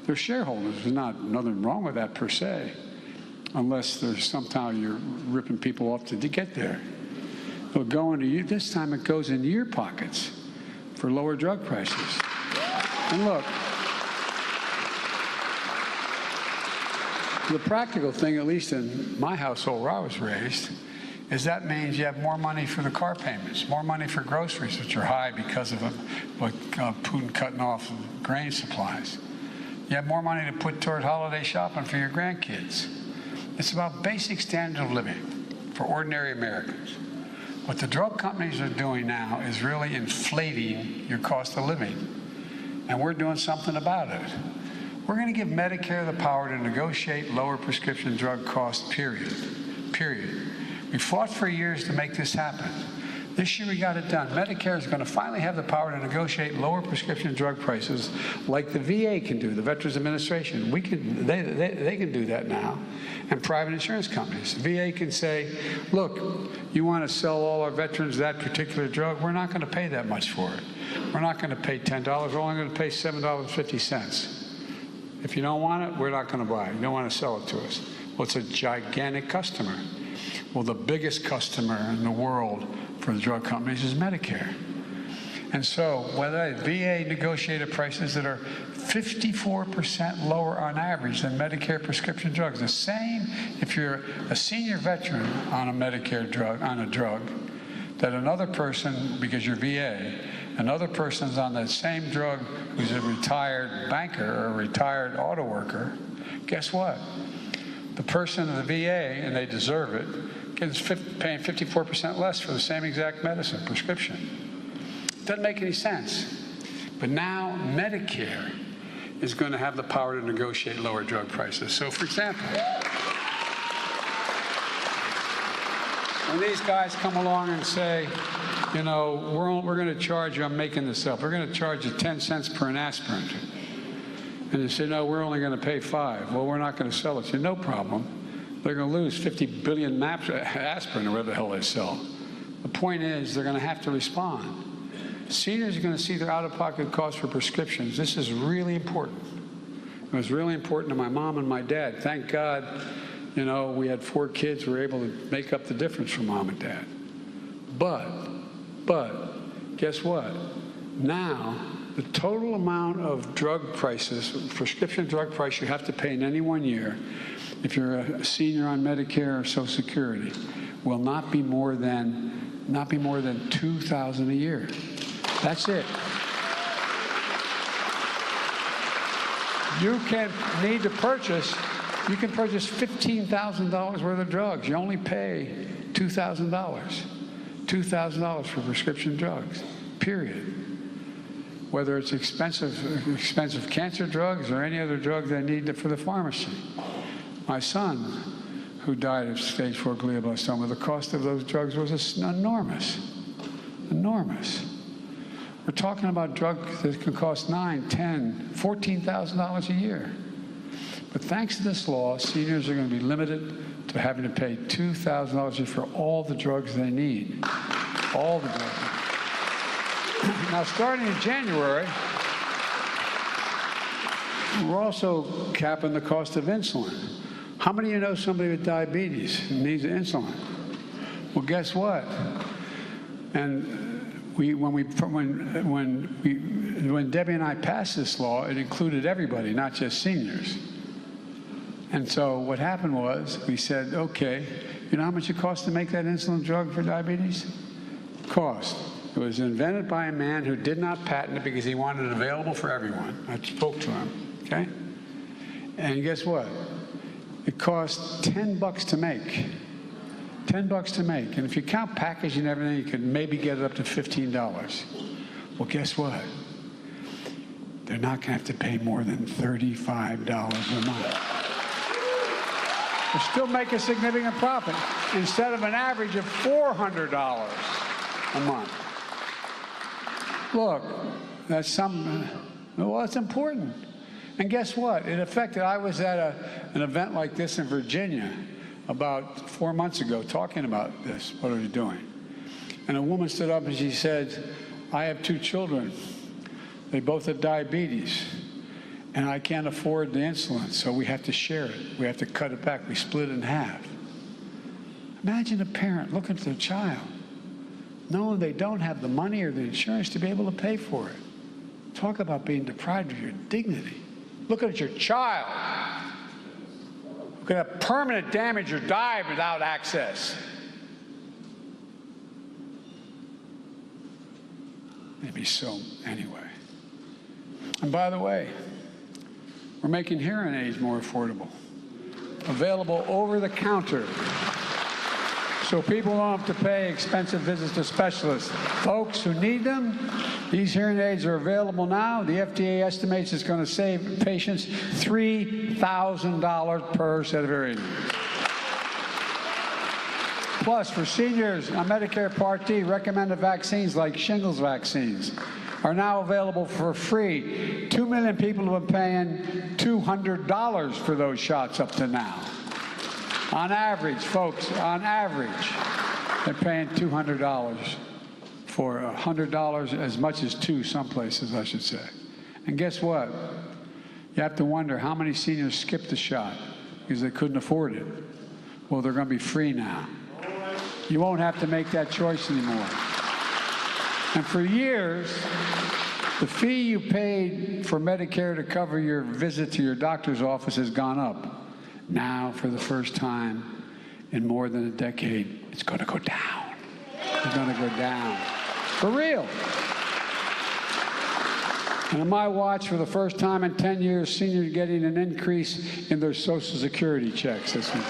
their shareholders. There's nothing wrong with that per se, unless there's somehow you're ripping people off to get there. It'll go into you. This time it goes into your pockets for lower drug prices. And look, The practical thing, at least in my household where I was raised, is that means you have more money for the car payments, more money for groceries, which are high because of Putin cutting off grain supplies. You have more money to put toward holiday shopping for your grandkids. It's about basic standard of living for ordinary Americans. What the drug companies are doing now is really inflating your cost of living, and we're doing something about it. We're going to give Medicare the power to negotiate lower prescription drug costs, period. We fought for years to make this happen. This year we got it done. Medicare is going to finally have the power to negotiate lower prescription drug prices like the VA can do, the Veterans Administration. They can do that now, and private insurance companies. The VA can say, look, you want to sell all our veterans that particular drug? We're not going to pay that much for it. We're not going to pay $10. We're only going to pay $7.50. If you don't want it, we're not going to buy it. You don't want to sell it to us. Well, it's a gigantic customer. Well, the biggest customer in the world for the drug companies is Medicare. And so whether VA negotiated prices that are 54% lower on average than Medicare prescription drugs, the same if you're a senior veteran on a Medicare drug, that another person, because you're VA, another person's on that same drug who's a retired banker or a retired auto worker, guess what? The person in the VA, and they deserve it, is paying 54% less for the same exact medicine, prescription. Doesn't make any sense. But now Medicare is going to have the power to negotiate lower drug prices. So, for example, when these guys come along and say, you know, we're going to charge you, I'm making this up, we're going to charge you 10 cents per an aspirin. And they say, no, we're only going to pay 5. Well, we're not going to sell it to you. No problem. They're going to lose 50 billion aspirin or whatever the hell they sell. The point is they're going to have to respond. Seniors are going to see their out-of-pocket costs for prescriptions. This is really important. It was really important to my mom and my dad. Thank God, you know, we had 4 kids. We were able to make up the difference for mom and dad. But guess what? Now, the total amount of drug prices, prescription drug price you have to pay in any one year, if you're a senior on Medicare or Social Security, will not be more than $2,000 a year. That's it. You can purchase $15,000 worth of drugs. You only pay $2,000. $2,000 for prescription drugs, period. Whether it's expensive cancer drugs or any other drug they need for the pharmacy. My son, who died of stage 4 glioblastoma, the cost of those drugs was enormous. Enormous. We're talking about drugs that can cost $9,000, $10,000, $14,000 a year. But thanks to this law, seniors are going to be limited to having to pay $2,000 for all the drugs they need. All the drugs. Now, starting in January, we're also capping the cost of insulin. How many of you know somebody with diabetes who needs insulin? Well, guess what? And when Debbie and I passed this law, it included everybody, not just seniors. And so what happened was we said, okay, you know how much it costs to make that insulin drug for diabetes? Cost. It was invented by a man who did not patent it because he wanted it available for everyone. I spoke to him, okay? And guess what? It cost $10 to make. $10 to make. And if you count packaging and everything, you could maybe get it up to $15. Well, guess what? They're not going to have to pay more than $35 a month. They still make a significant profit instead of an average of $400 a month. Look, that's well, it's important. And guess what? It affected, I was at an event like this in Virginia about 4 months ago talking about this, what are we doing? And a woman stood up and she said, I have 2 children. They both have diabetes. And I can't afford the insulin, so we have to share it. We have to cut it back. We split it in half. Imagine a parent looking at their child, knowing they don't have the money or the insurance to be able to pay for it. Talk about being deprived of your dignity. Look at your child who could have permanent damage or die without access. Maybe so, anyway. And by the way, we're making hearing aids more affordable, available over the counter, so people don't have to pay expensive visits to specialists. Folks who need them, these hearing aids are available now. The FDA estimates it's going to save patients $3,000 per set of hearing aids. Plus, for seniors on Medicare Part D, recommended vaccines like shingles vaccines are now available for free. 2 million people have been paying $200 for those shots up to now. On average, folks, on average, they're paying $200 for $100, as much as two some places, I should say. And guess what? You have to wonder how many seniors skipped the shot because they couldn't afford it. Well, they're going to be free now. You won't have to make that choice anymore. And for years, the fee you paid for Medicare to cover your visit to your doctor's office has gone up. Now, for the first time in more than a decade, it's going to go down. It's going to go down. For real. And on my watch, for the first time in 10 years, seniors are getting an increase in their Social Security checks this week.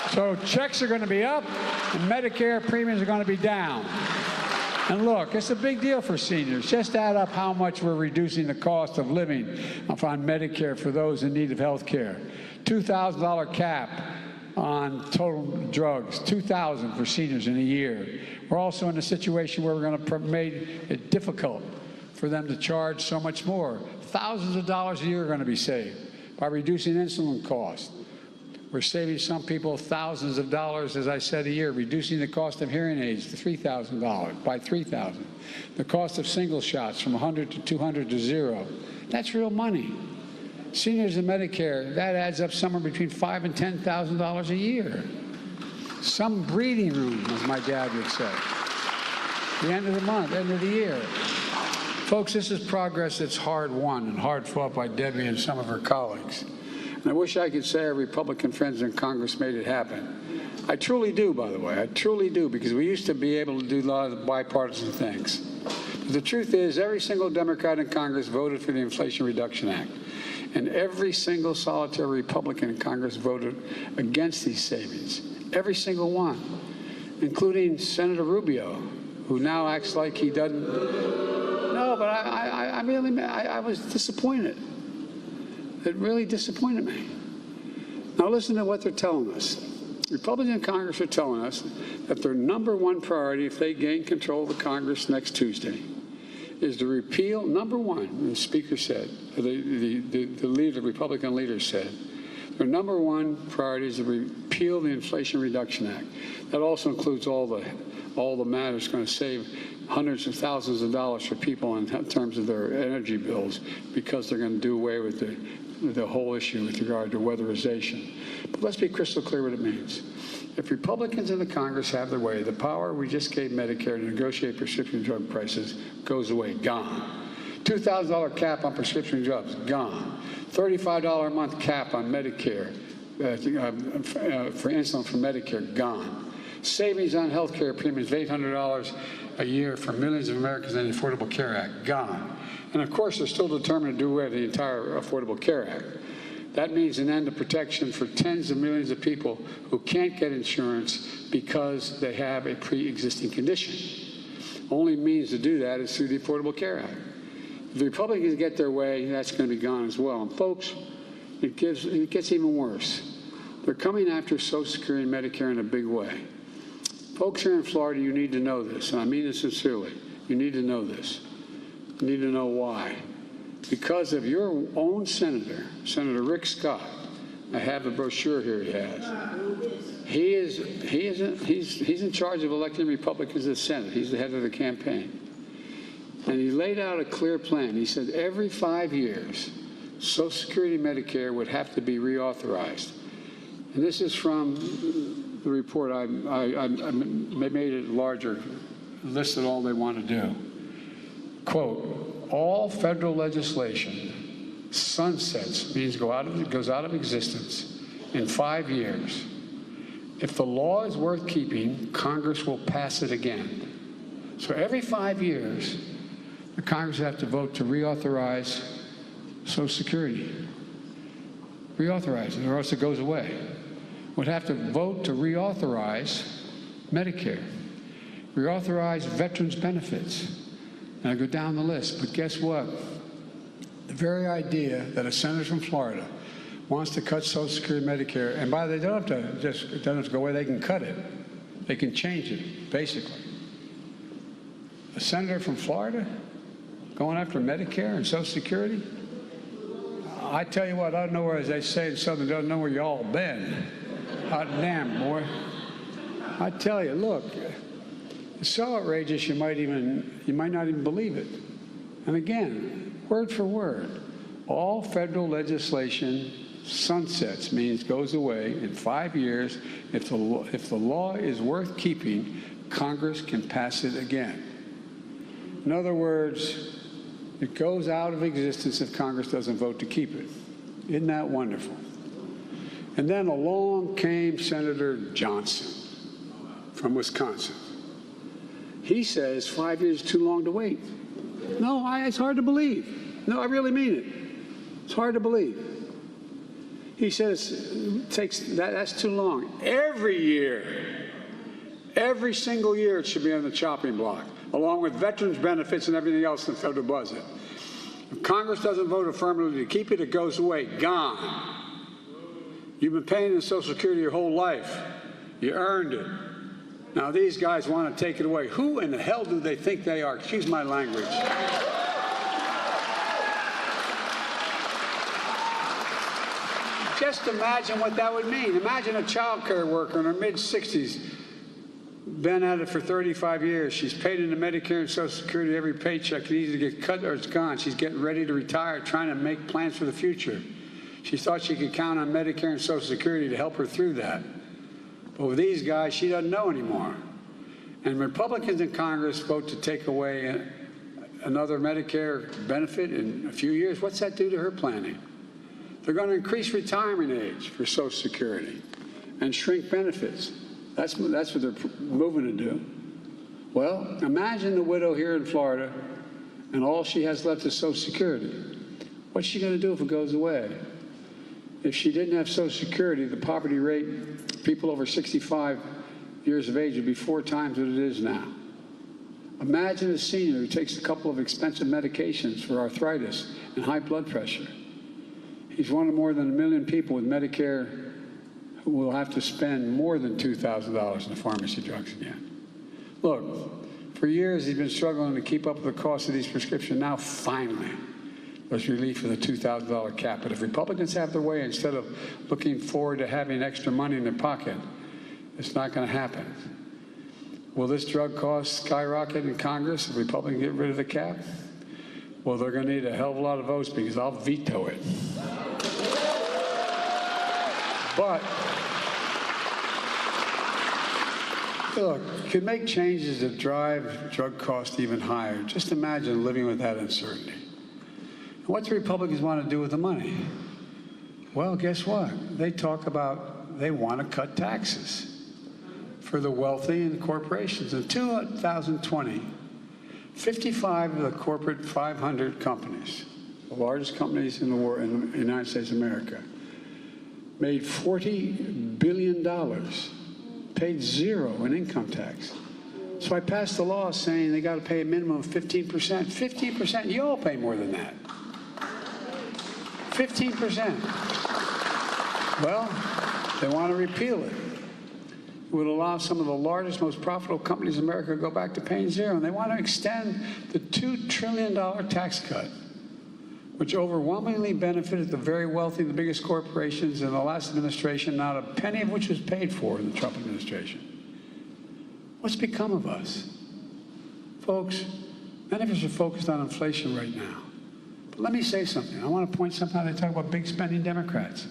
So checks are going to be up, and Medicare premiums are going to be down. And look, it's a big deal for seniors. Just add up how much we're reducing the cost of living on Medicare for those in need of health care. $2,000 cap on total drugs, $2,000 for seniors in a year. We're also in a situation where we're going to make it difficult for them to charge so much more. Thousands of dollars a year are going to be saved by reducing insulin costs. We're saving some people thousands of dollars, as I said, a year, reducing the cost of hearing aids to $3,000 by $3,000. The cost of single shots from $100 to $200 to $0. That's real money. Seniors in Medicare, that adds up somewhere between $5,000 and $10,000 a year. Some breathing room, as my dad would say. The end of the month, end of the year. Folks, this is progress that's hard won and hard fought by Debbie and some of her colleagues. And I wish I could say our Republican friends in Congress made it happen. I truly do, by the way. I truly do, because we used to be able to do a lot of the bipartisan things. But the truth is, every single Democrat in Congress voted for the Inflation Reduction Act. And every single solitary Republican in Congress voted against these savings. Every single one, including Senator Rubio, who now acts like he doesn't. No, but I was disappointed. It really disappointed me. Now listen to what they're telling us. Republicans in Congress are telling us that their number one priority, if they gain control of the Congress next Tuesday, is to repeal, number one, the Speaker said, the Republican leader said, their number one priority is to repeal the Inflation Reduction Act. That also includes all the matters going to save hundreds of thousands of dollars for people in terms of their energy bills, because they're going to do away with the whole issue with regard to weatherization. But let's be crystal clear what it means. If Republicans in the Congress have their way, the power we just gave Medicare to negotiate prescription drug prices goes away, gone. $2,000 cap on prescription drugs, gone. $35 a month cap on Medicare for insulin for Medicare, gone. Savings on health care premiums of $800 a year for millions of Americans in the Affordable Care Act, gone. And of course, they're still determined to do away with the entire Affordable Care Act. That means an end to protection for tens of millions of people who can't get insurance because they have a pre-existing condition. Only means to do that is through the Affordable Care Act. If the Republicans get their way, that's going to be gone as well. And folks, it gets even worse. They're coming after Social Security and Medicare in a big way. Folks here in Florida, you need to know this, and I mean this sincerely. You need to know this. You need to know why. Because of your own senator, Senator Rick Scott. I have the brochure here he has. He's in charge of electing Republicans to the Senate. He's the head of the campaign. And he laid out a clear plan. He said every 5 years, Social Security and Medicare would have to be reauthorized. And this is from the report. I made it larger, listed all they want to do. Quote, all federal legislation Sunsets means goes out of existence in 5 years. If the law is worth keeping, Congress will pass it again. So every 5 years, the Congress will have to vote to reauthorize Social Security. Reauthorize it, or else it goes away. Would have to vote to reauthorize Medicare, reauthorize veterans' benefits. And I go down the list, but guess what? The very idea that a senator from Florida wants to cut Social Security, Medicare, and by the way, they don't have to just, it doesn't have to go away, they can cut it. They can change it, basically. A senator from Florida going after Medicare and Social Security? I tell you what, I don't know where, as they say in Southern, I don't know where y'all been. Hot damn, boy. I tell you, look, it's so outrageous you might not even believe it. And again, word for word, all federal legislation sunsets, means goes away in 5 years. If the law is worth keeping, Congress can pass it again. In other words, it goes out of existence if Congress doesn't vote to keep it. Isn't that wonderful? And then along came Senator Johnson from Wisconsin. He says 5 years is too long to wait. No, it's hard to believe. No, I really mean it. It's hard to believe. He says that's too long. Every year, every single year it should be on the chopping block, along with veterans benefits and everything else in the federal budget. If Congress doesn't vote affirmatively to keep it, it goes away, gone. You've been paying in Social Security your whole life. You earned it. Now these guys want to take it away. Who in the hell do they think they are? Excuse my language. Just imagine what that would mean. Imagine a child care worker in her mid-60s, been at it for 35 years. She's paid into Medicare and Social Security every paycheck. It either get cut or it's gone. She's getting ready to retire, trying to make plans for the future. She thought she could count on Medicare and Social Security to help her through that. But with these guys, she doesn't know anymore. And Republicans in Congress vote to take away another Medicare benefit in a few years. What's that do to her planning? They're going to increase retirement age for Social Security and shrink benefits. That's what they're moving to do. Well, imagine the widow here in Florida, and all she has left is Social Security. What's she going to do if it goes away? If she didn't have Social Security, the poverty rate, people over 65 years of age, would be 4 times what it is now. Imagine a senior who takes a couple of expensive medications for arthritis and high blood pressure. He's one of more than 1 million people with Medicare who will have to spend more than $2,000 in pharmacy drugs again. Look, for years he's been struggling to keep up with the cost of these prescriptions. Now, finally, there's relief for the $2,000 cap. But if Republicans have their way, instead of looking forward to having extra money in their pocket, it's not going to happen. Will this drug cost skyrocket in Congress if Republicans get rid of the cap? Well, they're going to need a hell of a lot of votes because I'll veto it. But, look, you can make changes that drive drug costs even higher. Just imagine living with that uncertainty. And what do Republicans want to do with the money? Well, guess what? They talk about they want to cut taxes for the wealthy and corporations. In 2020, 55 of the corporate 500 companies, the largest companies in the world, in the United States of America, made $40 billion, paid zero in income tax. So I passed a law saying they got to pay a minimum of 15%. 15%, you all pay more than that. 15%. Well, they want to repeal it. It would allow some of the largest, most profitable companies in America to go back to paying zero. And they want to extend the $2 trillion tax cut, which overwhelmingly benefited the very wealthy, the biggest corporations in the last administration, not a penny of which was paid for in the Trump administration. What's become of us? Folks, many of us are focused on inflation right now. But let me say something. I want to point something out. They talk about big spending Democrats.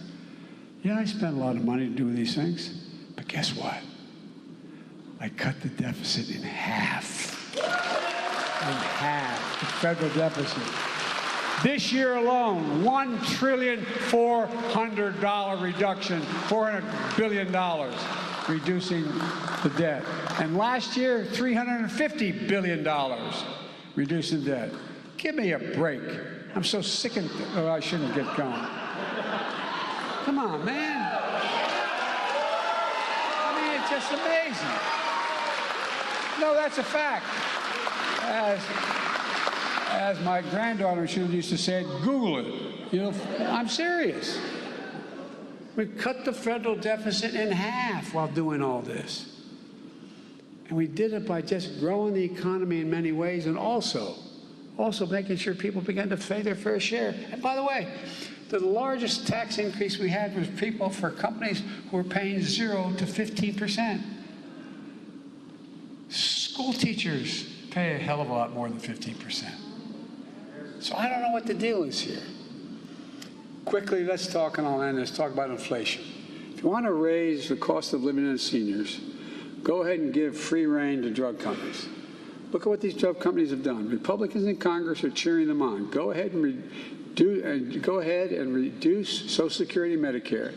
Yeah, I spend a lot of money to do these things, but guess what? I cut the deficit in half. In half, the federal deficit. This year alone, $1,400,000,000 reduction, $400 billion reducing the debt. And last year, $350 billion reducing debt. Give me a break. I'm so sick and I shouldn't get going. Come on, man. I mean, it's just amazing. No, that's a fact. As my granddaughter used to say, Google it. You know, I'm serious. We cut the federal deficit in half while doing all this. And we did it by just growing the economy in many ways and also making sure people began to pay their fair share. And by the way, the largest tax increase we had was for companies who were paying 0 to 15%. School teachers pay a hell of a lot more than 15%. So I don't know what the deal is here. Quickly, let's talk, and I'll end this, talk about inflation. If you want to raise the cost of living to seniors, go ahead and give free rein to drug companies. Look at what these drug companies have done. Republicans in Congress are cheering them on. Go ahead and reduce Social Security and Medicare.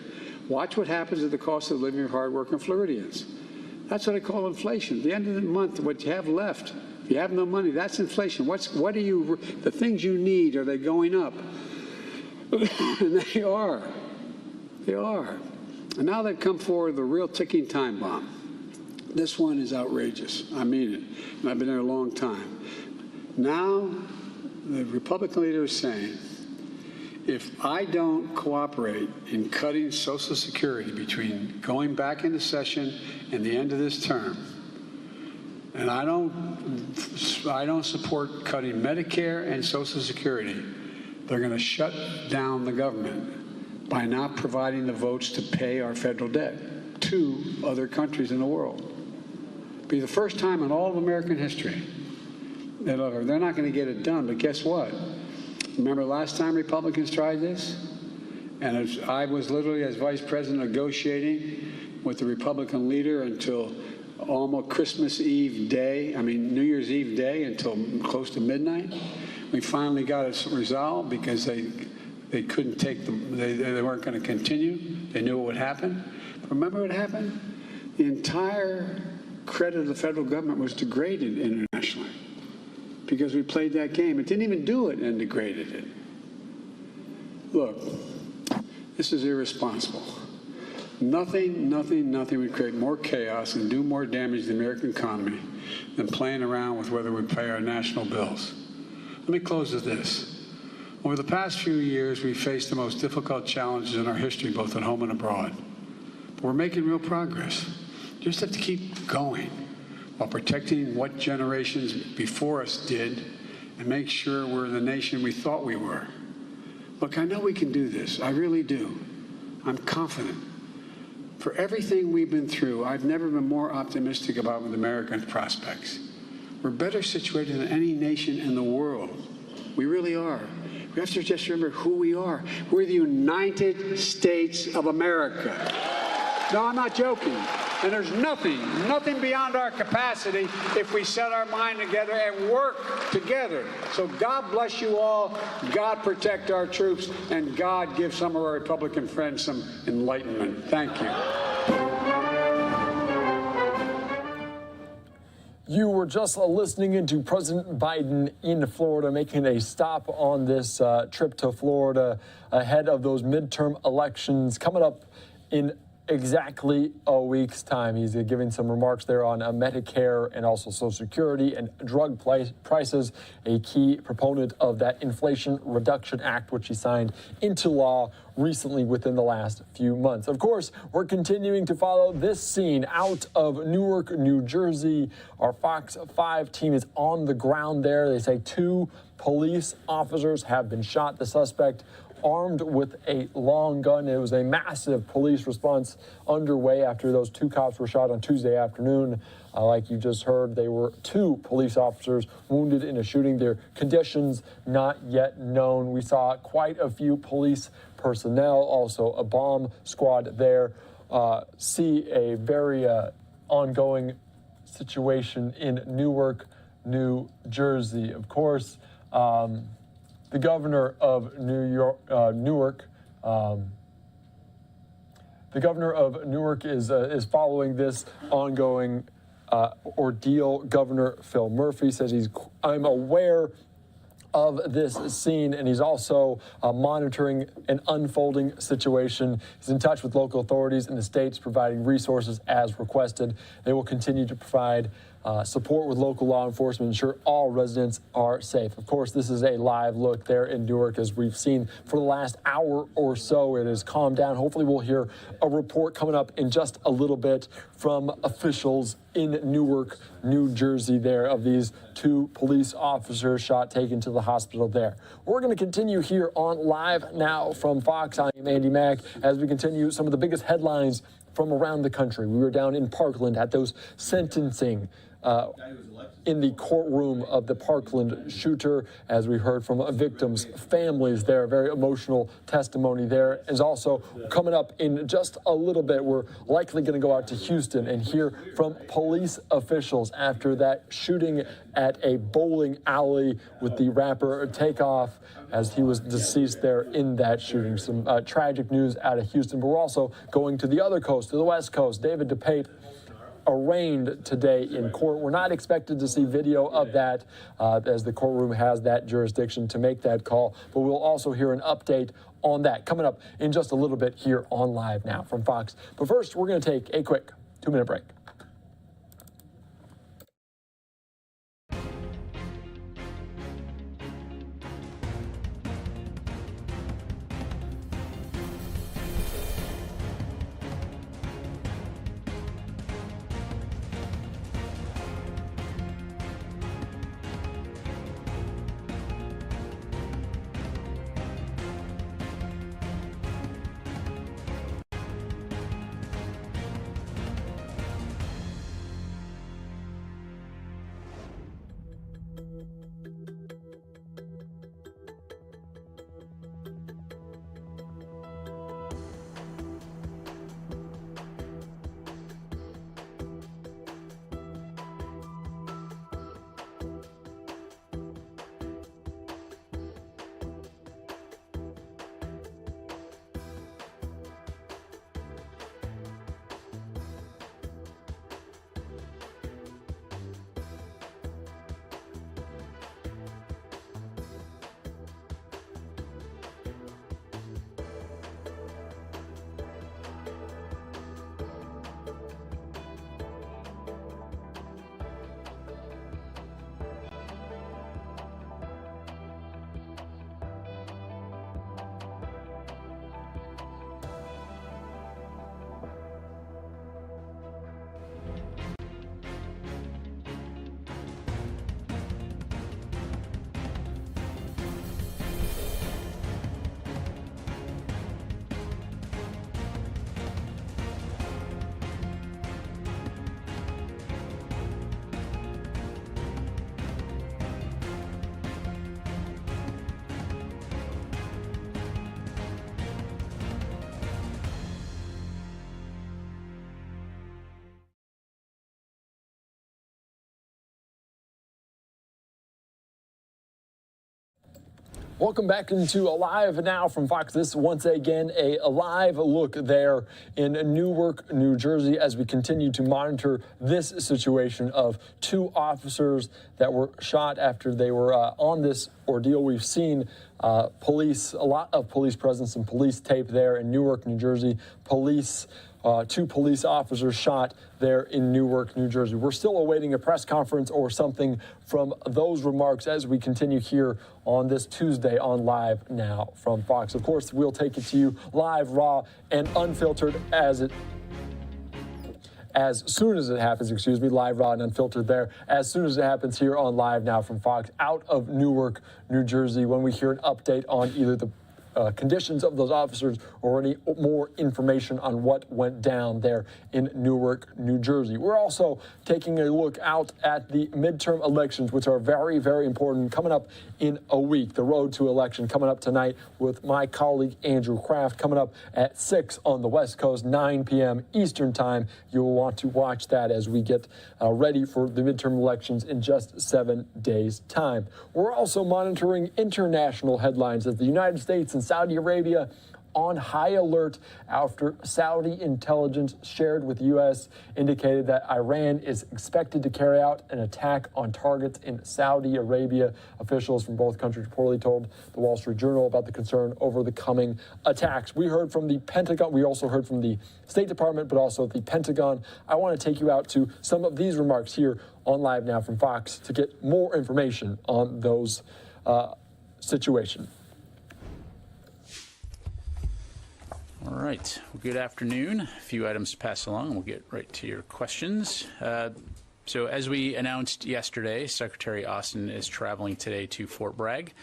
Watch what happens to the cost of living of hardworking Floridians. That's what I call inflation. At the end of the month, what you have left, if you have no money, that's inflation. The things you need, are they going up? And they are. They are. And now they've come forward with a real ticking time bomb. This one is outrageous. I mean it. And I've been there a long time. Now, the Republican leader is saying, if I don't cooperate in cutting Social Security between going back into session and the end of this term, and I don't support cutting Medicare and Social Security, they're going to shut down the government by not providing the votes to pay our federal debt to other countries in the world. It'll be the first time in all of American history that they're not going to get it done. But guess what? Remember last time Republicans tried this? And I was literally, as vice president, negotiating with the Republican leader until almost Christmas Eve day, New Year's Eve day, until close to midnight. We finally got it resolved because they couldn't take they weren't going to continue. They knew what would happen. But remember what happened? The entire credit of the federal government was degraded internationally because we played that game. It didn't even do it and degraded it. Look, this is irresponsible. Nothing would create more chaos and do more damage to the American economy than playing around with whether we pay our national bills. Let me close with this. Over the past few years, we've faced the most difficult challenges in our history, both at home and abroad. But we're making real progress. You just have to keep going while protecting what generations before us did and make sure we're the nation we thought we were. Look, I know we can do this. I really do. I'm confident. For everything we've been through, I've never been more optimistic about America's prospects. We're better situated than any nation in the world. We really are. We have to just remember who we are. We're the United States of America. No, I'm not joking. And there's nothing beyond our capacity if we set our mind together and work together. So God bless you all. God protect our troops. And God give some of our Republican friends some enlightenment. Thank you. You were just listening into President Biden in Florida, making a stop on this trip to Florida ahead of those midterm elections coming up in exactly a week's time. He's giving some remarks there on Medicare and also Social Security and drug prices, a key proponent of that Inflation Reduction Act, which he signed into law recently within the last few months. Of course, we're continuing to follow this scene out of Newark, New Jersey. Our Fox 5 team is on the ground there. They say 2 police officers have been shot. The suspect armed with a long gun. It was a massive police response underway after those 2 cops were shot on Tuesday afternoon. Like you just heard, they were 2 police officers wounded in a shooting. Their conditions not yet known. We saw quite a few police personnel, also a bomb squad there. See a very ongoing situation in Newark, New Jersey. Of course, the governor of Newark. The governor of Newark is following this ongoing ordeal. Governor Phil Murphy says I'm aware of this scene, and he's also monitoring an unfolding situation. He's in touch with local authorities in the states, providing resources as requested. They will continue to provide support with local law enforcement, ensure all residents are safe. Of course, this is a live look there in Newark, as we've seen for the last hour or so. It has calmed down. Hopefully we'll hear a report coming up in just a little bit from officials in Newark, New Jersey there, of these 2 police officers shot, taken to the hospital there. We're going to continue here on Live Now from Fox. I am Andy Mack as we continue some of the biggest headlines from around the country. We were down in Parkland at those sentencing in the courtroom of the Parkland shooter, as we heard from victims' families there. Very emotional testimony there. Is also coming up in just a little bit. We're likely going to go out to Houston and hear from police officials after that shooting at a bowling alley with the rapper Takeoff, as he was deceased there in that shooting. Some tragic news out of Houston, but we're also going to the other coast, to the West Coast. David Dept arraigned today in court. We're not expected to see video of that, as the courtroom has that jurisdiction to make that call, but we'll also hear an update on that coming up in just a little bit here on Live Now from Fox. But first, we're going to take a quick 2-minute break. Welcome back into Live Now from Fox. This once again a live look there in Newark, New Jersey, as we continue to monitor this situation of 2 officers that were shot after they were on this ordeal. We've seen a lot of police presence and police tape there in Newark, New Jersey. 2 police officers shot there in Newark, New Jersey. We're still awaiting a press conference or something from those remarks as we continue here on this Tuesday on Live Now from Fox. Of course, we'll take it to you live, raw, and unfiltered as soon as it happens, live, raw, and unfiltered there, as soon as it happens here on Live Now from Fox, out of Newark, New Jersey, when we hear an update on either the conditions of those officers or any more information on what went down there in Newark, New Jersey. We're also taking a look out at the midterm elections, which are very, very important, coming up in a week. The road to election coming up tonight with my colleague Andrew Kraft, coming up at 6 on the West Coast, 9 p.m. Eastern Time. You'll want to watch that as we get ready for the midterm elections in just 7 days' time. We're also monitoring international headlines as the United States and Saudi Arabia on high alert after Saudi intelligence shared with the U.S. indicated that Iran is expected to carry out an attack on targets in Saudi Arabia. Officials from both countries reportedly told the Wall Street Journal about the concern over the coming attacks. We heard from the Pentagon. We also heard from the State Department, but also the Pentagon. I want to take you out to some of these remarks here on Live Now from Fox to get more information on those situations. All right. Well, good afternoon. A few items to pass along, and we'll get right to your questions. So as we announced yesterday, Secretary Austin is traveling today to Fort Bragg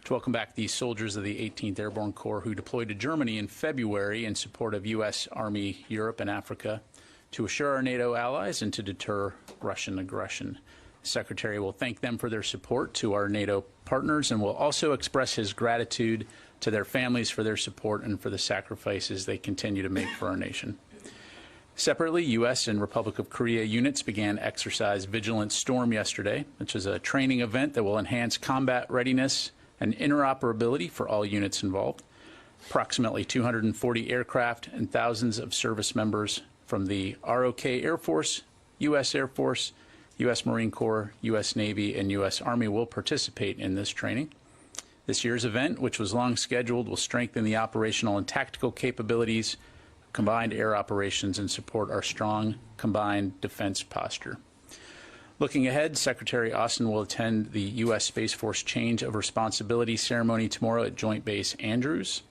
to welcome back the soldiers of the 18th Airborne Corps who deployed to Germany in February in support of U.S. Army Europe and Africa to assure our NATO allies and to deter Russian aggression. The Secretary will thank them for their support to our NATO partners and will also express his gratitude to their families for their support and for the sacrifices they continue to make for our nation. Separately, U.S. and Republic of Korea units began Exercise Vigilant Storm yesterday, which is a training event that will enhance combat readiness and interoperability for all units involved. Approximately 240 aircraft and thousands of service members from the ROK Air Force, U.S. Air Force, U.S. Marine Corps, U.S. Navy, and U.S. Army will participate in this training. This year's event, which was long scheduled, will strengthen the operational and tactical capabilities of combined air operations and support our strong combined defense posture. Looking ahead, Secretary Austin will attend the U.S. Space Force Change of Responsibility ceremony tomorrow at Joint Base Andrews,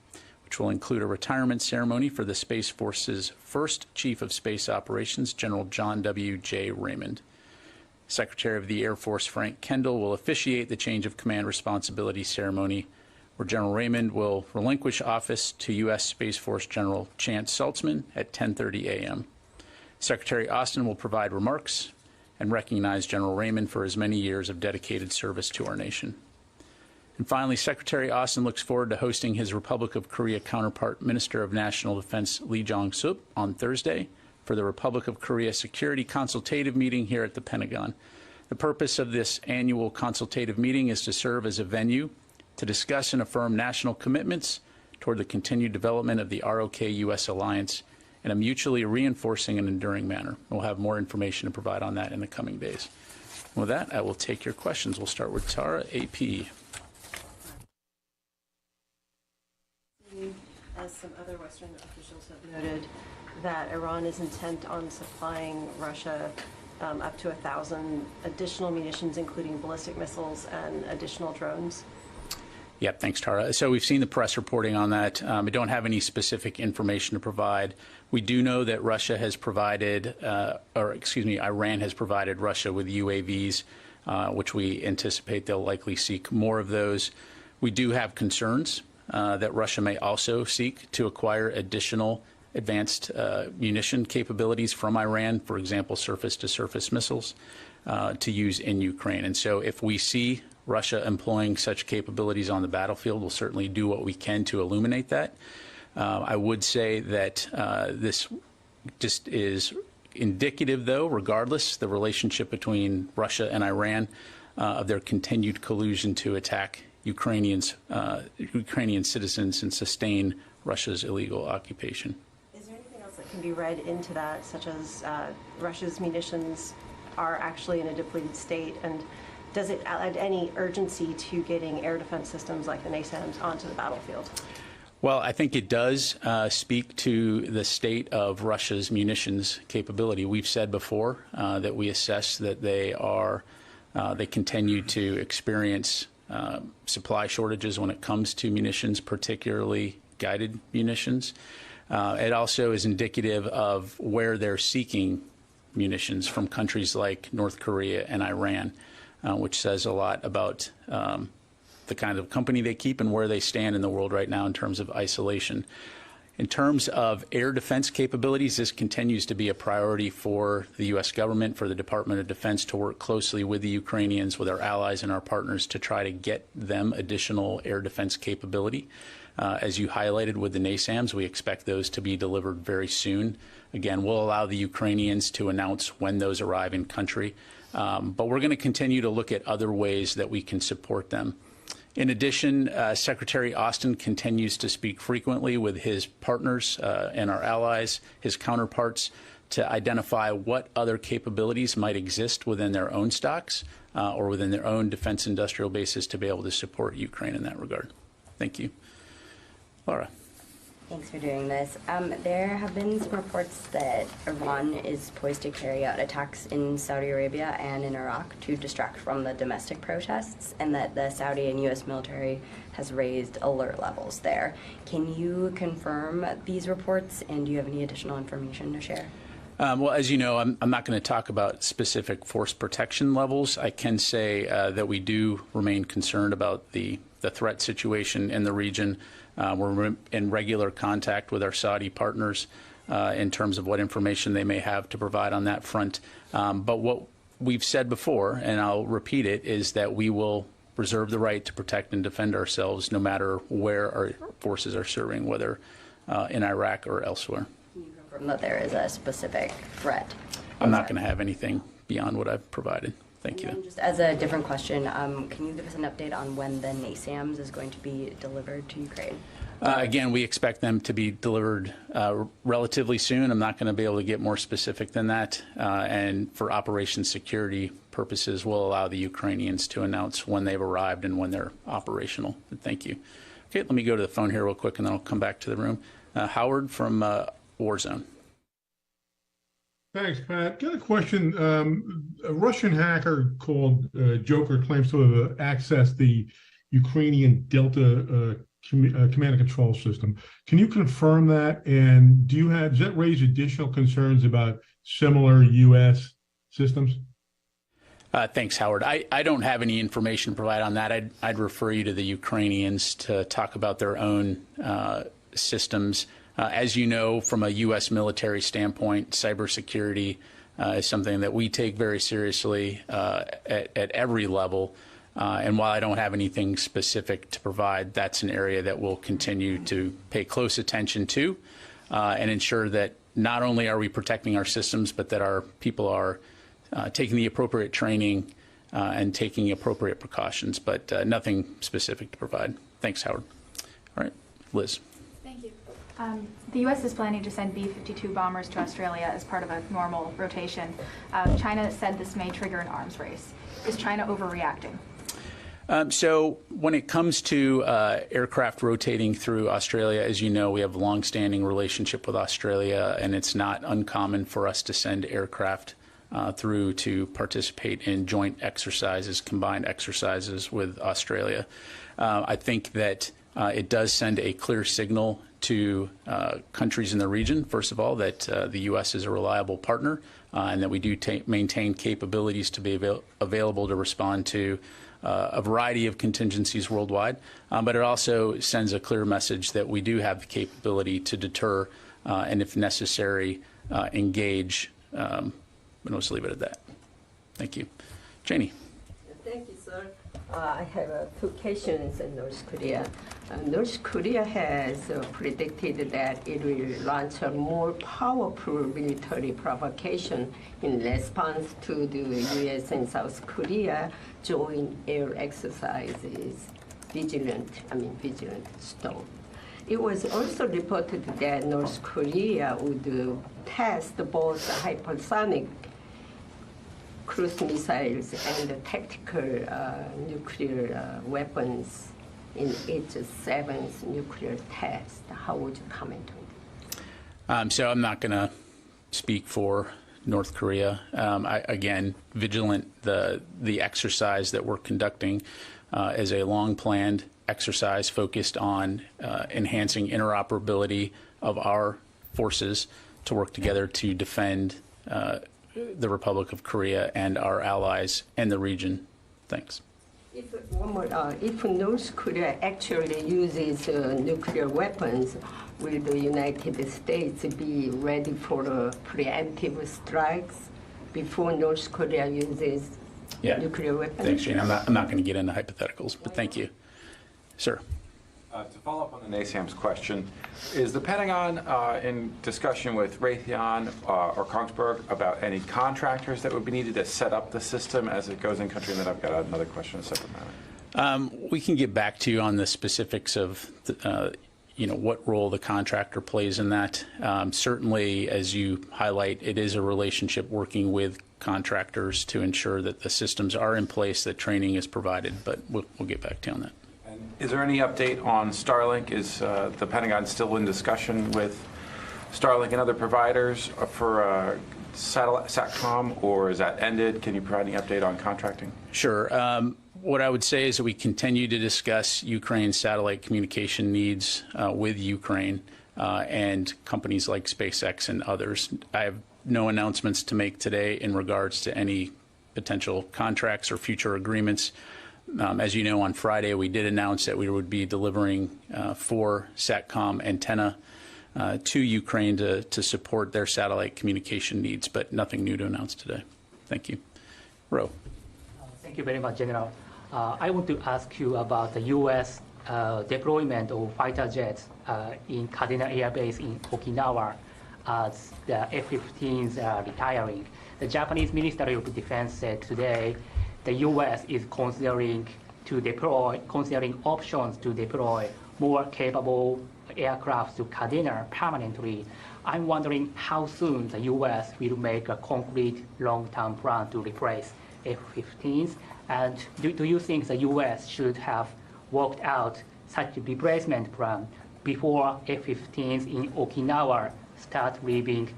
which will include a retirement ceremony for the Space Force's first Chief of Space Operations, General John W. J. Raymond. Secretary of the Air Force Frank Kendall will officiate the change of command responsibility ceremony, where General Raymond will relinquish office to U.S. Space Force General Chance Saltzman at 10:30 a.m. Secretary Austin will provide remarks and recognize General Raymond for his many years of dedicated service to our nation. And finally, Secretary Austin looks forward to hosting his Republic of Korea counterpart, Minister of National Defense Lee Jong-sup, on Thursday for the Republic of Korea Security Consultative Meeting here at the Pentagon. The purpose of this annual consultative meeting is to serve as a venue to discuss and affirm national commitments toward the continued development of the ROK-U.S. alliance in a mutually reinforcing and enduring manner. We'll have more information to provide on that in the coming days. With that, I will take your questions. We'll start with Tara, AP. As some other Western officials have noted, that Iran is intent on supplying Russia up to 1,000 additional munitions, including ballistic missiles and additional drones. Yep, thanks, Tara. So we've seen the press reporting on that. I don't have any specific information to provide. We do know that Russia has provided, Iran has provided Russia with UAVs, which we anticipate they'll likely seek more of those. We do have concerns that Russia may also seek to acquire additional advanced munition capabilities from Iran, for example, surface-to-surface missiles, to use in Ukraine. And so if we see Russia employing such capabilities on the battlefield, we'll certainly do what we can to illuminate that. I would say that this just is indicative, though, regardless, the relationship between Russia and Iran, of their continued collusion to attack Ukrainian citizens and sustain Russia's illegal occupation. Is there anything else that can be read into that, such as Russia's munitions are actually in a depleted state, and does it add any urgency to getting air defense systems like the NASAMS onto the battlefield? Well, I think it does speak to the state of Russia's munitions capability. We've said before that we assess that they continue to experience supply shortages when it comes to munitions, particularly guided munitions. It also is indicative of where they're seeking munitions from countries like North Korea and Iran, which says a lot about the kind of company they keep and where they stand in the world right now in terms of isolation. In terms of air defense capabilities, this continues to be a priority for the U.S. government, for the Department of Defense to work closely with the Ukrainians, with our allies and our partners to try to get them additional air defense capability. As you highlighted with the NASAMS, we expect those to be delivered very soon. Again, we'll allow the Ukrainians to announce when those arrive in country, but we're going to continue to look at other ways that we can support them. In addition, Secretary Austin continues to speak frequently with his partners and our allies, his counterparts, to identify what other capabilities might exist within their own stocks or within their own defense industrial bases to be able to support Ukraine in that regard. Thank you. Laura. Thanks for doing this. There have been some reports that Iran is poised to carry out attacks in Saudi Arabia and in Iraq to distract from the domestic protests, and that the Saudi and U.S. military has raised alert levels there. Can you confirm these reports, and do you have any additional information to share? Well, as you know, I'm not going to talk about specific force protection levels. I can say that we do remain concerned about the threat situation in the region. We're in regular contact with our Saudi partners in terms of what information they may have to provide on that front. But what we've said before, and I'll repeat it, is that we will reserve the right to protect and defend ourselves no matter where our forces are serving, whether in Iraq or elsewhere. Can you confirm that there is a specific threat? I'm not going to have anything beyond what I've provided. Thank you. Just as a different question, can you give us an update on when the NASAMS is going to be delivered to Ukraine? Again, we expect them to be delivered relatively soon. I'm not going to be able to get more specific than that. And for operation security purposes, we'll allow the Ukrainians to announce when they've arrived and when they're operational. Thank you. Okay, let me go to the phone here real quick, and then I'll come back to the room. Howard from Warzone. Thanks, Pat. Got a question. A Russian hacker called Joker claims to have accessed the Ukrainian Delta command and control system. Can you confirm that? And does that raise additional concerns about similar U.S. systems? Thanks, Howard. I don't have any information to provide on that. I'd refer you to the Ukrainians to talk about their own systems. As you know, from a U.S. military standpoint, cybersecurity is something that we take very seriously at every level. And while I don't have anything specific to provide, that's an area that we'll continue to pay close attention to and ensure that not only are we protecting our systems, but that our people are taking the appropriate training and taking appropriate precautions, but nothing specific to provide. Thanks, Howard. All right, Liz. Thank you. The U.S. is planning to send B-52 bombers to Australia as part of a normal rotation. China said this may trigger an arms race. Is China overreacting? So when it comes to aircraft rotating through Australia, as you know, we have a long-standing relationship with Australia, and it's not uncommon for us to send aircraft through to participate in joint exercises, combined exercises with Australia. I think that it does send a clear signal to countries in the region, first of all, that the U.S. is a reliable partner and that we do maintain capabilities to be available to respond to a variety of contingencies worldwide. But it also sends a clear message that we do have the capability to deter and, if necessary, engage. And I'll just leave it at that. Thank you. Janie. Thank you, sir. I have two questions in North Korea. North Korea has predicted that it will launch a more powerful military provocation in response to the U.S. and South Korea joint air exercises, Vigilant Storm. It was also reported that North Korea would test both hypersonic cruise missiles and tactical nuclear weapons in its seventh nuclear test. How would you comment on that? So I'm not going to speak for North Korea. Again, Vigilant, the exercise that we're conducting is a long-planned exercise focused on enhancing interoperability of our forces to work together to defend the Republic of Korea and our allies and the region. Thanks. If North Korea actually uses nuclear weapons, will the United States be ready for preemptive strikes before North Korea uses nuclear weapons? Thanks, Jane. I'm not going to get into hypotheticals, but thank you. Sir. To follow up on the NASAMS question, is the Pentagon in discussion with Raytheon or Kongsberg about any contractors that would be needed to set up the system as it goes in country? And then I've got another question, a separate matter. We can get back to you on the specifics of what role the contractor plays in that. Certainly, as you highlight, it is a relationship working with contractors to ensure that the systems are in place, that training is provided, but we'll get back to you on that. Is there any update on Starlink? Is the Pentagon still in discussion with Starlink and other providers for SATCOM, or is that ended? Can you provide any update on contracting? Sure. What I would say is that we continue to discuss Ukraine's satellite communication needs with Ukraine and companies like SpaceX and others. I have no announcements to make today in regards to any potential contracts or future agreements. As you know, on Friday, we did announce that we would be delivering 4 SATCOM antenna to Ukraine to support their satellite communication needs, but nothing new to announce today. Thank you. Ro. Thank you very much, General. I want to ask you about the U.S. Deployment of fighter jets in Kadena Air Base in Okinawa as the F-15s are retiring. The Japanese Ministry of Defense said today the U.S. is considering options to deploy more capable aircraft to Kadena permanently. I'm wondering how soon the U.S. will make a concrete long-term plan to replace F-15s, and do you think the U.S. should have worked out such a replacement plan before F-15s in Okinawa start leaving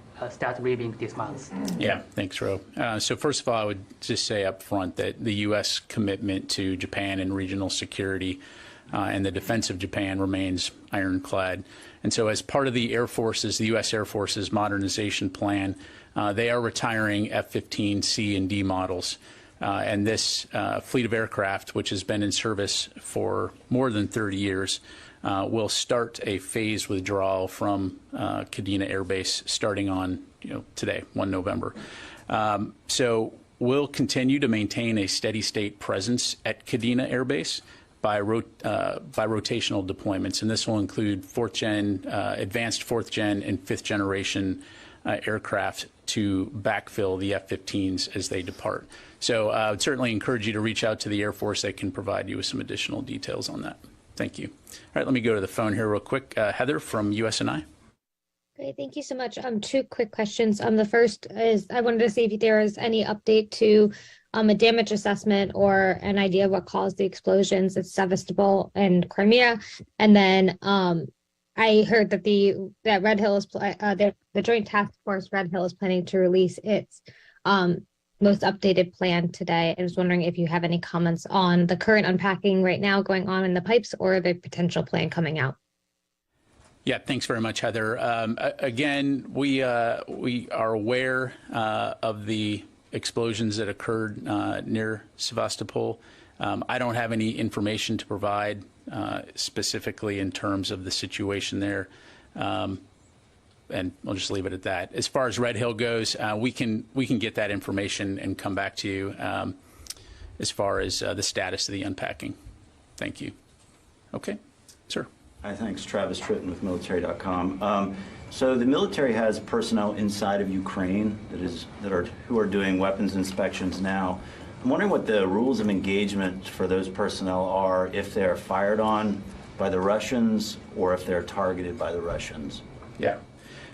this month? Yeah, thanks, Ro. So first of all, I would just say up front that the U.S. commitment to Japan and regional security and the defense of Japan remains ironclad. And so as part of the Air Force's, the U.S. Air Force's modernization plan, they are retiring F-15 C and D models. And this fleet of aircraft, which has been in service for more than 30 years, will start a phased withdrawal from Kadena Air Base starting on today, 1 November. So we'll continue to maintain a steady state presence at Kadena Air Base by rotational deployments, and this will include advanced 4th gen and 5th generation aircraft to backfill the F-15s as they depart. So I would certainly encourage you to reach out to the Air Force. They can provide you with some additional details on that. Thank you. All right, let me go to the phone here real quick. Heather from USNI. Great, thank you so much. 2 quick questions. The first is I wanted to see if there is any update to a damage assessment or an idea of what caused the explosions at Sevastopol and Crimea. And then I heard that that Red Hill is the Joint Task Force Red Hill is planning to release its most updated plan today. I was wondering if you have any comments on the current unpacking right now going on in the pipes or the potential plan coming out. Yeah, thanks very much, Heather. Again, we are aware of the explosions that occurred near Sevastopol. I don't have any information to provide specifically in terms of the situation there. And I'll just leave it at that. As far as Red Hill goes, we can get that information and come back to you as far as the status of the unpacking. Thank you. Okay, sir. Hi, thanks. Travis Tritton with military.com. So the military has personnel inside of Ukraine who are doing weapons inspections now. I'm wondering what the rules of engagement for those personnel are if they're fired on by the Russians or if they're targeted by the Russians. Yeah.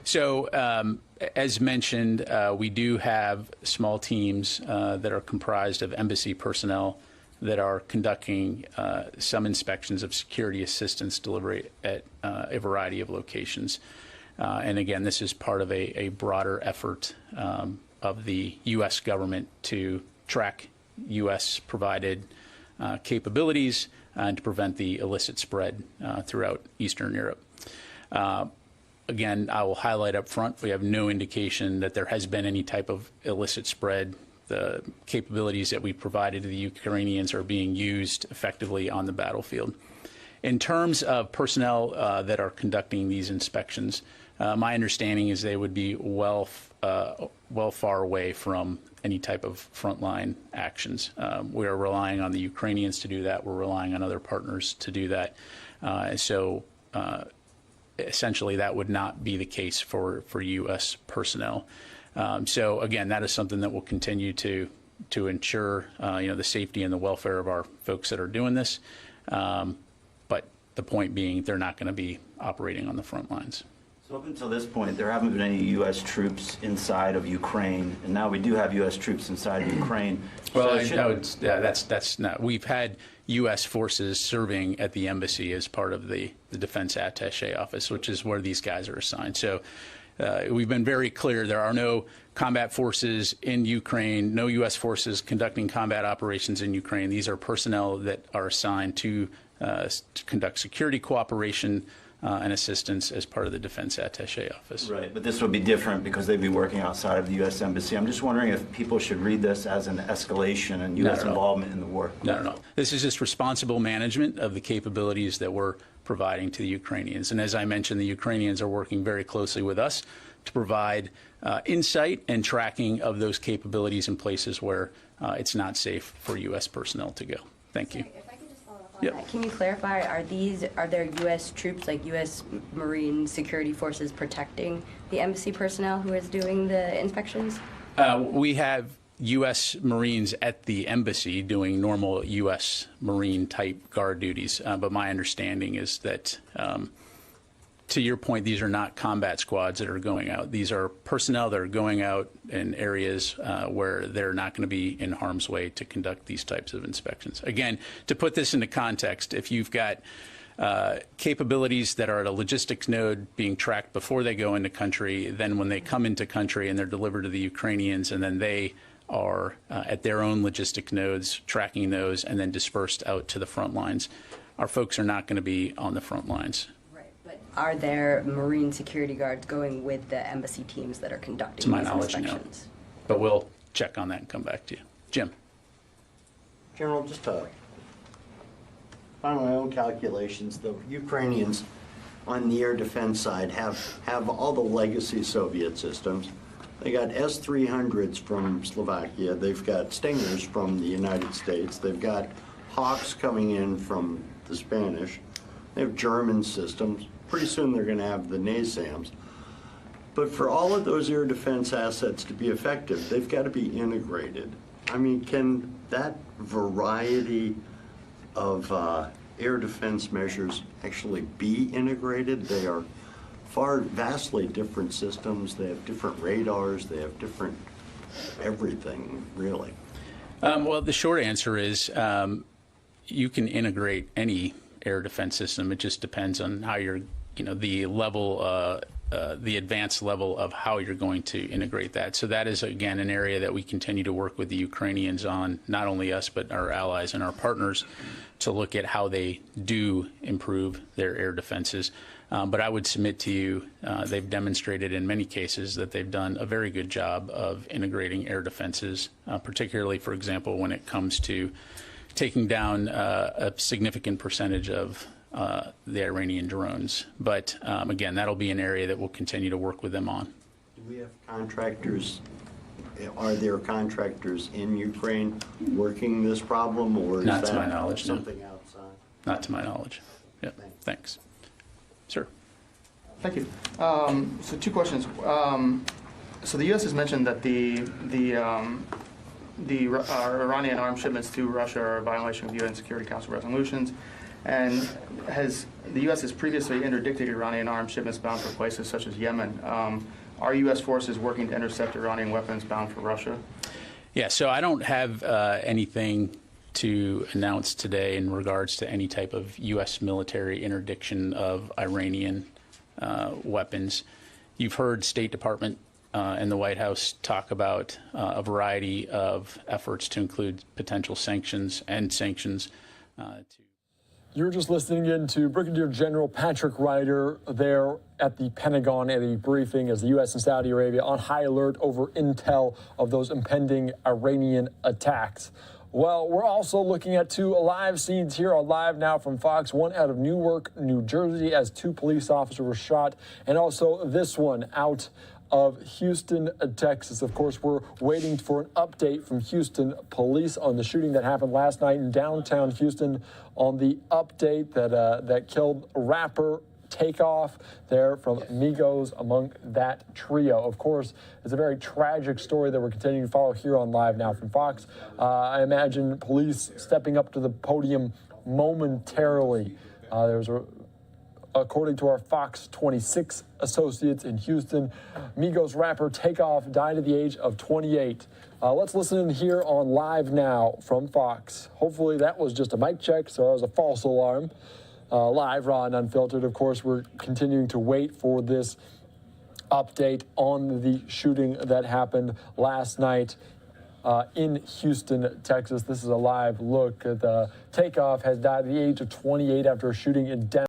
So as mentioned, we do have small teams that are comprised of embassy personnel that are conducting some inspections of security assistance delivery at a variety of locations. And again, this is part of a broader effort of the U.S. government to track U.S. provided capabilities and to prevent the illicit spread throughout Eastern Europe. Again, I will highlight up front, we have no indication that there has been any type of illicit spread the capabilities that we provided to the Ukrainians are being used effectively on the battlefield. In terms of personnel that are conducting these inspections, my understanding is they would be well far away from any type of frontline actions. We are relying on the Ukrainians to do that. We're relying on other partners to do that. Essentially, that would not be the case for U.S. personnel. So again, that is something that will continue to ensure the safety and the welfare of our folks that are doing this. But the point being, they're not going to be operating on the front lines. So up until this point, there haven't been any U.S. troops inside of Ukraine, and now we do have U.S. troops inside of Ukraine. Well, that's not. We've had U.S. forces serving at the embassy as part of the Defense Attaché Office, which is where these guys are assigned. So we've been very clear. There are no combat forces in Ukraine, no U.S. forces conducting combat operations in Ukraine. These are personnel that are assigned to conduct security cooperation and assistance as part of the Defense Attaché Office. Right, but this would be different because they'd be working outside of the U.S. Embassy. I'm just wondering if people should read this as an escalation in U.S. involvement in the war. No. This is just responsible management of the capabilities that we're providing to the Ukrainians. And as I mentioned, the Ukrainians are working very closely with us to provide insight and tracking of those capabilities in places where it's not safe for U.S. personnel to go. Thank you. Yep. Can you clarify, are there U.S. troops, like U.S. Marine security forces, protecting the embassy personnel who is doing the inspections? We have U.S. Marines at the embassy doing normal U.S. Marine type guard duties, but my understanding is that, to your point, these are not combat squads that are going out. These are personnel that are going out in areas where they're not going to be in harm's way to conduct these types of inspections. Again, to put this into context, if you've got capabilities that are at a logistics node being tracked before they go into country, then when they come into country and they're delivered to the Ukrainians, and then they are at their own logistic nodes tracking those and then dispersed out to the front lines, our folks are not going to be on the front lines. Are there Marine security guards going with the embassy teams that are conducting To my these knowledge, inspections? no. But we'll check on that and come back to you. Jim. General, just to find my own calculations, the Ukrainians on the air defense side have all the legacy Soviet systems. They got S-300s from Slovakia. They've got Stingers from the United States. They've got Hawks coming in from the Spanish. They have German systems. Pretty soon they're going to have the NASAMS. But for all of those air defense assets to be effective, they've got to be integrated. I mean, can that variety of air defense measures actually be integrated? They are vastly different systems. They have different radars. They have different everything, really. Well, the short answer is you can integrate any air defense system. It just depends on how you're, the level, the advanced level of how you're going to integrate that. So that is, again, an area that we continue to work with the Ukrainians on, not only us, but our allies and our partners, to look at how they do improve their air defenses. But I would submit to you, they've demonstrated in many cases that they've done a very good job of integrating air defenses, particularly, for example, when it comes to taking down a significant percentage of the Iranian drones. But again, that'll be an area that we'll continue to work with them on. Do we have contractors? Are there contractors in Ukraine working this problem, or is Not that to my knowledge, something no. outside? Not to my knowledge. Yeah. Thanks. Sir. Thank you. So two questions. So the U.S. has mentioned that the Iranian arms shipments to Russia are a violation of UN Security Council resolutions, and the U.S. has previously interdicted Iranian arms shipments bound for places such as Yemen. Are U.S. forces working to intercept Iranian weapons bound for Russia? Yeah, so I don't have anything to announce today in regards to any type of U.S. military interdiction of Iranian weapons. You've heard State Department and the White House talk about a variety of efforts to include potential sanctions and sanctions. You're just listening in to Brigadier General Patrick Ryder there at the Pentagon at a briefing as the U.S. and Saudi Arabia on high alert over intel of those impending Iranian attacks. Well, we're also looking at two live scenes here on Live Now from Fox, one out of Newark, New Jersey, as 2 police officers were shot, and also this one out of Houston, Texas. Of course, we're waiting for an update from Houston police on the shooting that happened last night in downtown Houston, on the update that killed rapper Takeoff there from Migos among that trio. Of course, it's a very tragic story that we're continuing to follow here on Live Now from Fox. I imagine police stepping up to the podium momentarily. According to our Fox 26 associates in Houston, Migos rapper Takeoff died at the age of 28. Let's listen in here on Live Now from Fox. Hopefully that was just a mic check, so that was a false alarm. Live, raw, and unfiltered. Of course, we're continuing to wait for this update on the shooting that happened last night in Houston, Texas. This is a live look at Takeoff has died at the age of 28 after a shooting in